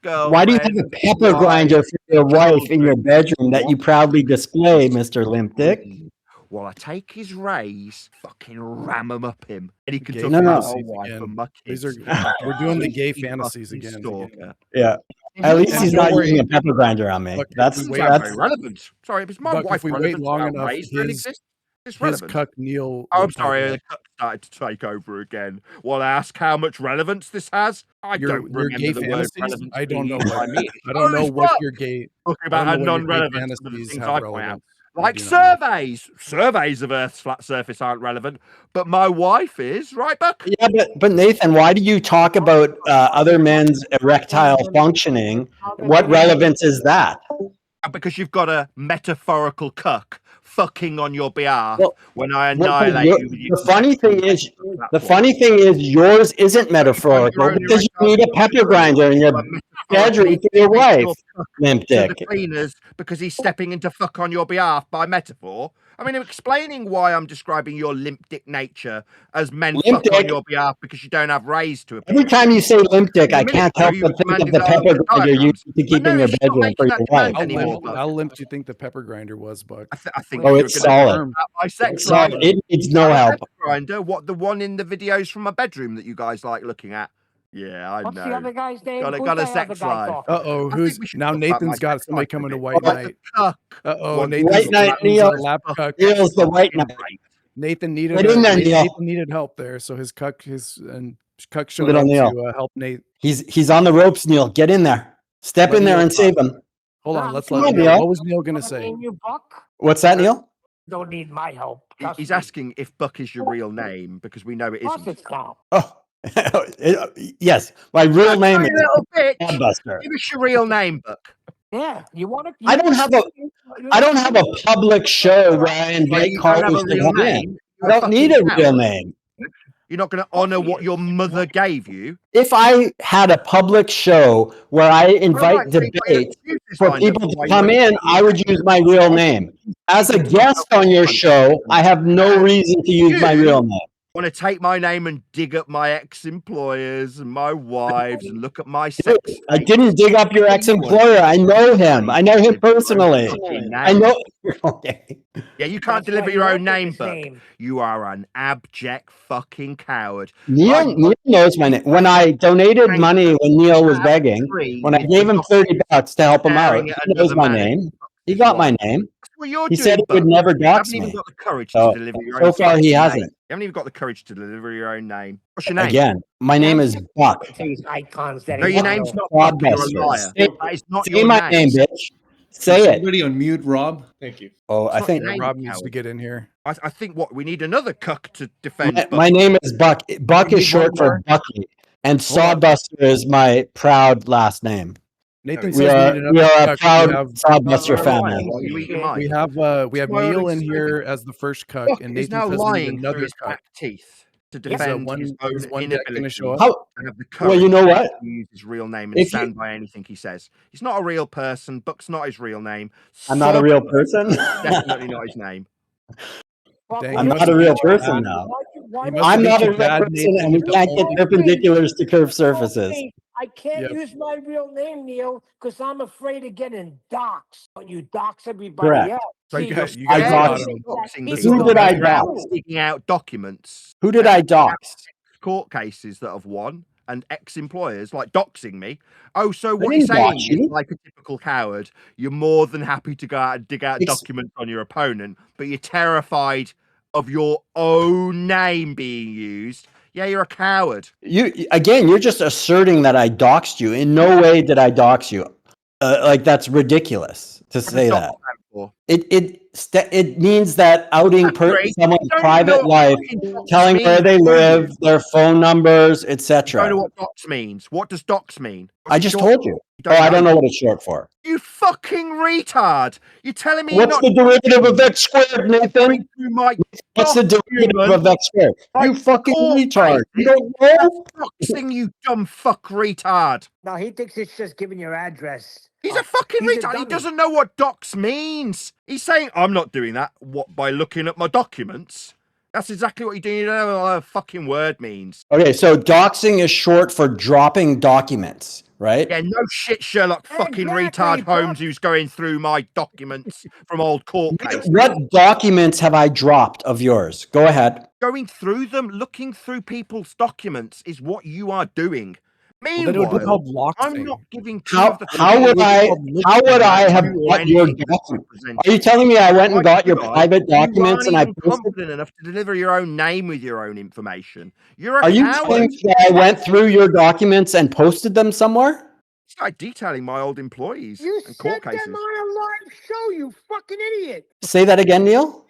Why do you have a pepper grinder for your wife in your bedroom that you proudly display, Mr. Limp Dick? Well, I take his rays, fucking ram him up him, and he can Gay talk No, about no. my wife and my kids. These are we're doing the gay You fantasies fucking again. stalker. Yeah. At least And he's don't not worry. using a pepper grinder on me. Look, That's if we That's wait- very relevant. Sorry, if it's my Buck, if wife we wait relevant long about enough, rays don't his- exist. It's his relevant. cuck Neil. Oh, will I'm sorry, pop the up. cuck started to take over again. Well, I ask how much relevance this has. I Your don't remember gay the word fantasies? relevance. I don't being know used what by me. I don't know Oh, what fuck. your gay. Talking I about don't how know what your gay non-relevant some of the fantasies things have I point out. relevance. I Like do not know. surveys. Surveys of Earth's flat surface aren't relevant, but my wife is, right, Buck? Yeah, but Nathan, why do you talk about other men's erectile functioning? What relevance is that? Because you've got a metaphorical cuck fucking on your behalf Well, when I Well, annihilate your- you with your the funny thing is, conceptual the platform. funny thing is, yours isn't metaphorical You're only because you need a pepper grinder in your bedroom for your wife, limp to dick. the cleaners because he's stepping into fuck on your behalf by metaphor. I mean, I'm explaining why I'm describing your limp dick nature as men Limp fuck on dick. your behalf because you don't have rays to appear. Every time you say limp dick, I A minute can't ago, help you but were think of commanding the that on pepper the grinder you diagrams. used to But keep in your no, she's not bedroom for making your that wife. command anymore. How limp do you think the pepper grinder was, Buck? I think Oh, you're it's gonna solid. confirm that by sex It's solid. grinder. It needs no That help. pepper grinder, what the one in the videos from my bedroom that you guys like looking at? Yeah, I What's know. the other guy's name? Got a, Who's got a the other sex guy life. talking? Uh-oh, I who's think we should now talk about my Nathan's got sex somebody life a coming to bit. white Like knight. the cuck Uh-oh, wants Nathan's White knight, Neil. lap cuck. Neil's the white knight. Nathan needed Get in there, Neil. Nathan needed help there, so his cuck showed Little up Neil. to help Nate. He's on the ropes, Neil. Get in there. Step Let in there Neil and talk. save him. Hold on, let's Come let on, Neil. Neil. What was Neil gonna say? Name you Buck? What's that, Neil? Don't need my help. Trust He's me. asking if Buck is your real name because we know it Of course isn't. it's not. Oh, yes. My real name You is little bitch. Sodbuster. Give us your real name, Buck. Yeah, you want to? I don't have a public show where I invite You don't have callers a to real come name. in. I You're a don't need fucking a real coward. name. You're not going to honor what your mother gave you. If I had a public show where I invite right, so you've got your debate excuses for lined up people for to why you come won't in, I would use my real name. As a guest on your show, I have no reason to use my real name. Want to take my name and dig up my ex-employers and my wives and look at my sex? I didn't dig up your ex-employer. I know him. I know him personally. I know. Okay. Yeah, you can't deliver your own name, Buck. You are an abject fucking coward. Neil knows my name. When I donated money when Neil was begging, when I gave him $30 to help him out, he knows my name. He got my name. What you're He doing, said he would Buck. never You haven't dox even me. got the courage So, to deliver your so own far, he fucking name. hasn't. You haven't even got the courage to deliver your own name. What's your name? Again, my name is Buck. These icons that No, he your wants. name's not Buck. You're a Sodbuster. liar. Say, That is not say your my name, bitch. Say it. Somebody unmute Rob. Thank you. Oh, I not think your name, Rob needs coward. to get in here. I think we need another cuck to defend. Buck. my name is Buck. Buck You is need short one for more? Bucky, and Hold on. Sodbuster is my proud last name. Nathan We says are we need we another are a cuck. proud We have Sodbuster You're a liar. family. Why are you eating mine? we have my Neil in own here as the first cuck, Buck and is Nathan now says we need lying through another his cuck. back teeth to Is defend his own one deck gonna inability show up? How- and have the Well, courage you know what? to use his real name and If stand you- by anything he says. He's not a real person. Buck's not his real name. I'm not a real person. Definitely not his name. Dang, I'm he not must a have real beat you person bad. now. He must have I'm beat not you a real bad, person, Nathan. and we You can't don't get perpendiculars to curved surfaces. I can't Yep. use my real name, Neil, because I'm afraid of getting doxxed. But you dox everybody Correct. else. So See, you guys I got don't him. think that Doxing he's This is people Who did I going around dox? digging out documents. Who did I dox? Court cases that have won and ex-employers like doxing me. Oh, so what didn't you're saying dox is, you. like a typical coward, you're more than happy to go out and dig out Ex- documents on your opponent, but you're terrified of your own name being used. Yeah, you're a coward. You're just asserting that I doxed you. In no way did I dox you. Like that's ridiculous to say dox that. stand for? It means that outing Agree. someone's You don't private know what life, fucking dox telling where means, they do you? live, their phone numbers, You don't know etc. what dox means. What does dox mean? I What's it just short told for? you. don't I don't know what it's short for. You fucking retard! You're telling me What's not the derivative of x squared, Nathan? through my What's the derivative document, of x squared? You like fucking court retard. You cases? don't know? Doxing, you dumb fuck retard. No, he thinks it's just giving your address. He's a fucking he's a retard. He dummy. doesn't know what dox means. He's saying, I'm not doing that. What, by looking at my documents? That's exactly what you're doing. You don't know what a fucking word means. Okay, so doxing is short for dropping documents, right? Yeah, no shit, Sherlock fucking retard Holmes, who's going through my documents from old court cases. What documents have I dropped of yours? Go ahead. Going through them, looking through people's documents is what you are doing. Well, then it would be Meanwhile, called I'm loxing. not giving two How of the would I have you or got your anything document? represented. Are you telling me I went and Like got you your guys, private documents you and I aren't even posted? confident enough to deliver your own name with your own information. You're a Are you coward. telling me that I went through your documents and posted them somewhere? Start detailing my old employees You and said court them cases. on a live show, you fucking idiot. Say that again, Neil.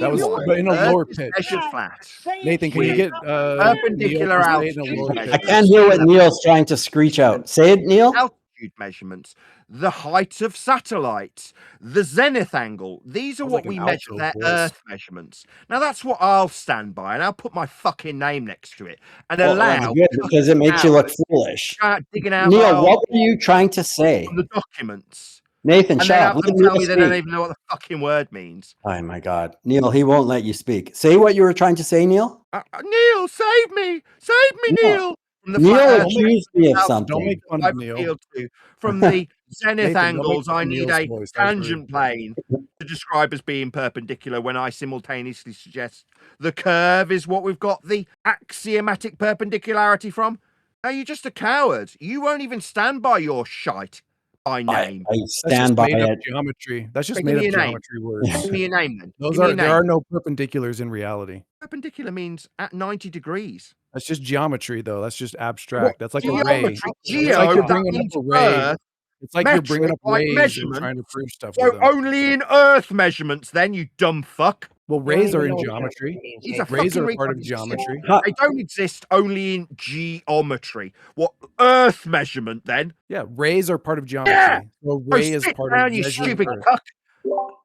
That was but in a lower pitch. Measured flat. Nathan, can you get perpendicular Neil to say it in a altitude lower measured. I can't hear what Neil's trying to screech out. Say it, Neil. Altitude altitude measurements, the height of satellites, the zenith angle. These are Sounds what like we an measure alto their voice. Earth measurements. Now that's what I'll stand by, and I'll put my fucking name next to it and Well, that's allow good because it makes you look foolish. start digging out Neil, my what hole were you trying to say? on the documents. Nathan, And shut then up. have Let them Neil tell me they don't speak. even know what the fucking word means. Oh my God, Neil, he won't let you speak. Say what you were trying to say, Neil. Neil, save me! Save me, No. Neil! From the Neil flat Earth accused me of altitude Don't make something. fun I've of Neil. appealed to. From the zenith Nathan, don't make angles, fun I of need Neil's a voice. That's rude. tangent plane to describe as being perpendicular when I simultaneously suggest the curve is what we've got the axiomatic perpendicularity from. Now, you're just a coward. You won't even stand by your shite by name. I That's just stand by made up it. geometry. That's just Okay, give made me up your name. geometry words. Give me your name then. Those Give me are your there name. are no perpendiculars in reality. Perpendicular means at 90 degrees. That's just geometry, though. That's just What? abstract. That's like a ray. Geometry. It's Geo, like you're that bringing up means a ray. Earth. It's like you're bringing Metric, up like rays and measurement. trying to prove stuff So with them. only in Earth measurements, then, you dumb fuck. Well, You don't rays are even in know what geometry. that means, He's a Nathan. Rays fucking are part retard. of geometry. They don't exist only in geometry. What Earth measurement then? Yeah, rays are part of geometry. Yeah. So a Oh, ray is sit part of down, you measuring stupid Earth. cuck.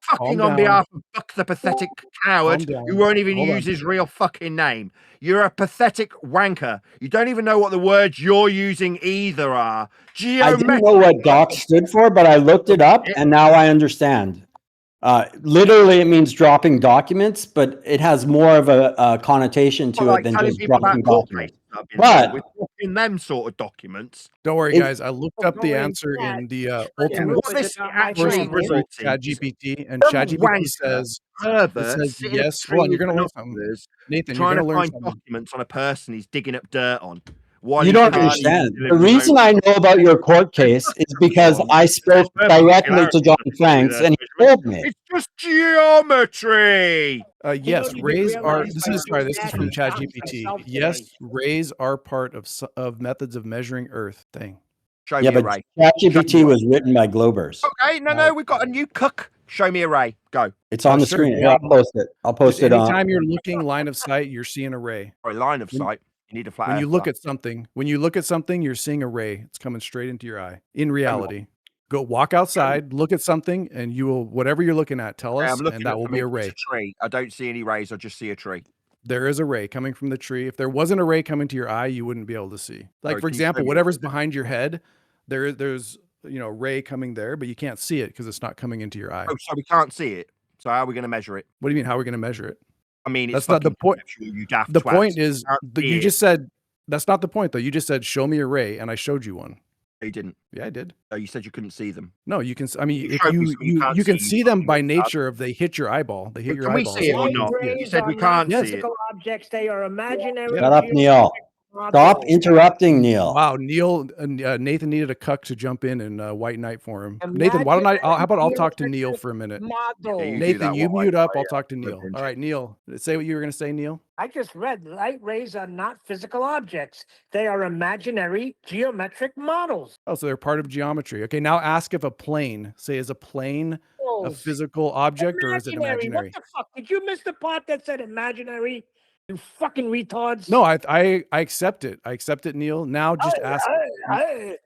Fucking Calm on down. behalf of Buck the pathetic coward Calm who down. won't even Hold use on. his real fucking name. You're a pathetic wanker. You don't even know what the words you're using either are. I didn't know what doc stood for, but I looked it up and now I understand. Literally, it means dropping documents, but it has more of a connotation to Like it than telling just people dropping about court documents. cases that have been done. But We're talking them sort of documents. Don't worry, It- guys. I looked up the answer in the ultimate What this actually source tool, results in is ChatGPT, and some ChatGPT wanker, says it pervert, says sitting at a yes. tree Hold on, you're with gonna learn something, binoculars, Nathan. You're trying gonna to learn find something. documents on a person he's digging up dirt on. While you he's don't actually understand. The delivering his reason own I know about your court case is because wrong. I There's spoke directly to perpendicularity John with Franks Earth and he measurement. told me. It's just geometry. Yes, You rays didn't are. realize This by is sorry. This is from doing that, he found ChatGPT. himself Yes, today. rays are part of methods of measuring Earth thing. Show Yeah, me a but ray. ChatGPT was written by Globers. Okay, no, we've got a new cook. Show me a ray. Go. It's on the Sure, screen. yeah. I'll post it. I'll post Just it on. anytime you're looking line of sight, you're seeing a ray. Or a line of When- sight. You need a flat When you earth look glass. at something, you're seeing a ray. It's coming straight into your eye. In reality, go walk outside, look at something, and you will whatever you're looking at, tell Okay, us, I'm looking and that at will be a something, ray. it's a tree. I don't see any rays. I just see a tree. There is a ray coming from the tree. If there wasn't a ray coming to your eye, you wouldn't be able to see. Like Sorry, for can you show example, me whatever's behind your head, there's a ray coming there, but you can't see it because it's not coming into your eye. Oh, so we can't see it. So how are we going to measure it? What do you mean? How are we going to measure it? I mean, it's That's not the fucking point. conceptual, you daft The twats. point is, Can't see you it. just said that's not the point though. You just said show me a ray, and I showed you one. No, you didn't. Yeah, I did. No, you said you couldn't see them. No, you can. I mean, You if showed me you something you you, can't you can see, you see them fucking by retard. nature if they hit your eyeball. They hit your Can we eyeball. see it or Light not? You rays said are we not can't see it. physical objects. They are imaginary. Shut up, Neil. Stop interrupting, Neil. Wow, Neil, Nathan needed a cuck to jump in and white knight for him. Nathan, why don't how about I'll talk to Neil for a minute? Model. Yeah, you do Nathan, that you one, mute up. right? I'll talk to Yeah, Neil. brilliant. All right, Neil, say what you were going to say, Neil. I just read light rays are not physical objects. They are imaginary geometric models. Oh, so they're part of geometry. Okay, now ask if a plane, is a plane a physical object or is it imaginary? What the fuck? Did you miss the part that said imaginary? You fucking retards. No, I accept it. I accept it, Neil. Now just ask.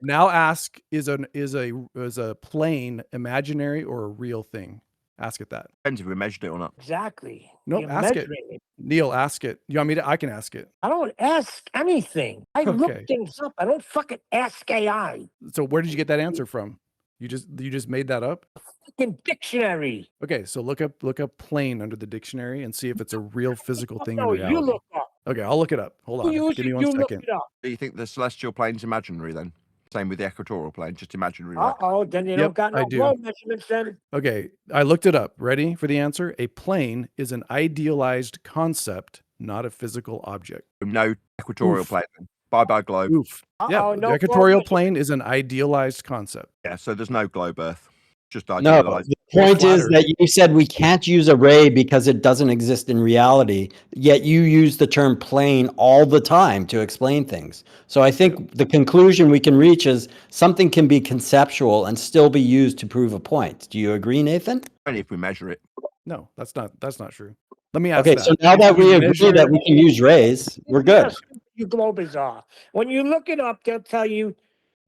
Now ask is a plane imaginary or a real thing? Ask it that. Depends if we measured it or not. Exactly. Nope, You're ask it. measuring it. Neil, ask it. You want me to? I can ask it. I don't ask anything. I look Okay. things up. I don't fucking ask AI. So where did you get that answer from? You just made that up? Fucking dictionary. Okay, so look up plane under the dictionary and see if it's a real physical thing in No, reality. you look up. Okay, I'll look it up. Hold on. Give me 1 You look second. it up. Do you think the celestial plane's imaginary then? Same with the equatorial plane, just imaginary. Right? Uh-oh, then you Yep, don't got I no do. globe measurements then. Okay, I looked it up. Ready for the answer? A plane is an idealized concept, not a physical object. No equatorial Oof. plane. Then. Bye gube. Oof. Yeah, Uh-oh, no the equatorial globe plane is an idealized concept. Yeah, so there's no globe Earth. Just No, idealized. the point Flat is Earth. that you said we can't use a ray because it doesn't exist in reality, yet you use the term plane all the time to explain things. So I think the conclusion we can reach is something can be conceptual and still be used to prove a point. Do you agree, Nathan? Only if we measure it. No, that's not true. Let me ask Okay, that. so now If that you we agree measure- that we can use rays, we're good. You globers are. When you look it up, they'll tell you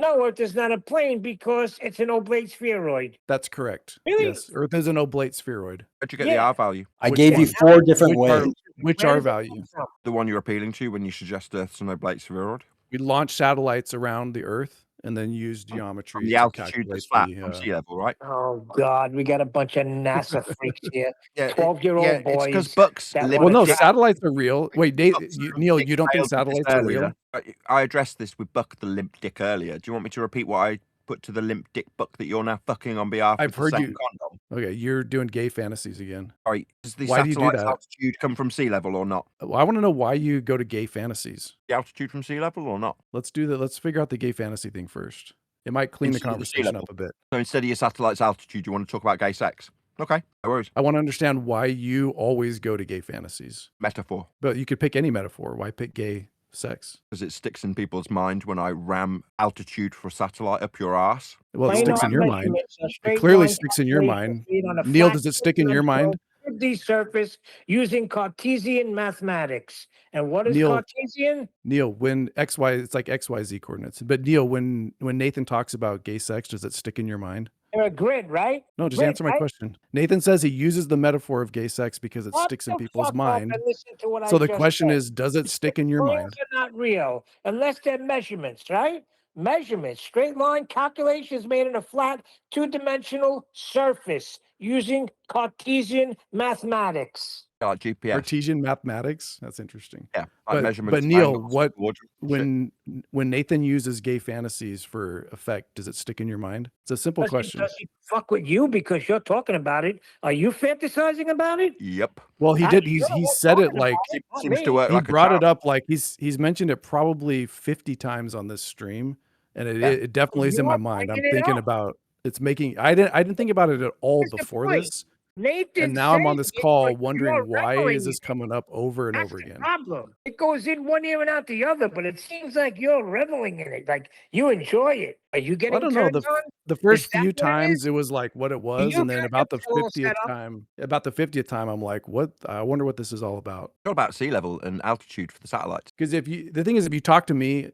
No, Earth is not a plane because it's an oblate spheroid. That's correct. Really? Yes, Earth is an oblate spheroid. Where'd you get the R value? I Which gave you one? 4 different ways. Which Where R does it value? come from? The one you're appealing to when you suggest Earth's an oblate spheroid? We launch satellites around the Earth and then use geometry From the to altitude calculate that's flat the, from sea level, right? Oh God, we got a bunch of NASA freaks here. Yeah, 12-year-old boys. it's because Bucks that live Well, wanna no, track- satellites are real. Wait, Neil, you don't think failed with this satellites are earlier. real? I addressed this with Buck the limp dick earlier. Do you want me to repeat what I put to the limp dick Buck that you're now fucking on behalf I've of heard the you. same condom? Okay, you're doing gay fantasies again. Right. Does the Why do you do satellite's that? altitude come from sea level or not? Well, I want to know why you go to gay fantasies. The altitude from sea level or not? Let's do that. Let's figure out the gay fantasy thing first. It might clean the Instead of the sea conversation level. up a bit. So instead of your satellite's altitude, you want to talk about gay sex? Okay, no worries. I want to understand why you always go to gay fantasies. Metaphor. But you could pick any metaphor. Why pick gay sex? Because it sticks in people's mind when I ram altitude for a satellite up your ass. Well, it Plain sticks in on your mind. measurements, a It straight clearly line sticks in your calculation mind. made on a Neil, flat does it stick in your mind? 2D surface using Cartesian mathematics. And what is Neil, Cartesian? Neil, when XY, it's like XYZ coordinates. But Neil, when Nathan talks about gay sex, does it stick in your mind? They're a grid, right? No, just Grid, answer my right? question. Nathan says he uses the metaphor of gay sex because it Shut sticks in the people's fuck up mind. and listen to what So I the just question said. is, does it stick in your Curves mind? are not real unless they're measurements, right? Measurements, straight line calculations made on a flat two-dimensional surface using Cartesian mathematics. Like GPS. Cartesian mathematics. That's interesting. Yeah, like measurements. But Neil, angles, what coordinates, when Nathan uses gay fantasies for effect, does it stick in your mind? It's a simple question. Does he fuck with you because you're talking about it? Are you fantasizing about it? Yep. Well, he I did. sure He was said it talking like about it, not seems me. to work he like a brought it charm. up like he's mentioned it probably 50 times on this stream, and it definitely is in my You're mind. I'm making it thinking up. about it's making. I didn't think about it at all Here's the before point. this, Nathan and now I'm on saying this it, call but wondering you're why reveling is this in it. coming up over and That's over the again. problem. It goes in one ear and out the other, but it seems like you're reveling in it. Like you enjoy it. Are you I getting don't know. turned on? The first Is that few what it times is? it was like what it Do was, you and then got about the your pillow set 50th up? time, I'm like, what? I wonder what this is all about. It's all about sea level and altitude for the satellites. Because the thing is, if you talk to me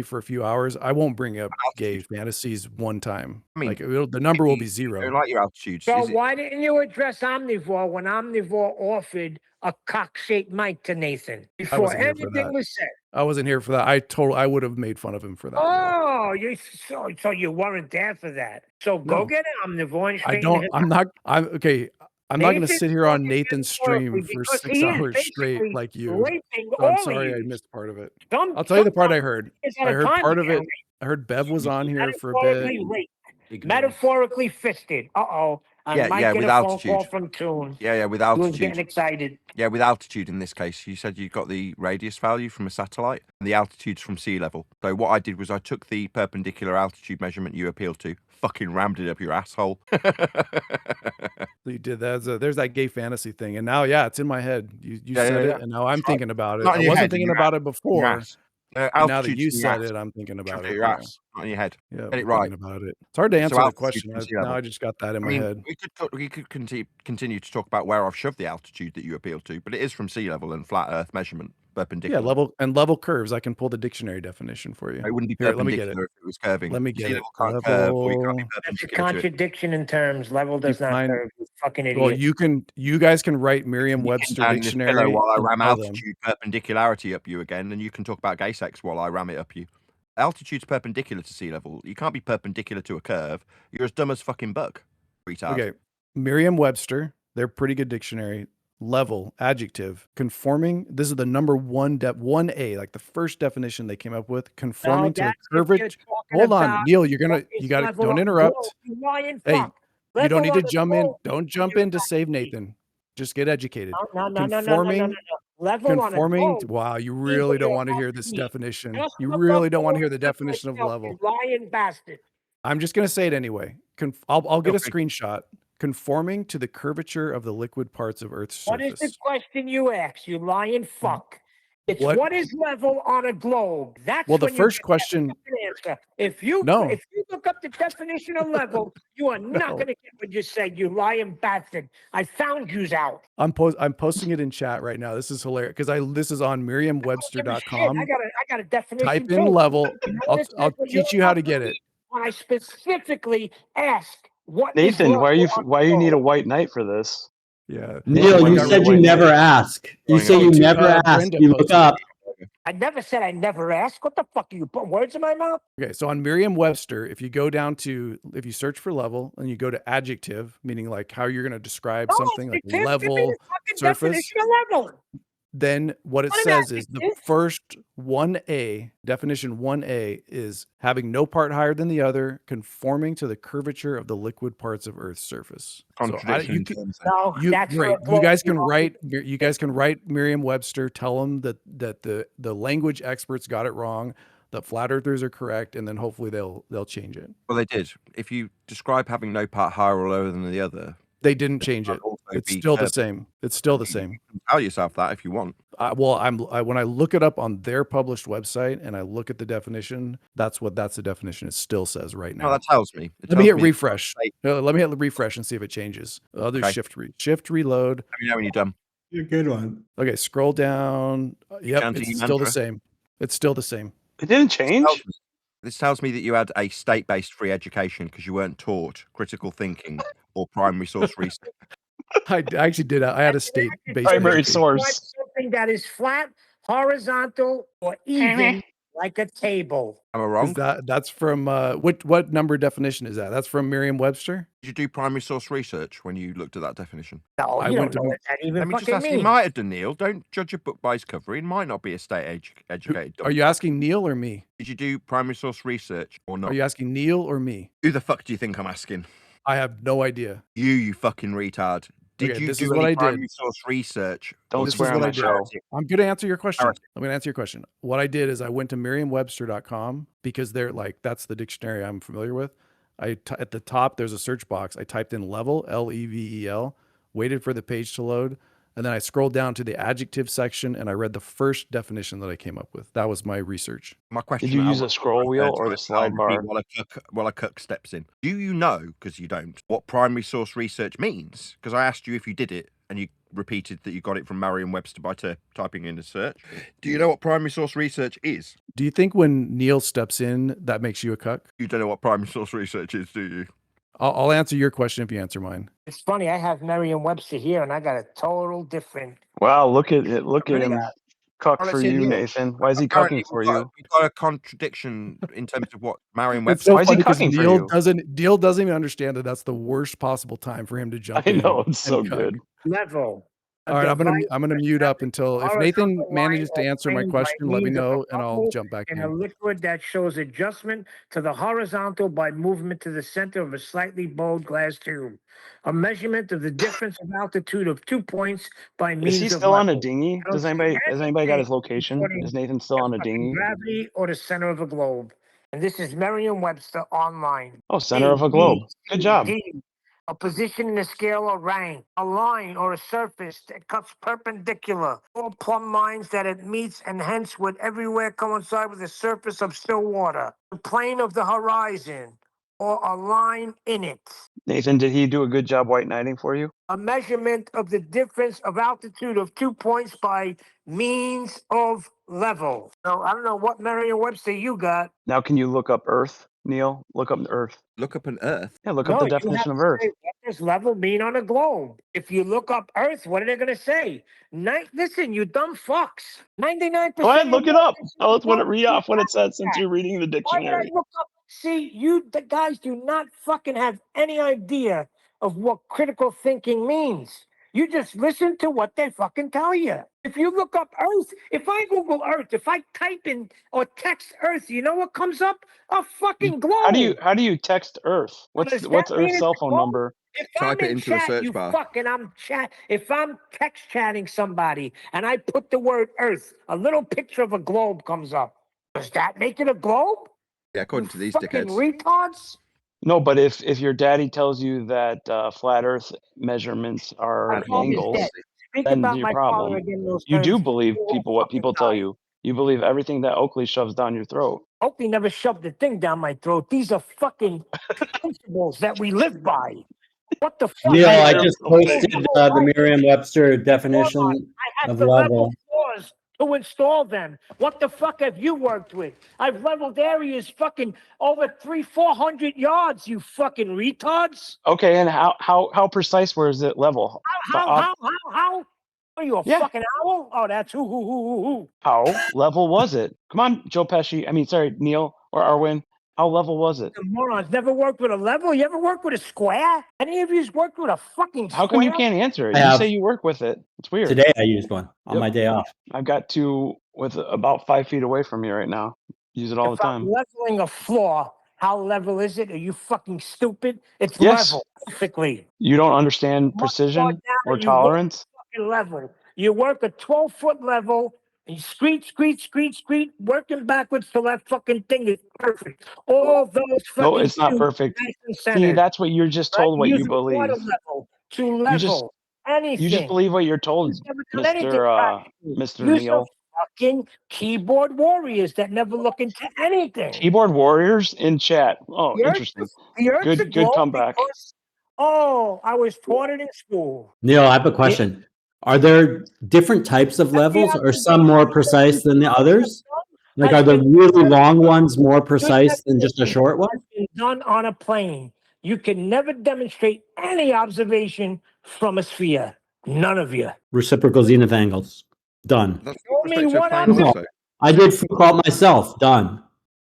for a few hours, I won't bring up gay fantasies one time. I mean, like the number will be You zero. don't like your altitudes. So Is it? why didn't you address Omnivore when Omnivore offered a cock-shaped mic to Nathan I before wasn't here for anything that. was said? I wasn't here for that. I would have made fun of him for that. Oh, so you weren't there for that. So go No. get Omnivore and I straighten don't. him I'm out. not. I'm okay. I'm not going to Nathan's sit here on talking Nathan's stream metaphorically for because 6 he is hours straight basically like you. raping So I'm all sorry of I you. missed part of it. Some- I'll tell you the part I sometimes heard. it's at I a heard time part of it. account. I heard Bev was on here for a bit. Metaphorically raped. Metaphorically fisted. Uh-oh. I Yeah, might yeah, get with a phone altitude. call from Toon. Yeah, with He was altitude. getting excited. Yeah, with altitude in this case, you said you got the radius value from a satellite, and the altitude's from sea level. So what I did was I took the perpendicular altitude measurement you appealed to, fucking rammed it up your asshole. So you did that. There's that gay fantasy thing, and now, yeah, it's in my head. You Yeah, said yeah, it, yeah. and now I'm thinking about it. Not in I your wasn't head, in thinking your about ass. it In your before. ass. And now that Altitude's you in your said ass. it, I'm thinking about Shoved it. at your ass, not in your head. Yeah, Get it I'm right. thinking about it. It's hard to So answer the altitude question. from sea Now level. I just got that in I my mean, head. we could continue to talk about where I've shoved the altitude that you appeal to, but it is from sea level and flat Earth measurement, Yeah, perpendicular. level curves. I can pull the dictionary definition for you. It wouldn't be Here, let me get it. perpendicular if it was curving. Let me Sea get it. level can't curve, or you can't be Level. That's a perpendicular to it. contradiction in terms. Level does not Define- curve. You fucking idiot. Well, you guys can write You Merriam-Webster can down in this pillow dictionary while I and ram tell them. altitude perpendicularity up you again, and you can talk about gay sex while I ram it up you. Altitude's perpendicular to sea level. You can't be perpendicular to a curve. You're as dumb as fucking Buck. Retard. Okay, Merriam-Webster, they're pretty good dictionary. Level, adjective, conforming. This is the number 1A, like the first definition they came up with. Conforming to the that's what you're curvature. talking Hold on, about. Neil. You What is got to. level Don't on- interrupt. Whoa, you lying Hey, fuck. you don't Level need to on the jump in. pole. Don't jump in to save Nathan. Just get educated. No. Conforming. Level on a Conforming. pole. Wow, you really don't want to hear this definition. You really don't want to hear the definition of level. You lying bastard. I'm just gonna say it anyway. I'll get a Okay. screenshot. Conforming to the curvature of the liquid parts of Earth's What is surface. the question you asked? You lying fuck. It's what is level on a globe. That's Well, the when you first get question. an answer. If you No. look up the definition of level, you are not going to get what you said. You lying bastard. I found yous out. I'm posting it in chat right now. This is hilarious because this is on Merriam-Webster.com. I got a definition. Type in too. level. You know I'll this, I'll when teach you're you how to up get it. when I specifically ask what is Nathan, level on why you need a globe. white knight for this? Yeah. Neil, you said you never ask. You say you never ask. You look up. I never said I never asked. What the fuck are you putting words in my mouth? Okay, so on Merriam-Webster, if you you search for level and you go to adjective, meaning like how you're going to describe something like level, surface, then what it says is the first 1A, definition 1A is having no part higher than the other, conforming to the curvature of the liquid parts of Earth's surface. Contradiction. You guys can write Merriam-Webster, tell them that the language experts got it wrong, that flat earthers are correct, and then hopefully they'll change it. Well, they did. If you describe having no part higher or lower than the other, they didn't change it. It's still the same. It's still the same. You can tell yourself that if you want. When I look it up on their published website and I look at the definition, that's the definition. It still says right now. No, that tells me. Let me hit refresh. Let me hit refresh and see if it changes. I'll do shift reload. Let me know when you're done. You're a good one. Okay, scroll down. Yep, it's still the same. It's still the same. It didn't change. This tells me that you had a state-based free education because you weren't taught critical thinking or primary source research. I actually did. I had a state-based primary source. Something that is flat, horizontal, or even like a table. Am I wrong? That's from what number definition is that? That's from Merriam-Webster. Did you do primary source research when you looked at that definition? No, you don't know what that even Let me just fucking ask. means. He might have done, Neil. Don't judge a book by its cover. He might not be a educated. Are you asking Neil or me? Did you do primary source research or not? Are you asking Neil or me? Who the fuck do you think I'm asking? I have no idea. You fucking retard. Did you do any primary source research? Don't swear on my show. I'm going to answer your question. I'm going to answer your question. What I did is I went to Merriam-Webster.com because they're like, that's the dictionary I'm familiar with. At the top, there's a search box. I typed in level, Level, waited for the page to load. And then I scrolled down to the adjective section and I read the first definition that I came up with. That was my research. My question: Did you use a scroll wheel or the slide bar? While a cook steps in, do you know? Because you don't. What primary source research means? Because I asked you if you did it, and you repeated that you got it from Merriam-Webster by typing in a search. Do you know what primary source research is? Do you think when Neil steps in, that makes you a cuck? You don't know what primary source research is, do you? I'll answer your question if you answer mine. It's funny. I have Merriam-Webster here, and I got a total different. Wow, look at it. Look at him. Cuck for you, Nathan. Why is he cucking for you? You've got a contradiction in terms of what Merriam-Webster. So why is he cucking for you? Neil doesn't even understand that that's the worst possible time for him to jump in. I know, it's so good. Level. All right, I'm gonna mute up until if Nathan manages to answer my question, let me know and I'll jump back in. A liquid that shows adjustment to the horizontal by movement to the center of a slightly bowed glass tube. A measurement of the difference of altitude of 2 points by means of. Is he still on a dinghy? Has anybody got his location? Is Nathan still on a dinghy? Gravity or the center of a globe. And this is Merriam-Webster online. Oh, center of a globe. Good job. A position in a scale or rank, a line or a surface that cuts perpendicular, or plumb lines that it meets and hence would everywhere coincide with the surface of still water, the plane of the horizon, or a line in it. Nathan, did he do a good job white knighting for you? A measurement of the difference of altitude of 2 points by means of level. So I don't know what Merriam-Webster you got. Now, can you look up Earth, Neil? Look up Earth. Look up an Earth? Yeah, look up the definition of Earth. What does level mean on a globe? If you look up Earth, what are they going to say? Listen, you dumb fucks. 99%. Go ahead, look it up. Tell us read off what it says since you're reading the dictionary. Why did I look up? See, the guys do not fucking have any idea of what critical thinking means. You just listen to what they fucking tell you. If you look up Earth, if I Google Earth, if I type in or text Earth, you know what comes up? A fucking globe. How do you text Earth? What's Earth's cell phone number? Type it into a search bar. If I'm text chatting somebody and I put the word Earth, a little picture of a globe comes up. Does that make it a globe? Yeah, according to these fucking dickheads. Retards? No, but if your daddy tells you that flat Earth measurements are angles, speak then about your my father problem. again in those You do terms, believe you people will what people fucking tell die. you. You believe everything that Oakley shoves down your throat. Oakley never shoved the thing down my throat. These are fucking principles that we live by. What the fuck? Neil, I I just posted the Merriam-Webster definition I had of to level level. floors to install them. What the fuck have you worked with? I've leveled areas fucking over 400 yards, you fucking retards. Okay, and how precise was it level? How? Are you a fucking owl? Oh, that's who. How level was it? Come on, Joe Pesci. I mean, sorry, Neil or Arwin. How level was it? The morons never worked with a level. You ever worked with a square? Any of you's worked with a fucking square? How come you can't answer it? I You have. say you work with it. It's weird. Today I used one on my day off. I've got two with about 5 feet away from me right now. Use it all the time. I'm leveling a floor, how level is it? Are you fucking stupid? It's Yes. level perfectly. You don't understand precision or tolerance? Fucking level. You work a 12-foot level, and you screech, working backwards till that fucking thing is perfect. All those fucking No, it's not cubes perfect. nice and See, centered. that's what you're just told what you Use a believe. water level to level anything. You just believe what you're told, Never done anything Mr. You're Neil. fucking keyboard warriors that never look into anything. Keyboard warriors in chat. Oh, The Earth- interesting. The Earth's a Good globe comeback. because, I was taught it in school. Neil, I have a question. Are there different types of levels? Are some more precise than the others? Like, are the really long ones more precise than just a short one? It's been done on a plane. You can never demonstrate any observation from a sphere. None of you. Reciprocal zenith angles. Done. Show me one Foucault. I did Foucault myself. Done.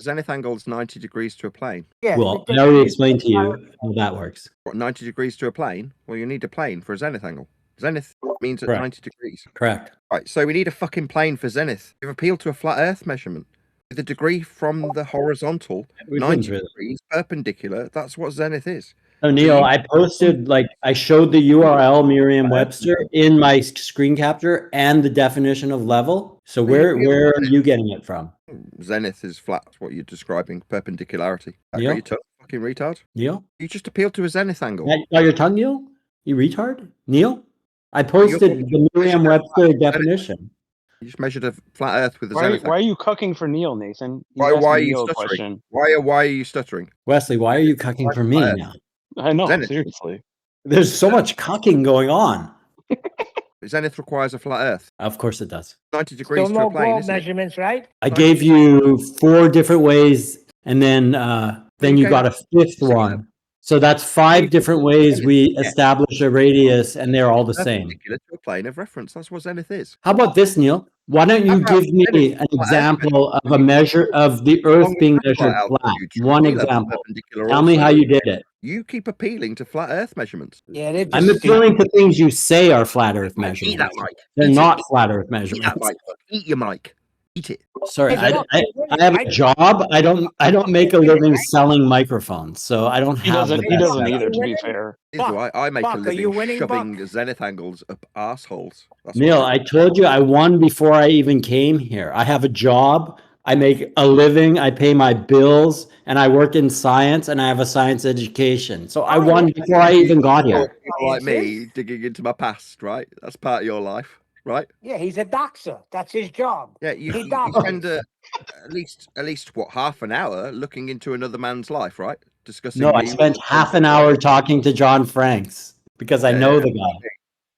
Zenith angle is 90 degrees to a plane. Well, I already explained to you how that works. What, 90 degrees to a plane? Well, you need a plane for a zenith angle. Zenith means at Correct. 90 degrees. Correct. Right, so we need a fucking plane for zenith. You've appealed to a flat earth measurement. With the degree from the horizontal, Which 90 one's really? degrees, perpendicular, that's what zenith is. So Neil, I posted, I showed the URL Merriam-Webster in my screen capture and the definition of level. So where are you getting it from? Zenith is flat, that's what you're describing, perpendicularity. Neil? You fucking retard. Neil? You just appealed to a zenith angle. Got your tongue, Neil? You retard? Neil? I posted the Merriam-Webster definition. You just measured a flat earth with a Why zenith are you cooking for Neil, Nathan? Why He's are asking you Neil a stuttering? question. Why are you stuttering? Wesley, why are you cucking for me now? I know, Zenith. seriously. There's so much cucking going on. Zenith requires a flat earth. Of course it does. 90 degrees Still to no a plane, globe isn't it? measurements, right? I gave you 4 different ways, and then you got a 5th one. So that's 5 different ways we establish a radius, and they're all the same. Perpendicular to a plane of reference. That's what zenith is. How about this, Neil? Why don't you give me an example of a measure of the Earth being measured flat? One example. Tell me how you did it. You keep appealing to flat Earth measurements. Yeah, they're I'm appealing to things you say are flat Earth Eat that measurements. mic. They're Eat not it. flat Earth Eat that measurements. mic. Eat your mic. Eat it. Sorry, I have a job. I don't make a living selling microphones, so I don't He have doesn't. the He best doesn't setup. either. To be fair. Here's why I make a Buck, are you living winning, shoving zenith angles up assholes. That's Neil, what I told you I won before I even came here. I have a job. I make a living. I pay my bills, and I work in science, and I have a science education. So I won before I even got here. People like me digging into my past, right? That's part of your life, right? Yeah, he's a doxer. That's his job. Yeah, you He spend at least what, half an hour looking into another man's life, right? Discussing. No, I me spent with- half an hour talking to John Franks because I know the guy.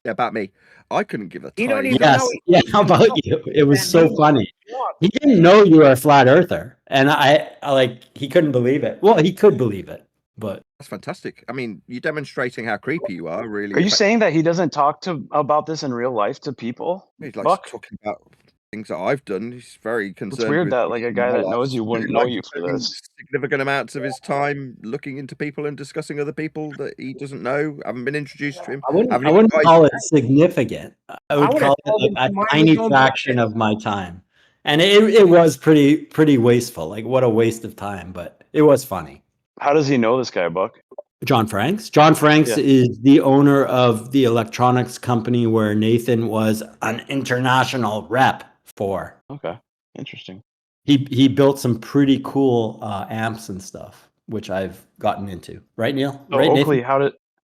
Yeah, about me. I couldn't give a You don't tiny. even Yes, yeah. How about you? It was so funny. He didn't know you were a flat earther, and I he couldn't believe it. Well, he could believe it, but That's fantastic. I mean, you're demonstrating how creepy you are. Really. Are you saying that he doesn't talk about this in real life to people? He's like Buck? talking about things that I've done. He's very concerned. It's weird with that like a guy my that life. knows you wouldn't He know likes you for spending this. Significant amounts of his time looking into people and discussing other people that he doesn't know, haven't been introduced to him. I wouldn't advised call it him. significant. I would would've call told it him a to mind tiny his own fraction of my time, and it was pretty wasteful. Like, what a waste of time, but it was funny. How does he know this guy, Buck? John Franks. John Franks Yeah. is the owner of the electronics company where Nathan was an international rep for. Okay, interesting. He built some pretty cool amps and stuff, which I've gotten into. Right, Neil? So Right, Oakley, Nathan?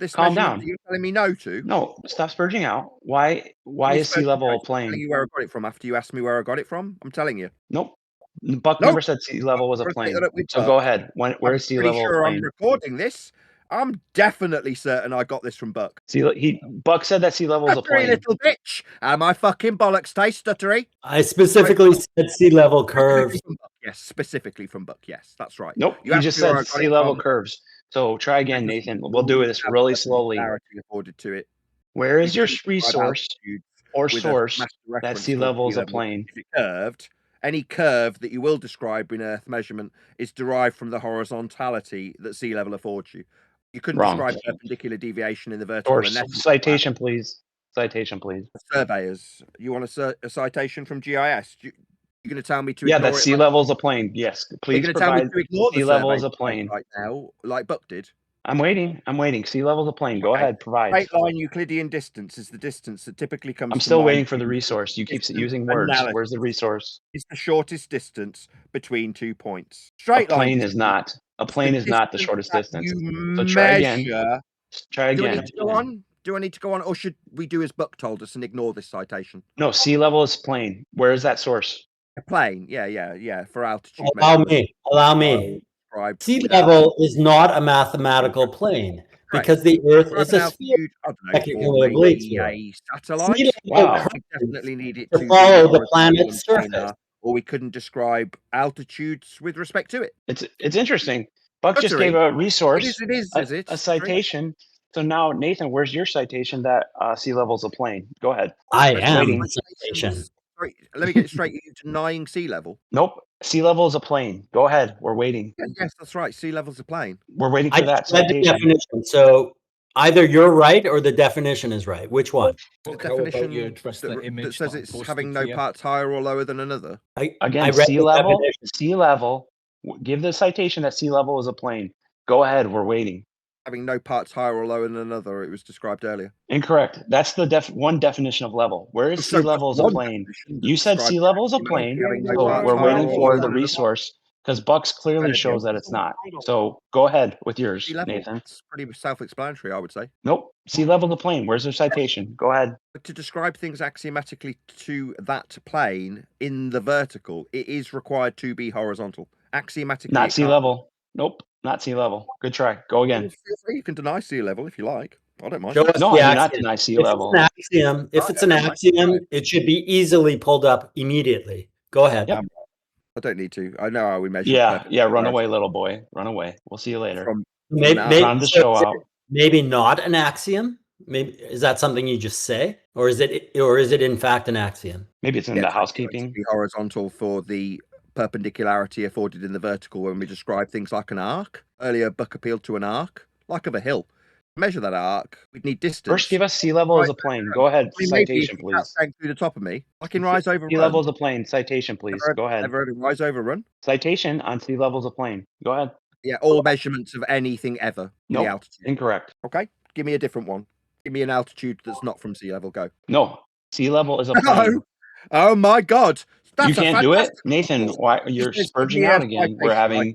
this Calm measurement down. that you're telling me no to? No, stop spurging out. Why is sea level telling plane? you where I got it from after you asked me where I got it from? I'm telling you. Nope. Buck Nope. never said sea level was a Let's take plane. that up with So Buck. go ahead. I'm Where's sea pretty level a sure I'm plane? recording this. I'm definitely certain I got this from Buck. Buck said that sea level is a Stuttery plane. little bitch. Am I fucking bollocks taste stuttery? I specifically said sea level curves. Specifically from Buck, yes, specifically from Buck. Yes, that's right. Nope. You He asked just me where said I got sea it level from. curves. So try again, Because Nathan. we We'll do all this have really slowly. perpendicularity afforded to it. Where You is your couldn't describe resource altitude or with a source master that reference sea called level is a level. plane? If it curved, any curve that you will describe in Earth measurement is derived from the horizontality that sea level affords you. You couldn't Wrong. describe perpendicular deviation in the vertical Source. unless it's Citation, please. Citation, please. surveyors. You want a citation from GIS? You're going to tell me to Yeah, ignore that it? sea level is a plane. Yes, You're please going to tell me provide to ignore the sea level is survey a plane. right now, like Buck did? I'm waiting. I'm waiting. Sea level is a plane. Go Okay. ahead. Provide. Straight line Euclidean distance is the distance that typically comes I'm from still mind waiting for the using resource. You keep distant using words. analysis. Where's the resource? It's the shortest distance between 2 points. A Straight line plane distance is not. A is plane the is not the distance shortest that distance. you So try again. measure. Try Do I again. need to go on? Do I need to go on, or should we do as Buck told us and ignore this citation? No, sea level is plane. Where is that source? A plane, yeah, for altitude Allow measurement. me. Allow me. Described Sea without- level is not a mathematical plane because the Earth is a sphere. Altitude, I don't know, Technical for oblique maybe sphere. a satellite. Sea level Wow. We definitely need it to to follow be the horizontal planet's and surface. planar, or we couldn't describe altitudes with respect to it. It's interesting. Buck just Stuttery. gave a resource, Is it? a citation. So now, Nathan, where's your citation that sea level is a plane? Go ahead. I Just am waiting. the citation. Sorry, let me get it straight. You're denying sea level? Nope. Sea level is a plane. Go ahead. We're waiting. Yes, that's right. Sea level's a plane. We're waiting I for that just read the citation. definition. So either you're right or the definition is right. Which one? The Buck, how about you definition address the that image says that I it's posted having to no you? parts higher or lower than another. Again, I read sea the level. definition. Sea level. Give the citation that sea level is a plane. Go ahead. We're waiting. Having no parts higher or lower than another. It was described earlier. Incorrect. That's the one definition of level. Where is sea level is a plane? You said sea level is a plane, so we're waiting for the resource because Bucks clearly shows that it's not. So go ahead with yours, Sea level. Nathan. It's pretty self-explanatory, I would say. Nope. Sea level is a plane. Where's their citation? Go ahead. But to describe things axiomatically to that plane in the vertical, it is required to be horizontal. Axiomatically, Not it sea can't- level. Nope. Not sea level. Good try. Go again. Feel free, you can deny sea level if you like. I don't mind. Show us No, the I do not axiom. deny sea If level. it's an axiom, it should be easily pulled up immediately. Go ahead. Yep. I don't need to. I know how we measure. Yeah. Run away, little boy. Run away. We'll see you later. Round the So show is it out. maybe not an axiom. Maybe is that something you just say, or is it in fact an axiom? Maybe it's in the housekeeping. Be horizontal for the perpendicularity afforded in the vertical when we describe things like an arc. Earlier, Buck appealed to an arc, like of a hill. To measure that arc, we'd need distance. First, give us sea level as a plane. Go ahead. Citation, please. Going through the top of me. I can rise over. Sea level is a plane. Citation, please. Go ahead. Ever heard of rise over run? Citation on sea level is a plane. Go ahead. Yeah, all measurements of anything ever. No, The altitude. incorrect. Okay, give me a different one. Give me an altitude that's not from sea level. Go. No, sea level is a plane. No. Oh my God. You can't do it, Nathan. Why you're spurging out again? We're having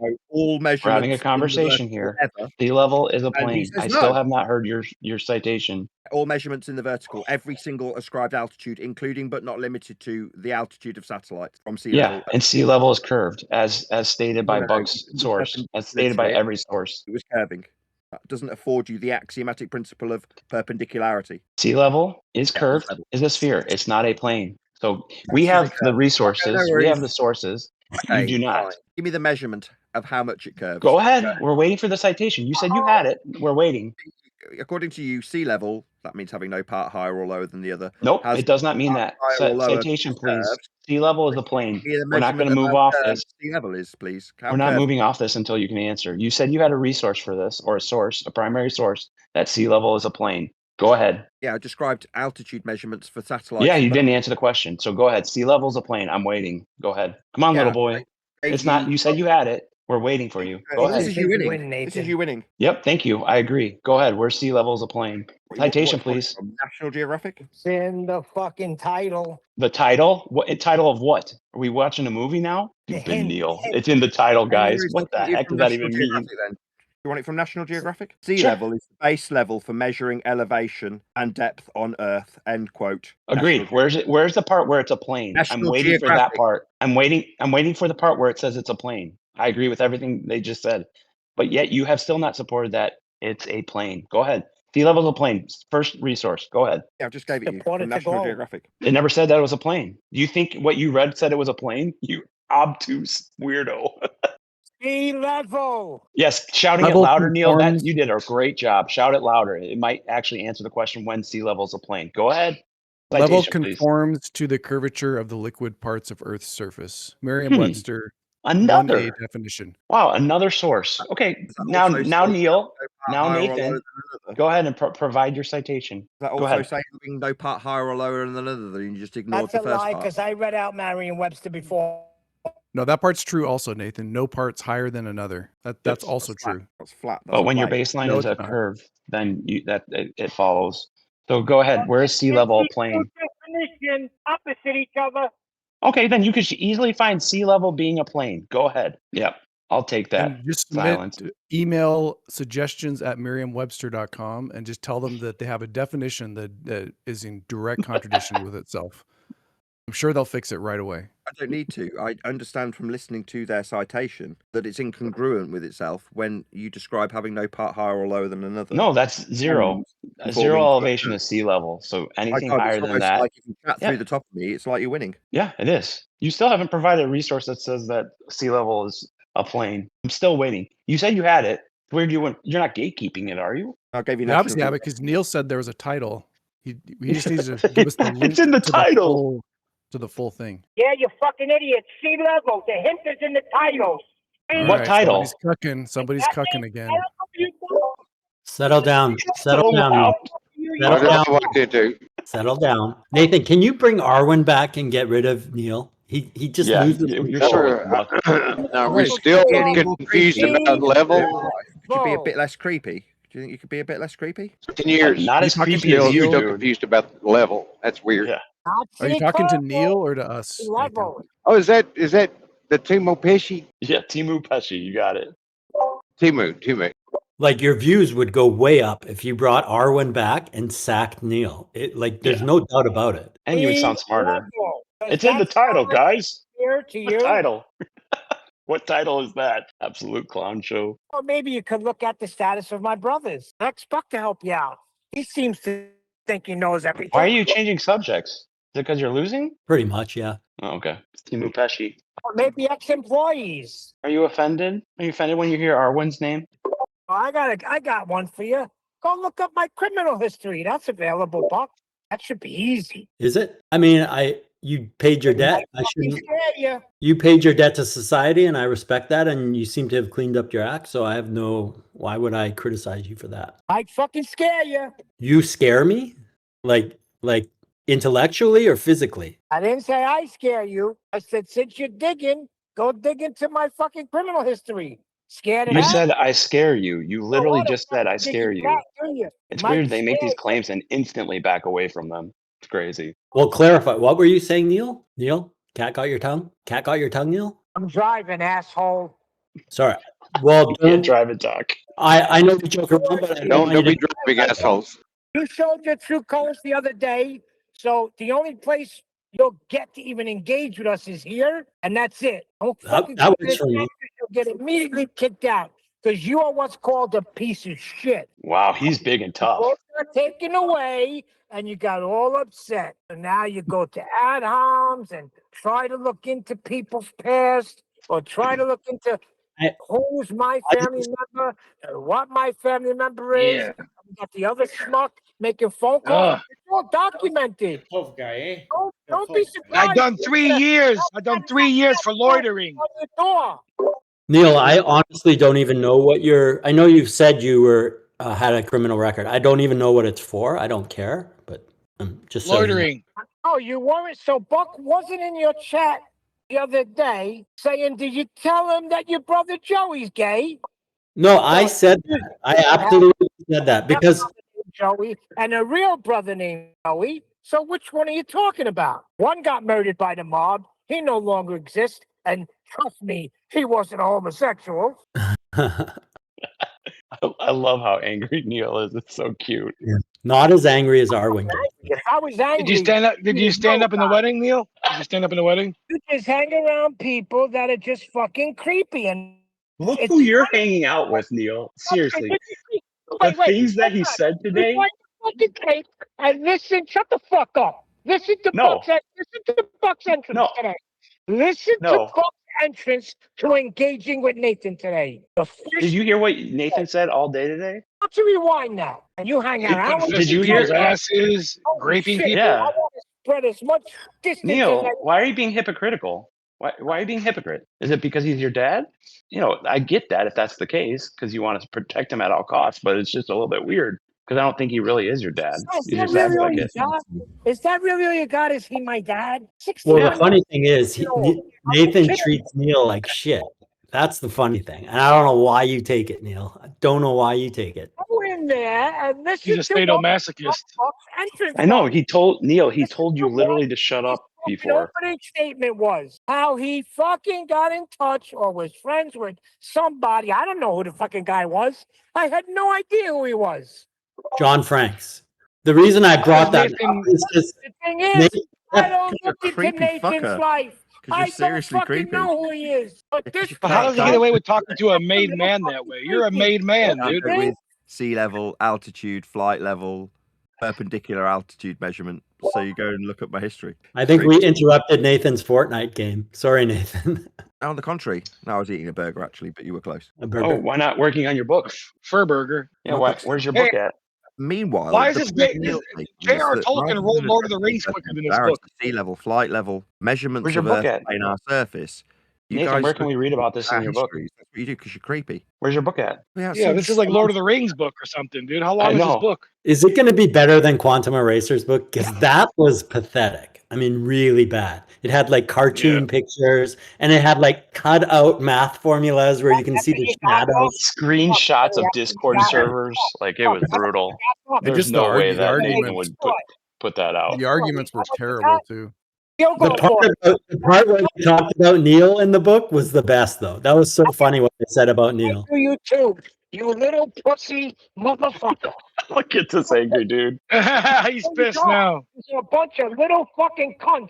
a conversation here. Sea level is a plane. I still have not heard your citation. All measurements in the vertical, every single ascribed altitude, including but not limited to the altitude of satellites from sea level. Yeah, and sea level is curved, as stated by Bug's source, as stated by every source. It was curving. That doesn't afford you the axiomatic principle of perpendicularity. Sea level is curved, is a sphere. It's not a plane. So we have the resources, we have the sources. You do not. Fine. Give me the measurement of how much it curves. Go ahead. We're waiting for the citation. You said you had it. We're waiting. According to you, sea level, that means having no part higher or lower than the other. Nope, it does not mean that. Citation, please. Sea level is the plane. We're not going to move off this. Sea level is, please. We're not moving off this until you can answer. You said you had a resource for this, or a source, a primary source, that sea level is a plane. Go ahead. Yeah, I described altitude measurements for satellites. Yeah, you didn't answer the question. So go ahead. Sea level is a plane. I'm waiting. Go ahead. Come on, little boy. It's not. You said you had it. We're waiting for you. Go ahead. This is you winning. This is you winning. Yep. Thank you. I agree. Go ahead. Where's sea level is a plane? Citation, please. National Geographic. It's in the fucking title. The title? What title of what? Are we watching a movie now? Stupid Neil. It's in the title, guys. What the heck does that even mean? You want it from National Geographic? Sea level is the base level for measuring elevation and depth on Earth. End quote. Agreed. Where's the part where it's a plane? National I'm waiting for that Geographic. part. I'm waiting for the part where it says it's a plane. I agree with everything they just said. But yet you have still not supported that it's a plane. Go ahead. Sea level's a plane. First resource. Go ahead. Yeah, I just gave it you from National Geographic. It never said that it was a plane. Do you think what you read said it was a plane? You obtuse weirdo. Sea level. Yes, shouting it Level louder, Neil. That conforms- you did a great job. Shout it louder. It might actually answer the question when sea level's a plane. Go ahead. Level Citation, please. conforms to the curvature of the liquid parts of Earth's surface. Merriam-Webster. Another 1A definition. Wow, another source. Okay, now Neil, now Nathan, go ahead and provide your citation. Does that Go also ahead. say having no part higher or lower than another, than you just ignored That's the a first lie part? because I read out Merriam-Webster before. No, that part's true also, Nathan. No part's higher than another. That's also true. That's flat. But when your baseline No, is it's a not. curve, then it follows. So go ahead. Where is sea level plane? Definition opposite each other. Okay, then you could easily find sea level being a plane. Go ahead. Yep, I'll take that. And just submit Silence. email suggestions at merriam-webster.com and just tell them that they have a definition that is in direct contradiction with itself. I'm sure they'll fix it right away. I don't need to. I understand from listening to their citation that it's incongruent with itself when you describe having no part higher or lower than another. No, that's zero. And Zero conforming to elevation a- is sea level. So anything God, higher it's than almost that. like if you chat Yeah. through the top of me, it's like you're winning. Yeah, it is. You still haven't provided a resource that says that sea level is a plane. I'm still waiting. You said you had it. Where do you want? You're not gatekeeping it, are you? I gave you We obviously have it because Neil said there was a title. He just needs to give us the link It's in the to title. the full thing. Yeah, you fucking idiot. Sea level. The hint is in the title. All What right, title? Somebody's cucking again. Settle down. Settle down. Wow. Settle down. What to do. Settle down. Nathan, can you bring Arwen back and get rid of Neil? He just Yeah, loses. you're control. Now we're still confused about level. Could you be a bit less creepy? Do you think you could be a bit less creepy? 10 years. Not as creepy Still, as you, still dude. confused about the level. That's weird. Yeah. Are you talking to Neil or to us? Nathan? Oh, is that the Timo Pesci? Yeah, Timu Pesci, you got it. Timu. Like your views would go way up if you brought Arwen back and sacked Neil. There's no doubt about it. And you would sound smarter. It's in the title, guys. Here to What you. title? What title is that? Absolute clown show. Or maybe you could look at the status of my brothers. Ask Buck to help you out. He seems to think he knows everything. Why are you changing subjects? Is it because you're losing? Pretty much, yeah. Oh, okay. It's Timu Pesci. Or maybe ex-employees. Are you offended? Are you offended when you hear Arwen's name? I got one for you. Go look up my criminal history. That's available, Buck. That should be easy. Is it? I mean, you paid your debt. I Fucking shouldn't. scare you. You paid your debt to society, and I respect that. And you seem to have cleaned up your act. So I have no. Why would I criticize you for that? I'd fucking scare you. You scare me, like intellectually or physically. I didn't say I scare you. I said since you're digging, go dig into my fucking criminal history. Scared of You that? said I scare you. You literally just said I Dig scare it you. back, do you? It's Might weird they make scare these you. claims and instantly back away from them. It's crazy. Well, clarify. What were you saying, Neil? Neil, cat got your tongue. Cat got your tongue, Neil. I'm driving, asshole. Sorry. Well, You can't drive and talk. I know we joke around, but I Don't be driving, assholes. You showed your true colors the other day, so the only place you'll get to even engage with us is here, and that's it. Don't fucking that come works for in me. here, you'll get immediately kicked out because you are what's called a piece of shit. Wow, he's big and tough. Both got taken away, and you got all upset. And now you go to ad homs and try to look into people's past, or try to look into who's my family member, and what my family member is. Yeah. You got the other schmuck making phone calls. Ugh. It's all documented. Tough guy, eh? Don't be surprised. I've done 3 years. I've done 3 years for loitering. On your door. Neil, I honestly don't even know what I know you've said you were had a criminal record. I don't even know what it's for. I don't care, but just so you know. Loitering. Oh, you weren't. So Buck wasn't in your chat the other day saying, did you tell him that your brother Joey's gay? No, I said that. I absolutely said that because Joey and a real brother named Joey. So which one are you talking about? One got murdered by the mob. He no longer exists. And trust me, he wasn't a homosexual. I love how angry Neil is. It's so cute. Yeah. Not as angry as Arwen. If I was angry, Did you stand up? Did you stand up in the wedding, Neil? Did you stand up in the wedding? You just hang around people that are just fucking creepy, and Look who you're hanging out with, Neil. Seriously. The things that he said today. Rewind the fucking tape and listen. Shut the fuck up. Listen to No. Listen to Buck's entrance today. Listen to Buck's entrance to engaging with Nathan today. Did you hear what Nathan said all day today? Why don't you rewind now? And you hang around with Did you hear asses, raping people? Yeah. I want to spread as much distance as Neil, I why are you being hypocritical? Why are you being hypocrite? Is it because he's your dad? You know, I get that if that's the case, because you want to protect him at all costs, but it's just a little bit weird because I don't think he really is your dad. You just act like it. Is that really all you got? Is he my dad? Well, the funny thing is, Nathan treats Neil like shit. That's the funny thing. And I don't know why you take it, Neil. I don't know why you take it. Go in there and listen He's a to sadomasochist. Buck's entrance. I know. He told Neil, he told you literally to shut up The before. opening statement was how he fucking got in touch or was friends with somebody. I don't know who the fucking guy was. I had no idea who he was. John Franks. The reason I brought that up is The thing is, I don't look into creepy Nathan's fucker. life. 'Cause you're I don't seriously fucking creepy. know who he is. But this But how does he get away with talking to a made man that way? You're a made man, dude. With sea level, altitude, flight level, perpendicular altitude measurement. So you go and look at my history. I think we interrupted Nathan's Fortnite game. Sorry, Nathan. On the contrary, no, I was eating a burger actually, but you were close. Oh, why not working on your book? Fur burger. Yeah, where's your book at? Meanwhile, Why is the this big big? deal is J.R. that Tolkien rather wrote than Lord of the Rings quicker than this book. Sea level, flight level, measurements Where's your of book Earth at? in our surface. You Nathan, guys where can we read about this in our your book? histories. That's what you do because you're creepy. Where's your book at? Yeah, this is like Lord of the Rings book or something, dude. How I long is this know. book? Is it going to be better than Quantum Eraser's book? Because that was pathetic. I mean, really bad. It had like cartoon pictures and it had like cut out math formulas where you can see the shadows. Screenshots of Discord servers. Like, it was brutal. There's just no the way that Nathan arguments. would put that out. The arguments were terrible too. The part where they talked about Neil in the book was the best, though. That was so funny what they said about Neil. You too, you little pussy motherfucker. Look at this angry dude. He's pissed now. You're a bunch of little fucking cunts.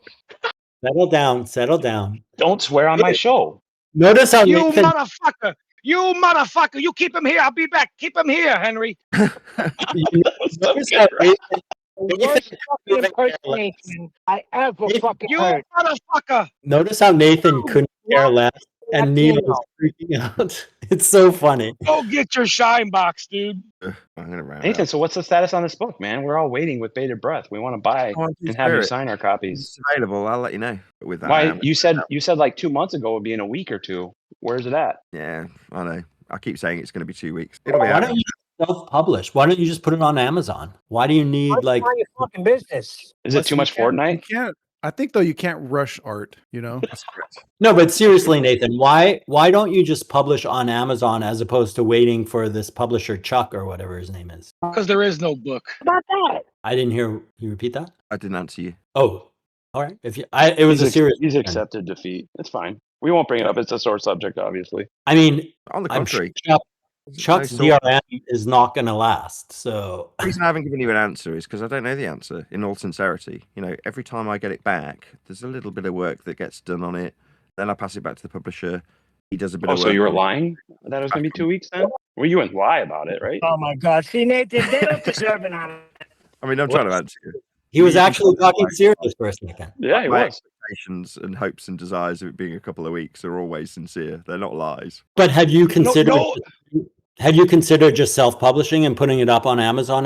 Settle down, settle down. Don't swear on my show. Notice how You Nathan, motherfucker! You motherfucker! You keep him here. I'll be back. Keep him here, Henry. notice how Nathan, The worst fucking impersonation I ever fucking You heard. motherfucker! notice how Nathan couldn't care less and Neil was freaking out. It's so funny. Go get your shine box, dude. I'm gonna round Nathan, up. so what's the status on this book, man? We're all waiting with bated breath. We want to buy and have you sign our copies. It's available. I'll let you know. With that, Why you said like 2 months ago it would be in a week or two. Where's it at? Yeah, I know. I keep saying it's going to be 2 weeks. It'll be Why out. don't you self-publish? Why don't you just put it on Amazon? Why do you need like? Mind your fucking business. Is it too much Fortnite? You can't. I think though you can't rush art. You know. No, but seriously, Nathan, why don't you just publish on Amazon as opposed to waiting for this publisher Chuck or whatever his name is? Because there is no book. About that. I didn't hear you repeat that. I didn't answer you. Oh, all right. If you, it was a serious. He's accepted defeat. It's fine. We won't bring it up. It's a sore subject, obviously. I mean, On the I'm sure contrary, Chuck's no DRM is not going to last. So the reason I haven't given you an answer is because I don't know the answer. In all sincerity, you know, every time I get it back, there's a little bit of work that gets done on it. Then I pass it back to the publisher. He does a bit of work. So you were on it. lying that it was going to be 2 weeks then? Well, you wouldn't lie about it, right? Oh my God! See, Nathan, they don't deserve an honor. I mean, I'm trying to answer you. he was actually talking serious for a second. Yeah, he My was. expectations and hopes and desires of it being a couple of weeks are always sincere. They're not lies. But have you considered? no. Have you considered just self-publishing and putting it up on Amazon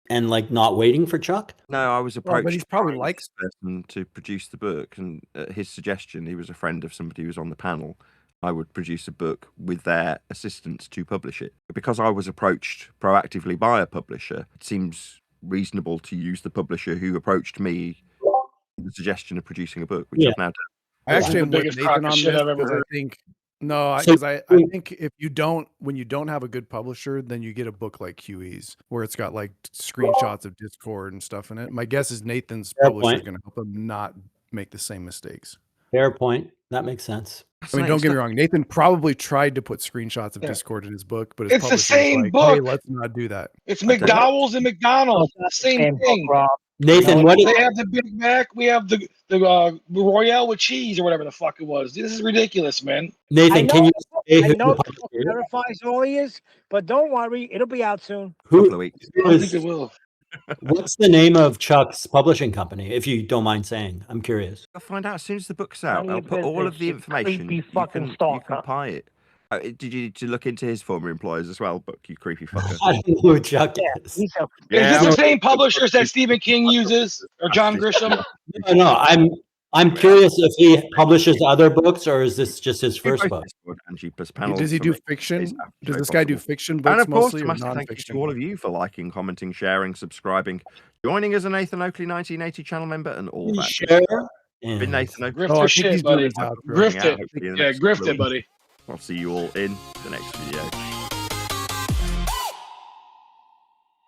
and like not waiting for Chuck? No, I was approached. but he's probably by like- this person to produce the book, and at his suggestion, he was a friend of somebody who was on the panel. I would produce a book with their assistance to publish it. But because I was approached proactively by a publisher, it seems reasonable to use the publisher who approached me with the suggestion of producing a book, which I've now done. I actually am the with biggest crock Nathan of on shit this I've ever because I heard. think no, So- because I think if you don't, when you don't have a good publisher, then you get a book like QE's where it's got like screenshots of Discord and stuff in it. My guess is Nathan's Fair publisher is point. going to help him not make the same mistakes. Fair point. That makes sense. I mean, don't get me wrong. Nathan probably tried to put screenshots of Discord in his book, but his It's the publisher's same like, book. hey, let's not do that. It's McDowell's and McDonald's. Same thing. Nathan, what? They have the Big Mac. We have the Royale with cheese or whatever the fuck it was. This is ridiculous, man. Nathan, can you say I who know the the book verifies all he is, but don't worry, it'll be out soon. Who, Couple of weeks. who I don't is- think it will. what's the name of Chuck's publishing company, if you don't mind saying? I'm curious. I'll find out as soon as the book's out. None of I'll your put all of business, the you information. creepy You fucking can stalker. buy it. Did you look into his former employers as well, Book? You creepy fucker. I don't know who Chuck is. Is this the same publishers that Stephen King uses or John Grisham? No, I'm curious if he publishes other books or is this just his first book? Does he do fiction? Does this guy do fiction books And of course, mostly a or massive thank you to nonfiction? all of you for liking, commenting, sharing, subscribing, joining as a Nathan Oakley 1980 channel member, and all that. Share. Been Nathan Oakley. Grift your shit, buddy. Grift it. Yeah, grift it, buddy. I'll see you all in the next video.